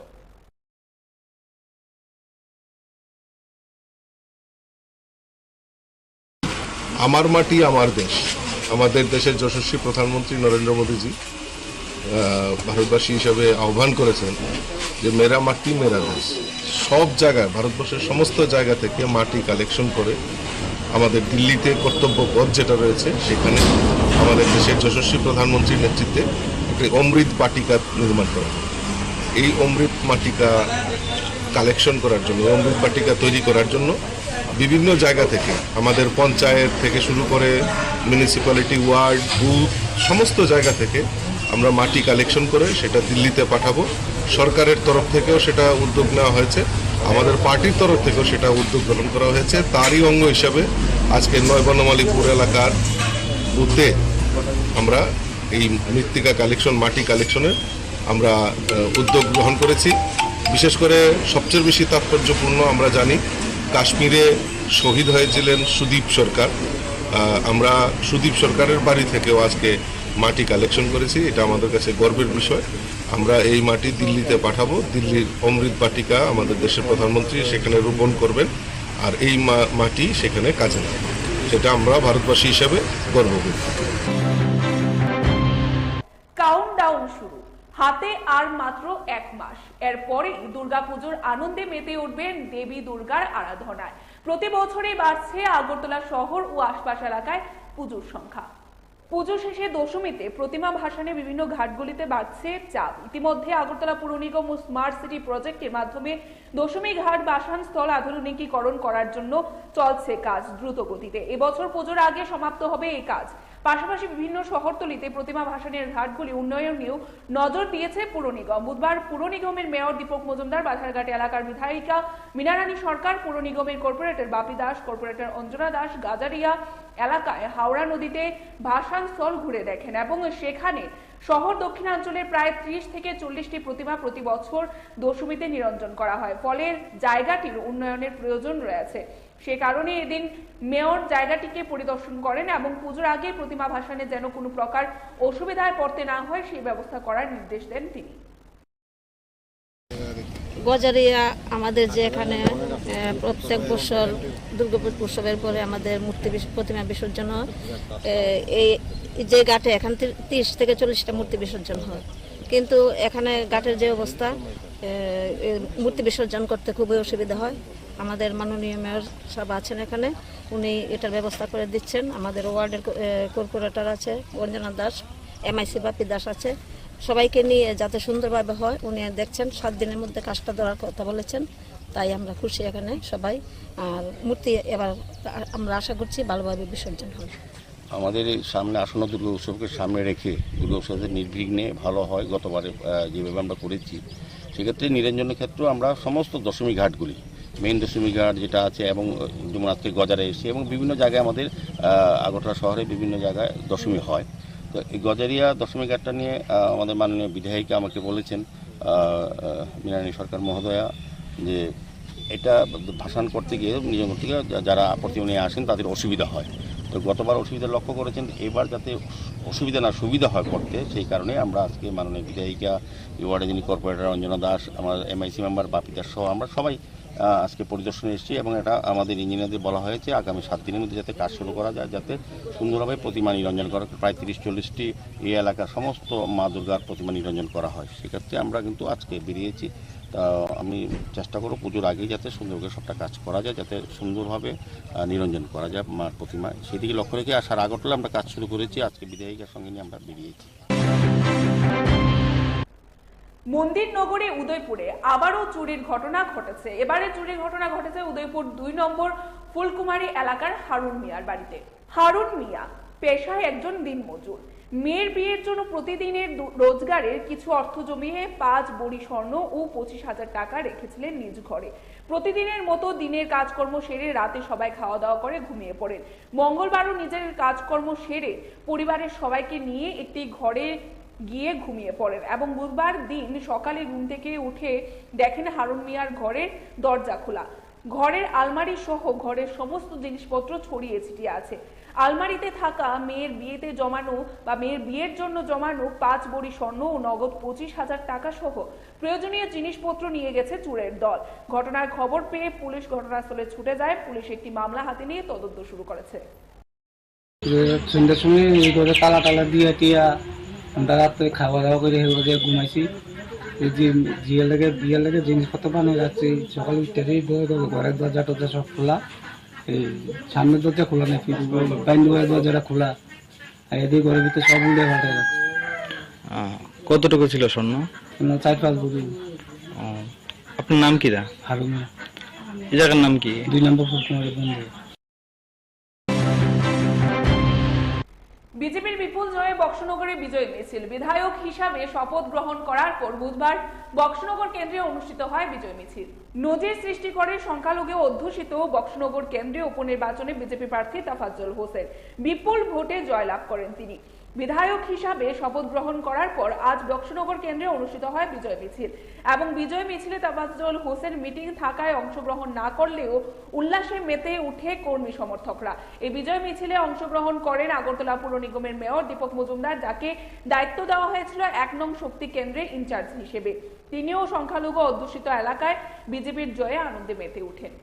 আমার মাটি আমার দেশ, আমাদের দেশের যশস্বী প্রধানমন্ত্রী নরেন্দ্র মোদীজি ভারতবাসী হিসাবে আহ্বান করেছেন যে মেরা মাটি মেরা দেশ। সব জায়গায় ভারতবর্ষের সমস্ত জায়গা থেকে মাটি কালেকশন করে আমাদের দিল্লিতে কর্তব্যপথ যেটা রয়েছে সেখানে আমাদের দেশের যশস্বী প্রধানমন্ত্রীর নেতৃত্বে একটি অমৃত বাটিকা নির্মাণ করা হবে। এই অমৃত বাটিকা কালেকশন করার জন্য, অমৃত বাটিকা তৈরি করার জন্য বিভিন্ন জায়গা থেকে আমাদের পঞ্চায়েত থেকে শুরু করে মিউনিসিপ্যালিটি ওয়ার্ড বুথ সমস্ত জায়গা থেকে আমরা মাটি কালেকশন করে সেটা দিল্লিতে পাঠাবো। সরকারের তরফ থেকেও সেটা উদ্যোগ নেওয়া হয়েছে, আমাদের পার্টির তরফ থেকেও সেটা উদ্যোগ গ্রহণ করা হয়েছে। তারই অঙ্গ হিসাবে আজকে 9 বনমালীপুর এলাকার বুথে আমরা এই মৃত্তিকা কালেকশন মাটি কালেকশনের আমরা উদ্যোগ গ্রহণ করেছি। বিশেষ করে সবচেয়ে বেশি তাৎপর্যপূর্ণ আমরা জানি কাশ্মীরে শহীদ হয়েছিলেন সুদীপ সরকার। আমরা সুদীপ সরকারের বাড়ি থেকেও আজকে মাটি কালেকশন করেছি, এটা আমাদের কাছে গর্বের বিষয়। আমরা এই মাটি দিল্লিতে পাঠাবো, দিল্লির অমৃত বাটিকা আমাদের দেশের প্রধানমন্ত্রী সেখানে রোপণ করবেন আর এই মাটি সেখানে কাজে লাগবে, সেটা আমরা ভারতবাসী হিসাবে গর্ব করি। কাউন্টডাউন শুরু, হাতে আর মাত্র 1 মাস, এরপরেই দুর্গাপুজোর আনন্দে মেতে উঠবেন দেবী দুর্গার আরাধনায়। প্রতি বছরই বাড়ছে আগরতলা শহর ও আশপাশ এলাকায় পুজোর সংখ্যা। পুজো শেষে দশমীতে প্রতিমা ভাসানে বিভিন্ন ঘাটগুলিতে বাড়ছে চাপ। ইতিমধ্যে আগরতলা পুর নিগম ও স্মার্ট সিটি প্রজেক্টের মাধ্যমে দশমী ঘাট বাসান স্থল আধুনিকীকরণ করার জন্য চলছে কাজ দ্রুত গতিতে। এবছর পুজোর আগে সমাপ্ত হবে এই কাজ। পাশাপাশি বিভিন্ন শহরতলিতে প্রতিমা ভাসানের ঘাটগুলি উন্নয়নেও নজর দিয়েছে পুর নিগম। বুধবার পুর নিগমের মেয়র দীপক মজুমদার, বাধারঘাট এলাকার বিধায়িকা মীনারানী সরকার, পুর নিগমের কর্পোরেটর বাপি দাস, কর্পোরেটর অঞ্জনা দাস গাজারিয়া এলাকায় হাওড়া নদীতে ভাসান স্থল ঘুরে দেখেন এবং সেখানে শহর দক্ষিণাঞ্চলের প্রায় 30 থেকে 40টি প্রতিমা প্রতি বছর দশমীতে নিরঞ্জন করা হয়। ফলে জায়গাটির উন্নয়নের প্রয়োজন রয়েছে। সে কারণে এদিন মেয়র জায়গাটিকে পরিদর্শন করেন এবং পুজোর আগে প্রতিমা ভাসানে যেন কোনো প্রকার অসুবিধায় পড়তে না হয় সেই ব্যবস্থা করার নির্দেশ দেন তিনি। গজারিয়া আমাদের যে এখানে প্রত্যেক বছর দুর্গাপুজো উৎসবের পরে আমাদের প্রতিমা বিসর্জন হয়। এই যে ঘাটে এখান 30 থেকে 40টা মূর্তি বিসর্জন হয়। কিন্তু এখানে ঘাটের যে অবস্থা, মূর্তি বিসর্জন করতে খুবই অসুবিধা হয়। আমাদের মাননীয় মেয়র সাহেব আছেন এখানে, উনি এটার ব্যবস্থা করে দিচ্ছেন। আমাদের ওয়ার্ডের কর্পোরেটর আছে অঞ্জনা দাস, MIC বাপি দাস আছে, সবাইকে নিয়ে যাতে সুন্দরভাবে হয় উনি দেখছেন। 7 দিনের মধ্যে কাজটা ধরার কথা বলেছেন, তাই আমরা খুশি এখানে সবাই। আর মূর্তি এবার আমরা আশা করছি ভালোভাবে বিসর্জন হবে। আমাদের এই সামনে আসন্ন দুর্গা উৎসবকে সামনে রেখে দুর্গা উৎসবের নির্বিঘ্নে ভালো হয় গতবারে যেভাবে আমরা করেছি, সেক্ষেত্রে নিরঞ্জনের ক্ষেত্রেও আমরা সমস্ত দশমী ঘাটগুলি, মেইন দশমী ঘাট যেটা আছে এবং যেমন আজকে গজারে এসে এবং বিভিন্ন জায়গায় আমাদের আগরতলা শহরে বিভিন্ন জায়গায় দশমী হয়। তো এই গজারিয়া দশমী ঘাটটা নিয়ে আমাদের মাননীয় বিধায়িকা আমাকে বলেছেন, মৃণালী সরকার মহোদয়া, যে এটা ভাসান করতে গিয়ে নিরঞ্জন থেকে যারা প্রতিমা নিয়ে আসেন তাদের অসুবিধা হয়। তো গতবার অসুবিধা লক্ষ্য করেছেন, এবার যাতে অসুবিধা না সুবিধা হয় করতে, সেই কারণে আমরা আজকে মাননীয় বিধায়িকা, ওয়ার্ডে যিনি কর্পোরেটর অঞ্জনা দাস, আমার MIC মেম্বার বাপি দাস সহ আমরা সবাই আজকে পরিদর্শনে এসেছি এবং এটা আমাদের ইঞ্জিনিয়ারদের বলা হয়েছে আগামী 7 দিনের মধ্যে যাতে কাজ শুরু করা যায়, যাতে সুন্দরভাবে প্রতিমা নিরঞ্জন করা, প্রায় 30-40টি এই এলাকার সমস্ত মা দুর্গার প্রতিমা নিরঞ্জন করা হয়। সেক্ষেত্রে আমরা কিন্তু আজকে বেরিয়েছি। তা আমি চেষ্টা করব পুজোর আগেই যাতে সুন্দর করে সবটা কাজ করা যায়, যাতে সুন্দরভাবে নিরঞ্জন করা যায় মার প্রতিমা। সেদিকে লক্ষ্য রেখে আসার আগরতলা আমরা কাজ শুরু করেছি। আজকে বিধায়িকার সঙ্গে নিয়ে আমরা বেরিয়েছি। মন্দির নগরী উদয়পুরে আবারও চুরির ঘটনা ঘটেছে। এবারে চুরির ঘটনা ঘটেছে উদয়পুর 2 নম্বর ফুলকুমারী এলাকার হারুন মিয়ার বাড়িতে। হারুন মিয়া পেশায় একজন দিনমজুর। মেয়ের বিয়ের জন্য প্রতিদিনের রোজগারের কিছু অর্থ জমিয়ে 5 ভরি স্বর্ণ ও 25,000 টাকা রেখেছিলেন নিজ ঘরে। প্রতিদিনের মতো দিনের কাজকর্ম সেরে রাতে সবাই খাওয়া দাওয়া করে ঘুমিয়ে পড়েন। মঙ্গলবারও নিজের কাজকর্ম সেরে পরিবারের সবাইকে নিয়ে একটি ঘরে গিয়ে ঘুমিয়ে পড়েন এবং বুধবার দিন সকালে ঘুম থেকে উঠে দেখেন হারুন মিয়ার ঘরের দরজা খোলা। ঘরের আলমারি সহ ঘরের সমস্ত জিনিসপত্র ছড়িয়ে ছিটিয়ে আছে। আলমারিতে থাকা মেয়ের বিয়ের জন্য জমানো 5 ভরি স্বর্ণ ও নগদ 25,000 টাকা সহ প্রয়োজনীয় জিনিসপত্র নিয়ে গেছে চোরের দল। ঘটনার খবর পেয়ে পুলিশ ঘটনাস্থলে ছুটে যায়। পুলিশ একটি মামলা হাতে নিয়ে তদন্ত শুরু করেছে। সন্ধ্যার সময় এই করে তালা টালা দিয়ে টিয়া আমরা রাত্রে খাওয়া দাওয়া করে ঘুমাইছি। বিয়ের লেগে জিনিসপত্র বানিয়ে যাচ্ছি। সকালে উঠতেই ঘরের দরজা টরজা সব খোলা, এই সামনের দরজা খোলা নেই, বাইন্ডুয়ের দরজাটা খোলা, এদিকে ঘরের ভিতরে সব উড়ে ফাটে যাচ্ছে। কতটুকু ছিল স্বর্ণ? 4-5 ভরি। আপনার নাম কি? হারুন মিয়া। এই জায়গার নাম কি? 2 নম্বর ফুলকুমারী বন্ধু। বিজেপির বিপুল জয়ে বক্সনগরে বিজয় মিছিল। বিধায়ক হিসাবে শপথ গ্রহণ করার পর বুধবার বক্সনগর কেন্দ্রে অনুষ্ঠিত হয় বিজয় মিছিল। নজির সৃষ্টি করে সংখ্যালঘু অধ্যুষিত বক্সনগর কেন্দ্রে উপনির্বাচনে বিজেপি প্রার্থী তাফাজ্জল হোসেন বিপুল ভোটে জয়লাভ করেন তিনি। বিধায়ক হিসাবে শপথ গ্রহণ করার পর আজ বক্সনগর কেন্দ্রে অনুষ্ঠিত হয় বিজয় মিছিল এবং বিজয় মিছিলে তাফাজ্জল হোসেন মিটিং থাকায় অংশগ্রহণ না করলেও উল্লাসে মেতে উঠে কর্মী সমর্থকরা। এই বিজয় মিছিলে অংশগ্রহণ করেন আগরতলা পুর নিগমের মেয়র দীপক মজুমদার, যাকে দায়িত্ব দেওয়া হয়েছিল 1 নং শক্তি কেন্দ্রের ইনচার্জ হিসেবে। তিনিও সংখ্যালঘু অধ্যুষিত এলাকায় বিজেপির জয়ে আনন্দে মেতে উঠেন।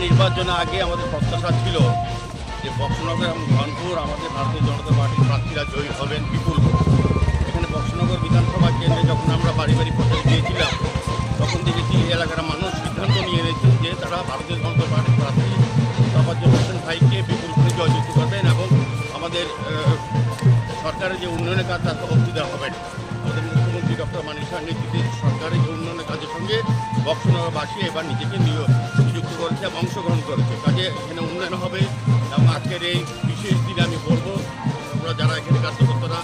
নির্বাচনের আগে আমাদের প্রত্যাশা ছিল যে বক্সনগর এবং ধনপুর আমাদের ভারতীয় জনতা পার্টির প্রার্থীরা জয়ী হবেন বিপুল। এখানে বক্সনগর বিধানসভা কেন্দ্রে যখন আমরা বাড়ি বাড়ি প্রচার দিয়েছিলাম তখন দেখেছি এলাকার মানুষ সিদ্ধান্ত নিয়ে নিয়েছেন যে তারা ভারতীয় জনতা পার্টির প্রার্থী তাফাজ্জল হোসেন ভাইকে বিপুল করে জয়যুক্ত করবেন এবং আমাদের সরকারের যে উন্নয়নের কাজ তাতে অসুবিধা হবে। আমাদের ডক্টর মানিক শাহের নেতৃত্বে সরকারের উন্নয়নের কাজের সঙ্গে বক্সনগরবাসী এবার নিজেকে নিযুক্ত করেছে এবং অংশগ্রহণ করেছে। কাজে এখানে উন্নয়ন হবে এবং আজকের এই বিশেষ দিনে আমি বলবো আমরা যারা এখানে কার্যকর্তারা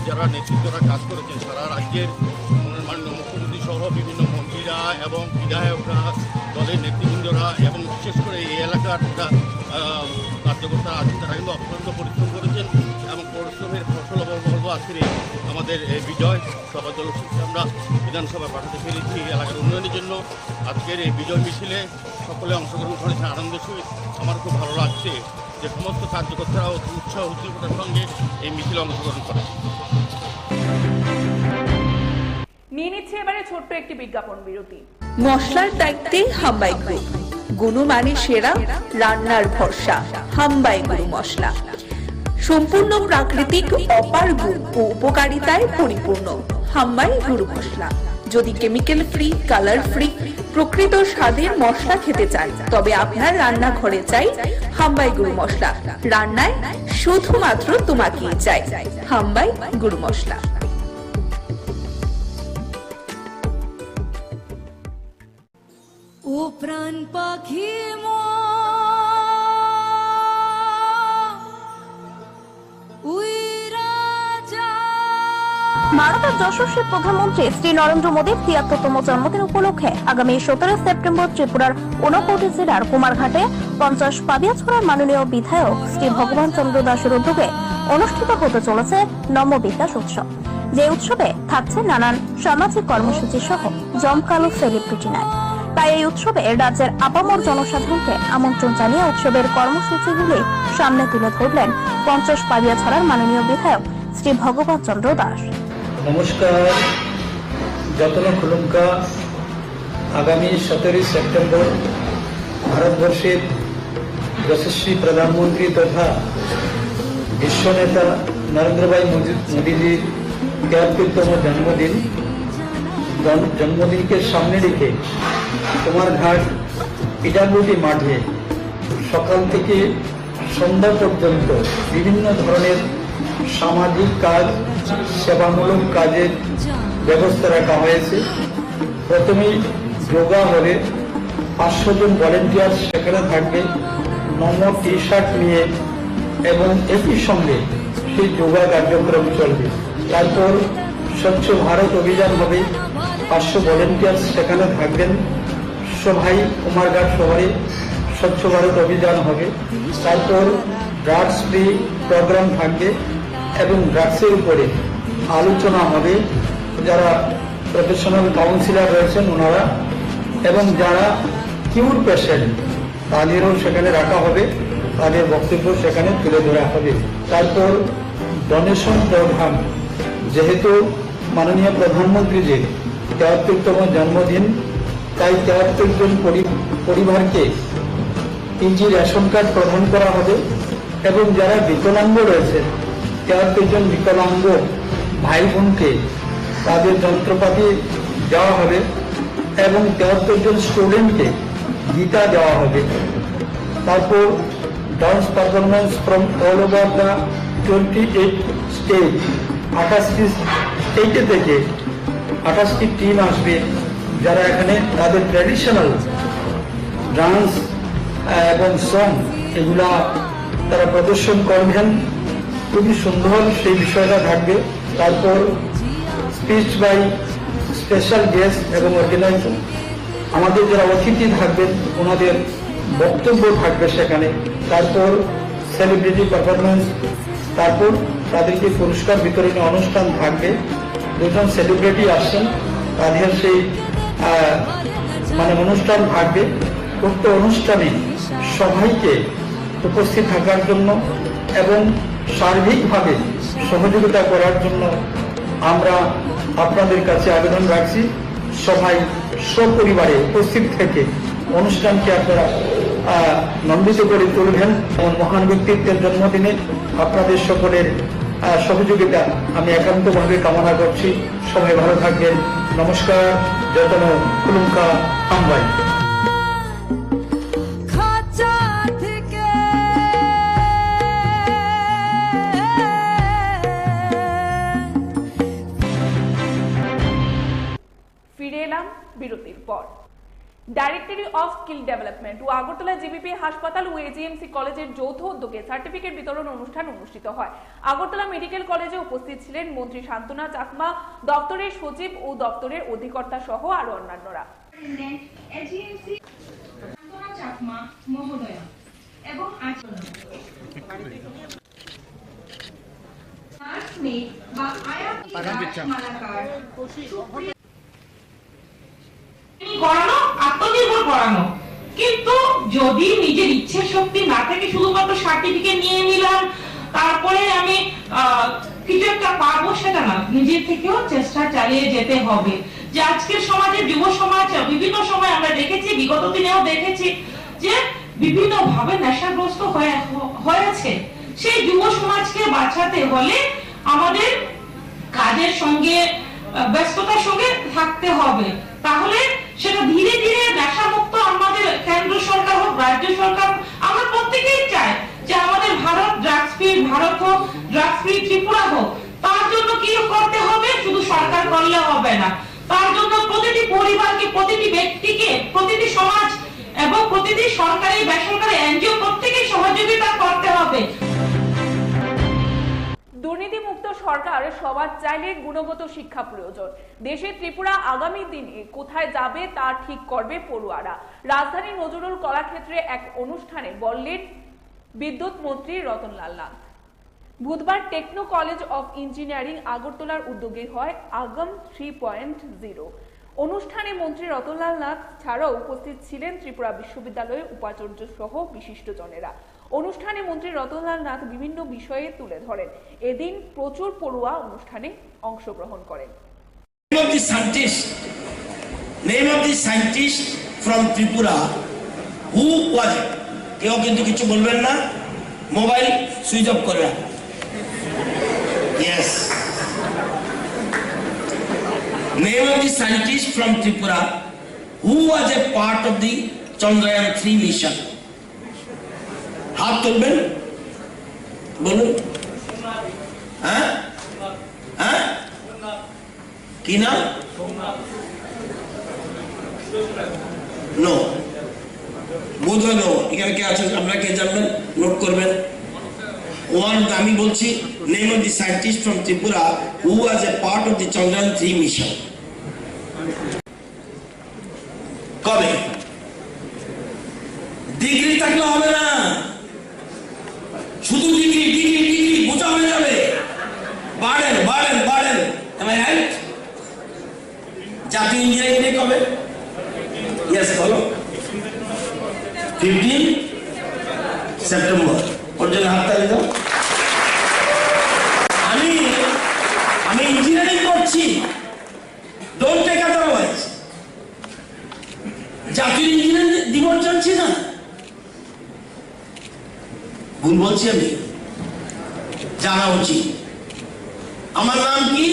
যারা নেতৃত্বরা কাজ করেছেন সারা রাজ্যের মাননীয় মুখ্যমন্ত্রী সহ বিভিন্ন মন্ত্রীরা এবং বিধায়করা দলের নেতৃবৃন্দরা এবং বিশেষ করে এই এলাকার কার্যকর্তারা আছেন তারা কিন্তু অত্যন্ত পরিশ্রম করেছেন এবং পরিশ্রমের ফসল বলবো আজকের আমাদের এই বিজয় সভা দলসূত্রে আমরা বিধানসভায় পাঠাতে পেরেছি এলাকার উন্নয়নের জন্য। আজকের এই বিজয় মিছিলে সকলে অংশগ্রহণ করেছেন আনন্দের সহিত। আমার খুব ভালো লাগছে যে সমস্ত কার্যকর্তারা উৎসাহ উদ্দীপনার সঙ্গে এই মিছিলে অংশগ্রহণ করে। নিয়ে নিচ্ছে এবারে ছোট্ট একটি বিজ্ঞাপন বিরতি। মশলার দায়িত্বে হাম্বাই গ্রুপ, গুণমানে সেরা, রান্নার ভরসা। হাম্বাই গুরু মশলা সম্পূর্ণ প্রাকৃতিক, অপার গুণ ও উপকারিতায় পরিপূর্ণ। হাম্বাই গুরু মশলা। যদি কেমিক্যাল ফ্রি, কালার ফ্রি, প্রকৃত স্বাদের মশলা খেতে চান তবে আপনার রান্নাঘরে চাই হাম্বাই গুরু মশলা। রান্নায় শুধুমাত্র তোমাকেই চাই হাম্বাই গুরু মশলা। ও প্রাণ পাখি ভারতের যশস্বী প্রধানমন্ত্রী শ্রী নরেন্দ্র মোদীর ৭৩তম জন্মদিন উপলক্ষে আগামী ১৭ সেপ্টেম্বর ত্রিপুরার ২৯ জেলার কুমারঘাটে ৫০ পাবিয়াছড়ার মাননীয় বিধায়ক শ্রী ভগবান চন্দ্র দাসের উদ্যোগে অনুষ্ঠিত হতে চলেছে নম বিকাশ উৎসব। যে উৎসবে থাকছে নানান সামাজিক কর্মসূচি সহ জমকালো সেলিব্রিটি নাইট। তাই এই উৎসবে রাজ্যের আপামর জনসাধারণকে আমন্ত্রণ জানিয়ে উৎসবের কর্মসূচিগুলি সামনে তুলে ধরলেন ৫০ পাবিয়াছড়ার মাননীয় বিধায়ক শ্রী ভগবান চন্দ্র দাস। নমস্কার, যত্ন খুলুমকা। আগামী ১৭ সেপ্টেম্বর ভারতবর্ষের যশস্বী প্রধানমন্ত্রী তথা বিশ্বনেতা নরেন্দ্র ভাই মোদীজির ৭৩তম জন্মদিনকে সামনে রেখে কুমারঘাট পিডাব্লিউডি মাঠে সকাল থেকে সন্ধ্যা পর্যন্ত বিভিন্ন ধরনের সামাজিক কাজ, সেবামূলক কাজের ব্যবস্থা রাখা হয়েছে। প্রথমেই যোগা হবে, ৫০০ জন ভলেন্টিয়ার সেখানে থাকবে নমো টি শার্ট নিয়ে এবং একই সঙ্গে সেই যোগা কার্যক্রম চলবে। তারপর স্বচ্ছ ভারত অভিযান হবে, ৫০০ ভলেন্টিয়ার সেখানে থাকবেন। সবাই কুমারঘাট শহরে স্বচ্ছ ভারত অভিযান হবে। তারপর ড্রাগস ফ্রি প্রোগ্রাম থাকবে এবং ড্রাগসের উপরে আলোচনা হবে। যারা প্রফেশনাল কাউন্সিলর রয়েছেন ওনারা এবং যারা কিউর পেশেন্ট তাদেরও সেখানে রাখা হবে, তাদের বক্তব্য সেখানে তুলে ধরা হবে। তারপর ডোনেশন প্রোগ্রাম, যেহেতু মাননীয় প্রধানমন্ত্রীজির ৭৩তম জন্মদিন, তাই ৭৩ জন পরিবারকে ৩টি রেশন কার্ড প্রদান করা হবে এবং যারা বিকলাঙ্গ রয়েছে ৭৩ জন বিকলাঙ্গ ভাই বোনকে তাদের যন্ত্রপাতি দেওয়া হবে এবং ৭৩ জন স্টুডেন্টকে গীতা দেওয়া হবে। তারপর dance performance from all over the 28 state, 28টি স্টেটে থেকে 28টি টিম আসবে, যারা এখানে তাদের ট্র্যাডিশনাল ডান্স এবং সং এগুলা তারা প্রদর্শন করবেন। খুবই সুন্দর সেই বিষয়টা থাকবে। তারপর স্পিচ বাই স্পেশাল গেস্ট এবং অর্গানাইজার, আমাদের যারা অতিথি থাকবেন ওনাদের বক্তব্য থাকবে সেখানে। তারপর সেলিব্রিটি পারফরমেন্স, তারপর তাদেরকে পুরস্কার বিতরণী অনুষ্ঠান থাকবে। দুজন সেলিব্রিটি আসছেন, তাদের সেই অনুষ্ঠান থাকবে। উক্ত অনুষ্ঠানে সবাইকে উপস্থিত থাকার জন্য এবং সার্বিকভাবে সহযোগিতা করার জন্য আমরা আপনাদের কাছে আবেদন রাখছি। সবাই সপরিবারে উপস্থিত থেকে অনুষ্ঠানকে আপনারা নন্দিত করে তুলবেন। এবং মহান ব্যক্তিত্বের জন্মদিনে আপনাদের সকলের সহযোগিতা আমি একান্তভাবে কামনা করছি। সবাই ভালো থাকবেন। নমস্কার, যত্ন খুলুমকা, হাম্বাই। বিরতির পর। ডাইরেক্টরি অফ স্কিল ডেভেলপমেন্ট ও আগরতলা জিবিপি হাসপাতাল ও এজিএমসি কলেজের যৌথ উদ্যোগে সার্টিফিকেট বিতরণ অনুষ্ঠান অনুষ্ঠিত হয়। আগরতলা মেডিকেল কলেজে উপস্থিত ছিলেন মন্ত্রী শান্তনা চাকমা, দপ্তরের সচিব ও দপ্তরের অধিকর্তা সহ আরো অন্যান্যরা। এবং করানো, আত্মনির্ভর করানো। কিন্তু যদি নিজের ইচ্ছে শক্তি না থাকে, শুধুমাত্র সার্টিফিকেট নিয়ে নিলাম তারপরে আমি কিছু একটা পাবো, সেটা না, নিজের থেকেও চেষ্টা চালিয়ে যেতে হবে। যে আজকের সমাজে, যুব সমাজ বিভিন্ন সময় আমরা দেখেছি, বিগত দিনেও দেখেছি যে বিভিন্ন ভাবে নেশাগ্রস্ত হয়েছে। সেই যুব সমাজকে বাঁচাতে হলে আমাদের কাজের সঙ্গে, ব্যস্ততার সঙ্গে থাকতে হবে। তাহলে সেটা ধীরে ধীরে নেশামুক্ত আমাদের কেন্দ্র সরকার হোক, রাজ্য সরকার, আমরা প্রত্যেকেই চাই যে আমাদের ভারত ড্রাগস ফ্রি ভারত হোক, ড্রাগস ফ্রি ত্রিপুরা হোক। তার জন্য কি করতে হবে? শুধু সরকার করলে হবে না, তার জন্য প্রতিটি পরিবারকে, প্রতিটি ব্যক্তিকে, প্রতিটি সমাজ এবং প্রতিটি সরকারি বেসরকারি এনজিও প্রত্যেকেই সহযোগিতা করতে হবে। দুর্নীতিমুক্ত সরকার সবার চাইলে গুণগত শিক্ষা প্রয়োজন। দেশের ত্রিপুরা আগামী দিনে কোথায় যাবে তা ঠিক করবে পড়ুয়ারা। রাজধানী নজরুল কলাক্ষেত্রে এক অনুষ্ঠানে বললেন বিদ্যুৎ মন্ত্রী রতনলাল নাথ। বুধবার টেকনো কলেজ অফ ইঞ্জিনিয়ারিং আগরতলার উদ্যোগে হয় আগাম 3.0 অনুষ্ঠানে মন্ত্রী রতনলাল নাথ ছাড়াও উপস্থিত ছিলেন ত্রিপুরা বিশ্ববিদ্যালয়ের উপাচার্য সহ বিশিষ্টজনেরা। অনুষ্ঠানে মন্ত্রী রতনলাল নাথ বিভিন্ন বিষয়ে তুলে ধরেন। এদিন প্রচুর পড়ুয়া অনুষ্ঠানে অংশগ্রহণ করেন। Name of the scientist from Tripura who was it? কেউ কিন্তু কিছু বলবেন না, মোবাইল সুইচ অফ করে রাখুন। Yes. Name of the scientist from Tripura who was a part of the Chandrayaan 3 mission. হাত তুলবেন, বলুন। হ্যাঁ হ্যাঁ, কি নাম? নো, বোধ হয় নো। এখানে কে আছেন? আপনারা কে জানবেন? নোট করবেন। ওয়ান, আমি বলছি, name of the scientist from Tripura who was a part of the Chandrayaan 3 mission. কবে? ডিগ্রি থাকলে হবে না, শুধু ডিগ্রি ডিগ্রি ডিগ্রি বোঝা হয়ে যাবে। বাড়েন বাড়েন বাড়েন। জাতীয় ইঞ্জিনিয়ারিং কবে? ইয়েস, বলো। 15 সেপ্টেম্বর। ওর জন্য হাততালি দাও। আমি ইঞ্জিনিয়ারিং করছি, ডোন্ট টেক আদারওয়াইজ। জাতীয় ইঞ্জিনিয়ারিং দিবস চলছে না, ভুল বলছি আমি? জানা উচিত। আমার নাম কি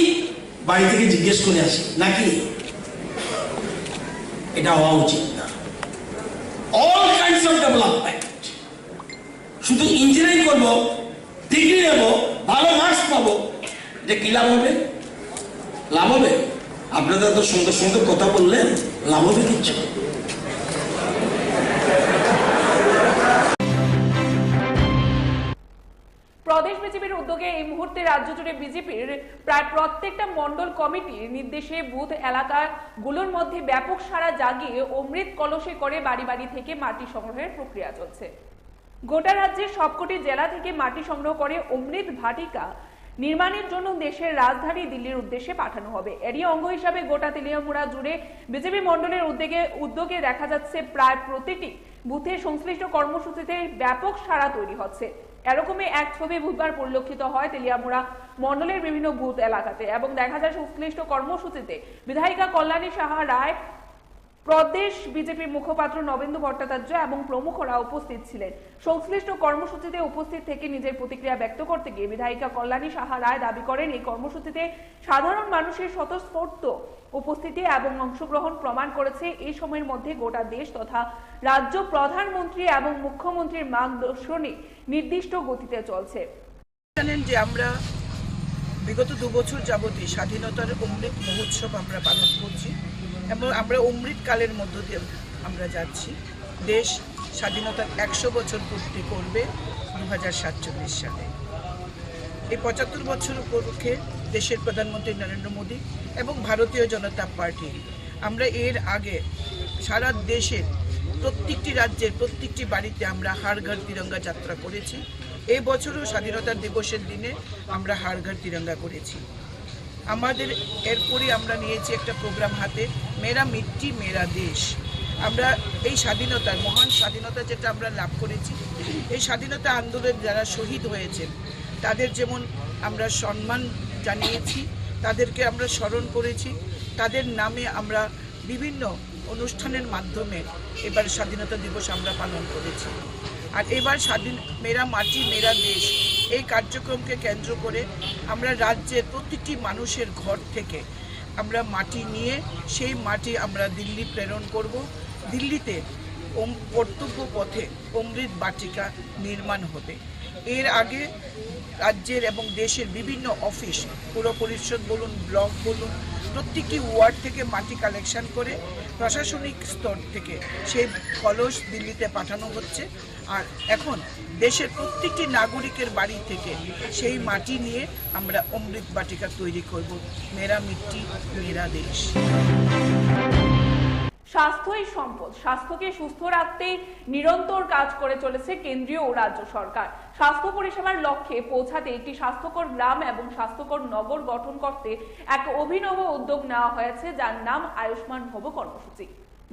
বাড়ি থেকে জিজ্ঞেস করে আসি নাকি? এটা হওয়া উচিত না। All kinds of development. শুধু ইঞ্জিনিয়ারিং করবো, ডিগ্রি নেবো, ভালো মার্কস পাবো, এটা কি লাভ হবে? লাভ হবে? আপনারা তো সুন্দর সুন্দর কথা বললেন, লাভ হবে কিচ্ছু। প্রদেশ বিজেপির উদ্যোগে এই মুহূর্তে রাজ্য জুড়ে বিজেপির প্রায় প্রত্যেকটা মন্ডল কমিটির নির্দেশে বুথ এলাকাগুলোর মধ্যে ব্যাপক সাড়া জাগিয়ে অমৃত কলসে করে বাড়ি বাড়ি থেকে মাটি সংগ্রহের প্রক্রিয়া চলছে। গোটা রাজ্যের সবকটি জেলা থেকে মাটি সংগ্রহ করে অমৃত ভাটিকা নির্মাণের জন্য দেশের রাজধানী দিল্লির উদ্দেশ্যে পাঠানো হবে। এরই অঙ্গ হিসাবে গোটা তেলিয়ামুড়া জুড়ে বিজেপি মন্ডলের উদ্যোগে দেখা যাচ্ছে প্রায় প্রতিটি বুথে সংশ্লিষ্ট কর্মসূচিতে ব্যাপক সাড়া তৈরি হচ্ছে। এরকমই এক ছবি বুধবার পরিলক্ষিত হয় তেলিয়ামুড়া মন্ডলের বিভিন্ন বুথ এলাকাতে এবং দেখা যায় সংশ্লিষ্ট কর্মসূচিতে বিধায়িকা কল্যাণী সাহা রায়, প্রদেশ বিজেপির মুখপাত্র নবেন্দু ভট্টাচার্য এবং প্রমুখরা উপস্থিত ছিলেন। সংশ্লিষ্ট কর্মসূচিতে উপস্থিত থেকে নিজের প্রতিক্রিয়া ব্যক্ত করতে গিয়ে বিধায়িকা কল্যাণী সাহা রায় দাবি করেন, এই কর্মসূচিতে সাধারণ মানুষের স্বতঃস্ফূর্ত উপস্থিতি এবং অংশগ্রহণ প্রমাণ করেছে এই সময়ের মধ্যে গোটা দেশ তথা রাজ্য প্রধানমন্ত্রী এবং মুখ্যমন্ত্রীর মার্গদর্শনে নির্দিষ্ট গতিতে চলছে। জানেন যে আমরা বিগত 2 বছর যাবতই স্বাধীনতার অমৃত মহোৎসব আমরা পালন করছি এবং আমরা অমৃতকালের মধ্য দিয়ে আমরা যাচ্ছি। দেশ স্বাধীনতার 100 বছর পূর্তি করবে 2047 সালে। এই 75 বছর উপলক্ষে দেশের প্রধানমন্ত্রী নরেন্দ্র মোদী এবং ভারতীয় জনতা পার্টি আমরা এর আগে সারা দেশের প্রত্যেকটি রাজ্যের প্রত্যেকটি বাড়িতে আমরা হার ঘর তিরঙ্গা যাত্রা করেছি। এই বছরও স্বাধীনতা দিবসের দিনে আমরা হার ঘর তিরঙ্গা করেছি। আমাদের এরপরই আমরা নিয়েছি একটা প্রোগ্রাম হাতে, মেরা মিট্টি মেরা দেশ। আমরা এই স্বাধীনতার মহান স্বাধীনতা যেটা আমরা লাভ করেছি, এই স্বাধীনতা আন্দোলনে যারা শহীদ হয়েছেন তাদের যেমন আমরা সম্মান জানিয়েছি, তাদেরকে আমরা স্মরণ করেছি, তাদের নামে আমরা বিভিন্ন অনুষ্ঠানের মাধ্যমে এবার স্বাধীনতা দিবস আমরা পালন করেছি। আর এবার মেরা মাটি মেরা দেশ এই কার্যক্রমকে কেন্দ্র করে আমরা রাজ্যের প্রতিটি মানুষের ঘর থেকে আমরা মাটি নিয়ে সেই মাটি আমরা দিল্লি প্রেরণ করব। দিল্লিতে কর্তব্য পথে অমৃত বাটিকা নির্মাণ হবে। এর আগে রাজ্যের এবং দেশের বিভিন্ন অফিস, পৌর পরিষদ বলুন, ব্লক বলুন, প্রত্যেকটি ওয়ার্ড থেকে মাটি কালেকশন করে প্রশাসনিক স্তর থেকে সেই কলস দিল্লিতে পাঠানো হচ্ছে। আর এখন দেশের প্রত্যেকটি নাগরিকের বাড়ি থেকে সেই মাটি নিয়ে আমরা অমৃত বাটিকা তৈরি করব। মেরা মিট্টি মেরা দেশ। স্বাস্থ্যই সম্পদ। স্বাস্থ্যকে সুস্থ রাখতে নিরন্তর কাজ করে চলেছে কেন্দ্রীয় ও রাজ্য সরকার। স্বাস্থ্য পরিষেবার লক্ষ্যে পৌঁছাতে একটি স্বাস্থ্যকর গ্রাম এবং স্বাস্থ্যকর নগর গঠন করতে এক অভিনব উদ্যোগ নেওয়া হয়েছে, যার নাম আয়ুষ্মান ভব কর্মসূচি,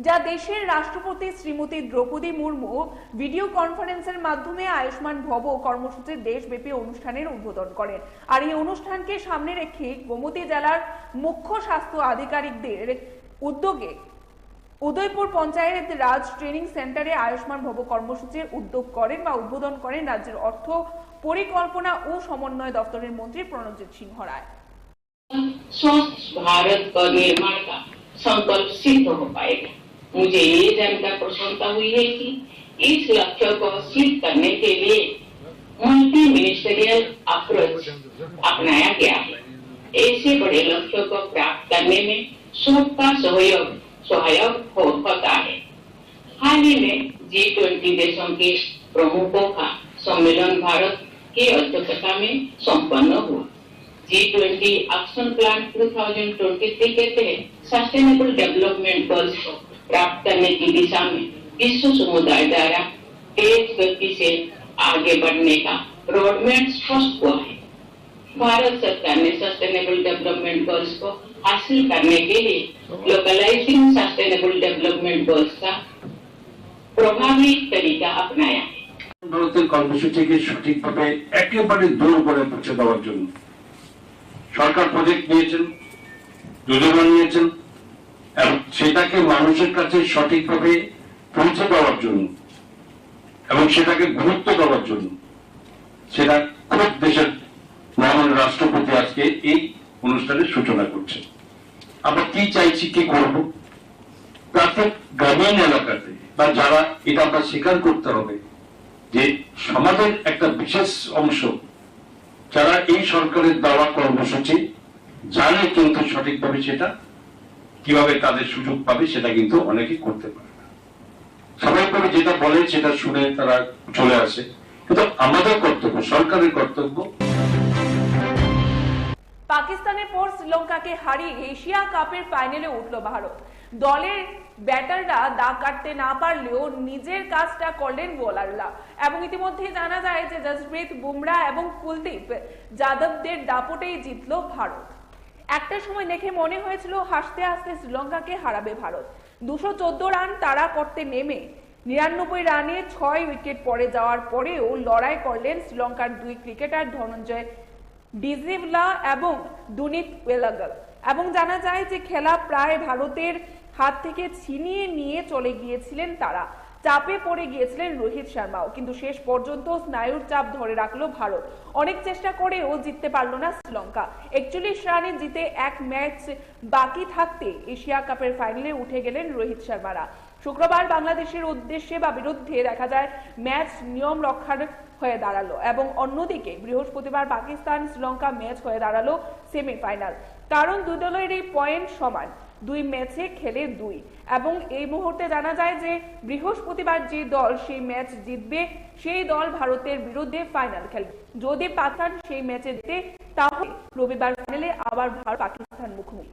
যা দেশের রাষ্ট্রপতি শ্রীমতী দ্রৌপদী মুর্মু ভিডিও কনফারেন্সের মাধ্যমে আয়ুষ্মান ভব কর্মসূচির দেশব্যাপী অনুষ্ঠানের উদ্বোধন করেন। আর এই অনুষ্ঠানকে সামনে রেখে গোমতী জেলার মুখ্য স্বাস্থ্য আধিকারিকদের উদ্যোগে উদয়পুর পঞ্চায়েত রাজ ট্রেনিং সেন্টারে আয়ুষ্মান ভব কর্মসূচির উদ্যোগ করেন বা উদ্বোধন করেন রাজ্যের অর্থ পরিকল্পনা ও সমন্বয় দপ্তরের মন্ত্রী প্রণজিৎ সিংহ রায়। स्वस्थ भारत का निर्माण का संकल्प सिद्ध हो पाएगा। मुझे ये जानकर प्रसन्नता हुई है कि इस लक्ष्य को हासिल करने के लिए मल्टी मिनिस्टरियल अप्रोच अपनाया गया है। ऐसे बड़े लक्ष्यों को प्राप्त करने में सबका सहायक होता है। हाल ही में G20 देशों के प्रमुखों का सम्मेलन भारत की अध्यक्षता में संपन्न हुआ। G20 एक्शन प्लान 2023 के तहत सस्टेनेबल डेवलपमेंट गोल्स को प्राप्त करने की दिशा में विश्व समुदाय द्वारा तेज गति से आगे बढ़ने का रोडमैप स्पष्ट हुआ है। भारत सरकार ने सस्टेनेबल डेवलपमेंट गोल्स को हासिल करने के लिए लोकलाइजिंग सस्टेनेबल डेवलपमेंट गोल्स का प्रभावी तरीका अपनाया है। ভারতের কর্মসূচিকে সঠিকভাবে একেবারে দূর করে পৌঁছে দেওয়ার জন্য সরকার প্রজেক্ট নিয়েছেন, যোজনা নিয়েছেন এবং সেটাকে মানুষের কাছে সঠিকভাবে পৌঁছে দেওয়ার জন্য এবং সেটাকে গুরুত্ব দেওয়ার জন্য সেটা খুব দেশের মহান রাষ্ট্রপতি আজকে এই অনুষ্ঠানের সূচনা করছেন। আমরা কি চাইছি, কি করব, প্রত্যেক গ্রামীণ এলাকাতে বা যারা এটা আমরা স্বীকার করতে হবে যে সমাজের একটা বিশেষ অংশ যারা এই সরকারের দেওয়া কর্মসূচি জানে কিন্তু সঠিকভাবে সেটা কিভাবে তাদের সুযোগ পাবে সেটা কিন্তু অনেকে করতে পারে না। স্বাভাবিকভাবে যেটা বলে সেটা শুনে তারা চলে আসে, কিন্তু আমাদের কর্তব্য, সরকারের কর্তব্য। পাকিস্তানের পর শ্রীলঙ্কাকে হারিয়ে এশিয়া কাপের ফাইনালে উঠল ভারত। দলের ব্যাটাররা দাগ কাটতে না পারলেও নিজের কাজটা করলেন বোলাররা এবং ইতিমধ্যে জানা যায় যে জসপ্রীত বুমরা এবং কুলদীপ যাদবদের দাপটেই জিতল ভারত। একটা সময় দেখে মনে হয়েছিল হাসতে হাসতে শ্রীলঙ্কাকে হারাবে ভারত। 214 রান তাড়া করতে নেমে 99 রানে 6 উইকেট পড়ে যাওয়ার পরেও লড়াই করলেন শ্রীলঙ্কার দুই ক্রিকেটার ধনঞ্জয় ডিজিভলা এবং দুনিত ওয়েলাগল এবং জানা যায় যে খেলা প্রায় ভারতের হাত থেকে ছিনিয়ে নিয়ে চলে গিয়েছিলেন তারা। চাপে পড়ে গিয়েছিলেন রোহিত শর্মাও, কিন্তু শেষ পর্যন্ত স্নায়ুর চাপ ধরে রাখলো ভারত। অনেক চেষ্টা করেও জিততে পারলো না শ্রীলঙ্কা। 41 রানে জিতে এক ম্যাচ বাকি থাকতে এশিয়া কাপের ফাইনালে উঠে গেলেন রোহিত শর্মারা। শুক্রবার বাংলাদেশের উদ্দেশ্যে বা বিরুদ্ধে দেখা যায় ম্যাচ নিয়ম রক্ষার হয়ে দাঁড়ালো এবং অন্যদিকে বৃহস্পতিবার পাকিস্তান শ্রীলঙ্কা ম্যাচ হয়ে দাঁড়ালো সেমিফাইনাল, কারণ দুই দলের এই পয়েন্ট সমান। 2 ম্যাচে খেলে 2 এবং এই মুহূর্তে জানা যায় যে বৃহস্পতিবার যে দল সেই ম্যাচ জিতবে সেই দল ভারতের বিরুদ্ধে ফাইনাল খেলবে। যদি পাকিস্তান সেই ম্যাচে জিতে তাহলে রবিবার ফাইনালে আবার ভারত পাকিস্তান মুখোমুখি।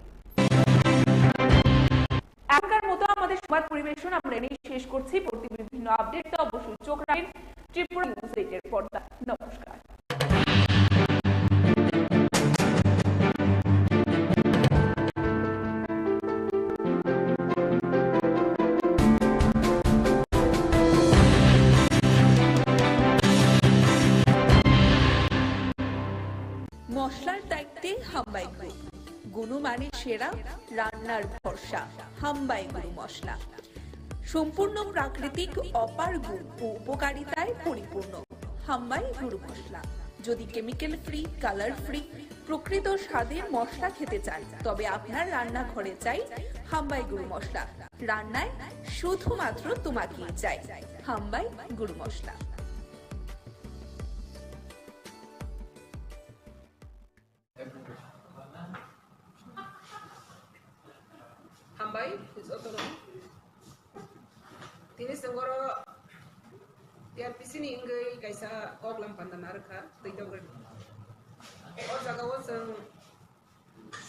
এখনকার মতো আমাদের সংবাদ পরিবেশন আমরা নিয়ে শেষ করছি। পরবর্তী বিভিন্ন আপডেট অবশ্যই চোখ রাখবেন ত্রিপুরা নিউজ 8 এর পর্দা। নমস্কার। মশলার দায়িত্বে হাম্বাই গ্রুপ, গুণমানে সেরা, রান্নার ভরসা। হাম্বাই গুরু মশলা সম্পূর্ণ প্রাকৃতিক, অপার গুণ ও উপকারিতায় পরিপূর্ণ। হাম্বাই গুরু মশলা। যদি কেমিক্যাল ফ্রি, কালার ফ্রি, প্রকৃত স্বাদে মশলা খেতে চান তবে আপনার রান্নাঘরে চাই হাম্বাই গুরু মশলা। রান্নায় শুধুমাত্র তোমাকেই চাই হাম্বাই গুরু মশলা। Hambai is autonomy. Tini senggoro tiap pisini ingai kaisa koglam pandanar ka tito gerd. O jaga wo seng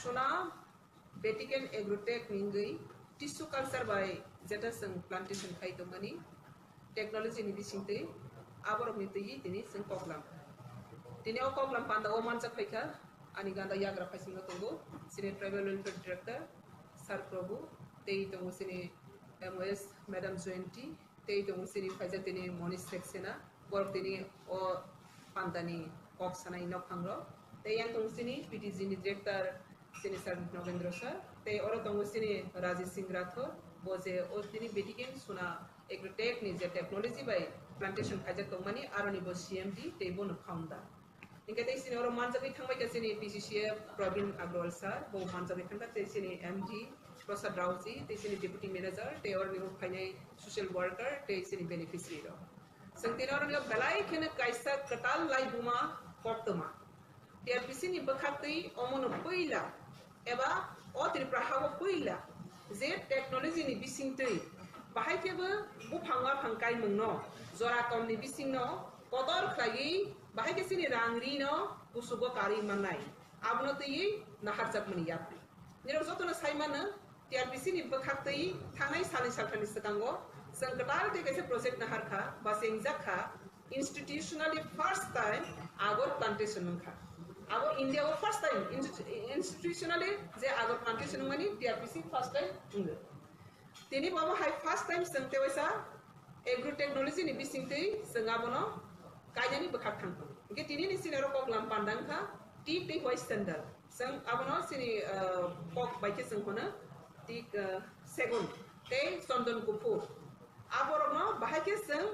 suna betiken agrotech ingai tissue culture by jeta seng plantation khai to mani technology ni bisinte abor mityi tini seng koglam. Tini o koglam panda o mancha khaika ani ganda yagra phaisinga tongo sine tribal welfare director Sir Prabhu, tei tongo sini MOS Madam Jointi, tei tongo sini faja tini Monish Seksena, borok tini o pandani oksana ino khangro, tei yang tongo sini PTG ni director sini Sir Novendra Sir, tei oro tongo sini Rajesh Singh Rathor, boje o tini betiken suna agrotech ni je technology by plantation faja tongmani aroni bo CMD tei bon founder. Ingka tei sini oro manjabi thangbai ka sini PCCF Pravin Agrawal sir bo manjabi thangka tei sini MD Prasad Rauji tei sini deputy manager tei oro nibo phainai social worker tei sini beneficiary ro sangtin oro nibo belai khene kaisa katal lai buma koktoma tei pisini bakhakti omono poila eba o Tripura hawo poila je technology ni bisingtei bahai kebo buphanga phangkai mungno jora kom ni bisingno kodor khlai bahai ke sini rangri no busugo kari manai abno tei nahar chapmani yapri niro jotona saimana TRPC ni bakhaktai thanai sani salthani sakango sangkatal te kaise project nahar kha ba sengjak kha institutionally first time agor plantation kha ago India o first time institutionally je agor plantation mani TRPC first time unge tini baba hai first time sangte waisa agro technology ni bisingtei sangabono kaijani bakhak thangko ge tini ni sinero koklam pandang kha ti te hoi standard sang abono sini kok baike sangkona tik segun te sondon kupur aborno bahake sang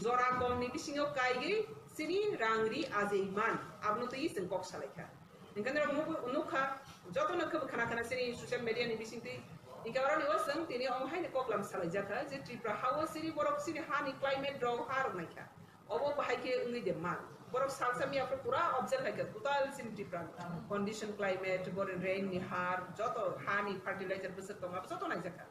zora kom ni bisingo kaigi sini rangri azeiman abno to yi sang kok salaika ingkandra unukha joto na khab khana khana sini social media ni bisinti ingkara ni wasang tini ong hai ni koklam salaijaka je Tripura hawo sini borok sini hani climate draw har naikha obo bahake ungi de man borok salsami apre pura observe hai total sini Tripura condition climate bor rain ni har joto hani fertilizer bus to ma joto nai jaka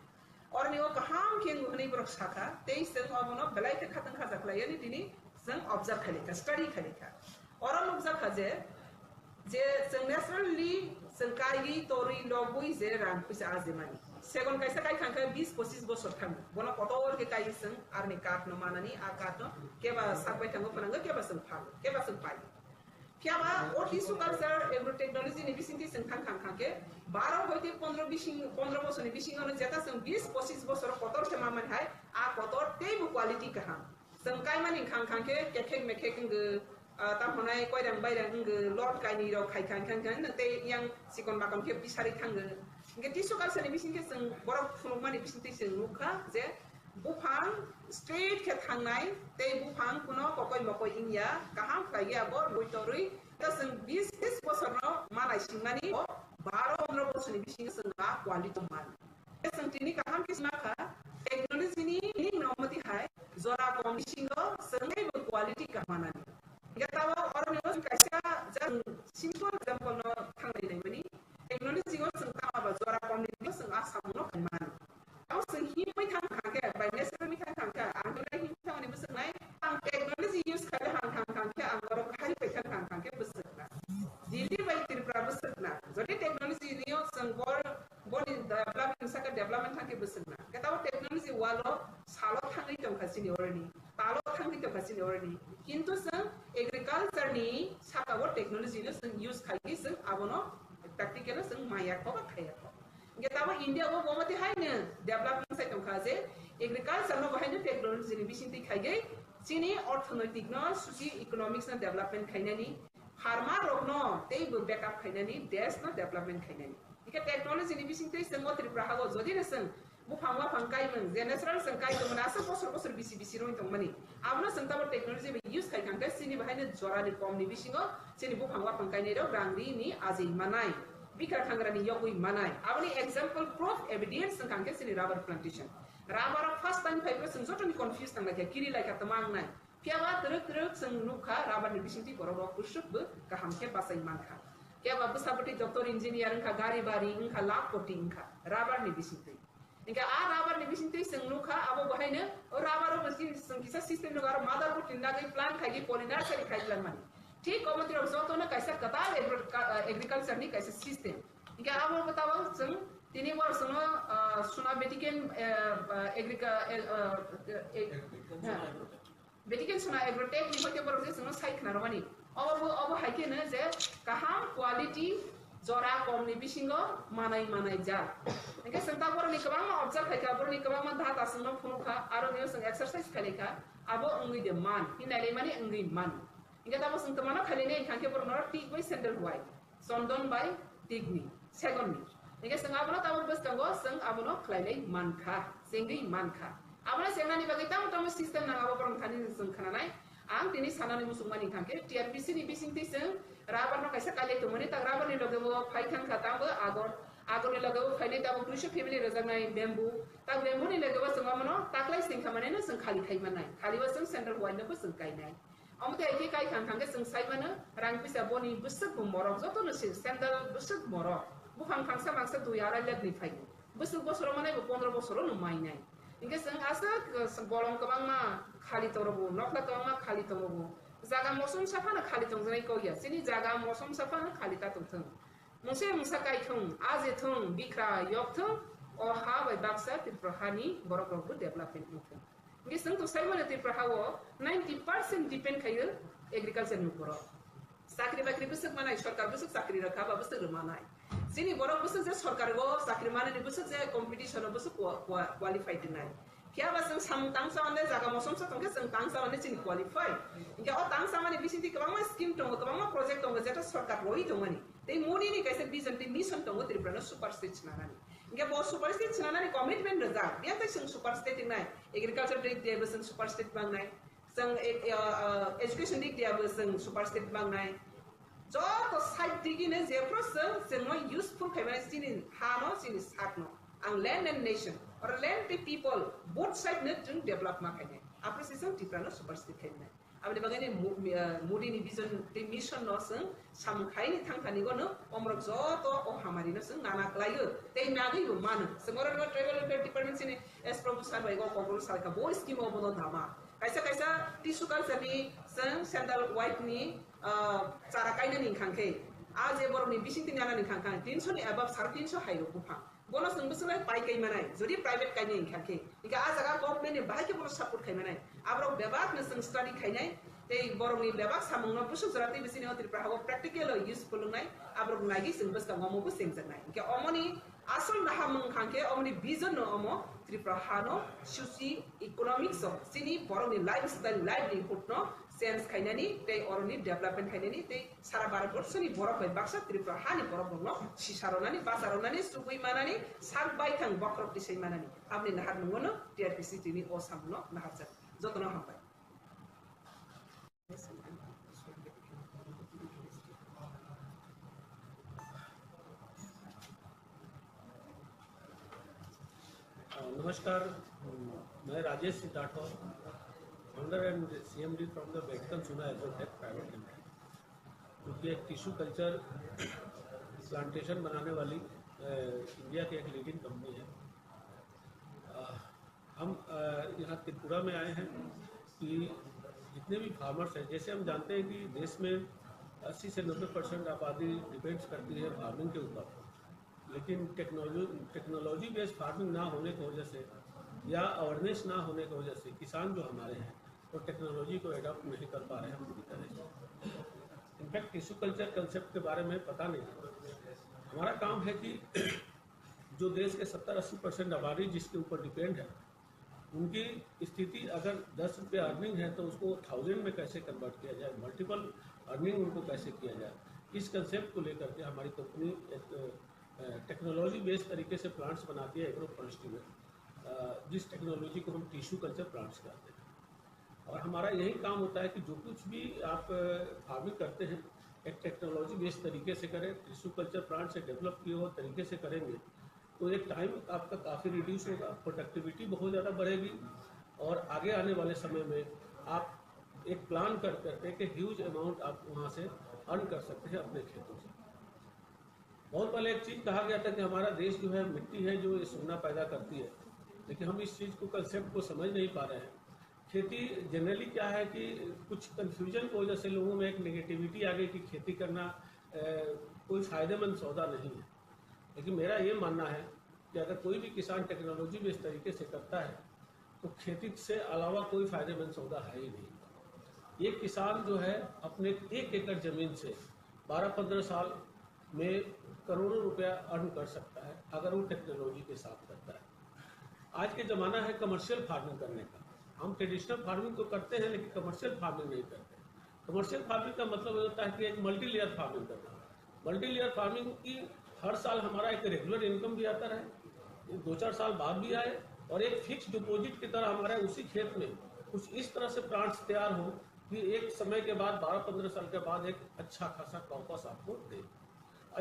or ni o kaham khen huni borok shaka tei sel obono belai ke khatang kha jakla yani tini sang observe khali ka study khali ka or observe kha je sang naturally sang kai tori logui je ran pisa azemani segon kaisa kai khanka 20-25 বছর থাকবে বনা কত ওর কে কাই song আর নি কাট ন মানানি आ काट न केबा साबै थांगो फनांगो केबा सं फाल केबा सं पाइ केबा ओ टिसु कल्चर एग्रो टेक्नोलॉजी नि बिसिंति सं खां खां खां के 12 হইতে 15 বছর নি बिसिंग न जेता सं 20-25 বছর কতর से मामन है आ कतोर तेब क्वालिटी कहा सं काय मानि खां खां के केखेक मेखेक ग ता हनाय कोइरां बायरां ग लट काइनि रो खाइ खां खां खां नते yang sikon bakam ke bisari thang ge tisu kalsa ni bisin ke seng borok phulumani bisin te seng nukha je bufang straight ke thangnai te bufang kuno kokoi mokoi ingya kaham kaiya bor boitorui ta seng 20 bosor no manai singmani 12-15 bosor ni bisin seng a quality man seng tini kaham kisna kha technology ni nomati hai zora komisingo seng quality ka manani ya tawa or ni kaisa jan simple example no thangnai nai mani technology go seng ta ba zora komni seng a वालो सालो थांगै दंखासिनो अरनि तालो थांगै दंखासिनो अरनि किन्तु जों agriculture नि साकाबो technology no जों use खाइ जों आबनो प्रेक्टिकल जों मायाखौ खायाखौ इंगे ताबो इंडिया वो बमते हायनो डेवलपमेंट साइड दंखा जे एग्रिकालचार नो बाहायनो टेक्नोलॉजी नि बिसिंति खाइगै सिनि अर्थनैतिक नो सुसि इकोनॉमिक्स नो डेवलपमेंट खाइनानि फार्मर रोग नो तेबो बैकअप खाइनानि देश नो डेवलपमेंट खाइनानि इके टेक्नोलॉजी नि बिसिंति जों त्रिपुरा हागो जदि जों बुफां वाफां गायमोन जे नेचुरल जों गायदोंमोन आसो बोसोर बिसि रों दंमोन आबनो जों ताबो टेक्नोलॉजी बे यूज खाइखांगे सिनि बाहायनो जरानि कमनि बिसिङो सिनि बुफां वाफां गायनाय रो रांरिनि आजै मानाय बिकार खांग्रानि यगुइ मानाय आबनि एग्जांपल प्रूफ एविडेंस जों खांगे सिनि rubber plantation rubber first time फाइबो जों जटनि कंफ्यूज थांलाय किरि लायका तमांनाय फियाबा तरक जों नुखा रबरनि बिसिंति बरबो कुसुबबो गाहाम के पासै मानखा केबा बसाबति डॉक्टर इंजीनियर का गाड़ी बारी इनका लाख कोटी इनका रबरनि बिसिंति इनका आ रबरनि बिसिंति जों नुखा आबो बहायनो रबर बसिं जों किसा सिस्टम नगार मादार को टिंडागै प्लान खाइगै पलिनार सरि खाइलान माने ठीक कमतिर जतोना कैसा कतार एग्रीकल्चर नि कैसा सिस्टम इनका आबो बताओ जों तिनी वर्षनो सुना बेटिकेन बेटिकेन सुना एग्रोटेक नि होते बरजे जों साइखना रमानि अब हाइकेनो जे गाहाम क्वालिटी जरा कमनि बिसिङो मानाय जा इनका संता बरनि गोबां ऑब्जर्व खाइखा बरनि गोबां धाता संनो फुनुखा आरो ने जों एक्सरसाइज खालेखा आबो अंगै दे मान हिनाले माने अंगै मान इनका ताबो जों तमानो खालेने इनखाके बरनो टिक बाय सेंडल हुआय चंदन बाय टिकनि सेगननि इनका जों आबनो ताबो बस्तंगो जों आबनो खलाइले मानखा सेंगै मानखा आबनो सेंनानि बागै ताम सिस्टम नागाबो बरन खानि जों खानानाय आं दिनै सानानि मुसुमानि खांके टीआरपीसी नि बिसिंति जों राबर न कैसा काले तो मने तक राबर नि लगेबो फाइथां खाताबो आगर नि लगेबो फाइने ताबो कृषि फैमिली रजानाय बेम्बू ता बेम्बू नि लगेबो जों मनो ताक्लाइ सिं खामाने न जों खालि खाइ मानाय खालिबो जों सेंट्रल वाइनबो जों गायनाय अमते एके काइ खांके जों साइमानो रां पिसा बनि बुसक मरक जतो न सेंट्रल बुसक मरक बुफां फांसा मांसा दुयारा लगनि फाइ बुसक बोसोर माने 15 बोसोर न माइनाय इनके जों आसा बलम गोबां मा खालि तरबो नखला गोबां मा खालि तरबो जागा मौसम साफा न खालि तंजनाय कहिया सिनि जागा मौसम साफा न खालि ता तंथों मुसे मुसा काइथों आजेथों बिख्रा यकथों अ हा बाय बाक्सा त्रिपुरानि बरकबो डेभलपमेंट नुथों इनके जों तो साइमानो त्रिपुराहावो 90% डिपेंड खायो एग्रीकल्चर नि ऊपर साख्रि बाख्रि बुसक मानाय सरकार बुसक साख्रि रखा बा बुसक रमानाय सिनि बरक बुसक जे सरकार गो साख्रि माने बुसक जे कंपटीशन बुसक क्वालिफाइड नाय क्या बस हम तांसा वाले जागा मौसम से तंगे जों तांसा वाले चिन क्वालिफाई इनके ओ तांसा माने बिसिंति गोबां स्कीम दङ गोबां प्रोजेक्ट दङ जेटा सरकार रहि दङनि ते मोदी नि कैसे विजन ते मिशन दङ त्रिपुरा सुपर स्टेट नानानि इनके बो सुपर स्टेट नानानि कमिटमेंट रजा बे ते जों सुपर स्टेट नाय एग्रीकल्चर दे देबो जों सुपर स्टेट बांनाय जों एजुकेशन दे देबो जों सुपर स्टेट बांनाय जो तो साइड दिगिने जेफ्रो जों यूजफुल खायबाय सिनि हानो सिनि साकनो आं लैंड एंड नेशन और लैंड पे पीपल बोथ साइड ने जों डेवलप मा खायने आपरेसिसन टिप्रानो सुपर स्टेट खायने आबले बगाने मोदी नि विजन ते मिशन न जों सामखायनि थांखानि गनो अमरक जतो ओ हामारि न जों नाना क्लायो ते नागै बो मान समोर ट्राइबल वेलफेयर डिपार्टमेंट सिनि एस प्रभु सारबाय गो कंट्रोल सारका बो स्कीम अब न धामा कैसा टिसु कल्चरनि जों सेंट्रल वाइट नि चारा कायने नि खांखे आज ए बरनि बिसिंति नाना नि खांखा 300 नि अबव 350 हाइरो बुफा बोनस जों बसनाय पाइ कै मानाय जदि प्राइवेट कायने खांखे इका आ जगा गवर्नमेंट नि बाहाय के बोनस सपोर्ट खाय मानाय आब्रो बेबाक न जों स्टडी खायनाय ते बरनि बेबाक सामंग बुसु जराति बिसिनि त्रिपुरा हाव प्रेक्टिकल यूजफुल नाय आब्रो नागि जों बस गमो बो सेंजनाय इका अमनि आसल नाहा मं खांखे अमनि विजन न अमो त्रिपुरा हानो सुसि इकोनॉमिक्स सिनि बरनि लाइफस्टाइल लाइवलीहुड न सेंस खायनानि ते अरनि डेवलपमेंट खायनानि ते सारा भारतवर्षनि बरफ बाय बाक्सा त्रिपुरा हानि बरफ न सिसारनानि बाजारनानि सुबुइ मानानि साग बायथां बक्रपति सै मानानि आपनि नाहार नंगोनो टीआरपीसी टिनि असामनो नाहारजा जतनो हाबाय नमस्कार, मैं Rajesh Rathore, founder and CMD from the वेटकन सुना एग्रोटेक प्राइवेट लिमिटेड, क्योंकि एक टिश्यू कल्चर प्लांटेशन बनाने वाली इंडिया की एक लीडिंग कंपनी है। हम यहाँ त्रिपुरा में आए हैं कि जितने भी फार्मर्स हैं, जैसे हम जानते हैं कि देश में 80 से 90% आबादी डिपेंड्स करती है फार्मिंग के ऊपर, लेकिन टेक्नोलॉजी बेस्ड फार्मिंग ना होने की वजह से या अवेयरनेस ना होने की वजह से किसान जो हमारे हैं वो टेक्नोलॉजी को एडॉप्ट नहीं कर पा रहे हैं पूरी तरह से। इनफैक्ट टिश्यू कल्चर कंसेप्ट के बारे में पता नहीं। हमारा काम है कि जो देश के 70-80% आबादी जिसके ऊपर डिपेंड है, उनकी स्थिति अगर 10 रुपये अर्निंग है तो उसको 1000 में कैसे कन्वर्ट किया जाए, मल्टीपल अर्निंग उनको कैसे किया जाए, इस कंसेप्ट को लेकर के हमारी कंपनी एक टेक्नोलॉजी बेस्ड तरीके से प्लांट्स बनाती है एग्रो फॉरेस्ट्री में, जिस टेक्नोलॉजी को हम टिश्यू कल्चर प्लांट्स कहते हैं। और हमारा यही काम होता है कि जो कुछ भी आप फार्मिंग करते हैं एक टेक्नोलॉजी बेस्ड तरीके से करें, टिश्यू कल्चर प्लांट से डेवलप किए हुए तरीके से करेंगे तो एक टाइम आपका काफ़ी रिड्यूस होगा, प्रोडक्टिविटी बहुत ज़्यादा बढ़ेगी और आगे आने वाले समय में आप एक प्लान कर करके एक ह्यूज अमाउंट आप वहाँ से अर्न कर सकते हैं अपने खेतों से। बहुत पहले एक चीज़ कहा गया था कि हमारा देश जो है मिट्टी है जो ये सोना पैदा करती है, लेकिन हम इस चीज़ को कंसेप्ट को समझ नहीं पा रहे हैं। खेती जनरली क्या है कि कुछ कन्फ्यूजन की वजह से लोगों में एक नेगेटिविटी आ गई कि खेती करना कोई फ़ायदेमंद सौदा नहीं है। लेकिन मेरा ये मानना है कि अगर कोई भी किसान टेक्नोलॉजी में इस तरीके से करता है तो खेती से अलावा कोई फ़ायदेमंद सौदा है ही नहीं। एक किसान जो है अपने 1 एकड़ ज़मीन से 12-15 साल में करोड़ों रुपया अर्न कर सकता है अगर वो टेक्नोलॉजी के साथ करता है। आज के ज़माना है कमर्शियल फार्मिंग करने का। हम ट्रेडिशनल फार्मिंग तो करते हैं लेकिन कमर्शियल फार्मिंग नहीं करते। कमर्शियल फार्मिंग का मतलब होता है कि एक मल्टी लेयर फार्मिंग करना। मल्टी लेयर फार्मिंग की हर साल हमारा एक रेगुलर इनकम भी आता रहे, 2-4 साल बाद भी आए और एक फिक्स डिपॉजिट की तरह हमारे उसी खेत में कुछ इस तरह से प्लांट्स तैयार हो कि एक समय के बाद 12-15 साल के बाद एक अच्छा खासा कॉर्पस आपको दे।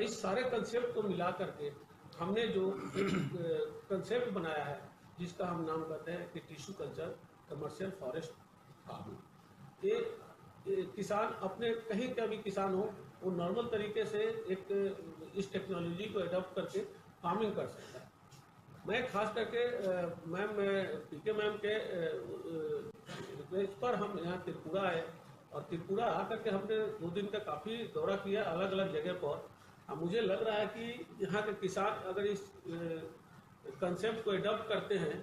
इस सारे कंसेप्ट को मिला करके हमने जो कंसेप्ट बनाया है जिसका हम नाम कहते हैं कि tissue culture commercial forest farming. ये किसान अपने कहीं का भी किसान हो वो नॉर्मल तरीके से एक इस टेक्नोलॉजी को एडॉप्ट करके फार्मिंग कर सकता है। मैं खास करके मैम पीके मैम के रिक्वेस्ट पर हम यहाँ त्रिपुरा आए और त्रिपुरा आकर के हमने 2 दिन का काफ़ी दौरा किया अलग अलग जगह पर। अब मुझे लग रहा है कि यहाँ के किसान अगर इस कंसेप्ट को एडॉप्ट करते हैं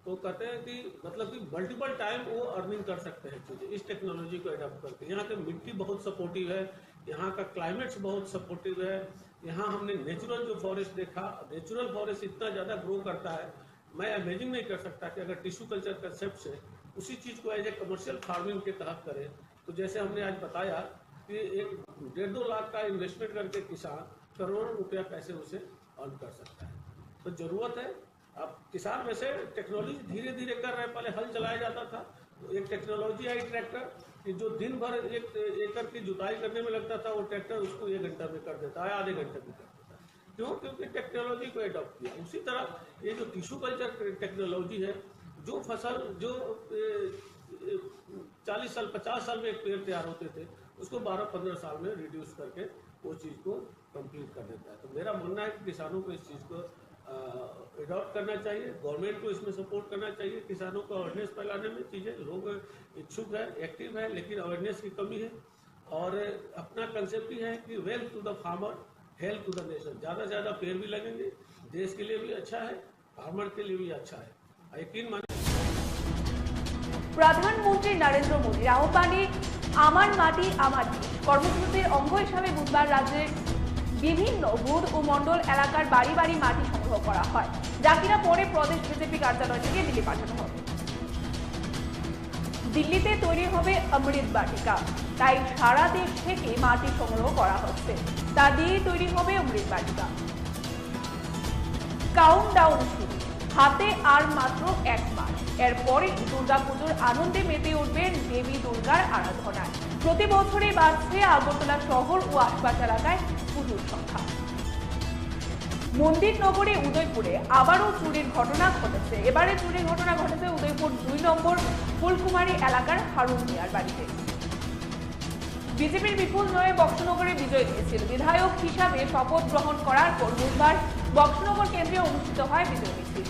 तो कहते हैं कि मतलब कि मल्टीपल टाइम वो अर्निंग कर सकते हैं चीज़ें इस टेक्नोलॉजी को एडॉप्ट करके। यहाँ की मिट्टी बहुत सपोर्टिव है, यहाँ का क्लाइमेट्स बहुत सपोर्टिव है। यहाँ हमने नेचुरल जो फॉरेस्ट देखा, नेचुरल फॉरेस्ट इतना ज़्यादा ग्रो करता है, मैं इमेजिन नहीं कर सकता कि अगर टिश्यू कल्चर कंसेप्ट से उसी चीज़ को एज ए कमर्शियल फार्मिंग के तहत करें तो जैसे हमने आज बताया कि एक 1.5-2 लाख का इन्वेस्टमेंट करके किसान करोड़ों रुपया कैसे उसे अर्न कर सकता है। तो ज़रूरत है। अब किसान वैसे टेक्नोलॉजी धीरे धीरे कर रहे हैं। पहले हल चलाया जाता था तो एक टेक्नोलॉजी आई ट्रैक्टर कि जो दिन भर 1 एकड़ की जुताई करने में लगता था वो ट्रैक्टर उसको 1 घंटा में कर देता है, आधे घंटे में कर देता है। क्यों? क्योंकि टेक्नोलॉजी को एडॉप्ट किया। उसी तरह ये जो टिश्यू कल्चर टेक्नोलॉजी है, जो फसल जो 40 साल 50 साल में एक पेड़ तैयार होते थे उसको 12-15 साल में रिड्यूस करके वो चीज़ को कंप्लीट कर देता है। तो मेरा मानना है कि किसानों को इस चीज़ को एडॉप्ट करना चाहिए, गवर्नमेंट को इसमें सपोर्ट करना चाहिए। किसानों को अवेयरनेस फैलाने में चीज़ें लोग इच्छुक है, एक्टिव है, लेकिन अवेयरनेस की कमी है। और अपना कंसेप्ट ही है कि wealth to the farmer, health to the nation. ज़्यादा से ज़्यादा पेड़ भी लगेंगे, देश के लिए भी अच्छा है, फार्मर के लिए भी अच्छा है। यकीन मानिए প্রধানমন্ত্রী নরেন্দ্র মোদীর আহ্বানে আমার মাটি আমার দেশ কর্মসূচির অঙ্গ হিসাবে বুধবার রাজ্যের বিভিন্ন বুথ ও মণ্ডল এলাকার বাড়ি বাড়ি মাটি সংগ্রহ করা হয়, যা কিনা পরে প্রদেশ বিজেপি কার্যালয় থেকে দিল্লি পাঠানো হবে। দিল্লিতে তৈরি হবে অমৃত বাটিকা, তাই সারা দেশ থেকে মাটি সংগ্রহ করা হচ্ছে, তা দিয়ে তৈরি হবে অমৃত বাটিকা। কাউন্টডাউন শুরু, হাতে আর মাত্র 1 মাস। এরপরে দুর্গাপুজোর আনন্দে মেতে উঠবেন দেবী দুর্গার আরাধনায়। প্রতি বছরই বাড়ছে আগরতলা শহর ও আশপাশ এলাকায় পুজোর সংখ্যা। মন্দির নগরী উদয়পুরে আবারও চুরির ঘটনা ঘটেছে। এবারে চুরির ঘটনা ঘটেছে উদয়পুর 2 নম্বর ফুলকুমারী এলাকার হারুন মিয়ার বাড়িতে। বিজেপির বিপুল জয়ে বক্সনগরে বিজয় দিয়েছিল। বিধায়ক হিসাবে শপথ গ্রহণ করার পর বুধবার বক্সনগর কেন্দ্রে অনুষ্ঠিত হয় বিজয় মিছিল।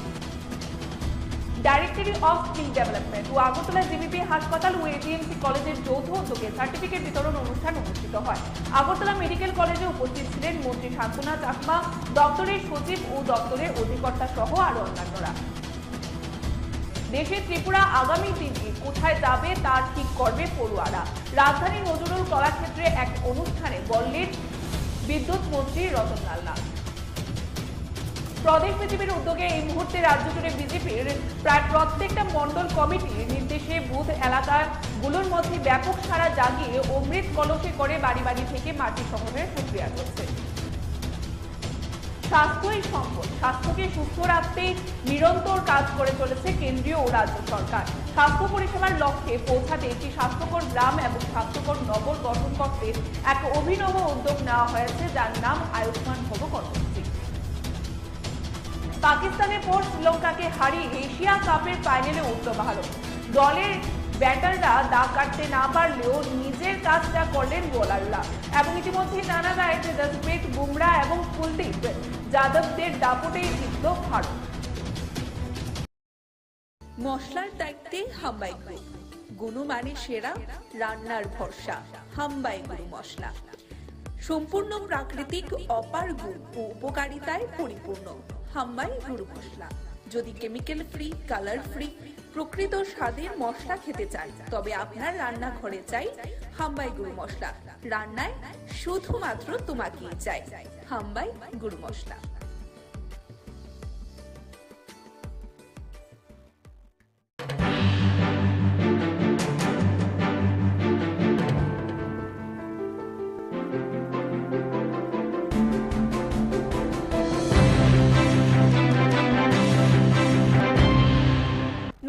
ডাইরেক্টরি অফ স্কিল ডেভেলপমেন্ট ও আগরতলা জিবিপি হাসপাতাল ও এটিএমসি কলেজের যৌথ উদ্যোগে সার্টিফিকেট বিতরণ অনুষ্ঠান অনুষ্ঠিত হয়। আগরতলা মেডিকেল কলেজে উপস্থিত ছিলেন মন্ত্রী শান্তনা চাকমা, দপ্তরের সচিব ও দপ্তরের অধিকর্তা সহ আরো অন্যান্যরা। দেশে ত্রিপুরা আগামী দিনে কোথায় যাবে তা ঠিক করবে পড়ুয়ারা। রাজধানীর নজরুল কলাক্ষেত্রে এক অনুষ্ঠানে বললেন বিদ্যুৎ মন্ত্রী রতনলাল নাথ। প্রদেশ বিজেপির উদ্যোগে এই মুহূর্তে রাজ্য জুড়ে বিজেপির প্রায় প্রত্যেকটা মন্ডল কমিটির নির্দেশে বুথ এলাকাগুলোর মধ্যে ব্যাপক সাড়া জাগিয়ে অমৃত কলসে করে বাড়ি বাড়ি থেকে মাটি সংগ্রহের প্রক্রিয়া চলছে। স্বাস্থ্যই সম্পদ, স্বাস্থ্যকে সুস্থ রাখতে নিরন্তর কাজ করে চলেছে কেন্দ্রীয় ও রাজ্য সরকার। স্বাস্থ্য পরিষেবার লক্ষ্যে পৌঁছাতে একটি স্বাস্থ্যকর গ্রাম এবং স্বাস্থ্যকর নগর গঠন করতে এক অভিনব উদ্যোগ নেওয়া হয়েছে, যার নাম আয়ুষ্মান ভব কর্মসূচি। পাকিস্তানের পর শ্রীলঙ্কাকে হারিয়ে এশিয়া কাপের ফাইনালে উঠল ভারত। দলের ব্যাটাররা দাগ কাটতে না পারলেও নিজের কাজটা করলেন বোলাররা এবং ইতিমধ্যে জানা যায় যে জসপ্রীত বুমরা এবং কুলদীপ যাদবদের দাপটেই জিতল ভারত। মশলার দায়িত্বে হাম্বাই গ্রুপ, গুণমানে সেরা, রান্নার ভরসা। হাম্বাই গুরু মশলা সম্পূর্ণ প্রাকৃতিক, অপার গুণ ও উপকারিতায় পরিপূর্ণ। হাম্বাই গুরু মশলা। যদি কেমিক্যাল ফ্রি, কালার ফ্রি, প্রকৃত স্বাদের মশলা খেতে চান তবে আপনার রান্নাঘরে চাই হাম্বাই গুরু মশলা। রান্নায় শুধুমাত্র তোমাকেই চাই হাম্বাই গুরু মশলা।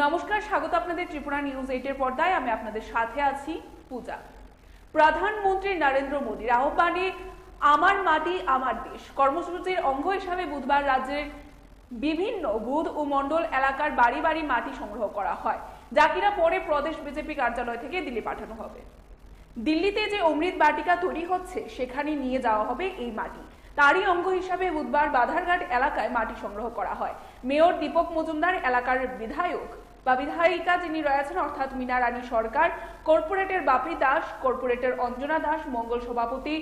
নমস্কার, স্বাগত আপনাদের ত্রিপুরা নিউজ 8 এর পর্দায়। আমি আপনাদের সাথে আছি পূজা। প্রধানমন্ত্রী নরেন্দ্র মোদীর আহ্বানে আমার মাটি আমার দেশ কর্মসূচির অঙ্গ হিসাবে বুধবার রাজ্যের বিভিন্ন বুথ ও মন্ডল এলাকার বাড়ি বাড়ি মাটি সংগ্রহ করা হয়, যা কিনা পরে প্রদেশ বিজেপি কার্যালয় থেকে দিল্লি পাঠানো হবে। দিল্লিতে যে অমৃত বাটিকা তৈরি হচ্ছে সেখানে নিয়ে যাওয়া হবে এই মাটি। তারই অঙ্গ হিসাবে বুধবার বাধারঘাট এলাকায় মাটি সংগ্রহ করা হয়। মেয়র দীপক মজুমদার, এলাকার বিধায়ক বা বিধায়িকা যিনি রয়েছেন অর্থাৎ মীনা রানী সরকার, কর্পোরেটর বাপি দাস, কর্পোরেটর অঞ্জনা দাস, মঙ্গল সভাপতি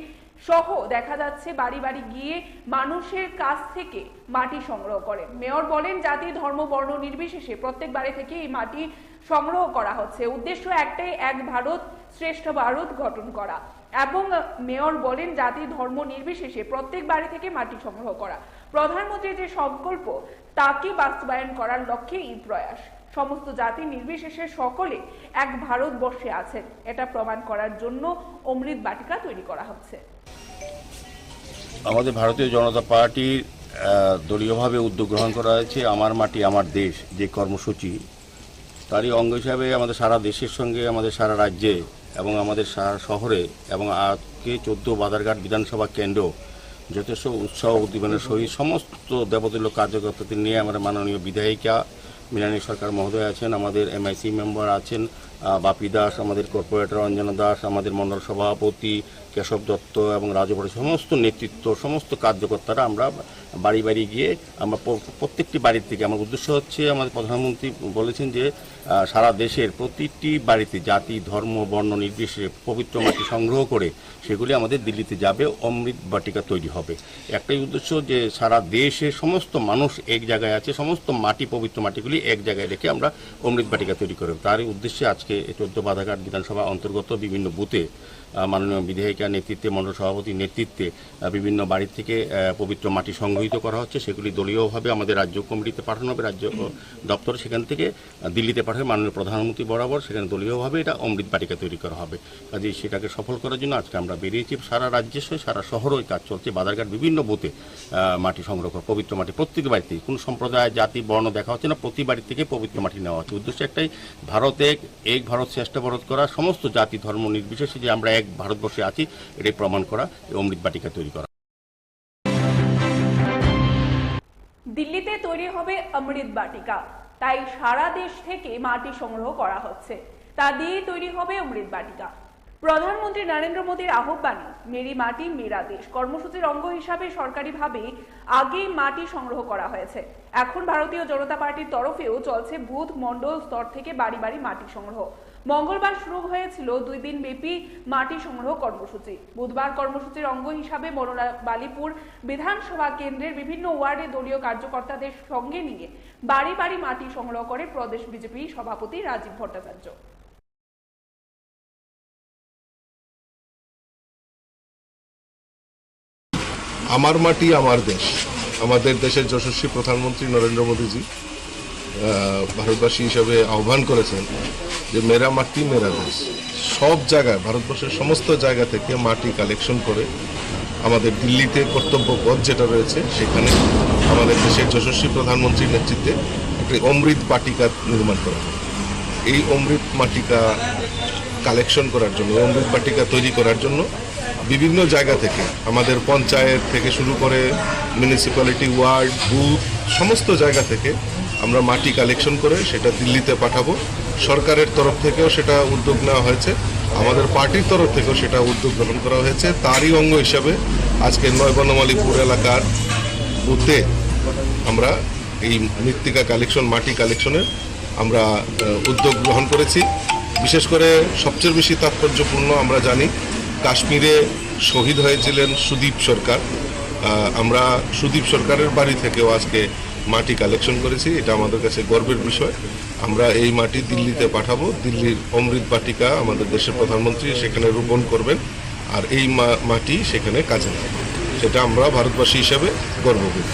সহ দেখা যাচ্ছে বাড়ি বাড়ি গিয়ে মানুষের কাছ থেকে মাটি সংগ্রহ করে। মেয়র বলেন জাতি, ধর্ম, বর্ণ নির্বিশেষে প্রত্যেক বাড়ি থেকে এই মাটি সংগ্রহ করা হচ্ছে। উদ্দেশ্য একটাই, এক ভারত শ্রেষ্ঠ ভারত গঠন করা। এবং মেয়র বলেন জাতি ধর্ম নির্বিশেষে প্রত্যেক বাড়ি থেকে মাটি সংগ্রহ করা। প্রধানমন্ত্রীর যে সংকল্প তাকে বাস্তবায়ন করার লক্ষ্যে এই প্রয়াস। সমস্ত জাতি নির্বিশেষে সকলে এক ভারতবর্ষে আছেন, এটা প্রমাণ করার জন্য অমৃত বাটিকা তৈরি করা হচ্ছে। আমাদের ভারতীয় জনতা পার্টির দলীয়ভাবে উদ্যোগ গ্রহণ করা হয়েছে আমার মাটি আমার দেশ যে কর্মসূচি, তারই অঙ্গ হিসাবে আমাদের সারা দেশের সঙ্গে আমাদের সারা রাজ্যে এবং আমাদের সারা শহরে এবং আজকে 14 বাধারঘাট বিধানসভা কেন্দ্র যথেষ্ট উৎসাহ উদ্দীপনার সহিত সমস্ত দেবতুল্য কার্যকর্তাদের নিয়ে আমার মাননীয় বিধায়িকা মীনারানী সরকার মহোদয় আছেন, আমাদের এমআইসি মেম্বার আছেন বাপি দাস, আমাদের কর্পোরেটর অঞ্জনা দাস, আমাদের মণ্ডল সভাপতি কেশব দত্ত এবং রাজভরে সমস্ত নেতৃত্ব, সমস্ত কার্যকর্তারা আমরা বাড়ি বাড়ি গিয়ে আমরা প্রত্যেকটি বাড়ির থেকে, আমার উদ্দেশ্য হচ্ছে আমাদের প্রধানমন্ত্রী বলেছেন যে সারা দেশের প্রতিটি বাড়িতে জাতি ধর্ম বর্ণ নির্বিশেষে পবিত্র মাটি সংগ্রহ করে সেগুলি আমাদের দিল্লিতে যাবে, অমৃত বাটিকা তৈরি হবে। একটাই উদ্দেশ্য যে সারা দেশের সমস্ত মানুষ এক জায়গায় আছে, সমস্ত মাটি পবিত্র মাটিগুলি এক জায়গায় রেখে আমরা অমৃত বাটিকা তৈরি করব। তারই উদ্দেশ্যে আজকে 14 বাধারঘাট বিধানসভা অন্তর্গত বিভিন্ন বুথে মাননীয় বিধায়িকা নেতৃত্বে, মণ্ডল সভাপতির নেতৃত্বে বিভিন্ন বাড়ি থেকে পবিত্র মাটি সংগ্রহিত করা হচ্ছে। সেগুলি দলীয়ভাবে আমাদের রাজ্য কমিটিতে পাঠানো হবে, রাজ্য দপ্তর সেখান থেকে দিল্লিতে পাঠাবে মাননীয় প্রধানমন্ত্রী বরাবর, সেখানে দলীয়ভাবে এটা অমৃত বাটিকা তৈরি করা হবে। কাজে সেটাকে সফল করার জন্য আজকে আমরা বেরিয়েছি। সারা রাজ্যে সারা শহরেও কাজ চলছে। বাধারঘাট বিভিন্ন বুথে মাটি সংগ্রহ করা, পবিত্র মাটি প্রত্যেক বাড়িতে, কোনো সম্প্রদায় জাতি বর্ণ দেখা হচ্ছে না, প্রতি বাড়ি থেকে পবিত্র মাটি নেওয়া হচ্ছে। উদ্দেশ্য একটাই, ভারত এক ভারত শ্রেষ্ঠ ভারত করা, সমস্ত জাতি ধর্ম নির্বিশেষে যে আমরা এক ভারতবর্ষে আছি এটাই প্রমাণ করা, অমৃত বাটিকা তৈরি করা। দিল্লিতে তৈরি হবে অমৃত বাটিকা, তাই সারা দেশ থেকে মাটি সংগ্রহ করা হচ্ছে, তা দিয়ে তৈরি হবে অমৃত বাটিকা। প্রধানমন্ত্রী নরেন্দ্র মোদীর আহ্বানে মেরি মাটি মেরা দেশ কর্মসূচির অঙ্গ হিসাবে সরকারিভাবে আগেই মাটি সংগ্রহ করা হয়েছে। এখন ভারতীয় জনতা পার্টির তরফেও চলছে বুথ মন্ডল স্তর থেকে বাড়ি বাড়ি মাটি সংগ্রহ। মঙ্গলবার শুরু হয়েছিল 2 দিন ব্যাপী মাটি সংগ্রহ কর্মসূচি। বুধবার কর্মসূচির অঙ্গ হিসাবে বালিপুর বিধানসভা কেন্দ্রের বিভিন্ন ওয়ার্ডে দলীয় কার্যকর্তাদের সঙ্গে নিয়ে বাড়ি বাড়ি মাটি সংগ্রহ করে প্রদেশ বিজেপি সভাপতি রাজীব ভট্টাচার্য। আমার মাটি আমার দেশ, আমাদের দেশের যশস্বী প্রধানমন্ত্রী নরেন্দ্র মোদীজি ভারতবাসী হিসাবে আহ্বান করেছেন যে মেরা মাটি মেরা দেশ। সব জায়গায়, ভারতবর্ষের সমস্ত জায়গা থেকে মাটি কালেকশন করে আমাদের দিল্লিতে কর্তব্য পথ যেটা রয়েছে সেখানে আমাদের দেশের যশস্বী প্রধানমন্ত্রীর নেতৃত্বে একটি অমৃত বাটিকা নির্মাণ করা হবে। এই অমৃত বাটিকা কালেকশন করার জন্য, অমৃত বাটিকা তৈরি করার জন্য বিভিন্ন জায়গা থেকে, আমাদের পঞ্চায়েত থেকে শুরু করে মিউনিসিপ্যালিটি, ওয়ার্ড, বুথ, সমস্ত জায়গা থেকে আমরা মাটি কালেকশন করে সেটা দিল্লিতে পাঠাবো। সরকারের তরফ থেকেও সেটা উদ্যোগ নেওয়া হয়েছে, আমাদের পার্টির তরফ থেকেও সেটা উদ্যোগ গ্রহণ করা হয়েছে। তারই অঙ্গ হিসাবে আজকে বনমালীপুর এলাকার বুথে আমরা এই মৃত্তিকা কালেকশন, মাটি কালেকশনের আমরা উদ্যোগ গ্রহণ করেছি। বিশেষ করে সবচেয়ে বেশি তাৎপর্যপূর্ণ আমরা জানি কাশ্মীরে শহীদ হয়েছিলেন সুদীপ সরকার। আমরা সুদীপ সরকারের বাড়ি থেকেও আজকে মাটি কালেকশন করেছি। এটা আমাদের কাছে গর্বের বিষয়। আমরা এই মাটি দিল্লিতে পাঠাবো। দিল্লির অমৃত বাটিকা আমাদের দেশের প্রধানমন্ত্রী সেখানে রোপণ করবেন আর এই মাটি সেখানে কাজে লাগবে। সেটা আমরা ভারতবাসী হিসাবে গর্ব করি।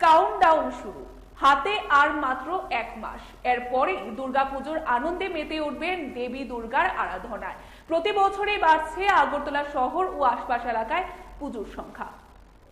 কাউন্টডাউন শুরু, হাতে আর মাত্র 1 মাস। এরপরেই দুর্গাপুজোর আনন্দে মেতে উঠবেন দেবী দুর্গার আরাধনায়। প্রতি বছরই বাড়ছে আগরতলা শহর ও আশপাশ এলাকায় পুজোর সংখ্যা।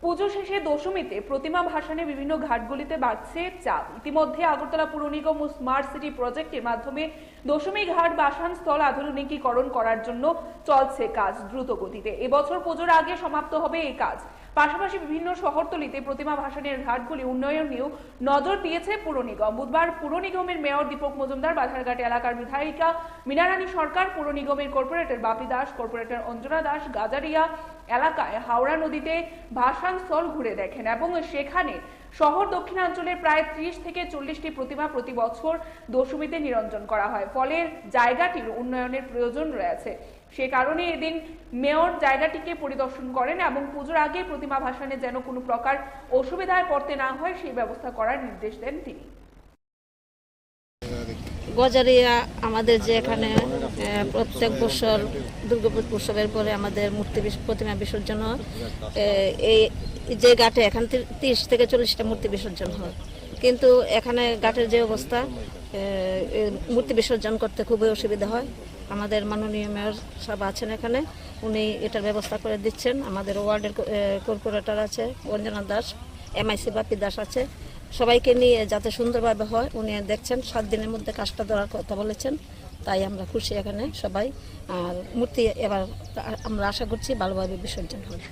পুজো শেষে দশমীতে প্রতিমা ভাসানে বিভিন্ন ঘাটগুলিতে বাড়ছে চাপ। ইতিমধ্যে আগরতলা পুর নিগম ও স্মার্ট সিটি প্রজেক্টের মাধ্যমে দশমী ঘাট বাসান স্থল আধুনিকীকরণ করার জন্য চলছে কাজ দ্রুত গতিতে। এবছর পুজোর আগে সমাপ্ত হবে এই কাজ। পাশাপাশি বিভিন্ন শহরতলিতে প্রতিমা ভাসানের ঘাটগুলি উন্নয়নেও নজর দিয়েছে পুর নিগম। বুধবার পুর নিগমের মেয়র দীপক মজুমদার, বাধারঘাট এলাকার বিধায়িকা মীনারানী সরকার, পুর নিগমের কর্পোরেটর বাপি দাস, কর্পোরেটর অঞ্জনা দাস গাজারিয়া এলাকায় হাওড়া নদীতে ভাসান স্থল ঘুরে দেখেন এবং সেখানে শহর দক্ষিণাঞ্চলের প্রায় 30 থেকে 40টি প্রতিমা প্রতি বছর দশমীতে নিরঞ্জন করা হয়। ফলে জায়গাটির উন্নয়নের প্রয়োজন রয়েছে। সে কারণে এদিন মেয়র জায়গাটিকে পরিদর্শন করেন এবং পুজোর আগে প্রতিমা ভাসানে যেন কোনো প্রকার অসুবিধায় পড়তে না হয় সেই ব্যবস্থা করার নির্দেশ দেন তিনি। গজারিয়া আমাদের যে এখানে প্রত্যেক বছর দুর্গাপুজো উৎসবের পরে আমাদের প্রতিমা বিসর্জন হয়। এই যে ঘাটে এখান 30 থেকে 40টা মূর্তি বিসর্জন হয়, কিন্তু এখানে ঘাটের যে অবস্থা, মূর্তি বিসর্জন করতে খুবই অসুবিধা হয়। আমাদের মাননীয় মেয়র সাহেব আছেন এখানে, উনি এটার ব্যবস্থা করে দিচ্ছেন। আমাদের ওয়ার্ডের কর্পোরেটর আছে অঞ্জনা দাস, MIC বাপি দাস আছে, সবাইকে নিয়ে যাতে সুন্দরভাবে হয় উনি দেখছেন। 7 দিনের মধ্যে কাজটা ধরার কথা বলেছেন, তাই আমরা খুশি এখানে সবাই। আর মূর্তি এবার আমরা আশা করছি ভালোভাবে বিসর্জন হবে।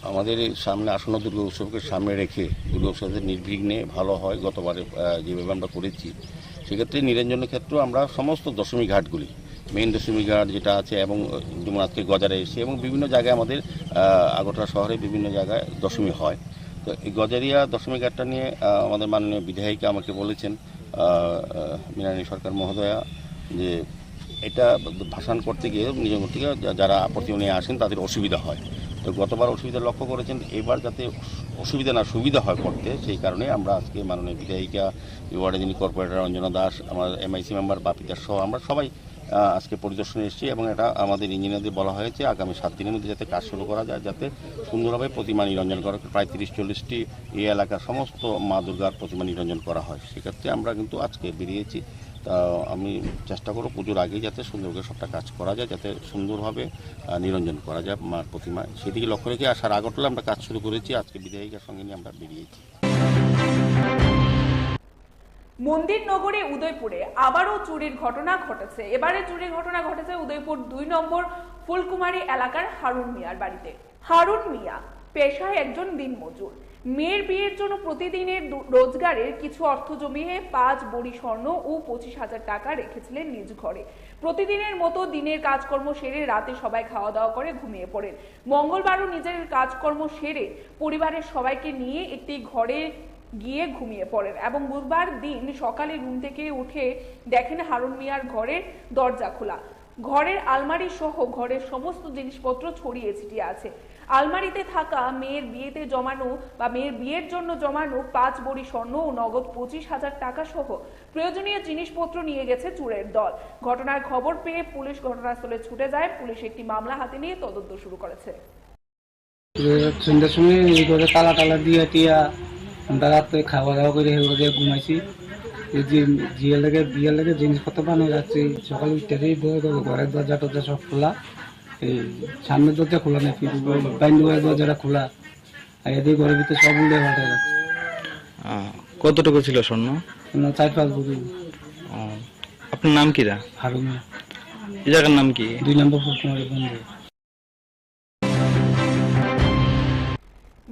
আমাদের সামনে আসন্ন দুর্গা উৎসবকে সামনে রেখে দুর্গা উৎসবের নির্বিঘ্নে ভালো হয় গতবারে যেভাবে আমরা করেছি, সেক্ষেত্রে নিরঞ্জনের ক্ষেত্রেও আমরা সমস্ত দশমী ঘাটগুলি, মেইন দশমী ঘাট যেটা আছে এবং যেমন আজকে গজারে এসে এবং বিভিন্ন জায়গায় আমাদের আগরতলা শহরে বিভিন্ন জায়গায় দশমী হয়। তো এই গজারিয়া দশমী ঘাটটা নিয়ে আমাদের মাননীয় বিধায়িকা আমাকে বলেছেন, মীনারানী সরকার মহোদয়া, যে এটা ভাসান করতে গিয়ে নিজের থেকে যারা আপত্তি নিয়ে আসেন তাদের অসুবিধা হয়। তো গতবার অসুবিধা লক্ষ্য করেছেন, এবার যাতে অসুবিধা না সুবিধা হয় করতে, সেই কারণে আমরা আজকে মাননীয় বিধায়িকা, ওয়ার্ডে যিনি কর্পোরেটর অঞ্জনা দাস, আমার MIC মেম্বার বাপি দাস সহ আমরা সবাই আজকে পরিদর্শনে এসেছি এবং এটা আমাদের ইঞ্জিনিয়ারদের বলা হয়েছে আগামী 7 দিনের মধ্যে যাতে কাজ শুরু করা যায়, যাতে সুন্দরভাবে প্রতিমা নিরঞ্জন করা, প্রায় 30-40টি এই এলাকার সমস্ত মা দুর্গার প্রতিমা নিরঞ্জন করা হয়। সেক্ষেত্রে আমরা কিন্তু আজকে বেরিয়েছি। তা আমি চেষ্টা করব পুজোর আগেই যাতে সুন্দর করে সবটা কাজ করা যায়, যাতে সুন্দরভাবে নিরঞ্জন করা যায় মার প্রতিমা, সেদিকে লক্ষ্য রেখে আসার আগরতলা আমরা কাজ শুরু করেছি। আজকে বিধায়িকার সঙ্গে নিয়ে আমরা বেরিয়েছি। মন্দির নগরী উদয়পুরে আবারও চুরির ঘটনা ঘটেছে। এবারে চুরির ঘটনা ঘটেছে উদয়পুর 2 নম্বর ফুলকুমারী এলাকার হারুন মিয়ার বাড়িতে। হারুন মিয়া পেশায় একজন দিনমজুর। মেয়ের বিয়ের জন্য প্রতিদিনের রোজগারের কিছু অর্থ জমিয়ে 5 বড়ি স্বর্ণ ও 25,000 টাকা রেখেছিলেন নিজ ঘরে। প্রতিদিনের মতো দিনের কাজকর্ম সেরে রাতে সবাই খাওয়া দাওয়া করে ঘুমিয়ে পড়েন। মঙ্গলবারও নিজের কাজকর্ম সেরে পরিবারের সবাইকে নিয়ে একটি ঘরে গিয়ে ঘুমিয়ে পড়েন এবং বুধবার দিন সকালে ঘুম থেকে উঠে দেখেন হারুন মিয়ার ঘরের দরজা খোলা, ঘরের আলমারি সহ ঘরের সমস্ত জিনিসপত্র ছড়িয়ে ছিটিয়ে আছে। আলমারিতে থাকা মেয়ের বিয়ের জন্য জমানো 5 ভরি স্বর্ণ ও নগদ 25,000 টাকা সহ প্রয়োজনীয় জিনিসপত্র নিয়ে গেছে চোরের দল। ঘটনার খবর পেয়ে পুলিশ ঘটনাস্থলে ছুটে যায়। পুলিশ একটি মামলা হাতে নিয়ে তদন্ত শুরু করেছে। সন্ধ্যার সময় এই করে তালা টালা দিয়ে টিয়া আমরা রাত্রে খাওয়া দাওয়া করে ঘুমাইছি। বিয়ের লেগে জিনিসপত্র বানিয়ে যাচ্ছি। সকালে উঠতেই ঘরের দরজা টরজা সব খোলা, এই সামনের দরজা খোলা নেই, বাইন্ডুয়ের দরজাটা খোলা, এদের ঘরের ভিতরে সব উড়ে ফাটে যাচ্ছে। কতটুকু ছিল স্বর্ণ? 4-5 ভরি। আপনার নাম কি? হারুন মিয়া। এই জায়গার নাম কি? 2 নম্বর ফুলকুমারী বন্ধু।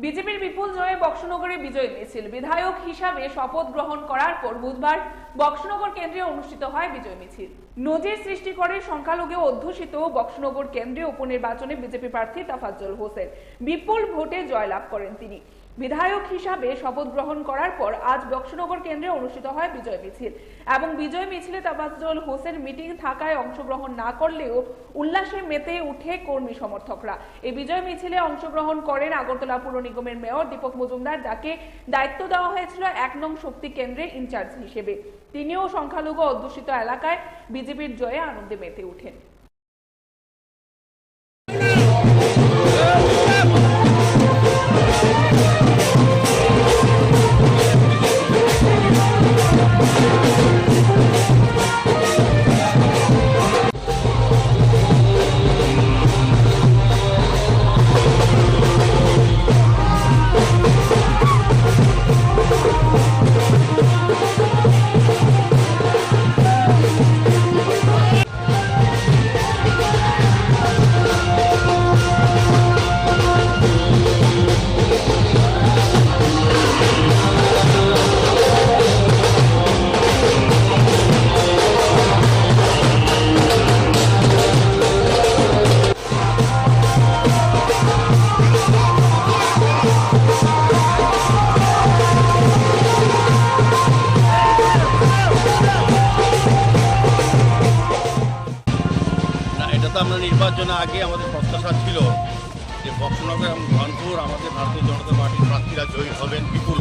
বিজেপির বিপুল জয়ে বক্সনগরে বিজয় মিছিল। বিধায়ক হিসাবে শপথ গ্রহণ করার পর বুধবার বক্সনগর কেন্দ্রে অনুষ্ঠিত হয় বিজয় মিছিল। নজির সৃষ্টি করে সংখ্যালঘু অধ্যুষিত বক্সনগর কেন্দ্রে উপনির্বাচনে বিজেপি প্রার্থী তাফাজ্জল হোসেন বিপুল ভোটে জয়লাভ করেন তিনি। বিধায়ক হিসাবে শপথ গ্রহণ করার পর আজ বক্সনগর কেন্দ্রে অনুষ্ঠিত হয় বিজয় মিছিল এবং বিজয় মিছিলে তাফাজ্জল হোসেন মিটিং থাকায় অংশগ্রহণ না করলেও উল্লাসে মেতে উঠে কর্মী সমর্থকরা। এই বিজয় মিছিলে অংশগ্রহণ করেন আগরতলা পুর নিগমের মেয়র দীপক মজুমদার, যাকে দায়িত্ব দেওয়া হয়েছিল 1 নং শক্তি কেন্দ্রের ইনচার্জ হিসেবে। তিনিও সংখ্যালঘু অধ্যুষিত এলাকায় বিজেপির জয়ে আনন্দে মেতে উঠেন। আমরা নির্বাচনের আগে আমাদের প্রত্যাশা ছিল যে বক্সনগর এবং ধনপুর আমাদের ভারতীয় জনতা পার্টির প্রার্থীরা জয়ী হবেন বিপুল।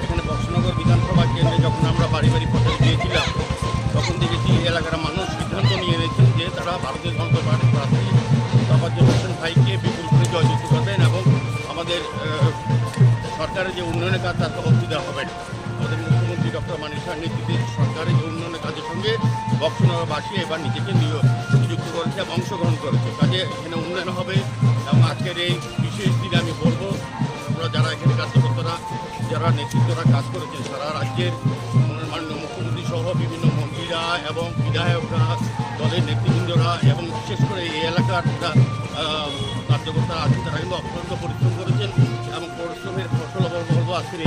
এখানে বক্সনগর বিধানসভা কেন্দ্রে যখন আমরা বাড়ি বাড়ি প্রচার দিয়েছিলাম তখন দেখেছি এলাকার মানুষ সিদ্ধান্ত নিয়ে নিয়েছেন যে তারা ভারতীয় জনতা পার্টির প্রার্থী তাফাজ্জল হোসেন ভাইকে বিপুল করে জয়যুক্ত করবেন এবং আমাদের সরকারের যে উন্নয়নের কাজ তাতে অর্থ দেওয়া হবে। আমাদের মুখ্যমন্ত্রী ডক্টর মানিক সাহের নেতৃত্বে সরকারের যে উন্নয়নের কাজের সঙ্গে বক্সনগরবাসী এবার নিজেকে নিযুক্ত করেছে এবং অংশগ্রহণ করেছে। কাজে এখানে উন্নয়ন হবে এবং আজকের এই বিশেষ দিনে আমি বলবো আমরা যারা এখানে কার্যকর্তারা যারা নেতৃত্বরা কাজ করেছেন সারা রাজ্যের মাননীয় মুখ্যমন্ত্রী সহ বিভিন্ন মন্ত্রীরা এবং বিধায়করা দলের নেতৃবৃন্দরা এবং বিশেষ করে এই এলাকার কার্যকর্তারা আছেন তারা কিন্তু অত্যন্ত পরিশ্রম করেছেন এবং পরিশ্রমের ফসল বলবো আজকের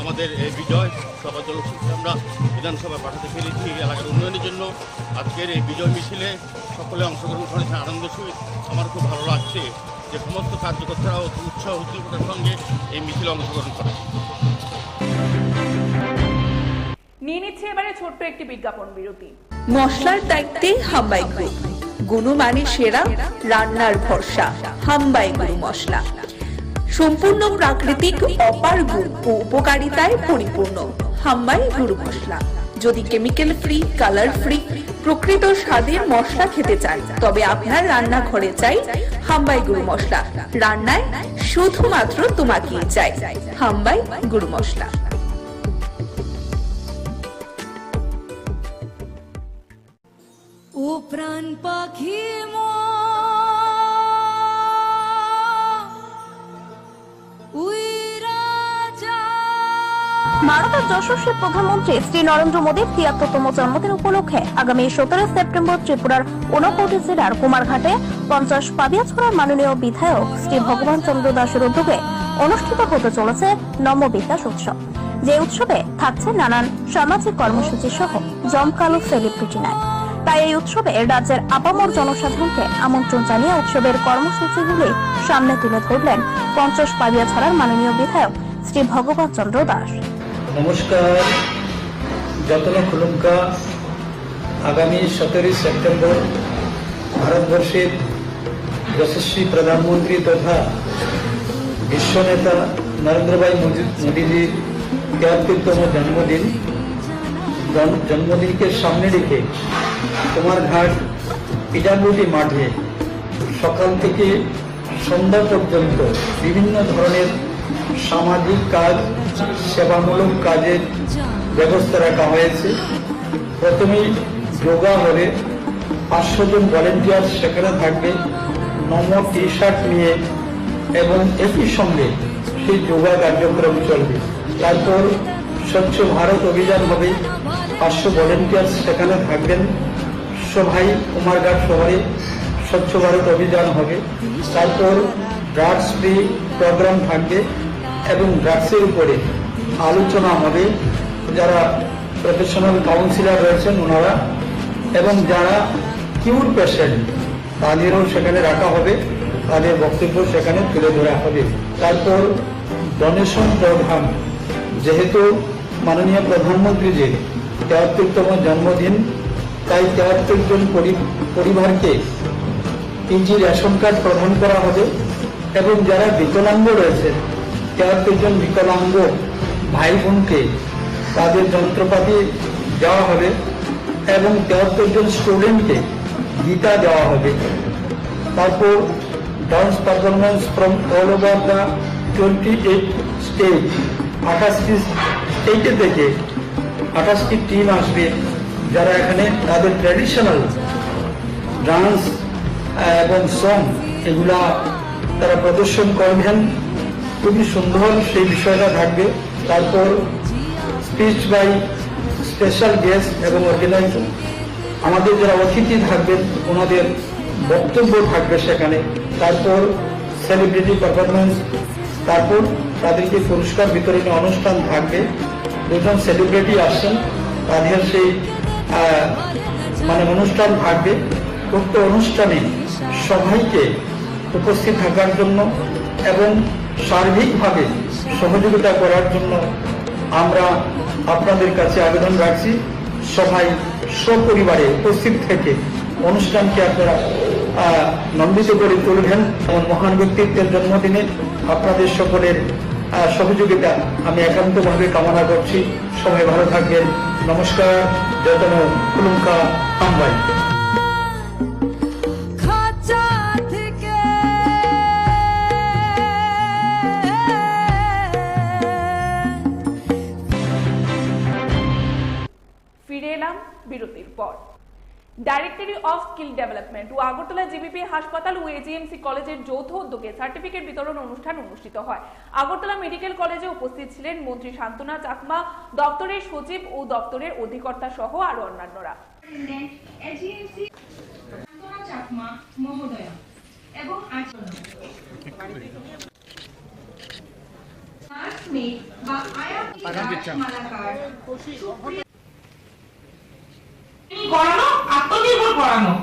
আমাদের বিজয় তাফাজ্জল হোসেনকে আমরা বিধানসভায় পাঠাতে পেরেছি এলাকার উন্নয়নের জন্য। আজকের এই বিজয় মিছিলে সকলে অংশগ্রহণ করেছে আনন্দের সহিত। আমার খুব ভালো লাগছে যে সমস্ত কার্যকর্তারা উৎসাহ উদ্দীপনার সঙ্গে এই মিছিলে অংশগ্রহণ করে। নিয়ে নিচ্ছে এবারে ছোট্ট একটি বিজ্ঞাপন বিরতি। মশলার দায়িত্বে হাম্বাই গ্রুপ, গুণমানে সেরা, রান্নার ভরসা। হাম্বাই গুরু মশলা সম্পূর্ণ প্রাকৃতিক, অপার গুণ ও উপকারিতায় পরিপূর্ণ। হাম্বাই গুরু মশলা। যদি কেমিক্যাল ফ্রি, কালার ফ্রি, প্রকৃত স্বাদের মশলা খেতে চান তবে আপনার রান্নাঘরে চাই হাম্বাই গুরু মশলা। রান্নায় শুধুমাত্র তোমাকেই চাই হাম্বাই গুরু মশলা। ও প্রাণ পাখি ভারতের যশস্বী প্রধানমন্ত্রী শ্রী নরেন্দ্র মোদীর ৭৩তম জন্মদিন উপলক্ষে আগামী ১৭ সেপ্টেম্বর ত্রিপুরার ঊনকোটি জেলার কুমারঘাটে ৫০ পাবিয়াছড়ার মাননীয় বিধায়ক শ্রী ভগবান চন্দ্র দাসের উদ্যোগে অনুষ্ঠিত হতে চলেছে নম বিকাশ উৎসব। যে উৎসবে থাকছে নানান সামাজিক কর্মসূচি সহ জমকালো সেলিব্রিটি নাইট। তাই এই উৎসবে রাজ্যের আপামর জনসাধারণকে আমন্ত্রণ জানিয়ে উৎসবের কর্মসূচিগুলি সামনে তুলে ধরলেন ৫০ পাবিয়াছড়ার মাননীয় বিধায়ক শ্রী ভগবান চন্দ্র দাস। নমস্কার। যতন খুলুমকা আগামী 17 সেপ্টেম্বর ভারতবর্ষের যশস্বী প্রধানমন্ত্রী তথা বিশ্ব নেতা নরেন্দ্র ভাই মোদীজির 73তম জন্মদিনকে সামনে রেখে কুমারঘাট পিডাব্লিউডি মাঠে সকাল থেকে সন্ধ্যা পর্যন্ত বিভিন্ন ধরনের সামাজিক কাজ, সেবামূলক কাজের ব্যবস্থা রাখা হয়েছে। প্রথমে যোগা হবে, 500 জন ভলেন্টিয়ার সেখানে থাকবে নমো টি শার্ট নিয়ে, এবং একই সঙ্গে সেই যোগা কার্যক্রম চলবে। তারপর স্বচ্ছ ভারত অভিযান হবে, 500 ভলেন্টিয়ার সেখানে থাকবেন। সবাই কুমারঘাট শহরে স্বচ্ছ ভারত অভিযান হবে। তারপর ড্রাগস ফ্রি প্রোগ্রাম থাকবে এবং ড্রাগসের উপরে আলোচনা হবে। যারা প্রফেশনাল কাউন্সিলর রয়েছেন ওনারা, এবং যারা কিউর পেশেন্ট তাদেরও সেখানে রাখা হবে, তাদের বক্তব্য সেখানে তুলে ধরা হবে। তারপর ডোনেশন প্রোগ্রাম, যেহেতু মাননীয় প্রধানমন্ত্রীজির 73তম জন্মদিন, তাই 73 জন পরিবারকে পিজি রেশন কার্ড প্রদান করা হবে, এবং যারা বিকলাঙ্গ রয়েছে 73 জন বিকলাঙ্গ ভাই বোনকে তাদের যন্ত্রপাতি দেওয়া হবে, এবং 73 জন স্টুডেন্টকে গীতা দেওয়া হবে। তারপর dance performance from all over the 28 state, 28টি স্টেটে থেকে 28টি টিম আসবে, যারা এখানে তাদের ট্র্যাডিশনাল ডান্স এবং সং এগুলা তারা প্রদর্শন করবেন। খুবই সুন্দর সেই বিষয়টা থাকবে। তারপর স্পিচ বাই স্পেশাল গেস্ট এবং অর্গানাইজার, আমাদের যারা অতিথি থাকবেন ওনাদের বক্তব্য থাকবে সেখানে। তারপর সেলিব্রিটি পারফরমেন্স, তারপর তাদেরকে পুরস্কার বিতরণী অনুষ্ঠান থাকবে। দুজন সেলিব্রিটি আসছেন, তাদের সেই অনুষ্ঠান থাকবে। উক্ত অনুষ্ঠানে সবাইকে উপস্থিত থাকার জন্য এবং সার্বিকভাবে সহযোগিতা করার জন্য আমরা আপনাদের কাছে আবেদন রাখছি। সবাই সপরিবারে উপস্থিত থেকে অনুষ্ঠানকে আপনারা নন্দিত করে তুলবেন। এমন মহান ব্যক্তিত্বের জন্মদিনে আপনাদের সকলের সহযোগিতা আমি একান্তভাবে কামনা করছি। সবাই ভালো থাকবেন। নমস্কার। যতন খুলুমকা হামবাই। ফিরে এলাম বিরতির পর। ডাইরেক্টরি অফ স্কিল ডেভেলপমেন্ট ও আগরতলা জিবিপি হাসপাতাল ও এজিএমসি কলেজের যৌথ উদ্যোগে সার্টিফিকেট বিতরণ অনুষ্ঠান অনুষ্ঠিত হয়। আগরতলা মেডিকেল কলেজে উপস্থিত ছিলেন মন্ত্রী শান্তনা চাকমা, দপ্তরের সচিব ও দপ্তরের অধিকর্তা সহ আরো অন্যান্যরা। করানো, আত্মনির্ভর করানো,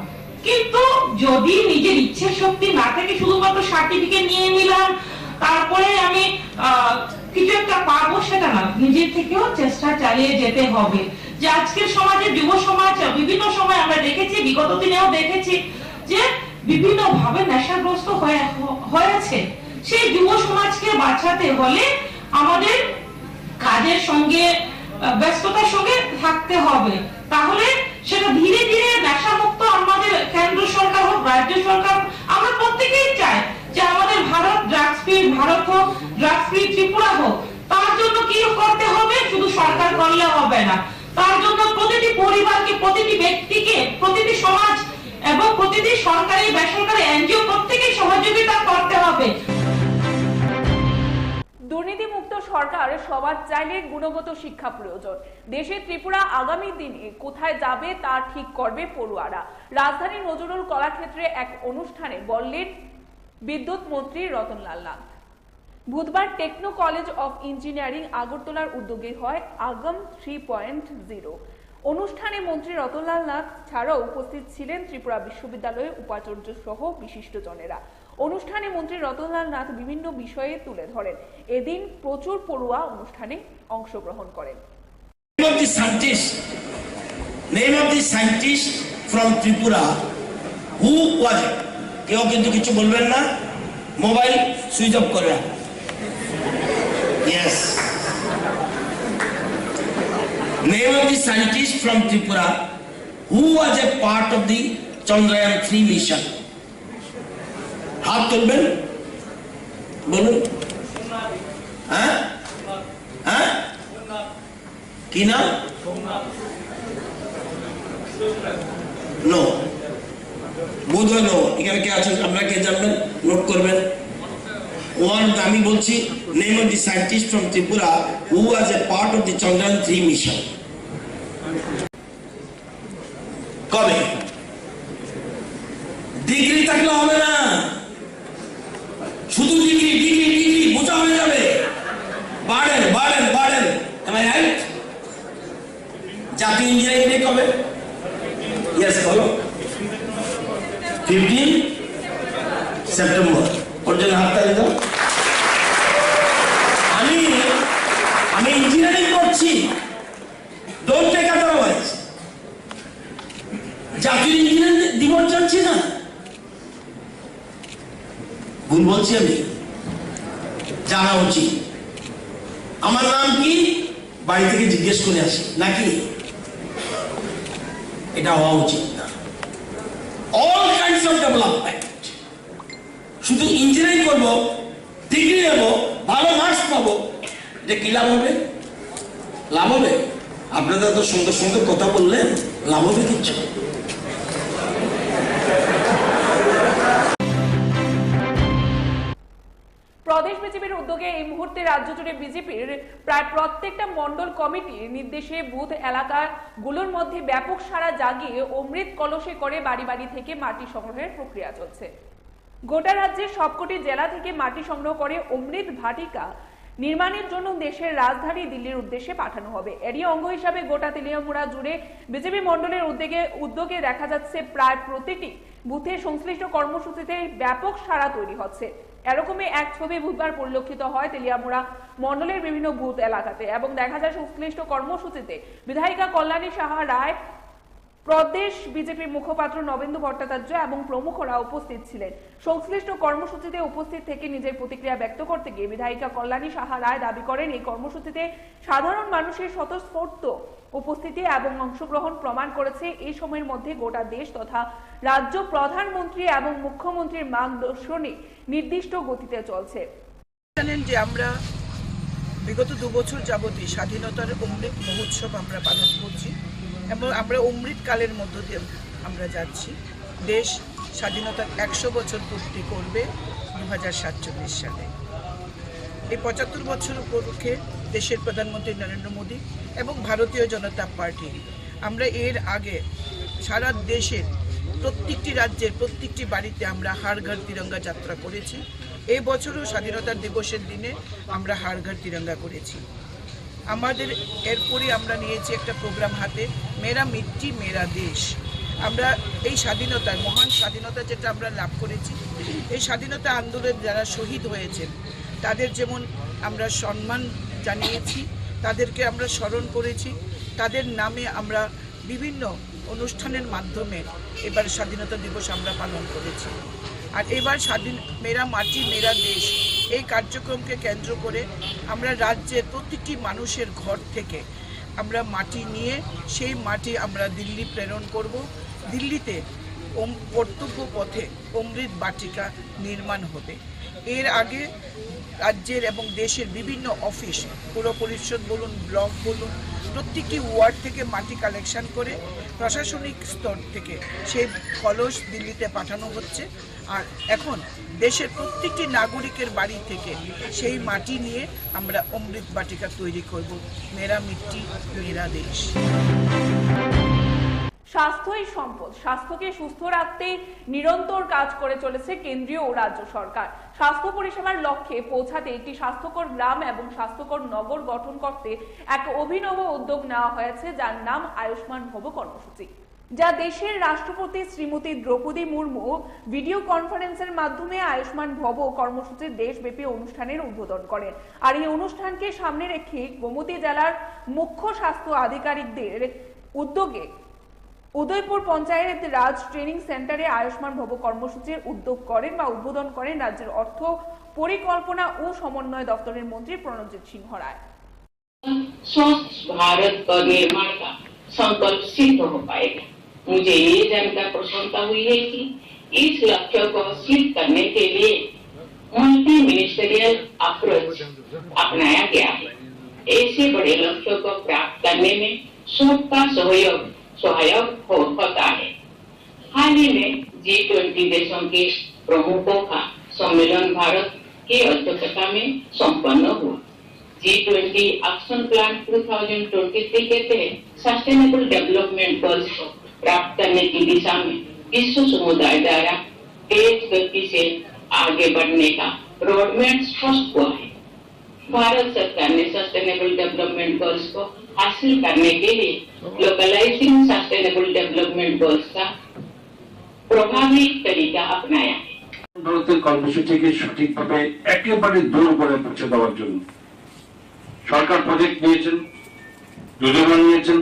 কিন্তু যদি নিজের ইচ্ছে শক্তি না থাকে, শুধুমাত্র সার্টিফিকেট নিয়ে নিলাম তারপরে আমি কিছু একটা পাবো সেটা না, নিজের থেকেও চেষ্টা চালিয়ে যেতে হবে। যে আজকের সমাজে যুব সমাজ বিভিন্ন সময় আমরা দেখেছি, বিগত দিনেও দেখেছি যে বিভিন্ন ভাবে নেশাগ্রস্ত হয়েছে। সেই যুব সমাজকে বাঁচাতে হলে আমাদের কাজের সঙ্গে ব্যস্ততার সঙ্গে থাকতে হবে। তাহলে সেটা ধীরে ধীরে নেশামুক্ত আমাদের কেন্দ্র সরকার হোক, রাজ্য সরকার, আমরা প্রত্যেকেই চাই যে আমাদের ভারত ড্রাগস ফ্রি ভারত হোক, ড্রাগস ফ্রি ত্রিপুরা হোক। তার জন্য কি করতে হবে? শুধু সরকার করলে হবে না, তার জন্য প্রতিটি পরিবারকে, প্রতিটি ব্যক্তিকে, প্রতিটি সমাজ এবং প্রতিটি সরকারি বেসরকারি এনজিও প্রত্যেকেই সহযোগিতা করতে হবে। দুর্নীতিমুক্ত সরকার সবার চাইলে গুণগত শিক্ষা প্রয়োজন। দেশে ত্রিপুরা আগামী দিনে কোথায় যাবে তা ঠিক করবে পড়ুয়ারা। রাজধানী নজরুল কলাক্ষেত্রে এক অনুষ্ঠানে বললেন বিদ্যুৎ মন্ত্রী রতনলাল নাথ। বুধবার টেকনো কলেজ অফ ইঞ্জিনিয়ারিং আগরতলার উদ্যোগে হয় আগম 3.0 অনুষ্ঠানে মন্ত্রী রতনলাল নাথ ছাড়াও উপস্থিত ছিলেন ত্রিপুরা বিশ্ববিদ্যালয়ের উপাচার্য সহ বিশিষ্টজনেরা। অনুষ্ঠানে মন্ত্রী রতনলাল নাথ বিভিন্ন বিষয়ে তুলে ধরেন। এদিন প্রচুর পড়ুয়া অনুষ্ঠানে অংশগ্রহণ করেন। Name of the scientist from Tripura who was it? কেউ কিন্তু কিছু বলবেন না, মোবাইল সুইচ অফ করে রাখুন। Yes. Name of the scientist from Tripura who was a part of the Chandrayaan-3 mission. হাত তুলবেন, বলুন। হ্যাঁ হ্যাঁ, কি নাম? নো, বোধ হয় নো। এখানে কে আছেন আপনারা কে জানবেন? নোট করবেন। ওয়ান, আমি বলছি name of the scientist from Tripura who was a part of the Chandrayaan three mission. কবে? ডিগ্রি থাকলে হবে না, শুধু ডিগ্রি ডিগ্রি ডিগ্রি বোঝা হয়ে যাবে। বাড়েন বাড়েন বাড়েন, am I right? জাতীয় ইঞ্জিনিয়ারিং ডে কবে? ইয়েস, বলো। 15 সেপ্টেম্বর। ওর জন্য হাততালি দাও। আমি ইঞ্জিনিয়ারিং করছি, ডোন্ট টেক আদারওয়াইজ। জাতীয় ইঞ্জিনিয়ারিং দিবস জানছি না, ভুল বলছি আমি, জানা উচিত। আমার নাম কি বাড়ি থেকে জিজ্ঞেস করে আসি নাকি? এটা হওয়া উচিত না। অল কাইন্ডস অফ ডেভেলপমেন্ট, শুধু ইঞ্জিনিয়ারিং করবো, ডিগ্রি নেবো, ভালো মার্কস পাবো, এটা কি লাভ হবে? লাভ হবে? আপনারা তো সুন্দর সুন্দর কথা বললেন, লাভ হবে কিচ্ছু? প্রদেশ বিজেপির উদ্যোগে এই মুহূর্তে রাজ্য জুড়ে বিজেপির প্রায় প্রত্যেকটা মন্ডল কমিটির নির্দেশে বুথ এলাকাগুলোর মধ্যে ব্যাপক সাড়া জাগিয়ে অমৃত কলসে করে বাড়ি বাড়ি থেকে মাটি সংগ্রহের প্রক্রিয়া চলছে। গোটা রাজ্যের সবকটি জেলা থেকে মাটি সংগ্রহ করে অমৃত ভাটিকা নির্মাণের জন্য দেশের রাজধানী দিল্লির উদ্দেশ্যে পাঠানো হবে। এরই অঙ্গ হিসাবে গোটা তেলিয়ামুড়া জুড়ে বিজেপি মন্ডলের উদ্যোগে দেখা যাচ্ছে প্রায় প্রতিটি বুথে সংশ্লিষ্ট কর্মসূচিতে ব্যাপক সাড়া তৈরি হচ্ছে। এরকমই এক ছবি বুধবার পরিলক্ষিত হয় তেলিয়ামুড়া মন্ডলের বিভিন্ন বুথ এলাকাতে এবং দেখা যায় সংশ্লিষ্ট কর্মসূচিতে বিধায়িকা কল্যাণী সাহা রায়, প্রদেশ বিজেপির মুখপাত্র নবেন্দু ভট্টাচার্য এবং প্রমুখরা উপস্থিত ছিলেন। সংশ্লিষ্ট কর্মসূচিতে উপস্থিত থেকে নিজের প্রতিক্রিয়া ব্যক্ত করতে গিয়ে বিধায়িকা কল্যাণী সাহা রায় দাবি করেন এই কর্মসূচিতে সাধারণ মানুষের স্বতঃস্ফূর্ত উপস্থিতি এবং অংশগ্রহণ প্রমাণ করেছে। এই সময়ের মধ্যে গোটা দেশ তথা রাজ্য প্রধানমন্ত্রী এবং মুখ্যমন্ত্রীর মার্গদর্শনে নির্দিষ্ট গতিতে চলছে। জানেন যে আমরা বিগত 2 বছর যাবতই স্বাধীনতার অমৃত মহোৎসব আমরা পালন করছি এবং আমরা অমৃত কালের মধ্য দিয়ে আমরা যাচ্ছি। দেশ স্বাধীনতার 100 বছর পূর্তি করবে 2047 সালে। এই 75 বছর উপলক্ষে দেশের প্রধানমন্ত্রী নরেন্দ্র মোদী এবং ভারতীয় জনতা পার্টি আমরা এর আগে সারা দেশের প্রত্যেকটি রাজ্যের প্রত্যেকটি বাড়িতে আমরা হার ঘর তিরঙ্গা যাত্রা করেছি। এই বছরও স্বাধীনতা দিবসের দিনে আমরা হার ঘর তিরঙ্গা করেছি। আমাদের এরপরই আমরা নিয়েছি একটা প্রোগ্রাম হাতে, মেরা মিট্টি মেরা দেশ। আমরা এই স্বাধীনতার মহান স্বাধীনতা যেটা আমরা লাভ করেছি, এই স্বাধীনতা আন্দোলনে যারা শহীদ হয়েছেন তাদের যেমন আমরা সম্মান জানিয়েছি, তাদেরকে আমরা স্মরণ করেছি, তাদের নামে আমরা বিভিন্ন অনুষ্ঠানের মাধ্যমে এবার স্বাধীনতা দিবস আমরা পালন করেছি। আর এবার মেরা মাটি মেরা দেশ এই কার্যক্রমকে কেন্দ্র করে আমরা রাজ্যের প্রত্যেকটি মানুষের ঘর থেকে আমরা মাটি নিয়ে সেই মাটি আমরা দিল্লি প্রেরণ করব। দিল্লিতে কর্তব্য পথে অমৃত বাটিকা নির্মাণ হবে। এর আগে রাজ্যের এবং দেশের বিভিন্ন অফিস, পুর পরিষদ বলুন, ব্লক বলুন, প্রত্যেকটি ওয়ার্ড থেকে মাটি কালেকশন করে প্রশাসনিক স্তর থেকে সেই কলস দিল্লিতে পাঠানো হচ্ছে। আর এখন দেশের প্রত্যেকটি নাগরিকের বাড়ি থেকে সেই মাটি নিয়ে আমরা অমৃত বাটিকা তৈরি করব। মেরা মিট্টি মেরা দেশ। স্বাস্থ্যই সম্পদ। স্বাস্থ্যকে সুস্থ রাখতে নিরন্তর কাজ করে চলেছে কেন্দ্রীয় ও রাজ্য সরকার। স্বাস্থ্য পরিষেবার লক্ষ্যে পৌঁছাতে একটি স্বাস্থ্যকর গ্রাম এবং স্বাস্থ্যকর নগর গঠন করতে এক অভিনব উদ্যোগ নেওয়া হয়েছে, যার নাম আয়ুষ্মান ভব কর্মসূচি। যা দেশের রাষ্ট্রপতি শ্রীমতী দ্রৌপদী মুর্মু ভিডিও কনফারেন্সের মাধ্যমে আয়ুষ্মান ভব কর্মসূচির দেশব্যাপী অনুষ্ঠানের উদ্বোধন করেন। আর এই অনুষ্ঠানকে সামনে রেখে গোমতী জেলার মুখ্য স্বাস্থ্য আধিকারিকদের উদ্যোগে উদয়পুর পঞ্চায়েত রাজ ট্রেনিং সেন্টারে আয়ুষ্মান ভব কর্মসূচির উদ্যোগ করেন বা উদ্বোধন করেন রাজ্যের অর্থ পরিকল্পনা ও সমন্বয় দপ্তরের মন্ত্রী প্রণজিৎ সিংহ রায়। स्वस्थ भारत का निर्माण का संकल्प सिद्ध हो पाएगा। मुझे ये जानकर प्रसन्नता हुई है कि इस लक्ष्य को हासिल करने के लिए मल्टी मिनिस्टरियल अप्रोच अपनाया गया है। ऐसे बड़े लक्ष्यों को प्राप्त करने में सबका सहायक होता है। हाल ही में G20 देशों के प्रमुखों का सम्मेलन भारत की अध्यक्षता में संपन्न हुआ। G20 एक्शन प्लान 2023 के तहत सस्टेनेबल डेवलपमेंट गोल्स को प्राप्त करने की दिशा में विश्व समुदाय द्वारा तेज गति से आगे बढ़ने का रोडमैप स्पष्ट हुआ है। भारत सरकार ने सस्टेनेबल डेवलपमेंट गोल्स को हासिल करने के लिए लोकलाइजिंग सस्टेनेबल डेवलपमेंट गोल्स का प्रभावी तरीका अपनाया है। ভারতের কর্মসূচিকে সঠিকভাবে একেবারে দূর করে পৌঁছে দেওয়ার জন্য সরকার প্রজেক্ট নিয়েছেন, যোজনা নিয়েছেন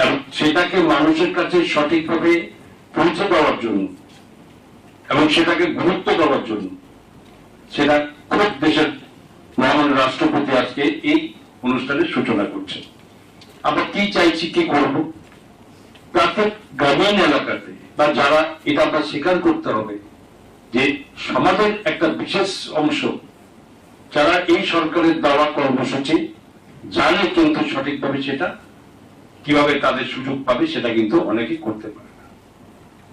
এবং সেটাকে মানুষের কাছে সঠিকভাবে পৌঁছে দেওয়ার জন্য এবং সেটাকে গুরুত্ব দেওয়ার জন্য সেটা খুব দেশের মহান রাষ্ট্রপতি আজকে এই অনুষ্ঠানের সূচনা করছেন। আমরা কি চাইছি, কি করব, প্রত্যেক গ্রামীণ এলাকাতে বা যারা এটা আমরা স্বীকার করতে হবে যে সমাজের একটা বিশেষ অংশ যারা এই সরকারের দেওয়া কর্মসূচি জানে কিন্তু সঠিকভাবে সেটা কিভাবে তাদের সুযোগ পাবে সেটা কিন্তু অনেকেই করতে পারে না।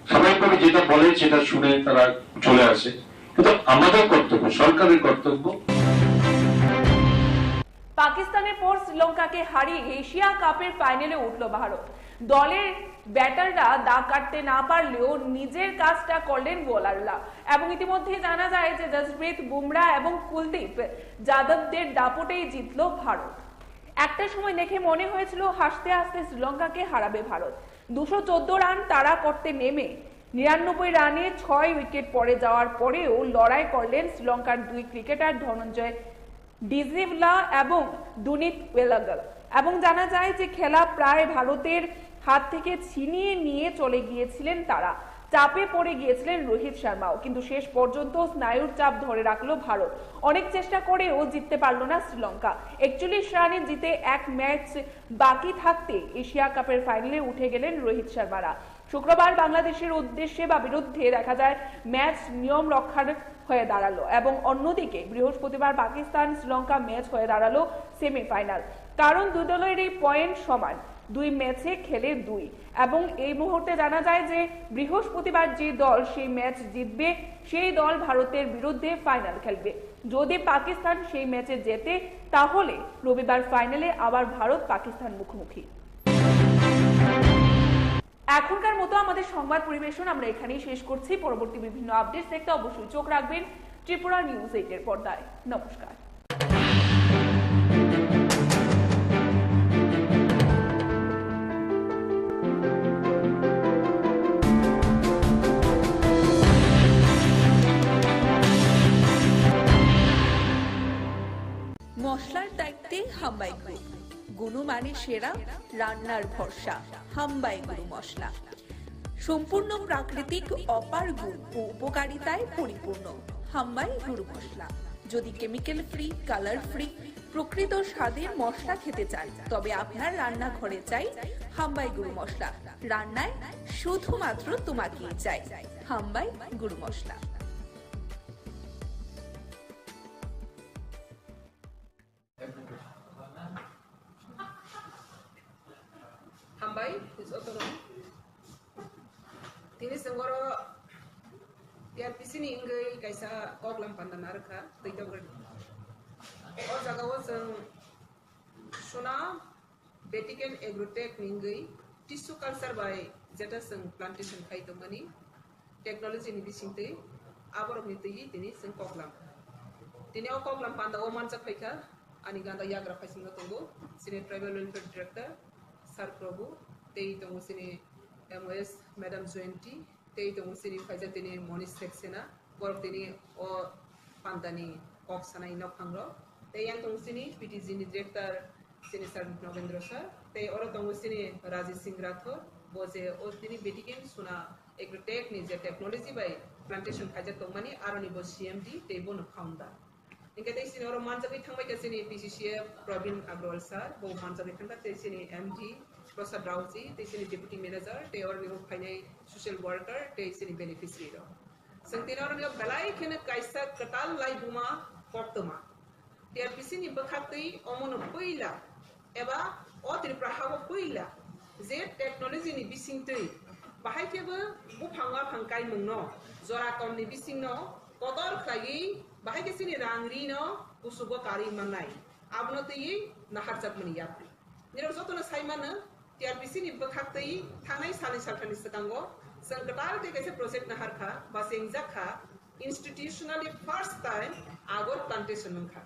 স্বাভাবিকভাবে যেটা বলে সেটা শুনে তারা চলে আসে, কিন্তু আমাদের কর্তব্য, সরকারের কর্তব্য। পাকিস্তানের পর শ্রীলঙ্কাকে হারিয়ে এশিয়া কাপের ফাইনালে উঠল ভারত। দলের ব্যাটাররা দাগ কাটতে না পারলেও নিজের কাজটা করলেন বোলাররা এবং ইতিমধ্যে জানা যায় যে জসপ্রীত বুমরা এবং কুলদীপ যাদবদের দাপটেই জিতল ভারত। একটা সময় দেখে মনে হয়েছিল হাসতে হাসতে শ্রীলঙ্কাকে হারাবে ভারত। 214 রান তাড়া করতে নেমে 99 রানে 6 উইকেট পড়ে যাওয়ার পরেও লড়াই করলেন শ্রীলঙ্কার দুই ক্রিকেটার ধনঞ্জয় ডিজিভলা এবং দুনিত ওয়েলাগল এবং জানা যায় যে খেলা প্রায় ভারতের হাত থেকে ছিনিয়ে নিয়ে চলে গিয়েছিলেন তারা। চাপে পড়ে গিয়েছিলেন রোহিত শর্মাও, কিন্তু শেষ পর্যন্ত স্নায়ুর চাপ ধরে রাখলো ভারত। অনেক চেষ্টা করেও জিততে পারল না শ্রীলঙ্কা। 41 রানে জিতে এক ম্যাচ বাকি থাকতে এশিয়া কাপের ফাইনালে উঠে গেলেন রোহিত শর্মারা। শুক্রবার বাংলাদেশের উদ্দেশ্যে বা বিরুদ্ধে দেখা যায় ম্যাচ নিয়ম রক্ষার হয়ে দাঁড়ালো এবং অন্যদিকে বৃহস্পতিবার পাকিস্তান শ্রীলঙ্কা ম্যাচ হয়ে দাঁড়ালো সেমিফাইনাল। কারণ দুই দলেরই পয়েন্ট সমান, 2 ম্যাচে খেলে 2 এবং এই মুহূর্তে জানা যায় যে বৃহস্পতিবার যে দল সেই ম্যাচ জিতবে সেই দল ভারতের বিরুদ্ধে ফাইনাল খেলবে। যদি পাকিস্তান সেই ম্যাচে জেতে তাহলে রবিবার ফাইনালে আবার ভারত পাকিস্তান মুখোমুখি। এখনকার মতো আমাদের সংবাদ পরিবেশন আমরা এখানেই শেষ করছি। পরবর্তী বিভিন্ন আপডেটস দেখতে অবশ্যই চোখ রাখবেন ত্রিপুরা নিউজ 8 এর পর্দায়। নমস্কার। মশলার দায়িত্বে হাম্বাই গ্রুপ, গুণমানে সেরা, রান্নার ভরসা। হাম্বাই গুরু মশলা সম্পূর্ণ প্রাকৃতিক, অপার গুণ ও উপকারিতায় পরিপূর্ণ। হাম্বাই গুরু মশলা। যদি কেমিক্যাল ফ্রি, কালার ফ্রি, প্রকৃত স্বাদের মশলা খেতে চান তবে আপনার রান্নাঘরে চাই হাম্বাই গুরু মশলা। রান্নায় শুধুমাত্র তোমাকেই চাই হাম্বাই গুরু মশলা। Hambai is autonomy. Tini senggoro tiar pisini ingai kaisa koklam pandanar ka teidagar. O jaga wo seng shona betiken agrotech ningai tissue culture by jeta seng plantation khai tomani technology ni bisinte abor ni tei tini seng koklam. Tini o koklam panda o mancha khaika ani ganda yagra khaisinga tongo sine tribal welfare director Sar Prabhu tei tongo sine MOS Madam Jointi tei tong sini fajar tini Monish Seksena borok tini o pandani kok sanai no phangro tei yang tong sini PTG ni director sini Sir Novendra sir tei oro tong sini Rajesh Singh Rathore boje o tini betiken suna agrotech ni je technology by plantation fajar tong mani aroni bo CMD tei bon founder Ingka tei sini oro manjabi thangbai ka sini PCCF Pravin Agrawal sir bo manjabi thangka tei sini MD Prasad Rauji tei sini deputy manager tei oro ni phainai social worker tei sini beneficiary ro sangtina oro ni balai khene kaisa katal lai buma koktoma TRPC ni bakhaktei omono poila eba o Tripura hago poila je technology ni bisingtei bahai kebo bu phangwa phangkai mungno jora kom ni bisingno kodor khlagi bahai ke sini rangri no kusugo kari manai abno tei nahar chak mani yapri niro jotona saimana TRPC ni bakhaktei thanai sali sarkani sakango sangkatal te kaise project nahar kha ba sengja kha institutionally first time agor plantation mangkha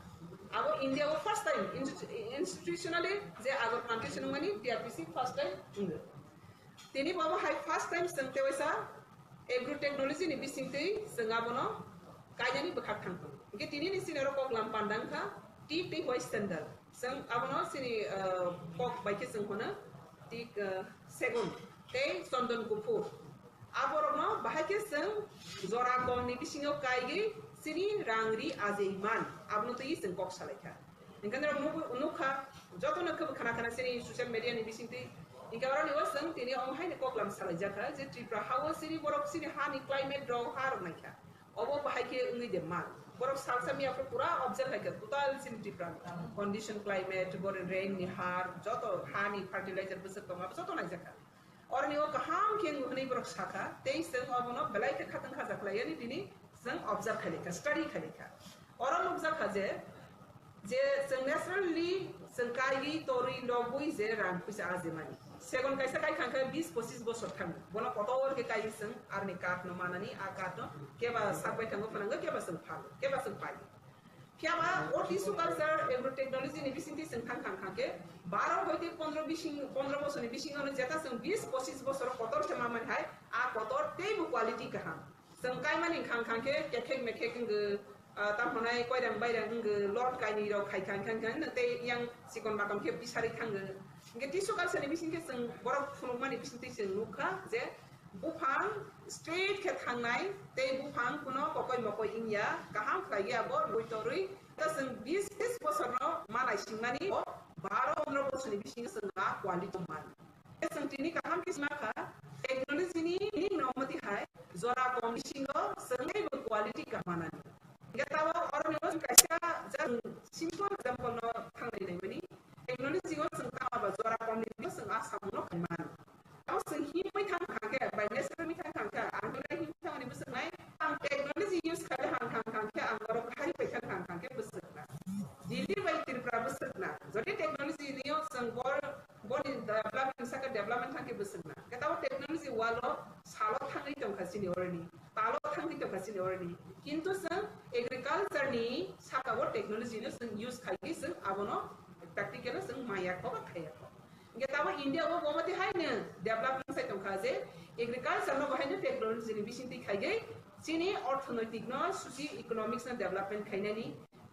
agor India go first time institutionally je agor plantation mani TRPC first time tini baba hai first time sangte waisa agro technology ni bisingtei sangabono kayani bakhak thangko ke tini ni sinero kok lam pandang kha TP voice standard sang abono sini kok baike sanghona tik segon tei sondon gupur aborno bahake sang jora kom ni bisingo kaigi sini rangri azeiman abno tei sang kok salaikha ingkandra nukha jotona khab khana khana sini social media ni bisingtei ingkara ni wasang tini omhai ni kok lam salaijaka je Tripura hawa sini borok sini hani climate draw har naikha obo bahake ungi de man borok salsa mi apro pura observe haika total sini Tripura condition climate bor rain ni har joto hani fertilizer busuk toma joto naijaka और neo कहां के गुहनी पर शाखा 23 से अबनो बलाई के खतन खा सकला यानी तिनी संग ऑब्जर्व खले का स्टडी खले का और ऑब्जर्व खजे जे संग नेचुरली संकाई तोरी लोगुई जे राम कुछ आजमानी सेगन कैसा काई खांखा 20-25 बছর थांग बना कतोर के काई संग आरने काट न माननी आ काट न केबा साबै थांगो फनंग केबा संग फाल केबा संग पाई Kiama or tisu culture agro technology ni bisinti sengkhang khang ke 12 hoite 15 বছর ni bisingano jeta seng 20-25 বছর kotor ke maman hai a kotor tei bu quality kaham sengkai mani khang khang ke kekhek mekhek ng ta honai koi dang bai dang ng lord kai ni ro khai khang khang khang te yang sikon bakam ke bisari khang nge tisu culture ni bisingke seng borok phulung mani bisinti seng nukha je bufang straight ke thangnai te bufang kuno kokoi mokoi ingya kaham khlaiya bo boitorui ta seng 20 বছর no manai singmani 12-15 বছর ni bising senga quality man seng tini kaham kisma kha technology ni nomati hai zora kom bisingo sengai bo quality ka manani getawa or no kaisa jang simple example no thangnai nai mani technology go sengka ba zora kom ni senga samno kan seng hi mai thang khang ke by necessary mi thang khang ka angrai hi thang ni busuk nai ang technology use khale hang khang ke angaro khari pe khang khang ke busuk na dili by Tripura busuk na jodi technology ni yo seng bor in development saka development thang ke busuk na ketaw technology walo salo thangai tong khasini orni talo thangai tong khasini orni kintu seng agriculture ni saka wo technology ni seng use khai ke seng abono practical seng maya ko ba khaya ko Getawa India wo gomati hai ne development sai tongkhaje agriculture no bahai ne technology ni bisinti khaige sini orthonoitic no socio economics na development khainani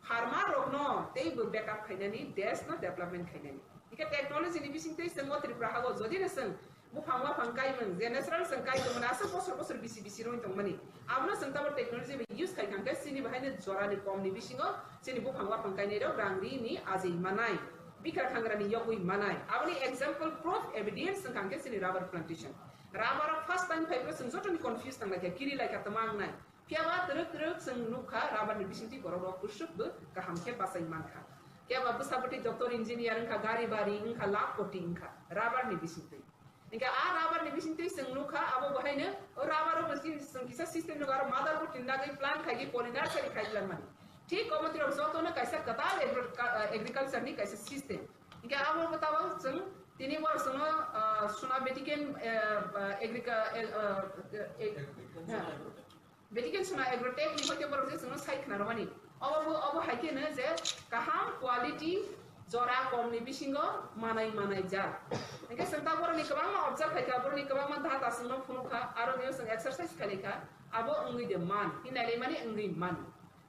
farmer rok no tei bu backup khainani desh no development khainani ika technology ni bisinti semo Tripura hago jodi ne sang bu phangwa phangkai mang je natural sangkai to mana sa bosor bisi ro tong mani abno sangta bo technology be use khai kangka sini bahai ne jora ni kom ni bisingo sini bu phangwa phangkai ne ro rangri ni azei manai bikar khangrani yogui manai abni example proof evidence sangkang ke sini rubber plantation rubber first time 5% jotoni confused tang like kiri like tamang nai piawa truk seng nukha rubber ni bisinti borok kusuk be kaham ke pasai mankha ke ba busapati doctor engineer kha gari bari kha lak koti kha rubber ni bisinti inka a rubber ni bisinti seng nukha abo bahaine rubber basi kisa system nogar mother ko tinda gai plant khai polymer sari khai lan mani ठीक कमति रजतो न कैसा कताल agriculture नि कैसा system इनका अब बताओ संग तिनी वर्ष न सुना बेटिकेन बेटिकेन सुना एग्रोटेक नि होते बरसे संग साइक न रमानी अब हाइके न जे कहां क्वालिटी जरा कमनि बिसिंगो मानाय मानाय जा इनके संता बरनि गोबां ऑब्जर्व खायखा बरनि गोबां मान धाता सिंनो फुनुखा आरो नेव जों एक्सरसाइज खालिखा आबो अंगि दे मान हिनाले माने अंगि मान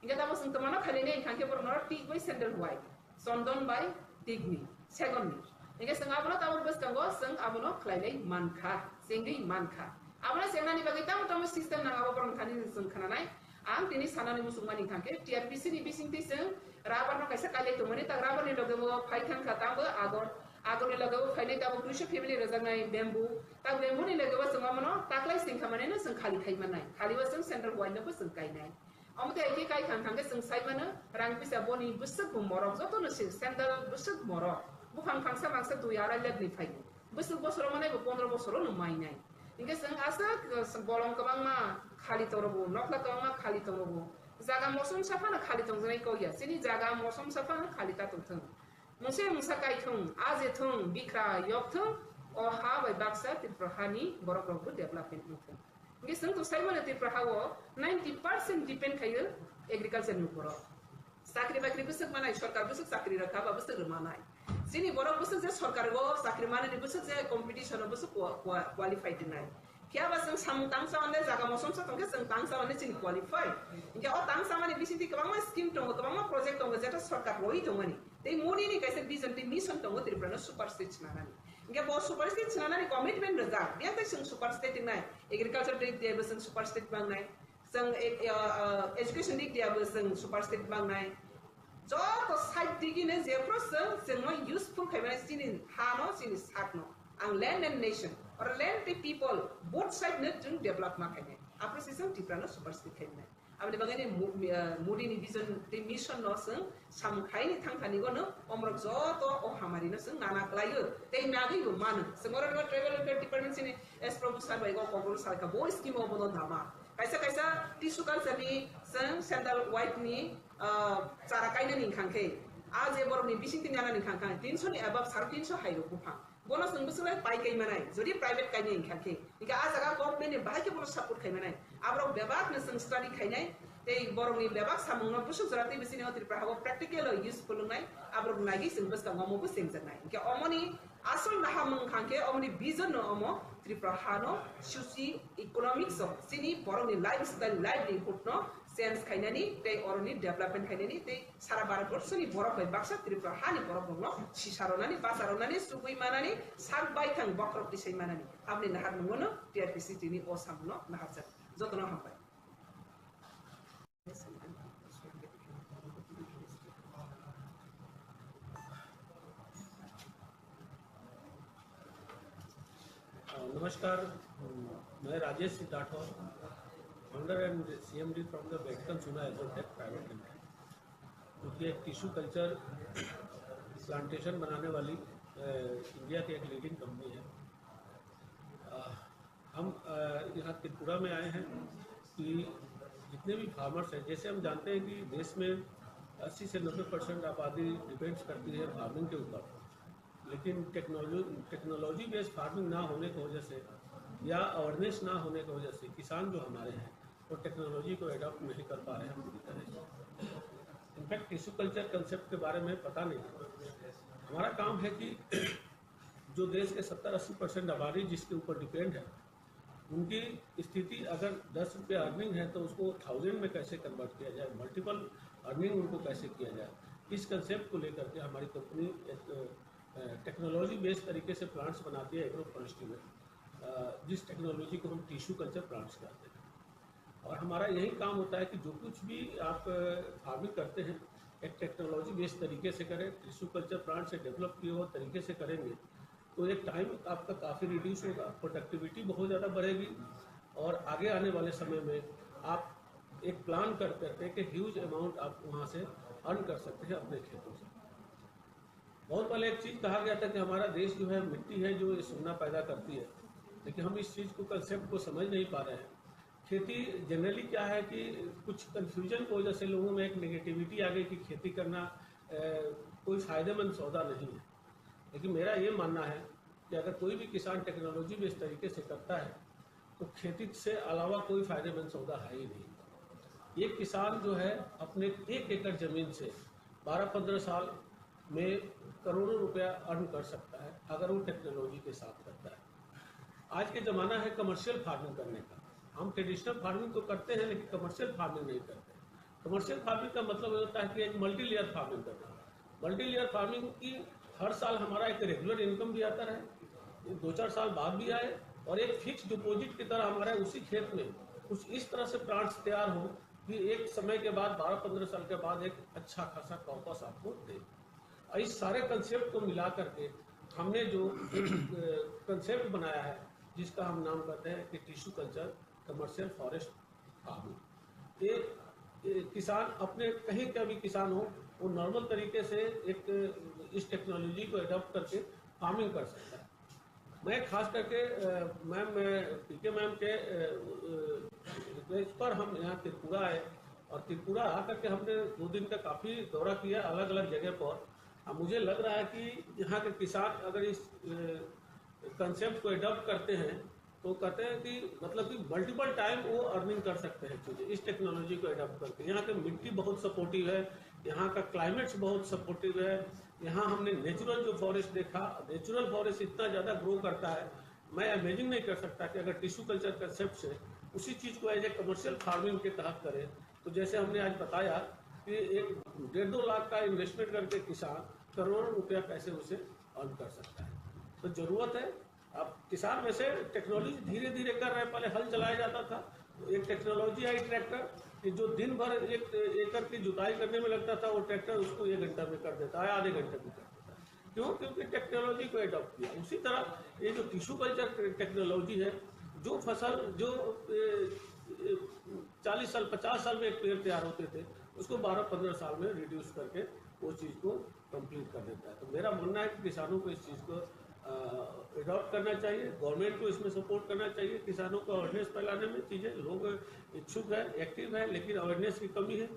इनके दाबो जों तमाना खालिने इखांके बरनो टिक बाय सेंडल हुआय चंदन बाय टिकनि सेगननि इनके जों आबो ताबो बस्तंगो जों आबो खलायनाय मानखा जेंगि मानखा आबो जेंनानि बागै ताम ताम सिस्टेम नांगाबो बरन खानि जों खानानाय आं दिनै सानानि मुसुमानि थांके टीआरपीसी नि बिसिंति जों राबारनो कैसे काले तो मने तक राबारनि लगेबो फाइखान खाताबो आगरनि लगेबो फाइने ताबो कृषि फेमिली रजानाय बेम्बु ता बेम्बुनि लगेबो जों मनो ताकलाय सिंखा माने जों खालि खाइमानाय खालिबो जों सेंट्रल वाइनबो जों गायनाय अमते एके काइ खान थांके जों साइमानो रां पिसा बनि बुसक मरक जतो नसि सेंट्रल बुसक मरक बुफां फांसा मांसा दुयारा लेगनि फाइ बुसक बसरो माने 15 बसरो न माइनाय इनके जों आसा बलम गोबां मा खालि तरबो नखला गोबां मा खालि तरबो जागा मौसम साफाना खालि तंजनाय कौया सिनि जागा मौसम साफाना खालि तातुथों मुसे मुसा काइथों आजेथों बिख्रा यक्थों अ हा बाय बाक्सा त्रिपुरानि बरकरबो डेभलपमेन्ट नुथों इनके जों तो साइमानो त्रिपुराहावो 90% डिपेंड खायो एग्रीकल्चर नुपर साख्रि बाख्रि बुसक मानाय सरकार बुसक साख्रि रखा बा बुसक रमानाय सिनि बरक बुसक जे सरकार गो साख्रि माने बुसक जे कंपटीशन बुसक क्वालिफाइड नाय क्या बस जों साम तांसा माने जागा मौसम सा तंगे जों तांसा माने जों क्वालिफाइड इनके अ तांसा माने बिसिति गोबां स्कीम दङ गोबां प्रोजेक्ट दङ जेटा सरकार रहि दङनि ते मोदिनि कैसे विजन ते मिशन दङ त्रिपुरानो सुपर स्टेट नानानि इनके बो सुपर स्टेट नानानि कमिटमेंट रजा बिया ते जों सुपर स्टेट नाय एग्रीकल्चर दियाबो जों सुपर स्टेट बांनाय जों एजुकेशन दियाबो जों सुपर स्टेट बांनाय जत साइड दिगिने जेफ्रो जों यूजफुल खायमाने सिनि हानो सिनि सातनो आं लैंड एंड नेशन और land the people both side ने जों डेवलप माखायने आपरे सिसम टिप्रानो सुपर स्टेट खायने आबे बगैनि मोदिनि विजन द मिशन नो जों सामखायनि थांखानि गनो अमरक जत ओ हामारिनो जों नाना लायो ते नागै गो मानो जोंर ट्राइबल डिपार्टमेंट सिनि एस प्रभु सारबाय गो कग्रो सारका बो स्कीम बनो धामा कैसा कैसा टिश्यू कल्चरनि जों सेंट्रल वाइडनि चारा कायने निखांखे आज ए बरनि बिसिंति नाना निखांखा 300 नि अबव 350 हाइरो गुफा बोनो जों बुसलाय पाइ कायमानाय जदि प्राइवेट कायने निखांखे इका आ जगा गभर्नमेन्ट नि बाहायके बोनो सपोर्ट खायमानाय आब्रो बेबाक न जों स्टडी खायनाय ते बरनि बेबाक सामुंनो बुसु जराति बिसिनि त्रिपुरा हाव प्रेक्टिकल यूजफुल नाय आब्रो नागि जों बसका ममबो सेंजनाय इका अमनि आसल नाहा मंखांखे अमनि विजन न अम त्रिपुरा हानो सुसि इकोनॉमिक्स सिनि बरनि लाइफस्टाइल लाइवलीहुड न सेंस खायनानि ते अरनि डेवलपमेंट खायनानि ते सारा भारतवर्षनि बरफ बाय बाक्सा त्रिपुरा हानि बरफ दङ सिसारनानि बाजारनानि सुगै मानानि साग बायखां बक्रब दिसै मानानि आबनि नाहार नङनो टीआरपीसी टिनि असामनो नाहार जा जतन हामबाय नमस्कार, मैं Rajesh Rathore, founder and CMD from the वेटकन सुना एग्रोटेक प्राइवेट लिमिटेड, जो कि एक टिश्यू कल्चर प्लांटेशन बनाने वाली इंडिया की एक लीडिंग कंपनी है। हम यहाँ त्रिपुरा में आए हैं कि जितने भी फार्मर्स हैं, जैसे हम जानते हैं कि देश में 80 से 90% आबादी डिपेंड्स करती है फार्मिंग के ऊपर, लेकिन टेक्नोलॉजी बेस्ड फार्मिंग ना होने की वजह से या अवेयरनेस ना होने की वजह से किसान जो हमारे हैं वो टेक्नोलॉजी को एडॉप्ट नहीं कर पा रहे हैं पूरी तरह से। इनफैक्ट टिश्यू कल्चर कंसेप्ट के बारे में पता नहीं। हमारा काम है कि जो देश के 70-80% आबादी जिसके ऊपर डिपेंड है, उनकी स्थिति अगर 10 रुपये अर्निंग है तो उसको 1000 में कैसे कन्वर्ट किया जाए, मल्टीपल अर्निंग उनको कैसे किया जाए, इस कंसेप्ट को लेकर के हमारी कंपनी एक टेक्नोलॉजी बेस्ड तरीके से प्लांट्स बनाती है एग्रो फॉरेस्ट्री में, जिस टेक्नोलॉजी को हम टिश्यू कल्चर प्लांट्स कहते हैं। और हमारा यही काम होता है कि जो कुछ भी आप फार्मिंग करते हैं एक टेक्नोलॉजी बेस्ड तरीके से करें, टिश्यू कल्चर प्लांट से डेवलप किए हुए तरीके से करेंगे तो एक टाइम आपका काफ़ी रिड्यूस होगा, प्रोडक्टिविटी बहुत ज़्यादा बढ़ेगी और आगे आने वाले समय में आप एक प्लान कर करके एक ह्यूज अमाउंट आप वहाँ से अर्न कर सकते हैं अपने खेतों से। बहुत पहले एक चीज़ कहा गया था कि हमारा देश जो है मिट्टी है जो ये सोना पैदा करती है, लेकिन हम इस चीज़ को कंसेप्ट को समझ नहीं पा रहे हैं। खेती जनरली क्या है कि कुछ कन्फ्यूजन की वजह से लोगों में एक नेगेटिविटी आ गई कि खेती करना कोई फ़ायदेमंद सौदा नहीं है। लेकिन मेरा ये मानना है कि अगर कोई भी किसान टेक्नोलॉजी बेस्ड तरीके से करता है तो खेती से अलावा कोई फ़ायदेमंद सौदा है ही नहीं। एक किसान जो है अपने 1 एकड़ ज़मीन से 12-15 साल में करोड़ों रुपया अर्न कर सकता है अगर वो टेक्नोलॉजी के साथ करता है। आज के ज़माना है कमर्शियल फार्मिंग करने का। हम ट्रेडिशनल फार्मिंग तो करते हैं लेकिन कमर्शियल फार्मिंग नहीं करते। कमर्शियल फार्मिंग का मतलब होता है कि एक मल्टी लेयर फार्मिंग करना। मल्टी लेयर फार्मिंग की हर साल हमारा एक रेगुलर इनकम भी आता रहे, 2-4 साल बाद भी आए, और एक फिक्स डिपॉजिट की तरह हमारे उसी खेत में कुछ इस तरह से प्लांट्स तैयार हो कि एक समय के बाद 12-15 साल के बाद एक अच्छा खासा कॉर्पस आपको दे। इस सारे कंसेप्ट को मिला करके हमने जो कंसेप्ट बनाया है जिसका हम नाम करते हैं कि tissue culture commercial forest farming. ये किसान अपने कहीं का भी किसान हो वो नॉर्मल तरीके से एक इस टेक्नोलॉजी को एडॉप्ट करके फार्मिंग कर सकता है। मैं खास करके मैम पीके मैम के रिक्वेस्ट पर हम यहाँ त्रिपुरा आए, और त्रिपुरा आकर के हमने 2 दिन का काफ़ी दौरा किया अलग अलग जगह पर। अब मुझे लग रहा है कि यहाँ के किसान अगर इस कंसेप्ट को एडॉप्ट करते हैं तो कहते हैं कि मतलब कि मल्टीपल टाइम वो अर्निंग कर सकते हैं चीज़ें इस टेक्नोलॉजी को एडॉप्ट करके। यहाँ की मिट्टी बहुत सपोर्टिव है, यहाँ का क्लाइमेट्स बहुत सपोर्टिव है। यहाँ हमने नेचुरल जो फॉरेस्ट देखा, नेचुरल फॉरेस्ट इतना ज़्यादा ग्रो करता है, मैं इमेजिन नहीं कर सकता कि अगर टिश्यू कल्चर कंसेप्ट से उसी चीज़ को एज ए कमर्शियल फार्मिंग के तहत करें तो जैसे हमने आज बताया कि एक 1.5-2 लाख का इन्वेस्टमेंट करके किसान करोड़ों रुपया कैसे उसे अर्न कर सकता है। तो ज़रूरत है, अब किसान वैसे टेक्नोलॉजी धीरे धीरे कर रहे हैं। पहले हल चलाया जाता था, तो एक टेक्नोलॉजी आई ट्रैक्टर कि जो दिन भर 1 एकड़ की जुताई करने में लगता था वो ट्रैक्टर उसको 1 घंटा में कर देता है, आधे घंटे में कर देता है। क्यों? क्योंकि टेक्नोलॉजी को एडॉप्ट किया। उसी तरह ये जो टिश्यू कल्चर टेक्नोलॉजी है, जो फसल जो 40 साल 50 साल में एक पेड़ तैयार होते थे उसको 12-15 साल में रिड्यूस करके वो चीज़ को कंप्लीट कर देता है। तो मेरा मानना है कि किसानों को इस चीज़ को एडॉप्ट करना चाहिए, गवर्नमेंट को इसमें सपोर्ट करना चाहिए। किसानों को अवेयरनेस फैलाने में चीज़ें लोग इच्छुक है, एक्टिव है, लेकिन अवेयरनेस की कमी है।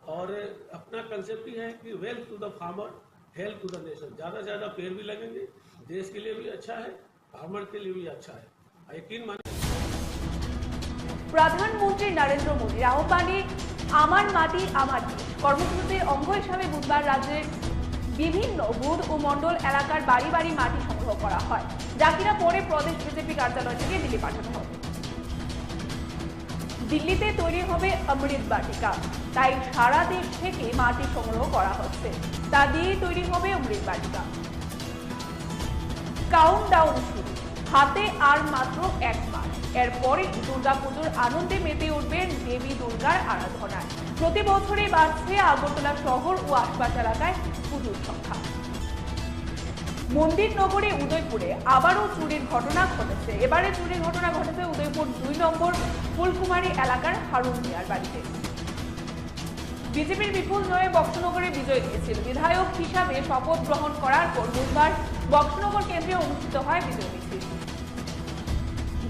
और अपना कंसेप्ट ही है कि wealth to the farmer, health to the nation. ज़्यादा से ज़्यादा पेड़ भी लगेंगे, देश के लिए भी अच्छा है, फार्मर के लिए भी अच्छा है। यकीन मानिए প্রধানমন্ত্রী নরেন্দ্র মোদীর আহ্বানে আমার মাটি আমার দেশ কর্মসূচির অঙ্গ হিসাবে বুধবার রাজ্যের বিভিন্ন বুথ ও মণ্ডল এলাকার বাড়ি বাড়ি মাটি সংগ্রহ করা হয়, যা কিনা পরে প্রদেশ বিজেপি কার্যালয় থেকে দিল্লি পাঠানো হবে। দিল্লিতে তৈরি হবে অমৃত বাটিকা, তাই সারা দেশ থেকে মাটি সংগ্রহ করা হচ্ছে, তা দিয়েই তৈরি হবে অমৃত বাটিকা। কাউন্টডাউন শুরু, হাতে আর মাত্র 1 মাস। এরপরে দুর্গাপুজোর আনন্দে মেতে উঠবেন দেবী দুর্গার আরাধনায়। প্রতি বছরই বাড়ছে আগরতলা শহর ও আশপাশ এলাকায় পুজোর সংখ্যা। মন্দির নগরী উদয়পুরে আবারও চুরির ঘটনা ঘটেছে। এবারে চুরির ঘটনা ঘটেছে উদয়পুর 2 নম্বর ফুলকুমারী এলাকার হারুন মিয়ার বাড়িতে। বিজেপির বিপুল জয়ে বক্সনগরে বিজয় দিয়েছিল। বিধায়ক হিসাবে শপথ গ্রহণ করার পর বুধবার বক্সনগর কেন্দ্রে অনুষ্ঠিত হয় বিজয় মিছিল।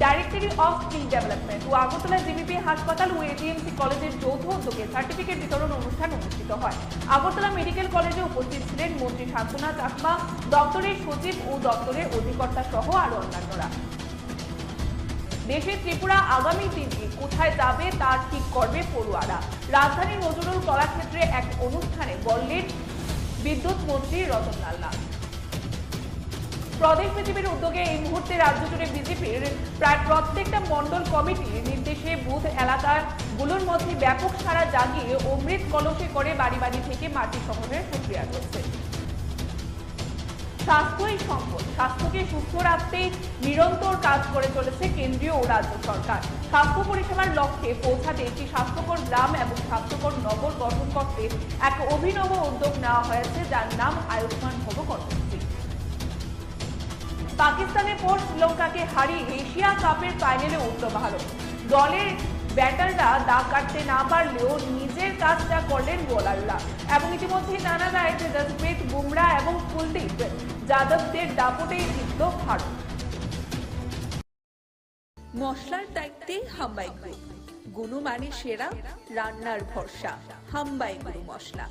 ডাইরেক্টরি অফ স্কিল ডেভেলপমেন্ট ও আগরতলা জিবিপি হাসপাতাল ও এজিএমসি কলেজের যৌথ উদ্যোগে সার্টিফিকেট বিতরণ অনুষ্ঠান অনুষ্ঠিত হয়। আগরতলা মেডিকেল কলেজে উপস্থিত ছিলেন মন্ত্রী শান্তনা চাকমা, দপ্তরের সচিব ও দপ্তরের অধিকর্তা সহ আরো অন্যান্যরা। দেশের ত্রিপুরা আগামী দিনে কোথায় যাবে তা ঠিক করবে পড়ুয়ারা। রাজধানীর নজরুল কলাক্ষেত্রে এক অনুষ্ঠানে বললেন বিদ্যুৎ মন্ত্রী রতনলাল নাথ। প্রদেশ বিজেপির উদ্যোগে এই মুহূর্তে রাজ্য জুড়ে বিজেপির প্রায় প্রত্যেকটা মন্ডল কমিটির নির্দেশে বুথ এলাকাগুলোর মধ্যে ব্যাপক সাড়া জাগিয়ে অমৃত কলসে করে বাড়ি বাড়ি থেকে মাটি সংগ্রহের প্রক্রিয়া চলছে। স্বাস্থ্যই সম্পদ, স্বাস্থ্যকে সুস্থ রাখতে নিরন্তর কাজ করে চলেছে কেন্দ্রীয় ও রাজ্য সরকার। স্বাস্থ্য পরিষেবার লক্ষ্যে পৌঁছাতে একটি স্বাস্থ্যকর গ্রাম এবং স্বাস্থ্যকর নগর গঠন করতে এক অভিনব উদ্যোগ নেওয়া হয়েছে, যার নাম আয়ুষ্মান ভব কর্মসূচি। পাকিস্তানের পর শ্রীলঙ্কাকে হারিয়ে এশিয়া কাপের ফাইনালে উঠল ভারত। দলের ব্যাটাররা দাগ কাটতে না পারলেও নিজের কাজটা করলেন বোলাররা, এবং ইতিমধ্যে জানা যায় যে জসপ্রীত বুমরা এবং কুলদীপ যাদবদের দাপটেই জিতল ভারত। মশলার দায়িত্বে হাম্বাই গ্রুপ, গুণমানে সেরা, রান্নার ভরসা। হাম্বাই গুরু মশলা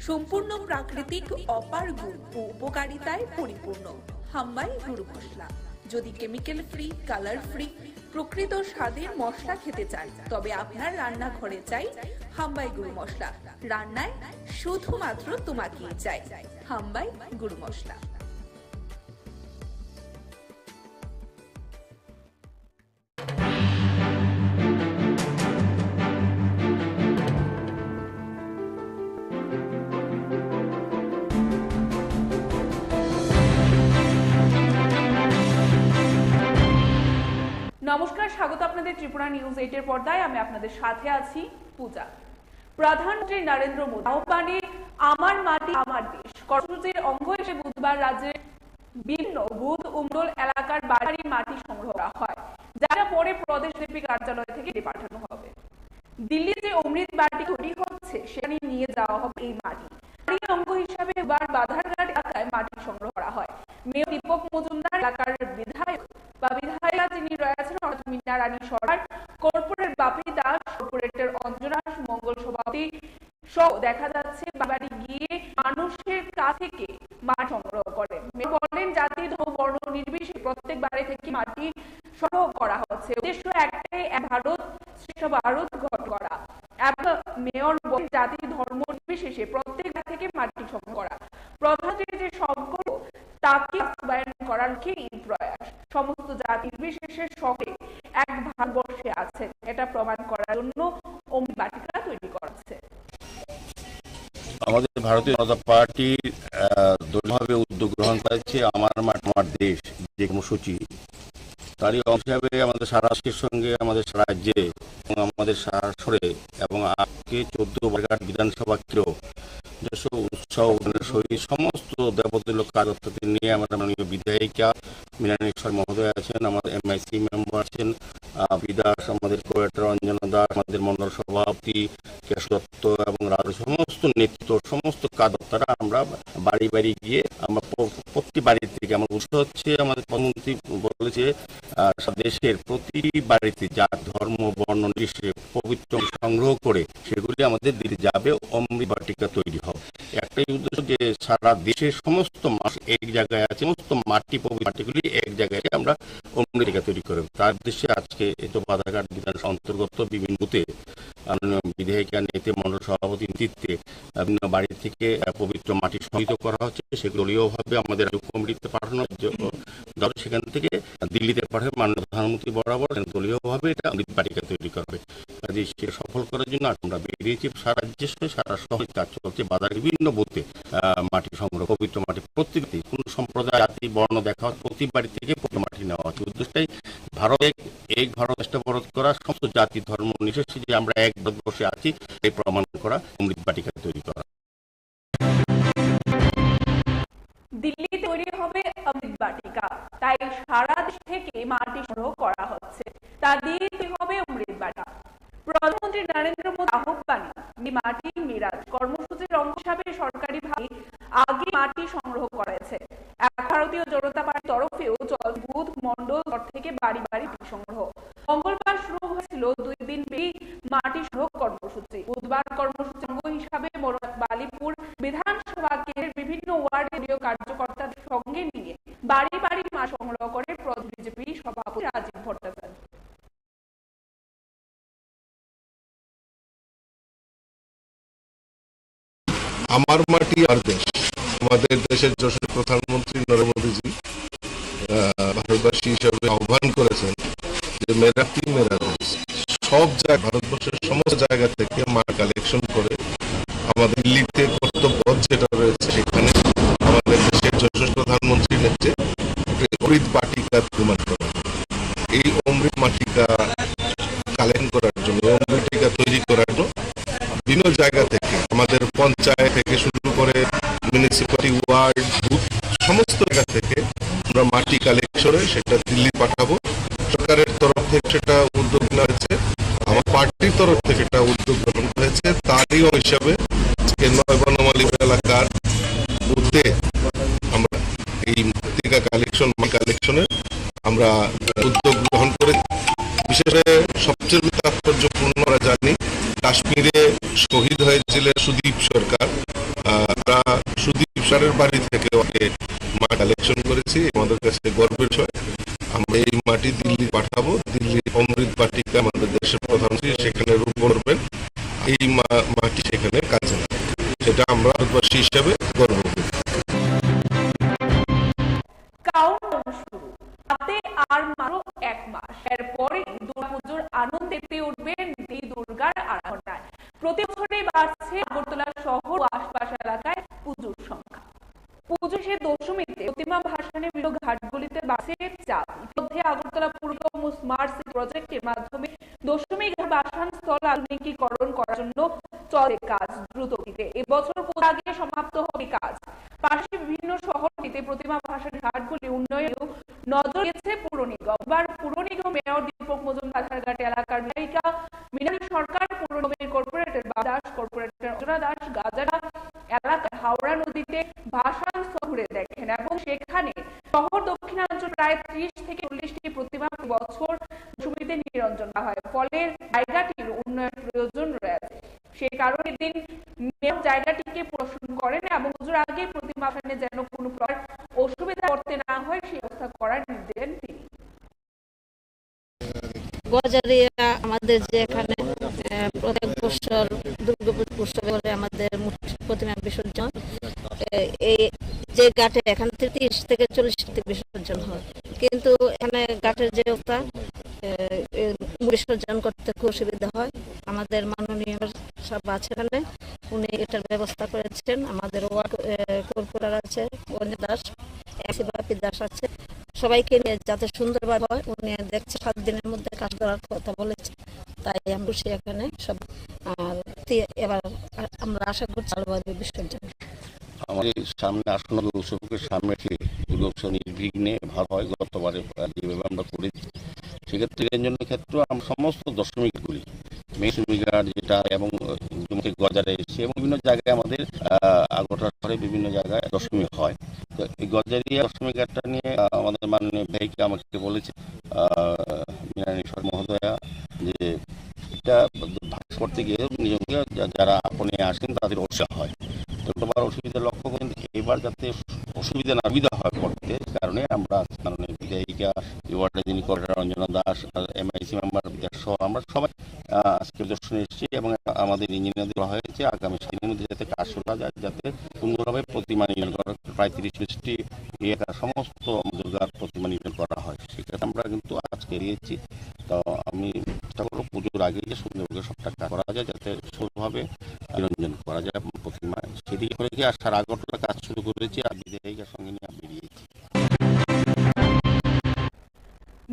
সম্পূর্ণ প্রাকৃতিক, অপার গুণ ও উপকারিতায় পরিপূর্ণ। হাম্বাই গুরু মশলা। যদি কেমিক্যাল ফ্রি, কালার ফ্রি, প্রকৃত স্বাদের মশলা খেতে চান তবে আপনার রান্নাঘরে চাই হাম্বাই গুরু মশলা। রান্নায় শুধুমাত্র তোমাকেই চাই। হাম্বাই গুঁড়ো মশলা। নমস্কার, স্বাগত আপনাদের ত্রিপুরা নিউজ 8 এর পর্দায়। আমি আপনাদের সাথে আছি পূজা। প্রধানমন্ত্রী নরেন্দ্র মোদী আহ্বানে আমার মাটি আমার দেশ কর্মসূচির অঙ্গ হিসেবে বুধবার রাজ্যের বিভিন্ন বুধ উমরোল এলাকার বাড়ির মাটি সংগ্রহ করা হয়, যারা পরে প্রদেশ লিপি কার্যালয় থেকে পাঠানো হবে। দিল্লি যে অমৃত বাড়ি তৈরি হচ্ছে সেখানে নিয়ে যাওয়া হবে এই মাটি। এই অঙ্গ হিসাবে বাধারঘাট এলাকায় মাটি সংগ্রহ করা হয়। মেয়র দীপক মজুমদার, এলাকার বিধায়ক বা বিধায়িকা যিনি রয়েছেন অর্থাৎ মিনা রানী সরকার, কর্পোরেট বাপি দাস, কর্পোরেটের অঞ্জনা মঙ্গল সভাপতি সহ দেখা যাচ্ছে বাড়ি গিয়ে মানুষের কাছ থেকে মাটি সংগ্রহ করে। মেয়র বলেন, জাতি ধর্ম বর্ণ নির্বিশেষে প্রত্যেক বাড়ি থেকে মাটি সংগ্রহ করা হচ্ছে। উদ্দেশ্য একটাই, এক ভারত শ্রেষ্ঠ ভারত গঠন করা। মেয়র বলেন, জাতি ধর্ম নির্বিশেষে প্রত্যেক থেকে মাটি সংগ্রহ করা প্রধানমন্ত্রীর যে সংকল্প তাকে বাস্তবায়ন করার লক্ষ্যে এই প্রয়াস। সমস্ত জাতি নির্বিশেষে সঙ্গে এক ভারতবর্ষে আছেন, এটা প্রমাণ করার জন্য অমৃত বাটিকা তৈরি করছে। আমাদের ভারতীয় জনতা পার্টি দলীয়ভাবে উদ্যোগ গ্রহণ করেছে আমার মাঠ আমার দেশ যে কর্মসূচি, তারই অংশ হিসাবে আমাদের সারা দেশের সঙ্গে আমাদের রাজ্যে এবং আমাদের সারাসরে এবং আজকে 14 বারঘাট বিধানসভা কেন্দ্র যেসব উৎসব সহিত সমস্ত দেবতুল্য কার্যকর্তাদের নিয়ে আমরা মাননীয় বিধায়িকা মীনারানী মহোদয় আছেন, আমাদের MIC মেম্বার আছেন বিদাস, আমাদের কোয়েটার অঞ্জনা দাস, আমাদের মন্ডল সভাপতি কেশ দত্ত এবং সমস্ত নেতৃত্ব সমস্ত কার্যকর্তারা আমরা বাড়ি বাড়ি গিয়ে আমরা প্রতি বাড়ি থেকে আমার উৎসাহ হচ্ছে আমাদের প্রধানমন্ত্রী বলেছে দেশের প্রতি বাড়িতে যার ধর্ম বর্ণ নির্বিশেষে পবিত্র সংগ্রহ করে সেগুলি আমাদের দিল্লি যাবে, অমৃত বাটিকা তৈরি হবে। একটাই উদ্দেশ্য যে সারা দেশের সমস্ত মাস এক জায়গায় আছে, সমস্ত মাটি পবিত্র মাটিগুলি এক জায়গায় আমরা অমৃত বাটিকা তৈরি করব। তার উদ্দেশ্যে আজকে এত বাধাঘাট বিধানসভা অন্তর্গত বিভিন্ন বুথে বিধায়িকা নেতা মন্ডল সভাপতি নেতৃত্বে বিভিন্ন বাড়ি থেকে পবিত্র মাটি সংগ্রহ করা হচ্ছে। সেগুলো দলীয়ভাবে আমাদের কমিটিতে পাঠানো, সেখান থেকে দিল্লিতে পাঠাবে মাননীয় প্রধানমন্ত্রী বরাবর দলীয়ভাবে এটা অমৃত বাটিকা তৈরি করবে। কাজে সেটা সফল করার জন্য আমরা বেরিয়েছি। সারা রাজ্যে সারা শহরে কাজ চলছে, বাজার বিভিন্ন বুথে মাটি সংগ্রহ, পবিত্র মাটি প্রত্যেকটি কোন সম্প্রদায় জাতি বর্ণ দেখা হয় প্রতি বাড়ি থেকে পবিত্র মাটি নেওয়া হচ্ছে। উদ্দেশ্যটাই ভারত এক ভারত ভারত করা, সমস্ত জাতি ধর্ম নির্বিশেষে যে আমরা এক ভারতবর্ষে আছি এই প্রমাণ করা, অমৃত বাটিকা তৈরি করা। দিল্লি তৈরি হবে অমৃত বাটিকা, তাই সারা দেশ থেকে মাটি সংগ্রহ করা হচ্ছে, তা দিয়ে হবে অমৃত বাটিকা। প্রধানমন্ত্রী নরেন্দ্র মোদী আহ্বানে মাটি মিরাজ কর্মসূচির অংশ হিসাবে সরকারিভাবে আগে মাটি সংগ্রহ করেছে। ভারতীয় জনতা পার্টির তরফেও চল বুধ মন্ডল থেকে বাড়ি বাড়ি সংগ্রহ। মঙ্গলবার শুরু হয়েছিল 2 দিন ব্যাপী মাটি সংগ্রহ কর্মসূচি। বুধবার কর্মসূচির অঙ্গ হিসাবে বালিপুর বিধানসভা কেন্দ্রের বিভিন্ন ওয়ার্ডে দলীয় কার্যকর্তাদের সঙ্গে নিয়ে বাড়ি বাড়ি মাটি সংগ্রহ করে বিজেপি সভাপতি রাজীব ভট্টাচার্য। আমার মাটি আর দেশ, আমাদের দেশের যশস্বী প্রধানমন্ত্রী নরেন্দ্র মোদীজি ভারতবাসী হিসাবে আহ্বান করেছেন যে মেরা মাটি মেরা দেশ। সব জায়গায় ভারতবর্ষের সমস্ত জায়গা থেকে মাটি কালেকশন করে আমাদের দিল্লিতে কর্তব্য যেটা রয়েছে সেখানে আমাদের দেশের যশস্বী প্রধানমন্ত্রী নেতৃত্বে অমৃত বাটিকা নির্মাণ করা। এই অমৃত বাটিকা কালেকশন করার জন্য, অমৃত বাটিকা তৈরি করার জন্য বিভিন্ন জায়গা থেকে আমাদের পঞ্চায়েত থেকে শুরু করে মিউনিসিপালিটি ওয়ার্ড বুথ সমস্ত জায়গা থেকে আমরা মাটি কালেকশনে সেটা দিল্লি পাঠাবো। সরকারের তরফ থেকে সেটা উদ্যোগ নেওয়া হয়েছে, আমার পার্টির তরফ থেকে সেটা উদ্যোগ গ্রহণ করেছে। তারই হিসাবে আজকে 9 বনমালী এলাকার বুথে আমরা এই মৃত্তিকা কালেকশনে আমরা উদ্যোগ গ্রহণ করেছি। বিশেষ করে সবচেয়ে তাৎপর্যপূর্ণ আমরা জানি কাশ্মীরে শহীদ হয়েছিলেন সুদীপ সরকার, আমরা সুদীপ সরের বাড়ি থেকে মাটি কালেকশন করেছি। আমাদের কাছে গর্বের বিষয়। আমরা এই মাটি দিল্লি পাঠাবো, দিল্লি অমৃত বাটিকা আমাদের দেশের প্রধানমন্ত্রী সেখানে রোপণ করবেন, এই মাটি সেখানে কাজে লাগবে, সেটা আমরা ভারতবাসী হিসাবে গর্ব করি। এক মাস। এরপরে দুর্গাপুজোর আনন্দেতে উঠবেন দেবী দুর্গার আরাধনায়। প্রতি বছরই বাড়ছে আগরতলা শহর ও আশপাশ এলাকায় পুজোর সংখ্যা। পুজো সে দশমীতে প্রতিমা ভাসানের বিভিন্ন ঘাটগুলিতে বাড়ছে চাপ। ইতিমধ্যে আগরতলা পুরতম স্মার্ট সিটি প্রজেক্টের মাধ্যমে দশমী ঘাট ভাসান স্থল আধুনিকীকরণ করার জন্য চলে কাজ দ্রুত গতিতে। এবছর পুজোর আগে সমাপ্ত হবে কাজ। পাশাপাশি বিভিন্ন শহরটিতে প্রতিমা ভাসান ঘাটগুলি উন্নয়নেও নজর দিয়েছে পুর নিগম। এবার পুর নিগম মেয়র দীপক মজুমদার ঘাট এলাকার বিধায়িকা মীনালী সরকার, পুর নিগমের কর্পোরেটর দাস, কর্পোরেটর অর্চনা দাস গাজারা এলাকায় হাওড়া নদীতে ভাসান ঘুরে দেখেন এবং সেখানে শহর দক্ষিণাঞ্চল প্রায় 30 থেকে 40টি প্রতিমা বছর দশমীতে নিরঞ্জন করা হয়। ফলে জায়গাটির উন্নয়ন প্রয়োজন রয়েছে। সে কারণে দিন মেয়র জায়গাটিকে প্রশ্ন করেন এবং পুজোর আগে প্রতিমা ভাসানে যেন কোনো প্রকার অসুবিধা করতে না হয় সেই ব্যবস্থা করার নির্দেশ দেন তিনি। গজারিয়া আমাদের যে এখানে প্রত্যেক বছর দুর্গাপুজো উৎসবে আমাদের প্রতিমা বিসর্জন, এই যে ঘাটে এখান থেকে 30 থেকে 40টি বিসর্জন হয়, কিন্তু এখানে ঘাটের যে অবস্থা বিসর্জন করতে খুব অসুবিধা হয়। আমাদের মাননীয় সব আছে এখানে, উনি এটার ব্যবস্থা করেছেন। আমাদের ওয়ার্ড কর্পোরেটর আছে দাস, বাপি দাস আছে, সবাইকে নিয়ে যাতে সুন্দরভাবে হয় উনি দেখছে। 7 দিনের মধ্যে কাজ করার কথা বলেছে, তাই আমি বসে এখানে সব। আর এবার আমরা আশা করছি ভালোভাবে বিসর্জন। আমাদের সামনে আসন্ন উৎসবকে সামনে রেখে দুর্গোৎসব নির্বিঘ্নে ভালো হয় গতবারে যেভাবে আমরা করেছি। সেক্ষেত্রে নিরঞ্জনের ক্ষেত্রে আমরা সমস্ত দশমীগুলি মেয়ে ঘাট যেটা এবং গজারে এসে এবং বিভিন্ন জায়গায় আমাদের আগরতলা শহরে বিভিন্ন জায়গায় দশমী হয়। তো এই গজারিয়া দশমী ঘাটটা নিয়ে আমাদের মাননীয় ভাইকে আমাকে বলেছে মীনালী মহোদয়া যে এটা ভাগ করতে গিয়ে নিজেকে যারা আপনি আসেন তাদের অসুবিধা হয়। তো তোমার অসুবিধা লক্ষ্য করেন এবার যাতে অসুবিধা না সুবিধা হয় করতে, কারণে আমরা মাননীয় বিধায়িকা ওয়ার্ডে যিনি corporator Anjana Das, MIC member সহ আমরা সবাই আজকে দর্শনে এসেছি এবং আমাদের ইঞ্জিনিয়ারদের বলা হয়েছে আগামী 7 দিনের মধ্যে যাতে কাজ শুরু যায়, যাতে সুন্দরভাবে প্রতিমা নির্মাণ করা প্রায় 30-40টি এলাকার সমস্ত দুর্গার প্রতিমা নির্মাণ করা হয়। সেক্ষেত্রে আমরা কিন্তু আজকে এড়িয়েছি। তো আমি চেষ্টা করবো পুজোর আগে যে সুন্দরভাবে সবটা কাজ করা যায়, যাতে সুন্দরভাবে নিরঞ্জন করা যায় প্রতিমা। সেদিকে করে গিয়ে আসার আগরতলা কাজ শুরু করেছি আর বিধায়িকার সঙ্গে নিয়ে বেরিয়েছি।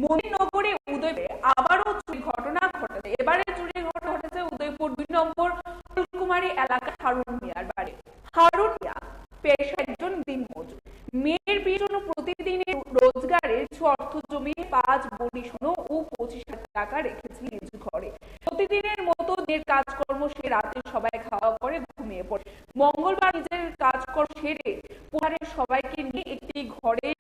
মণিনগরে উদয়পুরে আবারও চুরি ঘটনা ঘটেছে। এবারে চুরি ঘটনা ঘটেছে উদয়পুর 2 নম্বর ফুলকুমারী এলাকার হারুন মিয়ার বাড়ি। হারুন মিয়া পেশায় একজন দিনমজুর। মেয়ের বিয়ের জন্য প্রতিদিনের রোজগারের অর্থ জমিয়ে 5 বড়ি সোনা ও 25,000 টাকা রেখেছিলেন নিজ ঘরে। প্রতিদিনের মতো দিনের কাজকর্ম সে রাতে সবাই খাওয়া করে ঘুমিয়ে পড়ে। মঙ্গলবার নিজের কাজকর্ম সেরে পরিবারের সবাইকে নিয়ে একটি ঘরে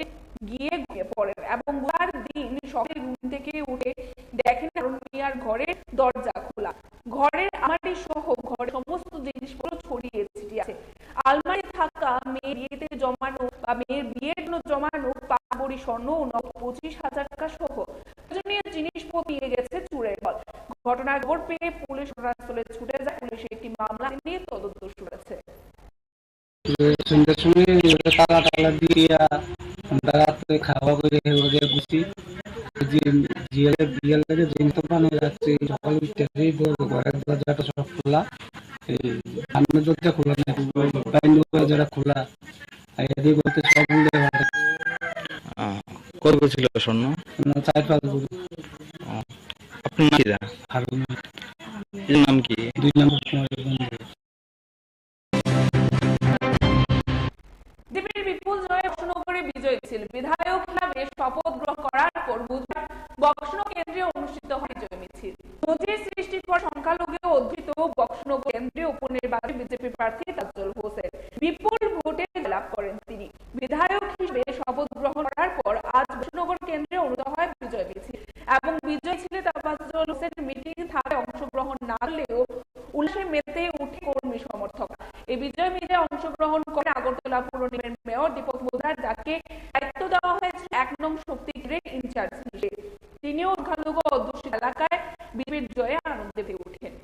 গিয়ে ঘুমিয়ে পড়েন এবং বুধবার দিন সকালে ঘুম থেকে উঠে দেখেন হারুন মিয়ার ঘরের দরজা খোলা। ঘরের আলমারি সহ ঘরের সমস্ত জিনিসপত্র ছড়িয়ে ছিটিয়ে আছে। আলমারি থাকা মেয়ের বিয়েতে জমানো বা মেয়ের বিয়ের জন্য জমানো 5 ভরি স্বর্ণ ও 25,000 টাকা সহ প্রয়োজনীয় জিনিসপত্র নিয়ে গেছে চোরের দল। ঘটনার খবর পেয়ে পুলিশ ঘটনাস্থলে ছুটে যায়। পুলিশ একটি মামলা নিয়ে তদন্ত শুরু করেছে। সন্ধ্যার সময় তালা টালা দিয়ে আমরা রাত্রে খাওয়া করে গুছি বিয়ের লাগে জিনিস তো বানিয়ে যাচ্ছে। সকাল উঠতেই ঘরের দরজাটা সব খোলা, এই সামনে দরজা খোলা না, দরজাটা খোলা, এদিকে বলতে সব উল্টে ভালো। কত ছিল স্বর্ণ? 4-5 ভরি। আপনার নাম কি? হারুন। এর নাম কি? 2 নম্বর কুমারের বন্ধু। দ্বীপের বিপুল জয়ে বক্সনগরে বিজয় ছিল। বিধায়ক হিসাবে শপথ গ্রহণ করার পর বুধবার বক্সনগর কেন্দ্রে অনুষ্ঠিত হয় বিজয় মিছিল। নজির সৃষ্টির পর সংখ্যালঘু অধ্যুষিত বক্সনগর কেন্দ্রীয় উপনির্বাচনে বিজেপি প্রার্থী তাজুল হোসেন বিপুল ভোটে জয়লাভ করেন। তিনি বিধায়ক হিসেবে শপথ গ্রহণ করার পর আজ বক্সনগর কেন্দ্রে অনুষ্ঠিত হয় বিজয় মিছিল এবং বিজয় মিছিলে তাজুল হোসেন মিটিং থাকে অংশগ্রহণ না করলেও উল্লাসে মেতে উঠে কর্মী সমর্থক। এই বিজয় মিছিলে অংশগ্রহণ করে আগরতলা পুর নিগমের মেয়র দীপক মজুমদার, যাকে দায়িত্ব দেওয়া হয়েছে 1 নং শক্তি কেন্দ্রের ইনচার্জ হিসেবে। তিনিও সংখ্যালঘু অধ্যুষিত এলাকায় বিজেপির জয়ে আনন্দে ওঠেন।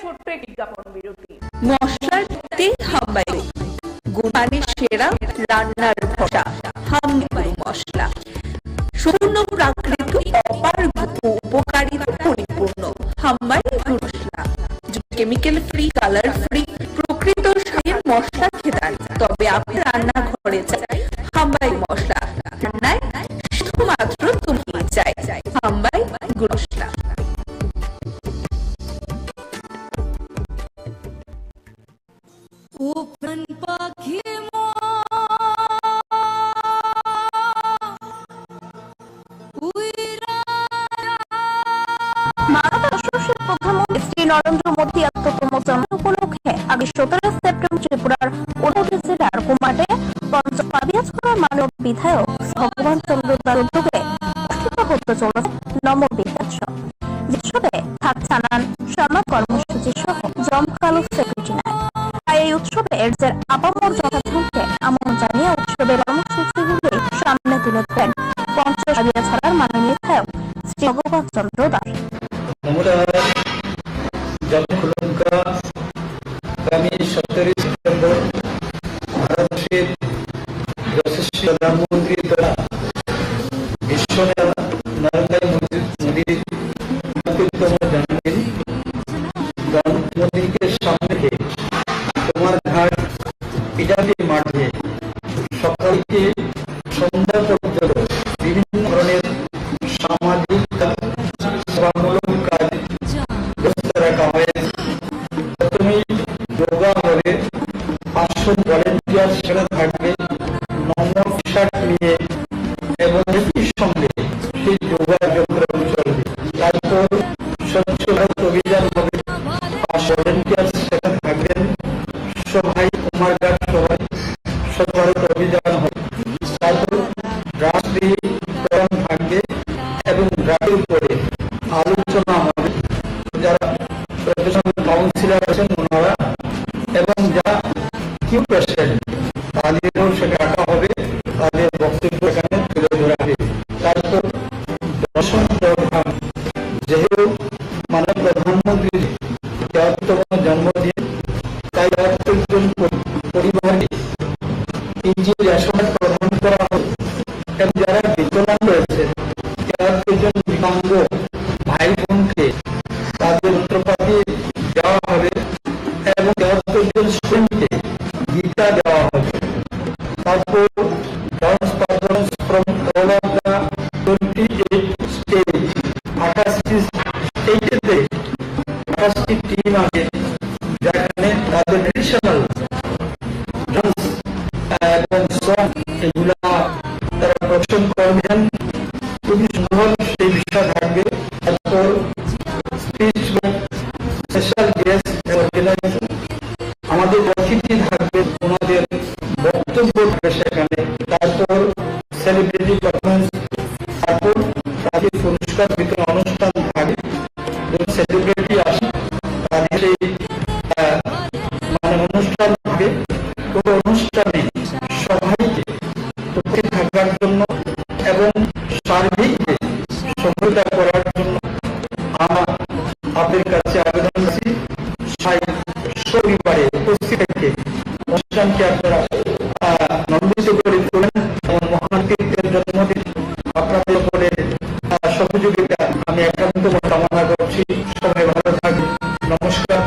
ছোট্ট একটি বিজ্ঞাপন বিরতি। মশলার তেল হাম্বাই গুণমানের সেরা রান্নার ভরসা হাম্বাই মশলা সম্পূর্ণ প্রাকৃতিক অপার উপকারিতা পরিপূর্ণ হাম্বাই মশলা কেমিক্যাল ফ্রি কালার ফ্রি প্রকৃত স্বাদের মশলা খেতান তবে আপনি রান্নাঘরে চাই হাম্বাই মশলা রান্নায় শুধুমাত্র তুমি চাই হাম্বাই মশলা। ও প্রাণ পাখি প্রধানমন্ত্রী শ্রী নরেন্দ্র মোদী ৭৩তম জন্ম উপলক্ষে আগামী ১৭ সেপ্টেম্বর ত্রিপুরার ২৯ জেলার কুমারে পাবিয়াছড়ার মাননীয় বিধায়ক ভগবান চন্দ্র দার উদ্যোগে অনুষ্ঠিত হতে চলেছে নম বিদ্যাৎসব। উৎসবে থাকছে নানান সমাজ কর্মসূচি সহ জমকালো সেক্রেটারি নেয়। এই উৎসবে এর আপামর জনসাধারণকে আমন্ত্রণ জানিয়ে উৎসবের কর্মসূচিগুলি সামনে তুলে ধরেন ৫০ পাবিয়াছড়ার মাননীয় বিধায়ক শ্রী ভগবান চন্দ্র দাস। আগামী 17 সেপ্টেম্বর ভারতবর্ষের যশস্বী প্রধানমন্ত্রী দ্বারা বিশ্ব নরেন্দ্র মোদীর ৭৩তম জন্মদিন মোদীকে সামনে রেখে তোমার ঘাট পিটাপি মাঠে সকাল থেকে সন্ধ্যা পর্যন্ত বিভিন্ন ধরনের সামাজিক সেবামূলক কাজ ব্যবস্থা রাখা হয়েছে। প্রথমে যোগা হবে, ৫০০ ভলেন্টিয়ার সেখানে থাকবে নম্বর শার্ট নিয়ে এবং একই সঙ্গে সেই যোগা কার্যক্রম চলবে। তারপর স্বচ্ছ ভারত অভিযান হবে, ৫০০ ভলেন্টিয়ার সেখানে থাকবেন। সবাই কুমারঘাট সবাই স্বচ্ছ ভারত অভিযান হবে। তারপর রাষ্ট্রীয়করণ থাকবে এবং রাতের উপরে আলোচনা হবে। যারা প্রফেশনাল কাউন্সিলর আছেন ওনারা এবং যা কিউ পেশেন্ট তাদেরও সেটা রাখা হবে, তাদের বক্তব্য এখানে তুলে ধরা হবে। তারপর দর্শন প্রোগ্রাম, যেহেতু মাননীয় প্রধানমন্ত্রীর ৭৩তম জন্মদিন, তাই ৭৩ জন পরিবারকে ৩টি রেশন প্রদান করা হবে এবং যারা বিকলাঙ্গ রয়েছে ৭৩ জন বিকলাঙ্গ ভাই বোনকে তাদের উত্তরপাতি দেওয়া হবে এবং ৭৩ জন স্টুডেন্টকে গীতা দেওয়া হবে। তারপর dance performance from all of the 28 state, 28টি স্টেটেতে 28টি টিম আছে যেখানে তাদের ট্রেডিশনাল ডান্স এবং সং এগুলা তারা প্রদর্শন করবেন। খুবই সুন্দর সেই বিষয় থাকবে। তারপর স্পিচ স্পেশাল গেস্ট অর্গানাইজার আমাদের অতিথি থাকবে, ওনাদের বক্তব্য থাকবে সেখানে। তারপর সেলিব্রিটি পারফরমেন্স, তারপর তাদের পুরস্কার বিতরণ অনুষ্ঠান থাকবে। সেলিব্রিটি আসে তাদের এই অনুষ্ঠান থাকবে। পুরো অনুষ্ঠানে সবাইকে উপস্থিত থাকার জন্য এবং সার্বিকভাবে সহযোগিতা করার জন্য আপনাদের কাছে আবেদন করছি। সপরিবারে উপস্থিত থেকে অনুষ্ঠানকে আপনারা নন্দিত করে তোলেন এবং মহান ব্যক্তির জন্মদিন আপনাদের উপরে সহযোগিতা আমি একান্ত কামনা করছি। সবাই ভালো থাকবে। নমস্কার।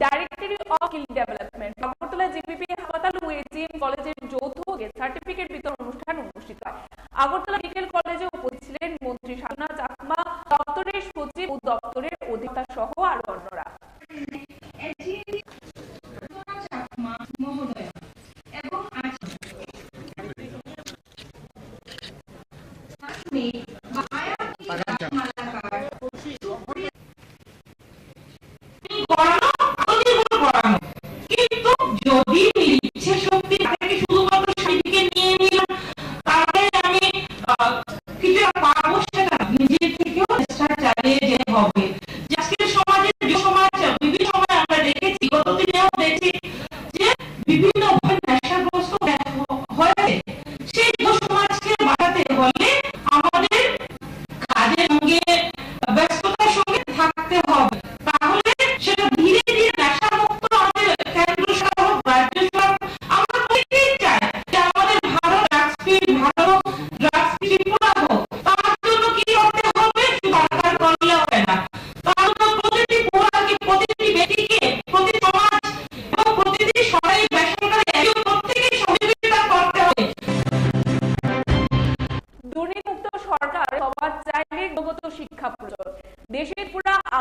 Directory of skill development Agartala GPP হাসপাতাল ও এজিএম কলেজের যৌথ সার্টিফিকেট বিতরণ অনুষ্ঠান অনুষ্ঠিত হয়। আগরতলা মেডিকেল কলেজে উপস্থিত ছিলেন মন্ত্রী সাধনা চাকমা, দপ্তরের সচিব ও দপ্তরের অধিকর্তা সহ আরো অন্যরা। কিন্তু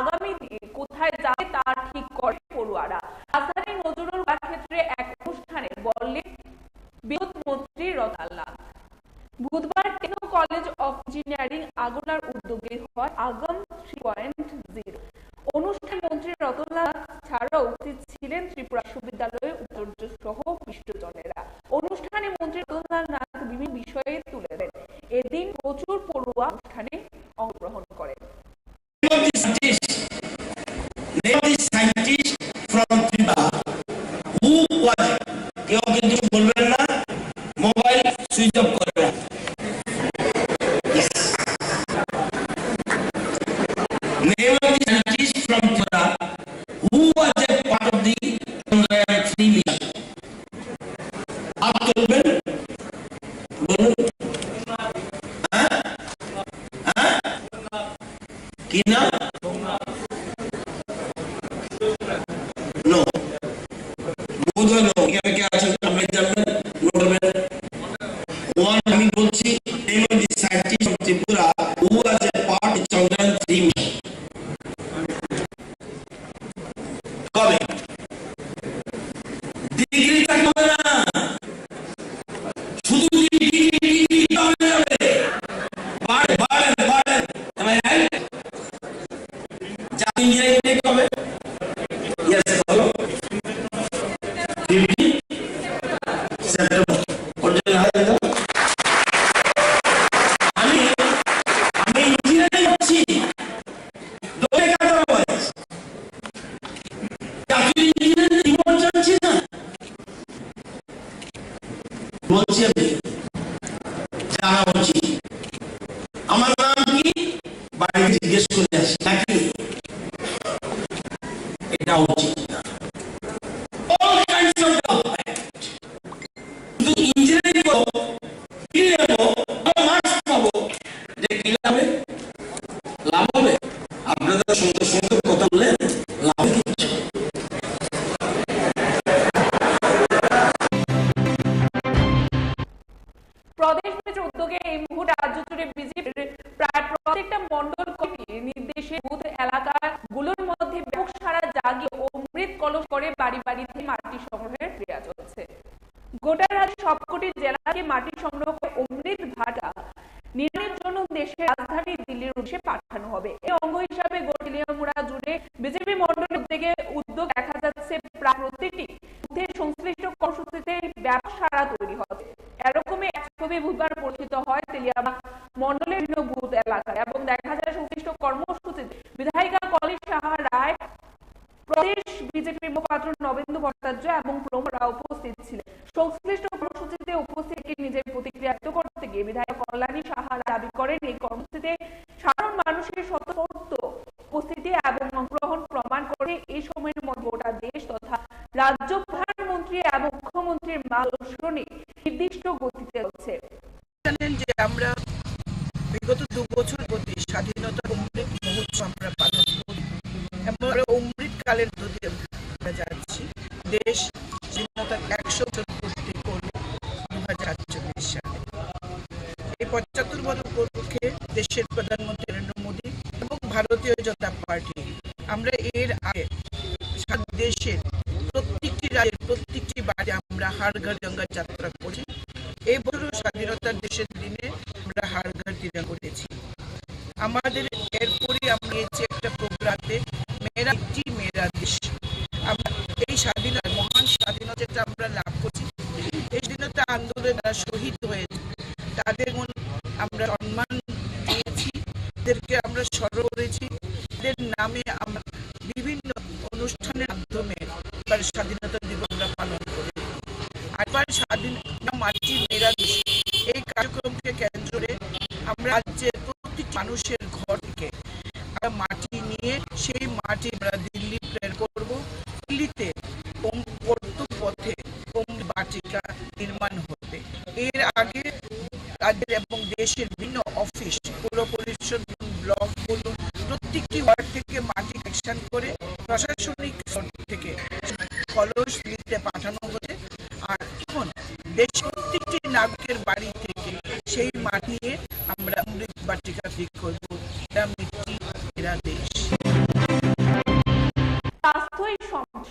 আগামী দিনে কোথায় যাবে তা ঠিক করে পড়ুয়ারা। রাজধানী নজরুল ক্ষেত্রে এক অনুষ্ঠানে বললেন বিদ্যুৎ মন্ত্রী রতনলাল। বুধবার টেকনো কলেজ অফ ইঞ্জিনিয়ারিং আগরতলার উদ্যোগে হয় আগম 3.0 অনুষ্ঠানে মন্ত্রী রতনলাল ছাড়াও উপস্থিত ছিলেন ত্রিপুরা বিশ্ববিদ্যালয়ের উপাচার্য সহ বিশিষ্টজনেরা। অনুষ্ঠানে মন্ত্রী রতনলাল নাথ বিভিন্ন বিষয়ে তুলে দেন। এদিন প্রচুর পড়ুয়া অনুষ্ঠানে অংশগ্রহণ করেন। মোবাইল সুইচ অফ করবে। Name of the scientist from Tripura who was a part of the 24X7 mission. आप बोलবেন বলুন কি না নো বোধ নো क्या আছে আপনি জানবেন নোট করবেন। ওয়ান আমি বলছি name of the scientist from Tripura who was a part of the 24X7 mission. কবে ডিগ্রি থাকবে না, শুধু ডিগ্রি হবে বাড়ে আমি রাইট জানি ইঞ্জিনিয়ারিং কবে ইয়েস বলো 50 সেপ্টেম্বর পর্যন্ত হয় তো। আমি ইঞ্জিনিয়ারিং করছি দোলে কাটার বয়স বলছি আমি জানা বলছি আমার নাম কি বাড়িতে জিজ্ঞেস করে আসি নাকি এটা উচিত না। অল কাইন্ডস অফ ডেভেলপমেন্ট শুধু ইঞ্জিনিয়ারিং করবো কি নেবো মার্কস পাবো যে কি লাভ হবে আপনাদের সুন্দর সুন্দর কথা বলে লাভ কিছু। প্রদেশ বিজেপির উদ্যোগে এই মুহূর্তে রাজ্য জুড়ে বিজেপির প্রায় প্রত্যেকটা মন্ডল কমিটির নির্দেশে বুথ এলাকাগুলোর মধ্যে ব্যাপক সাড়া জাগিয়ে অমৃত কলস করে বাড়ি বাড়িতে মাটি সংগ্রহের ক্রিয়া চলছে। গোটা রাজ্যের সবকটি জেলাকে মাটি সংগ্রহ করে অমৃত ভাটা নির্মাণের জন্য দেশের রাজধানী দিল্লির উদ্দেশ্যে পাঠানো হবে। এই অঙ্গ হিসাবে গোটিলিয়ামুড়া জুড়ে বিজেপি মন্ডলের উদ্যোগ দেখা যাচ্ছে প্রায় প্রতিটি বুথে সংশ্লিষ্ট কর্মসূচিতে ব্যাপক সাড়া তৈরি হবে। এরকমই এক ছবি বুধবার পরিচিত হয় তেলিয়ামা মন্ডলের বিভিন্ন বুথ এলাকায় এবং দেখা যায় সংশ্লিষ্ট কর্মসূচিতে বিধায়িকা কলি সাহা রায়, প্রদেশ বিজেপির মুখপাত্র নবেন্দু ভট্টাচার্য এবং প্রমুখরা উপস্থিত ছিলেন। সংশ্লিষ্ট কর্মসূচিতে উপস্থিত নিজের প্রতিক্রিয়া ব্যক্ত করতে গিয়ে বিধায়ক কল্যাণী সাহা দাবি করেন এই কর্মসূচিতে সাধারণ মানুষের স্বতঃস্ফূর্ত উপস্থিতি এবং অংশগ্রহণ প্রমাণ করে এই সময়ের মধ্যে গোটা দেশ তথা রাজ্য প্রধানমন্ত্রী এবং মুখ্যমন্ত্রীর মার্গদর্শনে নির্দিষ্ট গতিতে চলছে। জানেন যে আমরা বিগত 2 বছর গতি স্বাধীনতার অমৃত মহোৎসব আমরা পালন করি এবং অমৃত কালের মধ্যে আমরা যাচ্ছি। দেশ স্বাধীনতার 100 বছর পূর্তি করবে 2040 সালে। এই 75 বছর উপলক্ষে দেশের প্রধানমন্ত্রী নরেন্দ্র মোদী এবং ভারতীয় জনতা পার্টি আমরা এর আগে দেশের প্রত্যেকটি রাজ্যের প্রত্যেকটি বাড়ি আমরা হার ঘর তিরঙ্গা যাত্রা করি। এই বছর স্বাধীনতার দেশের দিনে আমরা হার ঘর তিরঙ্গা করেছি। আমাদের এরপরই আমরা একটা প্রোগ্রামে মেরা মাটি মেরা দেশ, আমরা এই স্বাধীনতা মহান স্বাধীনতা আমরা লাভ করছি। এই স্বাধীনতা আন্দোলনে শহীদ হয়েছে তাদের আমরা সম্মান দিয়েছি, তাদেরকে আমরা স্মরণ করেছি, তাদের নামে আমরা বিভিন্ন অনুষ্ঠানের মাধ্যমে স্বাধীনতা দিবস আমরা পালন করি। আবার স্বাধীন মাটি মেরা দেশ এই কার্যক্রমকে কেন্দ্র করে আমরা রাজ্যের প্রত্যেক মানুষের ঘর থেকে আমরা মাটি নিয়ে সেই মাটি আমরা দিল্লি প্রেরণ করব। দিল্লিতে পথে বাটিকা নির্মাণ হবে। এর আগে রাজ্যের এবং দেশের বিভিন্ন অফিস, পৌর পরিষদ, ব্লক বলুন, প্রত্যেকটি ওয়ার্ড থেকে মাটি কালেকশন করে প্রশাসনিক থেকে কলস দিতে পাঠানো হচ্ছে। আর এখন দেশ প্রত্যেকটি নাগরিকের বাড়ি থেকে সেই মাটি নিয়ে আমরা অমৃত বাটিকা ঠিক করবো। এটা মিটি এরা দেশ।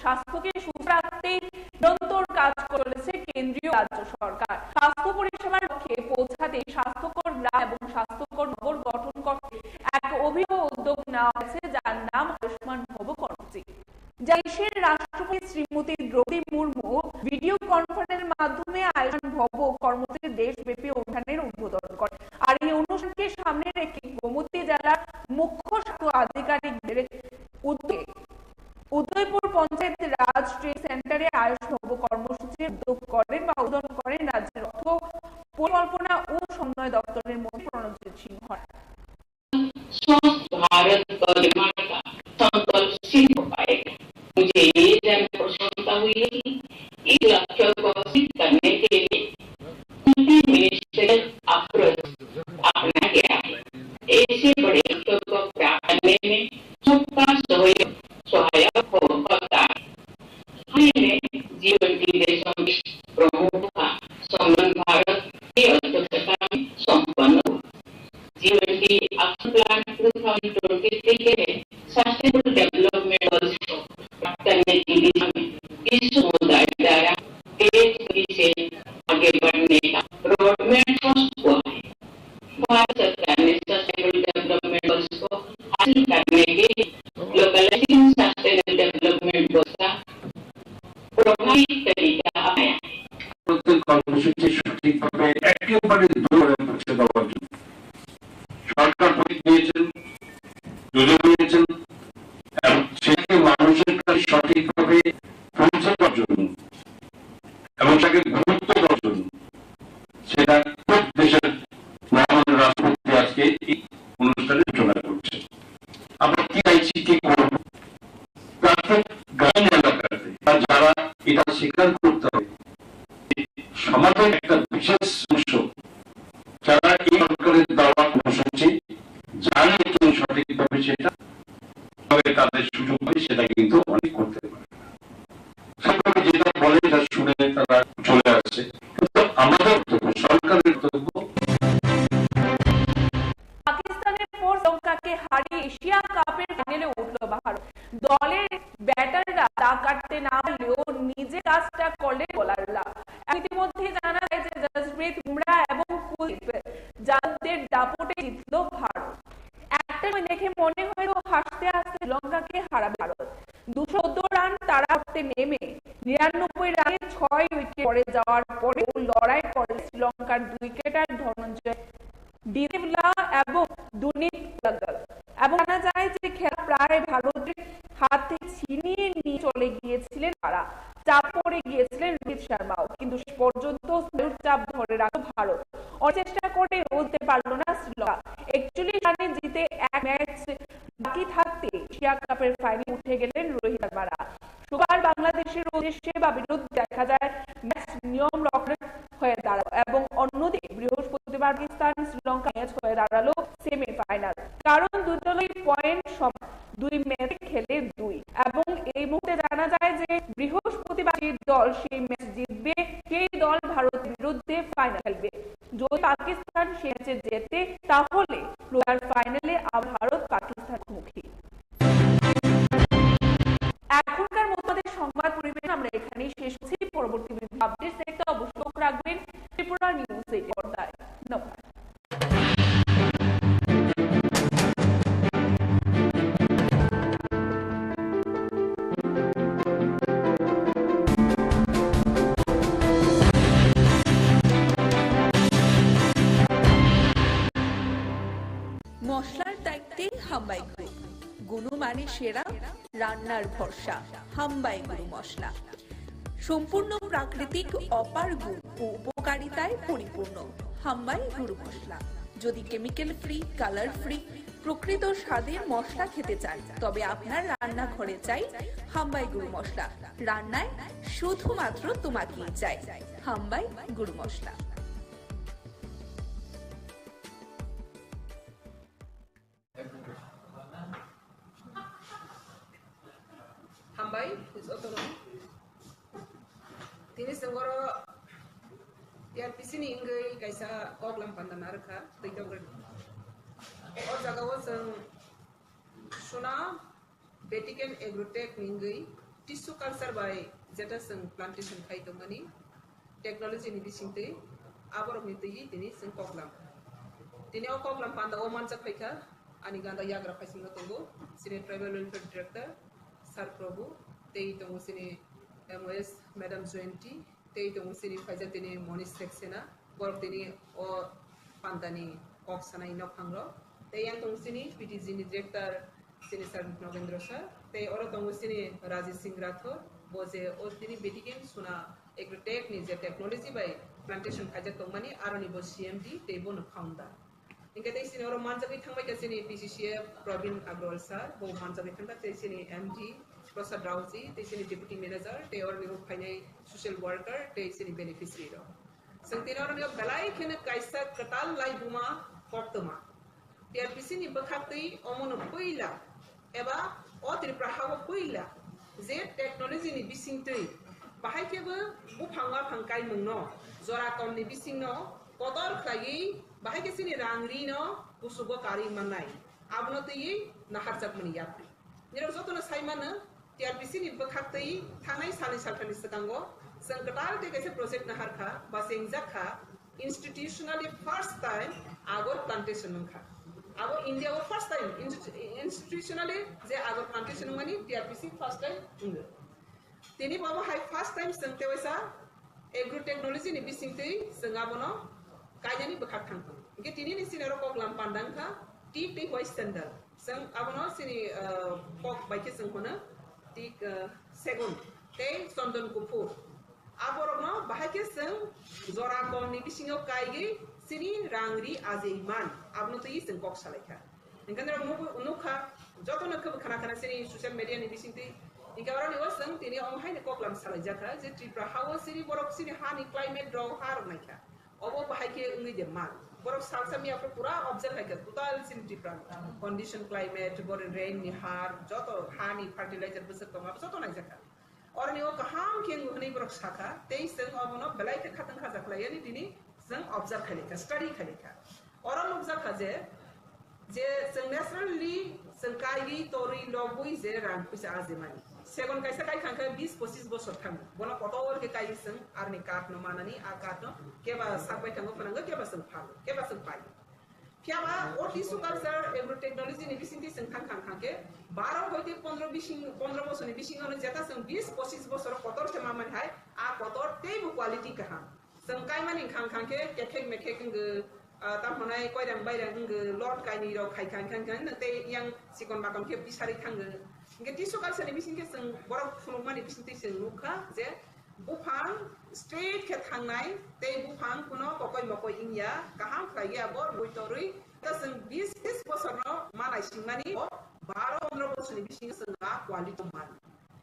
স্বাস্থ্যকে সুস্থ রাখতে নিরন্তর কাজ চলেছে কেন্দ্রীয় রাজ্য সরকার। স্বাস্থ্য পরিষেবার লক্ষ্যে পৌঁছাতে স্বাস্থ্যকর গ্রাম এবং স্বাস্থ্যকর নগর গঠন করতে এক অভিনব উদ্যোগ নেওয়া হয়েছে, যার নাম আয়ুষ্মান ভব কর্মসূচি। দেশের রাষ্ট্রপতি শ্রীমতী দ্রৌপদী মুর্মু ভিডিও কনফারেন্সের মাধ্যমে আয়ুষ্মান ভব কর্মসূচির দেশব্যাপী অভিযানের উদ্বোধন করেন। আর এই অনুষ্ঠানকে সামনে রেখে গোমতী জেলার মুখ্য স্বাস্থ্য আধিকারিকদের উদ্যোগে উদয়পুর পঞ্চায়েত রাজ ট্রেড সেন্টারে আয়ুষ ভব কর্মসূচির উদ্যোগ করেন বা উদ্বোধন করেন রাজ্যের অর্থ পরিকল্পনা ও সমন্বয় দপ্তরের মন্ত্রী প্রণজিৎ সিংহ। स्वस्थ भारत का निर्माण का संकल्प सिद्ध हो पाएगा। मुझे ये जानकर प्रसन्नता हुई है कि इस लक्ष्य को सिद्ध करने के लिए मिनिस्ट्रियल अप्रोच अपना गया है। ऐसे बड़े लक्ष्य को प्राप्त करने में सबका सहायक होता है। हमने G20 देशों में प्रमुख का सम्मेलन भारत की अध्यक्षता में संपन्न हुआ। G20 एक्शन प्लान 2023 के सस्टेनेबल डेवलपमेंट गोल्स को प्राप्त करने की दिशा में विश्व समुदाय द्वारा तेज गति से आगे बढ़ने का रोडमैप प्रस्तुत हुआ है। भारत सरकार ने सस्टेनेबल डेवलपमेंट गोल्स को हासिल करने के लिए ग्लोबलाइजेशन सस्टेनेबल डेवलपमेंट गोल्स का प्रभावी तरीका अपनाया है। প্রত্যেক কর্মসূচি সঠিকভাবে একেবারে দৌড়ে পৌঁছে দেওয়ার জন্য সরকার প্রতীক নিয়েছেন, যোজনা নিয়েছেন এবং সেটাকে মানুষের কাছে সঠিকভাবে পৌঁছে দেওয়ার জন্য এবং সেটাকে গুরুত্ব দেওয়ার জন্য সেটা প্রত্যেক দেশের মহামান্য রাষ্ট্রপতি আজকে এই অনুষ্ঠানে ঘোষণা করছে। আমরা কি চাইছি, কি করবো, প্রত্যেক গ্রামীণ এলাকাতে যারা এটা স্বীকার করতে হবে সমাজের একটা বিশেষ অংশ যারা এই সরকারের দেওয়া কর্মসূচি জানে এবং সঠিকভাবে সেটা তাদের সুযোগ পাবে, সেটা কিন্তু অনেক করতে পারে। সরকার যেটা বলে এটা শুনে তারা চলে আসে, কিন্তু আমাদের সরকারের কর্তব্য। পাকিস্তানের পর শ্রীলঙ্কাকে হারিয়ে এশিয়া কাপের ফাইনালে উঠল ভারত। দলের ব্যাটাররা তা কাটতে না পারলেও নিজে কাজটা করলে বোলাররা। ইতিমধ্যে জানা যায় যে জসপ্রীত বুমরাহ এবং কুলদীপ যাদবের দাপটে জিতল ভারত। একটা দেখে মনে হলো হাসতে হাসতে শ্রীলঙ্কাকে হারাবে ভারত। 214 রান তারা করতে নেমে 99 রানে 6 উইকেট পড়ে যাওয়ার পরে লড়াই করে শ্রীলঙ্কার 2 উইকেটার ধনঞ্জয় ডিসিলভা এবং দুনিত লাগাল। এবং জানা যায় যে খেলা প্রায় ভারতের হাতে ছিনিয়ে নিয়ে চলে গিয়েছিলেন তারা। চাপ পড়ে গিয়েছিলেন রোহিত শর্মাও, কিন্তু পর্যন্ত চাপ ধরে রাখলো ভারত। চেষ্টা করে উঠতে পারলো না শ্রীলঙ্কা। 41 রানে জিতে এক ম্যাচ বাকি থাকতে এশিয়া কাপের ফাইনালে উঠে গেলেন রোহিত শর্মারা। শুক্রবার বাংলাদেশের উদ্দেশ্যে বা বিরুদ্ধে দেখা যায় ম্যাচ নিয়ম রক্ষক হয়ে দাঁড়ালো এবং অন্যদিকে বৃহস্পতিবার পাকিস্তান শ্রীলঙ্কা ম্যাচ হয়ে দাঁড়ালো সেমিফাইনাল। কারণ দুই দলই পয়েন্ট সমান, 2 ম্যাচে খেলে 2 এবং এই মুহূর্তে জানা যায় যে বৃহস্পতিবার যে দল সেই ম্যাচ জিতবে সেই দল ভারতের বিরুদ্ধে ফাইনাল খেলবে। যদি পাকিস্তান সেই ম্যাচে জেতে তাহলে ফাইনালে ভারত পাকিস্তান মুখী। এখনকার মতো সংবাদ পরিবেশন আমরা এখানেই শেষ করছি। পরবর্তী আপডেট দেখতে অবশ্যই চোখ রাখবেন ত্রিপুরা নিউজ 8 পর্দায়। নমস্কার। মশলার দায়িত্বে হাম্বাই গ্রুপ, গুণমানে সেরা, রান্নার ভরসা। হাম্বাই গুরু মশলা সম্পূর্ণ প্রাকৃতিক, অপার গুণ ও উপকারিতায় পরিপূর্ণ। হাম্বাই গুরু মশলা। যদি কেমিক্যাল ফ্রি, কালার ফ্রি, প্রকৃত স্বাদের মশলা খেতে চান তবে আপনার রান্নাঘরে চাই হাম্বাই গুরু মশলা। রান্নায় শুধুমাত্র তোমাকেই চাই হাম্বাই গুরু মশলা। Hambai is autonomy. Tini senggoro ya pisini ingai kaisa koklam pandanar kha teidagar. Or jaga wo sang suna बेटिकेन एग्रोटेक निंगै टिश्यू कल्चर बाय जेटा जों प्लान्टेशन खायदोंमोन टेक्नोलॉजी नि बिसिंतै आबरक नि तै दिनै जों कगलाम दिनै कगलाम पान्दा ओ मानसा खायखा ani ganda yagra paising tongo sini tribal welfare director sir prabhu tei tongo sini MOS madam Jointi tei tongo sini faja tini monish seksena borok tini o pandani oksana ino phangro tei yang tongo sini PTG ni director sini sir Novendra sir tei oro tongo sini Rajesh Singh Rathor boje o tini betiken suna agrotech ni je technology by plantation faja tongmani aroni bo CMD tei bo no founder इनके तै सिने और मानजबि थांबाय का सिने PCCF Praveen Agarwal sir बो मानजबि थांबा तै सिने MD प्रसाद रावजी तै सिने deputy manager तै और निरो फाइनाइ सोशल वर्कर तै सिने बेनिफिशियरी रो संतिन और निरो बलाई खेने काइसा कताल लाई बुमा पक्तमा TRPC नि बखातै अमन पहिला एबा अ त्रिपुरा हाव पहिला जे टेक्नोलॉजी नि बिसिंतै बाहायकेबो बु फांगा फांकाय मुंनो जरा कमनि बिसिंनो कदर खायै बाहाय के सिनि रांगरी न बुसुबो कारी मननाय आबनो तै नाहार जाकमनि यात्रि निरो जतन साइमान TRPC नि बखातै थानाय सानै सालखानि सकांगो संकटाल ते कैसे प्रोजेक्ट नाहार खा बा सेंजाखा इंस्टीट्यूशनली फर्स्ट टाइम आगर प्लांटेशन नखा आबो इंडिया वो फर्स्ट टाइम इंस्टीट्यूशनली जे आगर प्लांटेशन मानि TRPC फर्स्ट टाइम इंग तिनि बाबो हाय फर्स्ट टाइम संते वैसा एग्रो टेक्नोलॉजी नि बिसिंतै संगाबनो कायनि बखात थांतो के तिनि नि सिनेरो कगलाम पांडांखा टी टी वाइस स्टैंडर्ड सं आबनो सिनि कक बाइके संखोना टी सेगुन ते चंदन गुफुर आबरनो बाहायके सं जरा कमनि बिसिङाव कायगे सिनि रांगरि आजेमान आबनो तै सं कक सालायखा इनकानो नुखा जतन खब खाना खाना सिनि सोशल मीडिया नि बिसिंतै इनकारो नि वसं तिनि अमहाय कगलाम सालायजाखा जे त्रिपुरा हाव सिनि बरक सिनि हानि क्लाइमेट ड्र हार नायखा अब बाहायके उंगै दे मान बरक सालसामिया पूरा ऑब्जर्व है टोटल सिन त्रिपुरा कंडीशन क्लाइमेट बर रेन नि हार जत हानि फर्टिलाइजर बसक तमा जत नाय जाका और नि ओ कहाम केन हनै बरक साखा तेई सं अबनो बलाय के खातन खाजा खलायनि दिनि जों ऑब्जर्व खलेका स्टडी खलेका और लोग जाखा जे जों नेचुरली जों कायगी तोरि लगुइ जे रान पैसा आजेमानि सेगन कैसा काय खांखा 20-25 बছর थांग बना कतोर के काय सं आरनि काट न मानानि आ काट न केबा साबाय थांगो फनांगो केबा सं फाल केबा सं पाइ केबा ओ टिश्यू कल्चर एग्रो टेक्नोलॉजी नि बिसिंति सं खां के 12 होइते 15 बছर नि बिसिंग न जेता सं 20-25 बছर कतोर से मामन हाय आ कतोर तेबो क्वालिटी कहा सं काय मानि खां के केखेक मेखेक तामनाय कयरां बायरां लट कायनि र खाय खां ते yang सिकन बाकन के बिसारि थांगो इनके टिश्यू कल्चर नि बिसिंके जों बरक फुलुमानि बिसिंति जों नुखा जे बुफां स्ट्रेट के थांनाय ते बुफां कुनो ककय मकय इंया काहाम खायगे आबो बुइतरुइ त जों 20-30 बছर न मानाय सिंनानि 12-15 बছर नि बिसिंगे जों आ क्वालिटी मान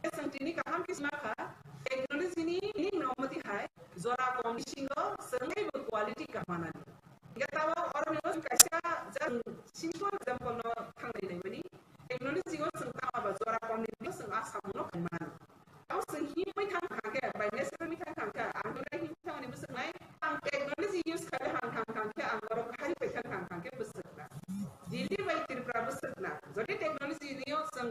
जों तिनि काहाम किसमाखा टेक्नोलॉजी नि नमति हाय जरा कम बिसिंगो जोंबो क्वालिटी कामानानि गेताबो और नो कैसा जों सिंपल एग्जांपल न थांनाय नै मानि टेक्नोलॉजी को संताबा जरा कमनि जों आसामनो खमान आव जों हि मै थांखांके बाय नेचुरल थांखांके आं तो हि थांनि बसनाय आं टेक्नोलॉजी यूज खाले हांखांके आं रो हाय पैसा थांखांके बसना दिल्ली बाय त्रिपुरा बसना जदि टेक्नोलॉजी नियो जों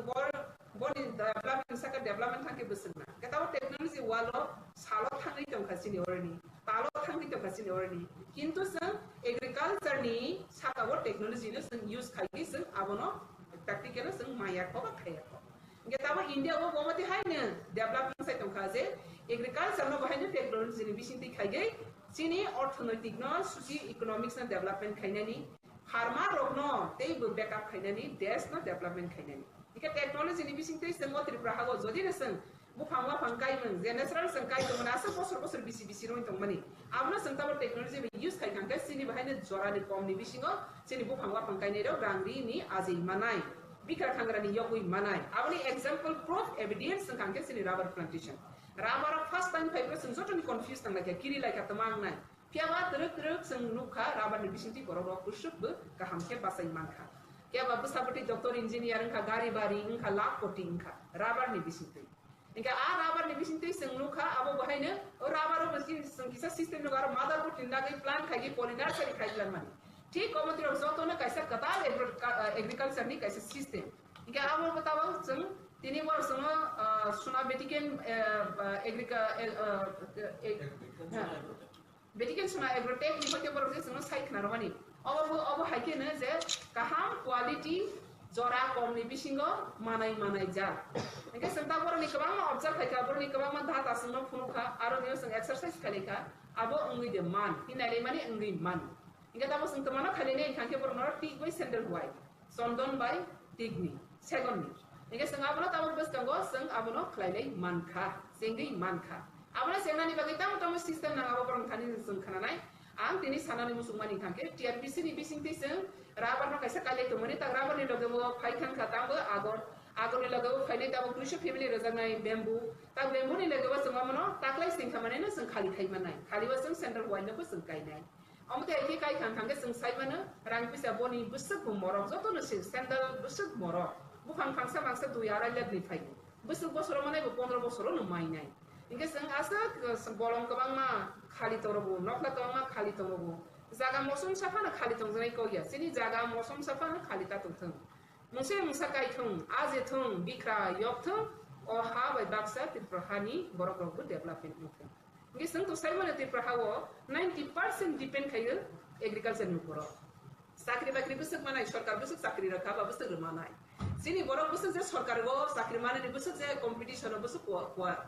बडी डेवलपमेंट साका डेवलपमेंट थांके बसना गेताव टेक्नोलॉजी वालो सालो थांनि दंखासिनि अरनि तालो थांनि दंखासिनि अरनि किन्तु जों एग्रीकल्चर नि साकाबो टेक्नोलॉजी ने जों यूज खायगे जों आबनो practical जों माया को खाया को गेताबो इंडिया वो गमति हायनो डेवलपमेंट साइड दंखाजे एग्रीकल्चर न बाहायनो टेक्नोलॉजी नि बिसिंति खायगे सिनि अर्थनैतिक न सोशि इकोनॉमिक्स न डेवलपमेंट खायनानि फार्मार रग न तेबो बैकअप खायनानि देश न डेवलपमेंट खायनानि इके टेक्नोलॉजी नि बिसिंति जों त्रिपुरा हागो जदि न जों बुफांवा फांकायमोन जे नेचुरल जों कायदोमोन आसो बोसोर बिसि रोय दंमानि आबनो जों ताबो टेक्नोलॉजी यूज खायखांके सिनि बाहायनो जरानि कमनि बिसिङो सिनि बुफांवा फांकायनि र रांग्रिनि आजै मानाय बिखा थांग्रानि यगुइ मानाय आबनि एग्जांपल प्रूफ एविडेंस जों खांके सिनि rubber plantation rubber first time fibro जों जटनि कन्फ्यूज थांनाय किरि लायखा तमांनाय फियाबा तरक जों नुखा राबारनि बिसिंति बर' कुसुबबो गाहामके बासाय मानखा केबा बसाबति डॉक्टर इंजीनियर इंखा गारि बारि इंखा लाख कोटि इंखा राबारनि बिसिंति इनका आ राबारनि बिसिंति जों नुखा आबो बहायनो राबार बसि जों किसा सिस्टम नगार मादार बोट लागे प्लान खायगे पॉलिनार सरि खायप्लान मानि ठीक कमतिर जतन कैसा कताल एग्रीकल्चर नि कैसे सिस्टम इनका आबो बताओ जों তিনি বড় সঙ্গে সোনা বেটিকেন बेटिकेन सुना एग्रोटेक नि होते बरो के सुनो साइक ना रमानी अब हाइके न जे काहाम क्वालिटी जरा कम नि बिसिंगो मानाय जा एके संता बरो नि कबां ऑब्जर्व खाइका बरो नि कबां मा धाता सुनो फुनुखा आरो नि संग एक्सरसाइज खालिका आबो अंगि दे मान हिनाले माने अंगि मान इंगा दाबो संग तमाना खाले ने खांके बरो न टिक बाय सेंडल हुआय सन्दन बाय टिकनि सेगननि इंगा संग आबो ताबो बस कंगो संग आबो न खलाइले मानखा सेंगि मानखा abona senani bagi tamu sistem na abo perang thani sung khananai ang tini sanani musumani thanke TRPC ni bising tiseng rabar no kaisa kale to mani ta rabar ni logabo phaikan khatam agor ni logabo phaine ta abo krush family rajanai bamboo ta bamboo ni logabo sungamo taklai sing khamane na sung khali khai manai khali wa sung center wine no sung kai nai amte eki kai thange sung sai mana rang pisa boni busuk morok joto no sandal busuk morok bukhang phangsa mangsa tu yara lagni phai busuk bosoro manai bo 15 bosoro no mai nai इंगे संग आसा बोलम कबां मा खाली तोरबो नखला तो मा खाली तोरबो जागा मौसम साफा ना खाली तंग जनाय कोया सिनि जागा मौसम साफा ना खाली ता तंग मुसे मुसा काई थं आजे थं बिखरा yok थं ओ हा बाय बाक्सा त्रिपुरानि बरकरबो डेभलपमेन्ट मुखे इंगे संग तो साइ माने त्रिपुराहावो 90% डिपेंड खायो एग्रीकल्चर नुपर साख्रि बाख्रि बुसक मानाय सरकार बुसक साख्रि रखा बा बुसक रमानाय सिनि बरक बुसक जे सरकार गो साख्रि माने बुसक जे कम्पिटिशन बुसक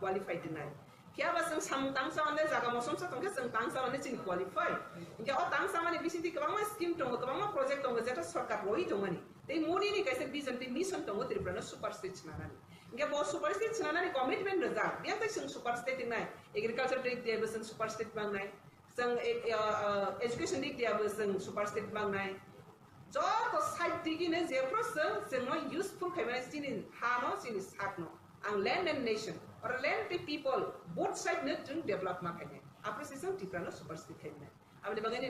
क्वालिफाइड नाय क्या बस हम तांग सामने जागा मौसम सा तंगे संग तांग सामने चिन क्वालिफाई इंगे ओ तांग सामने बिसिति कबां मा स्कीम दङ कबां मा प्रोजेक्ट दङ जेटा सरकार रोइ दङनि ते मोनि नि कैसे विजन ते मिशन दङ त्रिपुरा सुपर स्टेट छनानानि इंगे बो सुपर स्टेट छनानानि कमिटमेंट रजा बिया त जों सुपर स्टेट नाय एग्रीकल्चर दे जों सुपर स्टेट बांनाय जों एजुकेशन दिक दियाबो जों सुपर स्टेट बांनाय जत साइड दिगिने जेफ्रो जों यूजफुल खायमाने सिनि हानो सिनि साकनो ang land and nation or land the people both side ne jung develop ma khaine appreciation tiprano super state khaine amle bagani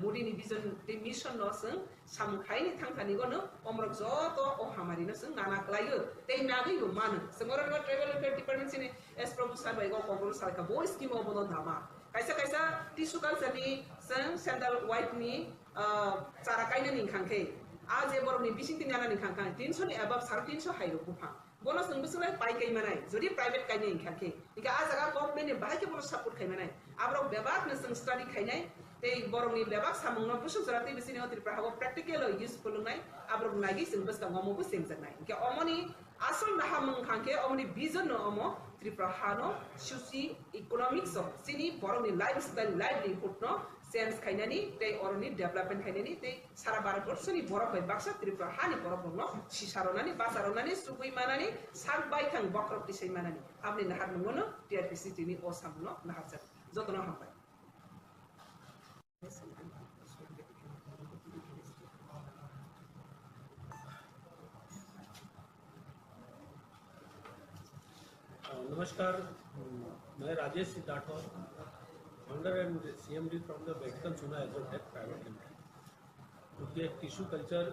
modi ni vision the mission no sung sam khaini thangthani go no omrok joto o hamari no sung nana klayo te nagai yo man sangora no travel department sini as professor bai go kongro sarka bo scheme obono dhama kaisa tissue culture ni sung sandal white ni chara kaina ning khangke आज एबर नि बिसिं तिन जाना नि खांखा 300 नि above 350 हाइरो कुफा bonus नंग बिसले पाइ कै मानाय जदि प्राइवेट काइने खांखे इका आ जगा गभर्नमेन्ट नि बाहाय के बोनस सपोर्ट कै मानाय आब्रो बेबाक न संग स्टडी खाइनाय ते बरंग नि बेबाक सामंग न बुसु जराते बिसिनि अतिर प्राहाव प्र्याक्टिकल युजफुल नाय आब्रो नागि संग बस गमो बु सेंग जनाय इका अमनि आसल नहा मंग खांखे अमनि विजन न अमो त्रिपुरा हानो सुसि इकोनॉमिक्स अफ सिनि बरंग नि लाइफस्टाइल लाइवलीहुड न सेंस खाइनानि ते अरनि डेभलपमेन्ट खाइनानि ते सारा भारतवर्षनि बरफ बाय बाक्सा त्रिपुरा हानि बरफ न सिसारनानि बाजारनानि सुबुइ मानानि साग बायखां बक्रपति सै मानानि आपनि नहार नंगनो टीआरपीसी तिनि असामनो नहार जतन हामबाय नमस्कार, मैं Rajesh Rathore, founder and CMD from the बेटकन सुना एग्रोटेक प्राइवेट लिमिटेड, जो कि एक टिश्यू कल्चर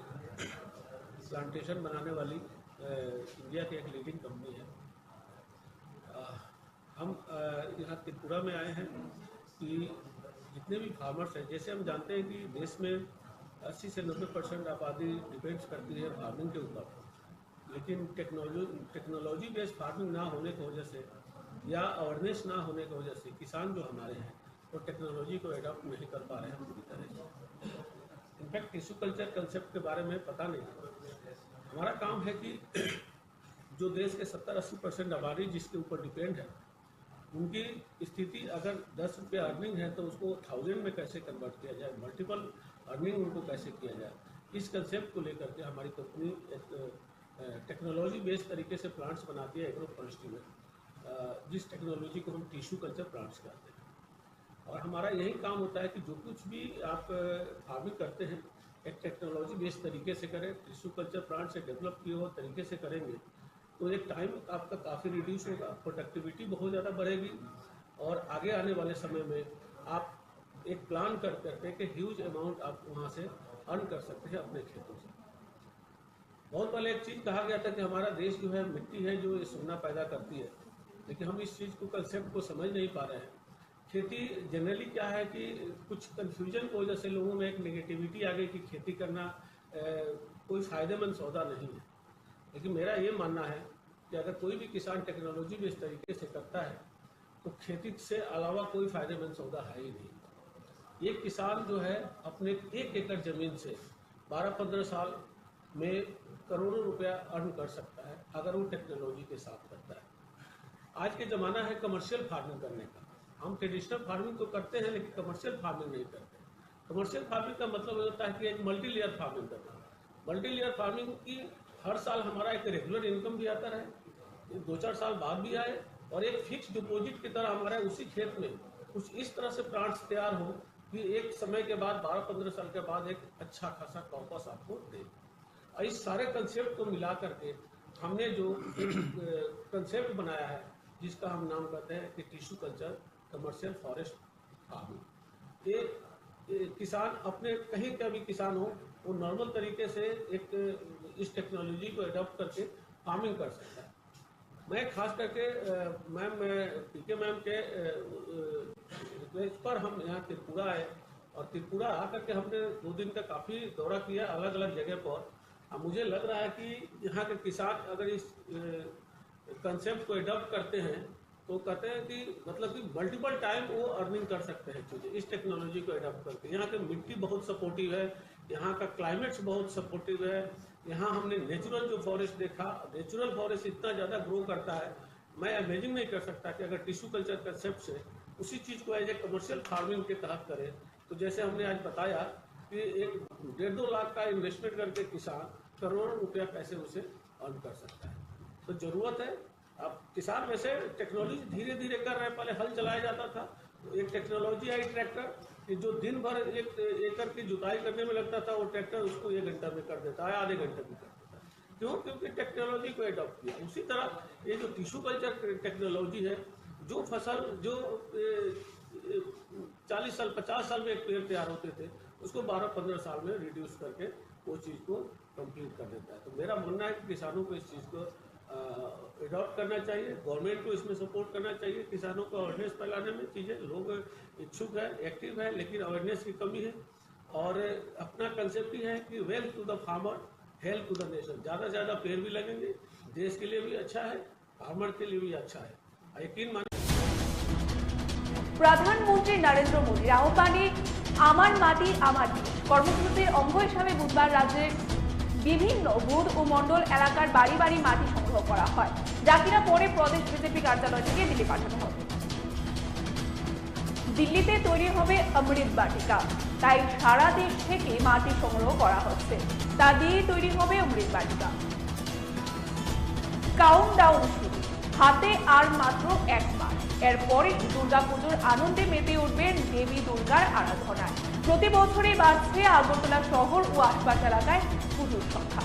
प्लांटेशन बनाने वाली इंडिया की एक लीडिंग कंपनी है। हम यहाँ त्रिपुरा में आए हैं कि जितने भी फार्मर्स हैं, जैसे हम जानते हैं कि देश में 80 से 90% आबादी डिपेंड्स करती है फार्मिंग के ऊपर, लेकिन टेक्नोलॉजी बेस्ड फार्मिंग ना होने की वजह से या अवेयरनेस ना होने की वजह से किसान जो हमारे हैं वो टेक्नोलॉजी को एडॉप्ट नहीं कर पा रहे हैं पूरी तरह से। इनफैक्ट टिश्यू कल्चर कंसेप्ट के बारे में पता नहीं। हमारा काम है कि जो देश के 70-80% आबादी जिसके ऊपर डिपेंड है, उनकी स्थिति अगर 10 रुपये अर्निंग है तो उसको 1000 में कैसे कन्वर्ट किया जाए, मल्टीपल अर्निंग उनको कैसे किया जाए, इस कंसेप्ट को लेकर के हमारी कंपनी एक टेक्नोलॉजी बेस्ड तरीके से प्लांट्स बनाती है एग्रो फॉरेस्ट्री में, जिस टेक्नोलॉजी को हम टिश्यू कल्चर प्लांट्स कहते हैं। और हमारा यही काम होता है कि जो कुछ भी आप फार्मिंग करते हैं एक टेक्नोलॉजी बेस्ड तरीके से करें, टिश्यू कल्चर प्लांट से डेवलप किए हुए तरीके से करेंगे तो एक टाइम आपका काफ़ी रिड्यूस होगा, प्रोडक्टिविटी बहुत ज़्यादा बढ़ेगी और आगे आने वाले समय में आप एक प्लान कर करके कि ह्यूज अमाउंट आप वहाँ से अर्न कर सकते हैं अपने खेतों से। बहुत पहले एक चीज़ कहा गया था कि हमारा देश जो है मिट्टी है जो सोना पैदा करती है, लेकिन हम इस चीज़ को कंसेप्ट को समझ नहीं पा रहे हैं। खेती जनरली क्या है कि कुछ कन्फ्यूजन की वजह से लोगों में एक नेगेटिविटी आ गई कि खेती करना कोई फ़ायदेमंद सौदा नहीं है, लेकिन मेरा ये मानना है कि अगर कोई भी किसान टेक्नोलॉजी में इस तरीके से करता है तो खेती से अलावा कोई फायदेमंद सौदा है ही नहीं। एक किसान जो है अपने 1 एकड़ जमीन से 12-15 साल में करोड़ों रुपया अर्न कर सकता है अगर वो टेक्नोलॉजी के साथ करता है। आज के ज़माना है कमर्शियल फार्मिंग करने का। हम ट्रेडिशनल फार्मिंग तो करते हैं लेकिन कमर्शियल फार्मिंग नहीं करते। कमर्शियल फार्मिंग का मतलब होता है कि एक मल्टी लेयर फार्मिंग करना। मल्टी लेयर फार्मिंग की हर साल हमारा एक रेगुलर इनकम भी आता रहे, 2-4 साल बाद भी आए, और एक फिक्स डिपॉजिट की तरह हमारे उसी खेत में कुछ इस तरह से प्लांट्स तैयार हो कि एक समय के बाद 12-15 साल के बाद एक अच्छा खासा कॉर्पस आपको दे। इस सारे कंसेप्ट को मिला करके हमने जो कंसेप्ट बनाया है जिसका हम नाम कहते हैं कि tissue culture commercial forest farming. ये किसान अपने कहीं का भी किसान हो वो नॉर्मल तरीके से एक इस टेक्नोलॉजी को एडॉप्ट करके फार्मिंग कर सकता है। मैं खास करके मैम पीके मैम के रिक्वेस्ट पर हम यहाँ त्रिपुरा आए, और त्रिपुरा आकर के हमने 2 दिन का काफ़ी दौरा किया अलग अलग जगह पर। अब मुझे लग रहा है कि यहाँ के किसान अगर इस कंसेप्ट को एडॉप्ट करते हैं तो कहते हैं कि मतलब कि मल्टीपल टाइम वो अर्निंग कर सकते हैं चीज़ें इस टेक्नोलॉजी को एडॉप्ट करके। यहाँ की मिट्टी बहुत सपोर्टिव है, यहाँ का क्लाइमेट्स बहुत सपोर्टिव है। यहाँ हमने नेचुरल जो फॉरेस्ट देखा, नेचुरल फॉरेस्ट इतना ज़्यादा ग्रो करता है, मैं इमेजिन नहीं कर सकता कि अगर टिश्यू कल्चर कंसेप्ट से उसी चीज़ को एज ए कमर्शियल फार्मिंग के तहत करें तो जैसे हमने आज बताया कि एक 1.5-2 लाख का इन्वेस्टमेंट करके किसान करोड़ों रुपया कैसे उसे अर्न कर सकता है। तो ज़रूरत है। अब किसान वैसे टेक्नोलॉजी धीरे धीरे कर रहे हैं। पहले हल चलाया जाता था, तो एक टेक्नोलॉजी आई ट्रैक्टर कि जो दिन भर 1 एकड़ की जुताई करने में लगता था वो ट्रैक्टर उसको 1 घंटा में कर देता है, आधे घंटे में कर देता है। क्यों? क्योंकि टेक्नोलॉजी को एडॉप्ट किया। उसी तरह ये जो टिश्यू कल्चर टेक्नोलॉजी है, जो फसल जो 40 साल 50 साल में एक पेड़ तैयार होते थे उसको 12-15 साल में रिड्यूस करके वो चीज़ को कंप्लीट कर देता है। तो मेरा मानना है कि किसानों को इस चीज़ को एडॉप्ट करना चाहिए, गवर्नमेंट को इसमें सपोर्ट करना चाहिए। किसानों को अवेयरनेस फैलाने में चीज़ें लोग इच्छुक है, एक्टिव है, लेकिन अवेयरनेस की कमी है। और अपना कंसेप्ट ही है कि wealth to the farmer, health to the nation. ज़्यादा से ज़्यादा पेड़ भी लगेंगे, देश के लिए भी अच्छा है, फार्मर के लिए भी अच्छा है। यकीन मानिए প্রধানমন্ত্রী নরেন্দ্র মোদীর আহ্বানে আমার মাটি আমার দেশ কর্মসূচির অঙ্গ হিসাবে বুধবার রাজ্যের বিভিন্ন বুথ ও মণ্ডল এলাকার বাড়ি বাড়ি মাটি সংগ্রহ করা হয়, যা কিনা পরে প্রদেশ বিজেপি কার্যালয় থেকে দিল্লি পাঠানো হবে। দিল্লিতে তৈরি হবে অমৃত বাটিকা, তাই সারা দেশ থেকে মাটি সংগ্রহ করা হচ্ছে, তা দিয়ে তৈরি হবে অমৃত বাটিকা। কাউন্টডাউন শুরু, হাতে আর মাত্র 1 মাস। এরপরে দুর্গাপুজোর আনন্দে মেতে উঠবেন দেবী দুর্গার আরাধনায়। প্রতি বছরই বাড়ছে আগরতলা শহর ও আশপাশ এলাকায় পুজোর সংখ্যা।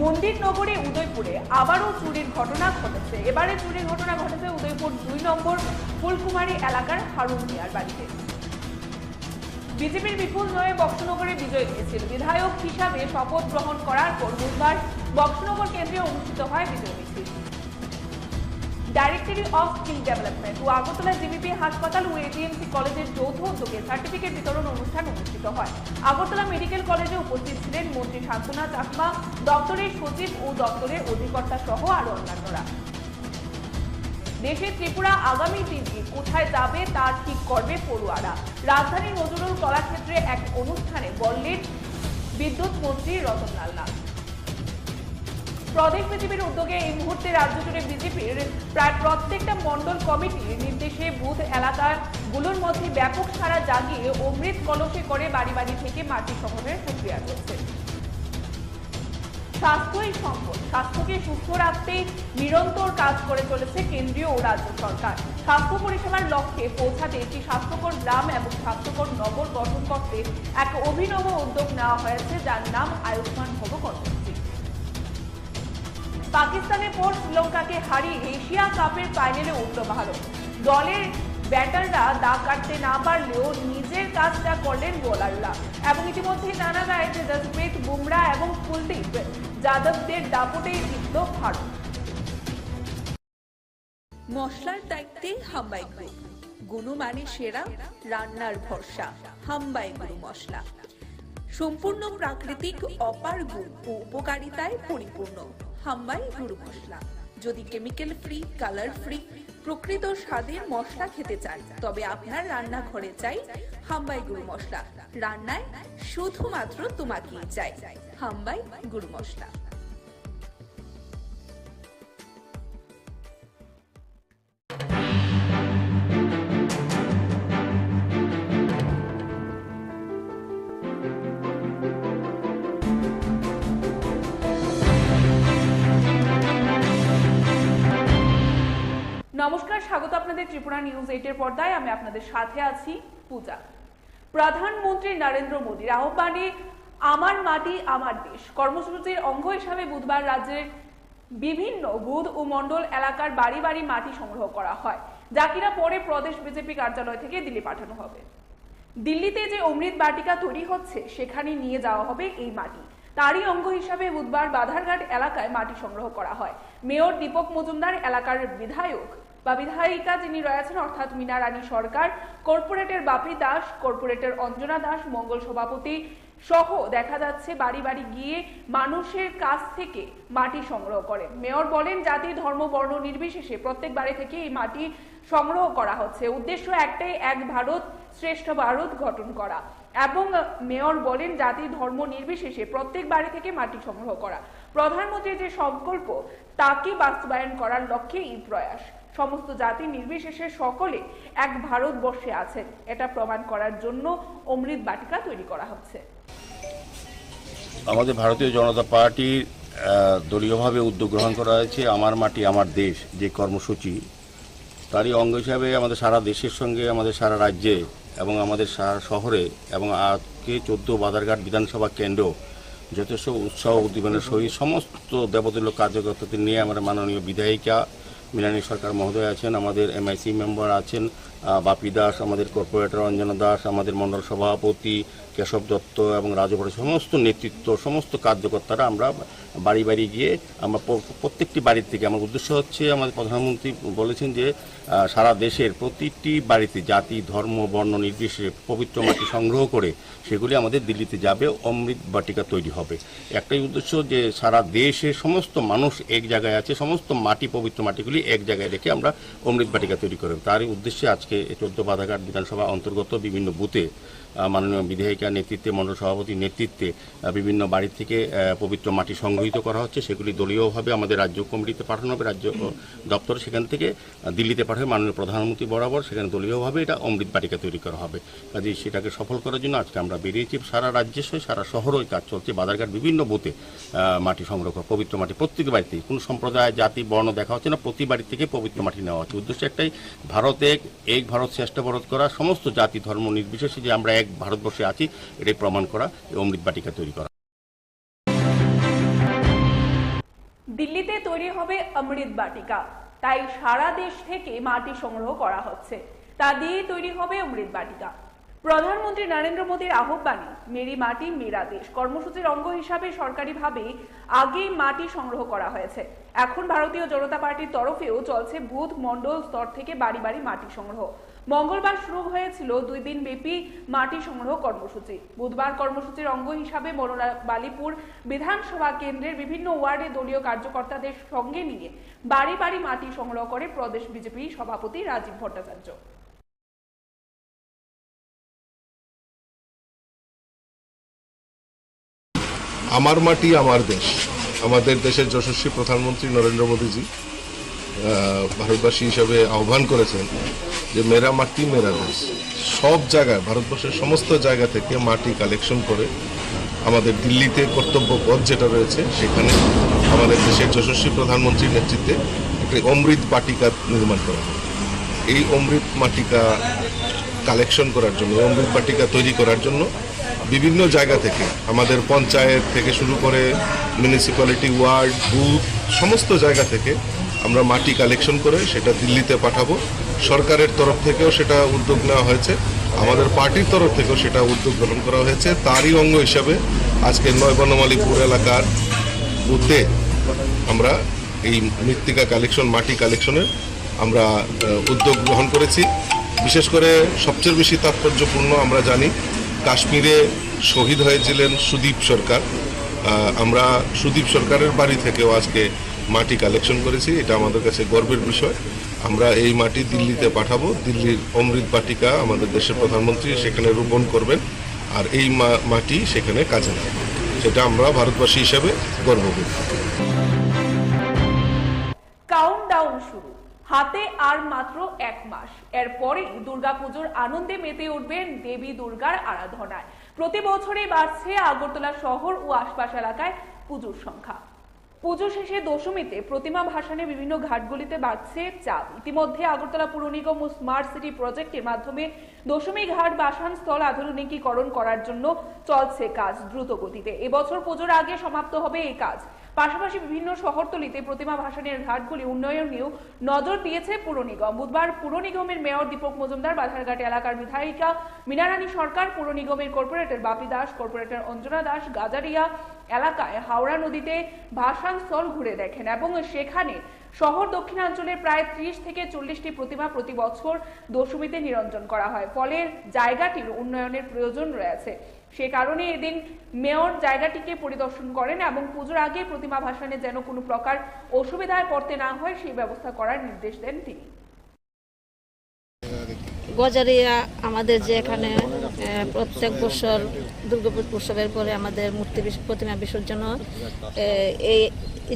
মন্দির নগরী উদয়পুরে আবারও চুরির ঘটনা ঘটেছে। এবারে চুরির ঘটনা ঘটেছে উদয়পুর 2 নম্বর ফুলকুমারী এলাকার হারুন মিয়ার বাড়িতে। বিজেপির বিপুল জয়ে বক্সনগরে বিজয় পেয়েছিল। বিধায়ক হিসাবে শপথ গ্রহণ করার পর বুধবার বক্সনগর কেন্দ্রে অনুষ্ঠিত হয় বিজয় মিছিল। ডাইরেক্টরি অফ স্কিল ডেভেলপমেন্ট ও আগরতলা জিবিপি হাসপাতাল ও এটিএমসি কলেজের যৌথ উদ্যোগে সার্টিফিকেট বিতরণ অনুষ্ঠান অনুষ্ঠিত হয়। আগরতলা মেডিকেল কলেজে উপস্থিত ছিলেন মন্ত্রী শান্তনা চাকমা, দপ্তরের সচিব ও দপ্তরের অধিকর্তা সহ আরো অন্যান্যরা। দেশে ত্রিপুরা আগামী দিনে কোথায় যাবে তা ঠিক করবে পড়ুয়ারা। রাজধানীর নজরুল কলাক্ষেত্রে এক অনুষ্ঠানে বললেন বিদ্যুৎ মন্ত্রী রতনলাল নাথ। প্রদেশ বিজেপির উদ্যোগে এই মুহূর্তে রাজ্য জুড়ে বিজেপির প্রায় প্রত্যেকটা মন্ডল কমিটির নির্দেশে বুথ এলাকাগুলোর মধ্যে ব্যাপক সাড়া জাগিয়ে অমৃত কলসে করে বাড়ি বাড়ি থেকে মাটি সংগ্রহের প্রক্রিয়া চলছে। স্বাস্থ্যই সম্পদ, স্বাস্থ্যকে সুস্থ রাখতে নিরন্তর কাজ করে চলেছে কেন্দ্রীয় ও রাজ্য সরকার। স্বাস্থ্য পরিষেবার লক্ষ্যে পৌঁছাতে একটি স্বাস্থ্যকর গ্রাম এবং স্বাস্থ্যকর নগর গঠন করতে এক অভিনব উদ্যোগ নেওয়া হয়েছে, যার নাম আয়ুষ্মান ভব কর্মসূচি। পাকিস্তানের পর শ্রীলঙ্কাকে হারিয়ে এশিয়া কাপের ফাইনালে উঠল ভারত। দলের ব্যাটাররা দাগ কাটতে না পারলেও নিজের কাজটা করলেন বোলাররা, এবং ইতিমধ্যে জানা যায় যে জসপ্রীত বুমরা এবং কুলদীপ যাদবদের দাপটেই জিতল ভারত। মশলার দায়িত্বে হাম্বাই গ্রুপ, গুণমানে সেরা, রান্নার ভরসা। হাম্বাই গুরু মশলা সম্পূর্ণ প্রাকৃতিক, অপার গুণ ও উপকারিতায় পরিপূর্ণ। হাম্বাই গুঁড়ো মশলা। যদি কেমিক্যাল ফ্রি, কালার ফ্রি, প্রকৃত স্বাদের মশলা খেতে চান তবে আপনার রান্নাঘরে চাই হাম্বাই গুঁড়ো মশলা। রান্নায় শুধুমাত্র তোমাকেই চাই হাম্বাই গুঁড়ো মশলা। নমস্কার, স্বাগত আপনাদের ত্রিপুরা নিউজ 8 এর পর্দায়। আমি আপনাদের সাথে আছি পূজা। প্রধানমন্ত্রী নরেন্দ্র মোদীর আহ্বানে আমার মাটি আমার দেশ কর্মসূচির অঙ্গ হিসাবে বুধবার রাজ্যের বিভিন্ন বুথ ও মন্ডল এলাকার বাড়ি বাড়ি মাটি সংগ্রহ করা হয়, যা কিনা পরে প্রদেশ বিজেপি কার্যালয় থেকে দিল্লি পাঠানো হবে। দিল্লিতে যে অমৃত বাটিকা তৈরি হচ্ছে সেখানে নিয়ে যাওয়া হবে এই মাটি। তারই অঙ্গ হিসাবে বুধবার বাধারঘাট এলাকায় মাটি সংগ্রহ করা হয়। মেয়র দীপক মজুমদার, এলাকার বিধায়ক বা বিধায়িকা যিনি রয়েছেন অর্থাৎ মীনা রানী সরকার, কর্পোরেটর বাপি দাস, কর্পোরেটর অঞ্জনা দাস, মঙ্গল সভাপতি সহ দেখা যাচ্ছে বাড়ি বাড়ি গিয়ে মানুষের কাছ থেকে মাটি সংগ্রহ করেন। মেয়র বলেন জাতি, ধর্ম, বর্ণ নির্বিশেষে প্রত্যেক বাড়ি থেকে এই মাটি সংগ্রহ করা হচ্ছে। উদ্দেশ্য একটাই, এক ভারত শ্রেষ্ঠ ভারত গঠন করা। এবং মেয়র বলেন জাতি, ধর্ম নির্বিশেষে প্রত্যেক বাড়ি থেকে মাটি সংগ্রহ করা। প্রধানমন্ত্রীর যে সংকল্প তাকে বাস্তবায়ন করার লক্ষ্যে এই প্রয়াস। সমস্ত জাতি নির্বিশেষে সকলে এক ভারতবর্ষে আছেন, এটা প্রমাণ করার জন্য অমৃত বাটিকা তৈরি করা হচ্ছে। আমাদের ভারতীয় জনতা পার্টির দলীয়ভাবে উদ্যোগ গ্রহণ করা হয়েছে আমার মাটি আমার দেশ যে কর্মসূচি, তারই অঙ্গ হিসাবে আমাদের সারা দেশের সঙ্গে আমাদের সারা রাজ্যে এবং আমাদের সারা শহরে এবং আজকে 14 বাধারঘাট বিধানসভা কেন্দ্র যথেষ্ট উৎসাহ উদ্দীপনের সহিত সমস্ত দেবতুল্য কার্যকর্তাদের নিয়ে আমার মাননীয় বিধায়িকা মীনারানী সরকার মহোদয় আছেন, আমাদের এমআইসি মেম্বার আছেন বাপি দাস, আমাদের কর্পোরেটর অঞ্জনা দাস, আমাদের মণ্ডল সভাপতি কেশব দত্ত এবং রাজভরের সমস্ত নেতৃত্ব, সমস্ত কার্যকর্তারা আমরা বাড়ি বাড়ি গিয়ে আমরা প্রত্যেকটি বাড়ির থেকে, আমার উদ্দেশ্য হচ্ছে আমাদের প্রধানমন্ত্রী বলেছেন যে সারা দেশের প্রতিটি বাড়িতে জাতি, ধর্ম, বর্ণ নির্বিশেষে পবিত্র মাটি সংগ্রহ করে সেগুলি আমাদের দিল্লিতে যাবে, অমৃত বাটিকা তৈরি হবে। একটাই উদ্দেশ্য যে সারা দেশের সমস্ত মানুষ এক জায়গায় আছে, সমস্ত মাটি, পবিত্র মাটিগুলি এক জায়গায় রেখে আমরা অমৃত বাটিকা তৈরি করব। তারই উদ্দেশ্যে আজকে 14 বাধারঘাট বিধানসভা অন্তর্গত বিভিন্ন বুথে মাননীয় বিধায়িকা নেতৃত্বে, মণ্ডল সভাপতির নেতৃত্বে বিভিন্ন বাড়ি থেকে পবিত্র মাটি সংগৃহীত করা হচ্ছে। সেগুলি দলীয়ভাবে আমাদের রাজ্য কমিটিতে পাঠানো হবে, রাজ্য দপ্তরে, সেখান থেকে দিল্লিতে পাঠাবে মাননীয় প্রধানমন্ত্রী বরাবর, সেখানে দলীয়ভাবে এটা অমৃত বাটিকা তৈরি করা হবে। কাজে সেটাকে সফল করার জন্য আজকে আমরা বেরিয়েছি। সারা রাজ্যের সঙ্গে সারা শহরও কাজ চলছে। বাধারঘাট বিভিন্ন বুথে মাটি সংগ্রহ করা, পবিত্র মাটি প্রত্যেক বাড়িতে, কোনো সম্প্রদায়, জাতি, বর্ণ দেখা হচ্ছে না, প্রতি বাড়ি থেকে পবিত্র মাটি নেওয়া হচ্ছে। উদ্দেশ্য একটাই, ভারত এক ভারত শ্রেষ্ঠ ভারত করা, সমস্ত জাতি ধর্ম নির্বিশেষে যে আমরা এক ভারতবর্ষে আছি এটাই প্রমাণ করা, অমৃত বাটিকা তৈরি করা। দিল্লিতে তৈরি হবে অমৃত বাটিকা, তাই সারা দেশ থেকে মাটি সংগ্রহ করা হচ্ছে, তা দিয়ে তৈরি হবে অমৃত বাটিকা। প্রধানমন্ত্রী নরেন্দ্র মোদীর আহ্বানে মেরি মাটি মেরা দেশ কর্মসূচির অঙ্গ হিসাবে সরকারিভাবে আগেই মাটি সংগ্রহ করা হয়েছে। এখন ভারতীয় জনতা পার্টির তরফেও চলছে বুথ মন্ডল স্তর থেকে বাড়ি বাড়ি মাটি সংগ্রহ। মঙ্গলবার শুরু হয়েছিল 2 দিন ব্যাপী মাটি সংগ্রহ কর্মসূচি। বুধবার কর্মসূচির অঙ্গ হিসাবে বালিপুর বিধানসভা কেন্দ্রের বিভিন্ন ওয়ার্ডে দলীয় কার্যকর্তাদের সঙ্গে নিয়ে বাড়ি বাড়ি মাটি সংগ্রহ করে প্রদেশ বিজেপি সভাপতি রাজীব ভট্টাচার্য। আমার মাটি আমার দেশ, আমাদের দেশের যশস্বী প্রধানমন্ত্রী নরেন্দ্র মোদীজি ভারতবাসী হিসাবে আহ্বান করেছেন যে মেরা মাটি মেরা দেশ। সব জায়গায়, ভারতবর্ষের সমস্ত জায়গা থেকে মাটি কালেকশন করে আমাদের দিল্লিতে কর্তব্য পথ যেটা রয়েছে সেখানে আমাদের দেশের যশস্বী প্রধানমন্ত্রীর নেতৃত্বে একটি অমৃত বাটিকা নির্মাণ করা হবে। এই অমৃত বাটিকা কালেকশন করার জন্য, অমৃত বাটিকা তৈরি করার জন্য বিভিন্ন জায়গা থেকে, আমাদের পঞ্চায়েত থেকে শুরু করে মিউনিসিপ্যালিটি, ওয়ার্ড, বুথ, সমস্ত জায়গা থেকে আমরা মাটি কালেকশন করে সেটা দিল্লিতে পাঠাবো। সরকারের তরফ থেকেও সেটা উদ্যোগ নেওয়া হয়েছে, আমাদের পার্টির তরফ থেকেও সেটা উদ্যোগ গ্রহণ করা হয়েছে। তারই অঙ্গ হিসাবে আজকে 9 বনমালীপুর এলাকার বুথে আমরা এই মৃত্তিকা কালেকশন, মাটি কালেকশনের আমরা উদ্যোগ গ্রহণ করেছি। বিশেষ করে সবচেয়ে বেশি তাৎপর্যপূর্ণ আমরা জানি কাশ্মীরে শহীদ হয়েছিলেন সুদীপ সরকার, আমরা সুদীপ সরকারের বাড়ি থেকেও আজকে মাটি কালেকশন করেছি। এটা আমাদের কাছে গর্বের বিষয়। আমরা এই মাটি দিল্লিতে পাঠাবো। দিল্লির অমৃত বাটিকা আমাদের দেশের প্রধানমন্ত্রী সেখানে রোপণ করবেন, আর এই মাটি সেখানে কাজে লাগবে। সেটা আমরা ভারতবাসী হিসেবে গর্ব করি। কাউন্টডাউন শুরু, হাতে আর মাত্র 1 মাস। এরপরেই দুর্গাপুজোর আনন্দে মেতে উঠবেন দেবী দুর্গার আরাধনায়। প্রতি বছরই বাড়ছে আগরতলা শহর ও আশপাশ এলাকায় পুজোর সংখ্যা। পুজো শেষে দশমীতে প্রতিমা ভাসানে বিভিন্ন ঘাটগুলিতে বাড়ছে চাপ। ইতিমধ্যে আগরতলা পুর নিগম ও স্মার্ট সিটি প্রজেক্টের মাধ্যমে দশমী ঘাট বাসান স্থল আধুনিকীকরণ করার জন্য চলছে কাজ দ্রুত গতিতে। এবছর পুজোর আগে সমাপ্ত হবে এই কাজ। পাশাপাশি বিভিন্ন শহরতলিতে প্রতিমা ভাসানের ঘাটগুলি উন্নয়নেও নজর দিয়েছে পুর নিগম। বুধবার পুর নিগমের মেয়র দীপক মজুমদার, বাধারঘাট এলাকার বিধায়িকা মীনারানী সরকার, পুর নিগমের কর্পোরেটর বাপি দাস, কর্পোরেটর অঞ্জনা দাস গাজারিয়া এলাকায় হাওড়া নদীতে ভাসান স্থল ঘুরে দেখেন এবং সেখানে শহর দক্ষিণাঞ্চলের প্রায় 30 থেকে 40টি প্রতিমা প্রতি বছর দশমীতে নিরঞ্জন করা হয়। ফলে জায়গাটির উন্নয়নের প্রয়োজন রয়েছে। সে কারণে এদিন মেয়র জায়গাটিকে পরিদর্শন করেন এবং পুজোর আগে প্রতিমা ভাসানে যেন কোনো প্রকার অসুবিধায় পড়তে না হয় সেই ব্যবস্থা করার নির্দেশ দেন তিনি। গজারিয়া আমাদের যে এখানে প্রত্যেক বছর দুর্গাপুজো উৎসবের পরে আমাদের প্রতিমা বিসর্জন হয়। এই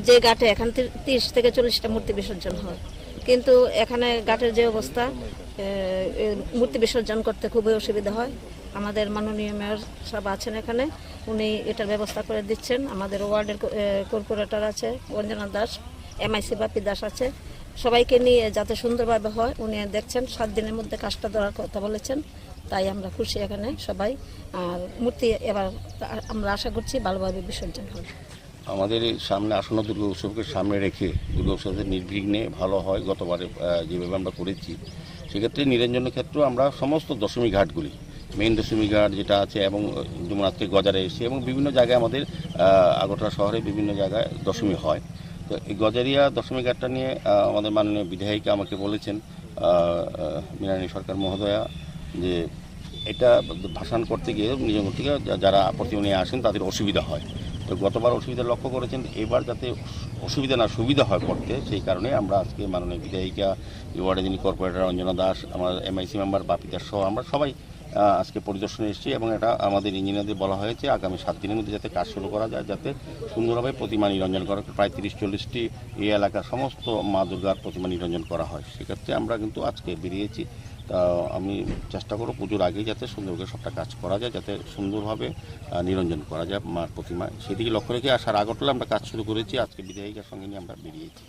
যে ঘাটে এখান 30 থেকে 40টা মূর্তি বিসর্জন হয়, কিন্তু এখানে ঘাটের যে অবস্থা, মূর্তি বিসর্জন করতে খুবই অসুবিধা হয়। আমাদের মাননীয় মেয়র সাহেব আছেন এখানে, উনি এটার ব্যবস্থা করে দিচ্ছেন। আমাদের ওয়ার্ডের কর্পোরেটর আছে অঞ্জনা দাস, MIC বাপি দাস আছে, সবাইকে নিয়ে যাতে সুন্দরভাবে হয় উনি দেখছেন। 7 দিনের মধ্যে কাজটা দেওয়ার কথা বলেছেন, তাই আমরা খুশি এখানে সবাই। আর মূর্তি এবার আমরা আশা করছি ভালোভাবে বিসর্জন হবে। আমাদের সামনে আসন্ন দুর্গা উৎসবকে সামনে রেখে দুর্গা উৎসবের নির্বিঘ্নে ভালো হয় গতবারে যেভাবে আমরা করেছি, সেক্ষেত্রে নিরঞ্জনের ক্ষেত্রেও আমরা সমস্ত দশমী ঘাটগুলি, মেইন দশমী ঘাট যেটা আছে এবং যেমন আজকে গজারে এসে এবং বিভিন্ন জায়গায় আমাদের আগরতলা শহরে বিভিন্ন জায়গায় দশমী হয়। তো এই গজারিয়া দশমী ঘাটটা নিয়ে আমাদের মাননীয় বিধায়িকা আমাকে বলেছেন, মীনারানী সরকার মহোদয়া, যে এটা ভাসান করতে গিয়ে নিজ থেকে যারা প্রতিমা নিয়ে আসেন তাদের অসুবিধা হয়। তো গতবার অসুবিধা লক্ষ্য করেছেন, এবার যাতে অসুবিধা না সুবিধা হয় করতে, সেই কারণে আমরা আজকে মাননীয় বিধায়িকা, ওয়ার্ডে যিনি কর্পোরেটর অঞ্জনা দাস, আমার MIC মেম্বার বাপি দাস সহ আমরা সবাই আজকে পরিদর্শনে এসেছি এবং এটা আমাদের ইঞ্জিনিয়ারদের বলা হয়েছে আগামী 7 দিনের মধ্যে যাতে কাজ শুরু করা যায়, যাতে সুন্দরভাবে প্রতিমা নিরঞ্জন করা, প্রায় 30-40টি এই এলাকার সমস্ত মা দুর্গার প্রতিমা নিরঞ্জন করা হয়। সেক্ষেত্রে আমরা কিন্তু আজকে বেরিয়েছি। তা আমি চেষ্টা করব পুজোর আগেই যাতে সুন্দরভাবে সবটা কাজ করা যায়, যাতে সুন্দরভাবে নিরঞ্জন করা যায় মার প্রতিমা, সেদিকে লক্ষ্য রেখে আসার আগরতলা আমরা কাজ শুরু করেছি। আজকে বিধায়িকার সঙ্গে নিয়ে আমরা বেরিয়েছি।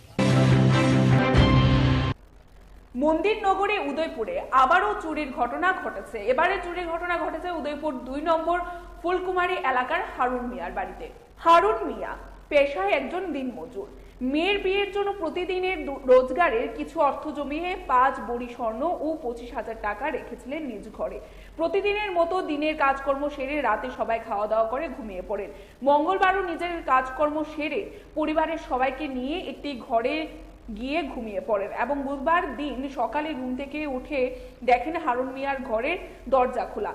মন্দির নগরী উদয়পুরে আবারও চুরির ঘটনা ঘটেছে। এবারে চুরির ঘটনা ঘটেছে উদয়পুর 2 নম্বর ফুলকুমারী এলাকার হারুন মিয়ার বাড়িতে। হারুন মিয়া পেশায় একজন দিনমজুর। মেয়ের বিয়ের জন্য প্রতিদিনের রোজগারের কিছু অর্থ জমিয়ে 5 বড়ি স্বর্ণ ও 25,000 টাকা রেখেছিলেন নিজ ঘরে। প্রতিদিনের মতো দিনের কাজকর্ম সেরে রাতে সবাই খাওয়া দাওয়া করে ঘুমিয়ে পড়েন। মঙ্গলবারও নিজের কাজকর্ম সেরে পরিবারের সবাইকে নিয়ে একটি ঘরে গিয়ে ঘুমিয়ে পড়েন এবং বুধবার দিন সকালে ঘুম থেকে উঠে দেখেন হারুন মিয়ার ঘরের দরজা খোলা।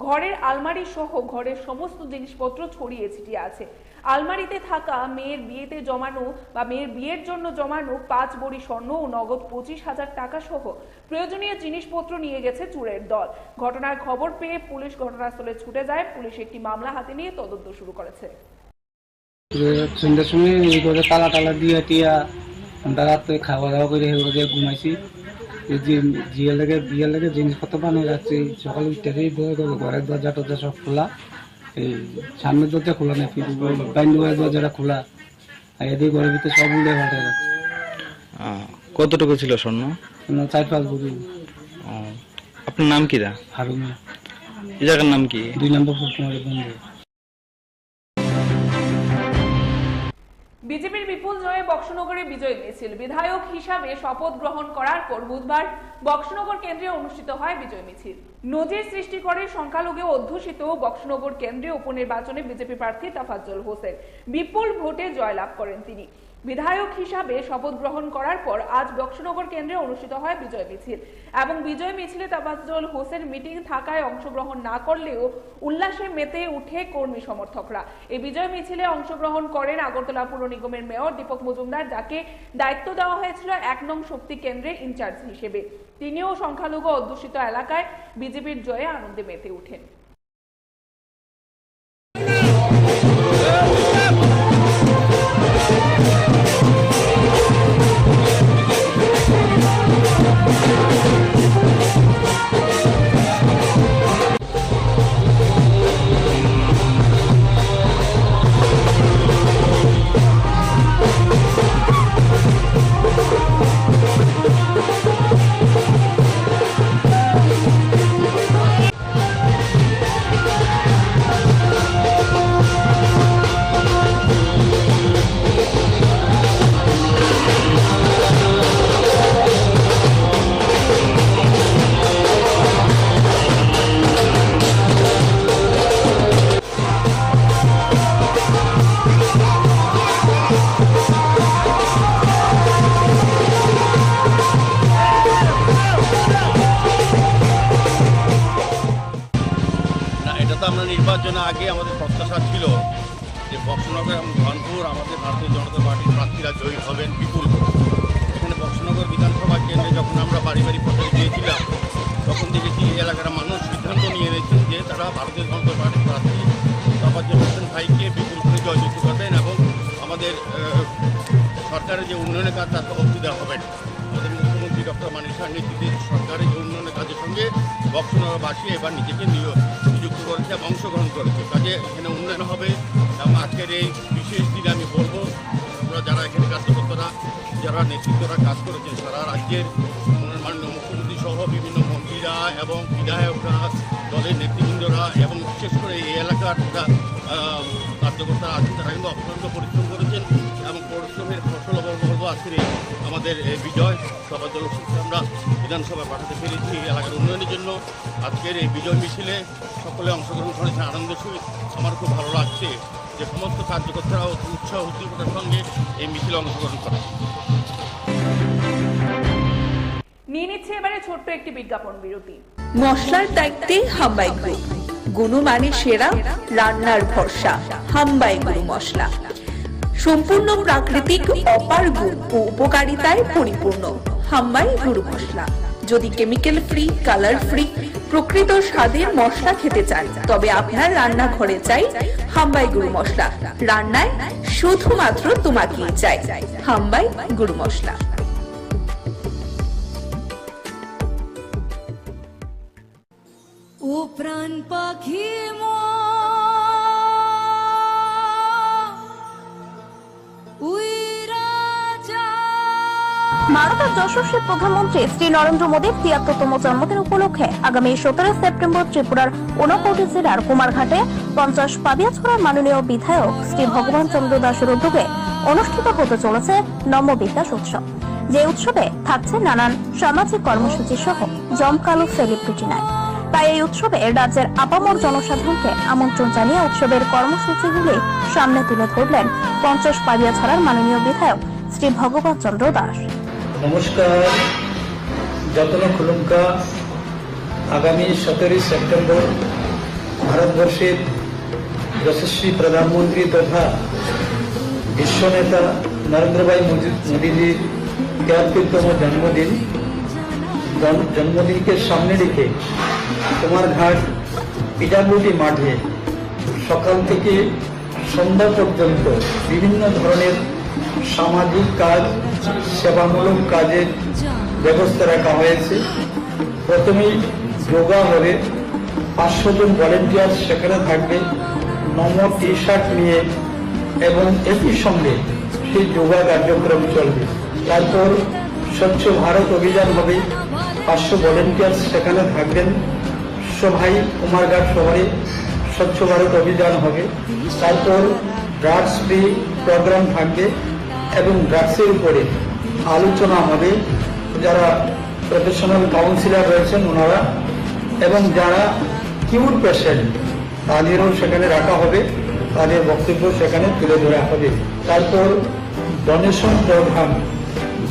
ঘরের আলমারি সহ ঘরের সমস্ত জিনিসপত্র ছড়িয়ে ছিটিয়ে আছে। আলমারিতে থাকা মেয়ের বিয়ের জন্য জমানো 5 বড়ি স্বর্ণ ও নগদ 25,000 টাকা সহ প্রয়োজনীয় জিনিসপত্র নিয়ে গেছে চোরের দল। ঘটনার খবর পেয়ে পুলিশ ঘটনাস্থলে ছুটে যায়। পুলিশ একটি মামলা হাতে নিয়ে তদন্ত শুরু করেছে। সন্ধ্যার সময় এই করে তালা টালা দিয়ে টিয়া আমরা রাত্রে খাওয়া দাওয়া করে ঘুমাইছি। বিয়ের লেগে জিনিসপত্র বানিয়ে যাচ্ছি। সকালে উঠতেই ভয় করলো, ঘরের দরজা টরজা সব খোলা, এই সামনের দরজা খোলা নেই, বাইন্ডুয়ের দরজাটা খোলা, আর এদিকে ঘরের ভিতরে সব উল্টে পাল্টে যাচ্ছে। কতটুকু ছিল স্বর্ণ? 4-5 বড়ি। আপনার নাম কি? হারুন মিয়া। এই জায়গার নাম কি? 2 নম্বর ফুলকুমারী বন্ধু। বিজেপির বিপুল জয়ে বক্সনগরে বিজয় মিছিল। বিধায়ক হিসাবে শপথ গ্রহণ করার পর বুধবার বক্সনগর কেন্দ্রে অনুষ্ঠিত হয় বিজয় মিছিল। নজির সৃষ্টি করে সংখ্যালঘু অধ্যুষিত বক্সনগর কেন্দ্রে উপনির্বাচনে বিজেপি প্রার্থী তাফাজ্জল হোসেন বিপুল ভোটে জয়লাভ করেন তিনি। বিধায়ক হিসাবে শপথ গ্রহণ করার পর আজ বক্সনগর কেন্দ্রে অনুষ্ঠিত হয় বিজয় মিছিল এবং বিজয় মিছিলে তাবাজ্জুল হোসেন মিটিং থাকায় অংশগ্রহণ না করলেও উল্লাসে মেতে উঠে কর্মী সমর্থকরা। এই বিজয় মিছিলে অংশগ্রহণ করেন আগরতলা পুর নিগমের মেয়র দীপক মজুমদার, যাকে দায়িত্ব দেওয়া হয়েছিল ১ নং শক্তি কেন্দ্রের ইনচার্জ হিসেবে। তিনিও সংখ্যালঘু অধ্যুষিত এলাকায় বিজেপির জয়ে আনন্দে মেতে উঠেন। আমরা নির্বাচনে আগে আমাদের প্রত্যাশা ছিল যে বক্সনগর এবং ধনপুর আমাদের ভারতীয় জনতা পার্টির প্রার্থীরা জয়ী হবেন বিপুল। এখানে বক্সনগর বিধানসভা কেন্দ্রে যখন আমরা বাড়ি বাড়ি প্রচারে গিয়েছিলাম তখন দেখেছি এই এলাকার মানুষ সিদ্ধান্ত নিয়ে নিয়েছেন যে তারা ভারতীয় জনতা পার্টির প্রার্থী তাবাজ্জুল হোসেন ভাইকে বিপুল করে জয়যুক্ত করবেন এবং আমাদের সরকারের যে উন্নয়নের কাজ তাকে অবধি দেওয়া হবে। আমাদের মুখ্যমন্ত্রী ডক্টর মানিক সাহার নেতৃত্বে সরকারের যে উন্নয়নের কাজের সঙ্গে বক্সনগরবাসী এবার নিজেকে নিযুক্ত করেছে এবং অংশগ্রহণ করেছে। কাজে এখানে উন্নয়ন হবে এবং আজকের এই বিশেষ দিনে আমি বলবো আমরা যারা এখানে কার্যকর্তারা যারা নেতৃত্বরা কাজ করেছেন সারা রাজ্যের মাননীয় মুখ্যমন্ত্রী সহ বিভিন্ন মন্ত্রীরা এবং বিধায়করা দলের নেতৃবৃন্দরা এবং বিশেষ করে এই এলাকার যারা কার্যকর্তারা আছেন তারা কিন্তু অত্যন্ত পরিশ্রম করেছেন এবং পরিশ্রমের ফসল বলবো আজকের আমাদের বিজয় সভা দলকে আমরা বিধানসভায় পাঠাতে পেরেছি এলাকার উন্নয়নের জন্য। আজকের এই বিজয় মিছিলে সকলে অংশগ্রহণ করেছে আনন্দের সহিত। আমার খুব ভালো লাগছে যে সমস্ত কার্যকর্তারা উৎসাহ উদ্দীপনার সঙ্গে এই মিছিলে অংশগ্রহণ করে। নিয়ে নিচ্ছে এবারে ছোট্ট একটি বিজ্ঞাপন বিরতি। মশলার দায়িত্বে হাম্বাই গ্রুপ, গুণমানে সেরা, রান্নার ভরসা। হাম্বাই গুরু মশলা সম্পূর্ণ প্রাকৃতিক, অপার গুণ ও উপকারিতায় পরিপূর্ণ। হাম্বাই গুরু মশলা। যদি কেমিক্যাল ফ্রি, কালার ফ্রি, প্রকৃত স্বাদের মশলা খেতে চান তবে আপনার রান্নাঘরে চাই হাম্বাই গুরু মশলা। রান্নায় শুধুমাত্র তোমাকেই চাই হাম্বাই গুরু মশলা। ও প্রাণ পাখি ভারতের যশস্বী প্রধানমন্ত্রী শ্রী নরেন্দ্র মোদীর ৭৩তম জন্মদিন উপলক্ষে আগামী ১৭ সেপ্টেম্বর ত্রিপুরার ঊনকোটি জেলার কুমারঘাটে ৫০ পাবিয়াছড়ার মাননীয় বিধায়ক শ্রী ভগবান চন্দ্র দাসের উদ্যোগে অনুষ্ঠিত হতে চলেছে নম বিকাশ উৎসব। যে উৎসবে থাকছে নানান সামাজিক কর্মসূচি সহ জমকালো সেলিব্রিটি নাইট। তাই এই উৎসবে রাজ্যের আপামর জনসাধারণকে আমন্ত্রণ জানিয়ে উৎসবের কর্মসূচিগুলি সামনে তুলে ধরলেন ৫০ পাবিয়াছড়ার মাননীয় বিধায়ক শ্রী ভগবান চন্দ্র দাস। নমস্কার, যত্ন খুলুমকা। আগামী ১৭ সেপ্টেম্বর ভারতবর্ষের যশস্বী প্রধানমন্ত্রী তথা বিশ্বনেতা নরেন্দ্রভাই মোদীজির ৭৩তম জন্মদিনকে সামনে রেখে কুমারঘাট পিডাব্লিউডি মাঠে সকাল থেকে সন্ধ্যা পর্যন্ত বিভিন্ন ধরনের সামাজিক কাজ, সেবামূলক কাজের ব্যবস্থা রাখা হয়েছে। প্রথমেই যোগা হবে, ৫০০ জন ভলেন্টিয়ার সেখানে থাকবে নম টি শার্ট নিয়ে এবং একই সঙ্গে সেই যোগা কার্যক্রম চলবে। তারপর স্বচ্ছ ভারত অভিযান হবে, ৫০০ ভলেন্টিয়ার সেখানে থাকবেন। সবাই কুমারঘাট শহরে স্বচ্ছ ভারত অভিযান হবে। তারপর ড্রাগস ফ্রি প্রোগ্রাম থাকবে এবং ড্রাগসের উপরে আলোচনা হবে। যারা প্রফেশনাল কাউন্সিলর রয়েছেন ওনারা এবং যারা কিউর পেশেন্ট তাদেরও সেখানে রাখা হবে, তাদের বক্তব্য সেখানে তুলে ধরা হবে। তারপর ডোনেশন প্রোগ্রাম।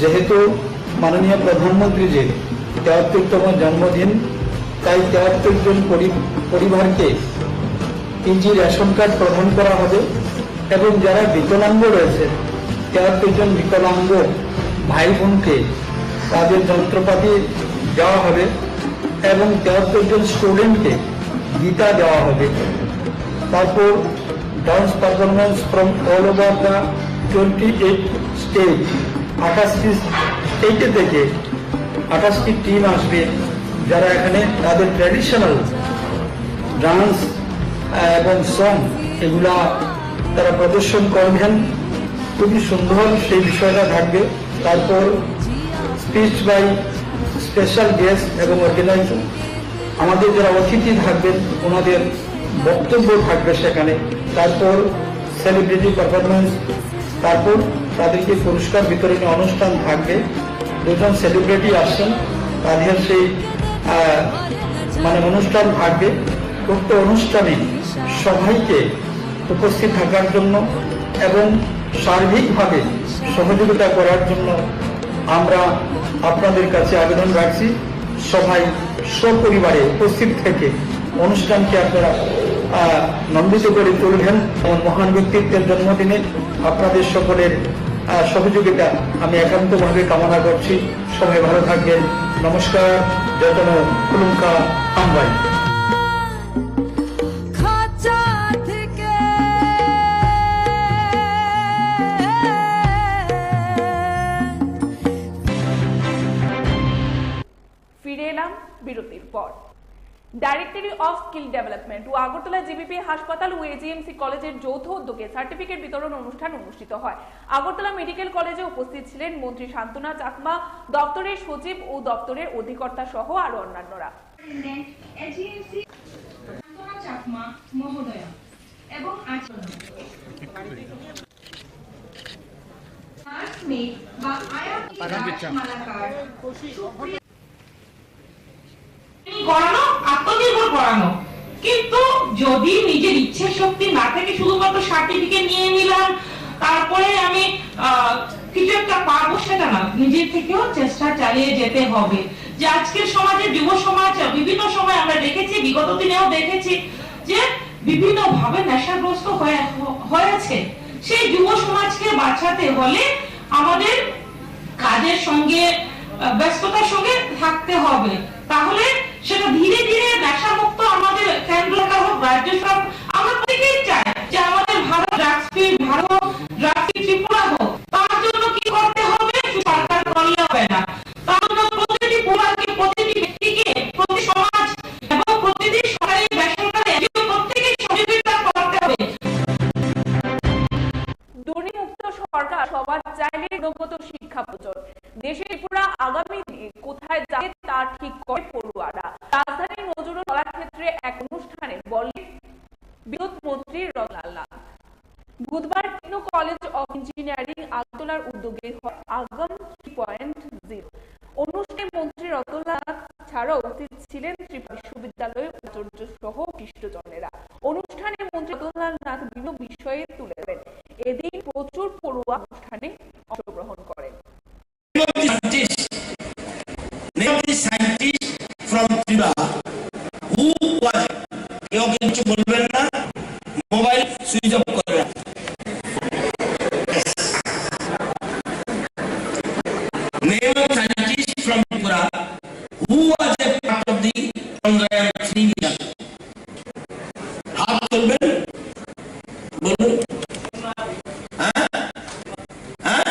যেহেতু মাননীয় প্রধানমন্ত্রীজির ৭৩তম জন্মদিন, তাই ৭৩ জন পরিবারকে পিজি রেশন কার্ড প্রদান করা হবে এবং যারা বিকলাঙ্গ রয়েছে ৭৩ জন বিকলাঙ্গ ভাই বোনকে তাদের যন্ত্রপাতি দেওয়া হবে এবং ৭৩ জন স্টুডেন্টকে গীতা দেওয়া হবে। তারপর dance performance from all over the 28 state, 28টি স্টেটে থেকে 28টি টিম আসবে, যারা এখানে তাদের ট্র্যাডিশনাল ডান্স এবং সং এগুলা তারা প্রদর্শন করবেন। খুবই সুন্দর সেই বিষয়টা থাকবে। তারপর স্পিচ বাই স্পেশাল গেস্ট এবং অর্গানাইজার, আমাদের যারা অতিথি থাকবেন ওনাদের বক্তব্য থাকবে সেখানে। তারপর সেলিব্রিটি পারফরমেন্স, তারপর তাদেরকে পুরস্কার বিতরণী অনুষ্ঠান থাকবে। দুজন সেলিব্রিটি আসছেন, তাদের সেই অনুষ্ঠান থাকবে। উক্ত অনুষ্ঠানে সবাইকে উপস্থিত থাকার জন্য এবং সার্বিকভাবে সহযোগিতা করার জন্য আমরা আপনাদের কাছে আবেদন রাখছি। সবাই সপরিবারে উপস্থিত থেকে অনুষ্ঠানকে আপনারা নন্দিত করে তুলবেন। এবং মহান ব্যক্তিত্বের জন্মদিনে আপনাদের সকলের সহযোগিতা আমি একান্তভাবে কামনা করছি। সবাই ভালো থাকবেন। নমস্কার। যতন কুলুঙ্কা আমবাই। ফিরে এলাম বিরতির পর। ডাইরেক্টরি অফ স্কিল ডেভেলপমেন্ট ও আগরতলা জিবিপি হাসপাতাল ও এজিএমসি কলেজের যৌথ উদ্যোগে সার্টিফিকেট বিতরণ অনুষ্ঠান অনুষ্ঠিত হয়। আগরতলা মেডিকেল কলেজে উপস্থিত ছিলেন মন্ত্রী শান্তনা চাকমা, দপ্তরের সচিব ও দপ্তরের অধিকর্তা সহ আরো অন্যান্যরা। এবং করানো, আত্মনির্ভর করানো। কিন্তু যদি নিজের ইচ্ছে শক্তি না থাকে, শুধুমাত্র সার্টিফিকেট নিয়ে নিলাম তারপরে আমি কিছু একটা পাবো, সেটা না, নিজের থেকেও চেষ্টা চালিয়ে যেতে হবে। যে আজকের সমাজে, যুব সমাজ বিভিন্ন সময় আমরা দেখেছি, বিগত দিনেও দেখেছি যে বিভিন্ন ভাবে নেশাগ্রস্ত হয়েছে। সেই যুব সমাজকে বাঁচাতে হলে আমাদের কাজের সঙ্গে, ব্যস্ততার সঙ্গে থাকতে হবে। তাহলে সেটা ধীরে ধীরে নেশামুক্ত আমাদের কেন্দ্র এলাকা হোক, রাজ্য সরকার, আমরা প্রত্যেকেই চাই যে আমাদের ভারত ড্রাগস ফ্রি ত্রিপুরা হোক। তার জন্য কি করতে হবে? সরকার করলে হবে না, তার জন্য প্রতিটি পুরাকে, প্রতিটি ব্যক্তিকে, প্রতি সমাজ এবং প্রতিটি সরকারি বেসরকারি প্রত্যেকেই সহযোগিতা করতে হবে। দুর্নীতিমুক্ত সরকার সবার চাইলে গুণগত শিক্ষা প্রচুর। দেশে ত্রিপুরা আগামী দিনে কোথায় যাবে তা ঠিক করে পড়ুয়ারা। রাজধানীর নজরুল কলাক্ষেত্রে এক অনুষ্ঠানে বললেন বিদ্যুৎ মন্ত্রী রতনলাল নাথ। বুধবার টেকনো কলেজ অফ ইঞ্জিনিয়ারিং আগরতলার উদ্যোগে আগাম 3.0 অনুষ্ঠানে মন্ত্রী রতনলাল নাথ ছাড়াও উপস্থিত ছিলেন ত্রিপুরা বিশ্ববিদ্যালয়ের আচার্য সহ বিশিষ্টজনেরা। অনুষ্ঠানে মন্ত্রী রতনলাল নাথ বিভিন্ন বিষয়ে তুলে ধরেন। এদিন প্রচুর পড়ুয়া অনুষ্ঠানে অংশগ্রহণ করেন। বলবেন না, মোবাইল সুইচ অফ করবেন। Name of scientist from Tripura who was a part of the Chandrayaan 3 mission. हाथ तुलबेन, बोलूं, हाँ, हाँ,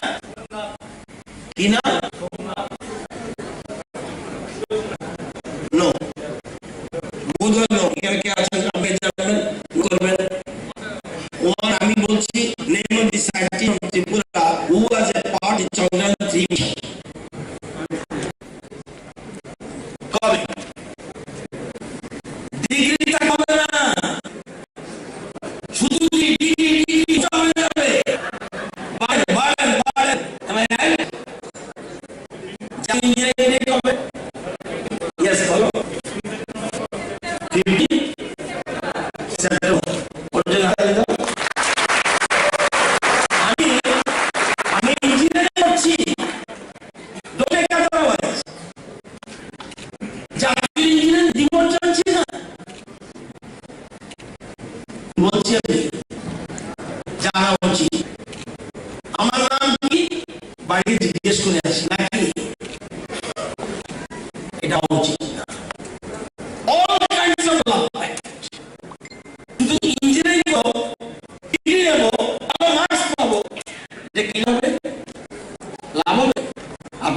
की ना, no, बुधवार नो, यार क्या अच्छा आपके जान करबेन, और आमी बोलছি name of the scientist from Tripura who was a part of the Chandrayaan 3 mission. আমি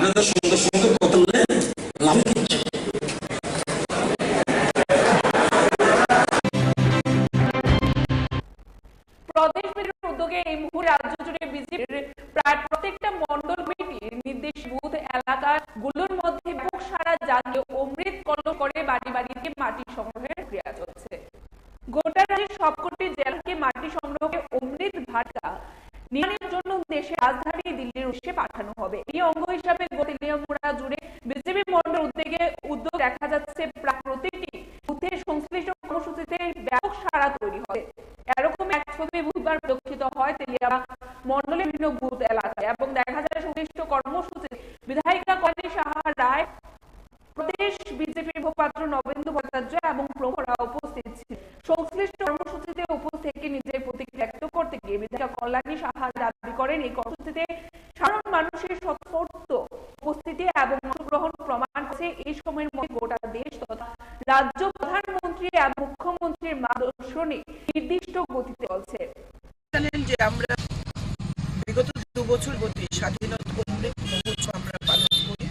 আপনাদের সুন্দর সুন্দর কথা বলে লাভ কিচ্ছু। প্রদেশ বিজেপির উদ্যোগে এই মুহূর্তে রাজ্য জুড়ে বিজেপির প্রায় প্রত্যেকটা মন্ডল কমিটির নির্দেশ বুথ এলাকাগুলোর মধ্যে ব্যাপক সারা জাগিয়ে অমৃত কলম করে বাড়ি বাড়িতে মাটি সংগ্রহের ক্রিয়া চলছে। গোটা রাজ্যের সবকটি জেলাকে মাটি সংগ্রহকে অমৃত ভাটা নির্মাণের জন্য দেশের রাজধানী দিল্লির উদ্দেশ্যে পাঠানো হবে। এই অঙ্গ হিসাবে গোটা জুড়ে বিজেপি মন্ডল উদ্যোগ দেখা যাচ্ছে প্রায় প্রতিটি বুথে সংশ্লিষ্ট কর্মসূচিতে ব্যাপক সাড়া তৈরি হয়। এরকম এক ছবি বুধবার প্রদর্শিত হয় তেলিয়াড়া মন্ডলের বিভিন্ন বুথ এলাকায় এবং দেখা যায় সংশ্লিষ্ট কর্মসূচি বিধায়িকা কল্যাণী সাহা রায়, প্রদেশ বিজেপির মুখপাত্র নবেন্দু ভট্টাচার্য এবং প্রমুখরা উপস্থিত ছিলেন। সংশ্লিষ্ট কর্মসূচিতে উপস্থিত থেকে নিজের প্রতিক্রিয়া ব্যক্ত করতে গিয়ে বিধায়িকা কল্যাণী সাহা দাবি করেন এই কর্মসূচিতে সাধারণ মানুষের স্বতঃস্ফূর্ত উপস্থিতি এবং অংশগ্রহণ প্রমাণ করছে এই সময়ের মধ্যে গোটা দেশ তথা রাজ্য প্রধানমন্ত্রী এবং মুখ্যমন্ত্রীর মার্গদর্শনে নির্দিষ্ট গতিতে চলছে। জানেন যে আমরা বিগত 2 বছর গতি স্বাধীনতা অমৃত মহোৎসব আমরা পালন করি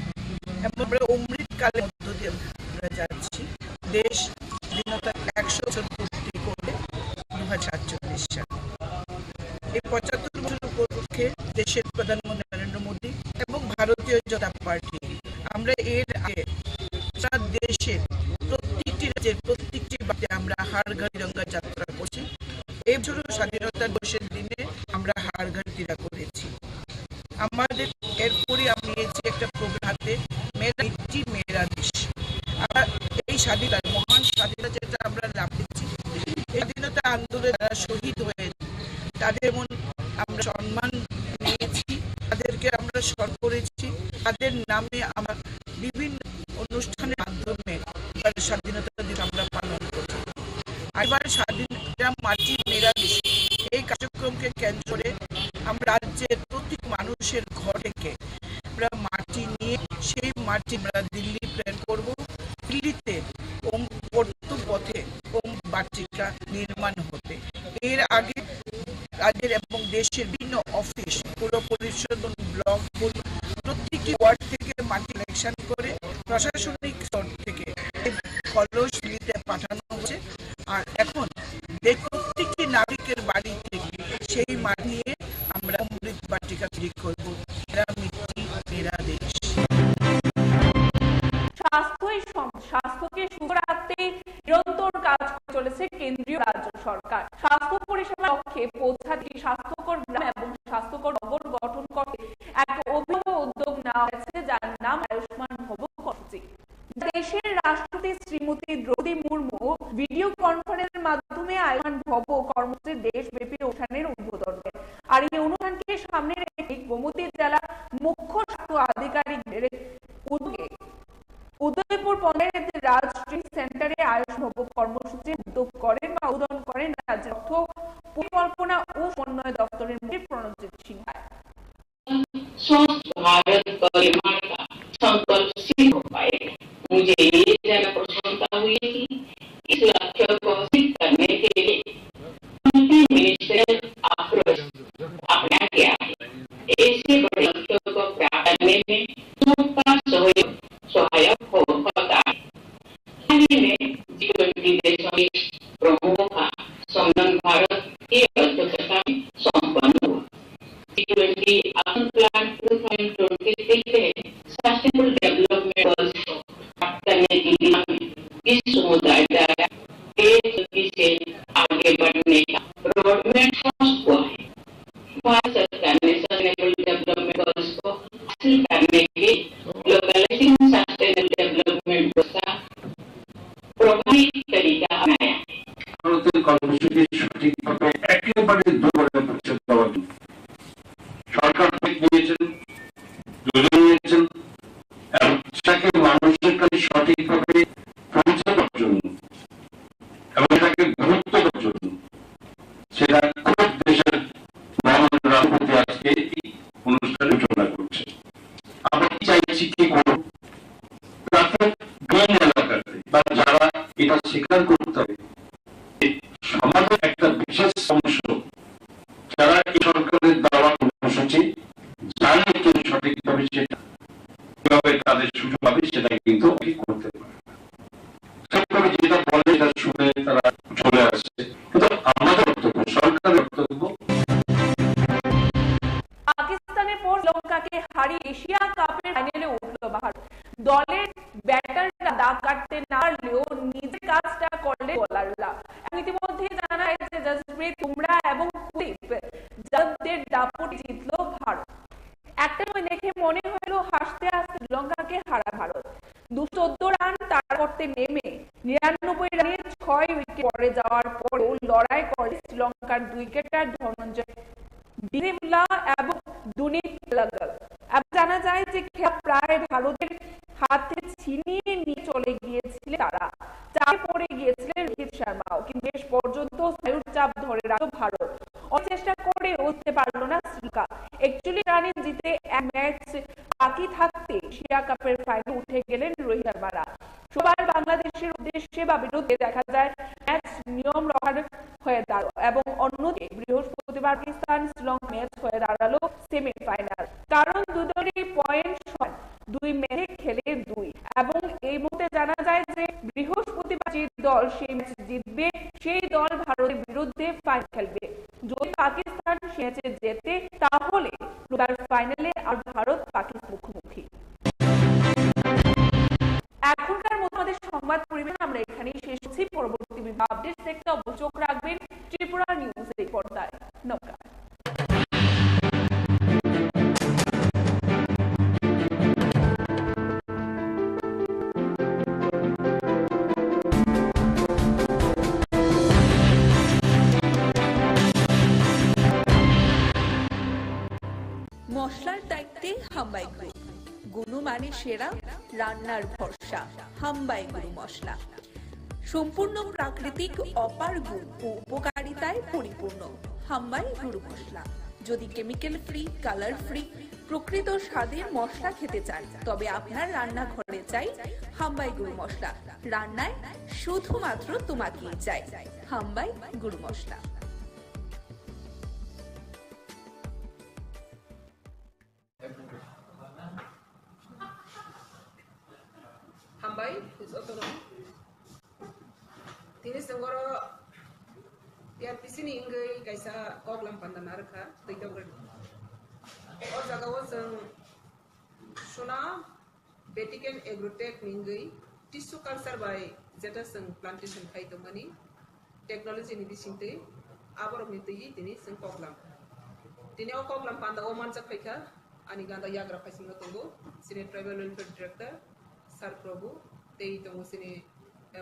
এবং আমরা অমৃত কালের মধ্য দিয়ে আমরা যাচ্ছি। দেশ স্বাধীনতা 100 বছর পূর্তি করে 2047 সাল। এই 75 বছর উপলক্ষে দেশের প্রধানমন্ত্রী নরেন্দ্র মোদী এবং ভারতীয় জনতা পার্টি আমরা এর আগে সারা দেশের প্রত্যেকটি রাজ্যের প্রত্যেকটি বাড়িতে আমরা হার ঘর তিরঙ্গা যাত্রা করছি। এই বছর স্বাধীনতা দিবসের দিনে আমরা হার ঘর তিরঙ্গা করেছি। আমাদের এরপরই আমি নিয়েছি একটা প্রোগ্রাম হাতে, মেরা মিট্টি মেরা দেশ। আমরা এই স্বাধীনতা মহান স্বাধীনতা যেটা আমরা লাভ দিচ্ছি, এই স্বাধীনতা আন্দোলনে যারা শহীদ হয়েছে তাদের মন আমরা সম্মান নিয়েছি, তাদেরকে আমরা স্মরণ করেছি, তাদের নামে আমার বিভিন্ন অনুষ্ঠানের মাধ্যমে স্বাধীনতা দিবস আমরা পালন করছি। এবার স্বাধীনতা মাটি মেরা দেশ এই কার্যক্রমকে কেন্দ্র করে আমরা রাজ্যের প্রত্যেক মানুষের ঘর থেকে আমরা মাটি নিয়ে সেই মাটি আমরা দিল্লি প্রেরণ করব। দিল্লিতে ওম পথে ওম বাটিকা নির্মাণ হবে। এর আগে রাজ্যের এবং দেশের বিভিন্ন অফিস, পৌর পরিষদ, ব্লক, প্রত্যেকটি ওয়ার্ড থেকে মাটি কালেকশন করে প্রশাসনিক স্তর থেকে কলস দিল্লিতে পাঠানো হচ্ছে। আর এখন প্রত্যেকটি নাগরিকের বাড়ি থেকে সেই মাটি নিয়ে আমরা অমৃত বাটিকা তৈরি করবো। মেরা মিট্টি মেরা দেশ। স্বাস্থ্যকে সুস্থ রাখতে নিরন্তর কাজ চলেছে কেন্দ্রীয় রাজ্য সরকার। স্বাস্থ্য পরিষেবার লক্ষ্যে পৌঁছাতে স্বাস্থ্যকর গ্রাম এবং স্বাস্থ্যকর নগর গঠন করতে এক অভিনব উদ্যোগ নেওয়া হয়েছে, যার নাম আয়ুষ্মান ভব কর্মসূচি। দেশের রাষ্ট্রপতি শ্রীমতী দ্রৌপদী মুর্মু ভিডিও কনফারেন্সের মাধ্যমে আয়ুষ্মান ভব কর্মসূচির দেশব্যাপী অনুষ্ঠানের উদ্বোধন করেন। আর এই অনুষ্ঠানকে সামনে রেখে গোমতী জেলার মুখ্য স্বাস্থ্য আধিকারিকদের উদ্যোগে উদয়পুর পঞ্চায়েতের রাজ ট্রিট সেন্টারে আয়ুষ্মান ভব কর্মসূচির উদ্যোগ করেন বা উদ্বোধন করেন রাজ্যের অর্থ পরিকল্পনা ও সমন্বয় দপ্তরের মন্ত্রী প্রণজিৎ সিংহ। स्वस्थ भारत का निर्माण का संकल्प सिद्ध हो पाएगा। मुझे ये जानकर प्रसन्नता हुई कि इस लक्ष्य को हासिल करने के लिए मिनिस्ट्रियल अप्रोच अपना गया है। ऐसे बड़े लक्ष्यों को प्राप्त करने में सबका सहयोग सहायक होता है। हाल ही में G20 देशों के प्रमुखों का सम्मेलन भारत की अध्यक्षता में संपन्न हुआ। G20 Action Plan 2026 में सस्टेनेबल डेवलपमेंट गोल्स को प्राप्त करने की दिशा में विश्व समुदाय द्वारा तेजी से आगे बढ़ने का रोडमैप स्पष्ट हुआ है। भारत सरकार ने सस्टेनेबल डेवलपमेंट गोल्स को हासिल करने के लोकलाइजिंग सस्टेनेबल डेवलपमेंट गोल्स का प्रभावी तरीका अपनाया है। ভারতের কর্মসূচি সঠিকভাবে একেবারে দুর্বলে পৌঁছে দেওয়ার জন্য সরকার নিয়েছেন, যোজনা নিয়েছেন এবং সেটাকে মানুষের কাছে সঠিকভাবে পৌঁছে দেওয়ার জন্য এবং এটাকে গুরুত্ব দেওয়ার জন্য সেটা খুব দেশের মহামান্য রাষ্ট্রপতি আজকে এই অনুষ্ঠানে ঘোষণা করছে। আমরা কি চাইছি, কি করব, গ্রামীণ এলাকাতে বা যারা এটা স্বীকার করতে হবে সমাজের একটা বিশেষ অংশ যারা এই সরকারের দেওয়া কর্মসূচি জানে কেউ সঠিকভাবে সেটা কিভাবে তাদের সুযোগ পাবে সেটা কিন্তু করতে পারে। সবসময় যেটা বলে সেটা শুনে তারা চলে আসছে, কিন্তু আমাদের বক্তব্য, সরকারের বক্তব্য, পাকিস্তানের পর শ্রীলঙ্কাকে হারিয়ে এশিয়া কাপের ফাইনালে উঠল ভারত। দলের ব্যাটাররা দাগ কাটতে না পারলেও নিজের কাজটা করলে বোলাররা। ইতিমধ্যে জানা যায় যে জসপ্রীত বুমরাহ এবং কুলদীপ যাদবদের দাপটে জিতল ভারত। একটা সময় দেখে মনে হলো হাসতে হাসতে শ্রীলঙ্কাকে হারা ভারত। 214 রান তাড়া করতে নেমে 99 রানে 6 উইকেট পড়ে যাওয়ার পরেও লড়াই করে শ্রীলঙ্কার 2 উইকেটার ধনঞ্জয় ডিসিমলা এবং দুনিত লাগল। জানা যায় যে খেলা প্রায় ভারতের হাতে ছিনিয়ে নিয়ে চলে গিয়েছিলেন তারা। চাপে পড়ে গিয়েছিলেন রোহিত শর্মাও, কিন্তু শেষ পর্যন্ত স্নায়ুর চাপ ধরে রাখল ভারত। অনেক চেষ্টা করে উঠতে পারলো না শ্রীলঙ্কা। 41 রানে জিতে এক ম্যাচ বাকি থাকতে এশিয়া কাপের ফাইনালে উঠে গেলেন রোহিত শর্মারা। সোমবার বাংলাদেশের উদ্দেশ্যে বা বিরুদ্ধে দেখা যায় ম্যাচ নিয়ম রক্ষার হয়ে দাঁড়ালো এবং অন্যদিকে বৃহস্পতিবার পাকিস্তান শ্রীলঙ্কা ম্যাচ হয়ে দাঁড়ালো সেমিফাইনাল। কারণ দুই দলেরই পয়েন্ট সমান, 2 ম্যাচে খেলে 2 এবং এই মুহূর্তে জানা যায় যে বৃহস্পতিবার যে দল সেই ম্যাচ জিতবে সেই দল ভারতের বিরুদ্ধে ফাইনাল খেলবে। যদি পাকিস্তান সেই ম্যাচে জেতে তাহলে ফাইনালে আর ভারত পাকিস্তান মুখোমুখি। এখনকার মতো আমাদের সংবাদ পরিবেশন আমরা এখানেই শেষ করছি। পরবর্তী বিভিন্ন আপডেট দেখতে অবশ্যই চোখ রাখবেন ত্রিপুরা নিউজ এই পর্দায়। নমস্কার। মশলার দায়িত্বে হাম্বাই গ্রুপ, গুণমানে সেরা, রান্নার ভরসা। হাম্বাই গুরু মশলা সম্পূর্ণ প্রাকৃতিক, অপার গুণ ও উপকারিতায় পরিপূর্ণ। হাম্বাই গুরু মশলা। যদি কেমিক্যাল ফ্রি, কালার ফ্রি, প্রকৃত স্বাদের মশলা খেতে চান তবে আপনার রান্নাঘরে চাই হাম্বাই গুরু মশলা। রান্নায় শুধুমাত্র তোমাকেই চাই হাম্বাই গুরু মশলা। Hambai is autonomy. Tini senggoro tiap di sini inggai kaisa koglam pandanarka tidak ber. Or jagawo seng suna betiken agrotech inggai tissue culture by jeta seng plantation khai to mani technology ni bisinte abor miti tini seng koglam. Tini o koglam panda o mancha khaika ani ganda yagra khaising tongo sini tribal welfare director Sir Prabhu, tei tongo sini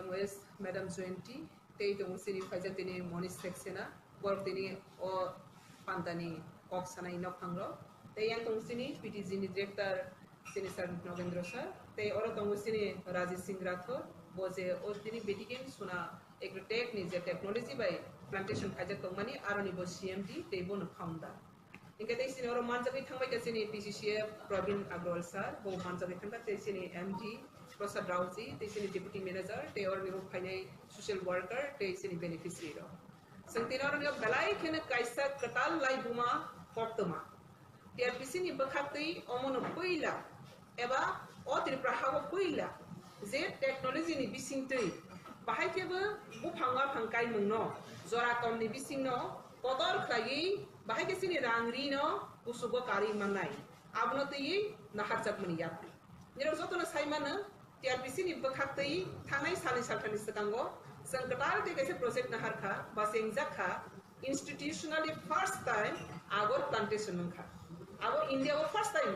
MOS Madam Jointi, tei tongo sini faja tini Monish Saxena, borok tini o pantani oksana inok hangro, tei yang tongo sini PTG ni director sini Sir Novendra Sir, tei oro tongo sini Rajesh Singh Rathor, boje o tini betiken suna agrotech ni je technology by plantation faja tongmani aroni bo CMD tei bon founder. Ingka tei sini oro manjabi thangbai ka sini PCCF Pravin Agrawal sir bo manjabi thangka tei sini MD Prasad Rauji tei sini deputy manager tei oro nibo phainai social worker tei sini beneficiary ro sangtina oro nibo belai khene kaisa katal lai buma portoma tiar pisini bakhakti omono poila eba o Tripura hawo poila je technology ni bisingtei bahai kebo bu phanga phangkai mungno jora kom ni bisingno kodor khlai bahai ke sini rangri no usugo kari manai abno tei nahar chapmani yak niro jotona saimana tiar bisini bakhaktai thanai sani salthani sakango sangkatar te kaise project nahar kha baseng jakha institutionally first time agor plantation kha abo India go first time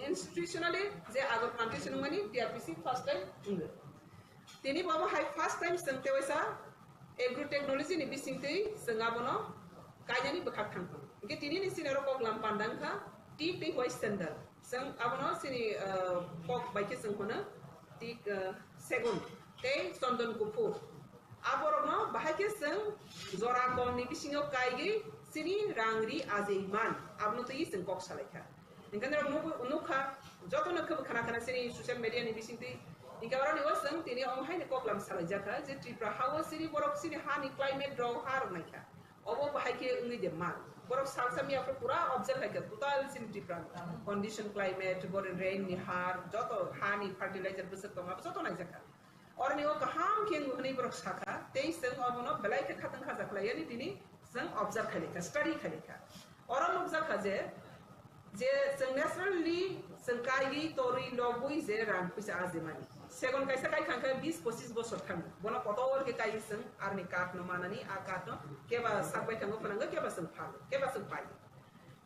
institutionally je agor plantation mani tiar bisi first time unge tini baba hai first time sangte waisa agro technology ni bisingtei sangabono kainani bakhak thangko ke tini ni sinero koglam pandang kha tik tik wise standard sang abono sini kok baike sangkona tik segun te sondon kupur aborno bahake sang zora kon ni bisingo kaigi sini rangri azeiman abno to yiseng kok salekha ingkandra nukha joto nakha khana khana sini social media ni bisinti ingkara ni wasang tini ong haine koklam salajaka je Tripura hawa sini borok sini hani climate draw har naikha obo bahake ungi de man borok sangsami apro pura observe hai total sin Tripura condition climate bor rain ni har joto hani fertilizer besar tong joto nai jaka orni o kaham ken hni borok saka tei seng obono belai ke khatang kha jakla yani tini seng observe khalika study khalika oran observe khaje je seng naturally seng kai tori lobui je ran pisa azemani second kaisa kai khangka 20-25 bosor thang bona potol ke kai seng arni kat no manani a kat no keba sabai thango phananga keba seng phal keba seng pai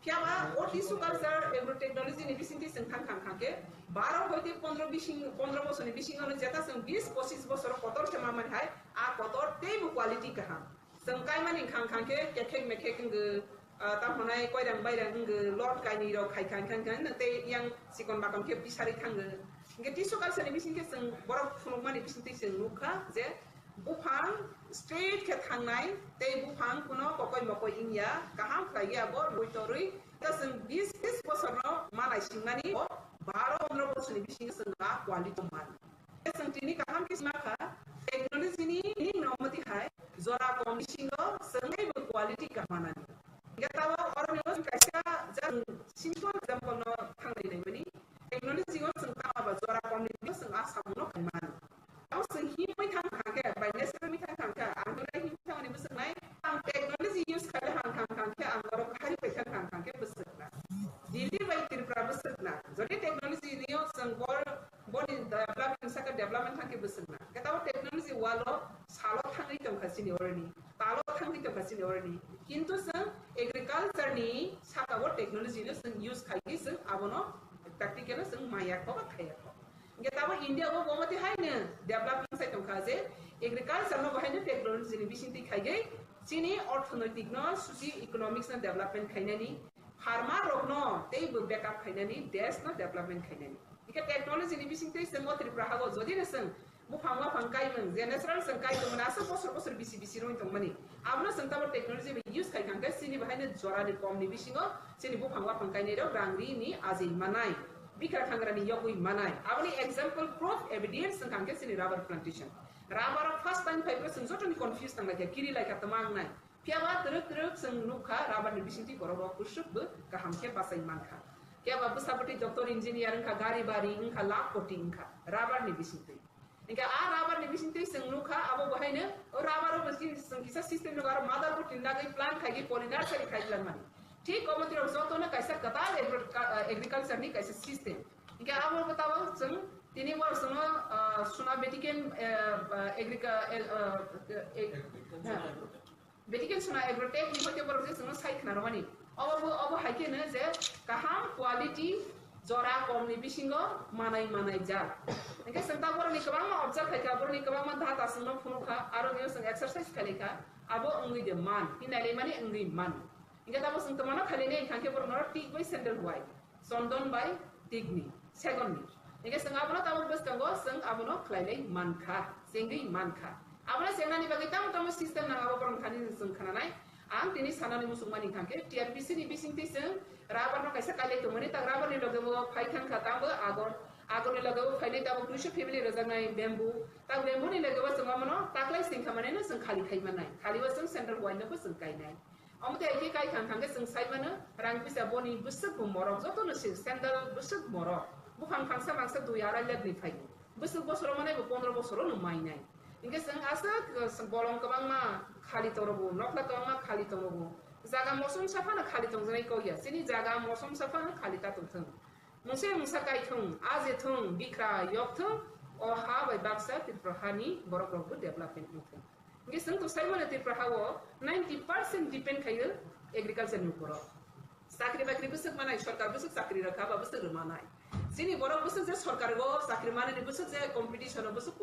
keba horticulture agro technology ni bisinti seng thang ke 12 hoite 15 bosor ni bising ano jeta seng 20-25 bosor potor ke mamani hai a potor tei bu quality ka ham seng kai mani khang ke kekhek mekhek nge ta honai koi rang bai rang nge lot kai ni ro khai kan te yang sikon bakon ke bisari thang nge tisukal sani bising ke seng borok phunukmani bisinti seng nukha je bufang straight ke thangnai te bufang kuno kokoi mokoi ingya kaham khlaiya bor boitorui ta seng 20 bosor no malai singmani 12-15 bosor ni bising seng a quality man seng tini kaham kismaka technology ni nomati hai zora komisingo sengai bo quality ka manani ngatawa orang yang kaisa jan simple example no thangai nei mani technology go seng ta ba zora community seng asam no kan au seng hi mai thang ke by necessary mi thang ka angolai hi thang ni besek nai ang technology use kala hang ke angoro khari pe thang ke besek na dili by Tripura besek na jodi technology ni seng bor development thang ke besek na katawa technology walo salo thangai tong khasini orani talo thangai tong khasini orani kintu seng agriculture ni sakawo technology ni seng use khai seng abono practical seng maya ko ba khaya ko ngetawa India go gomati haine development sai tong khaje agriculture no bahaine technology ni bisinti khaige chini orthonoitik no susi economics na development khainani farmer rok no tei bu backup khainani desh no development khainani ike technology ni bisinti seng mo Tripura hago jodi na seng bufangwa fangkai mang je natural sengkai to manasa bosor bisi roi tong mani abna sengta technology be use kai kangka sini bahane jora ni kom ni bisingo sini bufangwa fangkai ne ro rangri ni azei manai bikra khangra ni yogui manai abni example proof evidence sengkangke sini rubber plantation rubber first time fiber seng joto ni confuse tang lagi kiri lai ka tamang nai piawa teruk seng nukha rubber ni bisinti goro kusuk be kaham ke basai manka kiaba busapati doctor engineer ka gari bari ka lak koti ka rubber ni bisinti Inka rubber ni bisinti seng nukha abo bahaine o rubber o bisin seng kisa system no gar mother ko tinda gai plant khai polymer sari khai lan mani ठीक कोमति रो जोतो न कैसा कतार agriculture नि कैसा system इनका abo बताओ सं तिनी वर्ष न सुना बेटिकेन बेटिकेन सुना एग्रोटेक नि होते बर जे सं साइट ना रमानी अब हाइके न जे काहाम क्वालिटी जरा कमनि बिसिंगो मानाय जा इनका संता बर नि कबां ऑब्जर्व खायका बर नि कबां धाता सं फुनुखा आरो नि सं exercise खालेका abo ngui de man hinale mani ngui man Ingat apa sing temana kali ni kangke pernah tik by sandal white, sondon by tigni, second ni. Ingat seng apa tahu bes kanggo seng apa no klai manka, senggi manka. Apa sengna ni bagi tamu sistem nang apa pernah kali seng kana nai, ang tini sana ni musung mani kangke, TRPC ni bising tiseng, rubber no kaisa kali tu mani tak rubber ni logo fai kang kata bo agor ni logo fai ni tahu crucial family rezang nai bamboo, tak bamboo ni logo seng apa no tak lai seng kamane no seng kali kai manai, kali was seng sandal white no seng kai nai. Amte ike kai kangke seng sai mana rang pisa boni busuk morok joto no sandal busuk morok bukan fangsa du yara led ni fai busuk bosoro mana bu 15 bosoro no mai nai inge seng asa seng bolong kabang ma khali torobu nokla kabang ma khali torobu jaga mosom safa na khali tong jai ko ya sini jaga mosom safa na khali ta tong musa kai thong aje thong bikra yok thong o ha bai baksa Tripurani borok rok development ni Nggak sentuh saya mana Tripura hawo 90% depend kaya agriculture ni pura. Sakri bakri besok mana सरकार besok sakri rakha ba besok rumana. Sini borok besok je सरकार go sakri mana ni besok je competition besok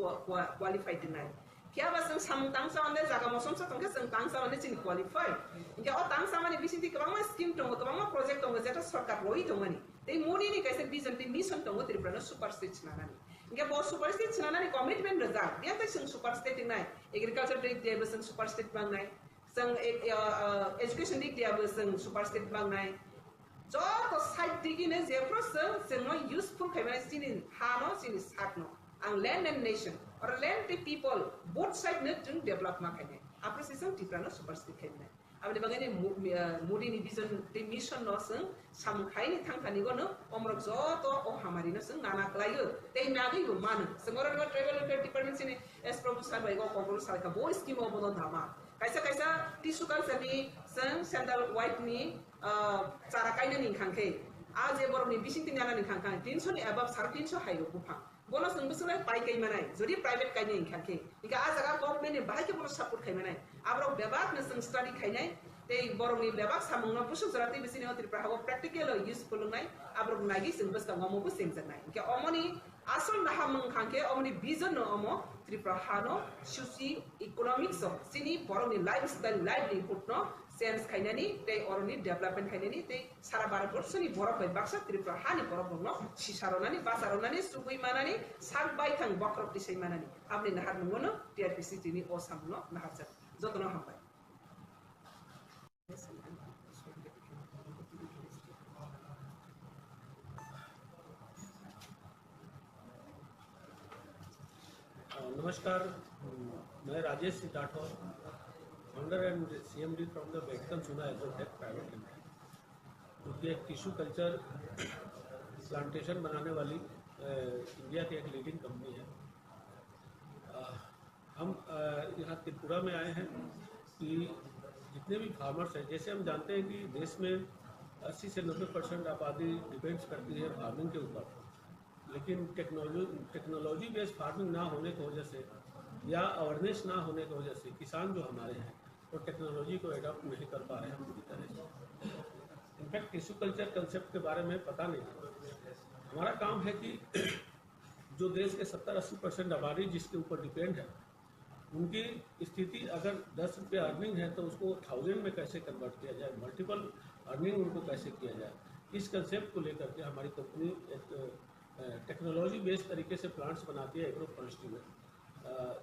qualified nai. Kia ba sang samtang sa ande jaga mosom sa tongke sang tang sa ande sini qualified. Inga o tang sa mani bisinti kabang ma scheme tongo kabang ma project tongo jeta सरकार roi tongani. Tei moni ni kaisa vision te mission tongo Tripura no super state nani. Inga bo super state nana ni commitment rezak. Dia te sing super state nai. Agriculture dik dia besang super state bang nai. Sang education dik dia besang super state bang nai. Jo to side digi ne je pro sang no useful kai sini hano sini sakno. Ang land and nation or land the people both side ne tung develop ma kai. Apa sisang Tripura no super state kai nai. abni bagani mudi ni vision ti mission no sung samkhai ni thangthani go no omrok joto o hamari no sung nana klayo tei nagi go man sungora no travel department sini es professor bai go kokol sar ka bo scheme o bono dhama kaisa tissue culture ni sung sandal white ni chara kaina ni khangke आज ए बरमनि बिसिंति नानानि खांखां 300 नि above 350 हाइरो बुफां बोनो जों बिसोर पाइ कै मानाय जदि private काइने इनखांखे इका आ जगा government नि बाहाय के बोनो सपोर्ट खाइ मानाय आब्रो बेबाक न जों स्टडी खाइनाय ते बरमनि बेबाक सामंग पुसु जराति बिसिनि त्रिपुरा हागो प्र्याक्टिकल युजफुल नाय आब्रो नागि जों बस गामो बो सेम जनाय इका अमनि आसल नाहा मंग खांखे अमनि बिजन न अमो त्रिपुरा हानो सुसि इकोनॉमिक्स सिनि बरमनि लाइफस्टाइल लाइवलीहुड न सेंस खाइनानि ते अरनि डेभलपमेंट खाइनानि ते सारा भारतवर्षनि बरफ बै बाक्सा त्रिपुरा हानि बरफ न सिसारनानि बासारनानि सुगुइ मानानि साग बायथां बक्रपति सै मानानि आपनि नाहार नंगोनो टीआरपीसी तिनि असामनो नाहारजा जतन हामबाय नमस्कार, मैं Rajesh Rathore, founder and CMD from the वेटकन सुना एग्रोटेक प्राइवेट लिमिटेड, जो कि एक टिश्यू कल्चर प्लांटेशन बनाने वाली इंडिया की एक लीडिंग कंपनी है। हम यहाँ त्रिपुरा में आए हैं कि जितने भी फार्मर्स हैं, जैसे हम जानते हैं कि देश में 80 से 90% आबादी डिपेंड्स करती है फार्मिंग के ऊपर, लेकिन टेक्नोलॉजी बेस्ड फार्मिंग ना होने की वजह से या अवेयरनेस ना होने की वजह से किसान जो हमारे हैं वो टेक्नोलॉजी को एडॉप्ट नहीं कर पा रहे हैं पूरी तरह से। इनफैक्ट टिश्यू कल्चर कंसेप्ट के बारे में पता नहीं। हमारा काम है कि जो देश के 70-80% आबादी जिसके ऊपर डिपेंड है, उनकी स्थिति अगर 10 रुपये अर्निंग है तो उसको 1000 में कैसे कन्वर्ट किया जाए, मल्टीपल अर्निंग उनको कैसे किया जाए, इस कंसेप्ट को लेकर के हमारी कंपनी एक टेक्नोलॉजी बेस्ड तरीके से प्लांट्स बनाती है एग्रो फॉरेस्ट्री में,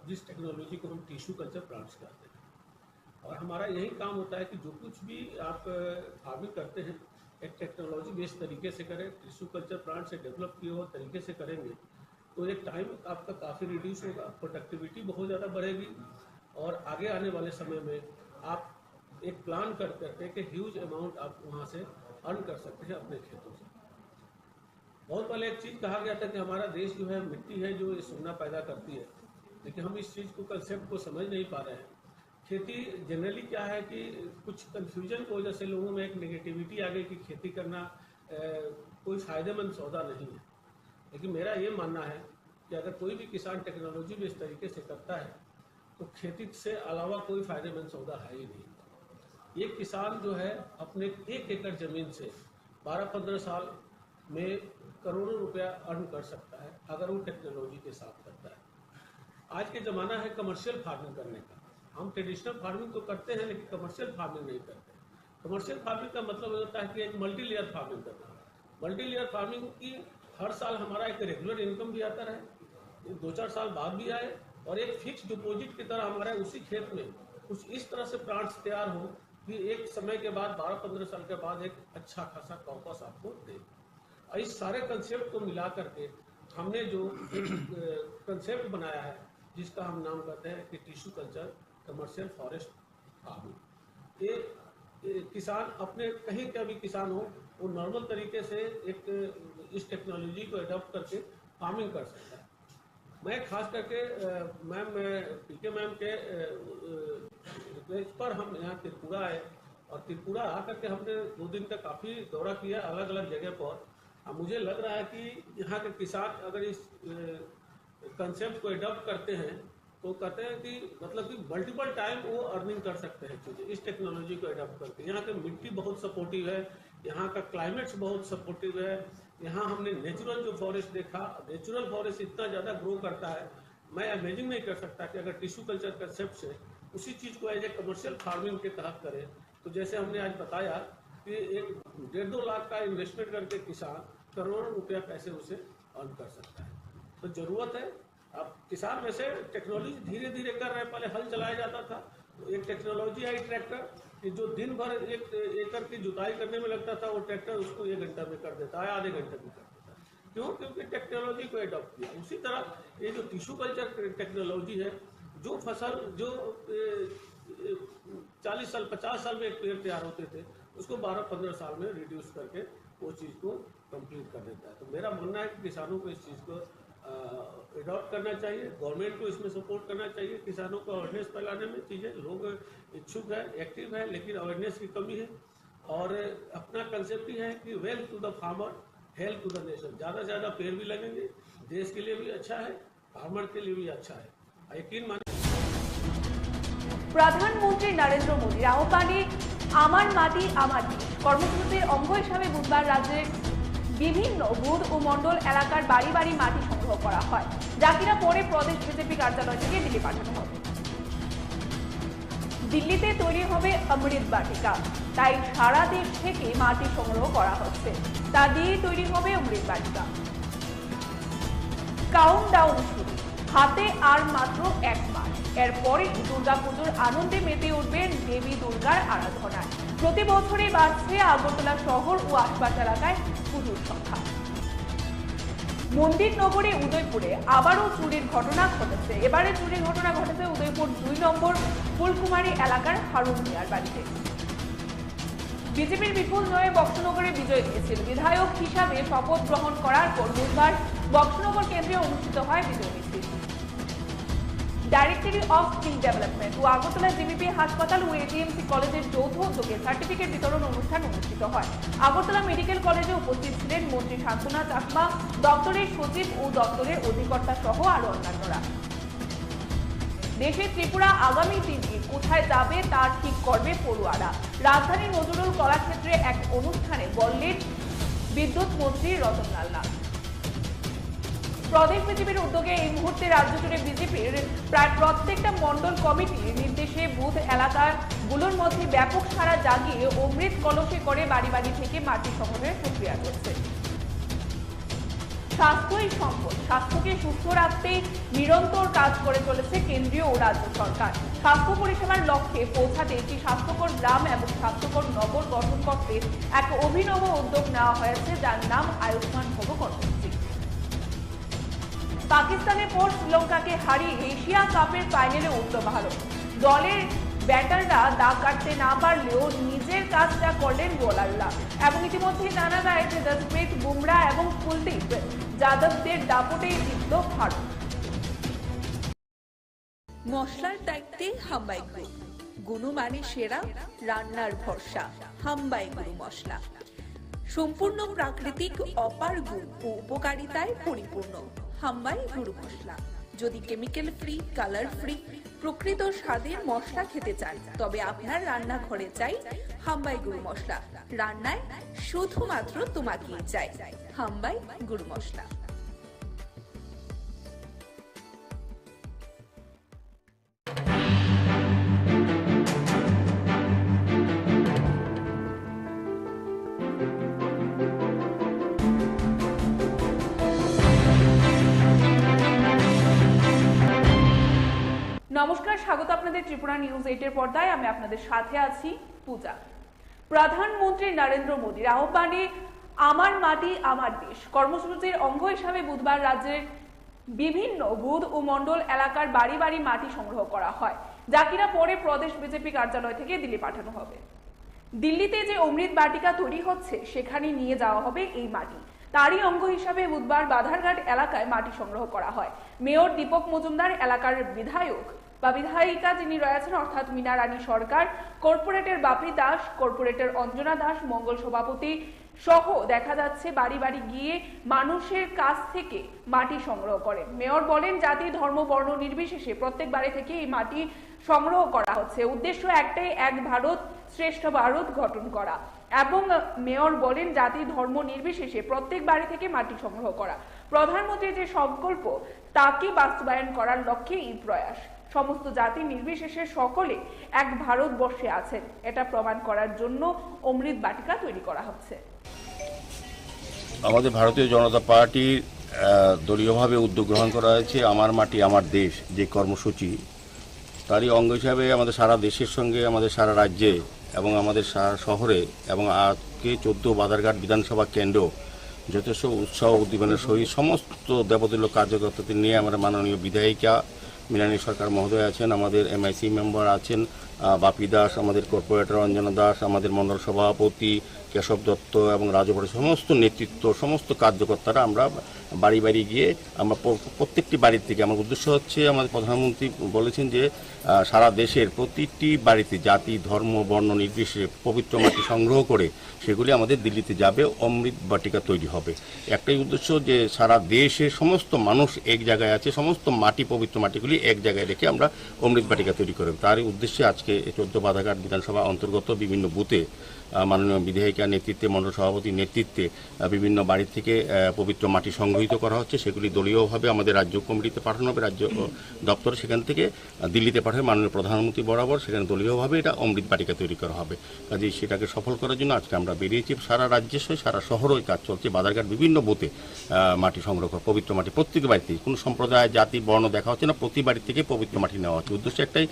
जिस टेक्नोलॉजी को हम टिश्यू कल्चर प्लांट्स कहते हैं। और हमारा यही काम होता है कि जो कुछ भी आप फार्मिंग करते हैं एक टेक्नोलॉजी बेस्ड तरीके से करें, टिश्यू कल्चर प्लांट से डेवलप किए हुए तरीके से करेंगे तो एक टाइम आपका काफ़ी रिड्यूस होगा, प्रोडक्टिविटी बहुत ज़्यादा बढ़ेगी और आगे आने वाले समय में आप एक प्लान कर करके कि ह्यूज अमाउंट आप वहाँ से अर्न कर सकते हैं अपने खेतों से। बहुत पहले एक चीज़ कहा गया था कि हमारा देश जो है मिट्टी है जो ये सोना पैदा करती है, लेकिन हम इस चीज़ को कंसेप्ट को समझ नहीं पा रहे हैं। खेती जनरली क्या है कि कुछ कन्फ्यूजन की वजह से लोगों में एक नेगेटिविटी आ गई कि खेती करना कोई फ़ायदेमंद सौदा नहीं है, लेकिन मेरा ये मानना है कि अगर कोई भी किसान टेक्नोलॉजी में इस तरीके से करता है तो खेती से अलावा कोई फ़ायदेमंद सौदा है ही नहीं। एक किसान जो है अपने 1 एकड़ ज़मीन से 12-15 साल में करोड़ों रुपया अर्न कर सकता है अगर वो टेक्नोलॉजी के साथ करता है। आज के ज़माना है कमर्शियल फार्मिंग करने का। हम ट्रेडिशनल फार्मिंग तो करते हैं लेकिन कमर्शियल फार्मिंग नहीं करते। कमर्शियल फार्मिंग का मतलब होता है कि एक मल्टी लेयर फार्मिंग करना। मल्टी लेयर फार्मिंग की हर साल हमारा एक रेगुलर इनकम भी आता रहे, 2-4 साल बाद भी आए और एक फिक्स डिपॉजिट की तरह हमारे उसी खेत में कुछ इस तरह से प्लांट्स तैयार हो कि एक समय के बाद 12-15 साल के बाद एक अच्छा खासा कॉर्पस आपको दे। इस सारे कंसेप्ट को मिला करके हमने जो कंसेप्ट बनाया है जिसका हम नाम कहते हैं कि tissue culture commercial forest farming. ये किसान अपने कहीं का भी किसान हो वो नॉर्मल तरीके से एक इस टेक्नोलॉजी को एडॉप्ट करके फार्मिंग कर सकता है। मैं खास करके मैम पीके मैम के रिक्वेस्ट पर हम यहाँ त्रिपुरा आए और त्रिपुरा आकर के हमने 2 दिन का काफ़ी दौरा किया अलग अलग जगह पर। अब मुझे लग रहा है कि यहाँ के किसान अगर इस कंसेप्ट को एडॉप्ट करते हैं तो कहते हैं कि मतलब कि मल्टीपल टाइम वो अर्निंग कर सकते हैं चीज़ें इस टेक्नोलॉजी को एडॉप्ट करके। यहाँ की मिट्टी बहुत सपोर्टिव है, यहाँ का क्लाइमेट्स बहुत सपोर्टिव है। यहाँ हमने नेचुरल जो फॉरेस्ट देखा, नेचुरल फॉरेस्ट इतना ज़्यादा ग्रो करता है, मैं इमेजिन नहीं कर सकता कि अगर टिश्यू कल्चर कंसेप्ट से उसी चीज़ को एज ए कमर्शियल फार्मिंग के तहत करें तो जैसे हमने आज बताया कि एक 1.5-2 लाख का इन्वेस्टमेंट करके किसान करोड़ों रुपया पैसे उसे अर्न कर सकता है। तो ज़रूरत है अब किसान वैसे टेक्नोलॉजी धीरे धीरे कर रहे हैं। पहले हल चलाया जाता था तो एक टेक्नोलॉजी आई ट्रैक्टर कि जो दिन भर 1 एकड़ की जुताई करने में लगता था वो ट्रैक्टर उसको 1 घंटा में कर देता है, आधे घंटे में कर देता है। क्यों? क्योंकि टेक्नोलॉजी को एडॉप्ट किया। उसी तरह ये जो टिश्यू कल्चर टेक्नोलॉजी है, जो फसल जो 40 साल 50 साल में एक पेड़ तैयार होते थे, उसको 12-15 साल में रिड्यूस करके वो चीज़ को कंप्लीट कर देता है। तो मेरा मानना है कि किसानों को इस चीज़ को अडॉप्ट करना चाहिए, गवर्नमेंट को इसमें सपोर्ट करना चाहिए। किसानों को अवेयरनेस फैलाने में चीज़ें लोग इच्छुक है, एक्टिव है, लेकिन अवेयरनेस की कमी है। और अपना कंसेप्ट ही है कि wealth to the farmer, health to the nation. ज़्यादा से ज़्यादा पेड़ भी लगेंगे, देश के लिए भी अच्छा है, फार्मर के लिए भी अच्छा है। यकीन मानिए। প্রধানমন্ত্রী নরেন্দ্র মোদীর আহ্বানে আমার মাটি আমার দেশ কর্মসূচির অঙ্গ হিসাবে বুধবার রাজ্যের বিভিন্ন বুথ ও মণ্ডল এলাকার বাড়ি বাড়ি মাটি সংগ্রহ করা হয়, যা কিনা পরে প্রদেশ বিজেপি কার্যালয় থেকে দিল্লি পাঠানো হবে। দিল্লিতে তৈরি হবে অমৃত বাটিকা, তাই সারা দেশ থেকে মাটি সংগ্রহ করা হচ্ছে, তা দিয়ে তৈরি হবে অমৃত বাটিকা। কাউন্টডাউন শুরু, হাতে আর মাত্র 1 মাস। এরপরে দুর্গাপুজোর আনন্দে মেতে উঠবেন দেবী দুর্গার আরাধনায়। প্রতি বছরই বাড়ছে আগরতলা শহর ও আশপাশ এলাকায় পুজোর সংখ্যা। মন্দির নগরী উদয়পুরে আবারও চুরির ঘটনা ঘটেছে। এবারে চুরির ঘটনা ঘটেছে উদয়পুর 2 নম্বর ফুলকুমারী এলাকার হারুন মিয়ার বাড়িতে। বিজেপির বিপুল জয়ে বক্সনগরে বিজয় দিয়েছিল। বিধায়ক হিসাবে শপথ গ্রহণ করার পর বুধবার বক্সনগর কেন্দ্রে অনুষ্ঠিত হয় বিজয় মিছিল। ডাইরেক্টরি অফ স্কিল ডেভেলপমেন্ট ও আগরতলা জিবিপি হাসপাতাল ও এটিএমসি কলেজের যৌথ উদ্যোগে সার্টিফিকেট বিতরণ অনুষ্ঠান অনুষ্ঠিত হয়। আগরতলা মেডিকেল কলেজে উপস্থিত ছিলেন মন্ত্রী শান্তনা চাকমা, দপ্তরের সচিব ও দপ্তরের অধিকর্তা সহ আরো অন্যান্যরা। দেশে ত্রিপুরা আগামী দিনে কোথায় যাবে তা ঠিক করবে পড়ুয়ারা। রাজধানী নজরুল কলাক্ষেত্রে এক অনুষ্ঠানে বললেন বিদ্যুৎ মন্ত্রী রতনলাল নাথ। প্রদেশ বিজেপির উদ্যোগে এই মুহূর্তে রাজ্য জুড়ে বিজেপির প্রায় প্রত্যেকটা মন্ডল কমিটির নির্দেশে বুথ এলাকাগুলোর মধ্যে ব্যাপক সাড়া জাগিয়ে অমৃত কলসে করে বাড়ি বাড়ি থেকে মাটি সংগ্রহের প্রক্রিয়া চলছে। স্বাস্থ্যই সম্পদ, স্বাস্থ্যকে সুস্থ রাখতে নিরন্তর কাজ করে চলেছে কেন্দ্রীয় ও রাজ্য সরকার। স্বাস্থ্য পরিষেবার লক্ষ্যে পৌঁছাতে একটি স্বাস্থ্যকর গ্রাম এবং স্বাস্থ্যকর নগর গঠন করতে এক অভিনব উদ্যোগ নেওয়া হয়েছে, যার নাম আয়ুষ্মান ভব কর্মসূচি। পাকিস্তানের পর শ্রীলঙ্কাকে হারিয়ে এশিয়া কাপের ফাইনালে উঠল ভারত। দলের ব্যাটাররা দাগ কাটতে না পারলেও নিজের কাজটা করলেন বোলাররা, এবং ইতিমধ্যে জানা যায় যে জসপ্রীত বুমরা এবং কুলদীপ যাদবদের দাপটেই জিতল ভারত। মশলার দায়িত্বে হাম্বাই গ্রুপ, গুণমানে সেরা, রান্নার ভরসা। হাম্বাই গুরু মশলা সম্পূর্ণ প্রাকৃতিক, অপার গুণ ও উপকারিতায় পরিপূর্ণ। হাম্বাই গুরু মশলা। যদি কেমিক্যাল ফ্রি, কালার ফ্রি, প্রকৃত স্বাদের মশলা খেতে চান, তবে আপনার রান্নাঘরে চাই হাম্বাই গুরু মশলা। রান্নায় শুধুমাত্র তোমাকেই চাই হাম্বাই গুরু মশলা। নমস্কার, স্বাগত আপনাদের ত্রিপুরা নিউজ 8 এর পর্দায়। আমি আপনাদের সাথে আছি পূজা। প্রধানমন্ত্রী নরেন্দ্র মোদীর আহ্বানে আমার মাটি আমার দেশ কর্মসূচির অঙ্গ হিসাবে বুধবার রাজ্যের বিভিন্ন বুথ ও মণ্ডল এলাকার বাড়ি বাড়ি মাটি সংগ্রহ করা হয়, যা কিনা পরে প্রদেশ বিজেপি কার্যালয় থেকে দিল্লি পাঠানো হবে। দিল্লিতে যে অমৃত বাটিকা তৈরি হচ্ছে, সেখানে নিয়ে যাওয়া হবে এই মাটি। তারই অঙ্গ হিসাবে বুধবার বাধারঘাট এলাকায় মাটি সংগ্রহ করা হয়। মেয়র দীপক মজুমদার, এলাকার বিধায়ক বা বিধায়িকা যিনি রয়েছেন অর্থাৎ মীনা রানী সরকার, কর্পোরেটর বাপি দাস, কর্পোরেটর অঞ্জনা দাস, মঙ্গল সভাপতি সহ দেখা যাচ্ছে বাড়ি বাড়ি গিয়ে মানুষের কাছ থেকে মাটি সংগ্রহ করেন। মেয়র বলেন, জাতি ধর্ম বর্ণ নির্বিশেষে প্রত্যেক বাড়ি থেকে এই মাটি সংগ্রহ করা হচ্ছে। উদ্দেশ্য একটাই, এক ভারত শ্রেষ্ঠ ভারত গঠন করা। এবং মেয়র বলেন, জাতি ধর্ম নির্বিশেষে প্রত্যেক বাড়ি থেকে মাটি সংগ্রহ করা। প্রধানমন্ত্রীর যে সংকল্প, তাকে বাস্তবায়ন করার লক্ষ্যে এই প্রয়াস। সমস্ত জাতি নির্বিশেষে সকলে এক ভারতবর্ষে আছেন, এটা প্রমাণ করার জন্য অমৃত বাটিকা তৈরি করা হচ্ছে। আমাদের ভারতীয় জনতা পার্টির দলীয়ভাবে উদ্যোগ গ্রহণ করা হয়েছে আমার মাটি আমার দেশ যে কর্মসূচি, তারই অঙ্গ হিসাবে আমাদের সারা দেশের সঙ্গে আমাদের সারা রাজ্যে এবং আমাদের সারা শহরে এবং আজকে 14 বাধারঘাট বিধানসভা কেন্দ্র যথেষ্ট উৎসাহ উদ্দীপনার সহিত সমস্ত দেবতুল্য কার্যকর্তাদের নিয়ে আমাদের মাননীয় বিধায়িকা মীনারানী সরকার মহোদয় আছেন, আমাদের MIC মেম্বার আছেন, বাপি দাস, আমাদের কর্পোরেটর অঞ্জনা দাস, আমাদের মণ্ডল সভাপতি কেশব দত্ত এবং রাজভরের সমস্ত নেতৃত্ব, সমস্ত কার্যকর্তারা আমরা বাড়ি বাড়ি গিয়ে আমরা প্রত্যেকটি বাড়ির থেকে, আমার উদ্দেশ্য হচ্ছে, আমাদের প্রধানমন্ত্রী বলেছেন যে সারা দেশের প্রতিটি বাড়িতে জাতি ধর্ম বর্ণ নির্বিশেষে পবিত্র মাটি সংগ্রহ করে সেগুলি আমাদের দিল্লিতে যাবে, অমৃত বাটিকা তৈরি হবে। একটাই উদ্দেশ্য যে সারা দেশের সমস্ত মানুষ এক জায়গায় আছে, সমস্ত মাটি পবিত্র মাটিগুলি এক জায়গায় রেখে আমরা অমৃত বাটিকা তৈরি করব। তারই উদ্দেশ্যে আজকে 14 বাধাঘাট বিধানসভা অন্তর্গত বিভিন্ন বুথে মাননীয় বিধায়িকা নেতৃত্বে, মণ্ডল সভাপতির নেতৃত্বে বিভিন্ন বাড়ি থেকে পবিত্র মাটি সংগ্রহিত করা হচ্ছে। সেগুলি দলীয়ভাবে আমাদের রাজ্য কমিটিতে পাঠানো হবে, রাজ্য দপ্তরে, সেখান থেকে দিল্লিতে পাঠাবে মাননীয় প্রধানমন্ত্রী বরাবর, সেখানে দলীয়ভাবে এটা অমৃত বাটিকা তৈরি করা হবে। কাজেই সেটাকে সফল করার জন্য আজকে আমরা বেরিয়েছি। সারা রাজ্যে সারা শহরও কাজ চলছে, বাধারঘাট বিভিন্ন বুথে মাটি সংগ্রহ করা, পবিত্র মাটি প্রত্যেক বাড়িতে, কোনো সম্প্রদায় জাতি বর্ণ দেখা হচ্ছে না, প্রতি বাড়ি থেকে পবিত্র মাটি নেওয়া হচ্ছে। উদ্দেশ্য একটাই,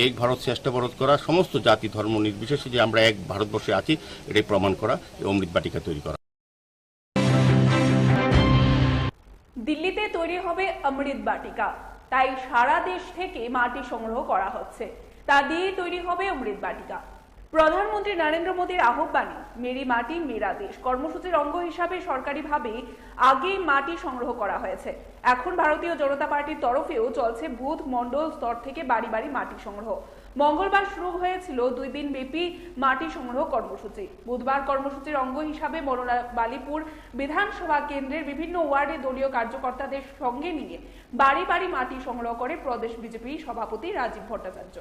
এক ভারত শ্রেষ্ঠ ভারত করা, সমস্ত জাতি ধর্ম নির্বিশেষে যে আমরা এক ভারতবর্ষে আছি এটাই প্রমাণ করা, অমৃত বাটিকা তৈরি করা। দিল্লিতে তৈরি হবে অমৃত বাটিকা, তাই সারা দেশ থেকে মাটি সংগ্রহ করা হচ্ছে, তা দিয়ে তৈরি হবে অমৃত বাটিকা। প্রধানমন্ত্রী নরেন্দ্র মোদীর আহ্বানে মেরি মাটি মেরা দেশ কর্মসূচির অঙ্গ হিসাবে সরকারিভাবে আগেই মাটি সংগ্রহ করা হয়েছে। এখন ভারতীয় জনতা পার্টির তরফেও চলছে বুথ মণ্ডল স্তর থেকে বাড়ি বাড়ি মাটি সংগ্রহ। মঙ্গলবার শুরু হয়েছিল 2 দিন ব্যাপী মাটি সংগ্রহ কর্মসূচি। বুধবার কর্মসূচির অঙ্গ হিসাবে বালিপুর বিধানসভা কেন্দ্রের বিভিন্ন ওয়ার্ডে দলীয় কার্যকর্তাদের সঙ্গে নিয়ে বাড়ি বাড়ি মাটি সংগ্রহ করে প্রদেশ বিজেপি সভাপতি রাজীব ভট্টাচার্য।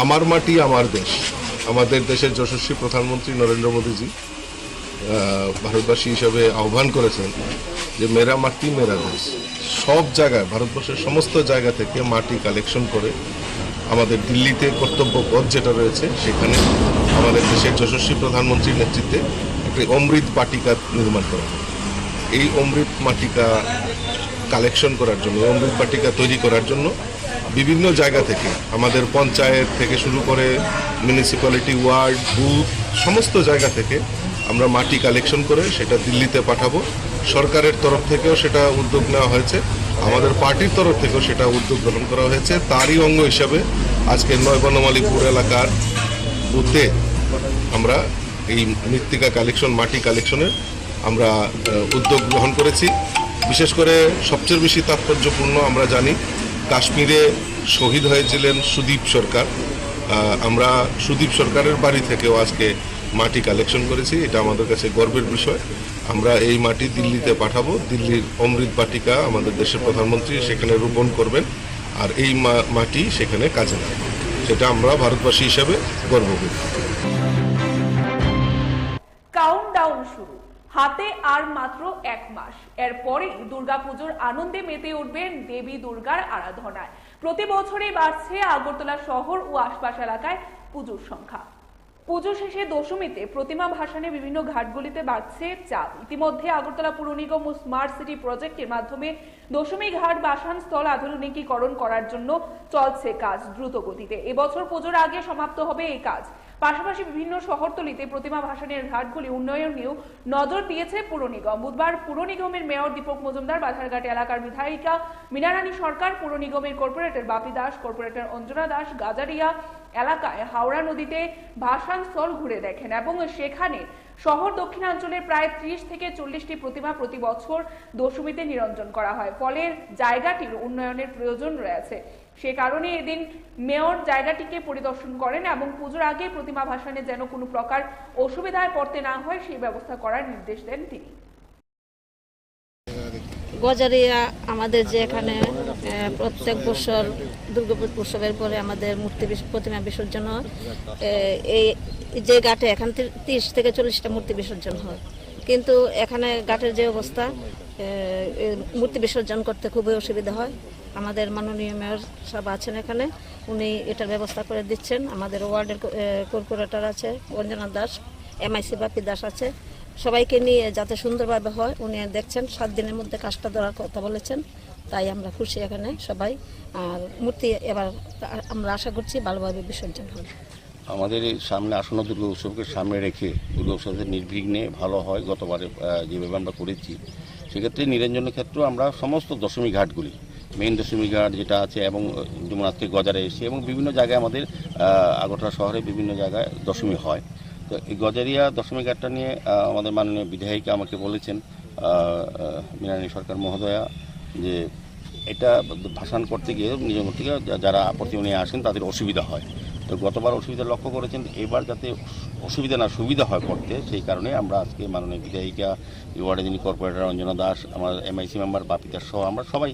আমার মাটি আমার দেশ, আমাদের দেশের যশস্বী প্রধানমন্ত্রী নরেন্দ্র মোদীজি ভারতবাসী হিসাবে আহ্বান করেছেন যে মেরা মাটি মেরা দেশ। সব জায়গায়, ভারতবর্ষের সমস্ত জায়গা থেকে মাটি কালেকশন করে আমাদের দিল্লিতে কর্তব্য পথ যেটা রয়েছে সেখানে আমাদের দেশের যশস্বী প্রধানমন্ত্রীর নেতৃত্বে একটি অমৃত বাটিকা নির্মাণ করা হবে। এই অমৃত বাটিকা কালেকশন করার জন্য, অমৃত বাটিকা তৈরি করার জন্য বিভিন্ন জায়গা থেকে, আমাদের পঞ্চায়েত থেকে শুরু করে মিউনিসিপ্যালিটি, ওয়ার্ড, বুথ, সমস্ত জায়গা থেকে আমরা মাটি কালেকশন করে সেটা দিল্লিতে পাঠাবো। সরকারের তরফ থেকেও সেটা উদ্যোগ নেওয়া হয়েছে, আমাদের পার্টির তরফ থেকেও সেটা উদ্যোগ গ্রহণ করা হয়েছে। তারই অঙ্গ হিসাবে আজকে 9 বনমালীপুর এলাকার বুথে আমরা এই মৃত্তিকা কালেকশন, মাটি কালেকশনের আমরা উদ্যোগ গ্রহণ করেছি। বিশেষ করে সবচেয়ে বেশি তাৎপর্যপূর্ণ আমরা জানি কাশ্মীরে শহীদ হয়েছিলেন সুদীপ সরকার। আমরা সুদীপ সরকারের বাড়ি থেকেও আজকে মাটি কালেকশন করেছি, এটা আমাদের কাছে গর্বের বিষয়। আমরা এই মাটি দিল্লিতে পাঠাবো, দিল্লির অমৃত বাটিকা আমাদের দেশের প্রধানমন্ত্রী সেখানে রোপণ করবেন, আর এই মাটি সেখানে কাজে লাগবে, সেটা আমরা ভারতবাসী হিসাবে গর্ব করি। কাউন্টডাউন শুরু, হাতে আর মাত্র 1 মাস, এরপরেই দুর্গাপুজোর আনন্দে মেতে উঠবেন দেবী দুর্গার আরাধনায়। প্রতি বছরই বাড়ছে আগরতলা শহর ও আশপাশ এলাকায় পুজোর সংখ্যা। পুজো শেষে দশমীতে প্রতিমা ভাসানে বিভিন্ন ঘাটগুলিতে বাড়ছে চাপ। ইতিমধ্যে আগরতলা পুর নিগম ও স্মার্ট সিটি প্রজেক্টের মাধ্যমে দশমী ঘাট বাসান স্থল আধুনিকীকরণ করার জন্য চলছে কাজ দ্রুত গতিতে। এবছর পুজোর আগে সমাপ্ত হবে এই কাজ। পাশাপাশি বিভিন্ন শহরতলিতে প্রতিমা ভাসানের ঘাটগুলি উন্নয়নেও নজর দিয়েছে পুর নিগম। বুধবার পুর নিগমের মেয়র দীপক মজুমদার, বাধারঘাট এলাকার বিধায়িকা মীনারানী সরকার, পুর নিগমের কর্পোরেটর বাপি দাস, কর্পোরেটর অঞ্জনা দাস গাজারিয়া এলাকায় হাওড়া নদীতে ভাসান স্থল ঘুরে দেখেন এবং সেখানে শহর দক্ষিণাঞ্চলের প্রায় 30 থেকে 40টি প্রতিমা প্রতি বছর দশমীতে নিরঞ্জন করা হয়। ফলে জায়গাটির উন্নয়নের প্রয়োজন রয়েছে। সে কারণে এদিন মেয়র জায়গাটিকে পরিদর্শন করেন এবং পুজোর আগে প্রতিমা ভাসানে যেন কোনো প্রকার অসুবিধায় পড়তে না হয় সেই ব্যবস্থা করার নির্দেশ দেন তিনি। গজারিয়া আমাদের যে এখানে প্রত্যেক বছর দুর্গাপুর উৎসবের পরে আমাদের প্রতিমা বিসর্জন হয়, এই যে ঘাটে এখান 30 থেকে 40টা মূর্তি বিসর্জন হয়, কিন্তু এখানে ঘাটের যে অবস্থা, মূর্তি বিসর্জন করতে খুবই অসুবিধা হয়। আমাদের মাননীয় মেয়র সাহেব আছেন এখানে, উনি এটার ব্যবস্থা করে দিচ্ছেন। আমাদের ওয়ার্ডের কর্পোরেটর আছে অঞ্জনা দাস, MIC বাপি দাস আছে, সবাইকে নিয়ে যাতে সুন্দরভাবে হয় উনি দেখছেন। 7 দিনের মধ্যে কাজটা ধরার কথা বলেছেন, তাই আমরা খুশি এখানে সবাই। আর মূর্তি এবার আমরা আশা করছি ভালোভাবে বিসর্জন হবে। আমাদের সামনে আসন্ন দুর্গা উৎসবকে সামনে রেখে দুর্গা উৎসবের নির্বিঘ্নে ভালো হয়, গতবারে যেভাবে আমরা করেছি সেক্ষেত্রে নিরঞ্জনের ক্ষেত্রেও আমরা সমস্ত দশমী ঘাটগুলি, মেইন দশমী ঘাট যেটা আছে এবং যেমন আজকে গজারে এসে এবং বিভিন্ন জায়গায় আমাদের আগরতলা শহরে বিভিন্ন জায়গায় দশমী হয়। তো এই গজারিয়া দশমী ঘাটটা নিয়ে আমাদের মাননীয় বিধায়িকা আমাকে বলেছেন, মৃণালী সরকার মহোদয়া, যে এটা ভাসান করতে গিয়ে নিজের থেকে যারা আপত্তি নিয়ে আসেন তাদের অসুবিধা হয়। তো গতবার অসুবিধা লক্ষ্য করেছেন, এবার যাতে অসুবিধা না সুবিধা হয় করতে, সেই কারণে আমরা আজকে মাননীয় বিধায়িকা, ওয়ার্ডে যিনি কর্পোরেটর রঞ্জনা দাস, আমার MIC মেম্বার বাপিদাস সহ আমরা সবাই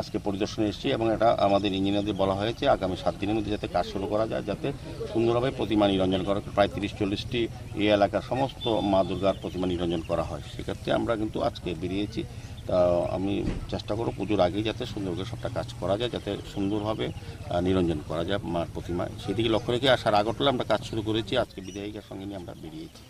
আজকে পরিদর্শনে এসেছি এবং এটা আমাদের ইঞ্জিনিয়ারদের বলা হয়েছে আগামী 7 দিনের মধ্যে যাতে কাজ শুরু করা যায়, যাতে সুন্দরভাবে প্রতিমা নিরঞ্জন করা, প্রায় 30-40টি এই এলাকার সমস্ত মা দুর্গার প্রতিমা নিরঞ্জন করা হয়। সেক্ষেত্রে আমরা কিন্তু আজকে বেরিয়েছি। তা আমি চেষ্টা করব পুজোর আগেই যাতে সুন্দর করে সবটা কাজ করা যায়, যাতে সুন্দরভাবে নিরঞ্জন করা যায় মার প্রতিমা, সেদিকে লক্ষ্য রেখে আসার আগরতলা আমরা কাজ শুরু করেছি। আজকে বিধায়িকার সঙ্গে নিয়ে আমরা বেরিয়েছি।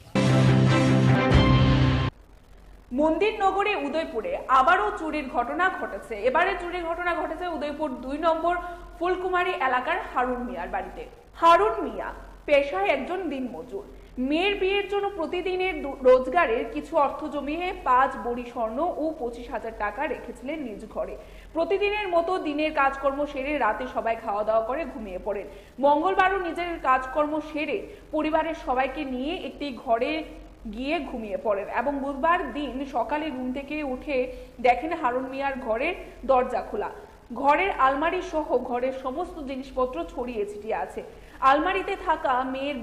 মন্দির নগরী উদয়পুরে আবারও চুরির ঘটনা ঘটেছে। এবারে চুরির ঘটনা ঘটেছে উদয়পুর 2 নম্বর ফুলকুমারী এলাকার হারুন মিয়ার বাড়িতে। হারুন মিয়া পেশায় একজন দিনমজুর। মেয়ের বিয়ের জন্য প্রতিদিনের রোজগারের কিছু অর্থ জমিয়ে 5 বড়ি স্বর্ণ ও 25,000 টাকা রেখেছিলেন নিজ ঘরে। প্রতিদিনের মতো দিনের কাজকর্ম সেরে রাতে সবাই খাওয়া দাওয়া করে ঘুমিয়ে পড়েন। মঙ্গলবারও নিজের কাজকর্ম সেরে পরিবারের সবাইকে নিয়ে একটি ঘরে গিয়ে ঘুমিয়ে পড়েন এবং বুধবার দিন সকালে ঘুম থেকে উঠে দেখেন হারুন মিয়ার ঘরের দরজা খোলা। ঘরের আলমারি সহ ঘরের সমস্ত জিনিসপত্র ছড়িয়ে ছিটিয়ে আছে। আলমারিতে থাকা মেয়ের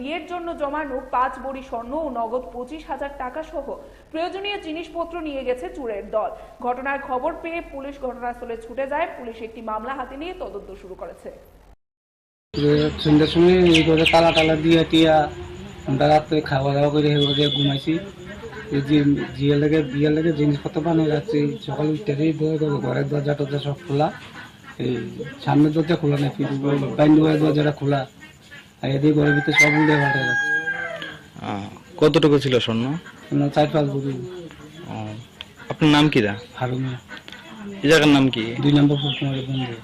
বিয়ের জন্য জমানো 5 বড়ি স্বর্ণ ও নগদ 25,000 টাকা সহ প্রয়োজনীয় জিনিসপত্র নিয়ে গেছে চোরের দল। ঘটনার খবর পেয়ে পুলিশ ঘটনাস্থলে ছুটে যায়। পুলিশ একটি মামলা হাতে নিয়ে তদন্ত শুরু করেছে। সন্ধ্যার সময় এই করে তালা টালা দিয়ে টিয়া আমরা রাত্রে খাওয়া দাওয়া করে ঘুমাইছি। বিয়ের লেগে জিনিসপত্র বানিয়ে যাচ্ছি। সকালে উঠতেই ঘরের দরজা টরজা সব খোলা, এই সামনের দরজা খোলা নেই, বাইন্ড দরজাটা খোলা, এদিকে ঘরের ভিতরে সব উল্টে পাল্টে যাচ্ছে। কতটুকু ছিল স্বর্ণ? 4-5 বড়ি। আপনার নাম কি? হারুন মিয়া। এই জায়গার নাম কি? 2 নম্বর ফুলকুমারী মন্দির।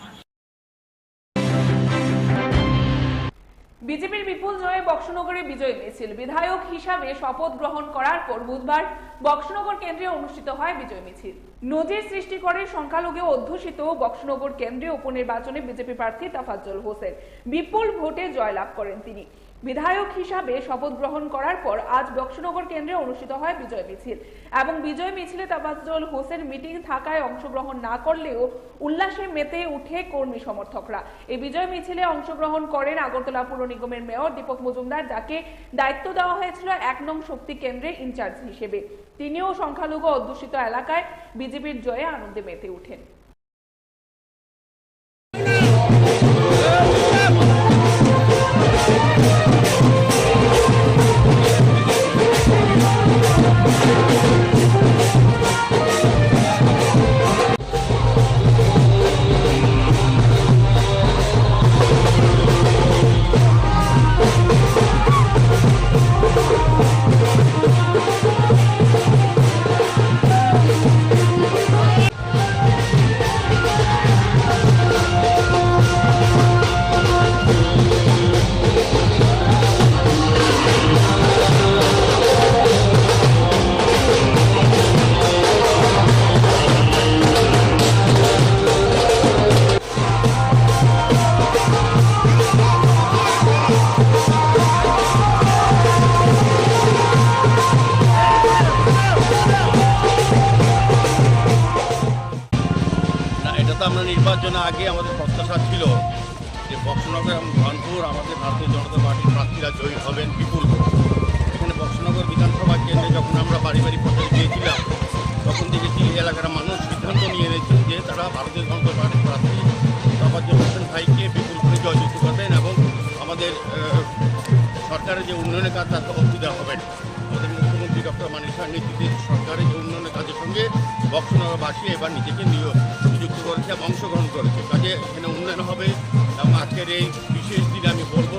বিজেপির বিপুল জয়ে বক্সনগরে বিজয় মিছিল। বিধায়ক হিসাবে শপথ গ্রহণ করার পর বুধবার বক্সনগর কেন্দ্রে অনুষ্ঠিত হয় বিজয় মিছিল। নজির সৃষ্টি করে সংখ্যালঘু অধ্যুষিত বক্সনগর কেন্দ্রে উপনির্বাচনে বিজেপি প্রার্থী তাফাজ্জল হোসেন বিপুল ভোটে জয়লাভ করেন তিনি। বিধায়ক হিসাবে শপথ গ্রহণ করার পর আজ বক্সনগর কেন্দ্রে অনুষ্ঠিত হয় বিজয় মিছিল এবং বিজয় মিছিলে তাফাজ্জল হোসেন মিটিং থাকায় অংশগ্রহণ না করলেও উল্লাসে মেতে উঠে কর্মী সমর্থকরা। এই বিজয় মিছিলে অংশগ্রহণ করেন আগরতলা পুর নিগমের মেয়র দীপক মজুমদার, যাকে দায়িত্ব দেওয়া হয়েছিল 1 নং শক্তি কেন্দ্রের ইনচার্জ হিসেবে। তিনিও সংখ্যালঘু অধ্যুষিত এলাকায় বিজেপির জয়ে আনন্দে মেতে উঠেন। আমরা নির্বাচনের আগে আমাদের প্রত্যাশা ছিল যে বক্সনগর এবং ধনপুর আমাদের ভারতীয় জনতা পার্টির প্রার্থীরা জয়ী হবেন বিপুল। এখানে বক্সনগর বিধানসভা কেন্দ্রে যখন আমরা বাড়ি বাড়ি প্রচার দিয়েছিলাম তখন দেখেছি এলাকার মানুষ সিদ্ধান্ত নিয়ে নিয়েছেন যে তারা ভারতীয় জনতা পার্টির প্রার্থী তাফাজ্জল হোসেন ভাইকে বিপুল করে জয়যুক্ত করবেন এবং আমাদের সরকারের যে উন্নয়নের কাজ তাতে অসুবিধা হবে না। আমাদের মুখ্যমন্ত্রী ডক্টর মানিক সাহার নেতৃত্বে সরকারের যে উন্নয়নের কাজের সঙ্গে বক্সনগরবাসী এবার নিজেকে নিযুক্ত করেছে এবং অংশগ্রহণ করেছে, কাজে এখানে উন্নয়ন হবে। এবং আজকের এই বিশেষ দিনে আমি বলবো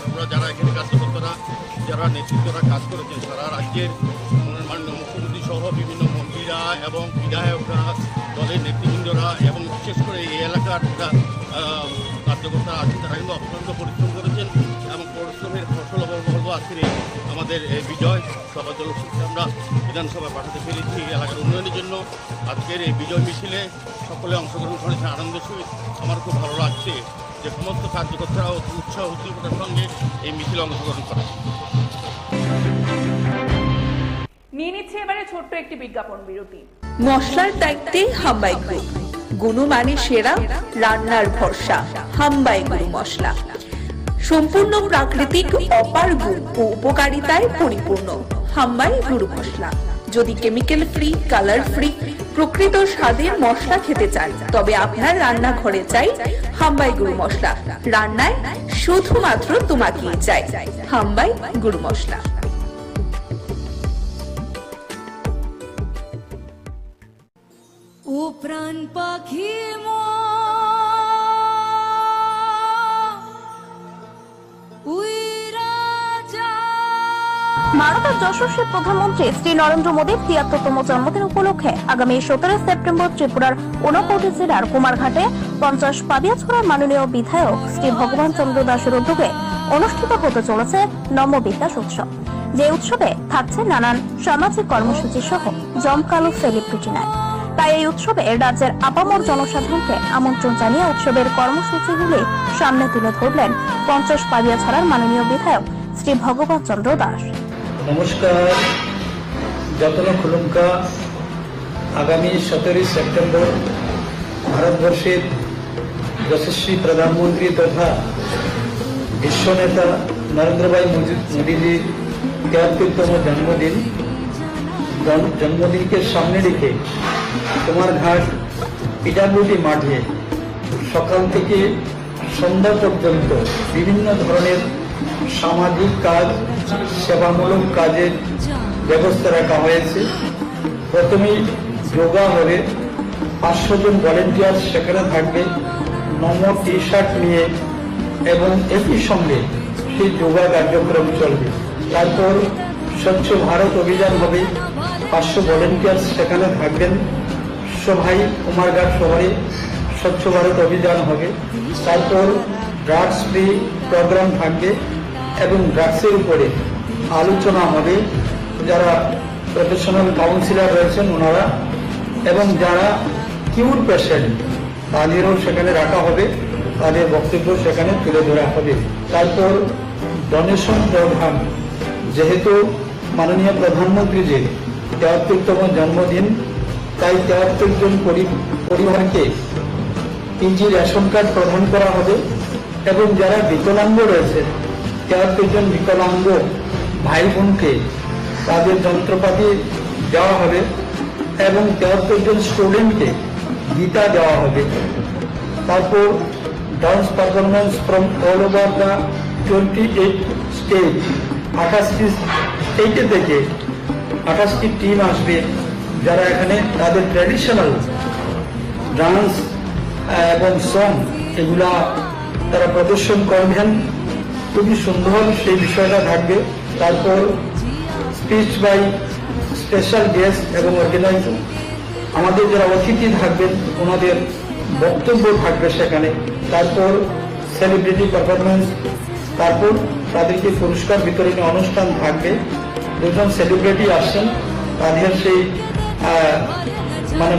আমরা যারা এখানে কার্যকর্তারা যারা নেতৃত্বরা কাজ করেছেন সারা রাজ্যের মাননীয় মুখ্যমন্ত্রী সহ বিভিন্ন মন্ত্রীরা এবং বিধায়করা, দলের নেতৃবৃন্দরা এবং বিশেষ করে এই এলাকার যারা কার্যকর্তারা আছেন তারা কিন্তু অত্যন্ত পরিশ্রম করেছেন এবং পরিশ্রমের ফসল বলবো আজকের আমাদের বিজয় সভা জনশক্তি আমরা বিধানসভায় পাঠাতে পেরেছি এলাকার উন্নয়নের জন্য। আজকের এই বিজয় মিছিলে সকলে অংশগ্রহণ করেছেন আনন্দের সহিত। আমার খুব ভালো লাগছে যে সমস্ত কার্যকর্তারা উৎসাহ উদ্দীপনার সঙ্গে এই মিছিলে অংশগ্রহণ করে। নিয়ে নিচ্ছে এবারে ছোট্ট একটি বিজ্ঞাপন বিরতি। মশলার দায়িত্বে হাম্বাই গ্রুপ, গুণমানে সেরা, রান্নার ভরসা। হাম্বাই গুরু মশলা সম্পূর্ণ প্রাকৃতিক, অপার গুণ ও উপকারিতায় পরিপূর্ণ। হাম্বাই গুরু মশলা। যদি কেমিক্যাল ফ্রি, কালার ফ্রি, প্রকৃত স্বাদের মশলা খেতে চান তবে আপনার রান্নাঘরে চাই হাম্বাই গুরু মশলা। রান্নায় শুধুমাত্র তোমাকেই চাই হাম্বাই গুরু মশলা। ও প্রাণ পাখি ভারতের যশস্বী প্রধানমন্ত্রী শ্রী নরেন্দ্র মোদীর ৭৩তম জন্মদিন উপলক্ষে আগামী ১৭ সেপ্টেম্বর ত্রিপুরার ঊনকোটি জেলার কুমারঘাটে ৫০ পাবিয়াছড়ার মাননীয় বিধায়ক শ্রী ভগবান চন্দ্র দাসের উদ্যোগে অনুষ্ঠিত হতে চলেছে নম বিকাশ উৎসব। যে উৎসবে থাকছে নানান সামাজিক কর্মসূচি সহ জমকালো সেলিব্রিটি নাইট। তাই এই উৎসবে রাজ্যের আপামর জনসাধারণকে আমন্ত্রণ জানিয়ে উৎসবের কর্মসূচিগুলি সামনে তুলে ধরলেন ৫০ পাবিয়াছড়ার মাননীয় বিধায়ক শ্রী ভগবান চন্দ্র দাস। নমস্কার, যতন খুলুমকা। আগামী ১৭ সেপ্টেম্বর ভারতবর্ষের যশস্বী প্রধানমন্ত্রী তথা বিশ্বনেতা নরেন্দ্র ভাই মোদীজির ৭৩তম জন্মদিনকে সামনে রেখে কুমারঘাট পিটারবুটি মাঠে সকাল থেকে সন্ধ্যা পর্যন্ত বিভিন্ন ধরনের সামাজিক কাজ, সেবামূলক কাজের ব্যবস্থা রাখা হয়েছে। প্রথমেই যোগা হবে, ৫০০ জন ভলেন্টিয়ার সেখানে থাকবে নম টি শার্ট নিয়ে, এবং একই সঙ্গে সেই যোগা কার্যক্রম চলবে। তারপর স্বচ্ছ ভারত অভিযান হবে, ৫০০ ভলেন্টিয়ার সেখানে থাকবেন। সবাই কুমারঘাট শহরে স্বচ্ছ ভারত অভিযান হবে। তারপর ড্রাগস ফ্রি প্রোগ্রাম থাকবে এবং ড্রাগসের উপরে আলোচনা হবে। যারা প্রফেশনাল কাউন্সিলর রয়েছেন ওনারা, এবং যারা কিউর পেশেন্ট তাদেরও সেখানে রাখা হবে, তাদের বক্তব্য সেখানে তুলে ধরা হবে। তারপর ডোনেশন প্রোগ্রাম, যেহেতু মাননীয় প্রধানমন্ত্রীজির ৭৩তম জন্মদিন, তাই ৭৩ জন পরিবারকে ৩টি রেশন কার্ড প্রদান করা হবে, এবং যারা বিকলাঙ্গ রয়েছে ৭৩ জন বিকলাঙ্গ ভাই বোনকে তাদের যন্ত্রপাতি দেওয়া হবে, এবং ৭৩ জন স্টুডেন্টকে গীতা দেওয়া হবে। তারপর dance performance from all over the 28 state, 28টি স্টেটে থেকে 28টি টিম আসবে, যারা এখানে তাদের ট্র্যাডিশনাল ডান্স এবং সং এগুলা তারা প্রদর্শন করবেন। খুবই সুন্দর সেই বিষয়টা থাকবে। তারপর স্পিচ বাই স্পেশাল গেস্ট এবং অর্গানাইজার, আমাদের যারা অতিথি থাকবেন ওনাদের বক্তব্য থাকবে সেখানে। তারপর সেলিব্রিটি পারফরমেন্স, তারপর তাদেরকে পুরস্কার বিতরণী অনুষ্ঠান থাকবে। দুজন সেলিব্রিটি আসছেন, তাদের সেই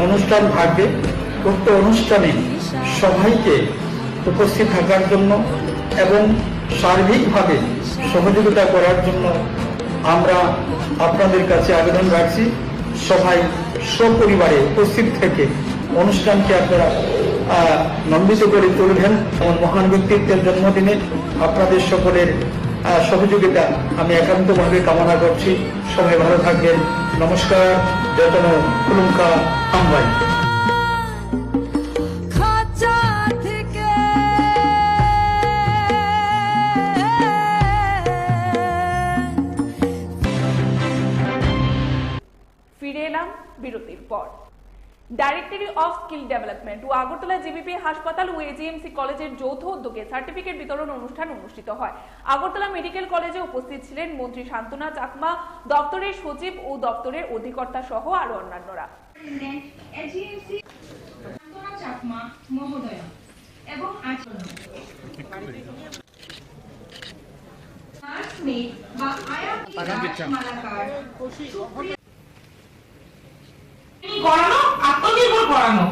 অনুষ্ঠান থাকবে। উক্ত অনুষ্ঠানে সবাইকে উপস্থিত থাকার জন্য এবং সার্বিকভাবে সহযোগিতা করার জন্য আমরা আপনাদের কাছে আবেদন রাখছি। সবাই সপরিবারে উপস্থিত থেকে অনুষ্ঠানকে আপনারা নন্দিত করে তুলবেন। এমন মহান ব্যক্তিত্বের জন্মদিনে আপনাদের সকলের সহযোগিতা আমি একান্তভাবে কামনা করছি। সবাই ভালো থাকবেন। নমস্কার, যতন খুলুমকা হাম্বাই। ফিরে এলাম বিরতির পর। ডাইরেক্টরি অফ স্কিল ডেভেলপমেন্ট ও আগরতলা জিবিপি হাসপাতাল ও এজিএমসি কলেজের যৌথ উদ্যোগে সার্টিফিকেট বিতরণ অনুষ্ঠান অনুষ্ঠিত হয়। আগরতলা মেডিকেল কলেজে উপস্থিত ছিলেন মন্ত্রী শান্তনা চাকমা, দপ্তরের সচিব ও দপ্তরের অধিকর্তা সহ আরো অন্যান্যরা। চাকমা মহোদয় এবং ক্লাসমেট বা আয়াতি মালাকার করানো, আত্মনির্ভর করানো।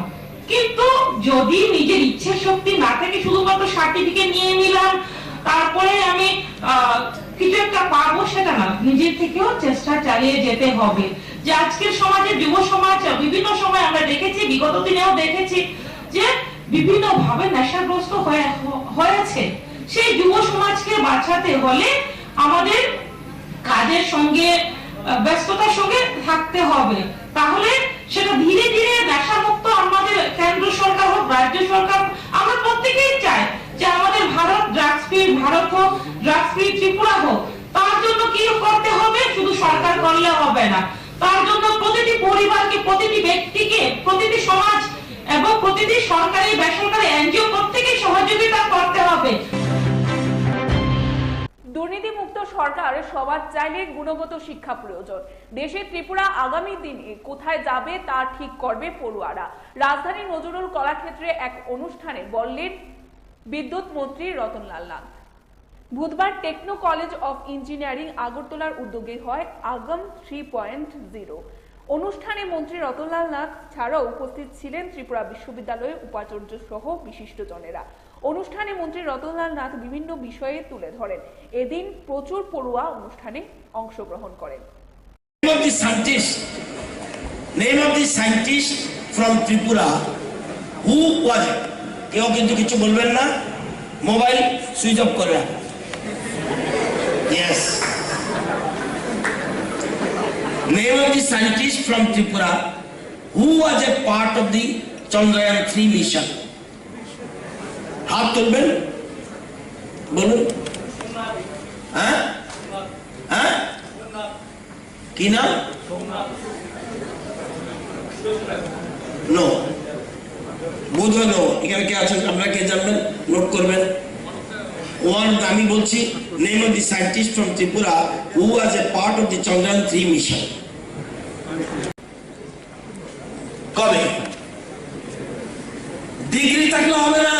কিন্তু যদি নিজের ইচ্ছে শক্তি না থাকে, শুধুমাত্র সার্টিফিকেট নিয়ে নিলাম তারপরে আমি কিছু একটা পাবো, সেটা না, নিজের থেকেও চেষ্টা চালিয়ে যেতে হবে। যে আজকের সমাজে, যুব সমাজ বিভিন্ন সময় আমরা দেখেছি, বিগত দিনেও দেখেছি যে বিভিন্ন ভাবে নেশাগ্রস্ত হয়েছে। সেই যুব সমাজকে বাঁচাতে হলে আমাদের কাজের সঙ্গে, ব্যস্ততার সঙ্গে থাকতে হবে। তাহলে সেটা ধীরে ধীরে নেশামুক্ত, আমাদের কেন্দ্র সরকার হোক, রাজ্য সরকার, আমরা প্রত্যেকেই চাই যে আমাদের ভারত ড্রাগস ফ্রি ভারত হোক, ড্রাগস ফ্রি ত্রিপুরা হোক। তার জন্য কি করতে হবে? শুধু সরকার করলে হবে না, তার জন্য প্রতিটি পরিবারকে, প্রতিটি ব্যক্তিকে, প্রতিটি সমাজ এবং প্রতিটি সরকারি বেসরকারি এনজিও প্রত্যেকেই সহযোগিতা করতে হবে। দুর্নীতিমুক্ত সরকার সবার চাইলে গুণগত শিক্ষা প্রয়োজন। দেশে ত্রিপুরা আগামী দিনে কোথায় যাবে তা ঠিক করবে পড়ুয়ারা। রাজধানী নজরুল কলাক্ষেত্রে এক অনুষ্ঠানে বললেন বিদ্যুৎ মন্ত্রী রতনলাল নাথ। বুধবার টেকনো কলেজ অফ ইঞ্জিনিয়ারিং আগরতলার উদ্যোগে হয় আগম 3.0 অনুষ্ঠানে মন্ত্রী রতনলাল নাথ ছাড়াও উপস্থিত ছিলেন ত্রিপুরা বিশ্ববিদ্যালয়ের উপাচার্য সহ বিশিষ্টজনেরা। অনুষ্ঠানে মন্ত্রী রতনলাল নাথ বিভিন্ন বিষয়ে তুলে ধরেন। এদিন প্রচুর পড়ুয়া অনুষ্ঠানে অংশগ্রহণ করেন। Name of the scientist from Tripura who was it? কেউ কিন্তু কিছু বলবেন না, মোবাইল সুইচ অফ করে রাখুন। Yes. Name of the scientist from Tripura who was a part of the Chandrayaan 3 mission. হাত তুলবেন, বলুন। হ্যাঁ হ্যাঁ, কি নাম? নো, বোধহয় নো। এখানে কে আছেন? আপনারা কে জানবেন? নোট করবেন। ওয়ান, আমি বলছি, name of the scientist from Tripura who was a part of the Chandrayaan 3 mission. কবে? ডিগ্রি থাকলে হবে না,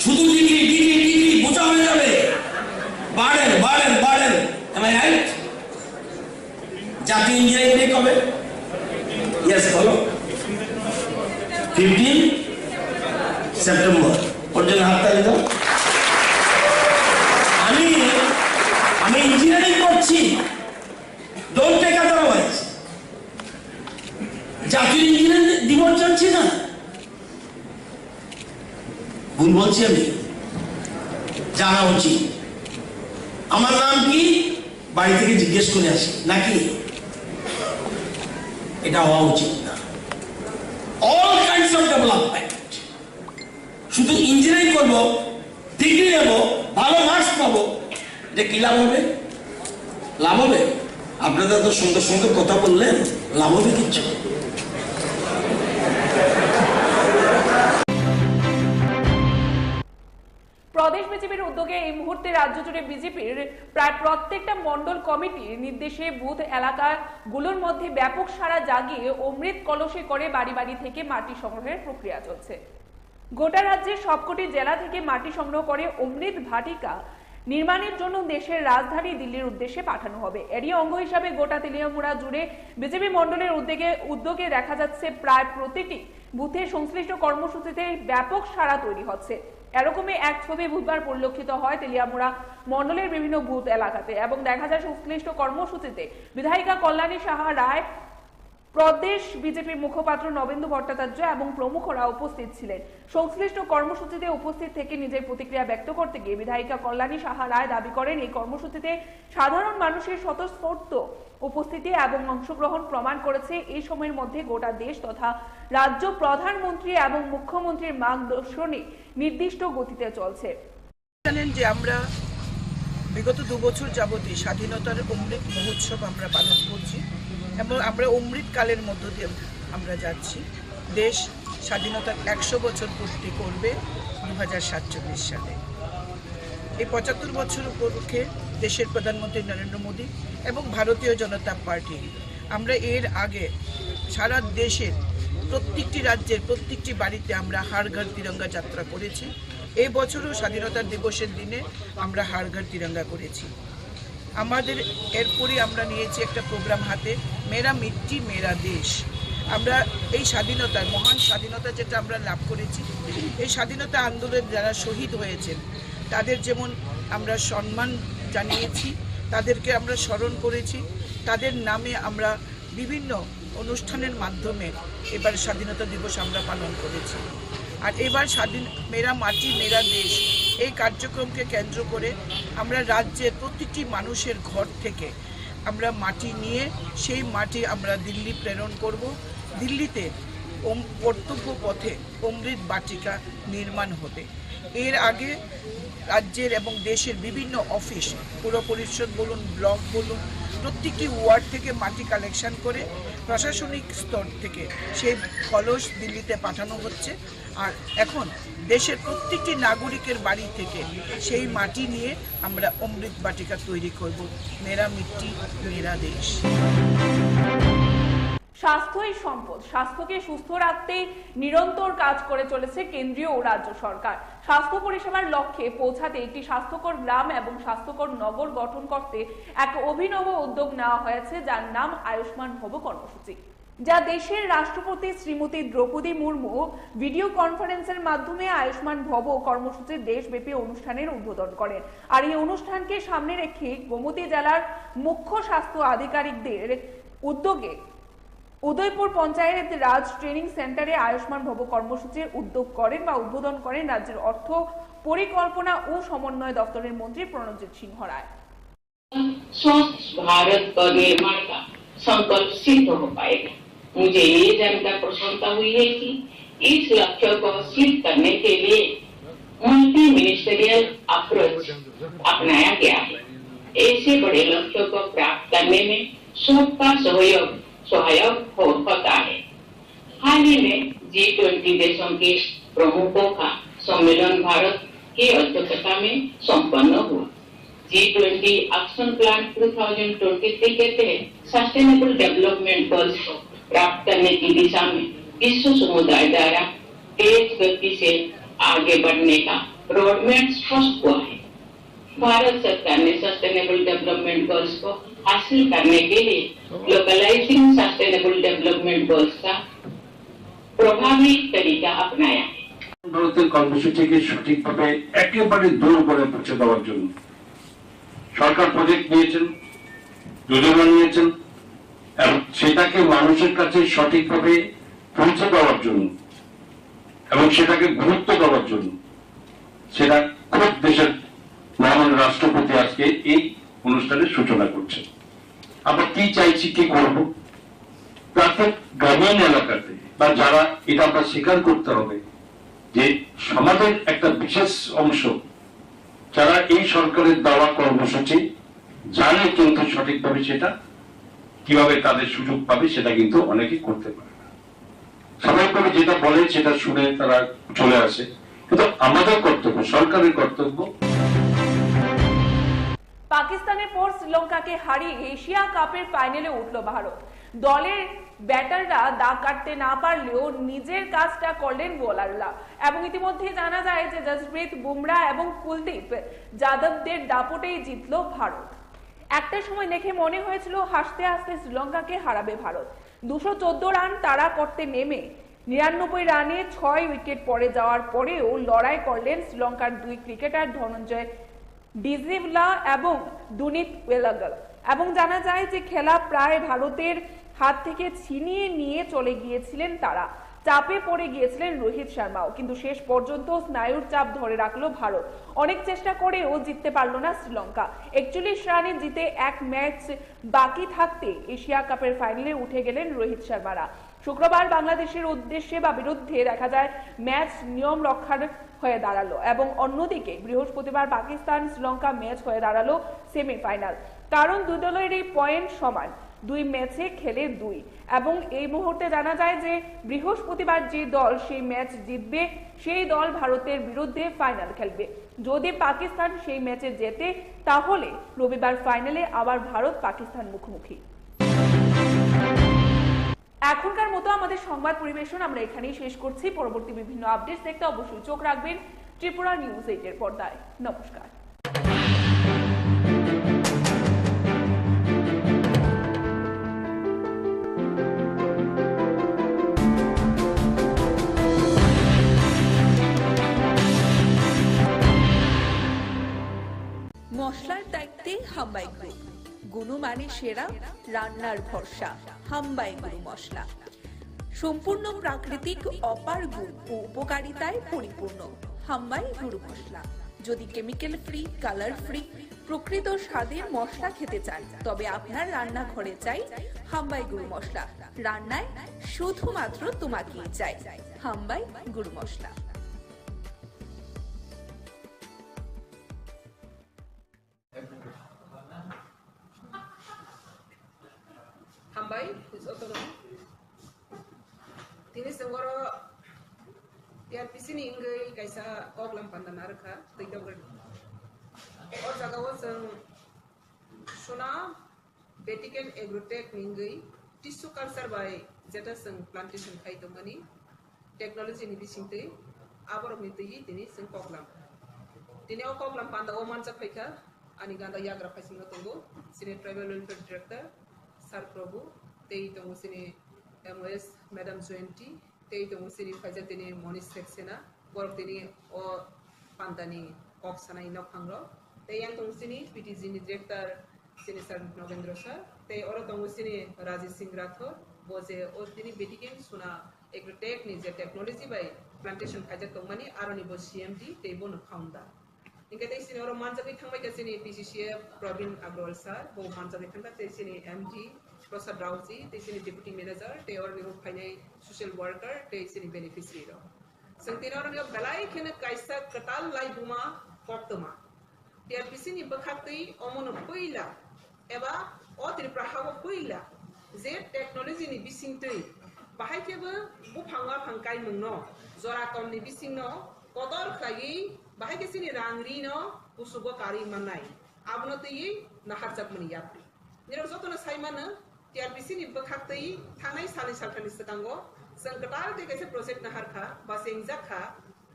শুধু ডিগ্রি ডিগ্রি ডিগ্রি বোঝা হয়ে যাবে। বাড়েন বাড়েন বাড়েন। Am I right? জাতীয় ইঞ্জিনিয়ারিং ডে কবে? ইয়েস, বলো। 15 সেপ্টেম্বর। ওর জন্য হাততালি দাও। আমি ইঞ্জিনিয়ারিং করছি, ডোন্ট টেক আদারওয়াইজ। জাতীয় ইঞ্জিনিয়ারিং দিবস চলছে না, ভুল বলছি আমি? জানা উচিত। আমার নাম কি বাড়ি থেকে জিজ্ঞেস করে আসি নাকি? এটা হওয়া উচিত না। All kinds of development. শুধু ইঞ্জিনিয়ারিং করবো, ডিগ্রি নেবো, ভালো মার্কস পাবো, এটা কি লাভ হবে? লাভ হবে? আপনারা তো সুন্দর সুন্দর কথা বললেন, লাভ হবে কিচ্ছু? প্রদেশ বিজেপির উদ্যোগে এই মুহূর্তে রাজ্য জুড়ে বিজেপির প্রায় প্রত্যেকটা মন্ডল কমিটির নির্দেশে বুথ এলাকাগুলোর মধ্যে ব্যাপক সাড়া জাগিয়ে অমৃত কলসে করে বাড়ি বাড়ি থেকে মাটি সংগ্রহের প্রক্রিয়া চলছে। গোটা রাজ্যের সবকটি জেলা থেকে মাটি সংগ্রহ করে অমৃত ভাটিকা নির্মাণের জন্য দেশের রাজধানী দিল্লির উদ্দেশ্যে পাঠানো হবে। এরই অঙ্গ হিসাবে গোটা তেলিয়ামুড়া জুড়ে বিজেপি মন্ডলের উদ্যোগে দেখা যাচ্ছে প্রায় প্রতিটি বুথে সংশ্লিষ্ট কর্মসূচিতে ব্যাপক সাড়া তৈরি হচ্ছে। এরকমই এক ছবি বুধবার পরিলক্ষিত হয় তেলিয়ামুড়া মন্ডলের বিভিন্ন বুথ এলাকাতে এবং দেখা যায় সংশ্লিষ্ট কর্মসূচিতে বিধায়িকা কল্যাণী সাহা রায়, প্রদেশ বিজেপির মুখপাত্র নবেন্দু ভট্টাচার্য এবং প্রমুখরা উপস্থিত ছিলেন। সংশ্লিষ্ট কর্মসূচিতে উপস্থিত থেকে নিজের প্রতিক্রিয়া ব্যক্ত করতে গিয়ে বিধায়িকা কল্যাণী সাহা রায় দাবি করেন এই কর্মসূচিতে সাধারণ মানুষের স্বতঃস্ফূর্ত উপস্থিতি এবং অংশগ্রহণ প্রমাণ করেছে। এই সময়ের মধ্যে গোটা দেশ তথা রাজ্য প্রধানমন্ত্রী এবং মুখ্যমন্ত্রীর মার্গদর্শনে নির্দিষ্ট গতিতে চলছে। জানেন যে আমরা বিগত 2 বছর যাবতই স্বাধীনতার অমৃত মহোৎসব আমরা পালন করছি এবং আমরা অমৃত কালের মধ্য দিয়ে আমরা যাচ্ছি। দেশ স্বাধীনতার 100 বছর পূর্তি করবে 2047 সালে। এই 75 বছর উপলক্ষে দেশের প্রধানমন্ত্রী নরেন্দ্র মোদী এবং ভারতীয় জনতা পার্টি আমরা এর আগে সারা দেশের প্রত্যেকটি রাজ্যের প্রত্যেকটি বাড়িতে আমরা হর ঘর তিরঙ্গা যাত্রা করেছি এই বছরও স্বাধীনতা দিবসের দিনে আমরা হার ঘর তিরঙ্গা করেছি। আমাদের এরপরই আমরা নিয়েছি একটা প্রোগ্রাম হাতে, মেরা মিট্টি মেরা দেশ। আমরা এই স্বাধীনতার মহান স্বাধীনতা যেটা আমরা লাভ করেছি, এই স্বাধীনতা আন্দোলনে যারা শহীদ হয়েছেন তাদের যেমন আমরা সম্মান জানিয়েছি, তাদেরকে আমরা স্মরণ করেছি, তাদের নামে আমরা বিভিন্ন অনুষ্ঠানের মাধ্যমে এবার স্বাধীনতা দিবস আমরা পালন করেছি। আর এবার মেরা মাটি মেরা দেশ এই কার্যক্রমকে কেন্দ্র করে আমরা রাজ্যের প্রতিটি মানুষের ঘর থেকে আমরা মাটি নিয়ে সেই মাটি আমরা দিল্লি প্রেরণ করব। দিল্লিতে কর্তব্য পথে অমৃত বাটিকা নির্মাণ হবে। এর আগে রাজ্যের এবং দেশের বিভিন্ন অফিস, পুর পরিষদ বলুন, ব্লক বলুন, প্রত্যেকটি ওয়ার্ড থেকে মাটি কালেকশন করে প্রশাসনিক স্তর থেকে সেই কলস দিল্লিতে পাঠানো হচ্ছে। আর এখন দেশের প্রত্যেকটি নাগরিকের বাড়ি থেকে সেই মাটি নিয়ে আমরা অমৃত বাটিকা তৈরি করব। মেরা মিট্টি মেরা দেশ। স্বাস্থ্যই সম্পদ। স্বাস্থ্যকে সুস্থ রাখতে নিরন্তর কাজ করে চলেছে কেন্দ্রীয় ও রাজ্য সরকার। স্বাস্থ্য পরিষেবার লক্ষ্যে পৌঁছাতে একটি স্বাস্থ্যকর গ্রাম এবং স্বাস্থ্যকর নগর গঠন করতে এক অভিনব উদ্যোগ নেওয়া হয়েছে, যার নাম আয়ুষ্মান ভব কর্মসূচি, যা দেশের রাষ্ট্রপতি শ্রীমতী দ্রৌপদী মুর্মু ভিডিও কনফারেন্সের মাধ্যমে আয়ুষ্মান ভব কর্মসূচির দেশব্যাপী অনুষ্ঠানের উদ্বোধন করেন। আর এই অনুষ্ঠানকে সামনে রেখে গোমতী জেলার মুখ্য স্বাস্থ্য আধিকারিকদের উদ্যোগে উদয়পুর পঞ্চায়েত রাজ ট্রেনিং সেন্টারে আয়ুষ্মান ভব কর্মসূচির উদ্যোগ করেন বা উদ্বোধন করেন রাজ্যের অর্থ পরিকল্পনা ও সমন্বয় দপ্তরের মন্ত্রী প্রণজিৎ সিংহ রায়। स्वस्थ भारत का निर्माण का संकल्प सिद्ध हो पाएगा। मुझे ये जानकर प्रसन्नता हुई है कि इस लक्ष्य को हासिल करने के लिए मल्टी मिनिस्टरियल अप्रोच अपनाया गया है। ऐसे बड़े लक्ष्यों को प्राप्त करने में सबका सहायक होता है। हाल ही में G20 देशों के प्रमुखों का सम्मेलन भारत की अध्यक्षता में संपन्न हुआ। G20 एक्शन प्लान 2023 के तहत सस्टेनेबल डेवलपमेंट गोल्स को प्राप्त करने की दिशा में विश्व समुदाय द्वारा तेज गति से आगे बढ़ने का रोडमैप स्पष्ट हुआ है। भारत सरकार ने सस्टेनेबल डेवलपमेंट गोल्स को हासिल करने के लिए लोकलाइजिंग सस्टेनेबल डेवलपमेंट गोल्स का प्रभावी तरीका अपनाया है। ভারতের কর্মসূচিকে সঠিকভাবে একেবারে দূর করে পৌঁছে দেওয়ার জন্য সরকার প্রজেক্ট নিয়েছেন, যোজনা নিয়েছেন এবং সেটাকে মানুষের কাছে সঠিকভাবে পৌঁছে দেওয়ার জন্য এবং সেটাকে গুরুত্ব দেওয়ার জন্য সেটা খুব দেশের মহান রাষ্ট্রপতি আজকে এই অনুষ্ঠানের সূচনা করছেন। আমরা কি চাইছি, কি করব, প্রত্যেক গ্রামীণ এলাকাতে বা যারা এটা আমরা স্বীকার করতে হবে যে সমাজের একটা বিশেষ অংশ যারা এই সরকারের দেওয়া কর্মসূচি জানে কিন্তু সঠিকভাবে সেটা কিভাবে তাদের সুযোগ পাবে সেটা কিন্তু অনেকে করতে পারে না। স্বাভাবিকভাবে যেটা বলে সেটা শুনে তারা চলে আসে, কিন্তু আমাদের কর্তব্য, সরকারের কর্তব্য। পাকিস্তানের পর শ্রীলঙ্কাকে হারিয়ে এশিয়া কাপের ফাইনালে উঠল ভারত। দলের ব্যাটাররা দাগ কাটতে না পারলেও নিজের কাজটা করলেন বোলাররা এবং ইতিমধ্যে জানা যায় যে জসপ্রীত বুমরা এবং কুলদীপ যাদবদের দাপটেই জিতল ভারত। একটা সময় দেখে মনে হয়েছিল হাসতে হাসতে শ্রীলঙ্কাকে হারাবে ভারত। 214 রান তাড়া করতে নেমে 99 রানে 6 উইকেট পড়ে যাওয়ার পরেও লড়াই করলেন শ্রীলঙ্কার দুই ক্রিকেটার ধনঞ্জয় ডিজিভলা এবং দুনিত ওয়েলাগল এবং জানা যায় যে খেলা প্রায় ভারতের হাত থেকে ছিনিয়ে নিয়ে চলে গিয়েছিলেন তারা। চাপে পড়ে গিয়েছিলেন রোহিত শর্মাও, কিন্তু শেষ পর্যন্ত স্নায়ুর চাপ ধরে রাখলো ভারত। অনেক চেষ্টা করেও জিততে পারল না শ্রীলঙ্কা। 41 রানে জিতে এক ম্যাচ বাকি থাকতে এশিয়া কাপের ফাইনালে উঠে গেলেন রোহিত শর্মারা। শুক্রবার বাংলাদেশের উদ্দেশ্যে বা বিরুদ্ধে দেখা যায় ম্যাচ নিয়ম রক্ষার হয়ে দাঁড়ালো এবং অন্যদিকে বৃহস্পতিবার পাকিস্তান শ্রীলঙ্কা ম্যাচ হয়ে দাঁড়ালো সেমিফাইনাল। কারণ দুই দলেরই পয়েন্ট সমান, 2 ম্যাচে খেলে 2 এবং এই মুহূর্তে জানা যায় যে বৃহস্পতিবার যে দল সেই ম্যাচ জিতবে সেই দল ভারতের বিরুদ্ধে ফাইনাল খেলবে। যদি পাকিস্তান সেই ম্যাচে জেতে তাহলে রবিবার ফাইনালে আবার ভারত পাকিস্তান মুখোমুখি। এখনকার মতো আমাদের সংবাদ পরিবেশন আমরা এখানেই শেষ করছি। পরবর্তী বিভিন্ন আপডেটস দেখতে অবশ্যই চোখ রাখবেন ত্রিপুরা নিউজ 8 এর পর্দায়। নমস্কার। মশলার দায়িত্বে হাম্বাই গ্রুপ, গুণমানে সেরা, রান্নার ভরসা। হাম্বাই গুরু মশলা সম্পূর্ণ প্রাকৃতিক, অপার গুণ ও উপকারিতায় পরিপূর্ণ। হাম্বাই গুরু মশলা। যদি কেমিক্যাল ফ্রি, কালার ফ্রি, প্রকৃত স্বাদের মশলা খেতে চান, তবে আপনার রান্নাঘরে চাই হাম্বাই গুরু মশলা। রান্নায় শুধুমাত্র তোমাকেই চাই হাম্বাই গুরু মশলা। Hambai is autonomous. Tini sengoro tiar pisini ingai kaisa koglam pandanar kha teidagar. Or jagawo sang sona betiken agrotech ningai tissue culture by jeta sang plantation khai tomani technology ni bisinte abor mitei tini sang koglam. Tini o koglam panda o mancha khaika ani ganda yagra phaising tongo sine tribal welfare director Sar Prabhu, tei tongo sini MOS Madam Jointi, tei tongo sini faja tini Monish Saxena, borok tini o pantani oksana inok hangro, tei yang tongo sini PTG ni director sini Sar Novendra Sir, tei oro tongo sini Rajesh Singh Rathore, boje o tini betiken suna agrotech ni je technology by plantation faja tongmani aroni bo CMD tei bo no founder. Ingka tei sini oro manjaki thangbai ka sini PCCF Pravin Agrawal sir bo manjaki thangka tei sini MD Prasad Rauji tei sini deputy manager tei oro ni phainai social worker tei sini beneficiary ro sangtina oro ni belai khene kaisa katal lai buma koptoma tiar pisini bakhak tei omono poila eba o Tripura hawo poila je technology ni bising tei bahai keba bu phangwa phangkai mungno jora kom ni bising no kodor khlai bahai ke sini rangri no usugo kari manai abno tei nahar chak mani yapri niro joto na saimana TRPC ni bakhak tei thanai sali salthani sakango sangkatal te kaise project nahar kha ba sengja kha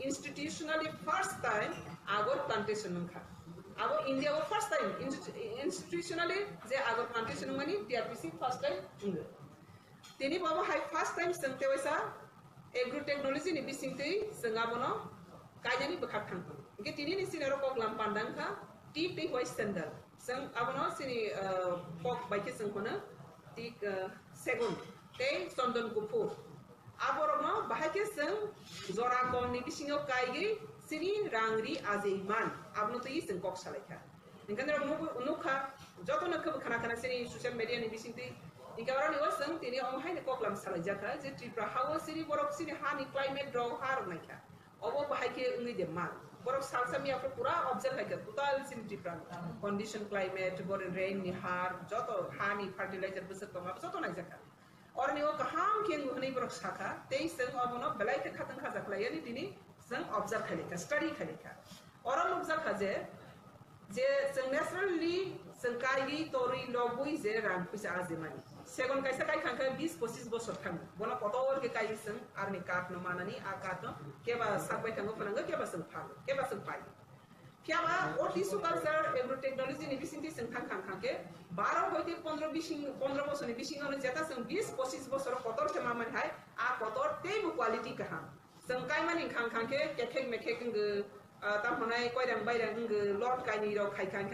institutionally first time agor plantation kha abo India or first time institutionally je agor plantation mani TRPC first time tini baba hai first time sangte waisa agro technology ni bisingtei sangabono kaijani bakhak thang ke tini ni sinero koglam pandang kha tip tei white standard sang abono sini pok baike sangkona tik segun tei sondon gupur aborno bahake sang zora koni bisingo kaigi sini rangri azeiman abno tei sang kok salaikha ingkandero nukha joto nakha khana khana sini social media ni bisingtei ingkawara ni wasang tini omhai ni koklam salaijaka je Tripura hawo sini borok sini hani climate draw har naikha obo bahake ungi de man borok salsa mi apro pura observe naikha total sini Tripura condition climate bor rain ni har joto hani fertilizer busat tong ab joto naijaka or ni o kaham keng huni borok sakha tei sang obono belai ke khatang khajak lai ni tini sang observe khalika study khalika or observe khaje je sang naturally sang kai tori logui je ram pisa azemani segon kaisa kai khanka 20-25 বছর thang bona potol ke kai sang arni kat no manani a kat no keba sakbai thang phananga keba sang phang keba sang pai kyaba o tissue culture agro technology ni bisinti sang thang khang ke 12 hoite 15 বছর ni bising ono jeta sang 20-25 বছর potol ke maman hai a potol tei bu quality ka ham sang kai mani khang ke kekheng mekheng ge tam honai koi dang bai dang ge lot kai ni ro khai khang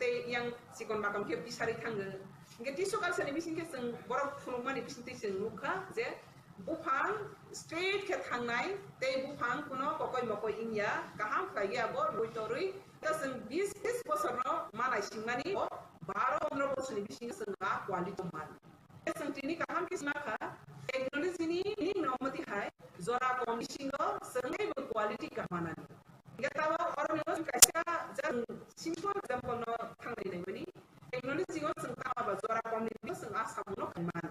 te yang sikon bakam ke bisari thang ge nge tissue culture ni bising ke sang borok phulungmani bising te sang lukha je bufang straight ke thangnai te bufang kuno kokoi mokoi ingya kaham khai abo loitorui ta sang 20 বছর no manai singmani 12-15 বছর ni bising sang na quality man sang tini kaham kisna kha technology ni nomati hai zora conditioning sangai quality kamanani gatawa or no kaisa jang simple example no thangai nai mani technology go sang ta ba zora community sang asam no kaman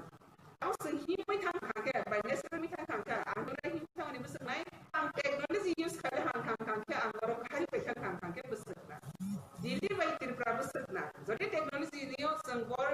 aw sang hi mai thang ke by necessary mi thang ka ang lai hi thang ni besang nai ang technology use khale hang ke ang ro khai pe thang ke besang na dili by Tripura besang na jodi technology ni sang bor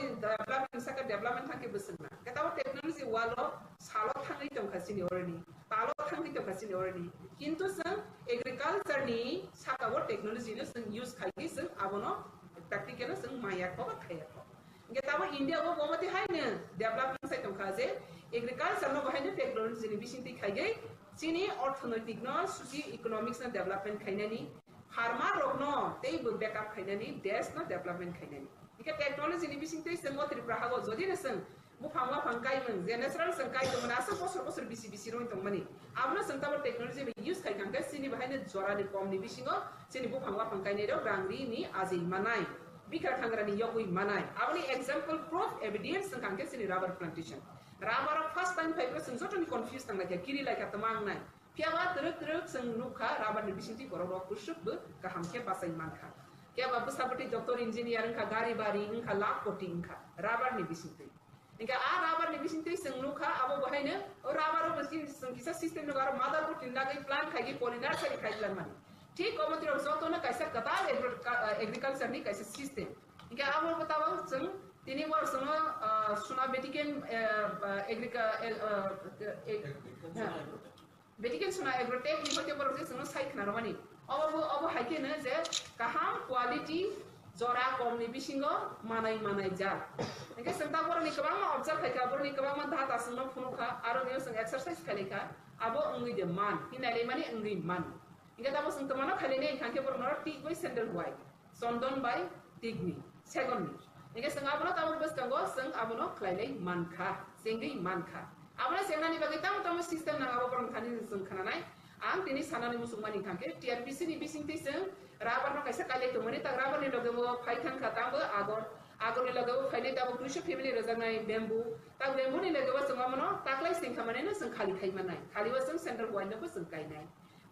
in development saka development thang ke besang na gatawa technology walo salo thangai tong khasini orani talo thang kita kasih orang ni. Kintu sang agriculture ni sakawo teknologi ni sang use kali sang abono practical sang mayak ko kaya ko. Kita tahu India ko bomati hai ne development sai tong kaze agriculture no bahai ne teknologi ni bisinti kaya sini orthonoitik no susi economics na development kaya ni farmer rok no tei backup kaya ni desh no development kaya ni. Ika teknologi ni bisinti sang mo Tripura hago jodi na sang bu phangwa phangkai mang je natural sangkai to manasa bosor bisi roi tong mani abna sangta technology be use kai kangka sini bahane jora ni kom ni bisingo sini bu phangwa phangkai ne ro rangri ni aji manai bikar khangra ni yogui manai abni example proof evidence sangka sini rubber plantation rubber first time fiber sing joto ni confuse tang la kiri lai ka tamang nai piawa teruk sang nukha rubber ni bisinti koro ro kushuk bu ka hamke pasai mankha kya babu sabati doctor engineer ka gari bari ka lakh koti ka rubber ni bisinti Inka rubber ni bisinti sengluka abo bahayna rubber mesin kisa system negara mother ko tinda kai plant khai polymer sai khai plan mani ठीक कमंत्री जोतो ना कैसा कतार agriculture नहीं कैसे system इनका abo बताओ संग तीन बार संग सुना बेटिकेन बेटिकेन सुना एग्रोटेक नि होते पर संग साइक ना रमानी अब हाइके न जे कहां क्वालिटी जरा कमनि बिसिंगो मानाय जा एके संता पर नि कबां मा ऑब्जर्व खायका पर नि कबां मा धाता संग फुनुखा आरो ने संग एक्सरसाइज खालेखा आबो अंगि दे मान हिनाले माने अंगि मान इनका दाबो संग तमाना खालेने खांके पर नर टिक बाय सेंडल हुआय सन्दन बाय टिकनि सेगननि एके संग आबो ताबो बस तंगो संग आबो खलाइले मानखा सेंगि मानखा आबो सेंनानि बागै ताम सिस्टम ना आबो पर खानि जों खानानाय आं दिनै सानानि मुसुमानि खांके टीआरपीसी नि बिसिंति जों राबर न कैसे काले तो मने तक राबर नि लगेबो फाइथान खाताबो आगर नि लगेबो फाइने ताबो कृषि फैमिली रजानाय बेम्बू ता बेम्बू नि लगेबो जों मनो ताकलाय सिं खामाने न जों खालि खाइ मानाय खालिबो जों सेंट्रल वाइनबो जों गायनाय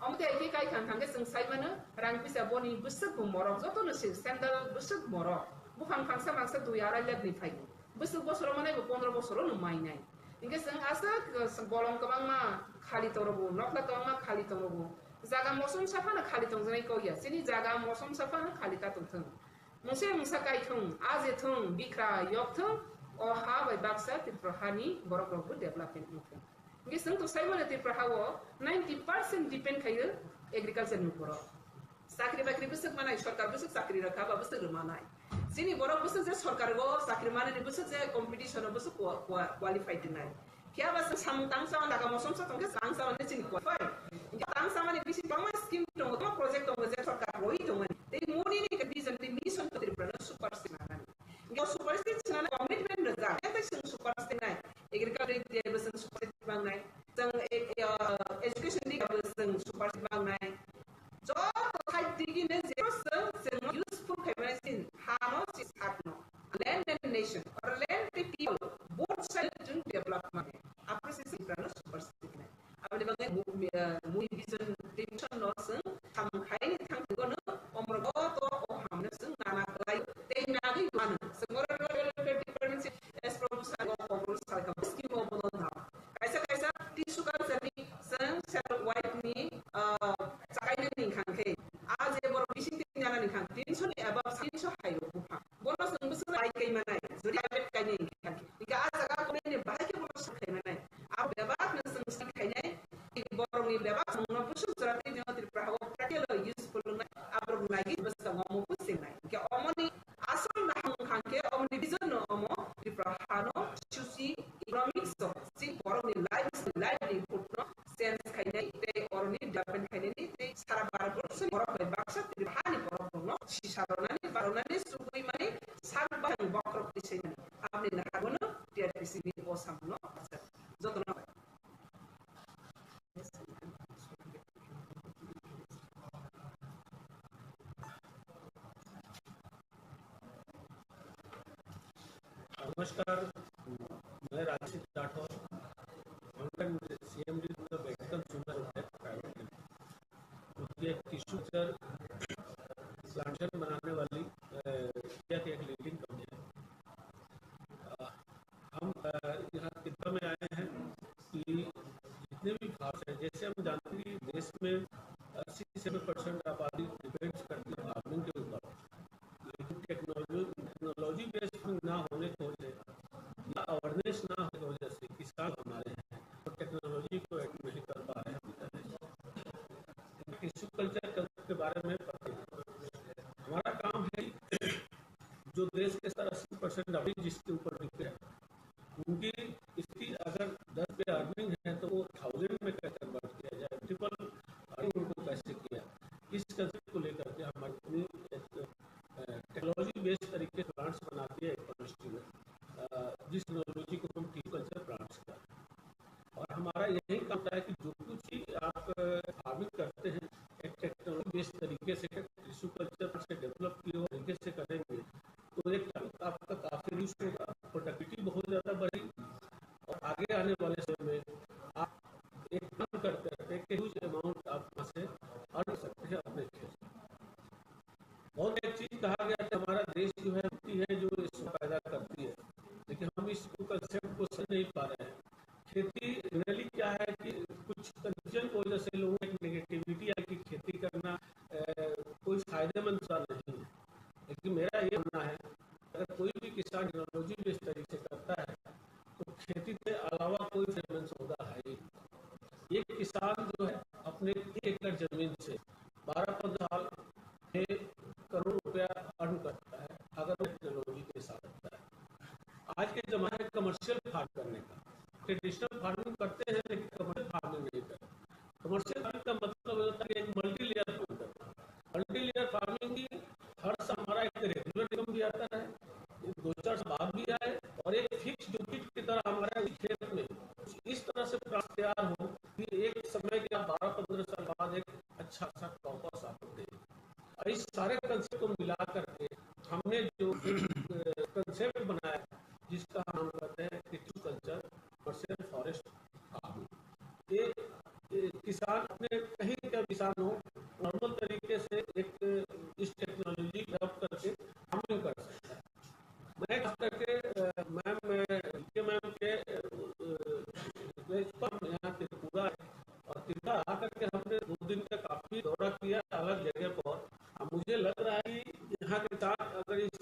अमते एके काइ खांगे जों साइ मानो रां पिसा बनि बुसक मरक जतो न सेंडल बुसक मरक बुखां खांसा मांसा दुयारा लेगनि फाइ बुसक बसरो माने 15 बसरो न माइनाय इनके जों आसा गलम कबां मा खालि तरबो नखला कबां मा खालि तरबो जागा मौसम साफा न खालि तंजनाय कौया सिनि जागा मौसम साफा न खालि ता तंथं मुसे मुसा काइथं आजेथं बिख्रा यक्थं अ हा बाय बाक्सा त्रिपुरानि बरकरबो डेभलपमेन्ट मुथं इनके जों तो साइमने त्रिपुराहाव 90% डिपेंड खायो एग्रीकल्चर नुपर साख्रि बाख्रि बसक मानाय सरकार बसक साख्रि रखा बा बसक मानाय सिनि बरक बसक जे सरकार गो साख्रि मानाय बसक जे कम्पिटिशन बसक क्वालिफाइड नाय क्या बस samtang sama daga mosom sa tongke sang sama ne chini qualify inga tang sama ne bisi pama scheme tong to project tong je sarkar roi tong te moni ne ka vision te mission to Tripura super sina inga super sina na commitment na ja ta sing super sina agriculture de besan super bang nai tang education di besan super bang nai jo thai digi ne zero sing useful kaimasin hano sis hakno land and nation or land the people both sides to development apresiasi prano super stigma abade bangai mui vision tension no sing tham khai ni thang go no omro to o hamne sing nana lai te nagi man singora department as professor go control sarka scheme of bodha kaisa tissue ka sani sang self white ni sakai ni khang khe आज ये बरो बिसिंग तिनाना नि खां 300 नि above 300 हाइरो बुफा बोनो संग बस आई कै मानाय जरि आबेट कै नि खां इका आ जगा कोने नि बाहाय के बोनो सखै मानाय आ बेबाक न संग सखैनाय इ बरो नि बेबाक संग बुसु जराति नि त्रिपुरा हाव प्रटेल युजफुल न आब्रो लागि बस संग मो बुसिनाय के अमनि आसल ना खां के अमनि बिजन न अमो त्रिपुरा हानो चुसी इकोनॉमिक्स सि बरो नि लाइवलीहुड न सेन्स खाइनाय ते अरनि डेभलपमेन्ट खाइनाय ते सारा भारतवर्ष बरो बाक्सा त्रिपुरानि बरो न सिसारनानि बारनानि सुगुइ माने साबबां बक्र पिसेनि आपनि नागोनो टीआरपीसी नि ओसामनो जतन नमस्कार, मैं राशिद राठौर सीएमडी वेलकम सुंदर प्राइवेट लिमिटेड टिश्यू प्लांटेशन बनाने वाली इंडिया की एक लीडिंग कंपनी है। हम यहाँ त्रिपुरा में आए हैं कि जितने भी फार्म है, जैसे हम जानते हैं कि देश में 87% आबादी डिपेंड्स करती है फार्मिंग के ऊपर, लेकिन टेक्नोलॉजी बेस्ड ना होने की वजह या अवेयरनेस ना होने की वजह से जो देश के सर 80% अभी जिसके ऊपर डिपेंड है, उनकी इसकी अगर 10 पे अर्निंग है तो वो 1000 में कैसे कन्वर्ट किया जाए, ट्रिपल अर्निंग उनको कैसे किया, इस कंसेप्ट को लेकर के हमारी अपनी टेक्नोलॉजी बेस्ड तरीके से प्लांट्स बनाती है यूनिवर्सिटी में, जिस टेक्नोलॉजी को हम टी कल्चर प्लांट्स का, और हमारा यही काम है कि जो कुछ ही आप फार्मिंग करते हैं एक टेक्नोलॉजी बेस्ड तरीके से टिश्यू कल्चर से डेवलप किए हुए तरीके से करेंगे तो एक आपका काफी यूज होगा, प्रोडक्टिविटी बहुत ज़्यादा बढ़ेगी, और आगे आने वाले समय में आप एक काम करते रहते हैं कि ह्यूज अमाउंट आप वहाँ से अर्न सकते हैं अपने खेत से। बहुत एक चीज कहा गया कि हमारा देश जो है मिट्टी है जो इसको पैदा करती है, लेकिन हम इस कंसेप्ट को समझ नहीं पा रहे हैं। खेती जनरली क्या है कि कुछ कंफ्यूजन की वजह से लोगों में नेगेटिविटी है कि खेती करना कोई फायदेमंद सा नहीं है, लेकिन मेरा ये मानना है अगर कोई भी किसान टेक्नोलॉजी बेस्ड तरीके से करता है तो खेती के अलावा कोई फायदेमंद सौदा है ही। एक किसान जो है अपने 1 एकड़ जमीन से 12-15 साल में करोड़ रुपया अर्न करता है अगर वो टेक्नोलॉजी के साथ करता है। आज के जमाने में कमर्शियल फार्म करने का, ट्रेडिशनल फार्मिंग करते हैं लेकिन कमर्शियल फार्मिंग नहीं करते। कमर्शियल फार्मिंग का मतलब होता है एक मल्टी लेयर फार्मिंग करना। मल्टी लेयर फार्मिंग की हर साल हमारा एक रेगुलर इनकम भी आता है, 2-4 साल बाद भी आए, और एक फिक्स डिपॉजिट की तरह हमारे खेत में इस तरह से प्लांट तैयार हो कि एक समय के 12-15 साल बाद एक अच्छा सा क्रॉप आपको दे। और इस सारे कंसेप्ट को मिला करके हमने जो कंसेप्ट बनाया जिसका नाम कहते हैं tissue culture commercial forest farming. ये किसान अपने कहीं का किसान हो नॉर्मल तरीके से एक इस टेक्नोलॉजी डेवलप करके फार्मिंग कर सकता है। मैं खास करके मैम के यहाँ त्रिपुरा और त्रिपुरा आकर के हमने 2 दिन का काफी दौरा किया अलग जगह पर। मुझे लग रहा है कि यहाँ के साथ अगर इस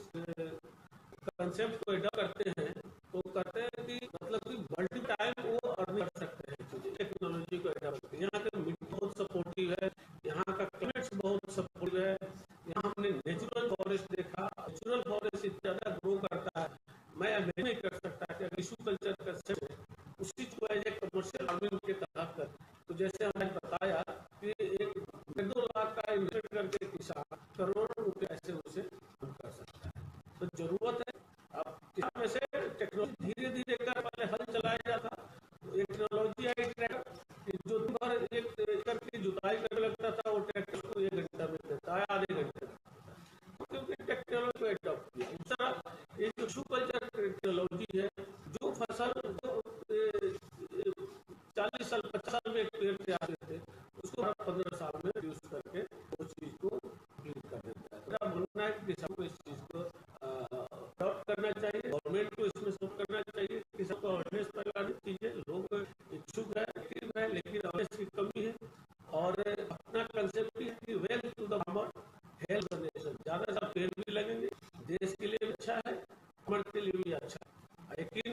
कंसेप्ट को एडॉप्ट करते हैं तो कहते हैं कि मतलब कि मल्टी टाइम वो अर्न कर सकते हैं टेक्नोलॉजी को एडॉप्ट करके। यहाँ का मिट्टी बहुत सपोर्टिव है, यहाँ का क्लाइमेट बहुत सपोर्टिव है, यहाँ हमने नेचुरल फॉरेस्ट देखा, नेचुरल फॉरेस्ट ज़्यादा ग्रो करता है। मैं अभी नहीं कर सकता कि टिश्यू कल्चर कंसेप्ट उसी को एज ए कमर्शियल फार्मिंग के तहत तो जैसे हमने बताया कि एक 2 लाख का इन्वेस्ट करके किसान करोड़ों रुपए ऐसे उसे कर सकता है। तो जरूरत है अब किसान में से टेक्नोलॉजी धीरे धीरे कर पहले हल चलाया जाता, टेक्नोलॉजी आई ट्रैक्टर जो दिन भर 1 एकड़ की जुताई करने लगता था वो ट्रैक्टर को 1 घंटा में देता है, आधे घंटे में, क्योंकि टेक्नोलॉजी को एडॉप्ट किया। इस तरह ये टिश्यू कल्चर टेक्नोलॉजी है जो फसल 40 साल 50 साल में एक पेड़ तैयार करते उसको 15 साल में यूज करके वो चीज को क्लीन कर देता है। मेरा मानना है कि किसान को इस चीज को अडॉप्ट करना चाहिए, गवर्नमेंट को इसमें सपोर्ट करना चाहिए, किसान को अवेयरनेस फैलानी चाहिए। लोग इच्छुक है, एक्टिव है, लेकिन अवेयरनेस की कमी है। और अपना कंसेप्ट भी है कि wealth to the farmer health the nation. ज्यादा से ज्यादा पेड़ भी लगेंगे, देश के लिए भी अच्छा है, हमारे के लिए भी अच्छा है। यकीन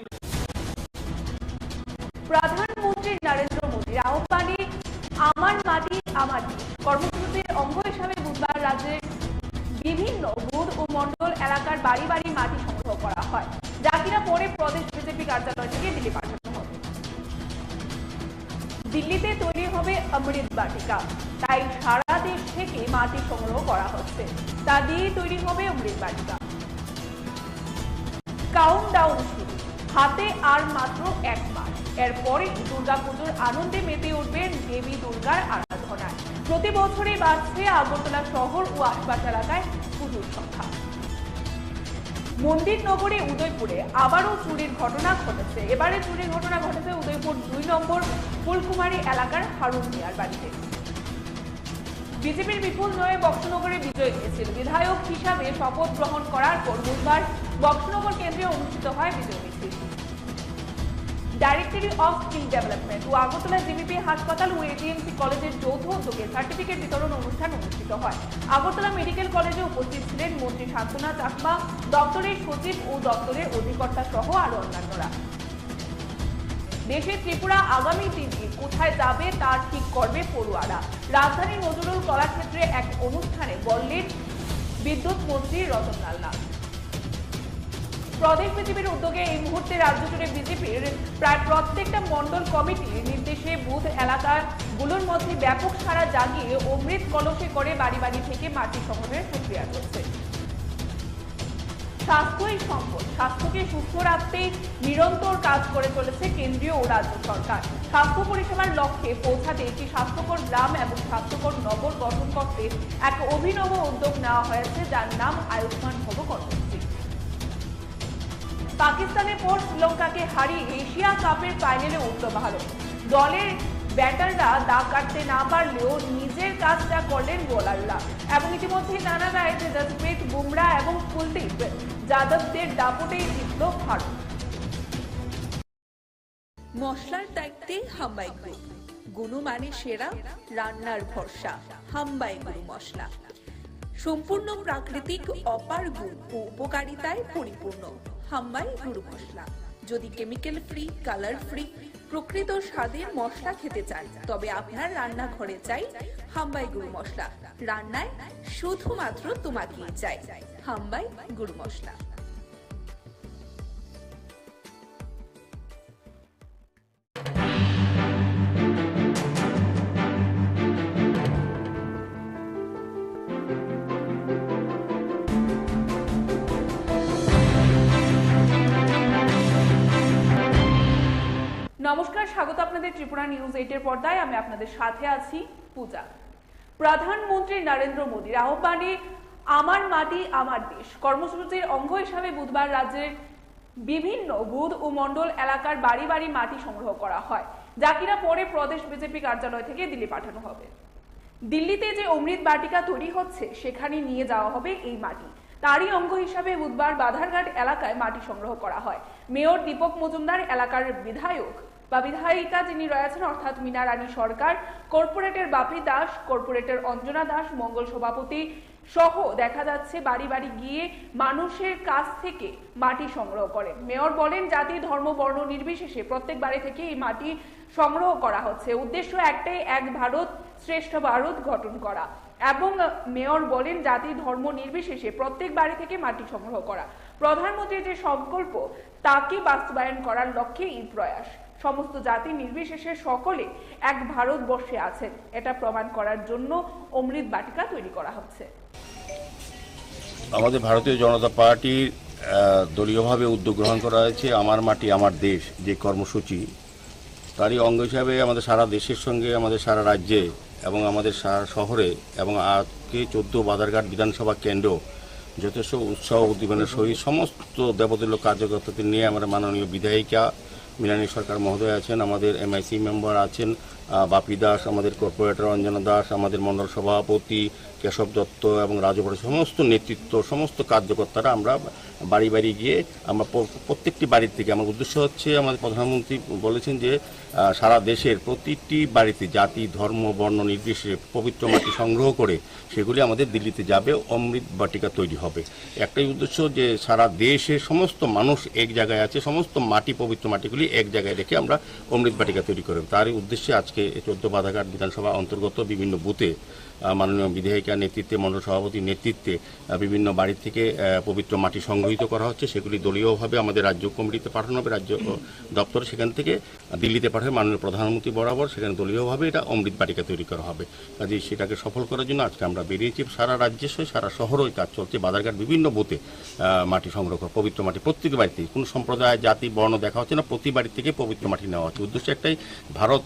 প্রধানমন্ত্রী নরেন্দ্র মোদীর আহ্বানে আমার মাটি আমার দেশ কর্মসূচির অঙ্গ হিসাবে বুধবার রাজ্যের বিভিন্ন বুথ ও মন্ডল এলাকার বাড়ি বাড়ি মাটি সংগ্রহ করা হয়, যা কিনা পরে প্রদেশ বিজেপি কার্যালয় থেকে দিল্লি পাঠানো হবে। দিল্লিতে তৈরি হবে অমৃত বাটিকা, তাই সারা দেশ থেকে মাটি সংগ্রহ করা হচ্ছে, তা দিয়ে তৈরি হবে অমৃত বাটিকা। কাউন্টডাউন শুরু, হাতে আর মাত্র 1 মাস, এরপরে দুর্গাপুজোর আনন্দে মেতে উঠবেন দেবী দুর্গার আরাধনায়। প্রতি বছরে বাড়ছে আগরতলা শহর ও আশপাশ এলাকায় পুজোর সংখ্যা। মন্দির নগরে উদয়পুরে আবারও চুরির ঘটনা ঘটেছে। এবারে চুরির ঘটনা ঘটেছে উদয়পুর 2 নম্বর ফুলকুমারী এলাকার হারুন মিয়ার বাড়িতে। বিজেপির বিপুল জয়ে বক্সনগরে বিজয় মিছিল। বিধায়ক হিসাবে শপথ গ্রহণ করার পর বুধবার বক্সনগর কেন্দ্রে অনুষ্ঠিত হয় বিজয় মিছিল। ডাইরেক্টরি অফ স্কিল ডেভেলপমেন্ট ও আগরতলা জিবিপি হাসপাতাল ও এজিএমসি কলেজের যৌথ উদ্যোগে সার্টিফিকেট বিতরণ অনুষ্ঠান অনুষ্ঠিত হয়। আগরতলা মেডিকেল কলেজে উপস্থিত ছিলেন মন্ত্রী শান্তনা চাকমা, দপ্তরের সচিব ও দপ্তরের অধিকর্তা সহ আরো অন্যান্যরা। দেশের ত্রিপুরা আগামী দিনে কোথায় যাবে তা ঠিক করবে পড়ুয়ারা। রাজধানীর নজরুল কলাক্ষেত্রে এক অনুষ্ঠানে বললেন বিদ্যুৎ মন্ত্রী রতনলাল নাথ। প্রদেশ বিজেপির উদ্যোগে এই মুহূর্তে রাজ্য জুড়ে বিজেপির প্রায় প্রত্যেকটা মন্ডল কমিটির নির্দেশে বুথ এলাকাগুলোর মধ্যে ব্যাপক সাড়া জাগিয়ে অমৃত কলসে করে বাড়ি বাড়ি থেকে মাটি সংগ্রহের প্রক্রিয়া চলছে। স্বাস্থ্যই সম্পদ, স্বাস্থ্যকে সুস্থ রাখতে নিরন্তর কাজ করে চলেছে কেন্দ্রীয় ও রাজ্য সরকার। স্বাস্থ্য পরিষেবার লক্ষ্যে পৌঁছাতে একটি স্বাস্থ্যকর গ্রাম এবং স্বাস্থ্যকর নগর গঠন করতে এক অভিনব উদ্যোগ নেওয়া হয়েছে, যার নাম আয়ুষ্মান ভব কর্মসূচি। পাকিস্তানের পর শ্রীলঙ্কাকে হারিয়ে এশিয়া কাপের ফাইনালে উঠল ভারত। দলের ব্যাটাররা দাগ কাটতে না পারলেও নিজের কাজটা করলেন বোলাররা এবং ইতিমধ্যে জানা যায় যে জসপ্রীত বুমরা এবং কুলদীপ যাদবদের দাপটেই জিতল ভারত। মশলার দায়িত্বে হাম্বাই গ্রুপ, গুণমানে সেরা, রান্নার ভরসা। হাম্বাই গুরু মশলা সম্পূর্ণ প্রাকৃতিক, অপার গুণ ও উপকারিতায় পরিপূর্ণ। হাম্বাই গুরু মশলা। যদি কেমিক্যাল ফ্রি, কালার ফ্রি, প্রকৃত স্বাদের মশলা খেতে চান তবে আপনার রান্নাঘরে চাই হাম্বাই গুরু মশলা। রান্নায় শুধুমাত্র তোমাকেই চাই হাম্বাই গুরু মশলা। নমস্কার, স্বাগত আপনাদের ত্রিপুরা নিউজ 8 পর্দায়। আমি আপনাদের সাথে আছি পূজা। প্রধানমন্ত্রী নরেন্দ্র মোদীর আহ্বানে আমার মাটি আমার দেশ কর্মসূচির অঙ্গ হিসাবে বুধবার রাজ্যের বিভিন্ন বুথ ও মন্ডল এলাকার বাড়ি বাড়ি মাটি সংগ্রহ করা হয়, যা কিনা পরে প্রদেশ বিজেপি কার্যালয় থেকে দিল্লি পাঠানো হবে। দিল্লিতে যে অমৃত বাটিকা তৈরি হচ্ছে সেখানে নিয়ে যাওয়া হবে এই মাটি। তারই অঙ্গ হিসাবে বুধবার বাধারঘাট এলাকায় মাটি সংগ্রহ করা হয়। মেয়র দীপক মজুমদার, এলাকার বিধায়ক বা বিধায়িকা যিনি রয়েছেন অর্থাৎ মীনা রানী সরকার, কর্পোরেটর বাপি দাস, কর্পোরেটর অঞ্জনা দাস, মঙ্গল সভাপতি সহ দেখা যাচ্ছে বাড়ি বাড়ি গিয়ে মানুষের কাছ থেকে মাটি সংগ্রহ করেন। মেয়র বলেন, জাতি ধর্ম বর্ণ নির্বিশেষে প্রত্যেক বাড়ি থেকে এই মাটি সংগ্রহ করা হচ্ছে। উদ্দেশ্য একটাই, এক ভারত শ্রেষ্ঠ ভারত গঠন করা। এবং মেয়র বলেন, জাতি ধর্ম নির্বিশেষে প্রত্যেক বাড়ি থেকে মাটি সংগ্রহ করা। প্রধানমন্ত্রীর যে সংকল্প তাকে বাস্তবায়ন করার লক্ষ্যে এই প্রয়াস। সমস্ত জাতি নির্বিশেষে সকলে এক ভারতবর্ষে আছেন, এটা প্রমাণ করার জন্য অমৃত বাটিকা তৈরি করা হচ্ছে। আমাদের ভারতীয় জনতা পার্টির দলীয়ভাবে উদ্যোগ গ্রহণ করা হয়েছে আমার মাটি আমার দেশ যে কর্মসূচি, তারই অঙ্গ হিসাবে আমাদের সারা দেশের সঙ্গে আমাদের সারা রাজ্যে এবং আমাদের সারা শহরে এবং আজকে 14 বাধারঘাট বিধানসভা কেন্দ্র যথেষ্ট উৎসাহ উদ্দীপনার সহিত সমস্ত দেবতুল্য কার্যকর্তাদের নিয়ে আমাদের মাননীয় বিধায়িকা মীনারানী সরকার মহোদয় আছেন, আমাদের MIC মেম্বার আছেন বাপি দাস, আমাদের কর্পোরেটর অঞ্জনা দাস, আমাদের মণ্ডল সভাপতি কেশব দত্ত এবং রাজভরের সমস্ত নেতৃত্ব, সমস্ত কার্যকর্তারা আমরা বাড়ি বাড়ি গিয়ে আমরা প্রত্যেকটি বাড়ির থেকে আমার উদ্দেশ্য হচ্ছে, আমাদের প্রধানমন্ত্রী বলেছেন যে সারা দেশের প্রতিটি বাড়িতে জাতি ধর্ম বর্ণ নির্বিশেষে পবিত্র মাটি সংগ্রহ করে সেগুলি আমাদের দিল্লিতে যাবে, অমৃত বাটিকা তৈরি হবে। একটাই উদ্দেশ্য যে সারা দেশের সমস্ত মানুষ এক জায়গায় আছে, সমস্ত মাটি পবিত্র মাটিগুলি এক জায়গায় রেখে আমরা অমৃত বাটিকা তৈরি করব। তারই উদ্দেশ্যে আজকে 14 বাধারঘাট বিধানসভা অন্তর্গত বিভিন্ন বুথে মাননীয় বিধায়িকার নেতৃত্বে মণ্ডল সভাপতির নেতৃত্বে বিভিন্ন বাড়ি থেকে পবিত্র মাটি সংগ্রহিত করা হচ্ছে। সেগুলি দলীয়ভাবে আমাদের রাজ্য কমিটিতে পাঠানো হবে, রাজ্য দপ্তর সেখান থেকে দিল্লিতে পাঠাবে মাননীয় প্রধানমন্ত্রী বরাবর, সেখানে দলীয়ভাবে এটা অমৃত বাটিকা তৈরি করা হবে। কাজেই সেটাকে সফল করার জন্য আজকে আমরা বেরিয়েছি। সারা রাজ্যের সঙ্গে সারা শহরই কাজ চলছে, বাধারঘাট বিভিন্ন বুথে মাটি সংগ্রহ করা, পবিত্র মাটি প্রত্যেক বাড়িতে, কোনো সম্প্রদায় জাতি বর্ণ দেখা হচ্ছে না, প্রতি বাড়ি থেকে পবিত্র মাটি নেওয়া হচ্ছে। উদ্দেশ্য একটাই, ভারত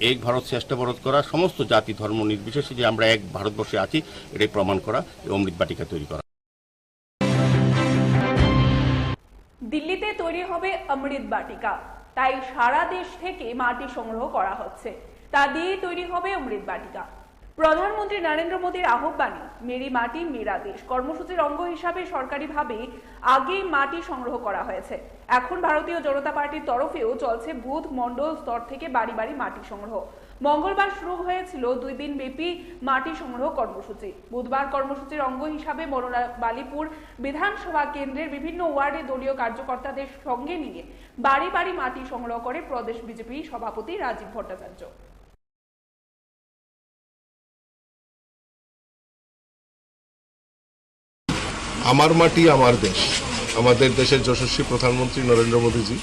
এক ভারত শ্রেষ্ঠ ভারত করা, সমস্ত জাতি ধর্ম নির্বিশেষে যে আমরা এক ভারতবর্ষে আছি এটাই প্রমাণ করা, অমৃত বাটিকা তৈরি করা। দিল্লিতে তৈরি হবে অমৃত বাটিকা, তাই সারা দেশ থেকে মাটি সংগ্রহ করা হচ্ছে, তা দিয়েই তৈরি হবে অমৃত বাটিকা। প্রধানমন্ত্রী নরেন্দ্র মোদীর আহ্বানে মেরি মাটি মেরা দেশ কর্মসূচির অঙ্গ হিসাবে সরকারিভাবে আগেই মাটি সংগ্রহ করা হয়েছে। এখন ভারতীয় জনতা পার্টির তরফেও চলছে বুথ মন্ডল স্তর থেকে বাড়ি বাড়ি মাটি সংগ্রহ। মঙ্গলবার শুরু হয়েছিল 2 দিন ব্যাপী মাটি সংগ্রহ কর্মসূচি। বুধবার কর্মসূচির অঙ্গ হিসাবে বালিপুর বিধানসভা কেন্দ্রের বিভিন্ন ওয়ার্ডে দলীয় কার্যকর্তাদের সঙ্গে নিয়ে বাড়ি বাড়ি মাটি সংগ্রহ করে প্রদেশ বিজেপি সভাপতি রাজীব ভট্টাচার্য। আমার মাটি আমার দেশ আমাদের দেশের যশস্বী প্রধানমন্ত্রী নরেন্দ্র মোদীজি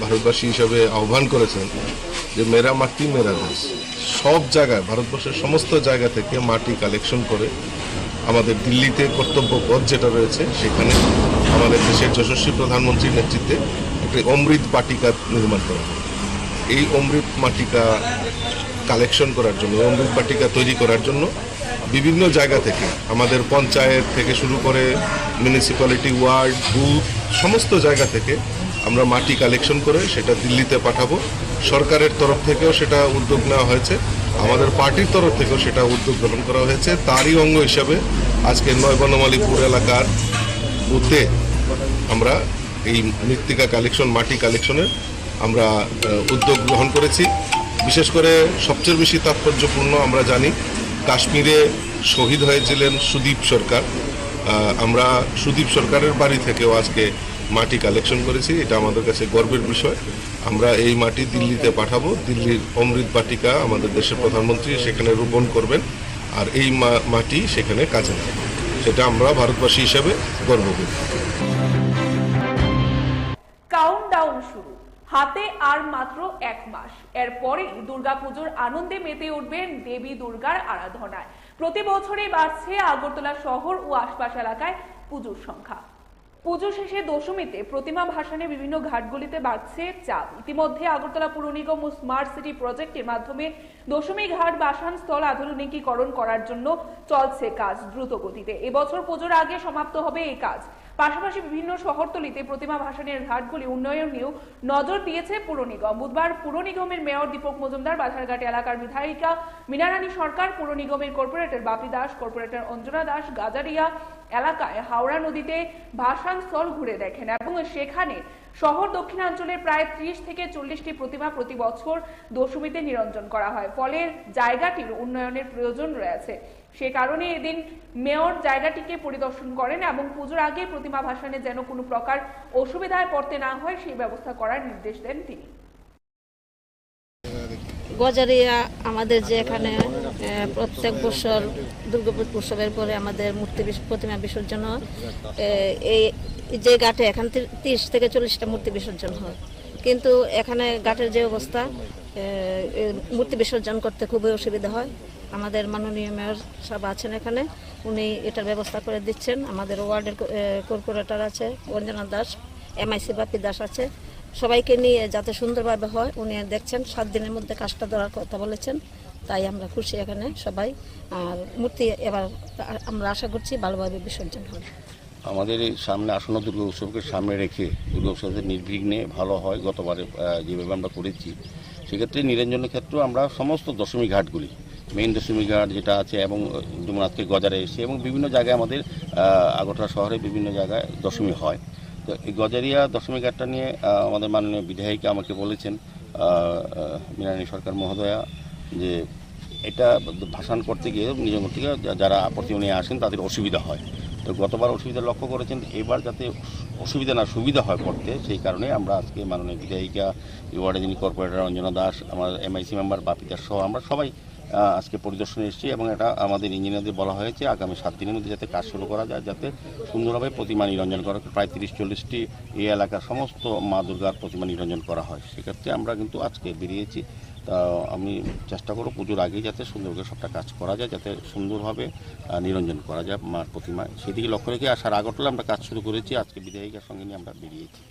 ভারতবাসী হিসাবে আহ্বান করেছেন যে মেরা মাটি মেরা দেশ। সব জায়গায়, ভারতবর্ষের সমস্ত জায়গা থেকে মাটি কালেকশন করে আমাদের দিল্লিতে কর্তব্য পথ যেটা রয়েছে সেখানে আমাদের দেশের যশস্বী প্রধানমন্ত্রীর নেতৃত্বে একটি অমৃত বাটিকা নির্মাণ করা হবে। এই অমৃত বাটিকা কালেকশন করার জন্য, অমৃত বাটিকা তৈরি করার জন্য বিভিন্ন জায়গা থেকে, আমাদের পঞ্চায়েত থেকে শুরু করে মিউনিসিপ্যালিটি, ওয়ার্ড, বুথ, সমস্ত জায়গা থেকে আমরা মাটি কালেকশন করে সেটা দিল্লিতে পাঠাবো। সরকারের তরফ থেকেও সেটা উদ্যোগ নেওয়া হয়েছে, আমাদের পার্টির তরফ থেকেও সেটা উদ্যোগ গ্রহণ করা হয়েছে। তারই অঙ্গ হিসাবে আজকে 9 বনমালীপুর এলাকার বুথে আমরা এই মৃত্তিকা কালেকশন, মাটি কালেকশনের আমরা উদ্যোগ গ্রহণ করেছি। বিশেষ করে সবচেয়ে বেশি তাৎপর্যপূর্ণ আমরা জানি কাশ্মীরে শহীদ হয়েছিলেন সুদীপ সরকার। আমরা সুদীপ সরকারের বাড়ি থেকেও আজকে মাটি কালেকশন করেছি। এটা আমাদের কাছে গর্বের বিষয়। আমরা এই মাটি দিল্লিতে পাঠাবো। দিল্লির অমৃত বাটিকা আমাদের দেশের প্রধানমন্ত্রী সেখানে রোপণ করবেন, আর এই মাটি সেখানে কাজে লাগবে। সেটা আমরা ভারতবাসী হিসেবে গর্ব করি। কাউন্টডাউন শুরু, হাতে আর মাত্র 1 মাস। এরপরেই দুর্গাপুজোর আনন্দে মেতে উঠবেন দেবী দুর্গার আরাধনায়। প্রতি বছরই বাড়ছে আগরতলা শহর ও আশপাশ এলাকায় পুজোর সংখ্যা। পুজো শেষে দশমীতে প্রতিমা ভাসানে বিভিন্ন ঘাটগুলিতে বাড়ছে চাপ। ইতিমধ্যে আগরতলা পুর নিগম ও স্মার্ট সিটি প্রজেক্টের মাধ্যমে দশমী ঘাট বাসান স্থল আধুনিকীকরণ করার জন্য চলছে কাজ দ্রুত গতিতে। এবছর পুজোর আগে সমাপ্ত হবে এই কাজ। পাশাপাশি বিভিন্ন শহরতলিতে প্রতিমা ভাসানের ঘাটগুলি উন্নয়নেও নজর দিয়েছে পুর নিগম। বুধবার পুর নিগমের মেয়র দীপক মজুমদার, বাধারঘাট এলাকার বিধায়িকা মীনারানী সরকার, পুর নিগমের কর্পোরেটর বাপি দাস, কর্পোরেটর অঞ্জনা দাস গাজারিয়া এলাকায় হাওড়া নদীতে ভাসান স্থল ঘুরে দেখেন এবং সেখানে শহর দক্ষিণাঞ্চলের প্রায় 30 থেকে 40টি প্রতিমা প্রতি বছর দশমীতে নিরঞ্জন করা হয়। ফলে জায়গাটির উন্নয়নের প্রয়োজন রয়েছে। সে কারণে এদিন মেয়র জায়গাটিকে পরিদর্শন করেন এবং পুজোর আগে প্রতিমা ভাসানে যেন কোনো প্রকার অসুবিধায় পড়তে না হয় সেই ব্যবস্থা করার নির্দেশ দেন তিনি। গজারিয়া আমাদের যে এখানে প্রত্যেক বছর দুর্গাপুজো উৎসবের পরে আমাদের প্রতিমা বিসর্জন হয়। এই যে ঘাটে এখান 30 থেকে 40টা মূর্তি বিসর্জন হয়, কিন্তু এখানে ঘাটের যে অবস্থা, মূর্তি বিসর্জন করতে খুবই অসুবিধা হয়। আমাদের মাননীয় মেয়র সাহেব আছেন এখানে, উনি এটার ব্যবস্থা করে দিচ্ছেন। আমাদের ওয়ার্ডের কর্পোরেটর আছে অঞ্জনা দাস, MIC বাপি দাস আছে, সবাইকে নিয়ে যাতে সুন্দরভাবে হয় উনি দেখছেন। 7 দিনের মধ্যে কাজটা ধরার কথা বলেছেন, তাই আমরা খুশি এখানে সবাই। আর মূর্তি এবার আমরা আশা করছি ভালোভাবে বিসর্জন হবে। আমাদের এই সামনে আসন্ন দুর্গা উৎসবকে সামনে রেখে দুর্গা উৎসবের নির্বিঘ্নে ভালো হয় গতবারে যেভাবে আমরা করেছি, সেক্ষেত্রে নিরঞ্জনের ক্ষেত্রেও আমরা সমস্ত দশমী ঘাটগুলি, মেইন দশমী ঘাট যেটা আছে এবং যেমন আজকে গজারে এসে এবং বিভিন্ন জায়গায় আমাদের আগরতলা শহরে বিভিন্ন জায়গায় দশমী হয়। তো এই গজারিয়া দশমী ঘাটটা নিয়ে আমাদের মাননীয় বিধায়িকা আমাকে বলেছেন, মীনারানী সরকার মহোদয়া, যে এটা ভাসান করতে গিয়ে নিরঞ্জন থেকে যারা প্রতিমা নিয়ে আসেন তাদের অসুবিধা হয়। তো গতবার অসুবিধা লক্ষ্য করেছেন, এবার যাতে অসুবিধা না সুবিধা হয় করতে, সেই কারণে আমরা আজকে মাননীয় বিধায়িকা, ওয়ার্ডে যিনি কর্পোরেটর অঞ্জনা দাস, আমার MIC মেম্বার বাপি দাস সহ আমরা সবাই আজকে পরিদর্শনে এসেছি এবং এটা আমাদের ইঞ্জিনিয়ারদের বলা হয়েছে আগামী 7 দিনের মধ্যে যাতে কাজ শুরু করা যায়, যাতে সুন্দরভাবে প্রতিমা নিরঞ্জন করা, প্রায় 30-40টি এই এলাকার সমস্ত মা দুর্গার প্রতিমা নিরঞ্জন করা হয়। সেক্ষেত্রে আমরা কিন্তু আজকে বেরিয়েছি। তা আমি চেষ্টা করব পুজোর আগেই যাতে সুন্দর করে সবটা কাজ করা যায়, যাতে সুন্দরভাবে নিরঞ্জন করা যায় মার প্রতিমা। সেদিকে লক্ষ্য রেখে আসার আগরতলা আমরা কাজ শুরু করেছি। আজকে বিধায়িকার সঙ্গে নিয়ে আমরা বেরিয়েছি।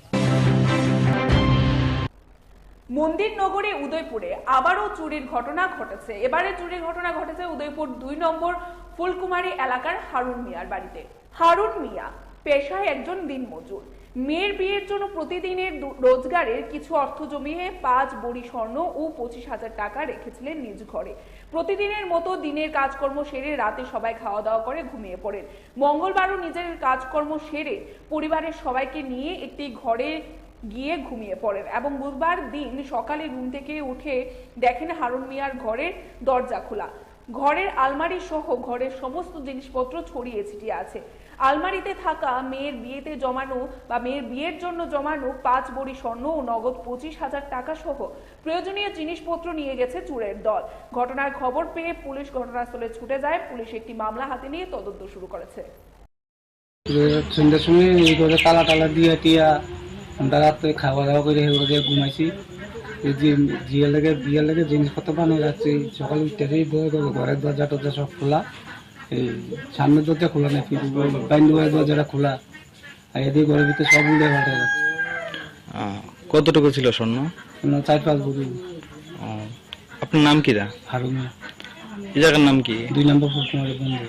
মন্দির নগরী উদয়পুরে আবারও চুরির ঘটনা ঘটেছে। এবারে চুরির ঘটনা ঘটেছে উদয়পুর 2 নম্বর ফুলকুমারী এলাকার হারুন মিয়ার বাড়িতে। হারুন মিয়া পেশায় একজন দিনমজুর। মেয়ের বিয়ের জন্য প্রতিদিনের রোজগারের কিছু অর্থ জমিয়ে 5 বড়ি স্বর্ণ ও 25,000 টাকা রেখেছিলেন নিজ ঘরে। প্রতিদিনের মতো দিনের কাজকর্ম সেরে রাতে সবাই খাওয়া দাওয়া করে ঘুমিয়ে পড়েন। মঙ্গলবারও নিজের কাজকর্ম সেরে পরিবারের সবাইকে নিয়ে একটি ঘরে গিয়ে ঘুমিয়ে পড়েন এবং বুধবার দিন সকালে ঘুম থেকে উঠে দেখেন হারুন মিয়ার ঘরের দরজা খোলা। ঘরের আলমারি সহ ঘরের সমস্ত জিনিসপত্র ছড়িয়ে ছিটিয়ে আছে। আলমারিতে থাকা মেয়ের বিয়েতে জমানো বা মেয়ের বিয়ের জন্য জমানো 5 বড়ি স্বর্ণ ও নগদ 25,000 টাকা সহ প্রয়োজনীয় জিনিসপত্র নিয়ে গেছে চোরের দল। ঘটনার খবর পেয়ে পুলিশ ঘটনাস্থলে ছুটে যায়। পুলিশ একটি মামলা হাতে নিয়ে তদন্ত শুরু করেছে। সন্ধ্যার সময় এই করে তালা টালা দিয়ে টিয়া আমরা রাত্রে খাওয়া দাওয়া করে হেগুলো ঘুমাইছি। বিয়ের লেগে জিনিসপত্র বানিয়ে যাচ্ছি, সকালে উঠতেই বয়ে গেল ঘরের দরজা টরজা সব খোলা, এই সামনের দরজা খোলা নেই, বাইন্ডুয়ের দরজাটা খোলা, আর এদিকে ঘরের ভিতরে সব উড়ে পাল্টে যাচ্ছে। কতটুকু ছিল স্বর্ণ? 4-5 ভরি। আপনার নাম কি? হারুমিয়া। এই জায়গার নাম কি? 2 নম্বর ফুলকুমারের বন্ধু।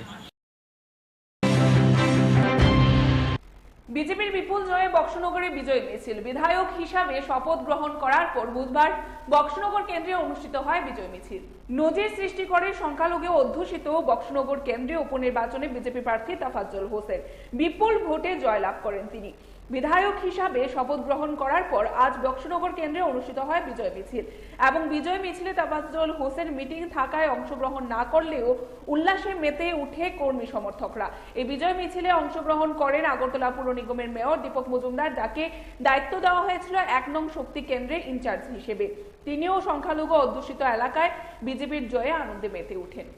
বিজেপির বিপুল জয়ে বক্সনগরে বিজয় মিছিল। বিধায়ক হিসাবে শপথ গ্রহণ করার পর বুধবার বক্সনগর কেন্দ্রে অনুষ্ঠিত হয় বিজয় মিছিল। নজির সৃষ্টি করে সংখ্যালঘু অধ্যুষিত বক্সনগর কেন্দ্রীয় উপনির্বাচনে বিজেপি প্রার্থী তাফাজ্জল হোসেন বিপুল ভোটে জয়লাভ করেন। তিনি বিধায়ক হিসাবে শপথ গ্রহণ করার পর আজ বক্সনগর কেন্দ্রে অনুষ্ঠিত হয় বিজয় মিছিল এবং বিজয় মিছিলে তাফাজ্জল হোসেন মিটিং থাকায় অংশগ্রহণ না করলেও উল্লাসে মেতে উঠে কর্মী সমর্থকরা। এই বিজয় মিছিলে অংশগ্রহণ করেন আগরতলা পুর নিগমের মেয়র দীপক মজুমদার, যাকে দায়িত্ব দেওয়া হয়েছিল 1 নং শক্তি কেন্দ্রের ইনচার্জ হিসেবে। তিনিও সংখ্যালঘু অধ্যুষিত এলাকায় বিজেপির জয়ে আনন্দে মেতে উঠেন।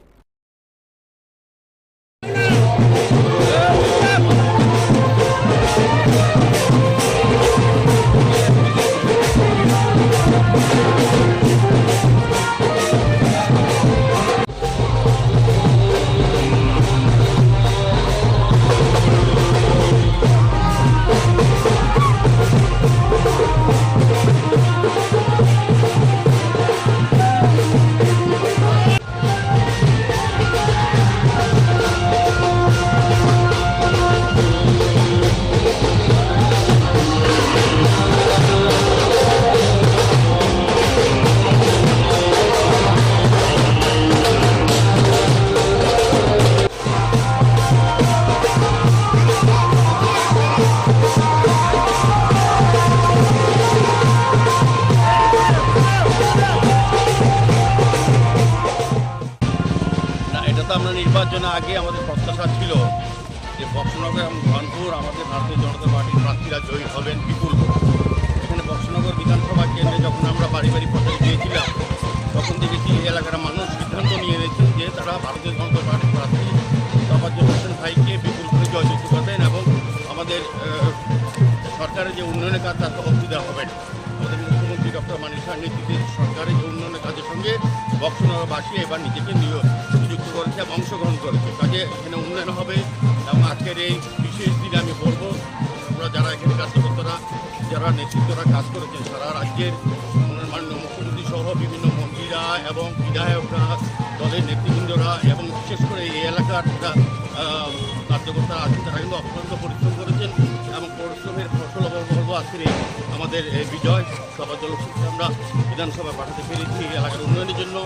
আমরা নির্বাচনে আগে আমাদের প্রত্যাশা ছিল যে বক্সনগর এবং ধনপুর আমাদের ভারতীয় জনতা পার্টির প্রার্থীরা জয়ী হবেন বিপুল। এখানে বক্সনগর বিধানসভা কেন্দ্রে যখন আমরা বাড়ি বাড়ি প্রচার দিয়েছিলাম তখন দেখেছি এলাকার মানুষ সিদ্ধান্ত নিয়ে নিয়েছেন যে তারা ভারতীয় জনতা পার্টির প্রার্থী তাফাজ্জল হোসেন ভাইকে বিপুল করে জয়যুক্ত করবেন এবং আমাদের সরকারের যে উন্নয়নের কাজ তাতে অসুবিধা হবে না। আমাদের মুখ্যমন্ত্রী ডক্টর মানিক সাহার নেতৃত্বে সরকারের যে উন্নয়নের কাজের সঙ্গে বক্সনগরবাসী এবার নিজেকে নিযুক্ত করেছে এবং অংশগ্রহণ করেছে। কাজে এখানে উন্নয়ন হবে এবং আজকের এই বিশেষ দিনে আমি বলবো আমরা যারা এখানে কার্যকর্তারা যারা নেতৃত্বরা কাজ করেছেন সারা রাজ্যের মাননীয় মুখ্যমন্ত্রী সহ বিভিন্ন মন্ত্রীরা এবং বিধায়করা দলের নেতৃবৃন্দরা এবং বিশেষ করে এই এলাকার যারা কার্যকর্তারা আছেন তারা কিন্তু অত্যন্ত পরিশ্রম করেছেন এবং পরিশ্রমের ফসল বলবো আজকের আমাদের এই বিজয় তাফাজ্জল হোসেনকে আমরা বিধানসভায় পাঠাতে পেরেছি এলাকার উন্নয়নের জন্য।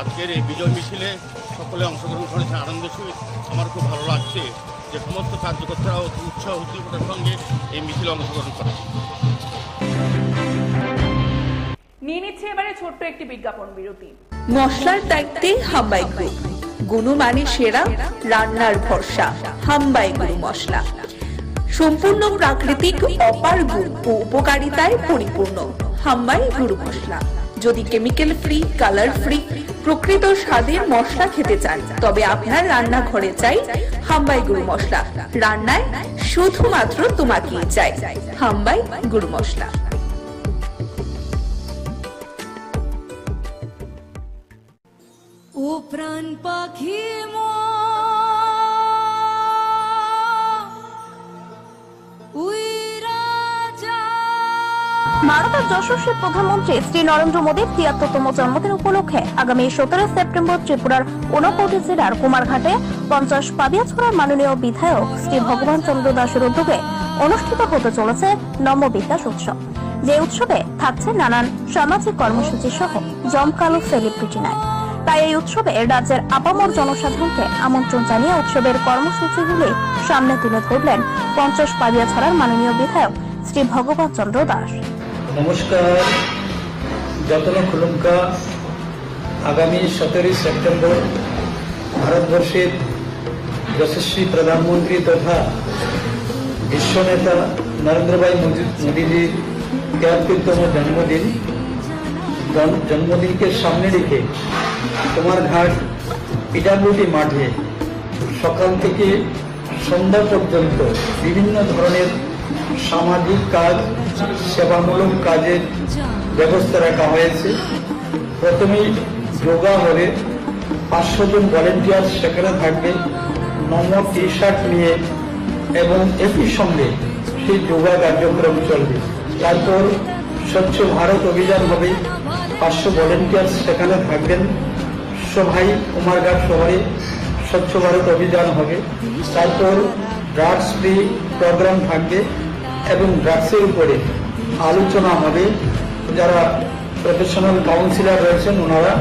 আজকের এই বিজয় মিছিলে সকলে অংশগ্রহণ করেছে আনন্দের সহিত। আমার খুব ভালো লাগছে যে সমস্ত কার্যকর্তারা উৎসাহ উদ্দীপনার সঙ্গে এই মিছিলে অংশগ্রহণ করেছে। নিয়ে নিচ্ছে এবারে ছোট্ট একটি বিজ্ঞাপন বিরতি। মশলার দায়িত্বে হাম্বাই গ্রুপ, গুণমানে সেরা, রান্নার ভরসা। হাম্বাই গুরু মশলা সম্পূর্ণ প্রাকৃতিক, অপার গুণ ও উপকারিতায় পরিপূর্ণ। হাম্বাই গুরু মশলা। যদি কেমিক্যাল ফ্রি, কালার ফ্রি, প্রকৃত স্বাদের মশলা খেতে চান তবে আপনার রান্নাঘরে চাই হাম্বাই গুরু মশলা। রান্নায় শুধুমাত্র তোমাকেই চাই হাম্বাই গুরু মশলা। ও প্রাণ পাখি ভারতের যশস্বী প্রধানমন্ত্রী শ্রী নরেন্দ্র মোদীর ৭৩তম জন্মদিন উপলক্ষে আগামী ১৭ সেপ্টেম্বর ত্রিপুরার ২৯ জেলার কুমারঘাটে ৫০ পাবিয়াছড়ার মাননীয় বিধায়ক শ্রী ভগবান চন্দ্র দাসের উদ্যোগে অনুষ্ঠিত হতে চলেছে নম বিকাশ উৎসব। যে উৎসবে থাকছে নানান সামাজিক কর্মসূচি সহ জমকালো সেলিব্রিটি নাইট। তাই এই উৎসবে রাজ্যের আপামর জনসাধারণকে আমন্ত্রণ জানিয়ে উৎসবের কর্মসূচিগুলি সামনে তুলে ধরলেন ৫০ পাবিয়াছড়ার মাননীয় বিধায়ক শ্রী ভগবান চন্দ্র দাস। নমস্কার, যত্ন খুলুমকা। আগামী 17 সেপ্টেম্বর ভারতবর্ষের যশস্বী প্রধানমন্ত্রী তথা বিশ্বনেতা নরেন্দ্র ভাই মোদীজির ৭৩তম জন্মদিনকে সামনে রেখে কুমারঘাট পিটারপুটি মাঠে সকাল থেকে সন্ধ্যা পর্যন্ত বিভিন্ন ধরনের সামাজিক কাজ, সেবামূলক কাজের ব্যবস্থা রাখা হয়েছে। প্রথমেই যোগা হবে, 500 জন ভলেন্টিয়ার সেখানে থাকবে নমো টি শার্ট নিয়ে, এবং একই সঙ্গে সেই যোগা কার্যক্রম চলবে। তারপর স্বচ্ছ ভারত অভিযান হবে, 500 ভলেন্টিয়ার সেখানে থাকবেন। সবাই কুমারঘাট শহরে স্বচ্ছ ভারত অভিযান হবে। তারপর ড্রাগস ফ্রি প্রোগ্রাম থাকবে এবং ড্রাগসের উপরে আলোচনা হবে। যারা প্রফেশনাল কাউন্সিলর রয়েছেন ওনারা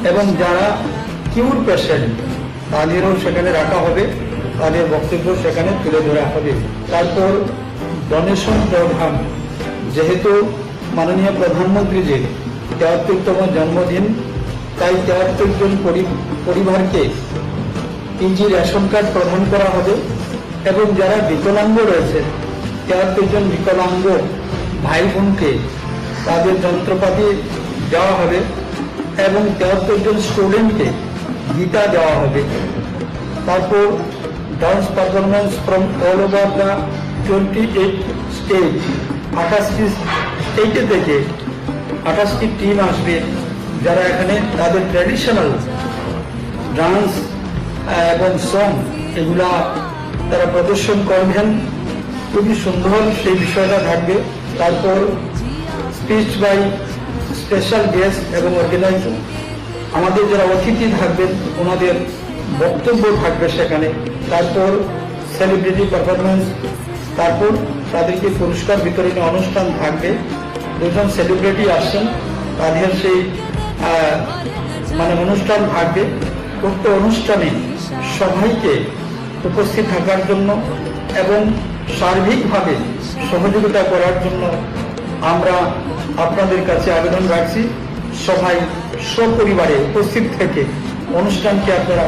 এবং যারা কিউর পেশেন্ট তাদেরও সেখানে রাখা হবে, তাদের বক্তব্য সেখানে তুলে ধরা হবে। তারপর ডোনেশন প্রোগ্রাম, যেহেতু মাননীয় প্রধানমন্ত্রীজির 73তম জন্মদিন, তাই 73 জন পরিবারকে ইজি রেশন কার্ড প্রদান করা হবে এবং যারা বিকলাঙ্গ রয়েছে 73 জন বিকলাঙ্গ ভাই বোনকে তাদের যন্ত্রপাতি দেওয়া হবে এবং 73 জন স্টুডেন্টকে গীতা দেওয়া হবে। তারপর dance performance from all over the 28 state, 28টি স্টেটে থেকে 28টি টিম আসবে, যারা এখানে তাদের ট্র্যাডিশনাল ডান্স এবং সং এগুলা তারা প্রদর্শন করবেন। খুবই সুন্দর সেই বিষয়টা থাকবে। তারপর স্পিচ বাই স্পেশাল গেস্ট এবং অর্গানাইজার, আমাদের যারা অতিথি থাকবেন ওনাদের বক্তব্য থাকবে সেখানে। তারপর সেলিব্রিটি পারফরমেন্স, তারপর তাদেরকে পুরস্কার বিতরণী অনুষ্ঠান থাকবে। 2 জন সেলিব্রিটি আসছেন, তাদের সেই অনুষ্ঠান থাকবে। উক্ত অনুষ্ঠানে সবাইকে উপস্থিত থাকার জন্য এবং সার্বিকভাবে সহযোগিতা করার জন্য আমরা আপনাদের কাছে আবেদন রাখছি। সবাই সপরিবারে উপস্থিত থেকে অনুষ্ঠানকে আপনারা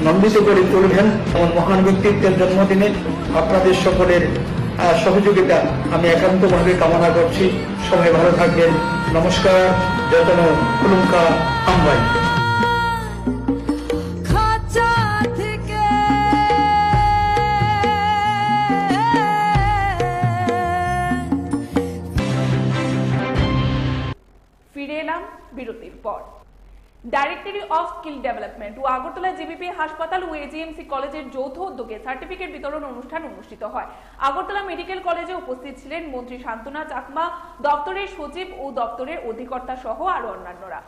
নন্দিত করে তুলবেন। এবং মহান ব্যক্তিত্বের জন্মদিনে আপনাদের সকলের সহযোগিতা আমি একান্তভাবে কামনা করছি। সবাই ভালো থাকবেন। নমস্কার। যতন কুলুঙ্কা হামবাই। ফিরে এলাম বিরতির পর। ডাইরেক্টরি অফ স্কিল ডেভেলপমেন্ট ও আগরতলা জিবিপি হাসপাতাল ও এজিএমসি কলেজের যৌথ উদ্যোগে সার্টিফিকেট বিতরণ অনুষ্ঠান অনুষ্ঠিত হয়। আগরতলা মেডিকেল কলেজে উপস্থিত ছিলেন মন্ত্রী শান্তনা চাকমা, দপ্তরের সচিব ও দপ্তরের অধিকর্তা সহ আরো অন্যান্যরা।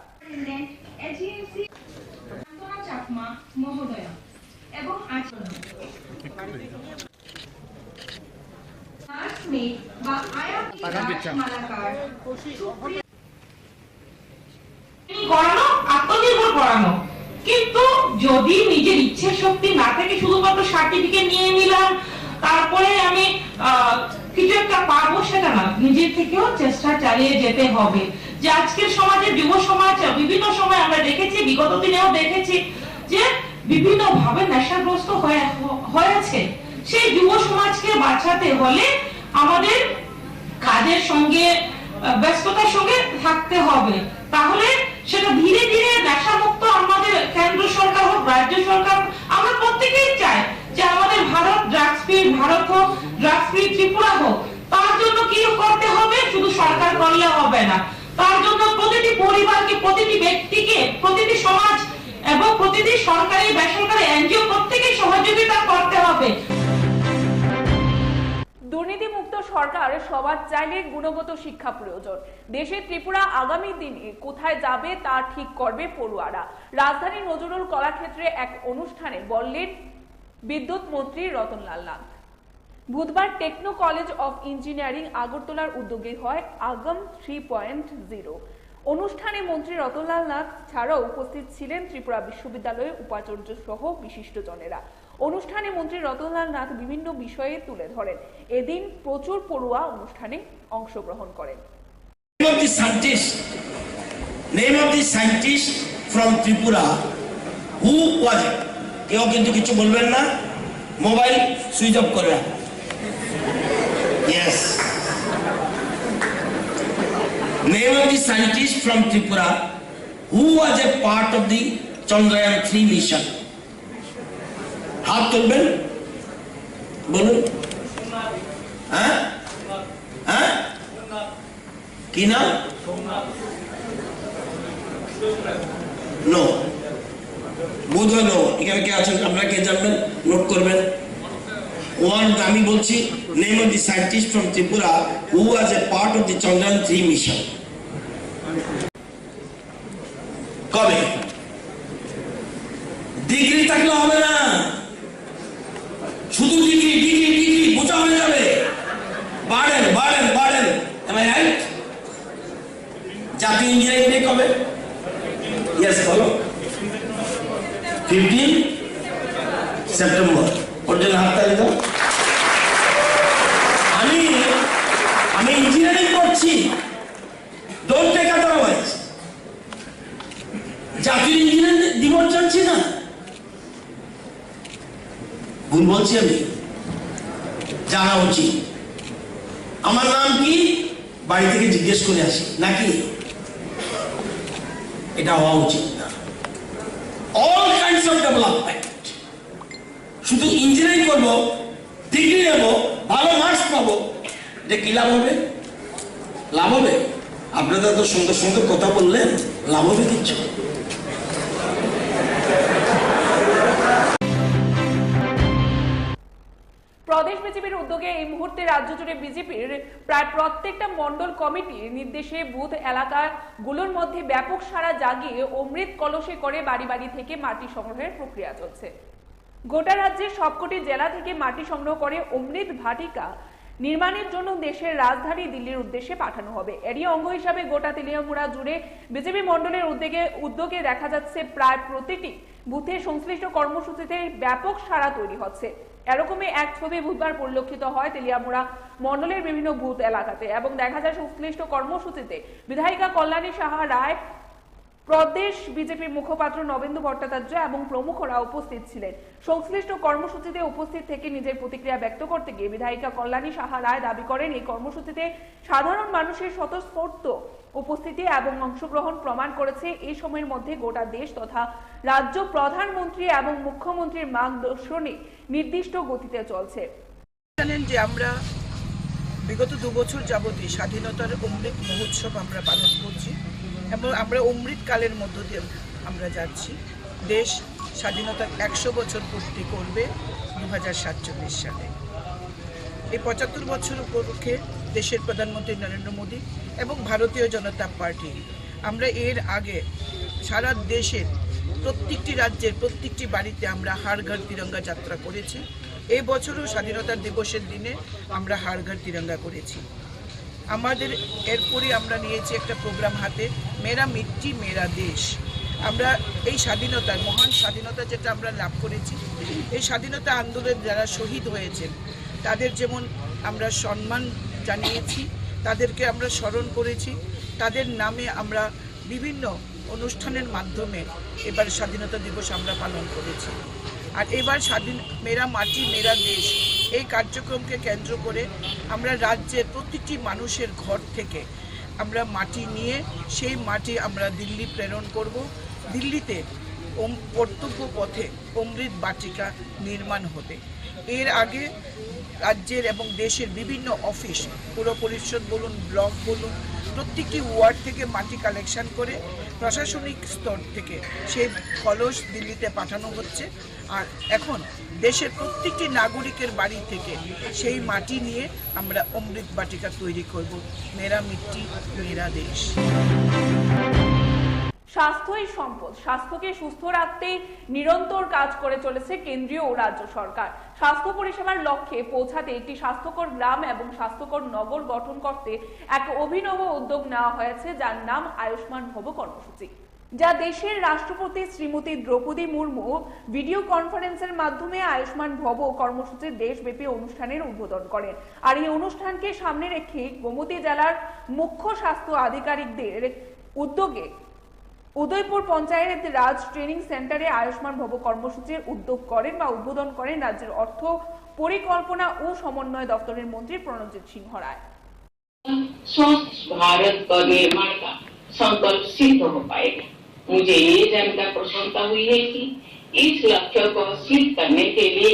করানো, আত্মনির্ভর করানো, কিন্তু যদি নিজের ইচ্ছে শক্তি না থাকে, শুধুমাত্র সার্টিফিকেট নিয়ে নিলাম তারপরে আমি কিছু একটা পাবো সেটা না, নিজের থেকেও চেষ্টা চালিয়ে যেতে হবে। যে আজকের সমাজে যুব সমাজ বিভিন্ন সময় আমরা দেখেছি, বিগত দিনেও দেখেছি যে বিভিন্ন ভাবে নেশাগ্রস্ত হয়েছে। সেই যুব সমাজকে বাঁচাতে হলে আমাদের কাজের সঙ্গে ব্যস্ততার সঙ্গে থাকতে হবে। তাহলে সেটা ধীরে ধীরে নেশামুক্ত আমাদের কেন্দ্র সরকার হোক, রাজ্য সরকার, আমরা প্রত্যেকেই চাই যে আমাদের ভারত ড্রাগস ফ্রি ভারত হোক, ড্রাগস ফ্রি ত্রিপুরা হোক। তার জন্য কি করতে হবে? শুধু সরকার করলে হবে না, তার জন্য প্রতিটি পরিবারকে, প্রতিটি ব্যক্তিকে, প্রতিটি সমাজ এবং প্রতিটি সরকারি বেসরকারি এনজিও প্রত্যেকেই সহযোগিতা করতে হবে। দুর্নীতিমুক্ত সরকার সবার চাইলে গুণগত শিক্ষা প্রয়োজন। দেশের ত্রিপুরা আগামী দিনে কোথায় যাবে তা ঠিক করবে পড়ুয়ারা। রাজধানী নজরুল কলাক্ষেত্রে এক অনুষ্ঠানে বললেন বিদ্যুৎ মন্ত্রী রতনলাল নাথ। বুধবার টেকনো কলেজ অফ ইঞ্জিনিয়ারিং আগরতলার উদ্যোগে হয় আগম 3.0 অনুষ্ঠানে মন্ত্রী রতনলাল নাথ ছাড়াও উপস্থিত ছিলেন ত্রিপুরা বিশ্ববিদ্যালয়ের উপাচার্য সহ বিশিষ্টজনেরা। অনুষ্ঠানে মন্ত্রী রতনলাল নাথ বিভিন্ন বিষয়ে তুলে ধরেন। এদিন প্রচুর পড়ুয়া অনুষ্ঠানে অংশগ্রহণ করেন। Name of the scientist from Tripura who was it? কেউ কিন্তু কিছু বলবেন না, মোবাইল সুইচ অফ করে রাখুন। Yes. Name of the scientist from Tripura who was a part of the Chandrayaan 3 mission. হাত তুলবেন। বলুন হ্যাঁ হ্যাঁ কি নাম নো বোধ হয় নো এখানে কে আছেন আপনারা কে জানবেন নোট করবেন ওয়ান আমি বলছি name of the scientist from Tripura who was a part of the Chandrayaan 3 mission কবে ডিগ্রি থাকলে হবে না শুধু ডিগ্রি ডিগ্রি ডিগ্রি বোঝা হয়ে যাবে বাড়েন বাড়েন বাড়েন এমআই রাইট জাতীয় ইঞ্জিনিয়ারিং ডে কবে ইয়েস বলো 15 সেপ্টেম্বর পর্যন্ত হাততালি দাও আমি ইঞ্জিনিয়ারিং করছি ডোন্ট টেক আদারওয়াইজ জাতীয় ইঞ্জিনিয়ারিং দিবস চলছে না ভুল বলছি আমি জানা উচিত আমার নাম কি বাড়ি থেকে জিজ্ঞেস করে আসি নাকি এটা হওয়া উচিত না অল কাইন্ডস অফ ডেভেলপমেন্ট শুধু ইঞ্জিনিয়ারিং করবো ডিগ্রি নেবো ভালো মার্কস পাবো এটা কি লাভ হবে লাভ হবে আপনারা তো সুন্দর সুন্দর কথা বললেন লাভ হবে কিচ্ছু প্রদেশ বিজেপির উদ্যোগে এই মুহূর্তে রাজ্য জুড়ে বিজেপির প্রায় প্রত্যেকটা মন্ডল কমিটির নির্দেশে বুথ এলাকাগুলোর মধ্যে ব্যাপক সাড়া জাগিয়ে অমৃত কলসে করে বাড়ি বাড়ি থেকে মাটি সংগ্রহের প্রক্রিয়া চলছে। গোটা রাজ্যের সবকটি জেলা থেকে মাটি সংগ্রহ করে অমৃত ভাটিকা নির্মাণের জন্য দেশের রাজধানী দিল্লির উদ্দেশ্যে পাঠানো হবে। এরই অঙ্গ হিসাবে গোটা তেলিয়ামুড়া জুড়ে বিজেপি মন্ডলের উদ্যোগে দেখা যাচ্ছে প্রায় প্রতিটি বুথে সংশ্লিষ্ট কর্মসূচিতে ব্যাপক সাড়া তৈরি হচ্ছে। এরকমই এক ছবি বুধবার পরিলক্ষিত হয় তেলিয়ামুড়া মন্ডলের বিভিন্ন বুথ এলাকাতে এবং দেখা যায় সংশ্লিষ্ট কর্মসূচিতে বিধায়িকা কল্যাণী সাহা রায়, প্রদেশ বিজেপির মুখপাত্র নবেন্দু ভট্টাচার্য এবং প্রমুখরা উপস্থিত ছিলেন। সংশ্লিষ্ট কর্মসূচিতে উপস্থিত থেকে নিজের প্রতিক্রিয়া ব্যক্ত করতে গিয়ে বিধায়িকা কল্যাণী সাহা রায় দাবি করেন এই কর্মসূচিতে সাধারণ মানুষের স্বতঃস্ফূর্ত উপস্থিতি এবং অংশগ্রহণ প্রমাণ করেছে এই সময়ের মধ্যে গোটা দেশ তথা রাজ্য প্রধানমন্ত্রী এবং মুখ্যমন্ত্রীর মার্গদর্শনে নির্দিষ্ট গতিতে চলছে। জানেন যে আমরা বিগত 2 বছর যাবতই স্বাধীনতার অমৃত মহোৎসব আমরা পালন করছি এবং আমরা অমৃত কালের মধ্য দিয়ে আমরা যাচ্ছি। দেশ স্বাধীনতার 100 বছর পূর্তি করবে 2047 সালে। এই 75 বছর উপলক্ষে দেশের প্রধানমন্ত্রী নরেন্দ্র মোদী এবং ভারতীয় জনতা পার্টি আমরা এর আগে সারা দেশের প্রত্যেকটি রাজ্যের প্রত্যেকটি বাড়িতে আমরা হার ঘর তিরঙ্গা যাত্রা করেছি। এই বছরও স্বাধীনতা দিবসের দিনে আমরা হার ঘর তিরঙ্গা করেছি। আমাদের এরপরে আমরা নিয়েছি একটা প্রোগ্রাম হাতে, মেরা মিট্টি মেরা দেশ। আমরা এই স্বাধীনতার মহান স্বাধীনতা যেটা আমরা লাভ করেছি, এই স্বাধীনতা আন্দোলনে যারা শহীদ হয়েছেন তাদের যেমন আমরা সম্মান জানিয়েছি, তাদেরকে আমরা স্মরণ করেছি, তাদের নামে আমরা বিভিন্ন অনুষ্ঠানের মাধ্যমে এবার স্বাধীনতা দিবস আমরা পালন করেছি। আর এবার মেরা মাটি মেরা দেশ এই কার্যক্রমকে কেন্দ্র করে আমরা রাজ্যের প্রতিটি মানুষের ঘর থেকে আমরা মাটি নিয়ে সেই মাটি আমরা দিল্লি প্রেরণ করব। দিল্লিতে কর্তব্য পথে অমৃত বাটিকা নির্মাণ হবে। এর আগে রাজ্যের এবং দেশের বিভিন্ন অফিস, পুর পরিষদ বলুন, ব্লক বলুন, প্রত্যেকটি ওয়ার্ড থেকে মাটি কালেকশন করে প্রশাসনিক স্তর থেকে সেই কলস দিল্লিতে পাঠানো হচ্ছে। আর এখন দেশের প্রত্যেকটি নাগরিকের বাড়ি থেকে সেই মাটি নিয়ে আমরা অমৃত বাটিকা তৈরি করব। মেরা মিট্টি মেরা দেশ। স্বাস্থ্যই সম্পদ। স্বাস্থ্যকে সুস্থ রাখতে নিরন্তর কাজ করে চলেছে কেন্দ্রীয় ও রাজ্য সরকার। স্বাস্থ্য পরিষেবার লক্ষ্যে পৌঁছাতে একটি স্বাস্থ্যকর গ্রাম এবং স্বাস্থ্যকর নগর গঠন করতে এক অভিনব উদ্যোগ নেওয়া হয়েছে, যার নাম আয়ুষ্মান ভব কর্মসূচি, যা দেশের রাষ্ট্রপতি শ্রীমতী দ্রৌপদী মুর্মু ভিডিও কনফারেন্সের মাধ্যমে আয়ুষ্মান ভব কর্মসূচির দেশব্যাপী অনুষ্ঠানের উদ্বোধন করেন। আর এই অনুষ্ঠানকে সামনে রেখে গোমতী জেলার মুখ্য স্বাস্থ্য আধিকারিকদের উদ্যোগে উদয়পুর পঞ্চায়েত রাজ ট্রেনিং সেন্টারে আয়ুষ্মান ভব কর্মসূচির উদ্যোগ করেন বা উদ্বোধন করেন রাজ্যের অর্থ পরিকল্পনা ও সমন্বয় দপ্তরের মন্ত্রী প্রণজিৎ সিংহ রায়। स्वस्थ भारत का निर्माण का संकल्प सिद्ध हो पाएगा। मुझे ये जानकर प्रसन्नता हुई है कि इस लक्ष्य को हासिल करने के लिए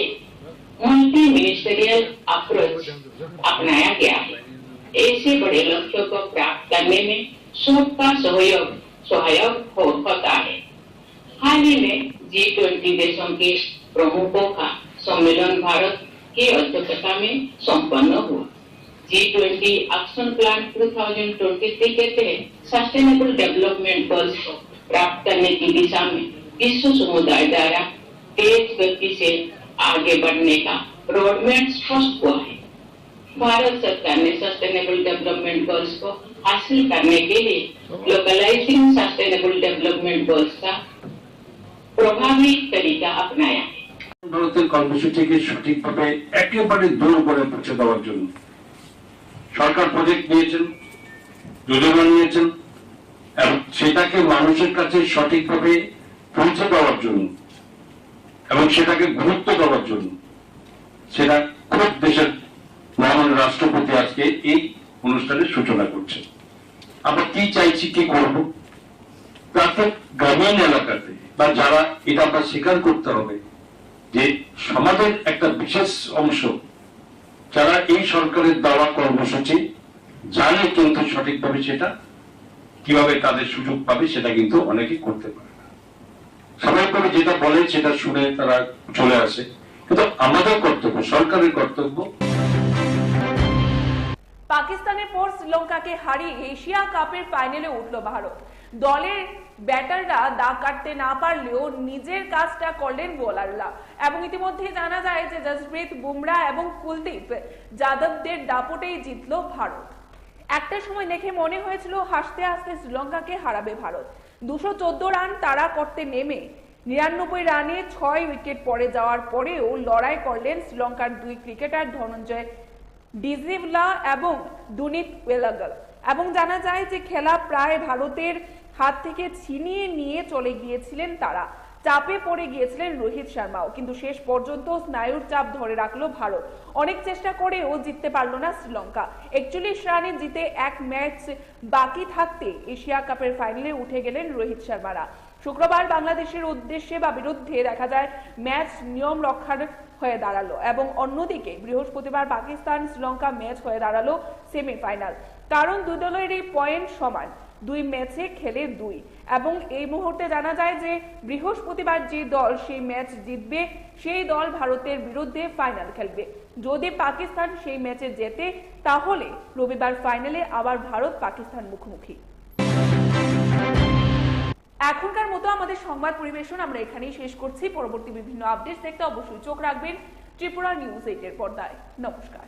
मल्टी मिनिस्टरियल अप्रोच अपनाया गया है। ऐसे बड़े लक्ष्यों को प्राप्त करने में सबका सहायक होता है। हाल ही में G20 देशों के प्रमुखों का सम्मेलन भारत की अध्यक्षता में संपन्न हुआ। G20 एक्शन प्लान 2023 के तहत सस्टेनेबल डेवलपमेंट गोल्स को प्राप्त करने की दिशा में विश्व समुदाय द्वारा तेज गति से आगे बढ़ने का रोडमैप स्पष्ट हुआ है। भारत सरकार ने सस्टेनेबल डेवलपमेंट गोल्स को हासिल करने के लिए लोकलाइजिंग सस्टेनेबल डेवलपमेंट गोल्स का प्रभावी तरीका अपनाया है। ভারতের কর্মসূচিকে সঠিকভাবে একেবারে দূর করে পৌঁছে দেওয়ার জন্য সরকার প্রজেক্ট নিয়েছেন, যোজনা নিয়েছেন এবং সেটাকে মানুষের কাছে সঠিকভাবে পৌঁছে দেওয়ার জন্য এবং সেটাকে গুরুত্ব দেওয়ার জন্য সেটা খুব দেশের মহান রাষ্ট্রপতি আজকে এই অনুষ্ঠানের সূচনা করছেন। আমরা কি চাইছি, কি করব, তাতে গ্রামীণ এলাকাতে বা যারা এটা আমরা স্বীকার করতে হবে যে সমাজের একটা বিশেষ অংশ যারা এই সরকারের দেওয়া কর্মসূচি জানে কিন্তু সঠিকভাবে সেটা কিভাবে তাদের সুযোগ পাবে সেটা কিন্তু অনেকে করতে পারে না। স্বাভাবিকভাবে যেটা বলে সেটা শুনে তারা চলে আসে, কিন্তু আমাদের কর্তব্য, সরকারের কর্তব্য। পাকিস্তানের পর শ্রীলঙ্কাকে হারিয়ে এশিয়া কাপের ফাইনালে উঠল ভারত। দলের ব্যাটাররা দাগ কাটতে না পারলেও নিজের কাজটা করলেন বোলাররা এবং ইতিমধ্যে জানা যায় যে জসপ্রীত বুমরা এবং কুলদীপ যাদবদের দাপটেই জিতল ভারত। একটা সময় দেখে মনে হয়েছিল হাসতে হাসতে শ্রীলঙ্কাকে হারাবে ভারত। 214 রান তাড়া করতে নেমে 99 রানে 6 উইকেট পড়ে যাওয়ার পরেও লড়াই করলেন শ্রীলঙ্কার দুই ক্রিকেটার ধনঞ্জয় ডিজিভলা এবং দুনিত ওয়েলাগল এবং জানা যায় যে খেলা প্রায় ভারতের হাত থেকে ছিনিয়ে নিয়ে চলে গিয়েছিলেন তারা। চাপে পড়ে গিয়েছিলেন রোহিত শর্মাও, কিন্তু শেষ পর্যন্ত স্নায়ুর চাপ ধরে রাখলো ভারত। অনেক চেষ্টা করেও জিততে পারলো না শ্রীলঙ্কা। 41 রানে জিতে এক ম্যাচ বাকি থাকতে এশিয়া কাপের ফাইনালে উঠে গেলেন রোহিত শর্মারা। শুক্রবার বাংলাদেশের উদ্দেশ্যে বা বিরুদ্ধে দেখা যায় ম্যাচ নিয়ম রক্ষার হয়ে দাঁড়ালো এবং অন্যদিকে বৃহস্পতিবার পাকিস্তান শ্রীলঙ্কা ম্যাচ হয়ে দাঁড়ালো সেমিফাইনাল। কারণ দুই দলেরই পয়েন্ট সমান, দুই ম্যাচে খেলে 2 এবং এই মুহূর্তে জানা যায় যে বৃহস্পতিবার যে দল সেই ম্যাচ জিতবে সেই দল ভারতের বিরুদ্ধে ফাইনাল খেলবে। যদি পাকিস্তান সেই ম্যাচে জেতে তাহলে রবিবার ফাইনালে আবার ভারত পাকিস্তান মুখোমুখি। এখনকার মতো আমাদের সংবাদ পরিবেশন আমরা এখানেই শেষ করছি। পরবর্তী বিভিন্ন আপডেট দেখতে অবশ্যই চোখ রাখবেন ত্রিপুরা নিউজ 8 এর পর্দায়। নমস্কার।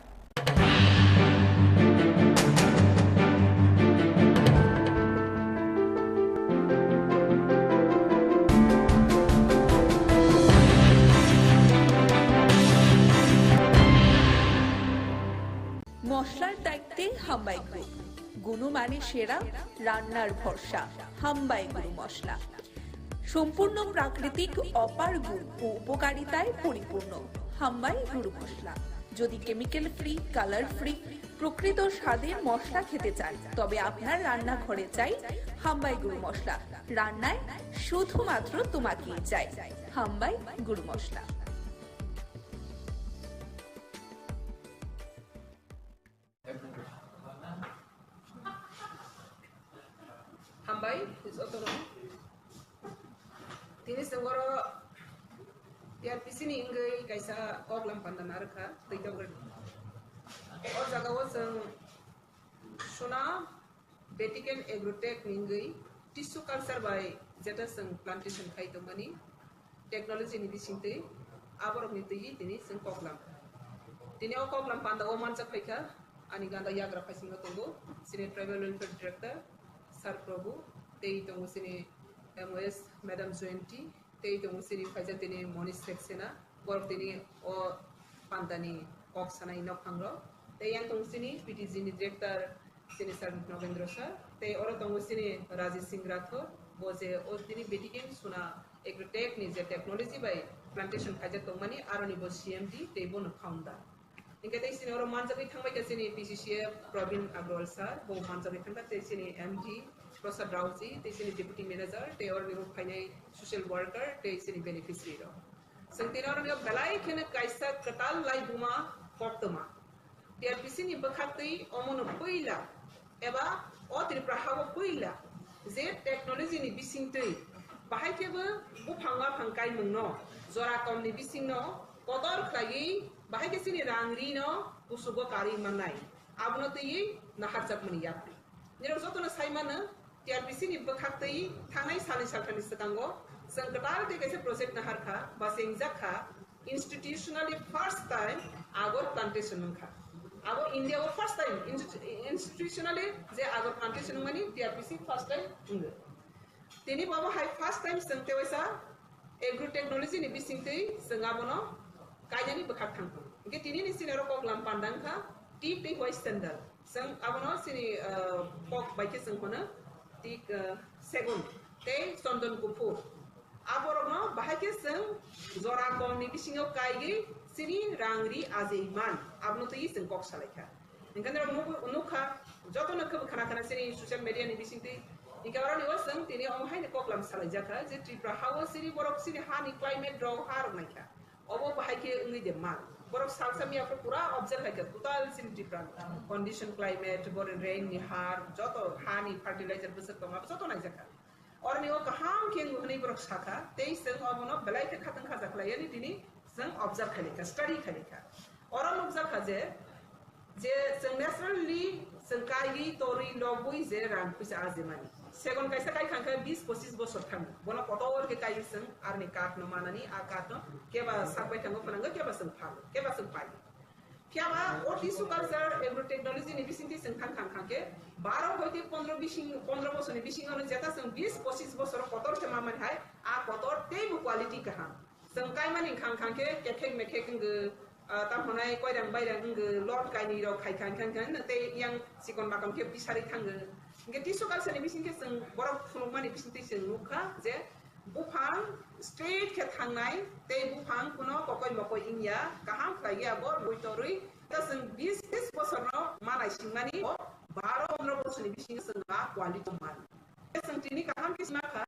মশলার দায়িত্বে হাম্বাই গ্রুপ, গুণমানে সেরা, রান্নার ভরসা। হাম্বাই গুরু মশলা সম্পূর্ণ প্রাকৃতিক, অপার গুণ ও উপকারিতায় পরিপূর্ণ। হাম্বাই গুরু মশলা। যদি কেমিক্যাল ফ্রি, কালার ফ্রি, প্রকৃত স্বাদের মশলা খেতে চান তবে আপনার রান্নাঘরে চাই হাম্বাই গুরু মশলা। রান্নায় শুধুমাত্র তোমাকেই চাই হাম্বাই গুরু মশলা। Hambai is autonomy. Tini sengoro tiar pisini ingai kaisa oglam pandanarka teidogar. Or jagawo sang shona betiken agrotech ingai tissue culture by jeta sang plantation khaito mani technology ni disinte aborok ni tei tini sang oglam. Tini oglam panda o mancha khaika ani ganda yagra khaising tongo sine tribal welfare director Sir Prabhu, tei tongo sini MOS Madam Jointi, tei tongo sini faja tini Monish Seksena, borok tini o pandani oksana inok hangro, tei yang tongo sini PTG ni director sini Sir Novendra Sir, tei oro tongo sini Rajesh Singh Rathore, boje o tini betikin suna agrotech ni je technology by plantation faja tongmani aroni bo CMD tei bon founder. Ingka tei sini oro manjabi thangbai ka sini PCCF Pravin Agrawal sir bo manjabi thangba tei sini MD Prasad Rauji tei sini deputy manager tei oro niru phainai social worker tei sini beneficiary ro Sengtina orang yang belai kena kaisa ketal lai buma kortema. TRPC ni berkati omon puila, eba o Tripura hawa puila. Z teknologi ni bising tu, bahai keba upangwa pangkai mengno, zora kom ni bising no, kotor lagi bahai ke sini rangri no, usugo kari manai. Abno tu ye nahar jak meniyap. Jadi waktu tu saya mana TRPC ni berkati tangai saling salkan istatanggo, sengketal te kaisa project nahar kha, basing zakha, institutionally first time agor plantation nungkha. Abo India वो first time institutionally J agar plantation mani TRPC first time enggak. Tini bawa high first time sengte wesa agro technology ni bisingte sengabono kaya ni bekat thangko. Oke tini ni sinero kok lam pandang ka tik tik wise standard. Seng abono sini kok baike sengkona tik second te sondon kupur. Aborogno bahake seng zora kom ni bisingo kaigi sini rangri azeiman abno to yi sengkok saleka ingkan dero nukha joto nak khana sini social media ni bisinti ingka orang ni wasang tini om hai ni koklam salajaka je Tripura hawa sini borok sini hani climate draw har naika obo bahai ke ngi de man borok salsa mi apro pura observe hai total sini Tripura condition climate born rain ni har joto hani fertilizer besar kama joto na jaka orang ni ko ham ke ngi borok saka tei seng obono belai ke khatang khaja khlai ni tini seng observe khalika study khalika orang observe khaje je seng naturally seng kai tori lobui je ran pisa azemani second kaisa kai khanka 20-25 bosor thang bona kotor ke kai seng arni kat no manani akat no keba sabai thango pananga keba seng phal keba seng pai kyaba oti sukalsar agro technology ni bisinti seng khang ke 12 hoite 15 bosor ni bising ono jeta seng 20-25 bosor kotor ke maman hai a kotor tei quality kaha sengkai mani khang ke kekek mekek nge tamhonai koirang bairang nge lord kaini ro khai kan te yang sikon bakam ke pisari thang nge tisu kal sani bising ke seng borok phulung mani bising te seng nukha je bufang straight ke thangnai te bufang kuno kokoi mokoi inya kaham khlai agor boitorui ta seng 20 bosor no manai singmani 12-15 bosor ni bising seng a quality man seng tini kaham kismaka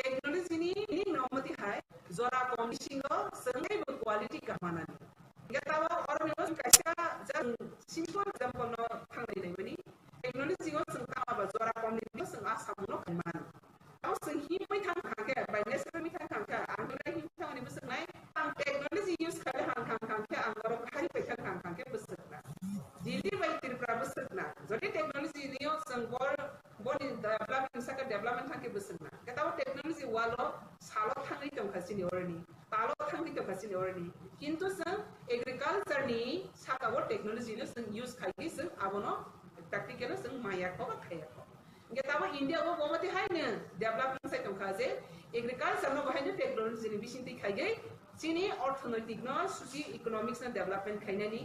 teknologi ni nomati hai zora komisingo sengai berkualiti keamanan. Kita tahu orang yang kaisa jang simple example no thangai nai mani teknologi ngo sengka ba zora komisingo seng asam no keamanan. Tahu senghi mai thang ke by necessary mai thang ke angkai hi thang ni besek nai tang teknologi use kale hang ke angaro hari pe thang ke besek na. Dili bai Tripura besek na. Jadi teknologi ni yo seng body development saka development thang ke besek na. Kita tahu teknologi walo salo thang ni kam khasini orani talo thang ni kam khasini orani kintu sang agriculture ni saka wo technology no sang use khai sang abono practical sang maya ko khaya ko nge tawa India wo bomati hai ne development sai kam khaje agriculture no bahai ne technology ni bisinti khai gai chini orthonoitic no socio economics na development khaina ni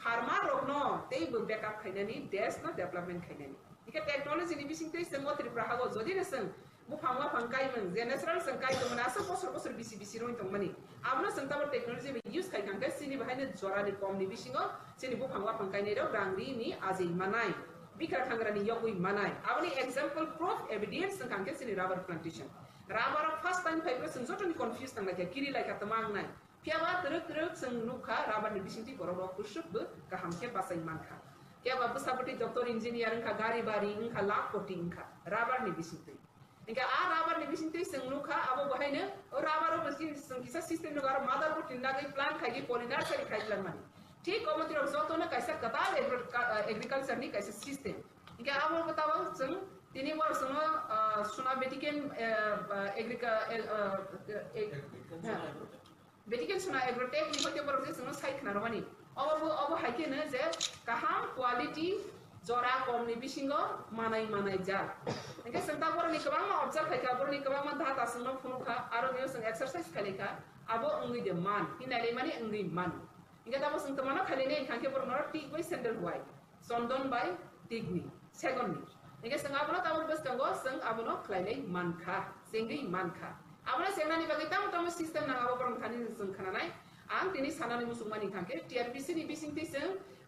farmer rok no tei bu backup khaina ni desh no development khaina ni ika technology ni bisinti sang mo Tripura hago jodi ne sang bufangwa pangkai meng je natural sengkai to mana asa bosor bisi roi tong mani amna sengta technology be use kai kangka sini bahane jora ni kom ni bisingo sini bufangwa pangkai ne ro rangri ni azei manai bikar khangra ni yogui manai abni example proof evidence sengkangke sini rubber plantation rubber first time fiber seng joto ni confuse tang lagi kiri lai katamang nai piawa teruk seng nukha rubber ni bisinti borok kusuk be kahamke pasai manka piawa besapati doktor engineer ka gari bari ka lak coating ka rubber ni bisinti Ingka rubber ni bisinti seng nukha abo bahai ne rubber mesin seng kisa system negara mother ko tinda gai plant khai polymer sari khai plan mani ठीक कोमति रो जोतो ना कैसा कतार agriculture नि कैसा system इंके abo बताओ सं तिनी वर सनो सुना बेटिकेन बेटिकेन सुना एग्रोटेक नि होते पर से सनो साइट ना रमानी अब हाइके न जे कहां क्वालिटी जरा कम नि बिसिंगो मानाय जा इंके संता पर नि कबां ऑब्जर्व खाइका पर नि कबां धाता सनो फुनुखा आरो नि सं एक्सरसाइज खालेका abo अंगि दे मान हिनाले माने अंगि मान इंके तब सं तमनो खालेने खांके पर नर टिक बाय सेंडल वाइ sondon बाय टिकनि सेकंड नि इंके सं आबनो तब बस कंगो सं आबनो खाइले मानखा सेंगि मानखा आबनो सेंनानि बागै तम सिस्टम ना आबो पर खानि सं खानानाय आं तिनि सानानि मुसुमानि खांके टीआरपीसी नि बिसिंति सं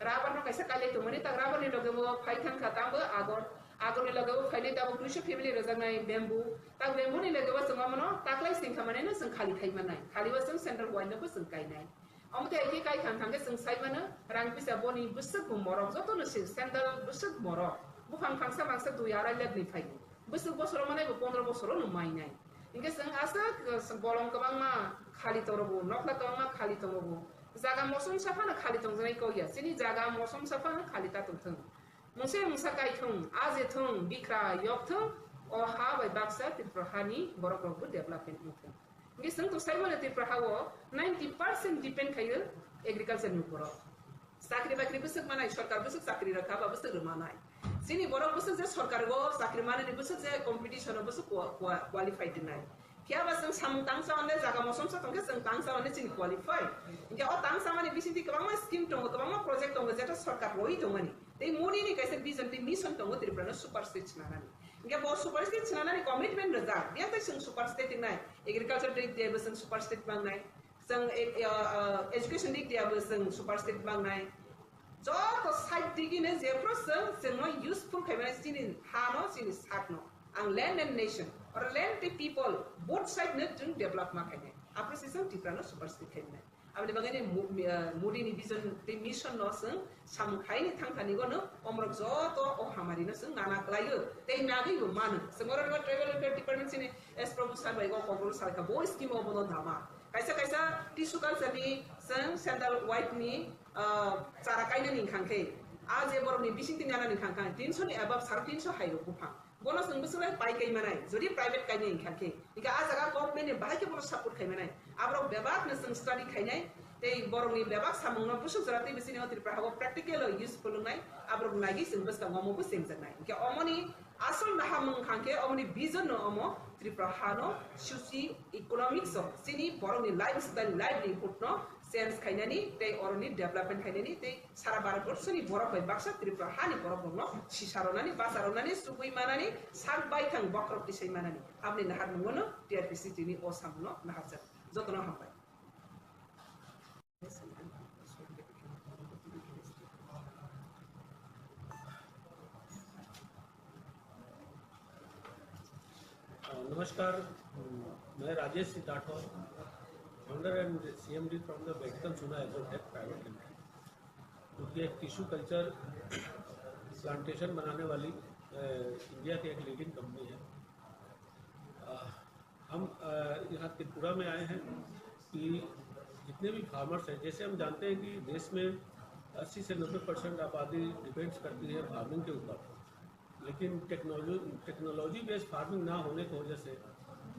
राबर न कैसा काले तो मनि तक राबर नि लगे वो फाइथन खाताबो आगर Agar ni lagi kali tahu krusial family rezeki bambu, tak bambu ni lagi waseng amano, tak lagi sing kamane na sing kali kai mana, kali waseng center wine na waseng kai nai. Amu teh ini kai kang ke sing sai mana, rang pisa boni busuk morok, joto na sing center busuk morok, bukan fangsa fangsa tu yara leg ni fai. Busuk bosoro mana bu 15 bosoro nu mai nai. Ingke sing asa sing bolong kebang ma kali torobu, nokla kebang ma kali torobu. Jaga mosom safa na kali tong janai kau ya, sini jaga mosom safa na kali ta tong. Mungkin musakai thung, aje thung, bikra yok thung, or ha by baksa tiprahani borok borok development mungkin. Ini sentuh saya mana tiprahawo 90% depend kaya agriculture nu borok. Sakri bakri besok mana, सरकार besok sakri rakha, besok rumah Sini borok besok je सरकार go sakri mana ni besok je competition besok qualified nai. Kia basang samung tangsa ane jaga mosom sa tongke sang tangsa ane sini qualify. Inga o tangsa mane bisinti kebang ma scheme tongo kebang ma project tongo jeta sarkar roi tongo ni. Tei muni ni kaise vision tei mission tongo Tripura na super state nana ni. Inga bo super state nana ni commitment raja. Dia tei sang super state nai. Agriculture tei dia basang super state bang nai. Sang education dik dia basang super state bang nai. Jo to side digi ne je pro sang no useful kaimana sini hano sini sakno. Ang land and nation or land the people both side net to develop makanya apa sistem Tripura no super state kena abis bagainya mudi ni vision the mission no seng samkai ni thang thani gono omrok joto o hamari no seng anak layu te nagi go man semua orang travel department sini es proposal baik go kontrol sarka bo scheme obono dhama kaisa tisukan seni seng sandal white ni cara kaina ning khangke आज ये बरफ नि बिसिंग तिन जना नि खांखा 300 नि above 350 हाइरो गुफा bonus नंग बसले पाइ कै मनाइ जदि प्राइवेट कै नि खांखे इका आ जगह गभर्नमेंट नि बाहाय के बोनस सपोर्ट कै मनाइ आब्रो बेबाक न संग स्टडी खैनाइ ते बरफ नि बेबाक सामंग न बुसु जराते बिसिनि Tripura हागो प्रैक्टिकल यूजफुल नाइ आब्रो नागि संग बस गमो बु सेम जनाइ इका अमनि आसल न हमंग खांखे अमनि विजन न अमो Tripura हानो सोशि इकोनॉमिक्स सिनि बरफ नि लाइफस्टाइल लाइवलीहुड न सेंस खाइनानि ते अरनि डेभलपमेंट खाइनानि ते सारा भारत वर्षनि बरफ बाय बाक्सा Tripura हानि बरफ न सिसारनानि बाजारनानि सुकुइ मानानि साग बायथां बक्रप दिसै मानानि आपनि नाहार नंगोनो टीआरपीसी तिनि असामनो नाहारजा जतन हामबाय नमस्कार मैं Rajesh Rathore founder and CMD from the वेटकन सुना एग्रोटेक प्राइवेट लिमिटेड क्योंकि एक टिश्यू कल्चर प्लांटेशन बनाने वाली इंडिया की एक लीडिंग कंपनी है। हम यहाँ त्रिपुरा में आए हैं कि जितने भी फार्मर्स हैं, जैसे हम जानते हैं कि देश में 80 से 90% आबादी डिपेंड्स करती है फार्मिंग के ऊपर, लेकिन टेक्नोलॉजी बेस्ड फार्मिंग ना होने की वजह से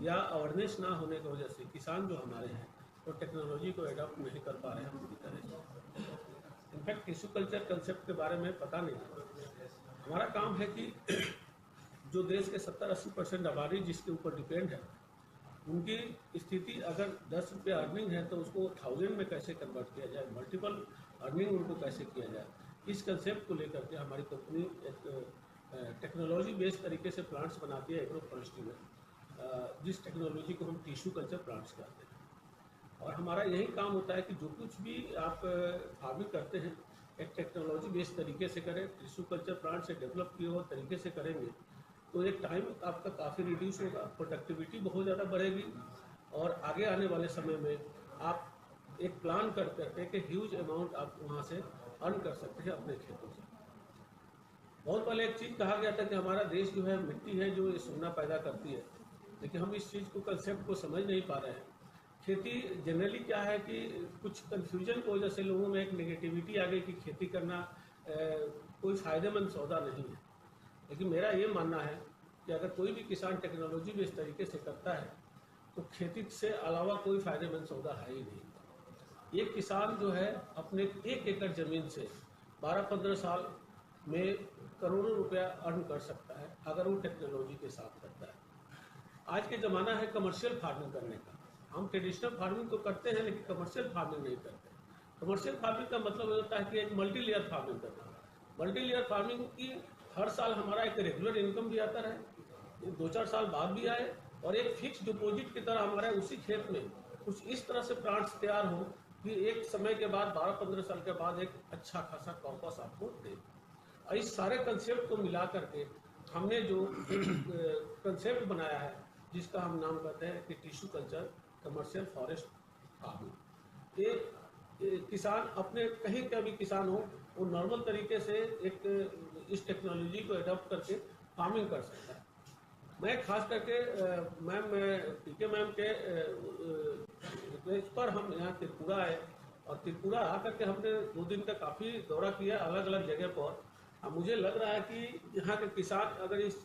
या अवेयरनेस ना होने की वजह से किसान जो हमारे हैं वो टेक्नोलॉजी को एडॉप्ट नहीं कर पा रहे हैं पूरी तरह से। इनफैक्ट टिश्यू कल्चर कंसेप्ट के बारे में पता नहीं। हमारा काम है कि जो देश के 70-80% आबादी जिसके ऊपर डिपेंड है, उनकी स्थिति अगर 10 रुपये अर्निंग है तो उसको 1000 में कैसे कन्वर्ट किया जाए, मल्टीपल अर्निंग उनको कैसे किया जाए, इस कंसेप्ट को लेकर के हमारी कंपनी एक टेक्नोलॉजी बेस्ड तरीके से प्लांट्स बनाती है एग्रो फॉरेस्ट्री में, जिस टेक्नोलॉजी को हम टिश्यू कल्चर प्लांट्स कहते हैं। और हमारा यही काम होता है कि जो कुछ भी आप फार्मिंग करते हैं एक टेक्नोलॉजी बेस्ड तरीके से करें, टिश्यू कल्चर प्लांट से डेवलप किए हुए तरीके से करेंगे तो एक टाइम आपका काफ़ी रिड्यूस होगा, प्रोडक्टिविटी बहुत ज़्यादा बढ़ेगी और आगे आने वाले समय में आप एक प्लान कर करके कि ह्यूज अमाउंट आप वहाँ से अर्न कर सकते हैं अपने खेतों से। बहुत पहले एक चीज़ कहा गया था कि हमारा देश जो है मिट्टी है जो सोना पैदा करती है, लेकिन हम इस चीज़ को कंसेप्ट को समझ नहीं पा रहे हैं। खेती जनरली क्या है कि कुछ कन्फ्यूजन की वजह से लोगों में एक नेगेटिविटी आ गई कि खेती करना कोई फ़ायदेमंद सौदा नहीं है। लेकिन मेरा ये मानना है कि अगर कोई भी किसान टेक्नोलॉजी बेस्ड तरीके से करता है तो खेती से अलावा कोई फ़ायदेमंद सौदा है ही नहीं। एक किसान जो है अपने 1 एकड़ ज़मीन से 12-15 साल में करोड़ों रुपया अर्न कर सकता है अगर वो टेक्नोलॉजी के साथ करता है। आज के ज़माना है कमर्शियल फार्मिंग करने का। हम ट्रेडिशनल फार्मिंग तो करते हैं लेकिन कमर्शियल फार्मिंग नहीं करते। कमर्शियल फार्मिंग का मतलब होता है कि एक मल्टी लेयर फार्मिंग करना। मल्टी लेयर फार्मिंग की हर साल हमारा एक रेगुलर इनकम भी आता रहे, 2-4 साल बाद भी आए और एक फिक्स डिपॉजिट की तरह हमारे उसी खेत में कुछ इस तरह से प्लांट्स तैयार हो कि एक समय के बाद 12-15 साल के बाद एक अच्छा खासा कॉर्पस आपको दे। इस सारे कंसेप्ट को मिला करके हमने जो कंसेप्ट बनाया है जिसका हम नाम कहते हैं कि tissue culture commercial forest farming. ये किसान अपने कहीं का भी किसान हो वो नॉर्मल तरीके से एक इस टेक्नोलॉजी को अडॉप्ट करके फार्मिंग कर सकता है। मैं खास करके मैम पीके मैम के रिक्वेस्ट पर हम यहाँ त्रिपुरा आए और त्रिपुरा आकर के हमने 2 दिन का काफ़ी दौरा किया अलग अलग जगह पर। अब मुझे लग रहा है कि यहाँ के किसान अगर इस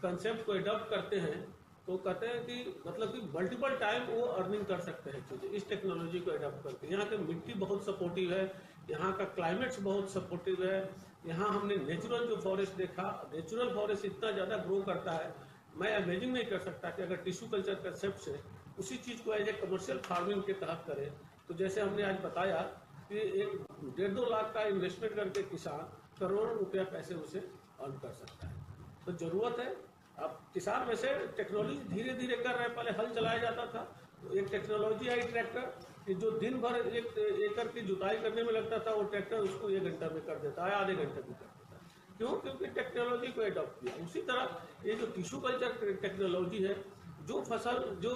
कंसेप्ट को अडॉप्ट करते हैं तो कहते हैं कि मतलब कि मल्टीपल टाइम वो अर्निंग कर सकते हैं चीज़ें इस टेक्नोलॉजी को अडॉप्ट करके। यहाँ की मिट्टी बहुत सपोर्टिव है, यहाँ का क्लाइमेट्स बहुत सपोर्टिव है। यहाँ हमने नेचुरल जो फॉरेस्ट देखा, नेचुरल फॉरेस्ट इतना ज़्यादा ग्रो करता है, मैं इमेजिन नहीं कर सकता कि अगर टिश्यू कल्चर कंसेप्ट से उसी चीज़ को एज ए कमर्शियल फार्मिंग के तहत करें तो जैसे हमने आज बताया कि 1.5-2 लाख का इन्वेस्टमेंट करके किसान करोड़ों रुपया पैसे उसे अर्न कर सकता है। तो ज़रूरत है अब किसान वैसे टेक्नोलॉजी धीरे धीरे कर रहे हैं। पहले हल चलाया जाता था तो एक टेक्नोलॉजी आई ट्रैक्टर कि जो दिन भर 1 एकड़ की जुताई करने में लगता था वो ट्रैक्टर उसको 1 घंटा में कर देता है, आधे घंटे में कर देता है। क्यों? क्योंकि टेक्नोलॉजी को एडॉप्ट किया। उसी तरह ये जो टिश्यू कल्चर टेक्नोलॉजी है, जो फसल जो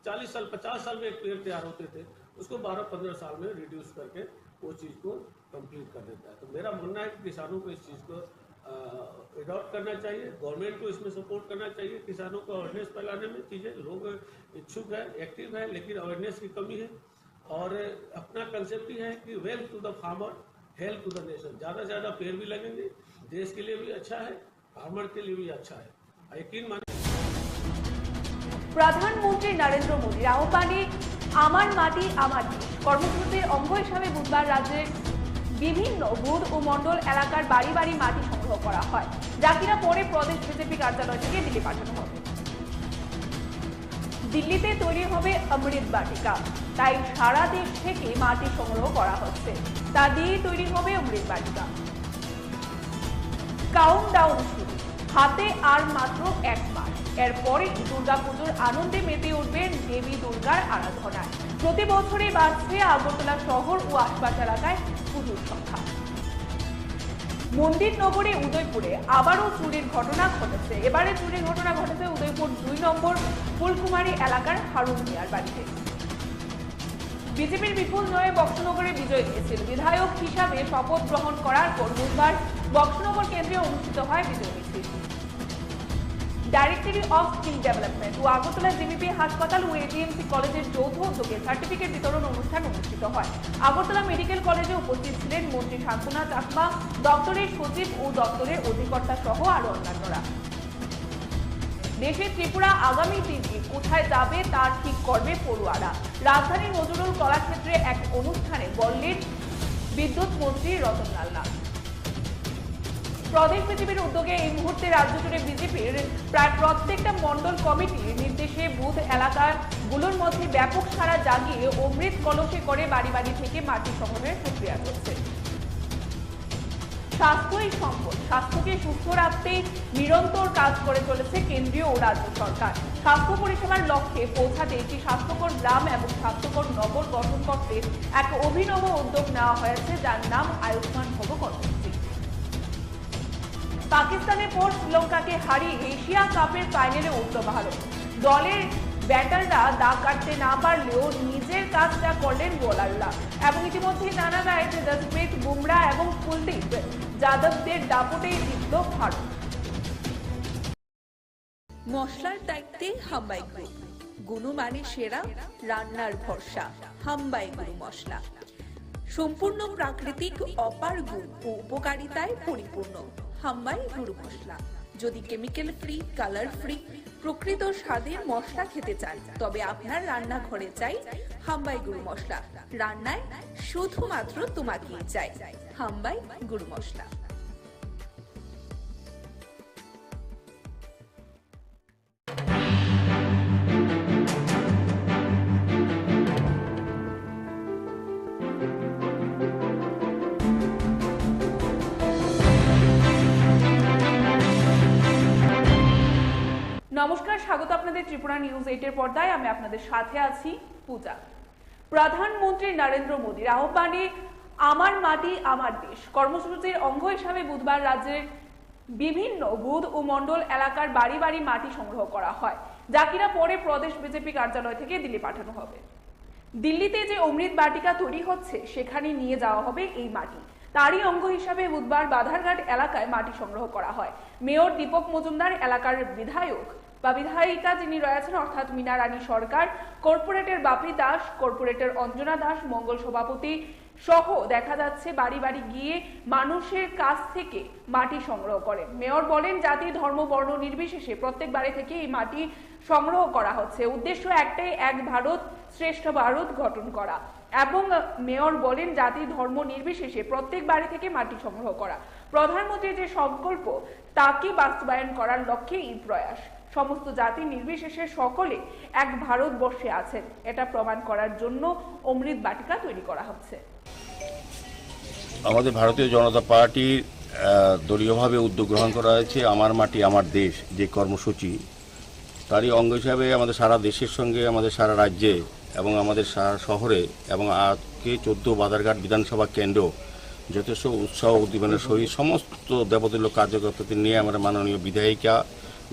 40 साल 50 साल में एक पेड़ तैयार होते थे उसको 12-15 साल में रिड्यूस करके वो चीज़ को कंप्लीट कर देता है। तो मेरा मानना है कि किसानों को इस चीज़ को अडॉप्ट करना चाहिए, गवर्नमेंट को इसमें सपोर्ट करना चाहिए। किसानों को अवेयरनेस फैलाने में चीज़ें लोग इच्छुक है, एक्टिव है, लेकिन अवेयरनेस की कमी है। और अपना कंसेप्ट ही है कि wealth to the farmer health to the nation. ज़्यादा से ज़्यादा पेड़ भी लगेंगे, देश के लिए भी अच्छा है, फार्मर के लिए भी अच्छा है। यकीन मानिए প্রধানমন্ত্রী নরেন্দ্র মোদীর আহ্বানে আমার মাটি আমার দেশ কর্মসূচির অঙ্গ হিসাবে বুধবার রাজ্যের বিভিন্ন বুথ ও মণ্ডল এলাকার বাড়ি বাড়ি মাটি সংগ্রহ করা হয়, যা কিনা পরে প্রদেশ বিজেপি কার্যালয় থেকে দিল্লি পাঠানো হবে। দিল্লিতে তৈরি হবে অমৃত বাটিকা, তাই সারা দেশ থেকে মাটি সংগ্রহ করা হচ্ছে, তা দিয়েই তৈরি হবে অমৃত বাটিকা। কাউন্টডাউন শুরু, হাতে আর মাত্র 1 মাস। এরপরে দুর্গাপুজোর আনন্দে মেতে উঠবেন দেবী দুর্গার আরাধনায়। প্রতি বছরই বাড়ছে আগরতলা শহর ও আশপাশ এলাকায় পুজোর সংখ্যা। মন্দির নগরী উদয়পুরে আবারও চুরির ঘটনা ঘটেছে। এবারে চুরির ঘটনা ঘটেছে উদয়পুর 2 নম্বর ফুলকুমারী এলাকার হারুন মিয়ার বাড়িতে। বিজেপির বিপুল জয়ে বক্সনগরে বিজয় মিছিল। বিধায়ক হিসাবে শপথ গ্রহণ করার পর বুধবার বক্সনগর কেন্দ্রে অনুষ্ঠিত হয় বিজয় মিছিল। ডাইরেক্টরি অফ স্কিল ডেভেলপমেন্ট ও আগরতলা জিবিপি হাসপাতাল ও এটিএমসি কলেজের যৌথ উদ্যোগে সার্টিফিকেট বিতরণ অনুষ্ঠান অনুষ্ঠিত হয়। আগরতলা মেডিকেল কলেজে উপস্থিত ছিলেন মন্ত্রী শান্তনা চাকমা, দপ্তরের সচিব ও দপ্তরের অধিকর্তা সহ আরো অন্যান্যরা। দেশে ত্রিপুরা আগামী দিনে কোথায় যাবে তা ঠিক করবে পড়ুয়ারা। রাজধানীর নজরুল কলাক্ষেত্রে এক অনুষ্ঠানে বললেন বিদ্যুৎ মন্ত্রী রতনলাল নাথ। প্রদেশ বিজেপির উদ্যোগে এই মুহূর্তে রাজ্য জুড়ে বিজেপির প্রায় প্রত্যেকটা মন্ডল কমিটির নির্দেশে বুথ এলাকাগুলোর মধ্যে ব্যাপক সাড়া জাগিয়ে অমৃত কলসে করে বাড়ি বাড়ি থেকে মাটি সংগ্রহের প্রক্রিয়া চলছে। স্বাস্থ্যই সম্পদ, স্বাস্থ্যকে সুস্থ রাখতে নিরন্তর কাজ করে চলেছে কেন্দ্রীয় ও রাজ্য সরকার। স্বাস্থ্য পরিষেবার লক্ষ্যে পৌঁছাতে একটি স্বাস্থ্যকর গ্রাম এবং স্বাস্থ্যকর নগর গঠন করতে এক অভিনব উদ্যোগ নেওয়া হয়েছে, যার নাম আয়ুষ্মান ভব কর্মসূচি। পাকিস্তানের পর শ্রীলঙ্কাকে হারিয়ে এশিয়া কাপের ফাইনালে উঠল ভারত। দলের ব্যাটাররা দাগ কাটতে না পারলেও নিজের কাজটা করলেন বোলাররা এবং ইতিমধ্যে জানা যায় যে জসপ্রীত বুমরা এবং কুলদীপ যাদবদের দাপটেই জিতল ভারত। মশলার দায়িত্বে হাম্বাই গ্রুপ, গুণমানে সেরা, রান্নার ভরসা। হাম্বাই গুরু মশলা সম্পূর্ণ প্রাকৃতিক, অপার গুণ ও উপকারিতায় পরিপূর্ণ। হাম্বাই গুরু মশলা। যদি কেমিক্যাল ফ্রি, কালার ফ্রি, প্রকৃত স্বাদের মশলা খেতে চান তবে আপনার রান্নাঘরে চাই হাম্বাই গুরু মশলা। রান্নায় শুধুমাত্র তোমাকেই চাই হাম্বাই গুরু মশলা। নমস্কার, স্বাগত আপনাদের ত্রিপুরা নিউজ 8 এর পর্দায়। আমি আপনাদের সাথে আছি পূজা। প্রধানমন্ত্রী নরেন্দ্র মোদীর আহ্বানে আমার মাটি আমার দেশ কর্মসূচির অঙ্গ হিসাবে বুধবার রাজ্যের বিভিন্ন বুথ ও মন্ডল এলাকার বাড়ি বাড়ি মাটি সংগ্রহ করা হয়, যা কিনা পরে প্রদেশ বিজেপি কার্যালয় থেকে দিল্লি পাঠানো হবে। দিল্লিতে যে অমৃত বাটিকা তৈরি হচ্ছে সেখানে নিয়ে যাওয়া হবে এই মাটি। তারই অঙ্গ হিসাবে বুধবার বাধারঘাট এলাকায় মাটি সংগ্রহ করা হয়। মেয়র দীপক মজুমদার, এলাকার বিধায়ক বা বিধায়িকা যিনি রয়েছেন অর্থাৎ মীনা রানী সরকার, কর্পোরেটর বাপি দাস, কর্পোরেটর অঞ্জনা দাস, মঙ্গল সভাপতি সহ দেখা যাচ্ছে বাড়ি বাড়ি গিয়ে মানুষের কাছ থেকে মাটি সংগ্রহ করেন। মেয়র বলেন, জাতি ধর্ম বর্ণ নির্বিশেষে প্রত্যেক বাড়ি থেকে এই মাটি সংগ্রহ করা হচ্ছে। উদ্দেশ্য একটাই, এক ভারত শ্রেষ্ঠ ভারত গঠন করা। এবং মেয়র বলেন, জাতি ধর্ম নির্বিশেষে প্রত্যেক বাড়ি থেকে মাটি সংগ্রহ করা। প্রধানমন্ত্রীর যে সংকল্প তাকে বাস্তবায়ন করার লক্ষ্যে এই প্রয়াস। সমস্ত জাতি নির্বিশেষে সকলে এক ভারতবর্ষে আছেন, এটা প্রমাণ করার জন্য অমৃত বাটিকা তৈরি করা হচ্ছে। আমাদের ভারতীয় জনতা পার্টির দলীয়ভাবে উদ্যোগ গ্রহণ করা হয়েছে আমার মাটি আমার দেশ যে কর্মসূচি, তারই অঙ্গ হিসাবে আমাদের সারা দেশের সঙ্গে আমাদের সারা রাজ্যে এবং আমাদের সারা শহরে এবং আজকে 14 বাধারঘাট বিধানসভা কেন্দ্র যথেষ্ট উৎসাহ উদ্দীপনার সহিত সমস্ত দেবতুল্য কার্যকর্তাদের নিয়ে আমরা মাননীয় বিধায়িকা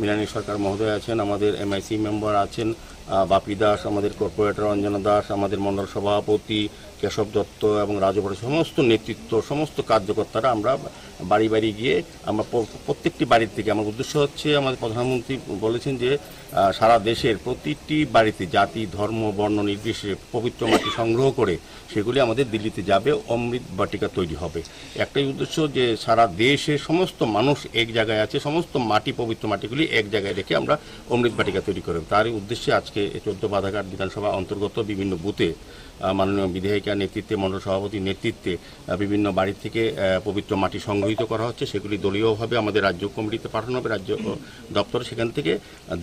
মীনারানী সরকার মহোদয় আছেন, আমাদের এমআইসি মেম্বার আছেন বাপি দাস, আমাদের কর্পোরেটর অঞ্জনা দাস, আমাদের মণ্ডল সভাপতি কেশব দত্ত এবং রাজভরের সমস্ত নেতৃত্ব, সমস্ত কার্যকর্তারা আমরা বাড়ি বাড়ি গিয়ে আমরা প্রত্যেকটি বাড়ির থেকে, আমার উদ্দেশ্য হচ্ছে আমাদের প্রধানমন্ত্রী বলেছেন যে সারা দেশের প্রতিটি বাড়িতে জাতি ধর্ম বর্ণ নির্বিশেষে পবিত্র মাটি সংগ্রহ করে সেগুলি আমাদের দিল্লিতে যাবে, অমৃত বাটিকা তৈরি হবে। একটাই উদ্দেশ্য যে সারা দেশের সমস্ত মানুষ এক জায়গায় আছে, সমস্ত মাটি পবিত্র মাটিগুলি এক জায়গায় রেখে আমরা অমৃত বাটিকা তৈরি করব। তারই উদ্দেশ্যে আজকে 14 বাধারঘাট বিধানসভা অন্তর্গত বিভিন্ন বুথে মাননীয় বিধায়িকার নেতৃত্বে মণ্ডল সভাপতির নেতৃত্বে বিভিন্ন বাড়ি থেকে পবিত্র মাটি সংগ্রহিত করা হচ্ছে। সেগুলি দলীয়ভাবে আমাদের রাজ্য কমিটিতে পাঠানো হবে, রাজ্য দপ্তরে, সেখান থেকে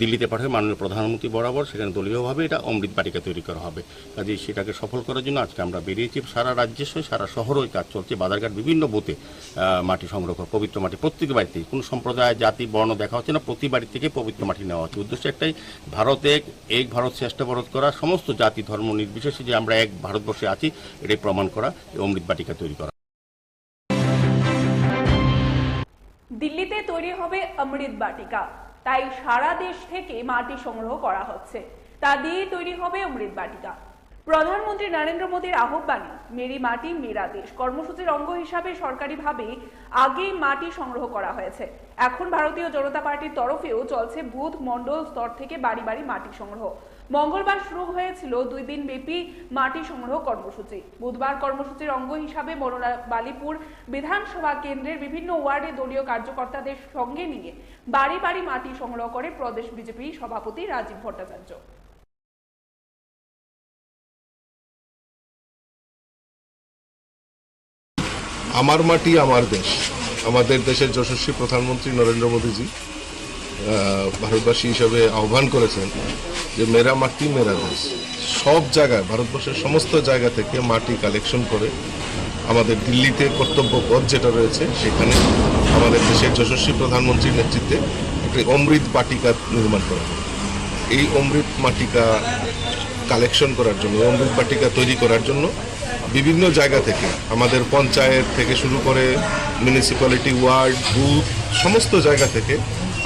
দিল্লিতে পাঠাবে মাননীয় প্রধানমন্ত্রী বরাবর, সেখানে দলীয়ভাবে এটা অমৃত বাটিকা তৈরি করা হবে। কাজে সেটাকে সফল করার জন্য আজকে আমরা বেরিয়েছি। সারা রাজ্যের সঙ্গে সারা শহরও কাজ চলছে। বাধারঘাট বিভিন্ন বুথে মাটি সংগ্রহ করা, পবিত্র মাটি প্রত্যেক বাড়িতে, কোনো সম্প্রদায় জাতি বর্ণ দেখা হচ্ছে না, প্রতি বাড়ি থেকে পবিত্র মাটি নেওয়া হচ্ছে। উদ্দেশ্য একটাই, ভারত এক ভারত শ্রেষ্ঠ ভারত করা, সমস্ত জাতি ধর্ম নির্বিশেষে যে আমরা এক ভারতবর্ষে আছি এটাই প্রমাণ করা, অমৃত বাটিকা তৈরি করা। দিল্লিতে তৈরি হবে অমৃত বাটিকা, তাই সারা দেশ থেকে মাটি সংগ্রহ করা হচ্ছে, তা দিয়ে তৈরি হবে অমৃত বাটিকা। প্রধানমন্ত্রী নরেন্দ্র মোদীর আহ্বানে মেরি মাটি মেরা দেশ কর্মসূচির অঙ্গ হিসাবে সরকারিভাবে আগেই মাটি সংগ্রহ করা হয়েছে। এখন ভারতীয় জনতা পার্টির তরফেও চলছে বুথ মন্ডল স্তর থেকে বাড়ি বাড়ি মাটি সংগ্রহ। মঙ্গলবার শুরু হয়েছিল 2 দিন ব্যাপী মাটি সংগ্রহ কর্মসূচি। বুধবার কর্মসূচির অঙ্গ হিসাবে বালিপুর বিধানসভা কেন্দ্রের বিভিন্ন ওয়ার্ডে দলীয় কার্যকর্তাদের সঙ্গে নিয়ে বাড়ি বাড়ি মাটি সংগ্রহ করে প্রদেশ বিজেপি সভাপতি রাজীব ভট্টাচার্য। আমার মাটি আমার দেশ, আমাদের দেশের যশস্বী প্রধানমন্ত্রী নরেন্দ্র মোদীজি ভারতবাসী হিসাবে আহ্বান করেছেন যে মেরা মাটি মেরা দেশ। সব জায়গায়, ভারতবর্ষের সমস্ত জায়গা থেকে মাটি কালেকশন করে আমাদের দিল্লিতে কর্তব্য পথ যেটা রয়েছে সেখানে আমাদের দেশের যশস্বী প্রধানমন্ত্রীর নেতৃত্বে একটি অমৃত বাটিকা নির্মাণ করা হবে। এই অমৃত বাটিকা কালেকশন করার জন্য, অমৃত বাটিকা তৈরি করার জন্য বিভিন্ন জায়গা থেকে, আমাদের পঞ্চায়েত থেকে শুরু করে মিউনিসিপ্যালিটি, ওয়ার্ড, বুথ, সমস্ত জায়গা থেকে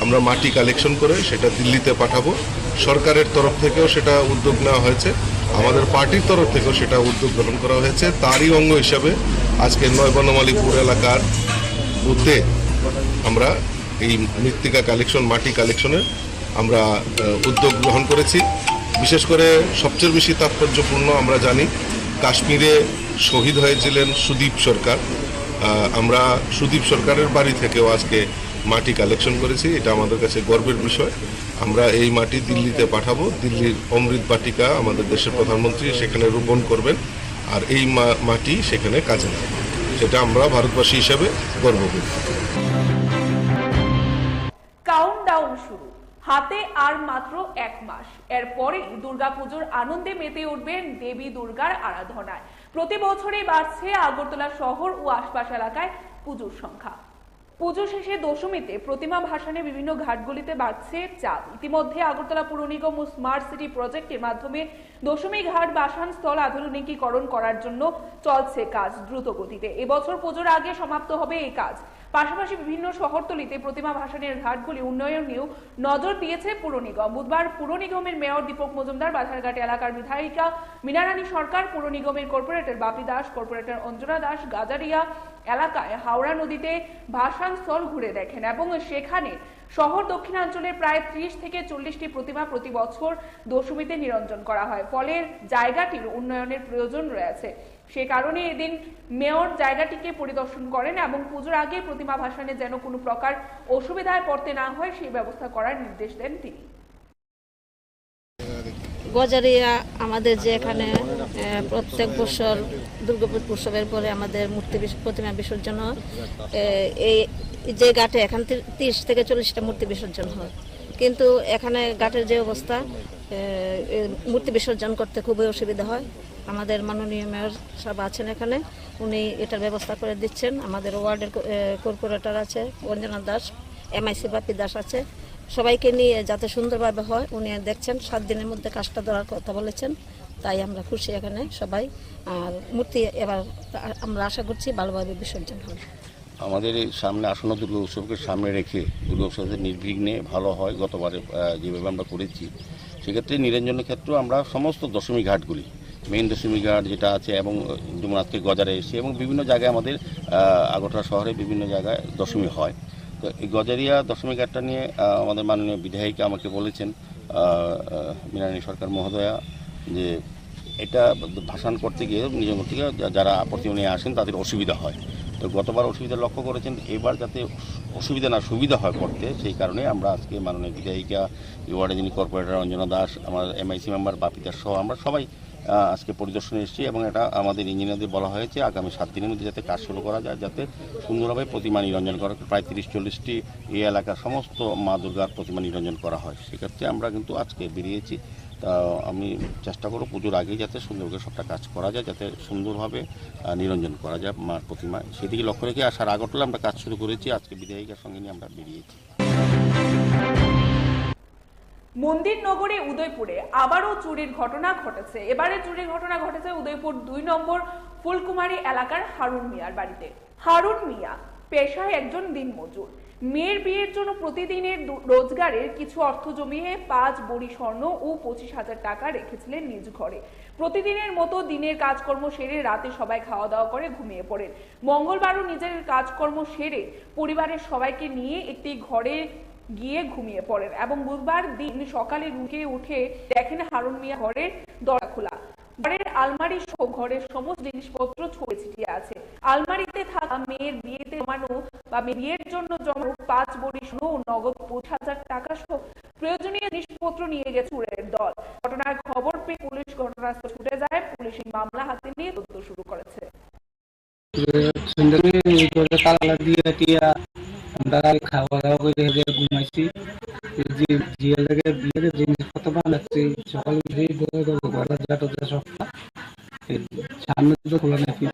আমরা মাটি কালেকশন করে সেটা দিল্লিতে পাঠাবো। সরকারের তরফ থেকেও সেটা উদ্যোগ নেওয়া হয়েছে, আমাদের পার্টির তরফ থেকেও সেটা উদ্যোগ গ্রহণ করা হয়েছে। তারই অঙ্গ হিসাবে আজকে 9 বনমালীপুর এলাকার বুথে আমরা এই মৃত্তিকা কালেকশন, মাটি কালেকশনের আমরা উদ্যোগ গ্রহণ করেছি। বিশেষ করে সবচেয়ে বেশি তাৎপর্যপূর্ণ আমরা জানি কাশ্মীরে শহীদ হয়েছিলেন সুদীপ সরকার। আমরা সুদীপ সরকারের বাড়ি থেকেও আজকে মাটি কালেকশন করেছি, এটা আমাদের কাছে গর্বের বিষয়। আমরা এই মাটি দিল্লিতে পাঠাবো, দিল্লির অমৃত বাটিকা আমাদের দেশের প্রধানমন্ত্রী সেখানে রোপণ করবেন, আর এই মাটি সেখানে কাজে লাগবে, সেটা আমরা ভারতবাসী হিসাবে গর্ব করি। কাউন্টডাউন শুরু, হাতে আর মাত্র 1 মাস, এরপরেই দুর্গাপুজোর আনন্দে মেতে উঠবেন দেবী দুর্গার আরাধনায়। প্রতি বছরই বাড়ছে আগরতলা শহর ও আশপাশ এলাকায় পুজোর সংখ্যা। পুজো শেষে দশমীতে প্রতিমা ভাসানে বিভিন্ন ঘাটগুলিতে বাড়ছে চাপ। ইতিমধ্যে আগরতলা পুর নিগম ও স্মার্ট সিটি প্রজেক্টের মাধ্যমে দশমী ঘাট বাসান স্থল আধুনিকীকরণ করার জন্য চলছে কাজ দ্রুত গতিতে। এবছর পুজোর আগে সমাপ্ত হবে এই কাজ। পাশাপাশি বিভিন্ন শহরতলিতে প্রতিমা ভাসানের ঘাটগুলি উন্নয়নেও নজর দিয়েছে পুর নিগম। বুধবার পুর নিগমের মেয়র দীপক মজুমদার, বাধারঘাট এলাকার বিধায়িকা মীনারানী সরকার, পুর নিগমের কর্পোরেটর বাপি দাস, কর্পোরেটর অঞ্জনা দাস গাজারিয়া এলাকায় হাওড়া নদীতে ভাসান স্থল ঘুরে দেখেন এবং সেখানে শহর দক্ষিণাঞ্চলের প্রায় 30 থেকে 40টি প্রতিমা প্রতি বছর দশমীতে নিরঞ্জন করা হয়। ফলে জায়গাটির উন্নয়নের প্রয়োজন রয়েছে। সে কারণে এদিন মেয়র জায়গাটিকে পরিদর্শন করেন এবং পুজোর আগে প্রতিমা ভাসানে যেন কোনো প্রকার অসুবিধায় পড়তে না হয় সেই ব্যবস্থা করার নির্দেশ দেন তিনি। গজারিয়া আমাদের যে এখানে প্রত্যেক বছর দুর্গাপুর উৎসবের পরে আমাদের প্রতিমা বিসর্জন হয়। এই যে ঘাটে এখান 30 থেকে 40টা মূর্তি বিসর্জন হয়, কিন্তু এখানে ঘাটের যে অবস্থা, মূর্তি বিসর্জন করতে খুবই অসুবিধা হয়। আমাদের মাননীয় মেয়র সাহেব আছেন এখানে, উনি এটার ব্যবস্থা করে দিচ্ছেন। আমাদের ওয়ার্ডের কর্পোরেটর আছে অঞ্জনা দাস, MIC বাপি দাস আছে, সবাইকে নিয়ে যাতে সুন্দরভাবে হয় উনি দেখছেন। 7 দিনের মধ্যে কাজটা ধরার কথা বলেছেন, তাই আমরা খুশি এখানে সবাই। আর মূর্তি এবার আমরা আশা করছি ভালোভাবে বিসর্জন হবে। আমাদের এই সামনে আসন্ন দুর্গা উৎসবকে সামনে রেখে দুর্গা উৎসবের নির্বিঘ্নে ভালো হয় গতবারে যেভাবে আমরা করেছি, সেক্ষেত্রে নিরঞ্জনের ক্ষেত্রেও আমরা সমস্ত দশমী ঘাটগুলি, মেইন দশমী ঘাট যেটা আছে এবং যেমন আজকে গজারে এসে এবং বিভিন্ন জায়গায় আমাদের আগরতলা শহরে বিভিন্ন জায়গায় দশমী হয়। তো এই গজারিয়া দশমী ঘাটটা নিয়ে আমাদের মাননীয় বিধায়িকা আমাকে বলেছেন, মীনারানী সরকার মহোদয়া, যে এটা ভাসান করতে গিয়ে নিরঞ্জন করতে গিয়ে যারা প্রতিমা নিয়ে আসেন তাদের অসুবিধা হয়। তো গতবার অসুবিধা লক্ষ্য করেছেন, এবার যাতে অসুবিধা না সুবিধা হয় করতে, সেই কারণে আমরা আজকে মাননীয় বিধায়িকা, ওয়ার্ডে যিনি কর্পোরেটর অঞ্জনা দাস, আমার MIC মেম্বার বাপি দাস সহ আমরা সবাই আজকে পরিদর্শনে এসেছি এবং এটা আমাদের ইঞ্জিনিয়ারদের বলা হয়েছে আগামী 7 দিনের মধ্যে যাতে কাজ শুরু করা যায়, যাতে সুন্দরভাবে প্রতিমা নিরঞ্জন করা, প্রায় 30-40টি এই এলাকার সমস্ত মা দুর্গার প্রতিমা নিরঞ্জন করা হয়। সেক্ষেত্রে আমরা কিন্তু আজকে বেরিয়েছি। তা আমি চেষ্টা করব পুজোর আগেই যাতে সুন্দরভাবে সবটা কাজ করা যায়, যাতে সুন্দরভাবে নিরঞ্জন করা যায় মার প্রতিমা, সেদিকে লক্ষ্য রেখে আসার আগরতলা আমরা কাজ শুরু করেছি। আজকে বিধায়িকার সঙ্গে নিয়ে আমরা বেরিয়েছি। মন্দির নগরী উদয়পুরে আবারও চুরির ঘটনা ঘটেছে। এবারে চুরির ঘটনা ঘটেছে উদয়পুর 2 নম্বর ফুলকুমারী এলাকার হারুন মিয়ার বাড়িতে। হারুন মিয়া পেশায় একজন দিনমজুর। মেয়ের বিয়ের জন্য প্রতিদিনের রোজগারের কিছু অর্থ জমিয়ে 5 ভরি স্বর্ণ ও 25,000 টাকা রেখেছিলেন নিজ ঘরে। প্রতিদিনের মতো দিনের কাজকর্ম সেরে রাতে সবাই খাওয়া দাওয়া করে ঘুমিয়ে পড়েন। মঙ্গলবারও নিজের কাজকর্ম সেরে পরিবারের সবাইকে নিয়ে একটি ঘরে গিয়ে ঘুমিয়ে পড়েন এবং বুধবার দিন সকালে উঠে দেখেন হারুন মিয়া ঘরের দরজা খোলা। ঘরের আলমারি সহ ঘরের সমস্ত জিনিসপত্র ছড়িয়ে ছিটিয়ে আছে। আলমারিতে থাকা মেয়ের বিয়েতে জমানো বা বিয়ের জন্য জমানো 5 ভরি স্বর্ণ ও নগদ 25,000 টাকা সহ প্রয়োজনীয় জিনিসপত্র নিয়ে গেছে চোরের দল। ঘটনার খবর পেয়ে পুলিশ ঘটনাস্থলে ছুটে যায়। পুলিশ মামলা হাতে নিয়ে তদন্ত শুরু করেছে। আমরা খাওয়া দাওয়া করে ঘুমাইছি, জিনিসপত্র বানাচ্ছি। সকালে উঠেই সবটা সামনে তো খোলা নাকি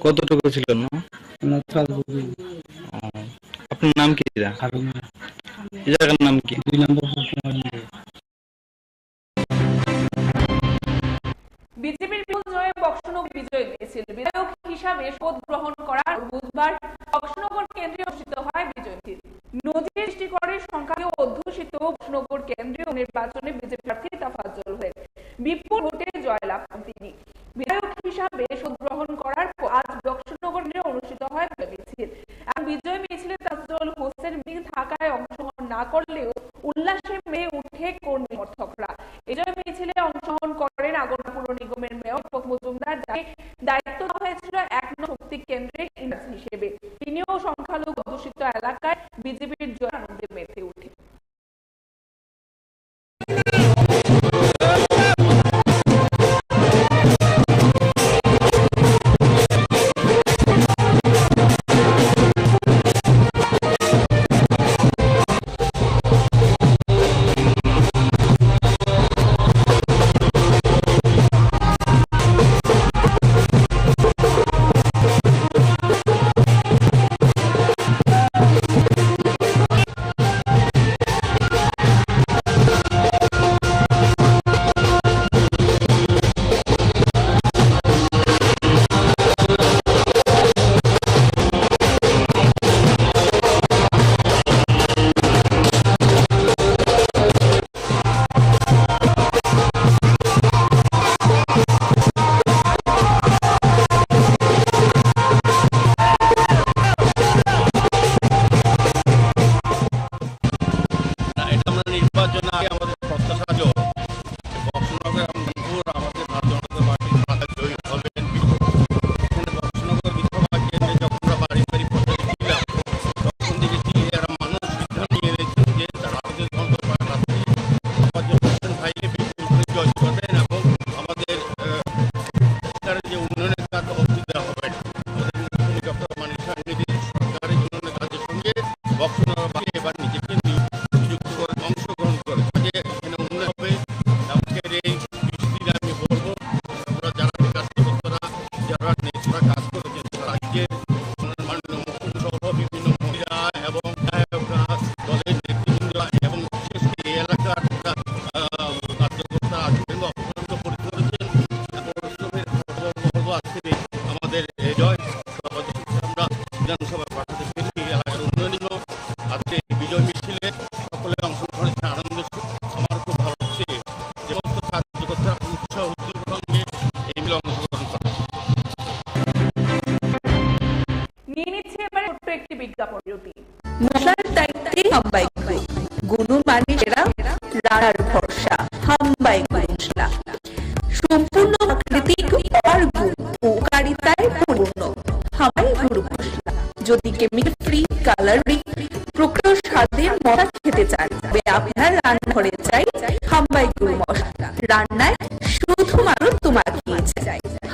কতটুকু ছিল না? আপনার নাম কি? এই জায়গার নাম কি? 2 নম্বর ফুলকুমারী। বিজেপির বিপুল জয়ে বক্সনগর বিজয় মিছিল। বিধায়ক হিসাবে শপথ গ্রহণ করার বুধবার বক্সনগর কেন্দ্রে অনুষ্ঠিত হয় বিজয় মিছিল। নজির সৃষ্টি করে সংখ্যাকে অধ্যুষিত বক্সনগর কেন্দ্রীয় নির্বাচনে বিজেপি প্রার্থী তাফাজ্জল হয়ে বিপুল ভোটে জয়লাভ করেন তিনি। বিধায়ক হিসাবে শপথ গ্রহণ করার পর আজ বক্সনগর কেন্দ্রে অনুষ্ঠিত হয় বিজয় মিছিল এবং বিজয় মিছিলে তাফাজ্জল হোসেন মিছিল থাকায় অংশগ্রহণ না করলেও উল্লাসে মেতে উঠে কর্মী সমর্থকরা। বিজয় মিছিলে অংশগ্রহণ করেন আগরতলা পুর নিগমের মেয়র দীপক মজুমদার, যাকে দায়িত্ব দেওয়া হয়েছিল 1 নং শক্তি কেন্দ্রের ইনচার্জ হিসেবে। তিনিও সংখ্যালঘু অধ্যুষিত এলাকায় বিজেপির জয় আনন্দে মেতে উঠে।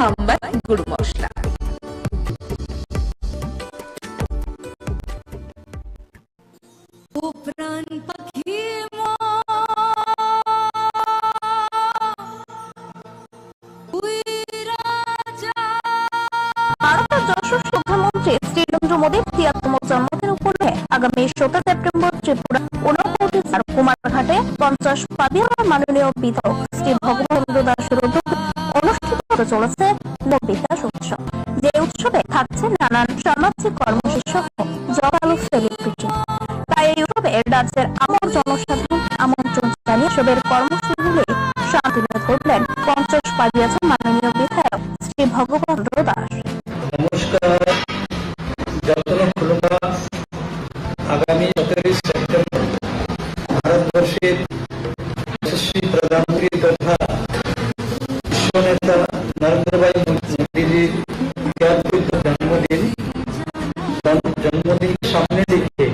হাম্বাই গুঁড়ো মশলা। ও প্রাণ পাখি ভারতের যশস্বী প্রধানমন্ত্রী শ্রী নরেন্দ্র মোদীর ৭৩তম জন্মদিন উপলক্ষে আগামী ১৭ সেপ্টেম্বর ত্রিপুরা ঊনকোটি জেলার কুমারঘাটে ৫০ পাবিয়ার মাননীয় বিধায়ক শ্রী ভগবান চন্দ্র দাসের উদ্যোগে অনুষ্ঠিত হতে চলেছে নববিকাশ উৎসব। যে উৎসবে থাকছে নানান সামাজিক কর্মসূচি সহ জোরালো সেলিব্রিটি। তাই এই উৎসবে রাজ্যের আমর জনসাধারণ আমন্ত্রণ জানিয়ে উৎসবের কর্মসূচিগুলি শান্তিতে ধরলেন ৫০ পাবিয়াছের মাননীয় বিধায়ক শ্রী ভগবান চন্দ্র দাস। নমস্কার, আগামী ১৭ সেপ্টেম্বর ভারতবর্ষের যশস্বী প্রধানমন্ত্রী তথা বিশ্ব নেতা নরেন্দ্র ভাই মোদীজির ৭৩তম জন্মদিন সামনে রেখে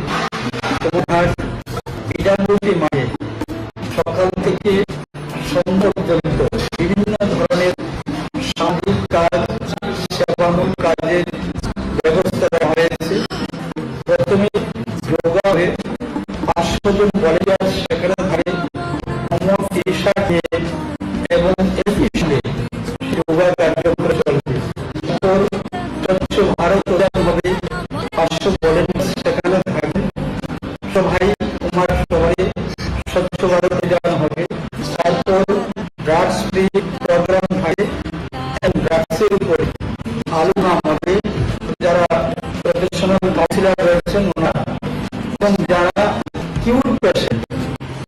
কোমরঘাট পিডাব্লিউডি মাঠে সকাল থেকে সন্ধ্যা পর্যন্ত বিভিন্ন ধরনের সামাজিক কাজ, সেবামূলক কাজের ব্যবস্থা করা হয়েছে। প্রথমে যোগা হয়ে ৫০০ জন ভলেন্টিয়ার সেখানে থাকে অমর টি-শার্ট নিয়ে এবং একই সঙ্গে যোগা কার্যক্রম চলবে। স্বচ্ছ ভারত অভিযান হবে, ৫০০ ভলেন্টিয়ার সেখানে থাকবে। সবাই কুমার সবাই স্বচ্ছ ভারত অভিযান হবে। তারপর ড্রাগস ফ্রি প্রোগ্রাম থাকে, ড্রাগসের উপরে আলোচনা হবে। যারা প্রফেশনাল কাউন্সিলর রয়েছেন ওনারা এবং যারা কিউর পেশেন্ট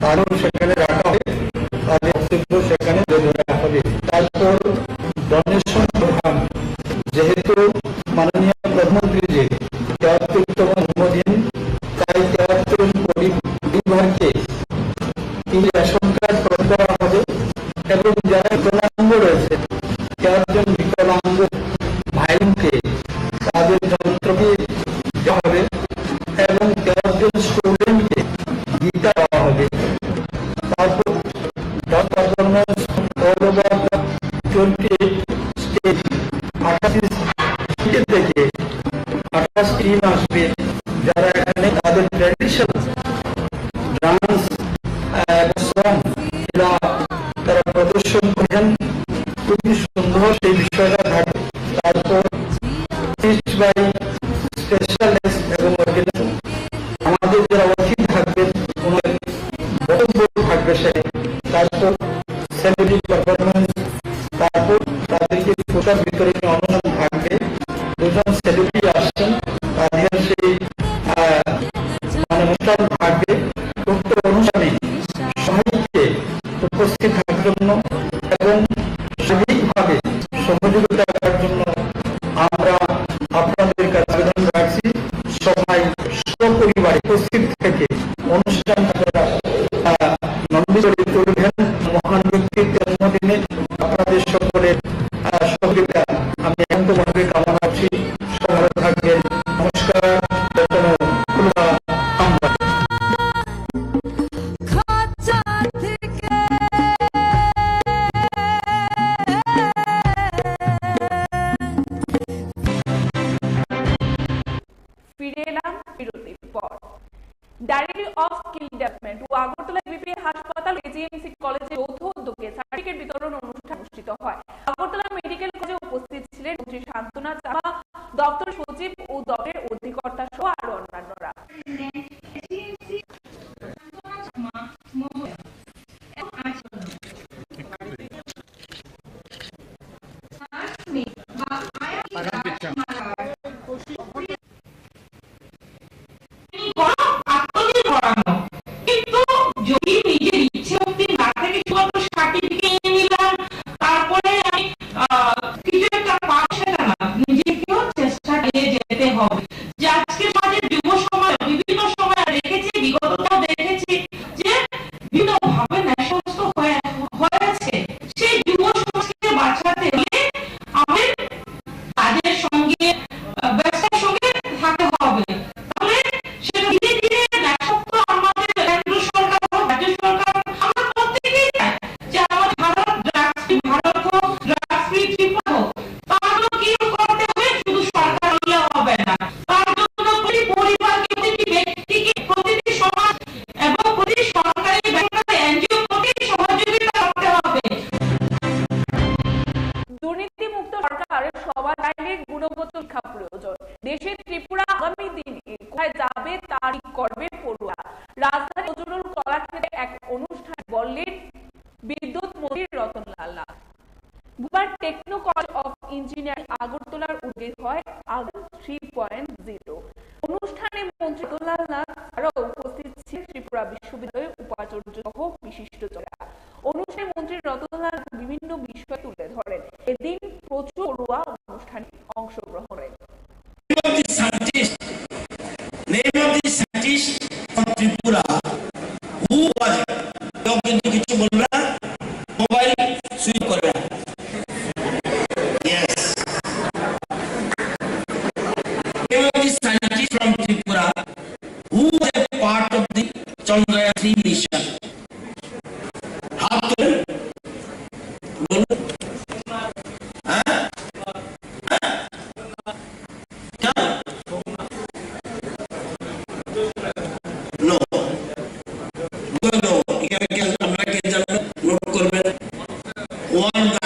তারও সেখানে রাখা হবে, তাদের বক্তব্য সেখানে দেওয়া হবে। তারপর ডোনেশন প্রোগ্রাম, যেহেতু মাননীয় প্রধানমন্ত্রীজির ৭৩তম জন্মদিন, তাই ৭৩ পরিবারকে রেশন কার্ড প্রদান করা হবে এবং যারা বিকলাঙ্গ রয়েছে ৭ জন বিকলাঙ্গ ভাইকে তাদের যন্ত্রকে দেওয়া হবে এবং ১৩ জন স্টুডেন্টকে গীতা দেওয়া হবে। তারপর performance all over the 28 state ২৮ state থেকে ২৮ টিম আসবে, যারা এখানে তাদের ট্র্যাডিশনাল ডান্স সং তারা প্রদর্শন করেন। খুবই সুন্দর সেই বিষয়টা থাকে। তারপর স্পেশালিস্ট এবং আমাদের যারা অতিথি থাকবেন ওনার বক্তব্য থাকবে সেই। তারপর সেলিব্রিটি পারফরমেন্স, তারপর তাদেরকে পোশাক বিতরণী অনুষ্ঠান থাকবে। দুজন সেলিব্রিটি আসছেন, তাদের সেই অনুষ্ঠান থাকবে। উক্ত অনুষ্ঠানে সবাইকে উপস্থিত থাকার জন্য এবং সার্বিকভাবে সহযোগিতা করার জন্য আমরা আপনাদের কাছে আবেদন রাখছি। সবাই সপরিবারে উপস্থিত থেকে অনুষ্ঠান নন্দিত করে তুলবেন। মহান ব্যক্তির জন্মদিনে আপনাদের সকলের সহযোগিতা আমি একান্তভাবে কামনা করছি। সবাই ভালো থাকবেন। নমস্কার। ফিরে এলাম বিরতির পর। ডায়েরি অফ স্কিল ডেভেলপমেন্ট ও আগরতলা বিপি হাসপাতাল এজিএমসি কলেজে যৌথ উদ্যোগে সার্টিফিকেট বিতরণ অনুষ্ঠান অনুষ্ঠিত হয়। আগরতলা মেডিকেল কলেজে উপস্থিত ছিলেন মন্ত্রী শান্তনা চাপা, দপ্তর সচিব ও দপ্তরের অধিকর্তা সহ আরো অন্যান্যরা। কিন্তু যদি নিজের ইচ্ছে শক্তি না থাকে শুধু সার্টিফিকেট নিয়ে নিলাম তারপরে আমি কিছু একটা পাবো সেটা না, নিজেকেও চেষ্টা চালিয়ে যেতে ইঞ্জিনিয়ারিং আগরতলার উদ্যোগে হয় আগাম 3.0 অনুষ্ঠানে মন্ত্রী রতনলাল নাথ ছাড়াও উপস্থিত ছিলেন ত্রিপুরা বিশ্ববিদ্যালয়ের উপাচার্য সহ বিশিষ্টজনেরা। অনুষ্ঠানে মন্ত্রী রতনলাল বিভিন্ন বিষয় তুলে ধরেন। এদিন প্রচুর পড়ুয়া অনুষ্ঠানে অংশগ্রহণ করেন। Name of the scientist from Tripura who was talking to kichu bolna mobile switch korna. Yes. Name of the scientist from Tripura who was a part of the Chandrayaan-3 mission. हाथ तो बोलो note করবেন 1